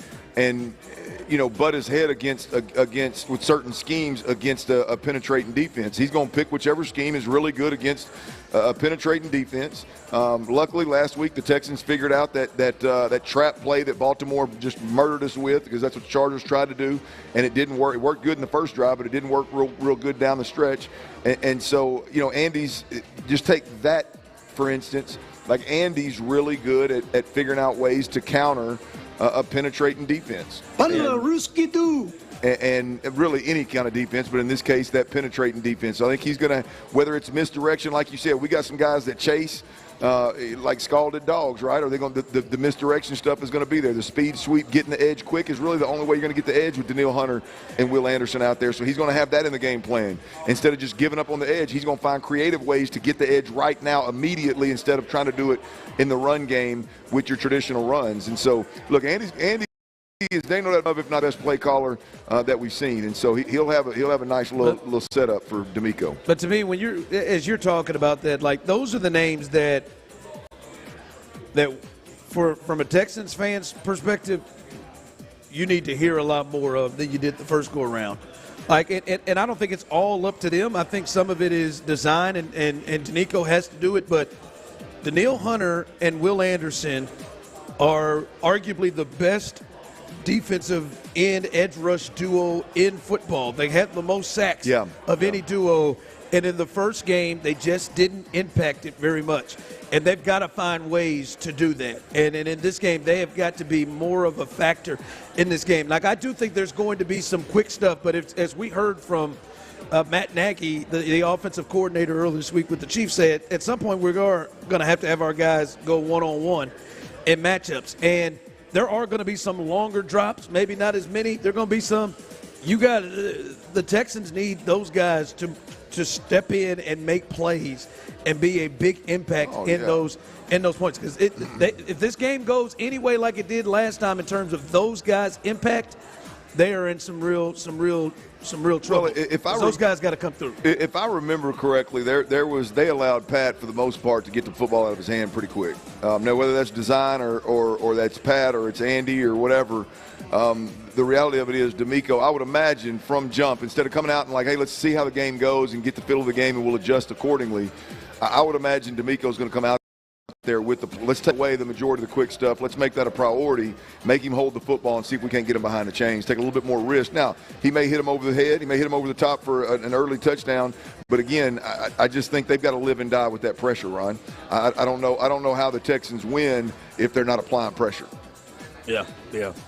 butt his head against with certain schemes against a penetrating defense. He's going to pick whichever scheme is really good against a penetrating defense. Luckily, last week the Texans figured out that trap play that Baltimore just murdered us with, because that's what the Chargers tried to do, and it didn't work. It worked good in the first drive, but it didn't work real good down the stretch. And so, Andy's just take that for instance. Like, Andy's really good at figuring out ways to counter a penetrating defense. And really any kind of defense, but in this case, that penetrating defense. So I think he's going to, whether it's misdirection, like you said, we got some guys that chase like scalded dogs, right? Are they going the misdirection stuff is going to be there. The speed sweep, getting the edge quick is really the only way you're going to get the edge with Danielle Hunter and Will Anderson out there. So he's going to have that in the game plan. Instead of just giving up on the edge, he's going to find creative ways to get the edge right now immediately instead of trying to do it in the run game with your traditional runs. And so, look, Andy is they know that if not best play caller that we've seen, and so he'll have a nice little setup for D'Amico. But to me, when you're talking about that, like those are the names that from a Texans fan's perspective, you need to hear a lot more of than you did the first go around. Like, and I don't think it's all up to them. I think some of it is design, and D'Amico has to do it. But Danielle Hunter and Will Anderson are arguably the best defensive end edge rush duo in football. They had the most sacks of any duo, and in the first game they just didn't impact it very much, and they've got to find ways to do that, and in this game they have got to be more of a factor in this game. Like, I do think there's going to be some quick stuff, but as we heard from Matt Nagy, the offensive coordinator earlier this week with the Chiefs, said at some point we're going to have our guys go one-on-one in matchups, and there are going to be some longer drops, maybe not as many. There are going to be some. The Texans need those guys to step in and make plays and be a big impact in those points. Because if this game goes any way like it did last time in terms of those guys' impact, they are in some real trouble. Well, those guys got to come through. If I remember correctly, they allowed Pat for the most part to get the football out of his hand pretty quick. Now whether that's design or that's Pat or it's Andy or whatever, the reality of it is D'Amico, I would imagine from jump, instead of coming out and like, hey, let's see how the game goes and get the feel of the game and we'll adjust accordingly, I would imagine D'Amico's going to come out there with let's take away the majority of the quick stuff. Let's make that a priority. Make him hold the football and see if we can't get him behind the chains. Take a little bit more risk. Now, he may hit him over the head. He may hit him over the top for an early touchdown. But again, I just think they've got to live and die with that pressure, Ron. I don't know how the Texans win if they're not applying pressure. Yeah.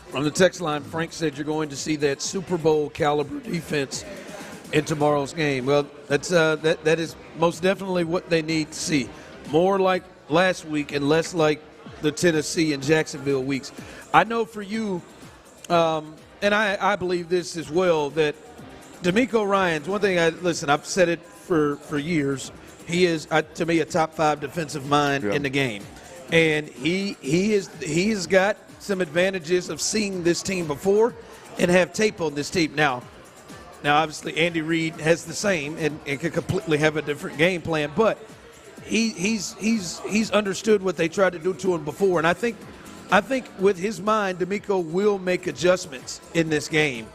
From the text line, Frank said you're going to see that Super Bowl caliber defense in tomorrow's game. Well, that is most definitely what they need to see. More like last week and less like the Tennessee and Jacksonville weeks. I know for you, and I believe this as well, that D'Amico Ryans, one thing I've said it for years, he is, to me, a top 5 defensive mind in the game. And he has got some advantages of seeing this team before and have tape on this team. Now obviously Andy Reid has the same and can completely have a different game plan, but he's understood what they tried to do to him before, and I think with his mind, D'Amico will make adjustments in this game,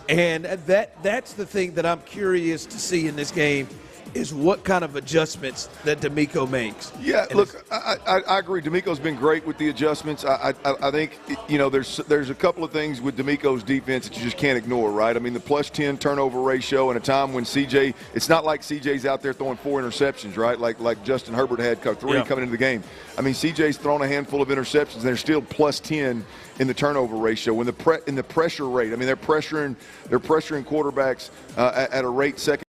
and that's the thing that I'm curious to see in this game is what kind of adjustments that D'Amico makes. Yeah, look, I agree. D'Amico's been great with the adjustments. I think, there's a couple of things with D'Amico's defense that you just can't ignore, right? I mean, the +10 turnover ratio in a time when CJ – it's not like CJ's out there throwing 4 interceptions, right, like Justin Herbert had 3 coming into the game. I mean, CJ's thrown a handful of interceptions, and they're still +10 in the turnover ratio. When in the pressure rate, I mean, they're pressuring quarterbacks at a rate second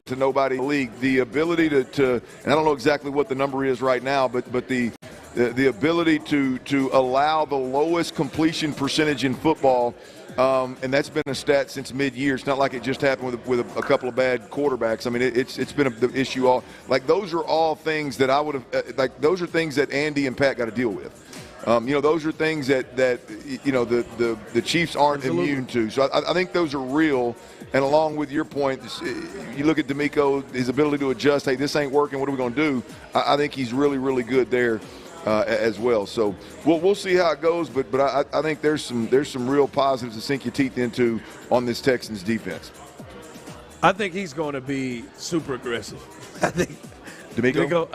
to nobody in the league. The ability to and I don't know exactly what the number is right now, but the ability to allow the lowest completion percentage in football, and that's been a stat since mid-year. It's not like it just happened with a couple of bad quarterbacks. I mean, it's been the issue all. Like, those are all things that I would have those are things that Andy and Pat got to deal with. Those are things that the Chiefs aren't immune to. So I think those are real. And along with your point, you look at D'Amico, his ability to adjust. Hey, this ain't working. What are we going to do? I think he's really, really good there as well. So we'll see how it goes. But I think there's some real positives to sink your teeth into on this Texans defense. I think he's going to be super aggressive. I think D'Amico.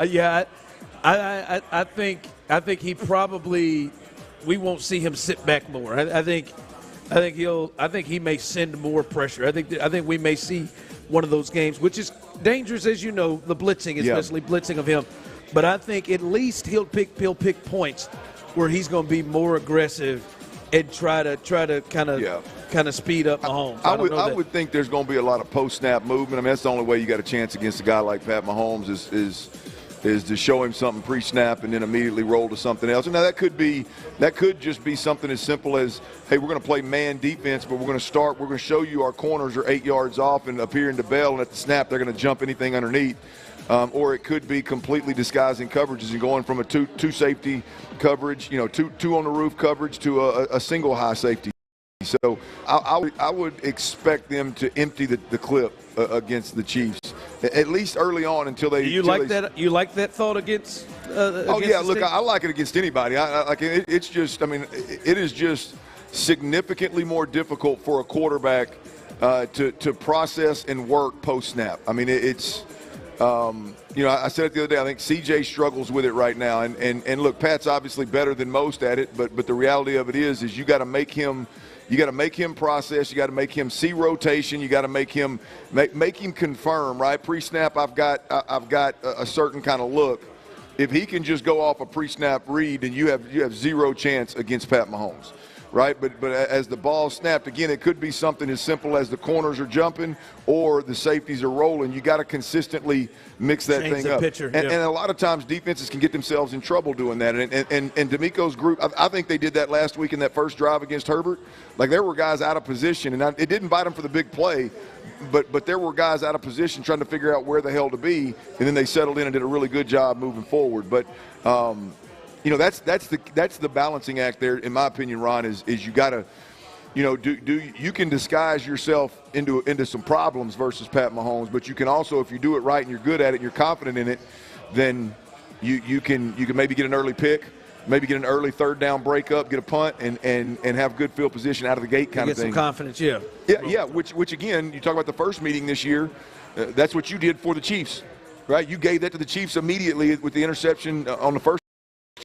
I think he probably, we won't see him sit back more. I think he may send more pressure. I think we may see one of those games, which is dangerous, as you know, the blitzing, especially blitzing of him. But I think at least he'll pick points where he's going to be more aggressive and try to kind of speed up Mahomes. I would think there's going to be a lot of post-snap movement. I mean, that's the only way you got a chance against a guy like Pat Mahomes is is to show him something pre-snap and then immediately roll to something else. And now that could just be something as simple as, hey, we're going to play man defense, but we're going to show you our corners are 8 yards off and up here into Bell, and at the snap they're going to jump anything underneath. Or it could be completely disguising coverages and going from a two safety coverage, two on the roof coverage to a single high safety. So I would expect them to empty the clip against the Chiefs, at least early on until they. You like that thought against? Look, I like it against anybody. It's just, it is just significantly more difficult for a quarterback to process and work post snap. It's. I said it the other day, I think CJ struggles with it right now. And look, Pat's obviously better than most at it, but the reality of it is you got to make him process, you got to make him see rotation, you got to make him confirm, right? Pre-snap, I've got a certain kind of look. If he can just go off a pre-snap read, then you have zero chance against Pat Mahomes. Right, but as the ball snapped, again, it could be something as simple as the corners are jumping or the safeties are rolling. You got to consistently mix that thing up. And a lot of times defenses can get themselves in trouble doing that. And D'Amico's group, I think they did that last week in that first drive against Herbert. Like, there were guys out of position, and it didn't bite them for the big play, but there were guys out of position trying to figure out where the hell to be, and then they settled in and did a really good job moving forward. But that's the balancing act there, in my opinion, Ron, is you got to, you can disguise yourself into some problems versus Pat Mahomes, but you can also, if you do it right and you're good at it and you're confident in it, then you can maybe get an early pick, maybe get an early third down breakup, get a punt, and have good field position out of the gate kind of thing. Get some confidence, yeah. Yeah, which again, you talk about the first meeting this year, that's what you did for the Chiefs, right? You gave that to the Chiefs immediately with the interception on the first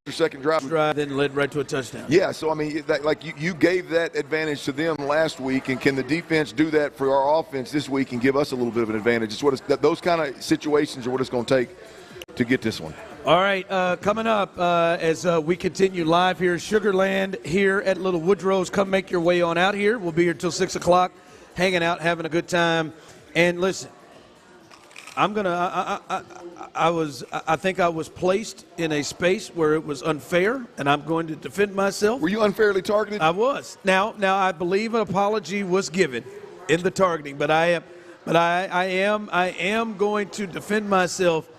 or second drive, then led right to a touchdown. Yeah, so you gave that advantage to them last week, and can the defense do that for our offense this week and give us a little bit of an advantage? Those kind of situations are what it's going to take to get this one. All right, coming up as we continue live here, Sugarland here at Little Woodrow's. Come make your way on out here. We'll be here till 6 o'clock, hanging out, having a good time. And listen, I think I was placed in a space where it was unfair, and I'm going to defend myself. Were you unfairly targeted? I was. Now I believe an apology was given in the targeting, but I am going to defend myself,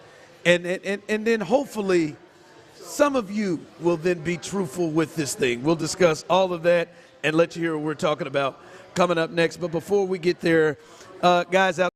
and then hopefully some of you will then be truthful with this thing. We'll discuss all of that and let you hear what we're talking about coming up next. But before we get there, guys out.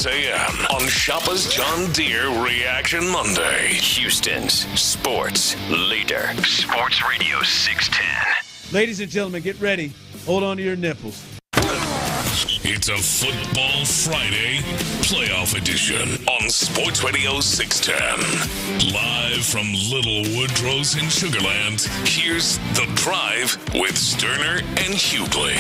a.m. on Shoppa's John Deere Reaction Monday. Houston's sports leader. Sports Radio 610. Ladies and gentlemen, get ready. Hold on to your nipples. It's a Football Friday playoff edition on Sports Radio 610. Live from Little Woodrow's in Sugarland, here's The Drive with Stoerner and Hughley.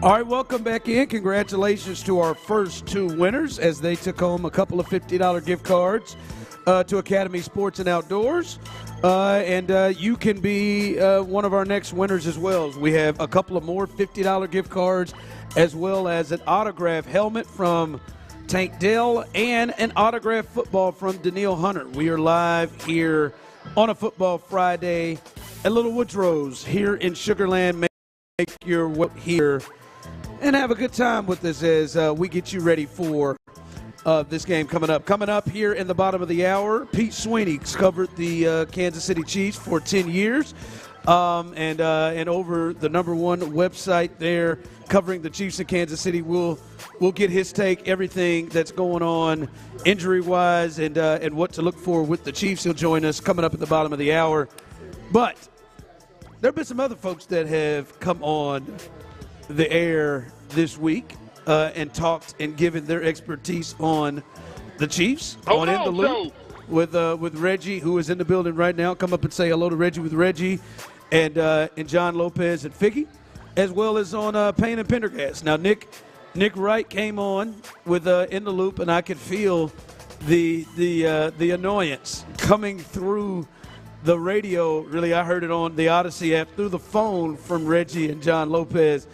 All right, welcome back in. Congratulations to our first two winners as they took home a couple of $50 gift cards to Academy Sports and Outdoors. And you can be one of our next winners as well. We have a couple of more $50 gift cards as well as an autographed helmet from Tank Dell and an autographed football from Daniil Hunter. We are live here on a Football Friday at Little Woodrow's here in Sugarland. Make your way here and have a good time with us as we get you ready for this game coming up. Coming up here in the bottom of the hour, Pete Sweeney's covered the Kansas City Chiefs for 10 years and over the number one website there covering the Chiefs in Kansas City. We'll get his take, everything that's going on injury-wise and what to look for with the Chiefs. He'll join us coming up at the bottom of the hour. But there have been some other folks that have come on the air this week and talked and given their expertise on the Chiefs on In the Loop with Reggie, who is in the building right now. Come up and say hello to Reggie with Reggie and John Lopez and Figgy, as well as on Payne and Pendergast. Now Nick Wright came on with In the Loop, and I could feel the annoyance coming through the radio. Really, I heard it on the Odyssey app through the phone from Reggie and John Lopez.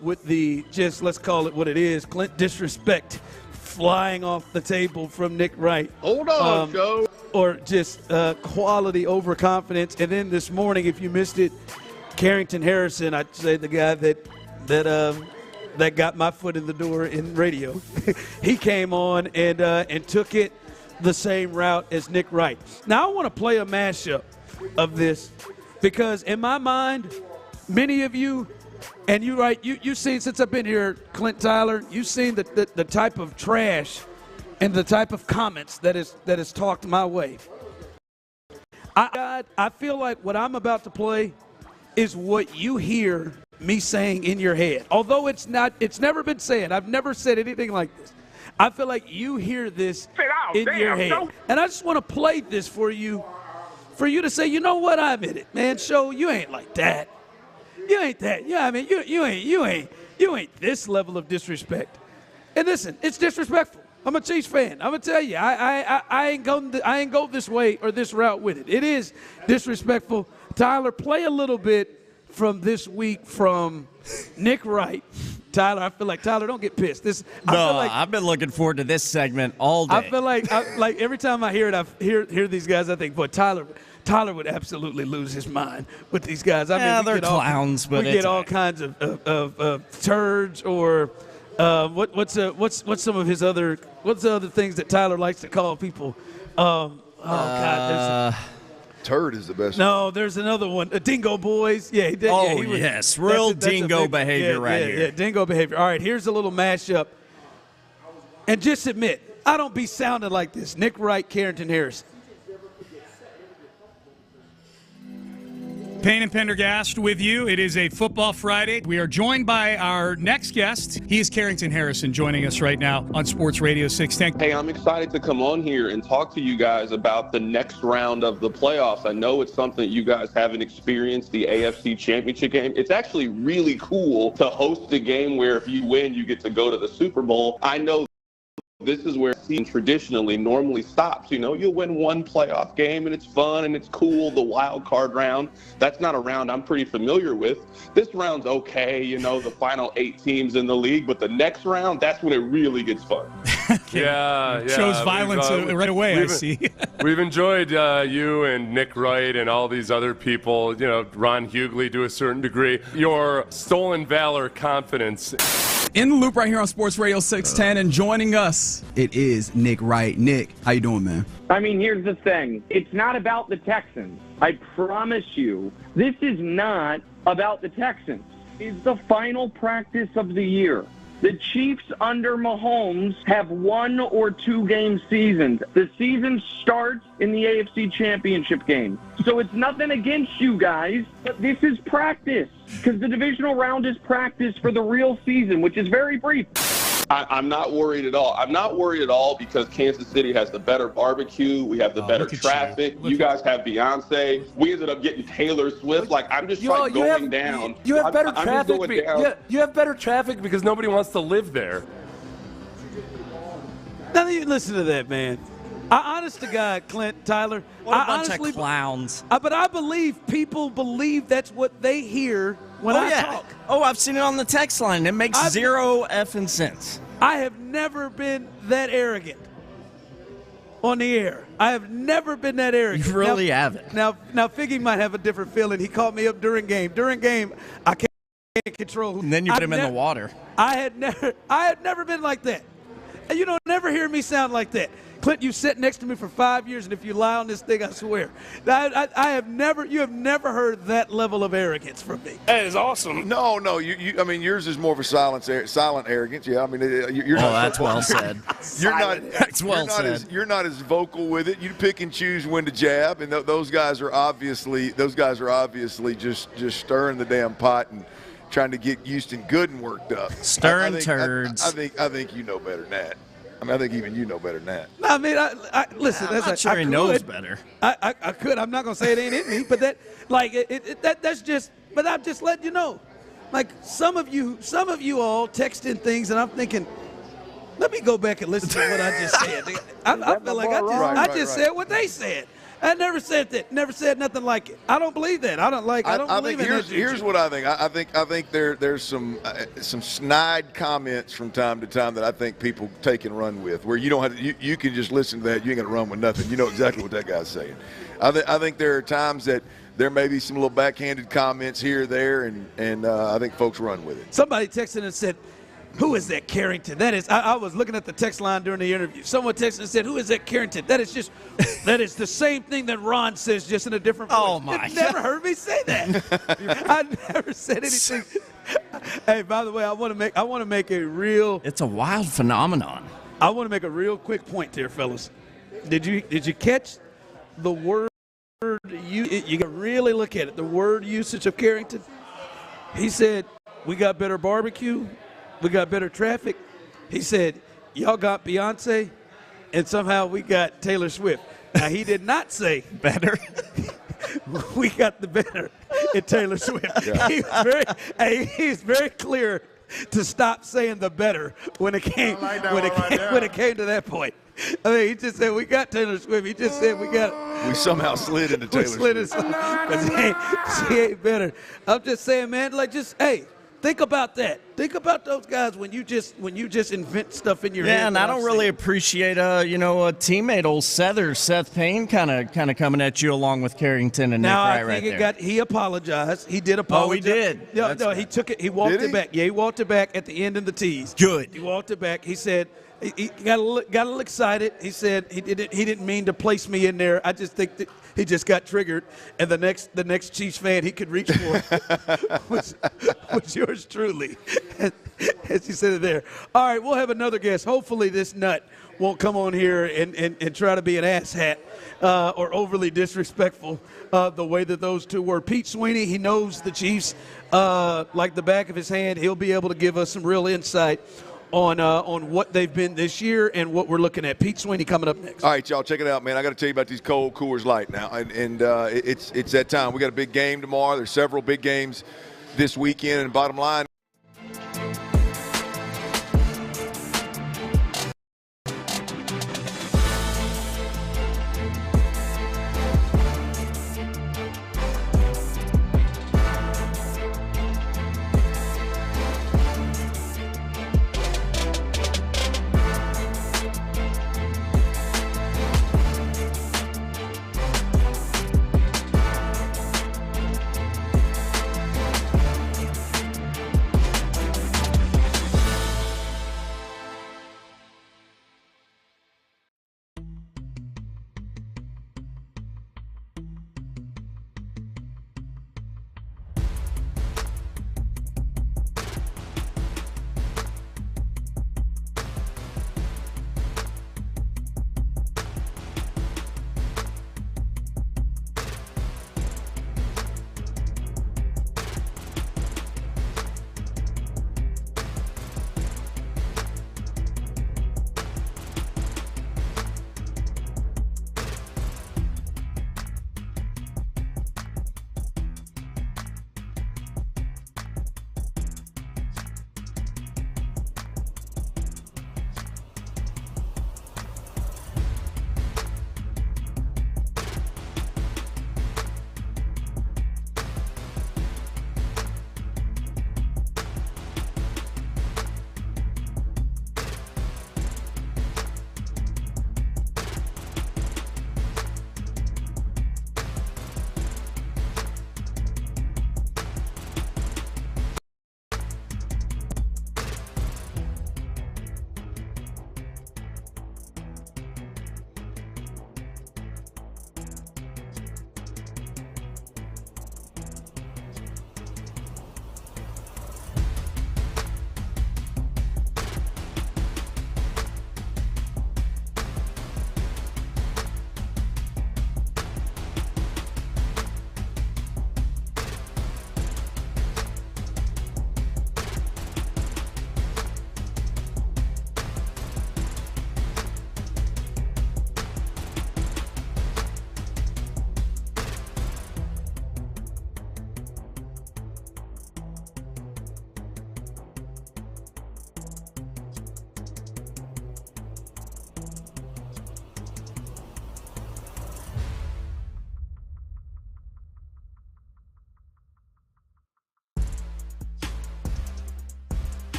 With the, just let's call it what it is, Clint disrespect flying off the table from Nick Wright. Hold on, Joe. Or just quality overconfidence. And then this morning, if you missed it, Carrington Harrison, I'd say the guy that got my foot in the door in radio, he came on and took it the same route as Nick Wright. Now I want to play a mashup of this because in my mind, many of you. And you've seen, since I've been here, Clint Tyler, you've seen the type of trash and the type of comments that is talked my way. I feel like what I'm about to play is what you hear me saying in your head. Although it's never been said. I've never said anything like this. I feel like you hear this in your head. No. And I just want to play this for you to say, you know what, I admit it, man, Show, you ain't like that. You ain't that. Yeah, I mean, you ain't this level of disrespect. And listen, it's disrespectful. I'm a Chiefs fan. I'm gonna tell you, I ain't go this way or this route with it. It is disrespectful. Tyler, play a little bit from this week from Nick Wright. Tyler, I feel like Tyler, don't get pissed. I've been looking forward to this segment all day. I feel like every time I hear it, I hear these guys. I think, boy, Tyler would absolutely lose his mind with these guys. I mean, they're clowns, but we get all kinds of turds or what's some of his other what's the other things that Tyler likes to call people? God, turd is the best. No, there's another one. Dingo Boys. Yeah, he did. Oh, yeah, yes. Real dingo behavior right here. Yeah, dingo behavior. All right, here's a little mashup. And just admit, I don't be sounding like this. Nick Wright, Carrington Harrison. Payne and Pendergast with you. It is a Football Friday. We are joined by our next guest. He is Carrington Harrison joining us right now on Sports Radio 610. Hey, I'm excited to come on here and talk to you guys about the next round of the playoffs. I know it's something you guys haven't experienced, the AFC Championship game. It's actually really cool to host a game where if you win, you get to go to the Super Bowl. I know this is where season traditionally normally stops. You know, you'll win one playoff game and it's fun and it's cool. The wild card round, that's not a round I'm pretty familiar with. This round's okay, you know, the final 8 teams in the league, but the next round, that's when it really gets fun. Yeah. Shows violence right away, I see. We've enjoyed you and Nick Wright and all these other people, you know, Ron Hughley to a certain degree. Your stolen valor confidence. In the loop right here on Sports Radio 610, and joining us, it is Nick Wright. Nick, how you doing, man? I mean, here's the thing. It's not about the Texans. I promise you, this is not about the Texans. It's the final practice of the year. The Chiefs under Mahomes have 1 or 2 game seasons. The season starts in the AFC Championship game. So it's nothing against you guys, but this is practice because the divisional round is practice for the real season, which is very brief. I'm not worried at all. I'm not worried at all because Kansas City has the better barbecue. We have the better traffic. You guys have Beyonce. We ended up getting Taylor Swift. Like, I'm just going down. You have better I'm traffic. just going down. Yeah, you have better traffic because nobody wants to live there. Now you listen to that, man. Honest to God, Clint, Tyler. What a bunch of clowns. But I believe people believe that's what they hear when I talk. Oh, I've seen it on the text line. It makes zero effing sense. I have never been that arrogant on the air. I have never been that arrogant. You really haven't. Now, Figgy might have a different feeling. He called me up during game. During game, I can't control. And then you put him in the water. I had never been like that. And you don't never hear me sound like that. Clint, you sat next to me for 5 years, and if you lie on this thing, I swear. You have never heard that level of arrogance from me. That is awesome. No, I mean, yours is more of a silent arrogance. Yeah, I mean, you're not. That's well said. You're not as vocal with it. You pick and choose when to jab, and those guys are obviously just stirring the damn pot and trying to get Houston good and worked up. Stirring turds. I think you know better than that. I mean, I think even you know better than that. No, I mean, listen. I'm not sure he knows better. I could. I'm not gonna say it ain't in me, but that's just. But I'm just letting you know. Like some of you all texting things, and I'm thinking, let me go back and listen to what I just said. I feel like I just said what they said. I never said that. Never said nothing like it. I don't believe that. I don't believe in that. Here's what I think. I think there's some snide comments from time to time that I think people take and run with, where you don't have to, you can just listen to that. You ain't gonna run with nothing. You know exactly what that guy's saying. I think there are times that there may be some little backhanded comments here or there, and I think folks run with it. Somebody texted and said, "Who is that Carrington?" That is, I was looking at the text line during the interview. Someone texted and said, "Who is that Carrington?" That is the same thing that Ron says, just in a different voice. Oh, my. You've never heard me say that. I never said anything. Hey, by the way, I want to make a real. It's a wild phenomenon. I want to make a real quick point here, fellas. Did you catch the word? You got to really look at it. The word usage of Carrington. He said, "We got better barbecue. We got better traffic." He said, "Y'all got Beyonce, and somehow we got Taylor Swift." Now, he did not say better. We got the better in Taylor Swift. Yeah. He was very clear to stop saying the better when it came when it came to that point. I mean, he just said we got Taylor Swift. He just said we got. We somehow slid into Taylor Swift. She ain't better. I'm just saying, man. Like, just think about that. Think about those guys when you just invent stuff in your head. Yeah, and I don't really appreciate a teammate, old Seth Payne, kind of coming at you along with Carrington and now, Nick Wright right there. He apologized. He did apologize. Oh, he did? No, he took it. He walked it back. Yeah, he walked it back at the end of the tease. Good. He walked it back. He said he got a little excited. He said he didn't mean to place me in there. I just think that he just got triggered, and the next Chiefs fan he could reach for was yours truly, as he said it there. All right, we'll have another guest. Hopefully this nut won't come on here and try to be an asshat or overly disrespectful the way that those two were. Pete Sweeney, he knows the Chiefs like the back of his hand. He'll be able to give us some real insight on what they've been this year and what we're looking at. Pete Sweeney coming up next. All right, y'all, check it out, man. I got to tell you about these cold Coors Light now, and it's that time. We got a big game tomorrow. There's several big games this weekend, and bottom line,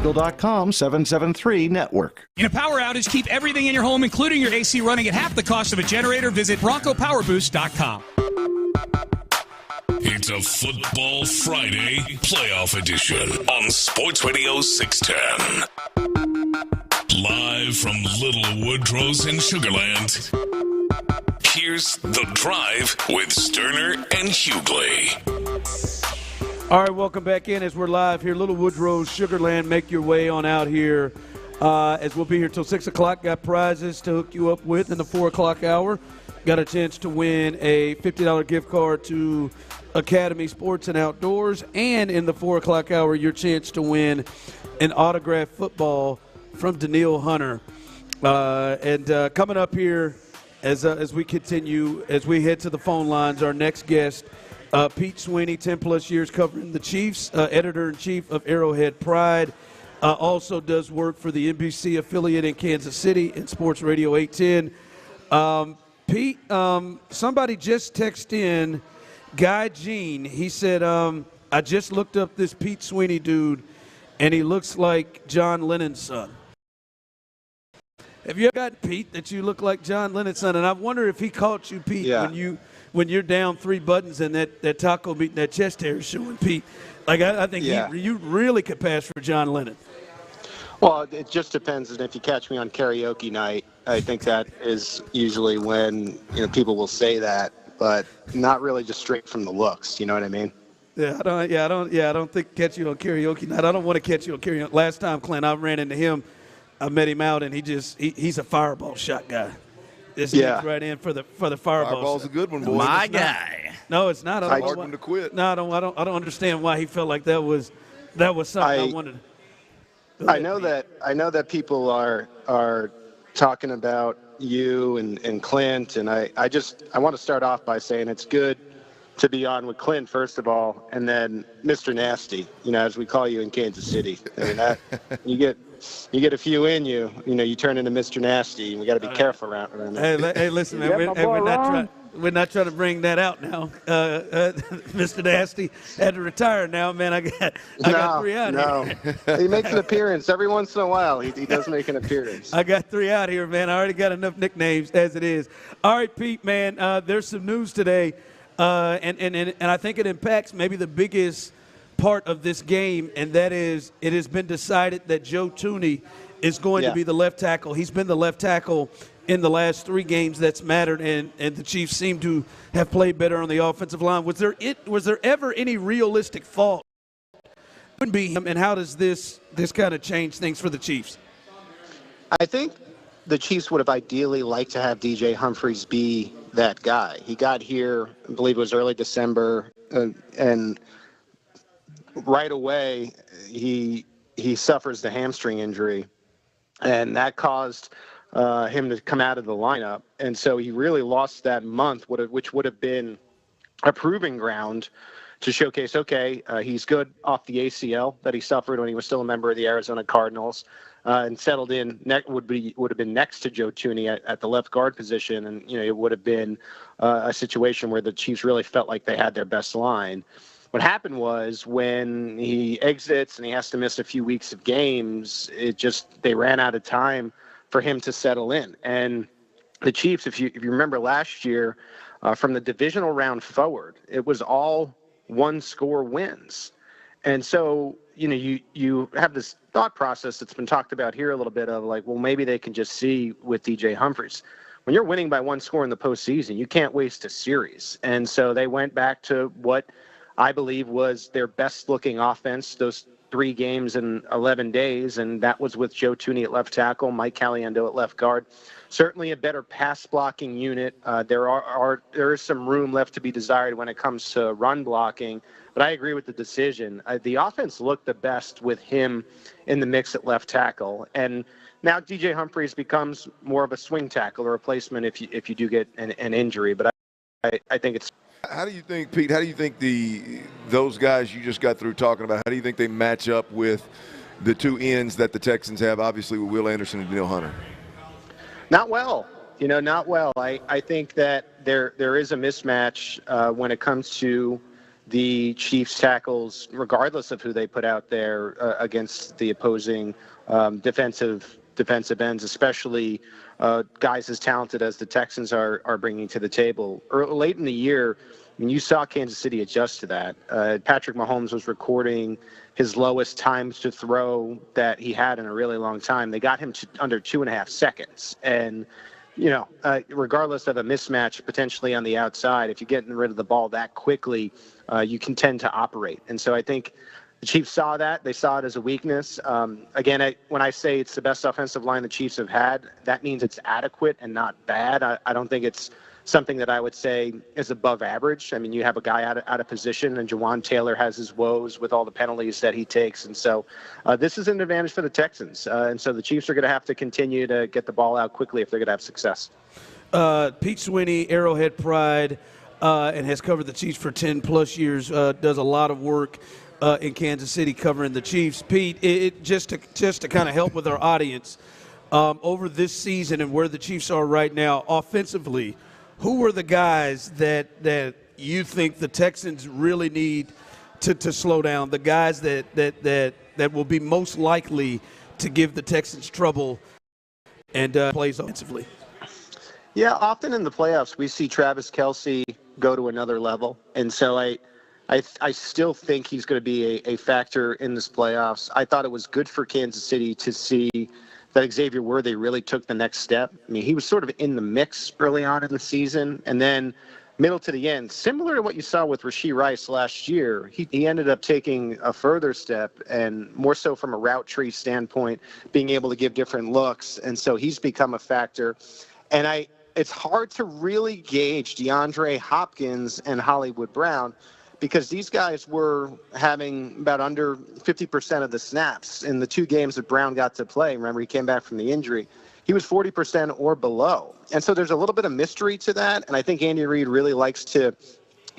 Legal.com 773 network. In a power outage, keep everything in your home, including your AC, running at half the cost of a generator. Visit BroncoPowerBoost.com. It's a Football Friday playoff edition on Sports Radio 610. Live from Little Woodrow's in Sugarland, here's The Drive with Stoerner and Hughley. All right, welcome back in as we're live here. Little Woodrow's, Sugarland. Make your way on out here as we'll be here till 6 o'clock. Got prizes to hook you up with in the 4 o'clock hour. Got a chance to win a $50 gift card to Academy Sports and Outdoors. And in the 4 o'clock hour, your chance to win an autographed football from Daniil Hunter. Coming up here as we continue, as we head to the phone lines, our next guest, Pete Sweeney, 10-plus years covering the Chiefs, editor-in-chief of Arrowhead Pride, also does work for the NBC affiliate in Kansas City and Sports Radio 810. Pete, somebody just texted in, Guy Jean. He said, I just looked up this Pete Sweeney dude, and he looks like John Lennon's son. Have you ever got Pete that you look like John Lennon's son? And I wonder if he caught you, Pete, when you're down 3 buttons and that taco meat and that chest hair is showing, Pete. Like, I think you really could pass for John Lennon. Well, it just depends. And if you catch me on karaoke night, I think that is usually when people will say that, but not really just straight from the looks. You know what I mean? I don't think catch you on karaoke night. I don't want to catch you on karaoke. Last time, Clint, I ran into him. I met him out, and he's a fireball shot guy. This gets right in for the fireball. Fireball's shot. a good one, boy. My guy. No, it's not. I hard one to quit. No, I don't understand why he felt like that was something I wanted. I know that people are talking about you and Clint, and I want to start off by saying it's good to be on with Clint, first of all, and then Mr. Nasty, as we call you in Kansas City. I mean, that you get a few in you, you turn into Mr. Nasty, and we got to be careful around that. Hey, listen, man, we're not trying to bring that out now. Mr. Nasty had to retire now, man. I got 3 out here. He makes an appearance every once in a while. He does make an appearance. I got 3 out here, man. I already got enough nicknames as it is. All right, Pete, man, there's some news today, and I think it impacts maybe the biggest part of this game, and that is it has been decided that Joe Thuney is going to be the left tackle. He's been the left tackle in the last 3 games that's mattered, and the Chiefs seem to have played better on the offensive line. Was there ever any realistic thought would be him, and how does this kind of change things for the Chiefs? I think the Chiefs would have ideally liked to have DJ Humphries be that guy. He got here, I believe it was early December, and right away he suffers the hamstring injury, and that caused him to come out of the lineup. And so he really lost that month, which would have been a proving ground to showcase, he's good off the ACL that he suffered when he was still a member of the Arizona Cardinals, and settled in, would have been next to Joe Thuney at the left guard position. And, it would have been a situation where the Chiefs really felt like they had their best line. What happened was when he exits and he has to miss a few weeks of games, they ran out of time for him to settle in. And the Chiefs, if you remember last year, from the divisional round forward, it was all 1-score wins. And so, you have this thought process that's been talked about here a little bit of like, well, maybe they can just see with DJ Humphries. When you're winning by 1 score in the postseason, you can't waste a series. And so they went back to what I believe was their best-looking offense those 3 games in 11 days, and that was with Joe Thuney at left tackle, Mike Caliendo at left guard. Certainly a better pass-blocking unit. There is some room left to be desired when it comes to run blocking, but I agree with the decision. The offense looked the best with him in the mix at left tackle, and now DJ Humphries becomes more of a swing tackle, a replacement if you do get an injury, but I think it's. How do you think, Pete, those guys you just got through talking about, how do you think they match up with the 2 ends that the Texans have, obviously with Will Anderson and Daniil Hunter? Not well. Not well. I think that there is a mismatch when it comes to the Chiefs tackles, regardless of who they put out there against the opposing defensive ends, especially guys as talented as the Texans are bringing to the table. Late in the year, I mean, you saw Kansas City adjust to that. Patrick Mahomes was recording his lowest times to throw that he had in a really long time. They got him to under 2.5 seconds. And, regardless of a mismatch potentially on the outside, if you're getting rid of the ball that quickly, you can tend to operate. And so I think the Chiefs saw that. They saw it as a weakness. Again, when I say it's the best offensive line the Chiefs have had, that means it's adequate and not bad. I don't think it's something that I would say is above average. I mean, you have a guy out of position, and Jawan Taylor has his woes with all the penalties that he takes. And so this is an advantage for the Texans. And so the Chiefs are going to have to continue to get the ball out quickly if they're going to have success. Pete Sweeney, Arrowhead Pride, and has covered the Chiefs for 10-plus years, does a lot of work in Kansas City covering the Chiefs. Pete, just to kind of help with our audience, over this season and where the Chiefs are right now offensively, who are the guys that you think the Texans really need to slow down, the guys that will be most likely to give the Texans trouble and plays offensively? Yeah, often in the playoffs, we see Travis Kelce go to another level. And so I still think he's going to be a factor in this playoffs. I thought it was good for Kansas City to see that Xavier Worthy really took the next step. I mean, he was sort of in the mix early on in the season, and then middle to the end, similar to what you saw with Rashee Rice last year, he ended up taking a further step, and more so from a route tree standpoint, being able to give different looks, and so he's become a factor. And it's hard to really gauge DeAndre Hopkins and Hollywood Brown, because these guys were having about under 50% of the snaps in the 2 games that Brown got to play. Remember, he came back from the injury. He was 40% or below. And so there's a little bit of mystery to that, and I think Andy Reid really likes to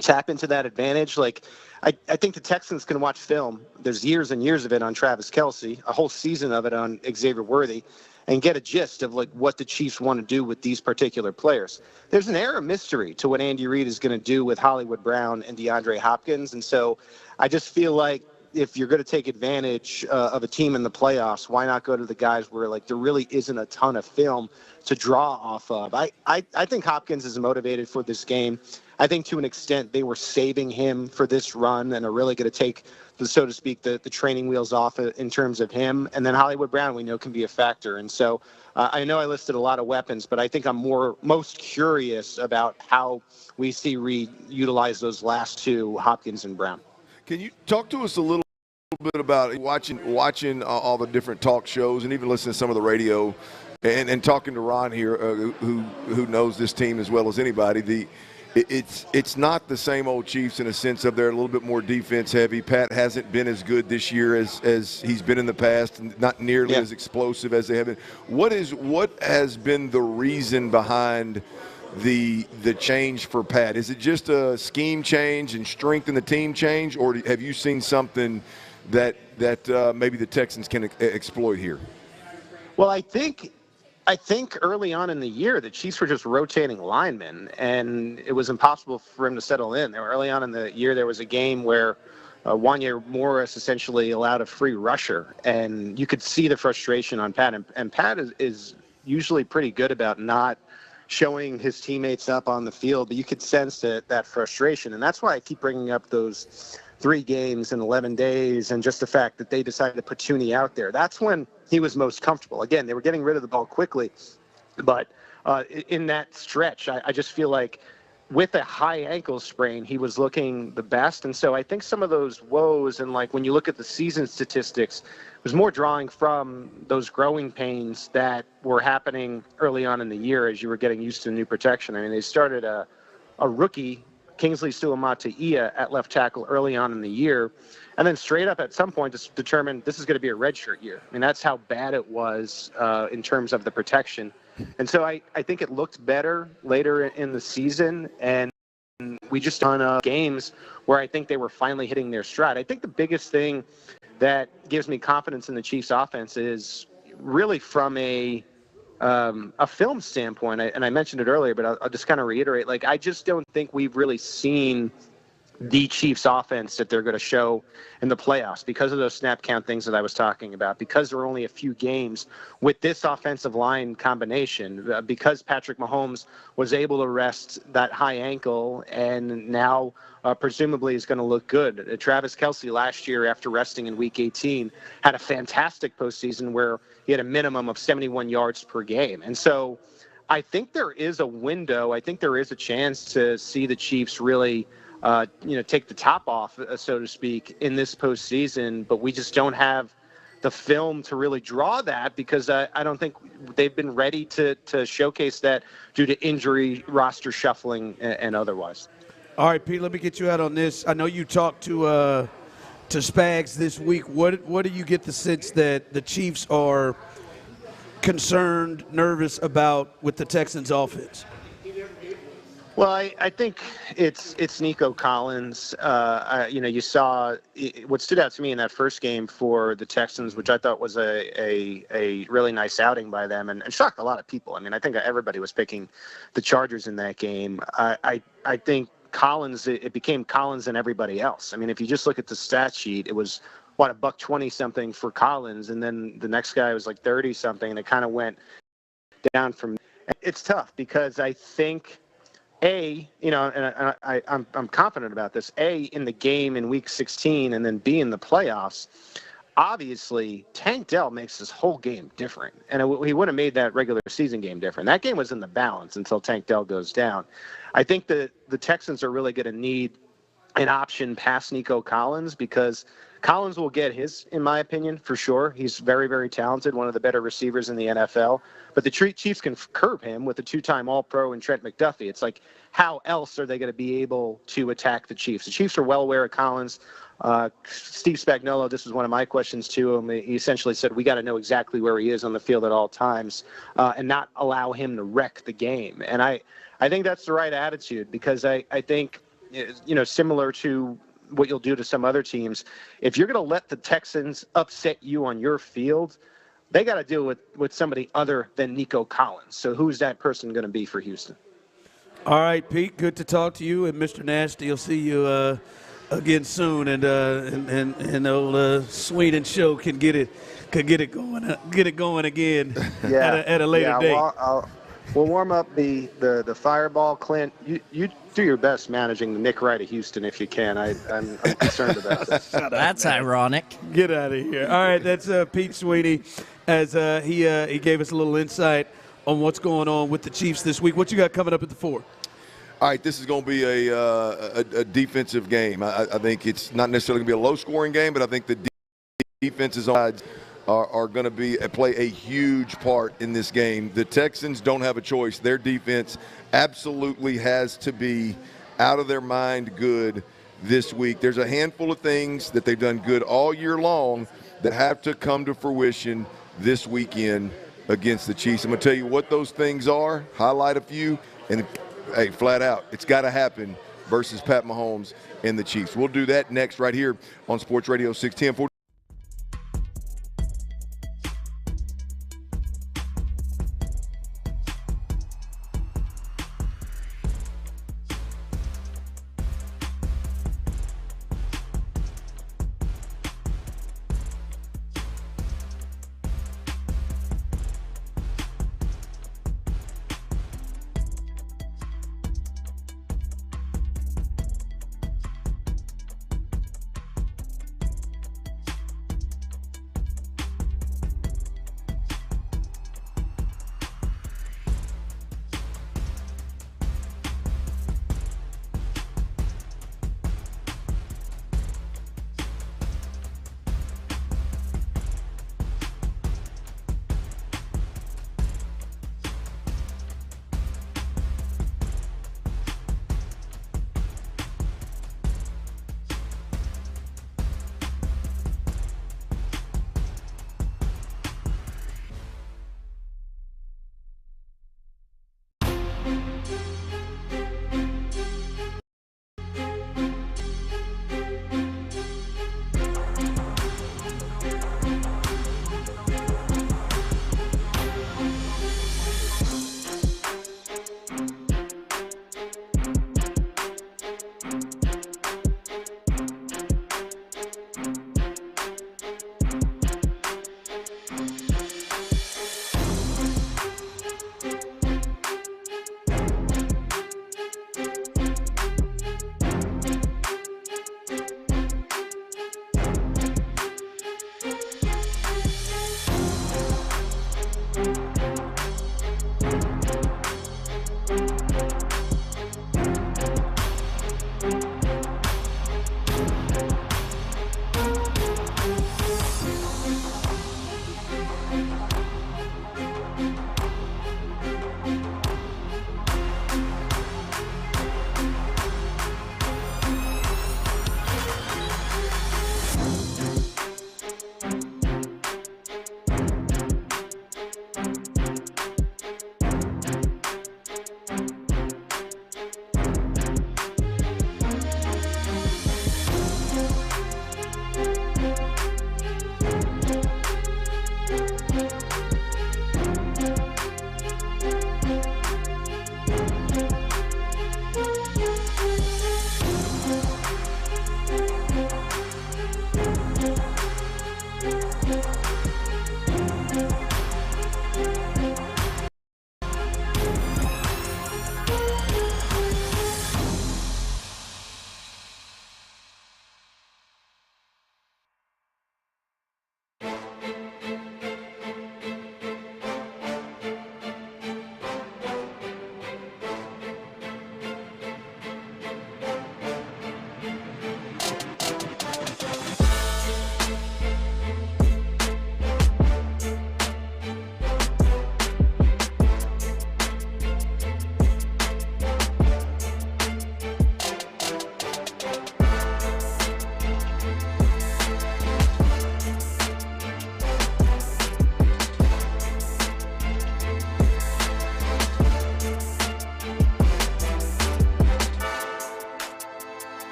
tap into that advantage. Like, I think the Texans can watch film. There's years and years of it on Travis Kelce, a whole season of it on Xavier Worthy, and get a gist of like what the Chiefs want to do with these particular players. There's an air of mystery to what Andy Reid is going to do with Hollywood Brown and DeAndre Hopkins. And so I just feel like if you're going to take advantage of a team in the playoffs, why not go to the guys where like there really isn't a ton of film to draw off of? I think Hopkins is motivated for this game. I think to an extent they were saving him for this run and are really going to take, so to speak, the training wheels off in terms of him. And then Hollywood Brown, we know, can be a factor. And so I know I listed a lot of weapons, but I think I'm most curious about how we see Reid utilize those last 2, Hopkins and Brown. Can you talk to us a little bit about watching all the different talk shows and even listening to some of the radio and talking to Ron here, who knows this team as well as anybody? It's not the same old Chiefs in a sense of they're a little bit more defense heavy. Pat hasn't been as good this year as he's been in the past, and not nearly as explosive as they have been. What has been the reason behind the change for Pat? Is it just a scheme change and strength in the team change, or have you seen something that maybe the Texans can exploit here? Well, I think early on in the year, the Chiefs were just rotating linemen, and it was impossible for him to settle in. Early on in the year, there was a game where Wanya Morris essentially allowed a free rusher, and you could see the frustration on Pat. And Pat is usually pretty good about not showing his teammates up on the field, but you could sense that frustration. And that's why I keep bringing up those 3 games in 11 days and just the fact that they decided to put Tooney out there. That's when he was most comfortable. Again, they were getting rid of the ball quickly, but in that stretch, I just feel like with a high ankle sprain, he was looking the best. And so I think some of those woes, and like when you look at the season statistics, it was more drawing from those growing pains that were happening early on in the year as you were getting used to the new protection. I mean, they started a rookie, Kingsley Suamataia, at left tackle early on in the year, and then straight up at some point just determined this is going to be a redshirt year. I mean, that's how bad it was in terms of the protection. And so I think it looked better later in the season, and we just done games where I think they were finally hitting their stride. I think the biggest thing that gives me confidence in the Chiefs offense is really from a film standpoint, and I mentioned it earlier, but I'll just kind of reiterate, like, I just don't think we've really seen the Chiefs offense that they're going to show in the playoffs because of those snap count things that I was talking about, because there are only a few games with this offensive line combination, because Patrick Mahomes was able to rest that high ankle and now presumably is going to look good. Travis Kelce last year, after resting in Week 18, had a fantastic postseason where he had a minimum of 71 yards per game. And so I think there is a window. I think there is a chance to see the Chiefs really take the top off, so to speak, in this postseason, but we just don't have the film to really draw that because I don't think they've been ready to showcase that due to injury, roster shuffling, and otherwise. All right, Pete, let me get you out on this. I know you talked to Spags this week. What do you get the sense that the Chiefs are concerned, nervous about with the Texans' offense? Well, I think it's Nico Collins. You saw what stood out to me in that first game for the Texans, which I thought was a really nice outing by them and shocked a lot of people. I mean, I think everybody was picking the Chargers in that game. I think Collins, it became Collins and everybody else. I mean, if you just look at the stat sheet, it was $120 something for Collins, and then the next guy was like 30 something, and it kind of went down from. It's tough because I think. I'm confident about this. In the game in Week 16, and then B in the playoffs. Obviously, Tank Dell makes this whole game different, and he would have made that regular season game different. That game was in the balance until Tank Dell goes down. I think that the Texans are really going to need an option past Nico Collins because Collins will get his, in my opinion, for sure. He's very, very talented, one of the better receivers in the NFL. But the Chiefs can curb him with a two-time All-Pro and Trent McDuffie. It's like, how else are they going to be able to attack the Chiefs? The Chiefs are well aware of Collins. Steve Spagnuolo, this was one of my questions to him. He essentially said, we got to know exactly where he is on the field at all times and not allow him to wreck the game. And I think that's the right attitude because I think, similar to what you'll do to some other teams, if you're going to let the Texans upset you on your field, they got to deal with somebody other than Nico Collins. So who's that person going to be for Houston? All right, Pete, good to talk to you. And Mr. Nasty, I'll see you again soon. And old Sweden show can get it going again at a later date. We'll warm up the fireball, Clint. You do your best managing the Nick Wright of Houston if you can. I'm concerned about this. That's ironic. Get out of here. All right, that's Pete Sweeney as he gave us a little insight on what's going on with the Chiefs this week. What you got coming up at the 4? All right, this is going to be a defensive game. I think it's not necessarily going to be a low-scoring game, but I think the defenses are going to play a huge part in this game. The Texans don't have a choice. Their defense absolutely has to be out of their mind good this week. There's a handful of things that they've done good all year long that have to come to fruition this weekend against the Chiefs. I'm going to tell you what those things are, highlight a few, and hey, flat out, it's got to happen versus Pat Mahomes and the Chiefs. We'll do that next right here on Sports Radio 610.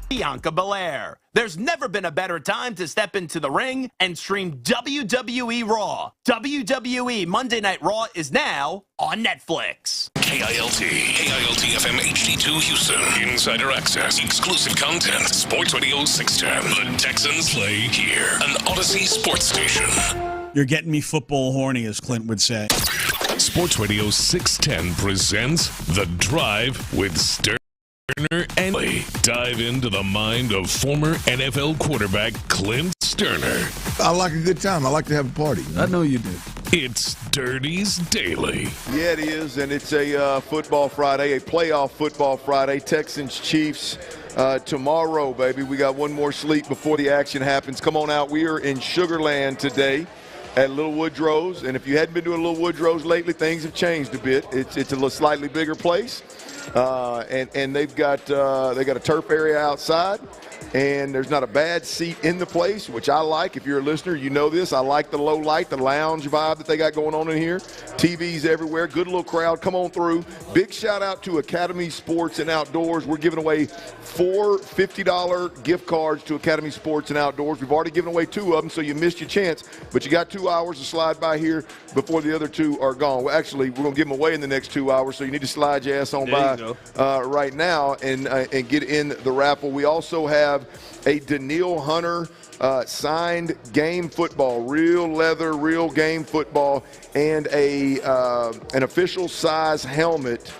Bianca Belair. There's never been a better time to step into the ring and stream WWE Raw. WWE Monday Night Raw is now on Netflix. KILT FM HD2 Houston. Insider access, exclusive content. Sports Radio 610. The Texans play here. An Odyssey sports station. You're getting me football horny, as Clint would say. Sports Radio 610 presents The Drive with Stoerner and Hughley. Dive into the mind of former NFL quarterback Clint Stoerner. I like a good time. I like to have a party. I know you do. It's Dirty's Daily. Yeah, it is, and it's a football Friday, a playoff football Friday. Texans, Chiefs tomorrow, baby. We got one more sleep before the action happens. Come on out. We are in Sugarland today at Little Woodrow's, and if you hadn't been to a Little Woodrow's lately, things have changed a bit. It's a little slightly bigger place, and they've got a turf area outside, and there's not a bad seat in the place, which I like. If you're a listener, you know this. I like the low light, the lounge vibe that they got going on in here. TVs everywhere, good little crowd. Come on through. Big shout out to Academy Sports and Outdoors. We're giving away 4 $50 gift cards to Academy Sports and Outdoors. We've already given away 2 of them, so you missed your chance. But you got 2 hours to slide by here before the other 2 are gone. Well, actually, we're going to give them away in the next 2 hours, so you need to slide your ass on by right now and get in the raffle. We also have a Daniil Hunter signed game football, real leather, real game football, and an official size helmet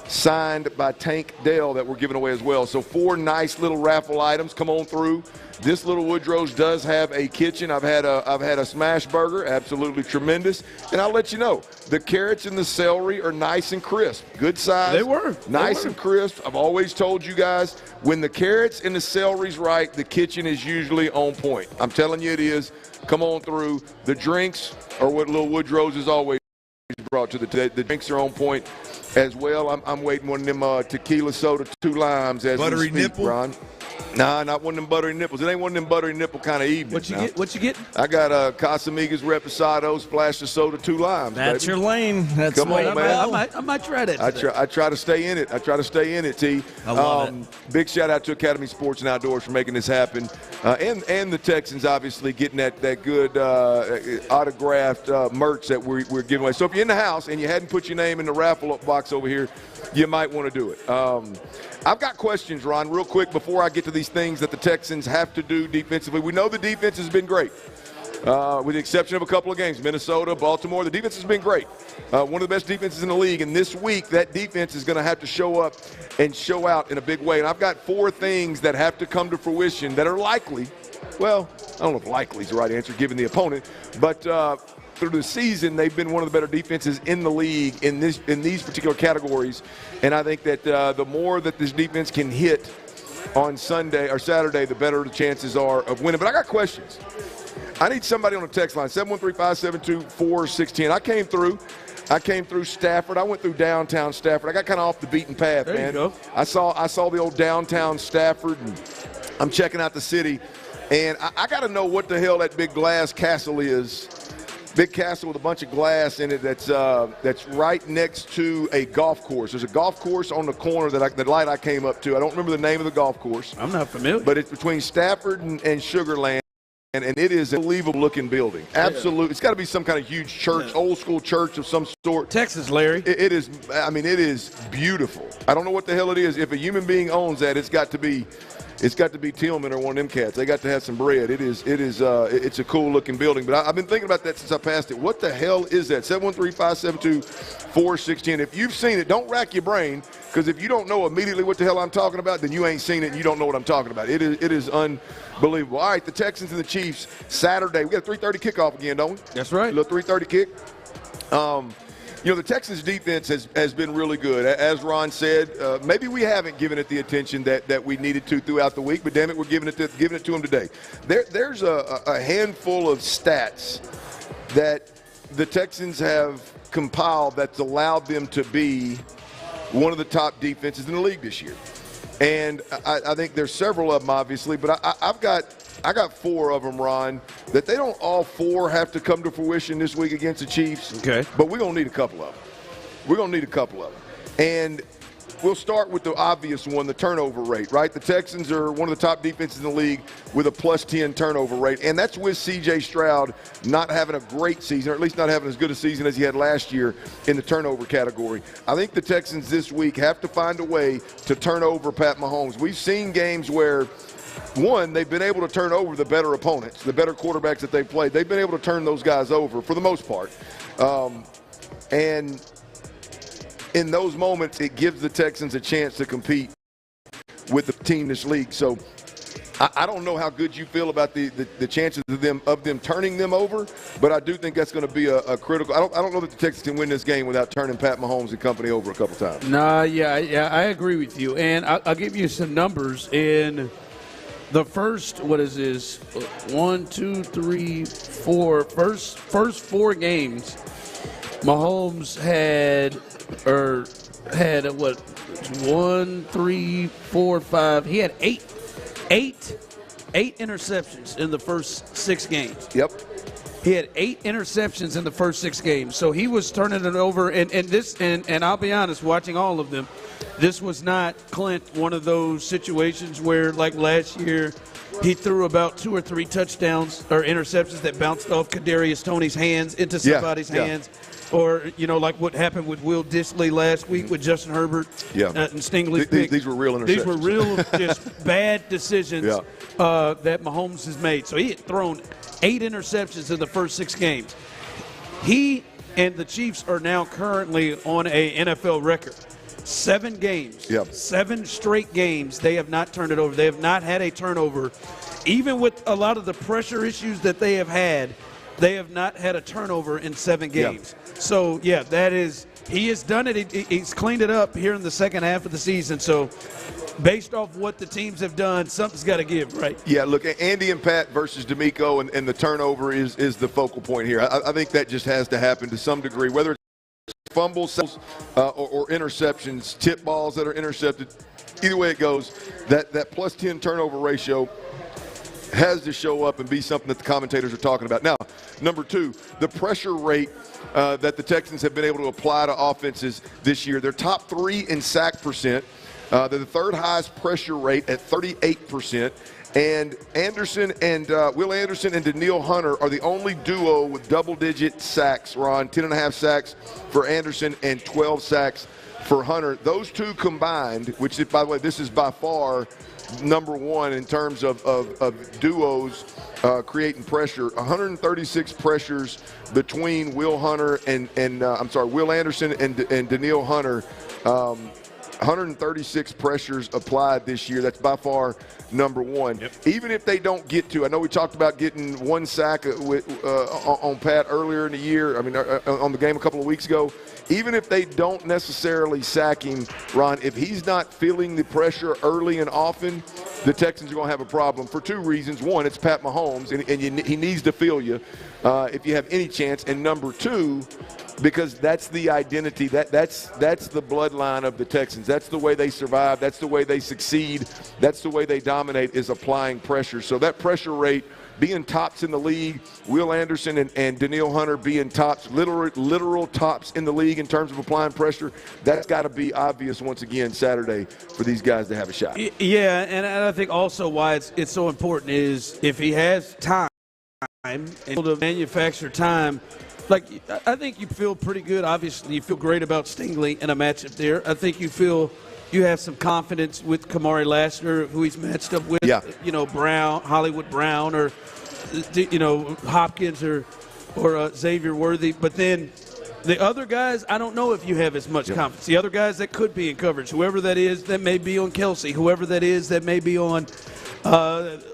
signed by Tank Dell that we're giving away as well. So 4 nice little raffle items. Come on through. This Little Woodrow's does have a kitchen. I've had a smash burger, absolutely tremendous. And I'll let you know, the carrots and the celery are nice and crisp. Good size. They were. Nice and crisp. I've always told you guys, when the carrots and the celery's right, the kitchen is usually on point. I'm telling you it is. Come on through. The drinks are what Little Woodrow's is always brought to the drinks are on point as well. I'm waiting one of them tequila soda 2 limes as buttery we speak, nipple? Ron. Nah, not one of them buttery nipples. It ain't one of them buttery nipple kind of evenings. What you get? I got Casamigos Reposado, splash of soda, 2 limes. That's baby. your lane. That's Come on, man. I might try that. I try to stay in it. T. I love it. Big shout out to Academy Sports and Outdoors for making this happen, and the Texans obviously getting that good autographed merch that we're giving away. So if you're in the house and you hadn't put your name in the raffle box over here, you might want to do it. I've got questions, Ron, real quick before I get to these things that the Texans have to do defensively. We know the defense has been great, with the exception of a couple of games. Minnesota, Baltimore, the defense has been great. One of the best defenses in the league, and this week that defense is going to have to show up and show out in a big way. And I've got 4 things that have to come to fruition that are likely. Well, I don't know if likely is the right answer given the opponent, but through the season, they've been one of the better defenses in the league in these particular categories. And I think that the more that this defense can hit on Sunday or Saturday, the better the chances are of winning. But I got questions. I need somebody on the text line, 713-572-4610. I came through Stafford. I went through downtown Stafford. I got kind of off the beaten path, man. You go. I saw the old downtown Stafford, and I'm checking out the city. And I got to know what the hell that big glass castle is. Big castle with a bunch of glass in it that's right next to a golf course. There's a golf course on the corner the light I came up to. I don't remember the name of the golf course. I'm not familiar. But it's between Stafford and Sugarland, and it is an unbelievable looking building. Absolutely. It's got to be some kind of huge church, old school church of some sort. Texas, Larry. It is, it is beautiful. I don't know what the hell it is. If a human being owns that, it's got to be Tillman or one of them cats. They got to have some bread. It's a cool looking building. But I've been thinking about that since I passed it. What the hell is that? 713-572-4610. If you've seen it, don't rack your brain, because if you don't know immediately what the hell I'm talking about, then you ain't seen it and you don't know what I'm talking about. It is unbelievable. All right, the Texans and the Chiefs Saturday. We got a 3:30 kickoff again, don't we? That's right. A little 3:30 kick. The Texans defense has been really good. As Ron said, maybe we haven't given it the attention that we needed to throughout the week, but damn it, we're giving it to them today. There's a handful of stats that the Texans have compiled that's allowed them to be one of the top defenses in the league this year. And I think there's several of them, obviously, but I got 4 of them, Ron, that they don't all 4 have to come to fruition this week against the Chiefs. Okay. But we're going to need a couple of them. And we'll start with the obvious one, the turnover rate, right? The Texans are one of the top defenses in the league with a +10 turnover rate, and that's with C.J. Stroud not having a great season, or at least not having as good a season as he had last year in the turnover category. I think the Texans this week have to find a way to turn over Pat Mahomes. We've seen games where, one, they've been able to turn over the better opponents, the better quarterbacks that they've played. They've been able to turn those guys over for the most part. And in those moments, it gives the Texans a chance to compete with the team in this league. So I don't know how good you feel about the chances of them turning them over, but I do think that's going to be a critical. I don't know that the Texans can win this game without turning Pat Mahomes and company over a couple times. Yeah, I agree with you. And I'll give you some numbers. In the first, what is this, 1, 2, 3, 4, first 4 games, Mahomes had what, 1, 3, 4, 5. He had eight interceptions in the first 6 games. Yep. He had 8 interceptions in the first 6 games. So he was turning it over. And I'll be honest, watching all of them, this was not, Clint, one of those situations where, like last year, he threw about 2 or 3 touchdowns or interceptions that bounced off Kadarius Toney's hands into somebody's hands. Or, like what happened with Will Dissly last week with Justin Herbert and Stingley's pick. These were real interceptions. These were real just bad decisions that Mahomes has made. So he had thrown 8 interceptions in the first 6 games. He and the Chiefs are now currently on a NFL record. 7 games, 7 straight games, they have not turned it over. They have not had a turnover. Even with a lot of the pressure issues that they have had, they have not had a turnover in 7 games. So, that is – he has done it. He's cleaned it up here in the second half of the season. So, based off what the teams have done, something's got to give, right? Yeah, look, Andy and Pat versus D'Amico and the turnover is the focal point here. I think that just has to happen to some degree, whether it's fumbles or interceptions, tip balls that are intercepted. Either way it goes, that +10 turnover ratio has to show up and be something that the commentators are talking about. Now, number 2, the pressure rate that the Texans have been able to apply to offenses this year. They're top 3 in sack percent. They're the 3rd highest pressure rate at 38%. And Will Anderson and Danielle Hunter are the only duo with double-digit sacks, Ron. 10.5 sacks for Anderson and 12 sacks for Hunter. Those two combined, which, by the way, this is by far number 1 in terms of duos creating pressure. 136 pressures between Will Anderson and Danielle Hunter. 136 pressures applied this year. That's by far number 1. Even if they don't get to, I know we talked about getting 1 sack on Pat earlier in the year, on the game a couple of weeks ago. Even if they don't necessarily sack him, Ron, if he's not feeling the pressure early and often, the Texans are going to have a problem for 2 reasons. 1, it's Pat Mahomes, and he needs to feel you if you have any chance. And number 2, because that's the identity, that's the bloodline of the Texans. That's the way they survive. That's the way they succeed. That's the way they dominate, is applying pressure. So that pressure rate being tops in the league, Will Anderson and Danielle Hunter being tops, literal tops in the league in terms of applying pressure, that's got to be obvious once again Saturday for these guys to have a shot. Yeah, and I think also why it's so important is if he has time and able to manufacture time. Like, I think you feel pretty good. Obviously, you feel great about Stingley in a matchup there. I think you feel you have some confidence with Kamari Lassiter, who he's matched up with, Brown, Hollywood Brown, or, Hopkins or Xavier Worthy. But then the other guys, I don't know if you have as much confidence. The other guys that could be in coverage, whoever that is that may be on Kelsey, whoever that is that may be on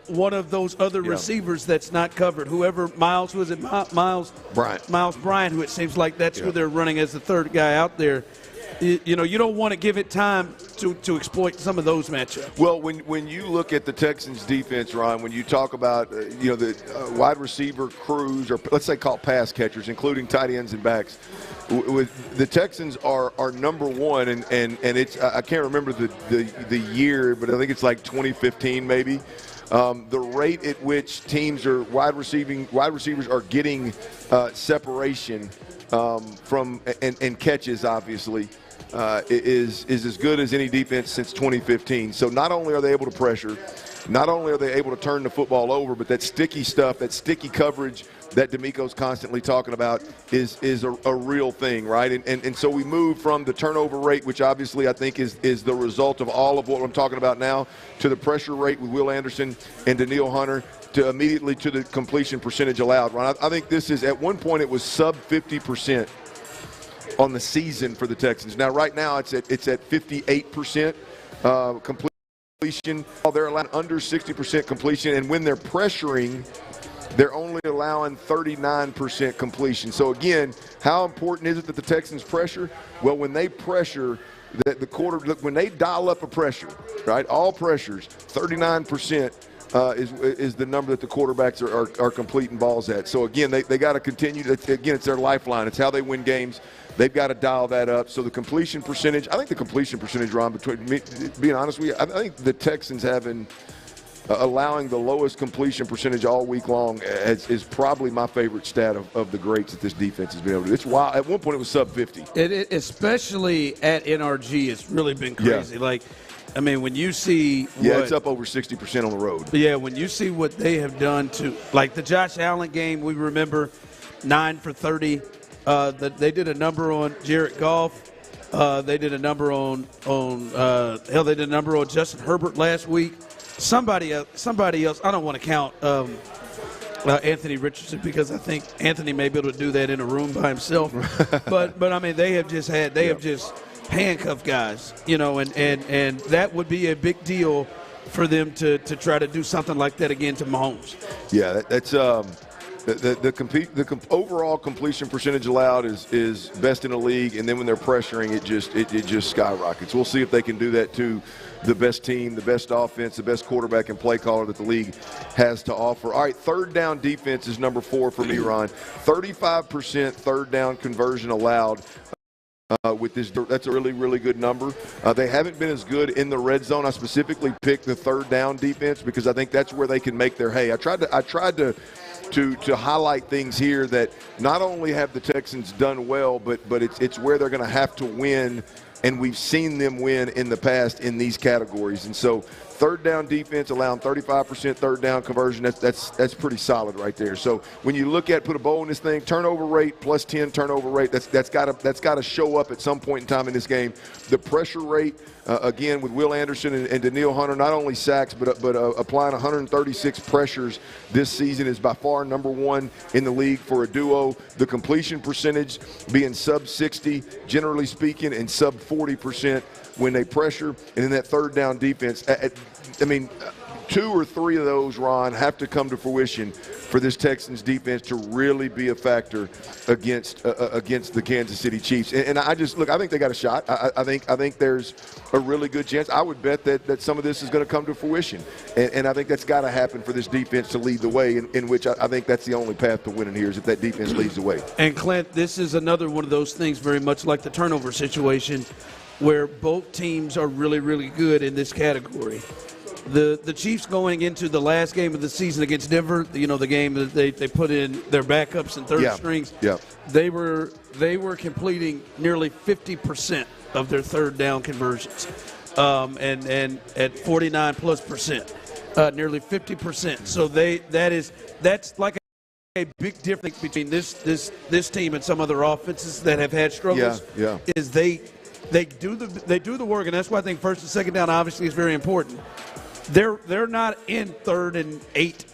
one of those other receivers that's not covered. Whoever, Miles Bryant, who it seems like that's who they're running as the 3rd guy out there. You don't want to give it time to exploit some of those matchups. Well, when you look at the Texans' defense, Ron, when you talk about the wide receiver crews, or let's say call pass catchers, including tight ends and backs, the Texans are number 1, and it's I can't remember the year, but I think it's like 2015 maybe. The rate at which teams are wide receivers are getting separation from and catches, obviously. is as good as any defense since 2015. So not only are they able to pressure, not only are they able to turn the football over, but that sticky stuff, that sticky coverage that D'Amico's constantly talking about is a real thing, right? And so we move from the turnover rate, which obviously I think is the result of all of what I'm talking about now, to the pressure rate with Will Anderson and Daniil Hunter, to immediately to the completion percentage allowed. Ron, I think this is, at one point it was sub 50% on the season for the Texans. Now right now it's at 58% completion. They're allowing under 60% completion, and when they're pressuring, they're only allowing 39% completion. So again, how important is it that the Texans pressure? Well, when they pressure, when they dial up a pressure, right? All pressures, 39% is the number that the quarterbacks are completing balls at. So again, they got to continue. Again, it's their lifeline. It's how they win games. They've got to dial that up. So the completion percentage, I think the completion percentage, Ron, between me, being honest with you, I think the Texans allowing the lowest completion percentage all week long is probably my favorite stat of the greats that this defense has been able to do. It's wild. At one point it was sub 50. Especially at NRG, it's really been crazy. Yeah. When you see it's up over 60% on the road. Yeah, when you see what they have done to, like the Josh Allen game, we remember 9 for 30. They did a number on Jared Goff. They did a number on they did a number on Justin Herbert last week. Somebody else. I don't want to count Anthony Richardson, because I think Anthony may be able to do that in a room by himself. but they have just have just handcuffed guys, and that would be a big deal for them to try to do something like that again to Mahomes. Yeah, that's the overall completion percentage allowed is best in the league, and then when they're pressuring, it just skyrockets. We'll see if they can do that to the best team, the best offense, the best quarterback and play caller that the league has to offer. All right, third down defense is number 4 for me, Ron. 35% third down conversion allowed. With this, that's a really, really good number. They haven't been as good in the red zone. I specifically picked the third down defense because I think that's where they can make their hay. I tried to highlight things here that not only have the Texans done well, but it's where they're going to have to win, and we've seen them win in the past in these categories. And so third down defense allowing 35% third down conversion, that's pretty solid right there. So when you look at, put a bow in this thing, turnover rate plus 10 turnover rate, that's got to show up at some point in time in this game. The pressure rate, again, with Will Anderson and Daniil Hunter, not only sacks but applying 136 pressures this season, is by far number 1 in the league for a duo. The completion percentage being sub 60, generally speaking, and sub 40% when they pressure. And then that third down defense, 2 or 3 of those, Ron, have to come to fruition for this Texans defense to really be a factor against the Kansas City Chiefs. And I think they got a shot. I think there's a really good chance. I would bet that some of this is going to come to fruition. And I think that's got to happen for this defense to lead the way, in which I think that's the only path to winning here, is if that defense leads the way. And, Clint, this is another one of those things very much like the turnover situation where both teams are really, really good in this category. The Chiefs going into the last game of the season against Denver, the game that they put in their backups and third strings, they were completing nearly 50% of their third down conversions, and at 49+%, nearly 50%. So that's like a big difference between this team and some other offenses that have had struggles. Is they do the work, and that's why I think first and second down obviously is very important. They're not in 3rd and 8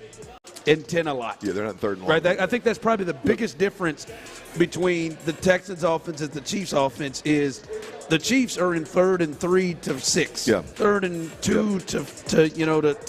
and 10 a lot. Yeah, they're not in 3rd and long. Right. I think that's probably the biggest difference between the Texans offense and the Chiefs offense is the Chiefs are in 3rd and 3 to 6. Yeah. 3rd and 2 to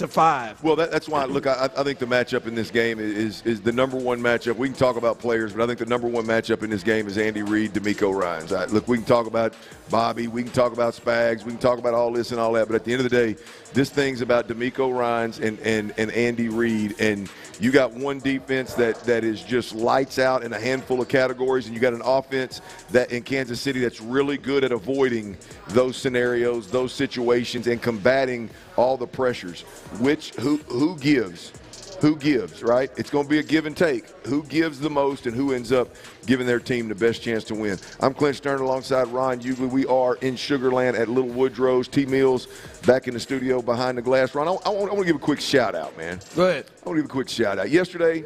5. Well, that's why. Look, I think the matchup in this game is the number 1 matchup. We can talk about players, but I think the number 1 matchup in this game is Andy Reid, D'Amico Ryans. Look, we can talk about Bobby, we can talk about Spags, we can talk about all this and all that, but at the end of the day, this thing's about D'Amico Ryans and Andy Reid, and you got one defense that is just lights out in a handful of categories, and you got an offense that in Kansas City that's really good at avoiding those scenarios, those situations, and combating all the pressures. Who gives who gives, right? It's going to be a give and take. Who gives the most and who ends up giving their team the best chance to win. I'm Clint Stoerner alongside Ron Hughley. We are in Sugar Land at Little Woodrow's. T. Mills back in the studio behind the glass. Ron, I want to give a quick shout-out, man. Go ahead. I want to give a quick shout-out. Yesterday,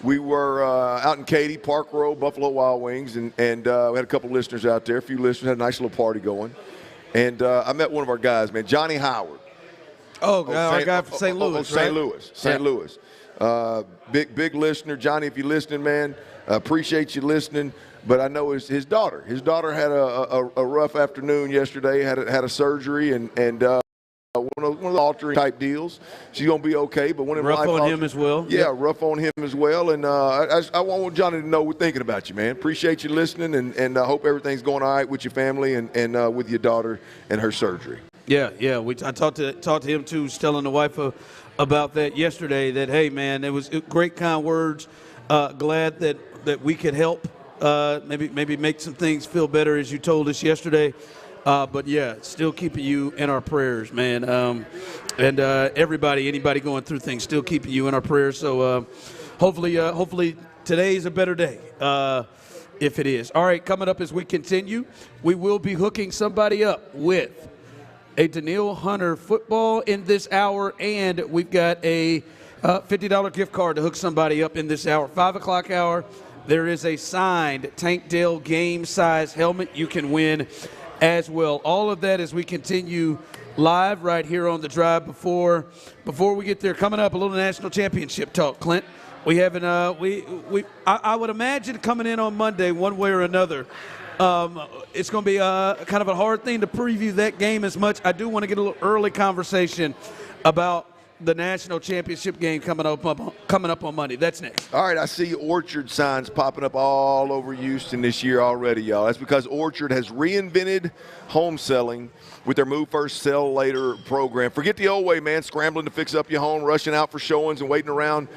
we were out in Katy, Park Row, Buffalo Wild Wings, and we had a couple listeners out there. A few listeners, had a nice little party going. And I met one of our guys, man, Johnny Howard. Oh, our guy from St. Louis, St. Louis. Big listener. Johnny, if you're listening, man, appreciate you listening. But I know his daughter. His daughter had a rough afternoon yesterday, had a surgery, and one of the altering type deals. She's going to be okay. But rough on him as well. Yeah, rough on him as well. And I want Johnny to know we're thinking about you, man. Appreciate you listening, and I hope everything's going all right with your family and with your daughter and her surgery. Yeah. I talked to him too. Was telling the wife about that yesterday. That hey, man, it was great, kind words. Glad that we could help. Maybe make some things feel better, as you told us yesterday. But yeah, still keeping you in our prayers, man. And anybody going through things, still keeping you in our prayers. So hopefully today's a better day. If it is. All right, coming up as we continue, we will be hooking somebody up with a Daniil Hunter football in this hour, and we've got a $50 gift card to hook somebody up in this hour. 5 o'clock hour, there is a signed Tank Dell game-size helmet you can win as well. All of that as we continue live right here on The Drive. Before we get there, coming up, a little national championship talk, Clint. We haven't I would imagine coming in on Monday one way or another. It's going to be kind of a hard thing to preview that game as much. I do want to get a little early conversation about the national championship game coming up on Monday. That's next. All right, I see Orchard signs popping up all over Houston this year already, y'all. That's because Orchard has reinvented home selling with their Move First, Sell Later program. Forget the old way, man, scrambling to fix up your home, rushing out for showings and waiting around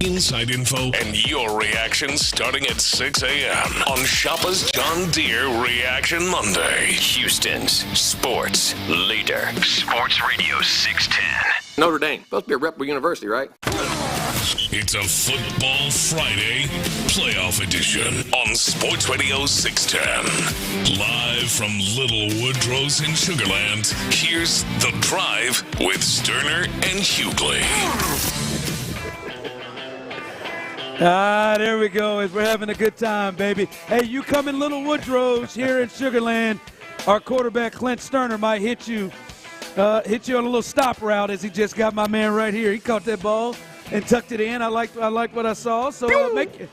inside info, and your reaction starting at 6 a.m. on Shoppa's John Deere Reaction Monday. Houston's sports leader. Sports Radio 610. Notre Dame. Supposed to be a reputable university, right? It's a Football Friday playoff edition on Sports Radio 610. Live from Little Woodrow's in Sugarland, here's The Drive with Stoerner and Hughley. There we go. We're having a good time, baby. Hey, you come in Little Woodrow's here in Sugarland. Our quarterback, Clint Stoerner, might hit you on a little stop route as he just got my man right here. He caught that ball and tucked it in. I like what I saw. So make it.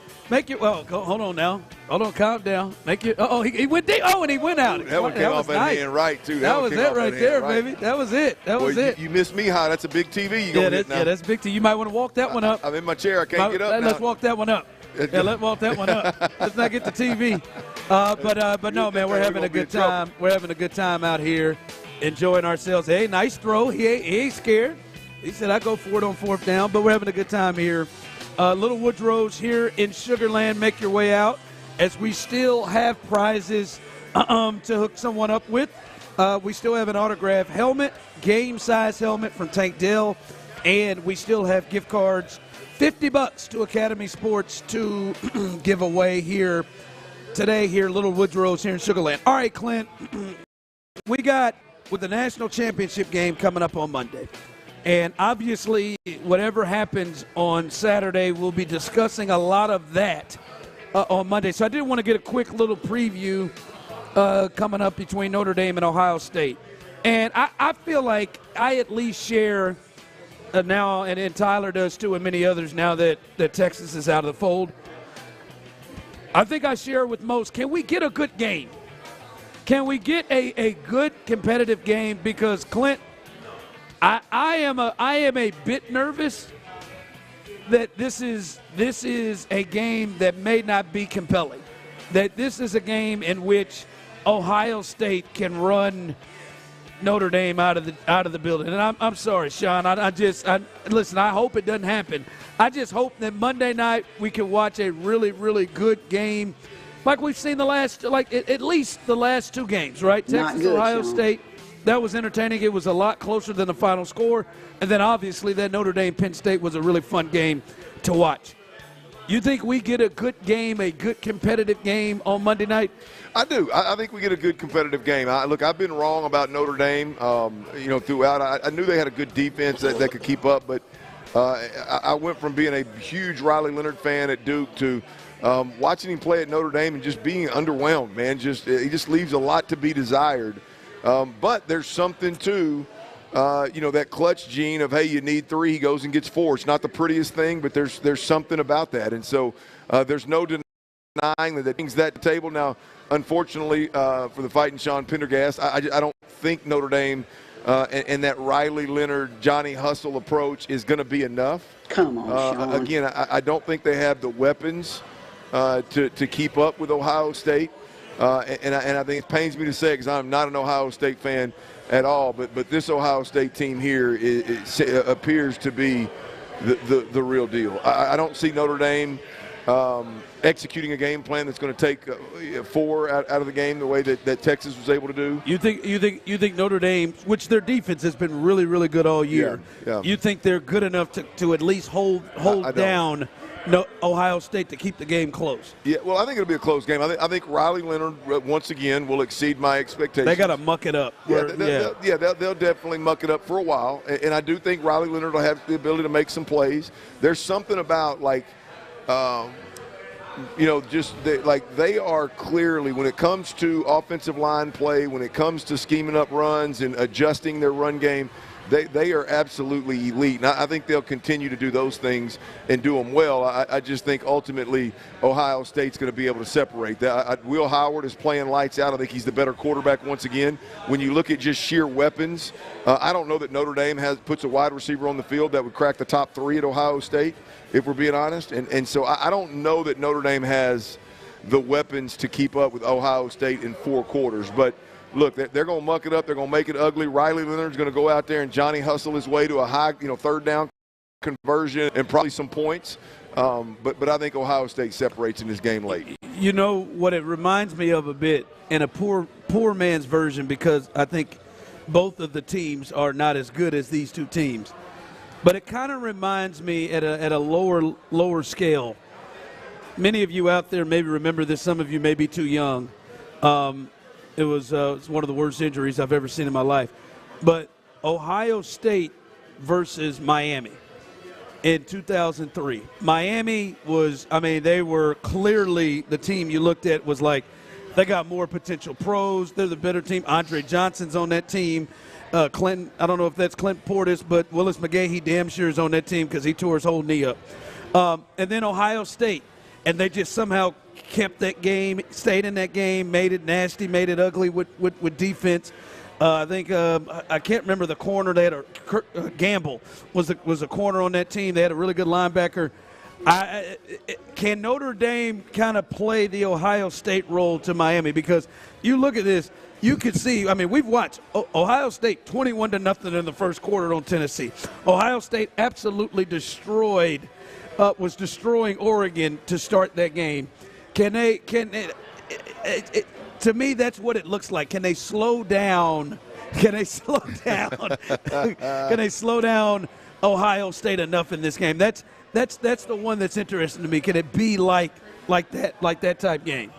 Well, hold on now. Hold on, calm down. Make it. He went deep. Oh, and he went out. That one came off at hand right too. That was it right there, baby. That was it. That was it. You missed me high. That's a big TV. You gonna get now. Yeah, that's big TV. You might want to walk that one up. I'm in my chair. I can't get up. Let's walk that one up. Yeah, let's walk that one up. Let's not get the TV. But no, man, we're having a good time. We're having a good time out here, enjoying ourselves. Hey, nice throw. He ain't scared. He said, I go for it on fourth down, but we're having a good time here. Little Woodrow's here in Sugarland. Make your way out as we still have prizes to hook someone up with. We still have an autographed helmet, game-size helmet from Tank Dell, and we still have gift cards, $50 to Academy Sports to give away here today here Little Woodrow's here in Sugarland. All right, Clint, we got with the national championship game coming up on Monday. And obviously, whatever happens on Saturday, we'll be discussing a lot of that on Monday. So I did want to get a quick little preview coming up between Notre Dame and Ohio State. And I feel like I at least share now, and Tyler does too, and many others now that Texas is out of the fold. I think I share with most, can we get a good game? Can we get a good competitive game? Because, Clint, I am a bit nervous that this is a game that may not be compelling. That this is a game in which Ohio State can run Notre Dame out of the building. And I'm sorry, Sean. Listen. I hope it doesn't happen. I just hope that Monday night we can watch a really, really good game, like we've seen at least the last two games, right? Texas, Ohio State. That was entertaining. It was a lot closer than the final score. And then, obviously, that Notre Dame-Penn State was a really fun game to watch. You think we get a good game, a good competitive game on Monday night? I do. I think we get a good competitive game. Look, I've been wrong about Notre Dame, throughout. I knew they had a good defense that could keep up, but I went from being a huge Riley Leonard fan at Duke to watching him play at Notre Dame and just being underwhelmed, man. He just leaves a lot to be desired. But there's something to, that clutch gene of, hey, you need three, he goes and gets four. It's not the prettiest thing, but there's something about that. And so there's no denying that brings that table. Now, unfortunately, for the Fighting Sean Pendergast, I don't think Notre Dame and that Riley Leonard, Johnny Hustle approach is going to be enough. Come on, Sean. Again, I don't think they have the weapons to keep up with Ohio State. And I think it pains me to say it because I'm not an Ohio State fan at all, but this Ohio State team here appears to be the real deal. I don't see Notre Dame executing a game plan that's going to take four out of the game the way that Texas was able to do. You think Notre Dame, which their defense has been really, really good all year, you think they're good enough to at least hold down Ohio State to keep the game close? Yeah, well, I think it'll be a close game. I think Riley Leonard, once again, will exceed my expectations. They got to muck it up. They'll definitely muck it up for a while. And I do think Riley Leonard will have the ability to make some plays. There's something about, they are clearly, when it comes to offensive line play, when it comes to scheming up runs and adjusting their run game, they are absolutely elite. And I think they'll continue to do those things and do them well. I just think ultimately Ohio State's going to be able to separate that. Will Howard is playing lights out. I think he's the better quarterback once again. When you look at just sheer weapons, I don't know that Notre Dame puts a wide receiver on the field that would crack the top three at Ohio State, if we're being honest. And so I don't know that Notre Dame has the weapons to keep up with Ohio State in four quarters. But look, they're going to muck it up. They're going to make it ugly. Riley Leonard's going to go out there and Johnny hustle his way to a high, third down conversion and probably some points. But I think Ohio State separates in this game late. You know what it reminds me of a bit, in a poor man's version, because I think both of the teams are not as good as these two teams. But it kind of reminds me at a lower scale. Many of you out there maybe remember this. Some of you may be too young. It was one of the worst injuries I've ever seen in my life. But Ohio State versus Miami in 2003. Miami was, they were clearly the team you looked at was like, they got more potential pros. They're the better team. Andre Johnson's on that team. Clinton, I don't know if that's Clinton Portis, but Willis McGahee damn sure is on that team because he tore his whole knee up. And then Ohio State. And they just somehow kept that game, stayed in that game, made it nasty, made it ugly with defense. I think I can't remember the corner. They had Gamble was a corner on that team. They had a really good linebacker. Can Notre Dame kind of play the Ohio State role to Miami? Because you look at this, you can see. We've watched Ohio State 21-0 in the first quarter on Tennessee. Ohio State absolutely was destroying Oregon to start that game. To me, that's what it looks like. Can they slow down? Can they slow down Ohio State enough in this game? That's the one that's interesting to me. Can it be like that type game?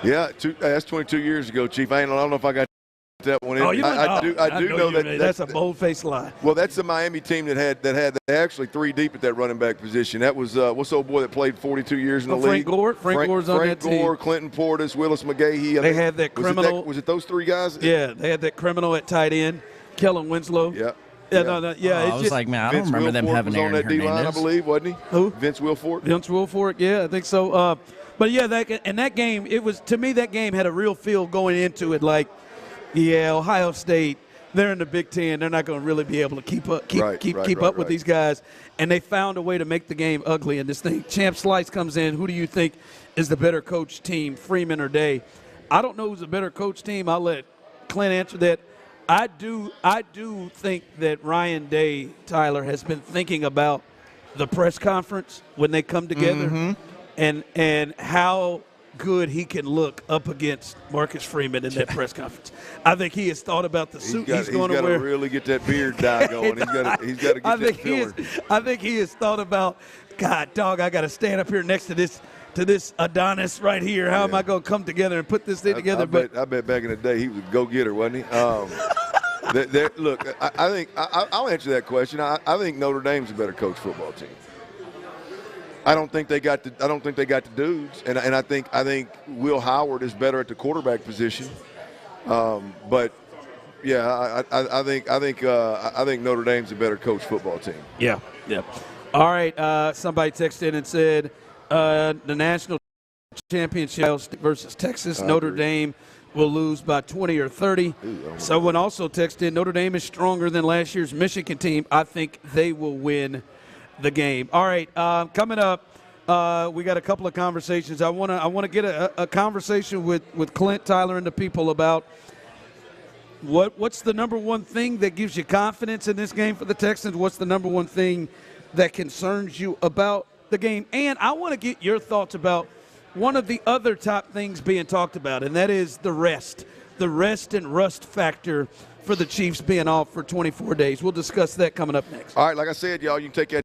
Yeah, that's 22 years ago, Chief. I don't know if I got that one in. I do know that that's a bold-faced lie. Well, that's the Miami team that had actually three deep at that running back position. That was what's the old boy that played 42 years in the league? Frank Gore's on that team. Frank Gore, Clinton Portis, Willis McGahee. They had that criminal. Was it those three guys? Yeah, they had that criminal at tight end, Kellen Winslow. Yeah. I was like, man, I don't remember them having Aaron Hernandez. Vince Wilfork was on that D-line, I believe, wasn't he? Who? Vince Wilfork. Vince Wilfork, yeah, I think so. But yeah, that game, it was, to me, that game had a real feel going into it. Like, yeah, Ohio State, they're in the Big Ten. They're not going to really be able to keep up with these guys. And they found a way to make the game ugly in this thing. Champ Slice comes in. Who do you think is the better coach team, Freeman or Day? I don't know who's the better coach team. I'll let Clint answer that. I do think that Ryan Day, Tyler, has been thinking about the press conference when they come together and how good he can look up against Marcus Freeman in that press conference. I think he has thought about the suit he's going to wear. He's got to really get that beard dye going. He's got to get that filler. I think he has thought about, God, dog, I got to stand up here next to this Adonis right here. How am I going to come together and put this thing together? I bet back in the day he was a go-getter, wasn't he? Look, I think I'll answer that question. I think Notre Dame's a better coach football team. I don't think they got the dudes, and I think Will Howard is better at the quarterback position. But yeah, I think Notre Dame's a better coach football team. Yeah. All right. Somebody texted in and said the national championship versus Texas, Notre Dame will lose by 20 or 30. Someone also texted in, Notre Dame is stronger than last year's Michigan team. I think they will win the game. All right, coming up, we got a couple of conversations. I want to get a conversation with Clint, Tyler, and the people about what's the number one thing that gives you confidence in this game for the Texans. What's the number one thing that concerns you about the game? And I want to get your thoughts about one of the other top things being talked about, and that is the rest and rust factor for the Chiefs being off for 24 days. We'll discuss that coming up next. All right, like I said, y'all, you can take that.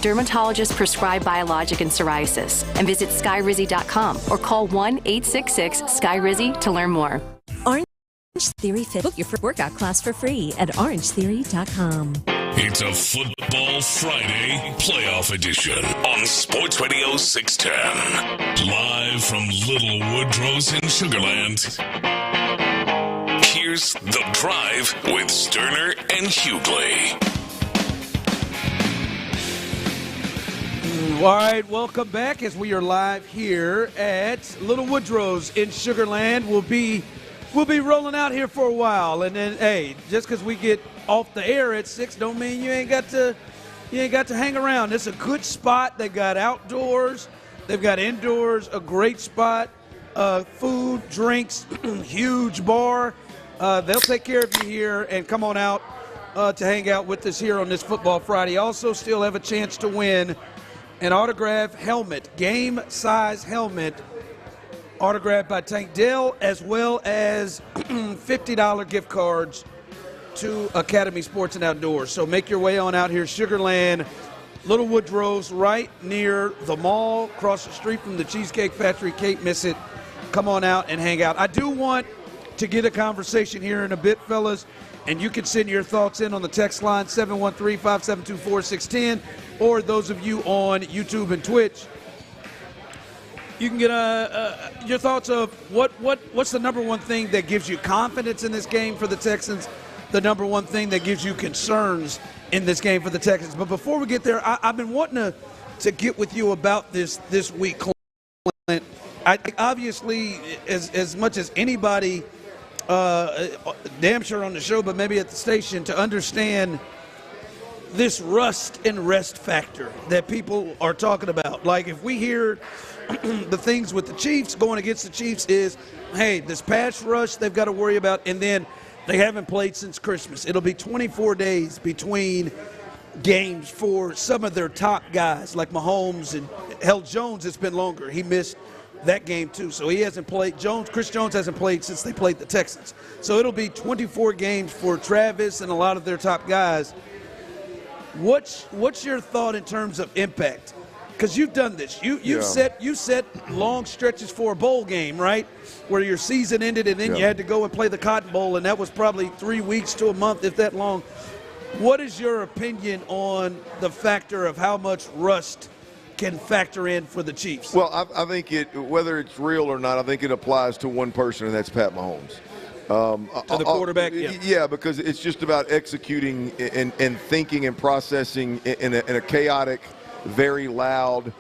Dermatologist prescribed biologic and psoriasis. And visit skyrizzy.com or call 1-866-SKYRIZZY to learn more. Orange Theory Fit. Book your workout class for free at orangetheory.com. It's a Football Friday playoff edition on Sports Radio 610. Live from Little Woodrow's in Sugarland. Here's The Drive with Stoerner and Hughley. All right, welcome back as we are live here at Little Woodrow's in Sugarland. We'll be rolling out here for a while, and then hey, just because we get off the air at 6 don't mean you ain't got to hang around. It's a good spot. They've got outdoors, they've got indoors, a great spot, food, drinks, huge bar. They'll take care of you here, and come on out to hang out with us here on this Football Friday. Also, still have a chance to win an autographed helmet, game-size helmet, autographed by Tank Dell, as well as $50 gift cards to Academy Sports and Outdoors. So make your way on out here, Sugarland, Little Woodrow's, right near the mall, across the street from the Cheesecake Factory. Can't miss it. Come on out and hang out. I do want to get a conversation here in a bit, fellas, and you can send your thoughts in on the text line, 713-572-4610, or those of you on YouTube and Twitch. You can get your thoughts of what's the number one thing that gives you confidence in this game for the Texans, the number one thing that gives you concerns in this game for the Texans. But before we get there, I've been wanting to get with you about this week, Clint. I think obviously as much as anybody, damn sure on the show, but maybe at the station, to understand this rust and rest factor that people are talking about. Like, if we hear the things with the Chiefs, going against the Chiefs is, hey, this pass rush they've got to worry about, and then they haven't played since Christmas. It'll be 24 days between games for some of their top guys like Mahomes, and hell, Jones, it's been longer. He missed that game too, so he hasn't played. Chris Jones hasn't played since they played the Texans. So it'll be 24 games for Travis and a lot of their top guys. What's your thought in terms of impact? Because you've done this. You set long stretches for a bowl game, right? Where your season ended and then you had to go and play the Cotton Bowl, and that was probably 3 weeks to a month, if that long. What is your opinion on the factor of how much rust can factor in for the Chiefs? Well, I think whether it's real or not, I think it applies to one person, and that's Pat Mahomes. To the quarterback? Yeah, because it's just about executing and thinking and processing in a chaotic, very loud,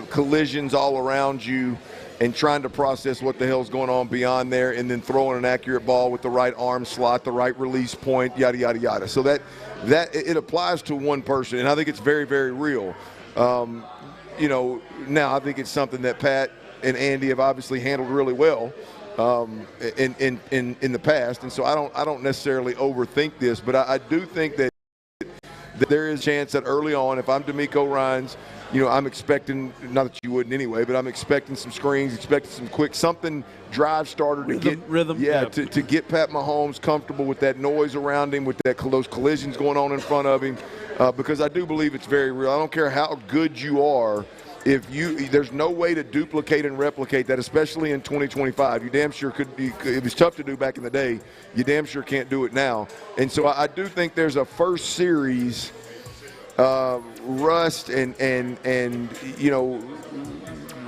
collisions all around you, and trying to process what the hell's going on beyond there, and then throwing an accurate ball with the right arm slot, the right release point, yada, yada, yada. So that it applies to one person, and I think it's very, very real. Now I think it's something that Pat and Andy have obviously handled really well in the past, and so I don't necessarily overthink this, but I do think that there is a chance that early on, if I'm DeMeco Ryans, I'm expecting, not that you wouldn't anyway, but I'm expecting some screens, expecting some quick, something drive starter to get rhythm. Yeah, to get Pat Mahomes comfortable with that noise around him, with those collisions going on in front of him, because I do believe it's very real. I don't care how good you are. There's no way to duplicate and replicate that, especially in 2025. You damn sure could. It was tough to do back in the day. You damn sure can't do it now. And so I do think there's a first series rust and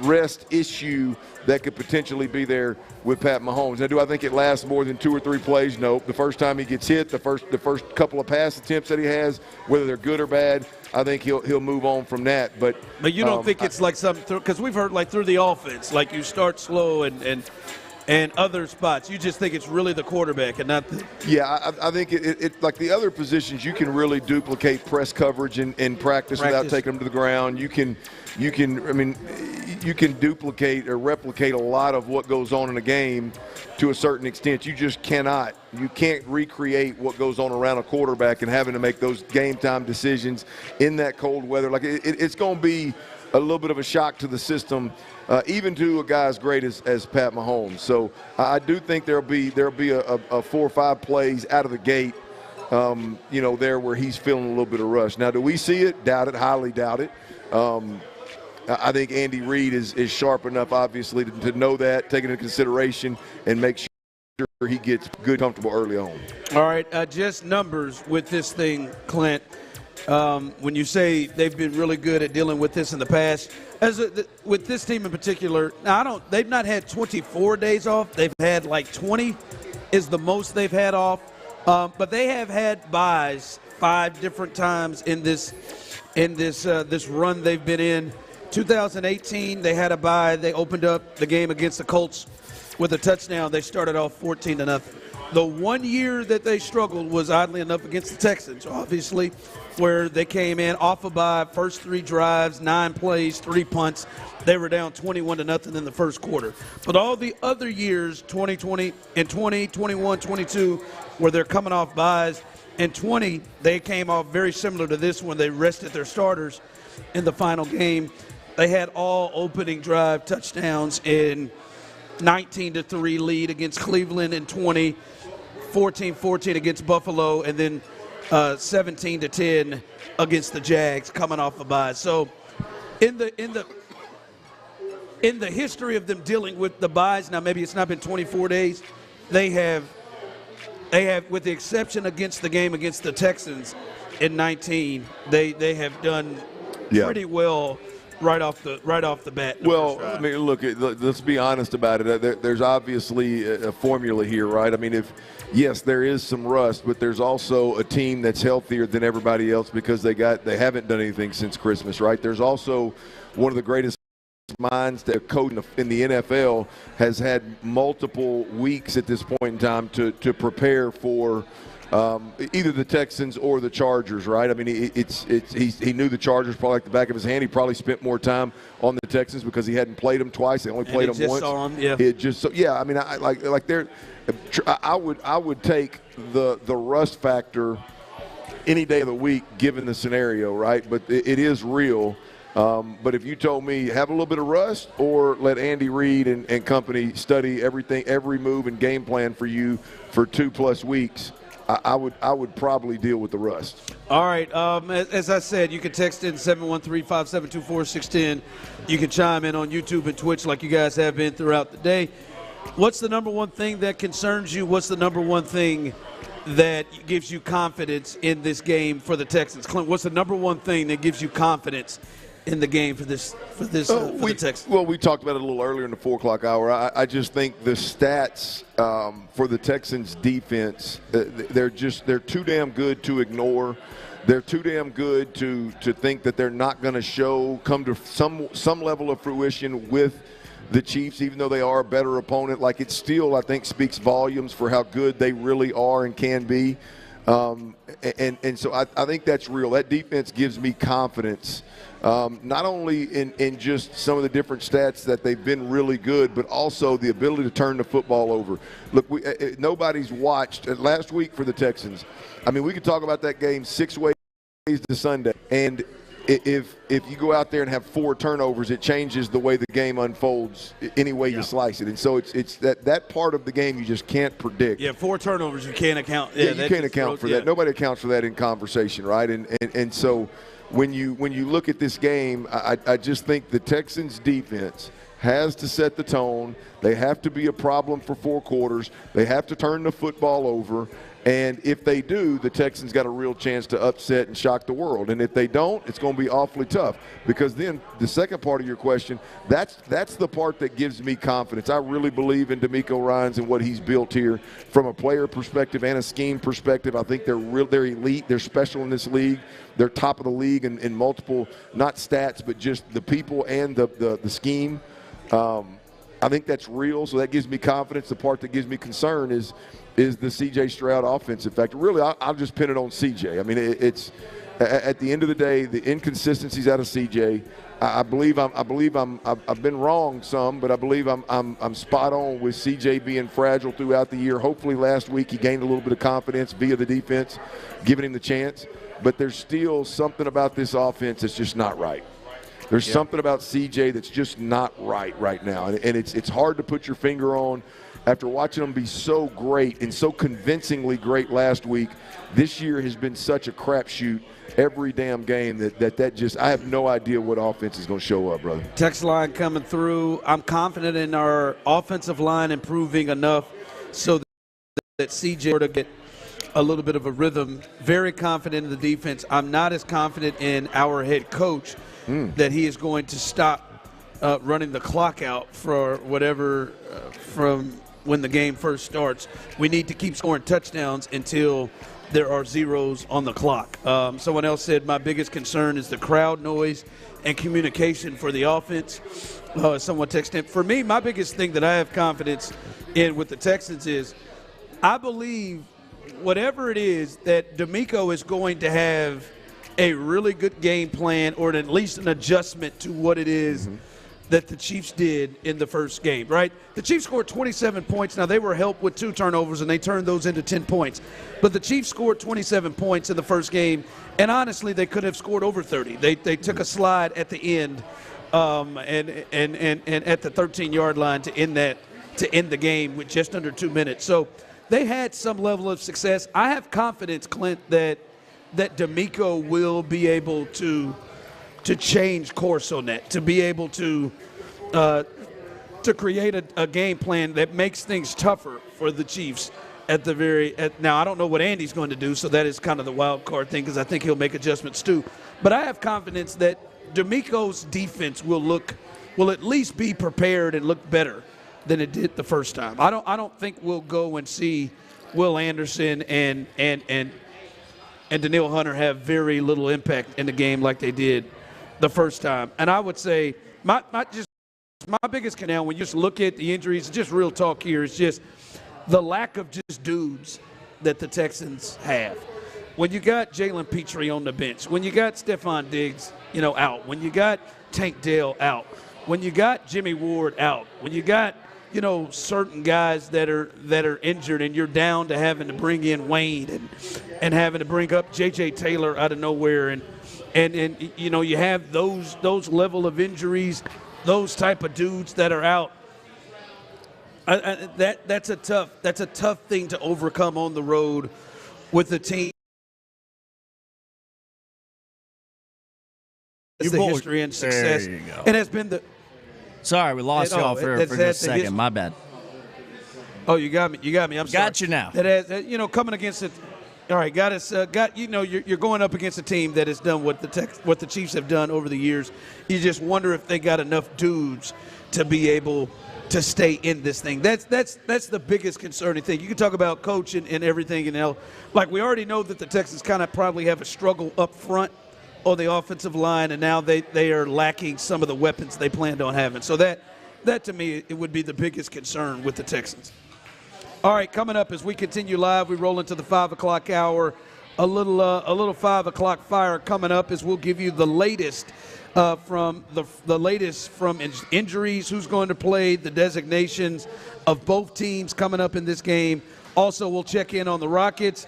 rest issue that could potentially be there with Pat Mahomes. Now, do I think it lasts more than 2 or 3 plays? No. The first time he gets hit, the first couple of pass attempts that he has, whether they're good or bad, I think he'll move on from that. But you don't think it's like something, because we've heard like through the offense, like you start slow and other spots. You just think it's really the quarterback and not the – Yeah, I think it like the other positions, you can really duplicate press coverage in practice without taking them to the ground. You can duplicate or replicate a lot of what goes on in a game to a certain extent. You just cannot. You can't recreate what goes on around a quarterback and having to make those game time decisions in that cold weather. Like it's going to be a little bit of a shock to the system, even to a guy as great as Pat Mahomes. So I do think there'll be a 4 or 5 plays out of the gate there where he's feeling a little bit of rust. Now, do we see it? Doubt it, highly doubt it. I think Andy Reid is sharp enough, obviously, to know that, take it into consideration, and make sure he gets good, comfortable early on. All right, just numbers with this thing, Clint. When you say they've been really good at dealing with this in the past, with this team in particular, they've not had 24 days off. They've had like 20 is the most they've had off. But they have had byes 5 different times in this run they've been in. 2018, they had a bye. They opened up the game against the Colts with a touchdown. They started off 14-0. The 1 year that they struggled was, oddly enough, against the Texans, obviously, where they came in off a bye, first 3 drives, 9 plays, 3 punts. They were down 21-0 in the first quarter. But all the other years, 2020 and 20, 21, 22, where they're coming off byes, in 20, they came off very similar to this when they rested their starters in the final game. They had all opening drive touchdowns in 19-3 lead against Cleveland in 20, 14-14 against Buffalo, and then 17-10 against the Jags coming off a bye. So in the history of them dealing with the byes, now maybe it's not been 24 days, they have, with the exception against the game against the Texans in 19, they have done pretty well right off the bat. Well, I mean, look, let's be honest about it. There's obviously a formula here, right? I mean, yes, there is some rust, but there's also a team that's healthier than everybody else because they haven't done anything since Christmas, right? There's also one of the greatest minds that coach in the NFL has had multiple weeks at this point in time to prepare for either the Texans or the Chargers, right? I mean, he knew the Chargers probably like the back of his hand. He probably spent more time on the Texans because he hadn't played them twice. They only played them once. Saw him, yeah. I mean, I would take the rust factor any day of the week given the scenario, right? But it is real. But if you told me have a little bit of rust or let Andy Reid and company study everything, every move and game plan for you for 2+ weeks, I would probably deal with the rust. All right. As I said, you can text in 713-572-4610. You can chime in on YouTube and Twitch like you guys have been throughout the day. What's the number one thing that concerns you? What's the number one thing that gives you confidence in this game for the Texans? Clint, what's the number one thing that gives you confidence in the game for the Texans? Well, we talked about it a little earlier in the 4 o'clock hour. I just think the stats for the Texans defense, they're too damn good to ignore. They're too damn good to think that they're not going to come to some level of fruition with the Chiefs, even though they are a better opponent. Like, it still, I think, speaks volumes for how good they really are and can be. And so I think that's real. That defense gives me confidence. Not only in just some of the different stats that they've been really good, but also the ability to turn the football over. Look, nobody's watched last week for the Texans. I mean, we could talk about that game 6 ways to Sunday, and if you go out there and have 4 turnovers, it changes the way the game unfolds any way you slice it. And so it's that part of the game you just can't predict. Yeah, 4 turnovers you can't account. Yeah, you can't account for that. Nobody accounts for that in conversation, right? And so when you look at this game, I just think the Texans defense has to set the tone. They have to be a problem for 4 quarters. They have to turn the football over. And if they do, the Texans got a real chance to upset and shock the world. And if they don't, it's going to be awfully tough. Because then the second part of your question, that's the part that gives me confidence. I really believe in DeMeco Ryans and what he's built here from a player perspective and a scheme perspective. I think they're elite. They're special in this league. They're top of the league in multiple, not stats, but just the people and the scheme. I think that's real, so that gives me confidence. The part that gives me concern is the C.J. Stroud offensive factor. Really, I'll just pin it on C.J. I mean, it's at the end of the day, the inconsistencies out of C.J. I've been wrong some, but I believe I'm spot on with C.J. being fragile throughout the year. Hopefully, last week he gained a little bit of confidence via the defense, giving him the chance. But there's still something about this offense that's just not right. There's something about C.J. that's just not right now, and it's hard to put your finger on. after watching them be so great and so convincingly great last week, this year has been such a crapshoot every damn game that just I have no idea what offense is going to show up, brother. Text line coming through. I'm confident in our offensive line improving enough so that CJ were to get a little bit of a rhythm. Very confident in the defense. I'm not as confident in our head coach that he is going to stop running the clock out for whatever from when the game first starts. We need to keep scoring touchdowns until there are zeros on the clock. Someone else said my biggest concern is the crowd noise and communication for the offense. Someone texted. For me, my biggest thing that I have confidence in with the Texans is I believe whatever it is that D'Amico is going to have a really good game plan or at least an adjustment to what it is that the Chiefs did in the first game, right? The Chiefs scored 27 points. Now, they were helped with 2 turnovers, and they turned those into 10 points. But the Chiefs scored 27 points in the first game, and honestly, they could have scored over 30. They took a slide at the end and at the 13-yard line to end the game with just under 2 minutes. So they had some level of success. I have confidence, Clint, that D'Amico will be able to change course on that, to be able to create a game plan that makes things tougher for the Chiefs now, I don't know what Andy's going to do, so that is kind of the wild card thing because I think he'll make adjustments too. But I have confidence that D'Amico's defense will at least be prepared and look better than it did the first time. I don't think we'll go and see Will Anderson and Danielle Hunter have very little impact in the game like they did the first time. And I would say my biggest concern when you just look at the injuries, just real talk here, is just the lack of just dudes that the Texans have. When you got Jalen Petrie on the bench, when you got Stephon Diggs, out, when you got Tank Dell out, when you got Jimmy Ward out, when you got certain guys that are injured and you're down to having to bring in Wayne and having to bring up J.J. Taylor out of nowhere and you have those level of injuries, those type of dudes that are out. That's a tough thing to overcome on the road with the team. It's the history and success. There you go. It has been the. Sorry, we lost y'all for just a second. My bad. Oh, you got me. I'm sorry. Got you now. That has, coming against it. All right, you're going up against a team that has done what the Chiefs have done over the years. You just wonder if they got enough dudes to be able to stay in this thing. That's the biggest concerning thing. You can talk about coach and everything, like we already know that the Texans kind of probably have a struggle up front on the offensive line, and now they are lacking some of the weapons they planned on having. So that to me, it would be the biggest concern with the Texans. All right, coming up as we continue live, we roll into the 5 o'clock hour. A little 5 o'clock fire coming up as we'll give you the latest from injuries, who's going to play, the designations of both teams coming up in this game. Also, we'll check in on the Rockets.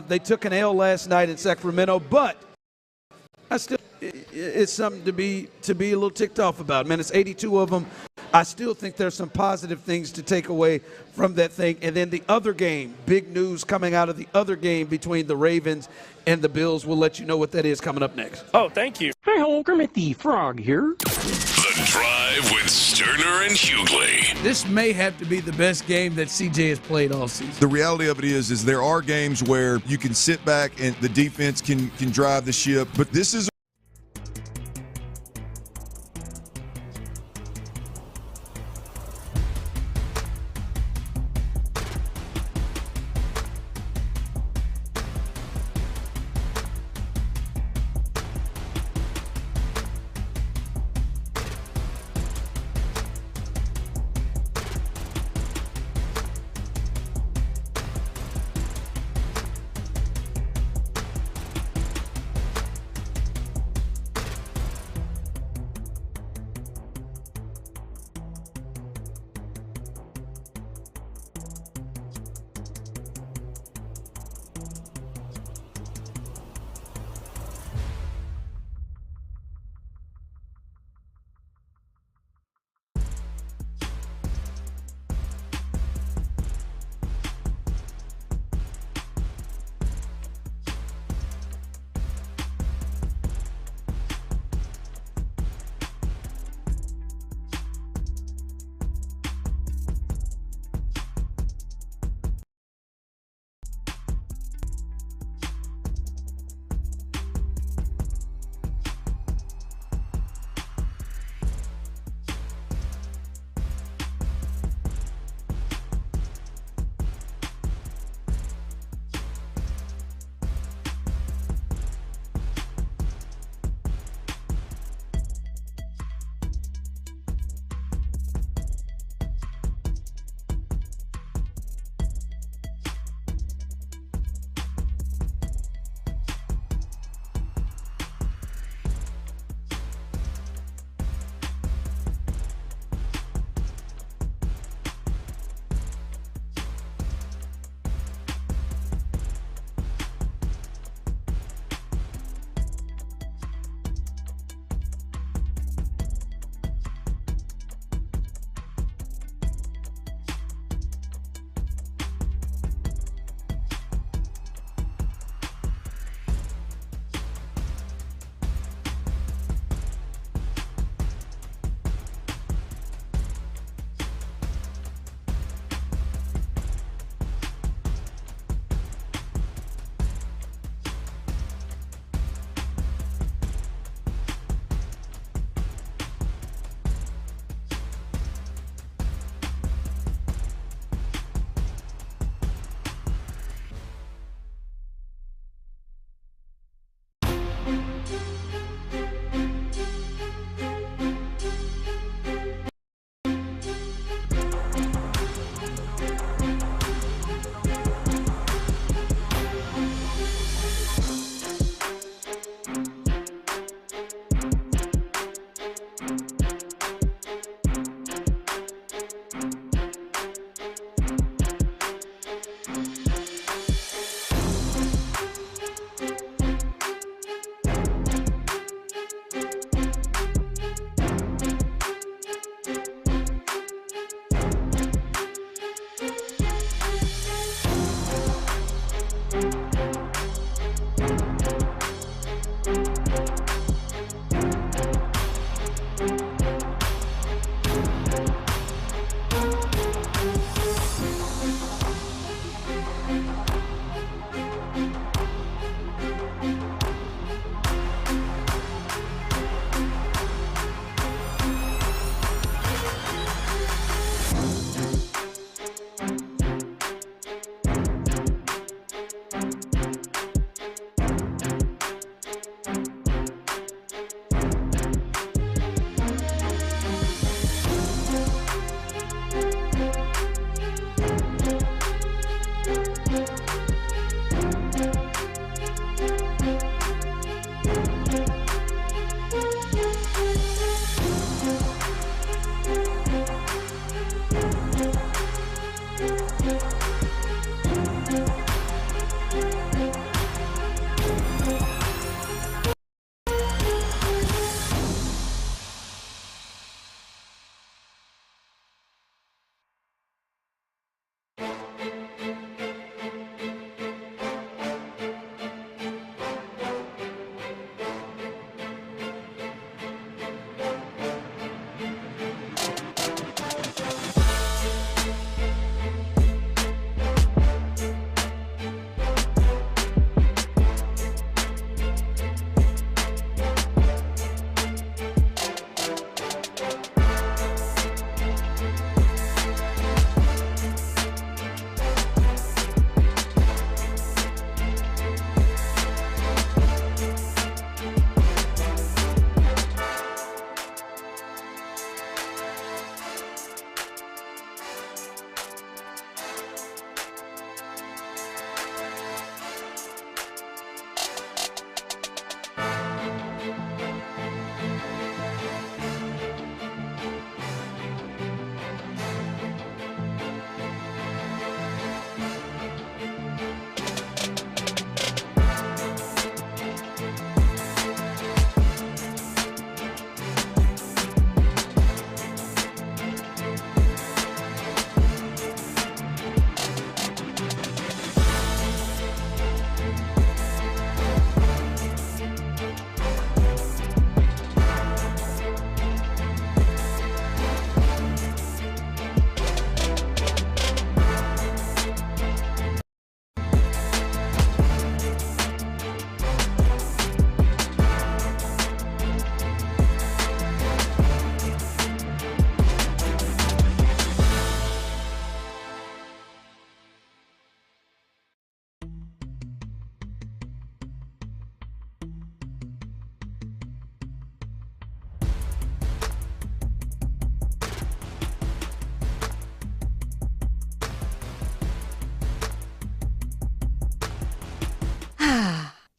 They took an L last night in Sacramento, but it's something to be a little ticked off about. Man, it's 82 of them. I still think there's some positive things to take away from that thing. And then the other game, big news coming out of the other game between the Ravens and the Bills. We'll let you know what that is coming up next. Oh, thank you. Hey, Kermit the Frog here. The Drive with Stoerner and Hughley. This may have to be the best game that CJ has played all season. The reality of it is there are games where you can sit back and the defense can drive the ship, but this is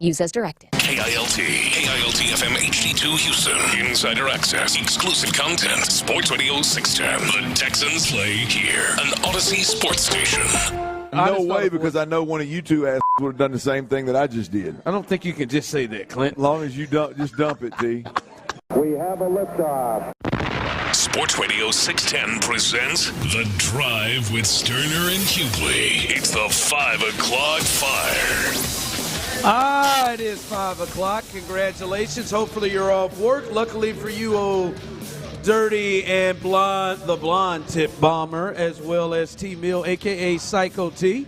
Use as directed. KILT FM HD2 Houston. Insider access, exclusive content. Sports Radio 610. The Texans play here. An Odyssey sports station. No way, because I know one of you two ass would have done the same thing that I just did. I don't think you can just say that, Clint. As long as you just dump it, T. We have a liftoff. Sports Radio 610 presents The Drive with Stoerner and Hughley. It's the 5 o'clock fire. It is 5 o'clock. Congratulations. Hopefully you're off work. Luckily for you, old Dirty and Blonde, the blonde tip bomber, as well as T Mill, a.k.a. Psycho T,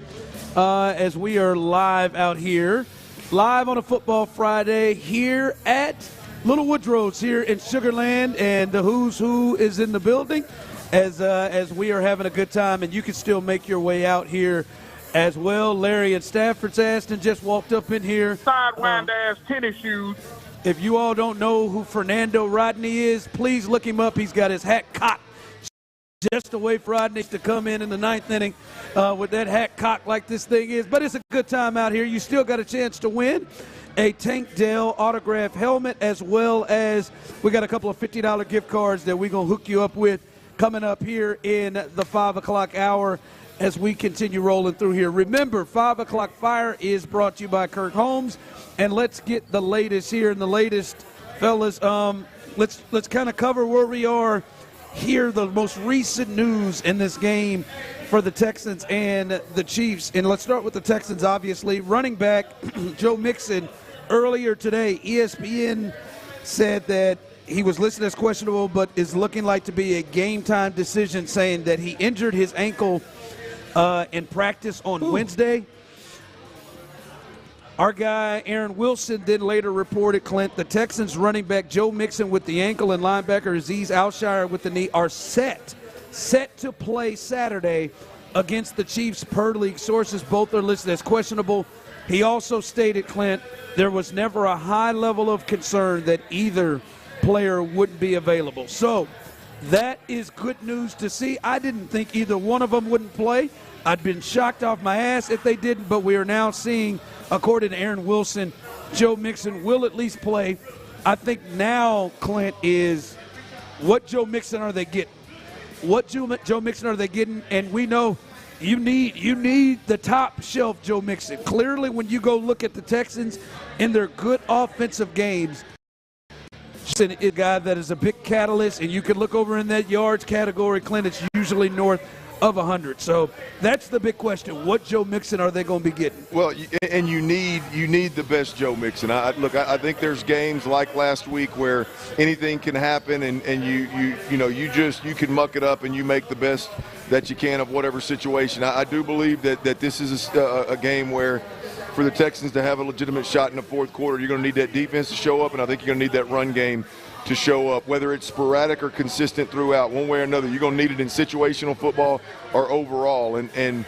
as we are live out here, live on a Football Friday here at Little Woodrow's here in Sugar Land, and the Who's Who is in the building as we are having a good time, and you can still make your way out here as well. Larry and Stafford's Aston just walked up in here. Sidewind-ass tennis shoes. If you all don't know who Fernando Rodney is, please look him up. He's got his hat cocked just to wait for Rodney to come in the ninth inning with that hat cocked like this thing is. But it's a good time out here. You still got a chance to win. a Tank Dell autographed helmet, as well as we got a couple of $50 gift cards that we're going to hook you up with coming up here in the 5 o'clock hour as we continue rolling through here. Remember, 5 o'clock fire is brought to you by Kirk Holmes, and let's get the latest here. And the latest, fellas, let's kind of cover where we are here, the most recent news in this game for the Texans and the Chiefs. And let's start with the Texans, obviously. Running back Joe Mixon, earlier today, ESPN said that he was listed as questionable, but is looking like to be a game-time decision, saying that he injured his ankle in practice on Wednesday. Our guy Aaron Wilson then later reported, Clint, the Texans running back Joe Mixon with the ankle and linebacker Azeez Al-Shire with the knee are set to play Saturday against the Chiefs per league sources. Both are listed as questionable. He also stated, Clint, there was never a high level of concern that either player wouldn't be available. So that is good news to see. I didn't think either one of them wouldn't play. I'd been shocked off my ass if they didn't, but we are now seeing, according to Aaron Wilson, Joe Mixon will at least play. I think now, Clint, is what Joe Mixon are they getting? What Joe Mixon are they getting? And we know you need the top shelf Joe Mixon. Clearly, when you go look at the Texans in their good offensive games, a guy that is a big catalyst, and you can look over in that yards category, Clint, it's usually north of 100. So that's the big question. What Joe Mixon are they going to be getting? Well, and you need the best Joe Mixon. I think there's games like last week where anything can happen, and you can muck it up and you make the best that you can of whatever situation. I do believe that this is a game where, for the Texans to have a legitimate shot in the fourth quarter, you're going to need that defense to show up, and I think you're going to need that run game to show up, whether it's sporadic or consistent throughout, one way or another. You're going to need it in situational football or overall. And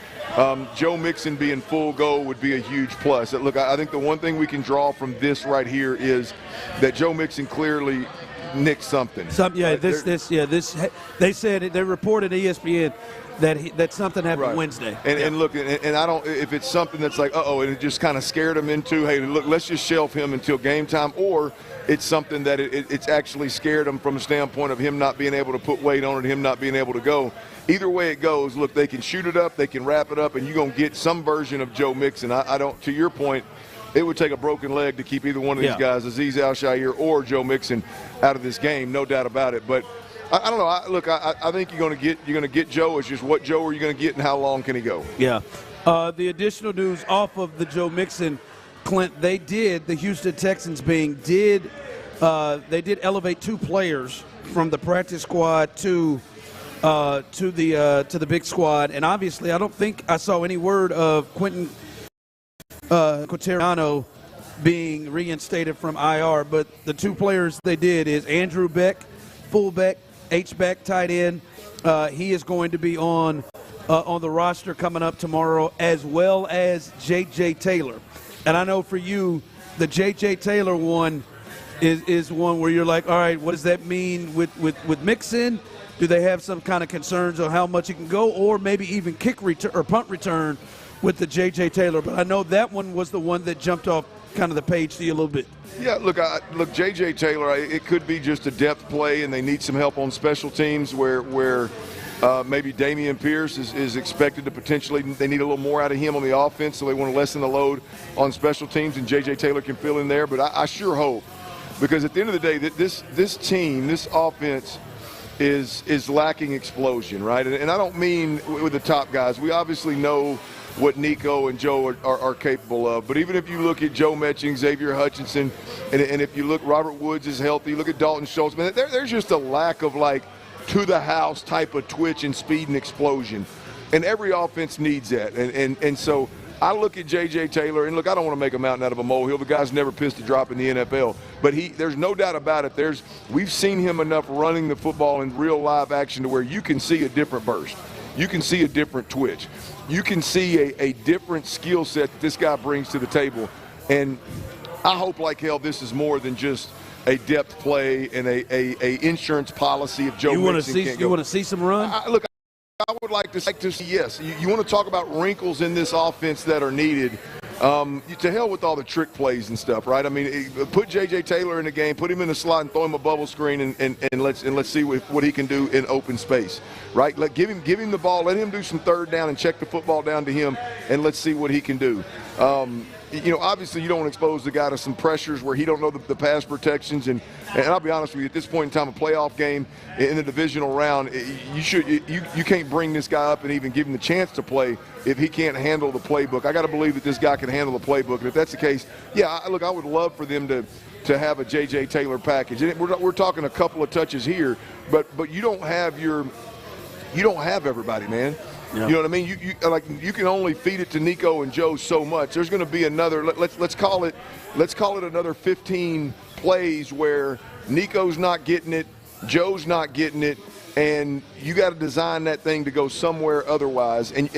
Joe Mixon being full go would be a huge plus. Look, I think the one thing we can draw from this right here is that Joe Mixon clearly nicked something. They said, they reported ESPN that something happened Wednesday. And look, and I don't, if it's something that's like, and it just kind of scared him into, hey, look, let's just shelf him until game time, or it's something that it's actually scared him from a standpoint of him not being able to put weight on it, him not being able to go. Either way it goes, look, they can shoot it up, they can wrap it up, and you're going to get some version of Joe Mixon. I don't, to your point, it would take a broken leg to keep either one of these guys, Azeez Al-Shire or Joe Mixon, out of this game, no doubt about it. But I don't know. I think you're going to get Joe. It's just what Joe are you going to get and how long can he go? Yeah. The additional news off of the Joe Mixon, Clint, the Houston Texans did elevate two players from the practice squad to the big squad, and obviously I don't think I saw any word of Quentin Quaterano being reinstated from IR, but the two players they did is Andrew Beck, fullback, H-back, tight end. He is going to be on the roster coming up tomorrow, as well as J.J. Taylor. And I know for you, the J.J. Taylor one is one where you're like, all right, what does that mean with Mixon? Do they have some kind of concerns on how much he can go, or maybe even kick return or punt return with the J.J. Taylor? But I know that one was the one that jumped off kind of the page to you a little bit. Yeah, look, J.J. Taylor, it could be just a depth play, and they need some help on special teams where maybe Dameon Pierce is expected to potentially, they need a little more out of him on the offense, so they want to lessen the load on special teams, and J.J. Taylor can fill in there. But I sure hope, because at the end of the day, this team, this offense is lacking explosion, right? And I don't mean with the top guys. We obviously know what Nico and Joe are capable of. But even if you look at Joe Metching, Xavier Hutchinson, and if you look, Robert Woods is healthy, look at Dalton Schultz, man, there's just a lack of, like, to-the-house type of twitch and speed and explosion. And every offense needs that. And so I look at J.J. Taylor, and look, I don't want to make a mountain out of a molehill. The guy's never pissed a drop in the NFL. But there's no doubt about it. We've seen him enough running the football in real live action to where you can see a different burst. You can see a different twitch. You can see a different skill set that this guy brings to the table. And I hope like hell this is more than just a depth play and a insurance policy of Joe Mixon can't go. You want to see some run? Look, I would like to see, yes. You want to talk about wrinkles in this offense that are needed. To hell with all the trick plays and stuff, right? I mean, put J.J. Taylor in the game, put him in the slot, and throw him a bubble screen, and let's see what he can do in open space, right? Give him the ball, let him do some third down, and check the football down to him, and let's see what he can do. Obviously you don't want to expose the guy to some pressures where he don't know the pass protections, and I'll be honest with you, at this point in time, a playoff game in the divisional round, you can't bring this guy up and even give him the chance to play if he can't handle the playbook. I got to believe that this guy can handle the playbook, and if that's the case, I would love for them to have a J.J. Taylor package. And we're talking a couple of touches here, but you don't have everybody, man. Yeah. You know what I mean? You can only feed it to Nico and Joe so much. There's going to be another. Let's call it another 15 plays where Nico's not getting it, Joe's not getting it, and you got to design that thing to go somewhere otherwise. And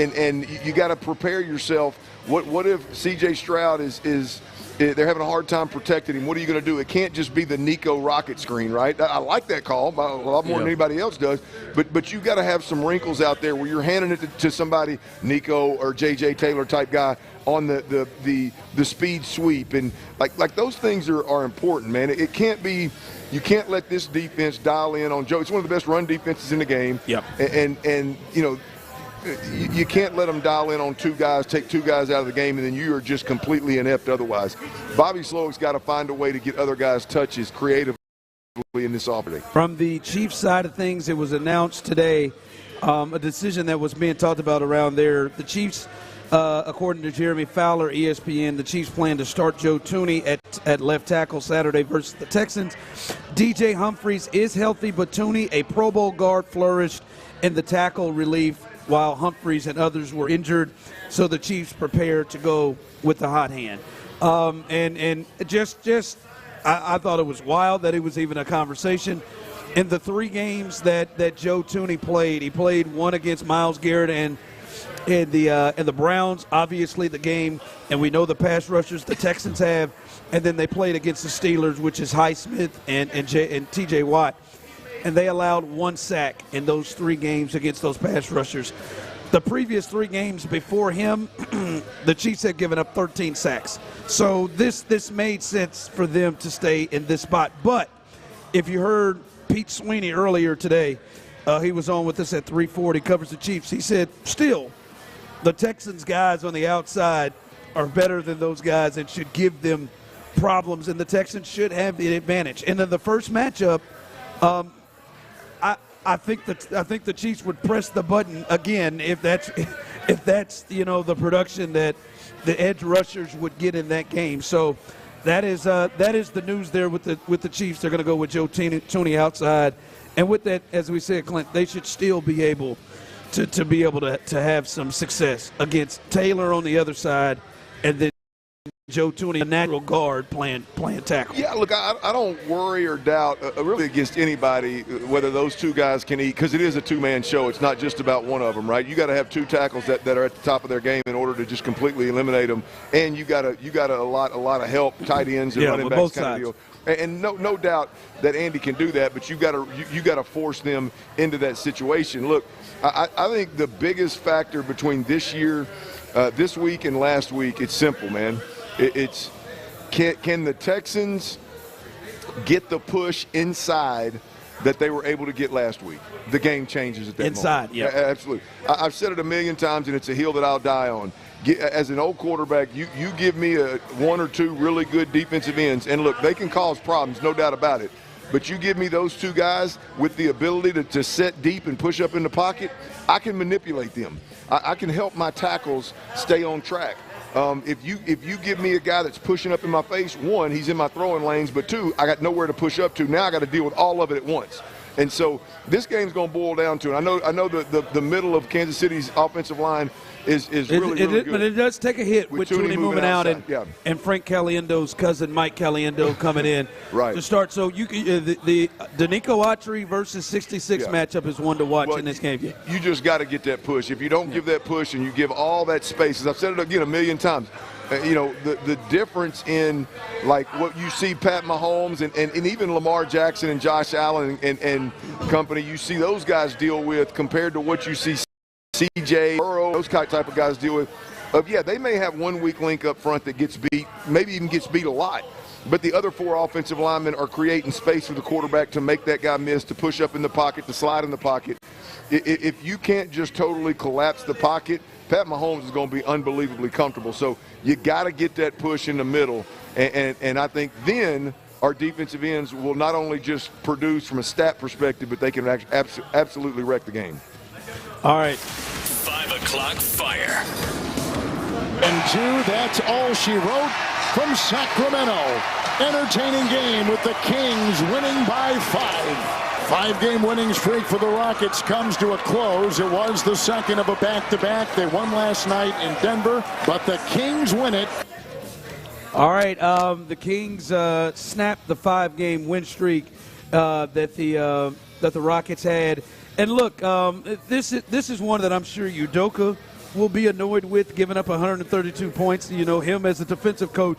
you got to prepare yourself. What if C.J. Stroud is they're having a hard time protecting him? What are you going to do? It can't just be the Nico rocket screen, right? I like that call a lot more than anybody else does. But you got to have some wrinkles out there where you're handing it to somebody, Nico or J.J. Taylor type guy, on the speed sweep, and like those things are important, man. It can't be. You can't let this defense dial in on Joe. It's one of the best run defenses in the game. Yep. And you can't let them dial in on take two guys out of the game, and then you are just completely inept otherwise. Bobby Slowick's got to find a way to get other guys touches creatively in this offense. From the Chiefs side of things, it was announced today, a decision that was being talked about around there. The Chiefs, according to Jeremy Fowler, ESPN, the Chiefs plan to start Joe Thuney at left tackle Saturday versus the Texans. DJ Humphries is healthy, but Thuney, a Pro Bowl guard, flourished in the tackle relief while Humphries and others were injured, so the Chiefs prepared to go with the hot hand. I thought it was wild that it was even a conversation. In the 3 games that Joe Thuney played, he played one against Myles Garrett and the Browns, obviously the game, and we know the pass rushers the Texans have, and then they played against the Steelers, which is Highsmith and T.J. Watt. And they allowed 1 sack in those 3 games against those pass rushers. The previous 3 games before him, the Chiefs had given up 13 sacks. So this made sense for them to stay in this spot. But if you heard Pete Sweeney earlier today, he was on with us at 340, covers the Chiefs. He said, still, the Texans guys on the outside are better than those guys and should give them problems, and the Texans should have the advantage. And in the first matchup, I think the Chiefs would press the button again if that's the production that the edge rushers would get in that game. So that is the news there with the Chiefs. They're going to go with Joe Thuney outside, and with that, as we said, Clint, they should still be able to have some success against Taylor on the other side, and then Joe Thuney, a natural guard, playing tackle. Yeah, look, I don't worry or doubt really against anybody whether those 2 guys can eat, because it is a 2-man show. It's not just about one of them, right? You got to have 2 tackles that are at the top of their game in order to just completely eliminate them, and you got a lot of help, tight ends and running backs kind of deal. And no doubt that Andy can do that, but you got to force them into that situation. Look, I think the biggest factor between this year, this week, and last week, it's simple, man. It's can the Texans get the push inside that they were able to get last week? The game changes at that inside, moment. Yeah, absolutely. I've said it a million times, and it's a hill that I'll die on. As an old quarterback, you give me 1 or 2 really good defensive ends, and look, they can cause problems, no doubt about it. But you give me those 2 guys with the ability to set deep and push up in the pocket, I can manipulate them. I can help my tackles stay on track. If you give me a guy that's pushing up in my face, 1, he's in my throwing lanes, but 2, I got nowhere to push up to. Now I got to deal with all of it at once. And so this game's going to boil down to it. I know the middle of Kansas City's offensive line is really good. But it does take a hit with Thuney moving out and Frank Caliendo's cousin Mike Caliendo coming in to start. So you the Danico Autry versus 66 matchup is one to watch in this game. You just got to get that push. If you don't give that push and you give all that space, as I've said it again a million times, the difference in like what you see Pat Mahomes and even Lamar Jackson and Josh Allen and company, you see those guys deal with compared to what you see CJ, Burrow, those type of guys deal with. they may have one weak link up front that gets beat, maybe even gets beat a lot. But the other 4 offensive linemen are creating space for the quarterback to make that guy miss, to push up in the pocket, to slide in the pocket. If you can't just totally collapse the pocket, Pat Mahomes is going to be unbelievably comfortable. So you got to get that push in the middle. And I think then our defensive ends will not only just produce from a stat perspective, but they can absolutely wreck the game. All right. 5 o'clock fire. And 2, that's all she wrote from Sacramento. Entertaining game with the Kings winning by 5. 5-game winning streak for the Rockets comes to a close. It was the second of a back-to-back. They won last night in Denver, but the Kings win it. All right, the Kings snapped the 5-game win streak that the Rockets had. And look, this is one that I'm sure Udoka will be annoyed with, giving up 132 points. You know, him as a defensive coach.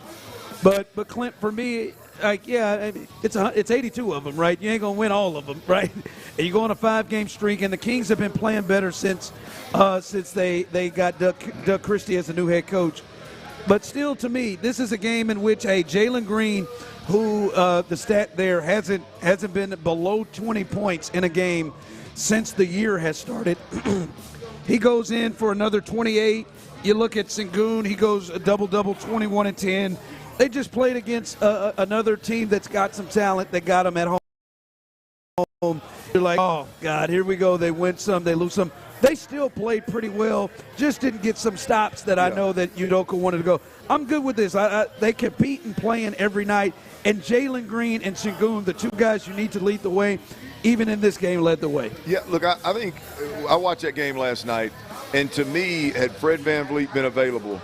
But Clint, for me, it's 82 of them, right? You ain't gonna win all of them, right? And you go on a 5-game streak, and the Kings have been playing better since they got Doug Christie as the new head coach. But still, to me, this is a game in which Jalen Green, who the stat there hasn't been below 20 points in a game since the year has started. He goes in for another 28. You look at Sengun, he goes a double-double, 21 and 10. They just played against another team that's got some talent that got them at home. You're like, oh, God, here we go. They win some, they lose some. They still played pretty well, just didn't get some stops that I know that Udoka wanted to go. I'm good with this. They compete and playing every night. And Jalen Green and Sengun, the 2 guys you need to lead the way, even in this game, led the way. Yeah, look, I think I watched that game last night, and to me, had Fred VanVleet been available,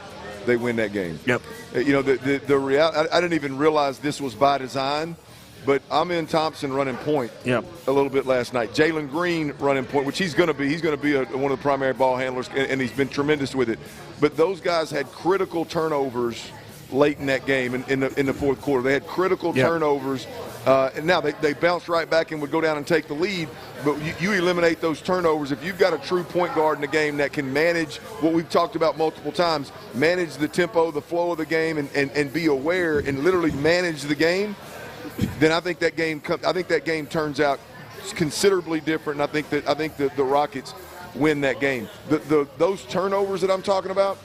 they win that game. Yep. You know, the reality, I didn't even realize this was by design, but Amen Thompson running point a little bit last night. Jalen Green running point, which he's going to be. He's going to be one of the primary ball handlers, and he's been tremendous with it. But those guys had critical turnovers late in that game in the fourth quarter. They had critical turnovers. And now they bounce right back and would go down and take the lead. But you eliminate those turnovers. If you've got a true point guard in the game that can manage what we've talked about multiple times, manage the tempo, the flow of the game, and be aware and literally manage the game, then I think that game turns out considerably different. And I think that the Rockets win that game. Those turnovers that I'm talking about,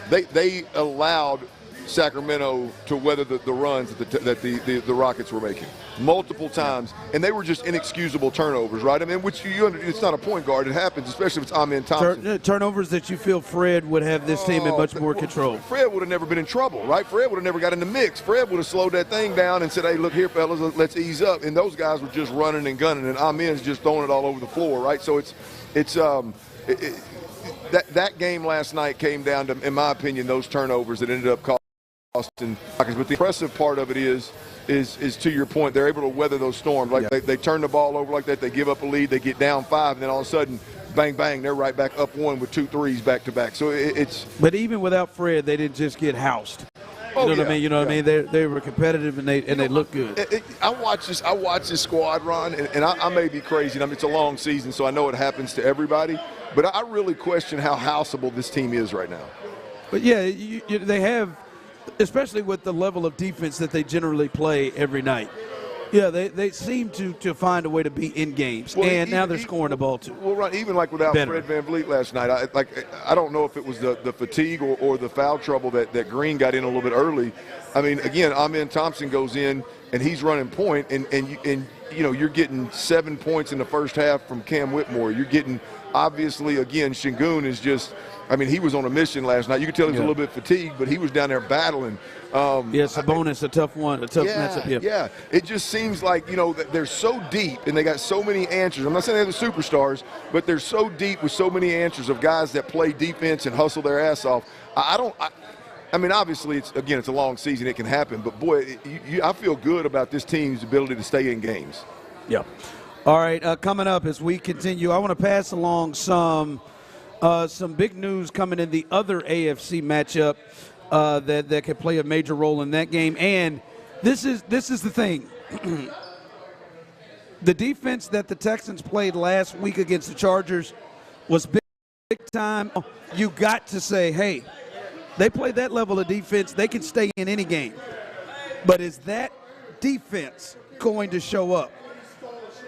they allowed Sacramento to weather the runs that the Rockets were making multiple times, and they were just inexcusable turnovers, right? I mean, it's not a point guard. It happens, especially if it's Amen Thompson. Turnovers that you feel Fred would have this team in much more control. Fred would have never been in trouble, right? Fred would have never got in the mix. Fred would have slowed that thing down and said, hey, look here, fellas, let's ease up. And those guys were just running and gunning, and Amen's just throwing it all over the floor, right? So that game last night came down to, in my opinion, those turnovers that ended up costing Rockets. But the impressive part of it is to your point, they're able to weather those storms. Like they turn the ball over like that, they give up a lead, they get down 5, and then all of a sudden, bang, bang, they're right back up 1 with 2 threes back to back. So it's. But even without Fred, they didn't just get housed. You know what I mean? You know what I mean? They were competitive and they look good. I watch this squad, Ron, and I may be crazy. I mean, it's a long season, so I know it happens to everybody. But I really question how houseable this team is right now. But yeah, they have, especially with the level of defense that they generally play every night. Yeah, they seem to find a way to be in games, and now they're scoring the ball too. Well, right, even like without Fred VanVleet last night, I don't know if it was the fatigue or the foul trouble that Green got in a little bit early. I mean, again, Amen Thompson goes in and he's running point, and you're getting 7 points in the first half from Cam Whitmore. You're getting, obviously, again, Sengun is just. I mean, he was on a mission last night. You could tell he was a little bit fatigued, but he was down there battling. Sabonis, a tough one, a tough matchup. Yeah, it just seems like, that they're so deep and they got so many answers. I'm not saying they're the superstars, but they're so deep with so many answers of guys that play defense and hustle their ass off. I mean, obviously, it's a long season. It can happen. But, boy, I feel good about this team's ability to stay in games. Yeah. All right, coming up as we continue, I want to pass along some big news coming in the other AFC matchup that could play a major role in that game. And this is the thing. The defense that the Texans played last week against the Chargers was big time, you got to say, hey, they play that level of defense, they can stay in any game. But is that defense going to show up?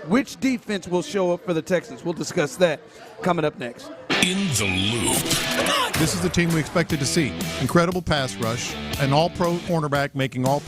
Which defense will show up for the Texans? We'll discuss that coming up next. In the Loop. This is the team we expected to see. Incredible pass rush, an all-pro cornerback making all.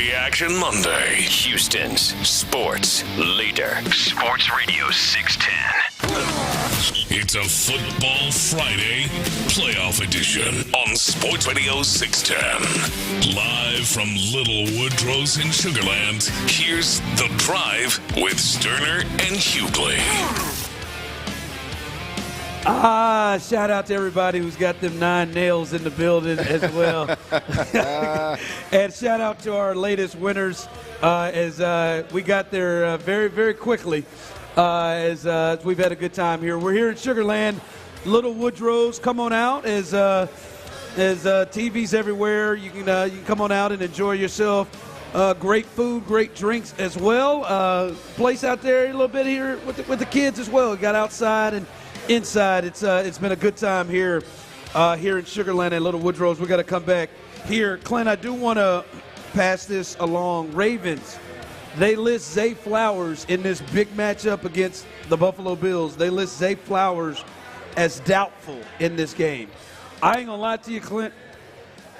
Reaction Monday. Houston's sports leader. Sports Radio 610. It's a Football Friday playoff edition on Sports Radio 610. Live from Little Woodrow's in Sugarland, here's The Drive with Stoerner and Hughley. Shout out to everybody who's got them 9 nails in the building as well. And shout out to our latest winners as we got there very, very quickly as we've had a good time here. We're here in Sugarland, Little Woodrow's. Come on out as TVs everywhere. You can come on out and enjoy yourself. Great food, great drinks as well. Place out there a little bit here with the kids as well. We got outside and inside. It's been a good time here in Sugarland and Little Woodrow's. We got to come back here. Clint, I do want to pass this along. Ravens, they list Zay Flowers in this big matchup against the Buffalo Bills. They list Zay Flowers as doubtful in this game. I ain't gonna lie to you, Clint.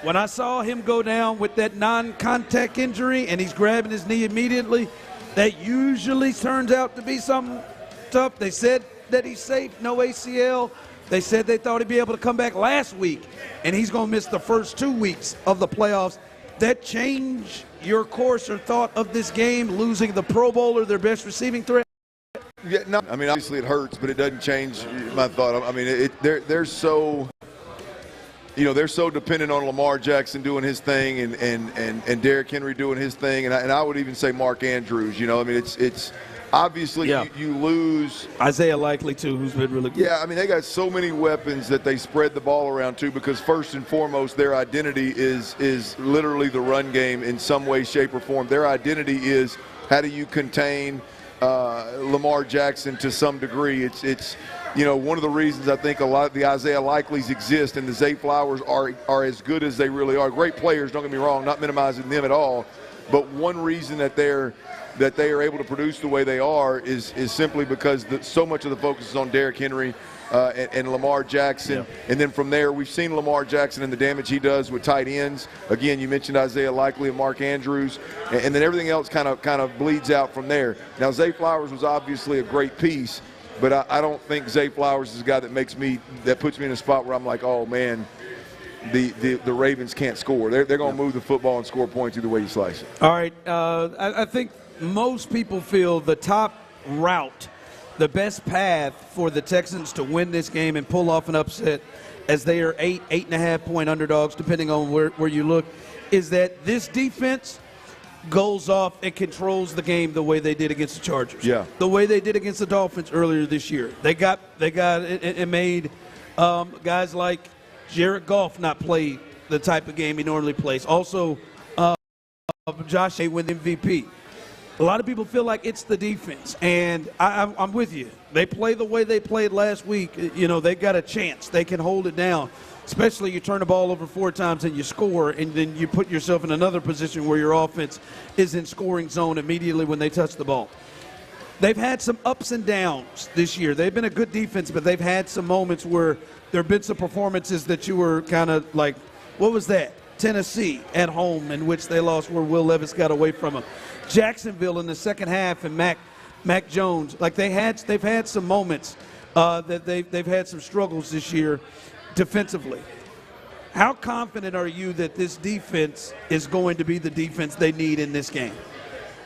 When I saw him go down with that non-contact injury and he's grabbing his knee immediately, that usually turns out to be something tough. They said that he's safe, no ACL. They said they thought he'd be able to come back last week, and he's going to miss the first 2 weeks of the playoffs. That change your course or thought of this game, losing the Pro Bowler, their best receiving threat? Yeah, no. I mean, obviously it hurts, but it doesn't change my thought. I mean, they're so, they're so dependent on Lamar Jackson doing his thing and Derrick Henry doing his thing, and I would even say Mark Andrews. I mean, it's. Obviously, you lose. Isaiah Likely, too, who's been really good. Yeah, I mean, they got so many weapons that they spread the ball around, too, because first and foremost, their identity is literally the run game in some way, shape, or form. Their identity is how do you contain Lamar Jackson to some degree. It's one of the reasons I think a lot of the Isaiah Likeleys exist and the Zay Flowers are as good as they really are. Great players, don't get me wrong, not minimizing them at all. But one reason that they are able to produce the way they are is simply because so much of the focus is on Derrick Henry and Lamar Jackson. Yeah. And then from there, we've seen Lamar Jackson and the damage he does with tight ends. Again, you mentioned Isaiah Likely and Mark Andrews, and then everything else kind of bleeds out from there. Now, Zay Flowers was obviously a great piece, but I don't think Zay Flowers is a guy that puts me in a spot where I'm like, oh, man, the Ravens can't score. They're going to move the football and score points either way you slice it. All right. I think most people feel the top route, the best path for the Texans to win this game and pull off an upset, as they are 8.5 point underdogs, depending on where you look, is that this defense goes off and controls the game the way they did against the Chargers. Yeah. The way they did against the Dolphins earlier this year. They got it made guys like Jared Goff not play the type of game he normally plays. Also, Josh win MVP. A lot of people feel like it's the defense, and I'm with you. They play the way they played last week. They got a chance. They can hold it down, especially you turn the ball over 4 times and you score, and then you put yourself in another position where your offense is in scoring zone immediately when they touch the ball. They've had some ups and downs this year. They've been a good defense, but they've had some moments where there have been some performances that you were kind of like, what was that? Tennessee at home, in which they lost, where Will Levis got away from them. Jacksonville in the second half, and Mac Jones. Like they've had some moments that they've had some struggles this year defensively. How confident are you that this defense is going to be the defense they need in this game?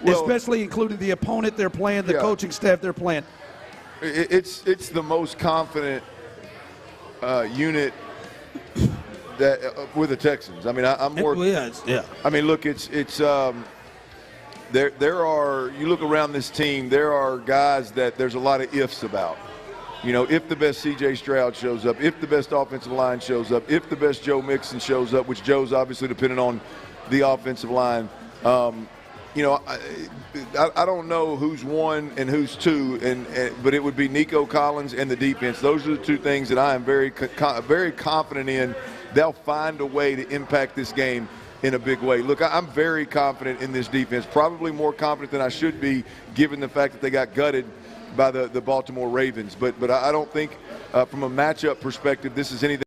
Well, especially including the opponent they're playing, the coaching staff they're playing. It's the most confident unit that with the Texans. I mean, I'm more. Yeah. I mean, look, it's there are, you look around this team, there are guys that there's a lot of ifs about. If the best C.J. Stroud shows up, if the best offensive line shows up, if the best Joe Mixon shows up, which Joe's obviously dependent on the offensive line. I don't know who's 1 and who's 2, but it would be Nico Collins and the defense. Those are the 2 things that I am very confident in. They'll find a way to impact this game in a big way. Look, I'm very confident in this defense, probably more confident than I should be given the fact that they got gutted by the Baltimore Ravens. But I don't think from a matchup perspective this is anything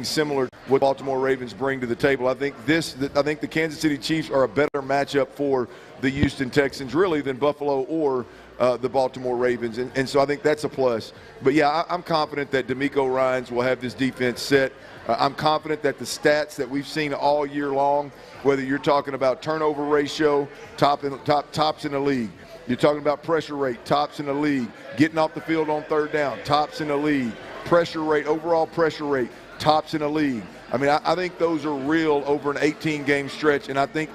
similar to what Baltimore Ravens bring to the table. I think the Kansas City Chiefs are a better matchup for the Houston Texans, really, than Buffalo or the Baltimore Ravens. And so I think that's a plus. But, yeah, I'm confident that DeMeco Ryans will have this defense set. I'm confident that the stats that we've seen all year long, whether you're talking about turnover ratio, tops in the league, you're talking about pressure rate, tops in the league, getting off the field on third down, tops in the league, pressure rate, overall pressure rate, tops in the league. I mean, I think those are real over an 18-game stretch, and I think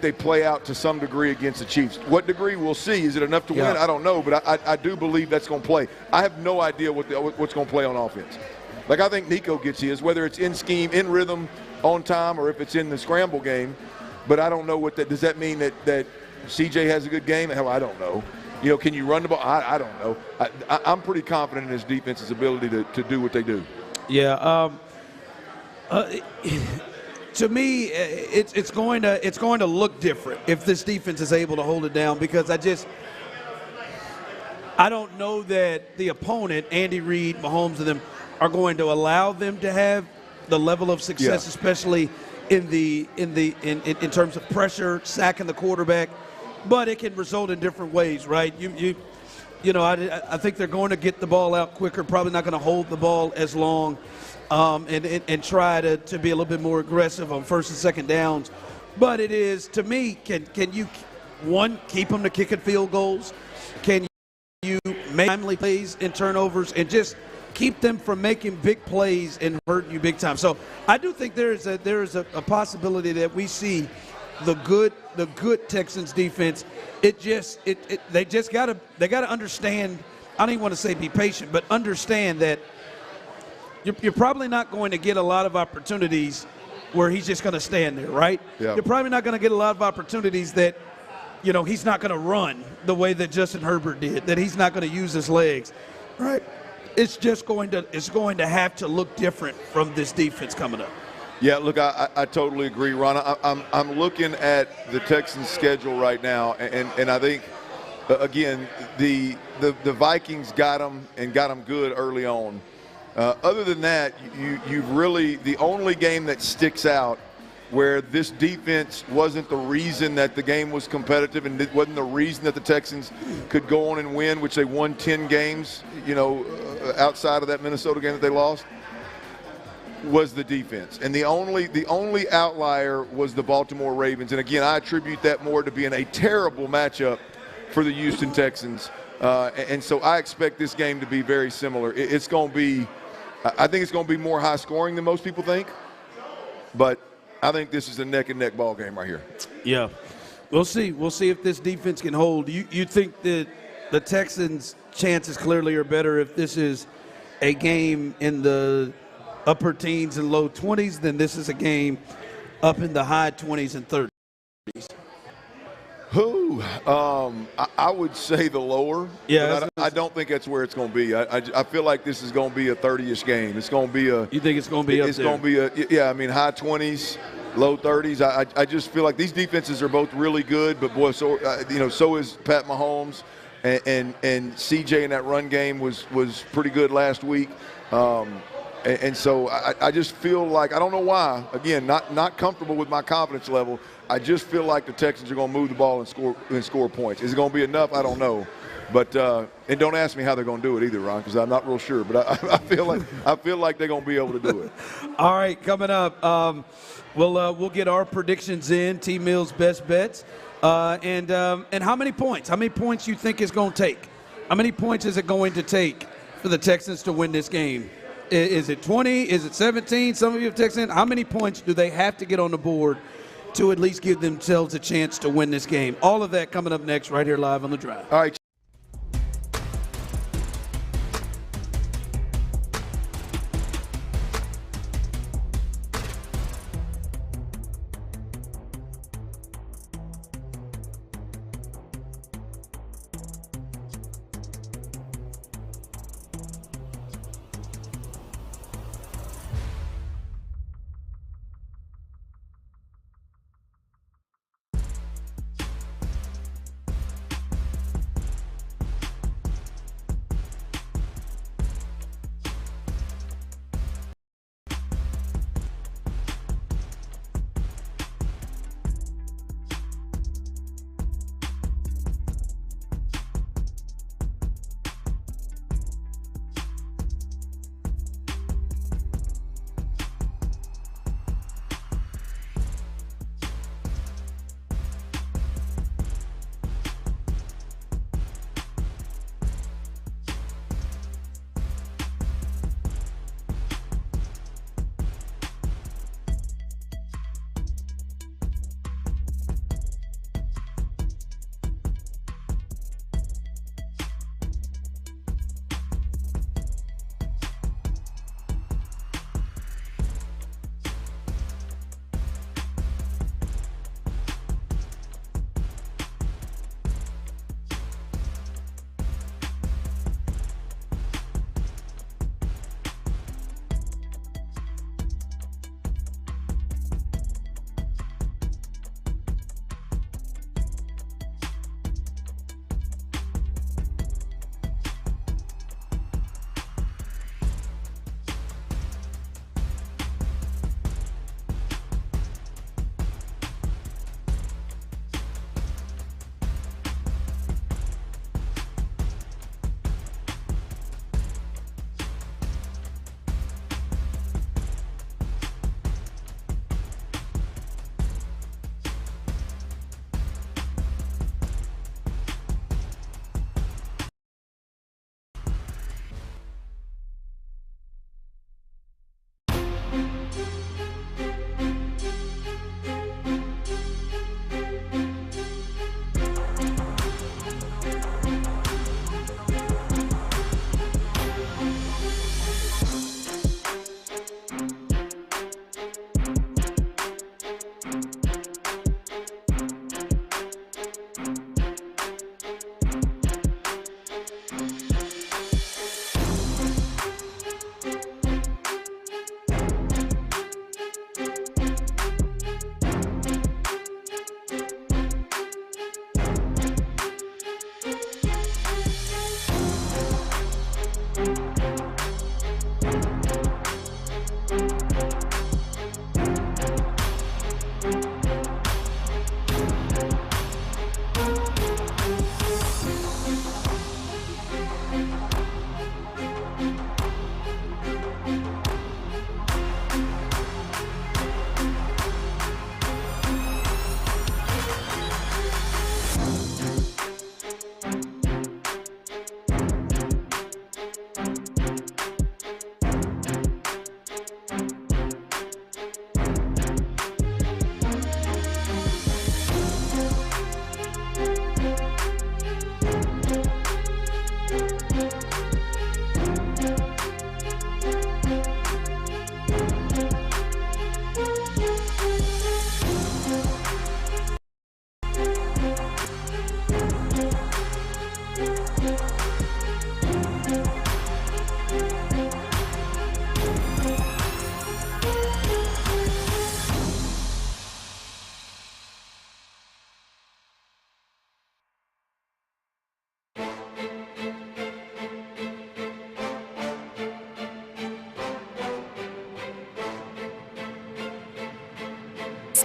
they play out to some degree against the Chiefs. What degree, we'll see. Is it enough to win? I don't know, but I do believe that's going to play. I have no idea what's going to play on offense. Like, I think Nico gets his, whether it's in scheme, in rhythm, on time, or if it's in the scramble game. But I don't know what that – does that mean that CJ has a good game? Hell, I don't know. You know, can you run the ball? I don't know. I'm pretty confident in his defense's ability to do what they do. Yeah. To me, it's going to look different if this defense is able to hold it down, because I don't know that the opponent, Andy Reid, Mahomes, and them, are going to allow them to have the level of success, especially in terms of pressure, sacking the quarterback. But it can result in different ways, right? I think they're going to get the ball out quicker, probably not going to hold the ball as long, and try to be a little bit more aggressive on first and second downs. But it is, to me, can you, one, keep them to kicking field goals? Can you make timely plays and turnovers and just keep them from making big plays and hurting you big time? So I do think there is a possibility that we see the good Texans defense. They gotta understand. I don't even want to say be patient, but understand that you're probably not going to get a lot of opportunities where he's just going to stand there, right? Yeah. You're probably not going to get a lot of opportunities that, he's not going to run the way that Justin Herbert did, that he's not going to use his legs, right? It's going to have to look different from this defense coming up. Yeah, look, I totally agree, Ron. I'm looking at the Texans' schedule right now, and I think, again, the Vikings got them good early on. Other than that, you've really – the only game that sticks out where this defense wasn't the reason that the game was competitive and it wasn't the reason that the Texans could go on and win, which they won 10 games, outside of that Minnesota game that they lost, was the defense. And the only outlier was the Baltimore Ravens. And, again, I attribute that more to being a terrible matchup for the Houston Texans. And so I expect this game to be very similar. It's going to be – I think it's going to be more high scoring than most people think. But I think this is a neck-and-neck ball game right here. Yeah. We'll see. We'll see if this defense can hold. You think that the Texans' chances clearly are better if this is a game in the upper teens and low 20s than this is a game up in the high 20s and 30s? I would say the lower. Yeah, I don't think that's where it's going to be. I feel like this is going to be a 30-ish game. It's going to be a. You think it's going to be up there? It's going to be high 20s, low 30s. I just feel like these defenses are both really good, but boy, so is Pat Mahomes, and CJ in that run game was pretty good last week. And so I just feel like, I don't know why, again, not comfortable with my confidence level. I just feel like the Texans are going to move the ball and score points. Is it going to be enough? I don't know. But and don't ask me how they're going to do it either, Ron, because I'm not real sure. But I feel like they're going to be able to do it. All right, coming up, we'll get our predictions in, T Mill's best bets, and how many points? How many points you think it's going to take? How many points is it going to take for the Texans to win this game? Is it 20? Is it 17? Some of you have texted in. How many points do they have to get on the board to at least give themselves a chance to win this game? All of that coming up next right here live on The Drive. All right.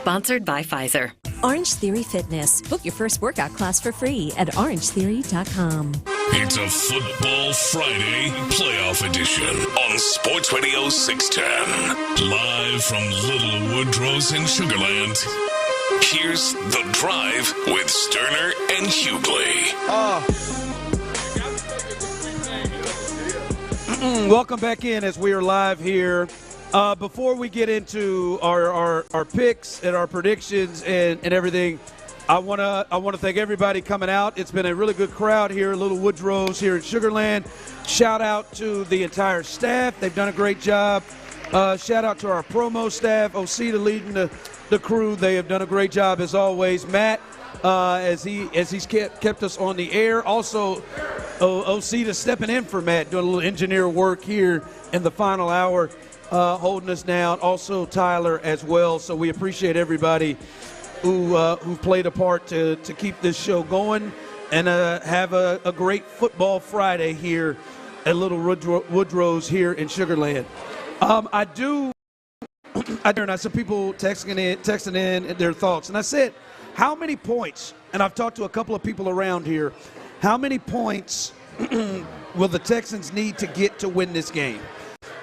Sponsored by Pfizer. Orange Theory Fitness. Book your first workout class for free at orangetheory.com. It's a Football Friday playoff edition on Sports Radio 610. Live from Little Woodrow's in Sugarland. Here's The Drive with Stoerner and Hughley. Welcome back in as we are live here. Before we get into our picks and our predictions and everything, I want to thank everybody coming out. It's been a really good crowd here at Little Woodrow's here in Sugarland. Shout out to the entire staff. They've done a great job. Shout out to our promo staff, Osita leading the crew. They have done a great job as always. Matt, as he's kept us on the air. Also, Osita stepping in for Matt, doing a little engineer work here in the final hour, holding us down. Also, Tyler as well. So we appreciate everybody who played a part to keep this show going and have a great football Friday here at Little Woodrow's here in Sugarland. And I saw people texting in their thoughts, and I said, how many points, and I've talked to a couple of people around here, how many points will the Texans need to get to win this game?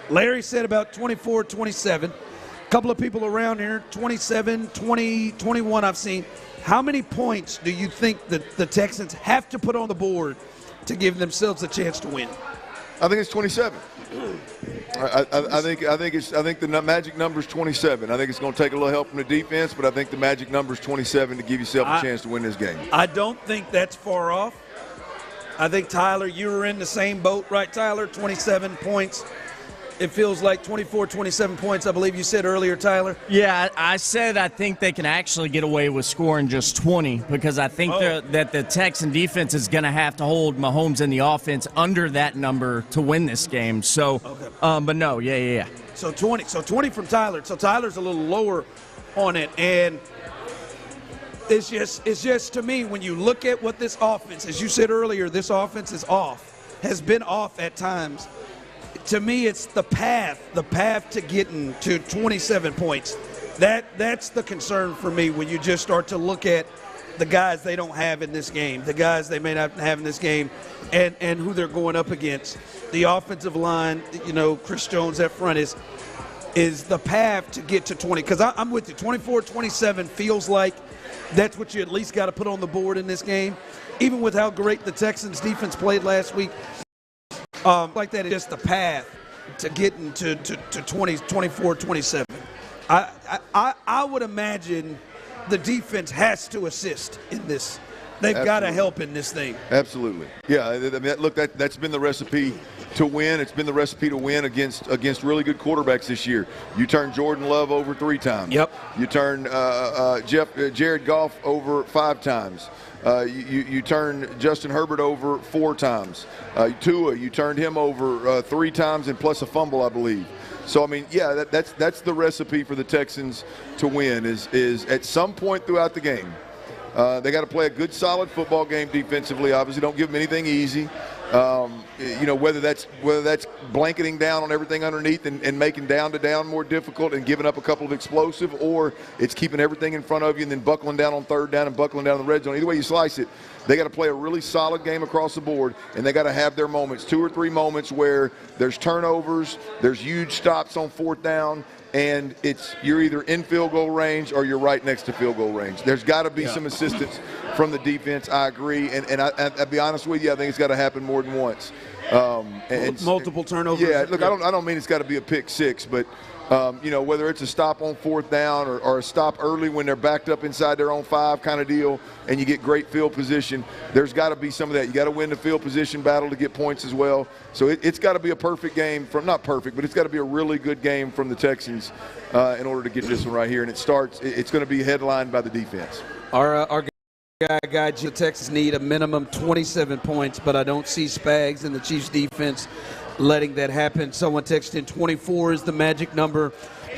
Larry said about 24, 27. A couple of people around here, 27, 20, 21 I've seen. How many points do you think that the Texans have to put on the board to give themselves a chance to win? I think it's 27. I think the magic number is 27. I think it's going to take a little help from the defense, but I think the magic number is 27 to give yourself a chance to win this game. I don't think that's far off. I think, Tyler, you were in the same boat, right, Tyler? 27 points. It feels like 24, 27 points, I believe you said earlier, Tyler. Yeah, I said I think they can actually get away with scoring just 20 because I think that the Texan defense is going to have to hold Mahomes and the offense under that number to win this game. So, but no, yeah. So 20 from Tyler. So Tyler's a little lower on it, and it's just to me when you look at what this offense, as you said earlier, this offense is off, has been off at times. To me, it's the path to getting to 27 points. That's the concern for me when you just start to look at the guys they don't have in this game, the guys they may not have in this game, and who they're going up against. The offensive line, Chris Jones up front is the path to get to 20. Because I'm with you, 24, 27 feels like that's what you at least got to put on the board in this game. Even with how great the Texans defense played last week, like that is just the path to getting to 20, 24, 27. I would imagine the defense has to assist in this. They've got to help in this thing. Absolutely. Yeah, I mean, look, that's been the recipe to win. It's been the recipe to win against really good quarterbacks this year. You turn Jordan Love over 3 times. Yep. You turn Jared Goff over 5 times. You turned Justin Herbert over 4 times. Tua, you turned him over 3 times and plus a fumble, I believe. So, I mean, yeah, that's the recipe for the Texans to win is at some point throughout the game. They got to play a good, solid football game defensively. Obviously, don't give them anything easy. Whether that's blanketing down on everything underneath and making down-to-down more difficult and giving up a couple of explosive, or it's keeping everything in front of you and then buckling down on 3rd down and buckling down in the red zone. Either way you slice it, they got to play a really solid game across the board, and they got to have their moments, 2 or 3 moments where there's turnovers, there's huge stops on 4th down, and you're either in field goal range or you're right next to field goal range. There's got to be some assistance from the defense. I agree, and I'll be honest with you, I think it's got to happen more than once. Multiple turnovers. Yeah, look, I don't mean it's got to be a pick 6, but whether it's a stop on 4th down or a stop early when they're backed up inside their own 5 kind of deal and you get great field position, there's got to be some of that. You got to win the field position battle to get points as well. So it's got to be a perfect game not perfect, but it's got to be a really good game from the Texans in order to get this one right here. And it's going to be headlined by the defense. Our guy, the Texans need a minimum 27 points, but I don't see Spags and the Chiefs defense letting that happen. Someone texted in 24 is the magic number,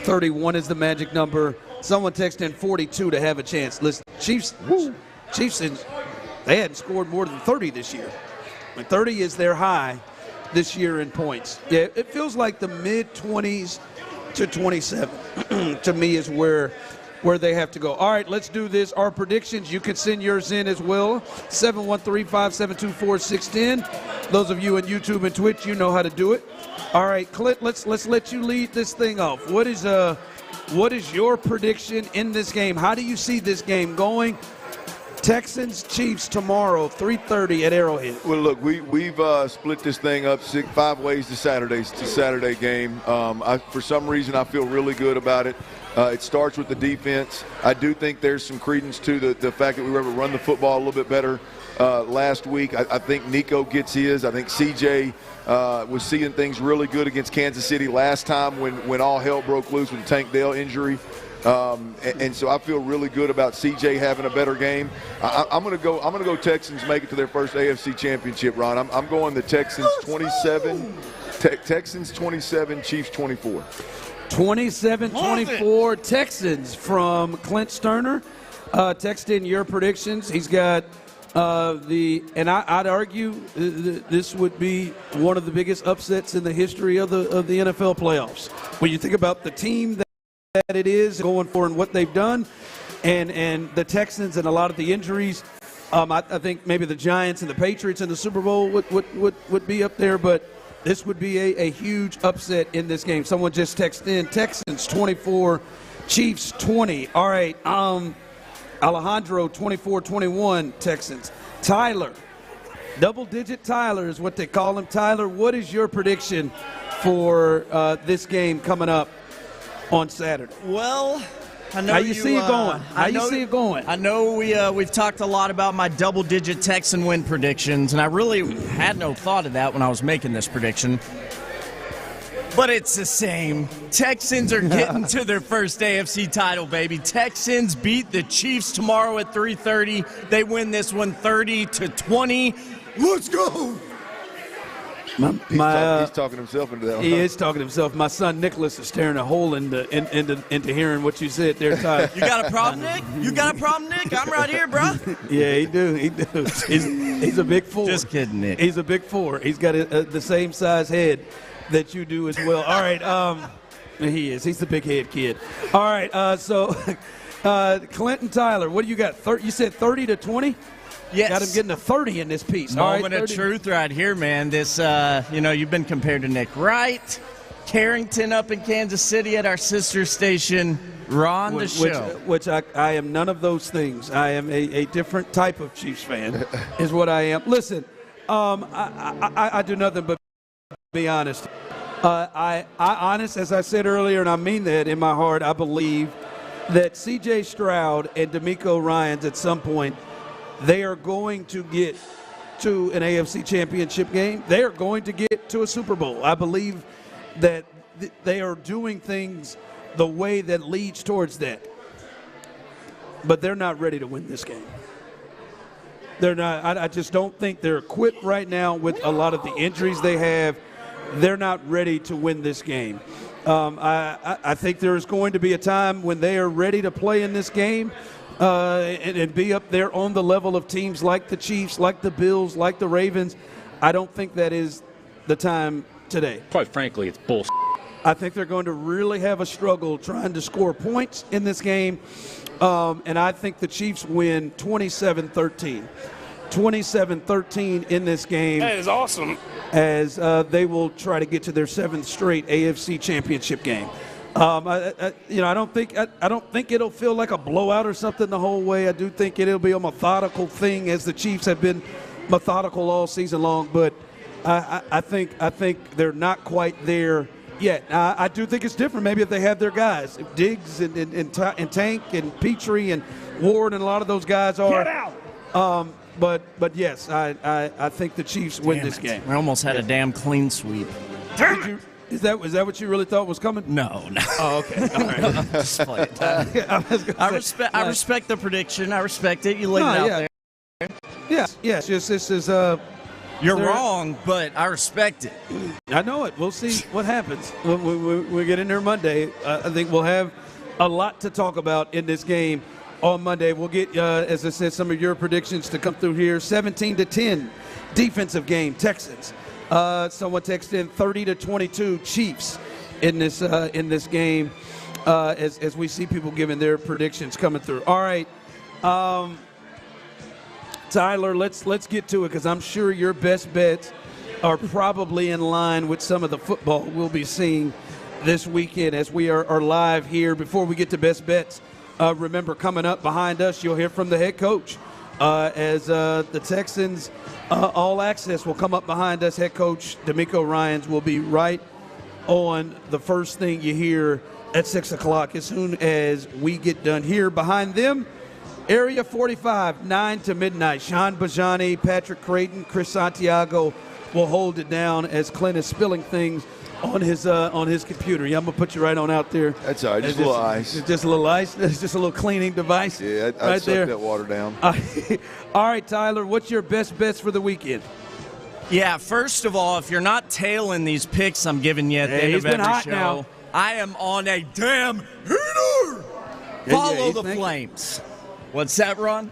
31 is the magic number. Someone texted in 42 to have a chance. Listen, Chiefs, they hadn't scored more than 30 this year. 30 is their high this year in points. Yeah, it feels like the mid-20s to 27 to me is where where they have to go. All right, let's do this. Our predictions, you can send yours in as well. 713-572-4610. Those of you on YouTube and Twitch, you know how to do it. All right, Clint, let's let you lead this thing off. What is your prediction in this game? How do you see this game going? Texans, Chiefs tomorrow, 3:30 at Arrowhead. Well, look, we've split this thing up 5 ways to Saturday game. For some reason, I feel really good about it. It starts with the defense. I do think there's some credence to the fact that we were able to run the football a little bit better last week. I think Nico gets his. I think CJ was seeing things really good against Kansas City last time when all hell broke loose with the Tank Dell injury. And so I feel really good about CJ having a better game. I'm gonna go Texans make it to their first AFC championship, Ron. I'm going the Texans 27, Texans 27, Chiefs 24. 27-24 Texans from Clint Stoerner. Text in your predictions. He's got and I'd argue this would be one of the biggest upsets in the history of the NFL playoffs. When you think about the team that it is going for and what they've done, and the Texans and a lot of the injuries, I think maybe the Giants and the Patriots in the Super Bowl would be up there, but this would be a huge upset in this game. Someone just texted in, Texans 24, Chiefs 20. All right, Alejandro 24-21 Texans. Tyler, double-digit Tyler is what they call him. Tyler, what is your prediction for this game coming up on Saturday? Well, I know how you see it going. How you see it going? I know we've talked a lot about my double-digit Texan win predictions, and I really had no thought of that when I was making this prediction. But it's the same. Texans are getting to their first AFC title, baby. Texans beat the Chiefs tomorrow at 3:30. They win this one 30-20. Let's go. He's talking himself into that one. He is talking himself. My son Nicholas is tearing a hole into hearing what you said there, Ty. You got a problem, Nick? You got a problem, Nick? I'm right here, bro. Yeah, he do. He's a big 4. Just kidding, Nick. He's a big 4. He's got the same size head that you do as well. All right, he is. He's the big head kid. All right, so Clinton Tyler, what do you got? You said 30-20? Yes. Got him getting a 30 in this piece. Moment of truth right here, man. This, you've been compared to Nick Wright, Carrington up in Kansas City at our sister station. Ron the show. Which I am none of those things. I am a different type of Chiefs fan is what I am. Listen, I do nothing but be honest. Honest, as I said earlier, and I mean that in my heart, I believe that C.J. Stroud and DeMeco Ryans at some point, they are going to get to an AFC championship game. They are going to get to a Super Bowl. I believe that they are doing things the way that leads towards that. But they're not ready to win this game. They're not. I just don't think they're equipped right now with a lot of the injuries they have. They're not ready to win this game. I think there's going to be a time when they are ready to play in this game and be up there on the level of teams like the Chiefs, like the Bills, like the Ravens. I don't think that is the time today. Quite frankly, it's bullshit. I think they're going to really have a struggle trying to score points in this game, and I think the Chiefs win 27-13. 27-13 in this game. That is awesome. As they will try to get to their 7th straight AFC championship game. I don't think it'll feel like a blowout or something the whole way. I do think it'll be a methodical thing, as the Chiefs have been methodical all season long. But I think they're not quite there yet. I do think it's different. Maybe if they have their guys, if Diggs and Tank and Petrie and Ward and a lot of those guys are. Get out. But yes, I think the Chiefs win this game. We almost had a damn clean sweep. Is that what you really thought was coming? No. Oh, okay. All right. Just play it. I respect the prediction. I respect it. You laid it out there. Yes. Just this is. You're wrong, but I respect it. I know it. We'll see what happens when we get in there Monday. I think we'll have a lot to talk about in this game on Monday. We'll get, as I said, some of your predictions to come through here. 17-10 defensive game, Texans. Someone texted in 30-22 Chiefs in this game. as we see people giving their predictions coming through. All right, Tyler, let's get to it because I'm sure your best bets are probably in line with some of the football we'll be seeing this weekend as we are live here. Before we get to best bets, remember, coming up behind us, you'll hear from the head coach as the Texans All Access will come up behind us. Head coach D'Amico Ryans will be right on the first thing you hear at 6 o'clock as soon as we get done here. Behind them, Area 45, 9 to midnight. Sean Bijani, Patrick Creighton, Chris Santiago will hold it down as Clint is spilling things on his computer. Yeah, I'm going to put you right on out there. That's all right, just a little ice. Just a little ice. It's just a little cleaning device. Yeah, I'd right suck there. that water down. All right, Tyler, what's your best bets for the weekend? Yeah, first of all, if you're not tailing these picks I'm giving you at the end of every show, now. I am on a damn heater. Follow the flames. What's that, Ron?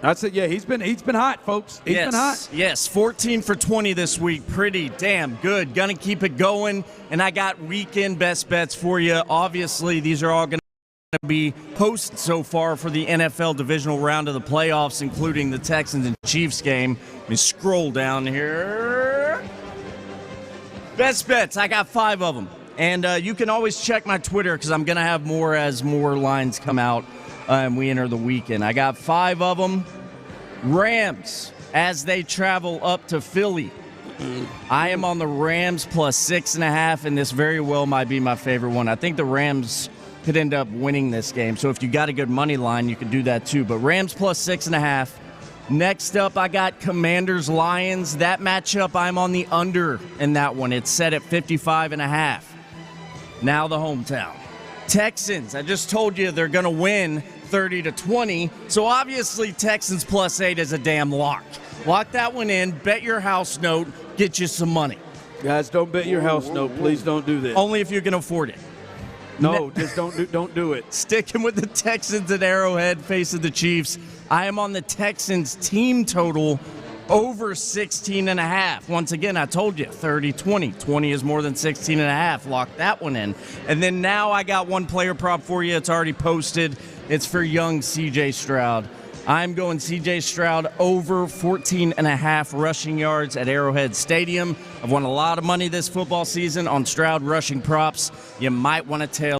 I said, yeah, he's been hot, folks. He's been hot. Yes, 14 for 20 this week. Pretty damn good. Gonna keep it going. And I got weekend best bets for you. Obviously, these are all going to be posted so far for the NFL divisional round of the playoffs, including the Texans and Chiefs game. Let me scroll down here. Best bets. I got 5 of them. And you can always check my Twitter because I'm going to have more as more lines come out and we enter the weekend. I got 5 of them. Rams as they travel up to Philly. I am on the Rams plus 6.5, and this very well might be my favorite one. I think the Rams could end up winning this game. So if you got a good money line, you could do that too. But Rams plus 6.5. Next up, I got Commanders-Lions. That matchup, I'm on the under in that one. It's set at 55.5. Now the hometown. Texans, I just told you they're going to win 30-20. So obviously Texans plus 8 is a damn lock. Lock that one in, bet your house note, get you some money. Guys, don't bet your house note. Please don't do that. Only if you can afford it. No, just don't do it. Sticking with the Texans at Arrowhead facing the Chiefs. I am on the Texans team total over 16.5. Once again, I told you 30-20. 20 is more than 16.5. Lock that one in. And then now I got one player prop for you. It's already posted. It's for young C.J. Stroud. I'm going C.J. Stroud over 14.5 rushing yards at Arrowhead Stadium. I've won a lot of money this football season on Stroud rushing props. You might want to tail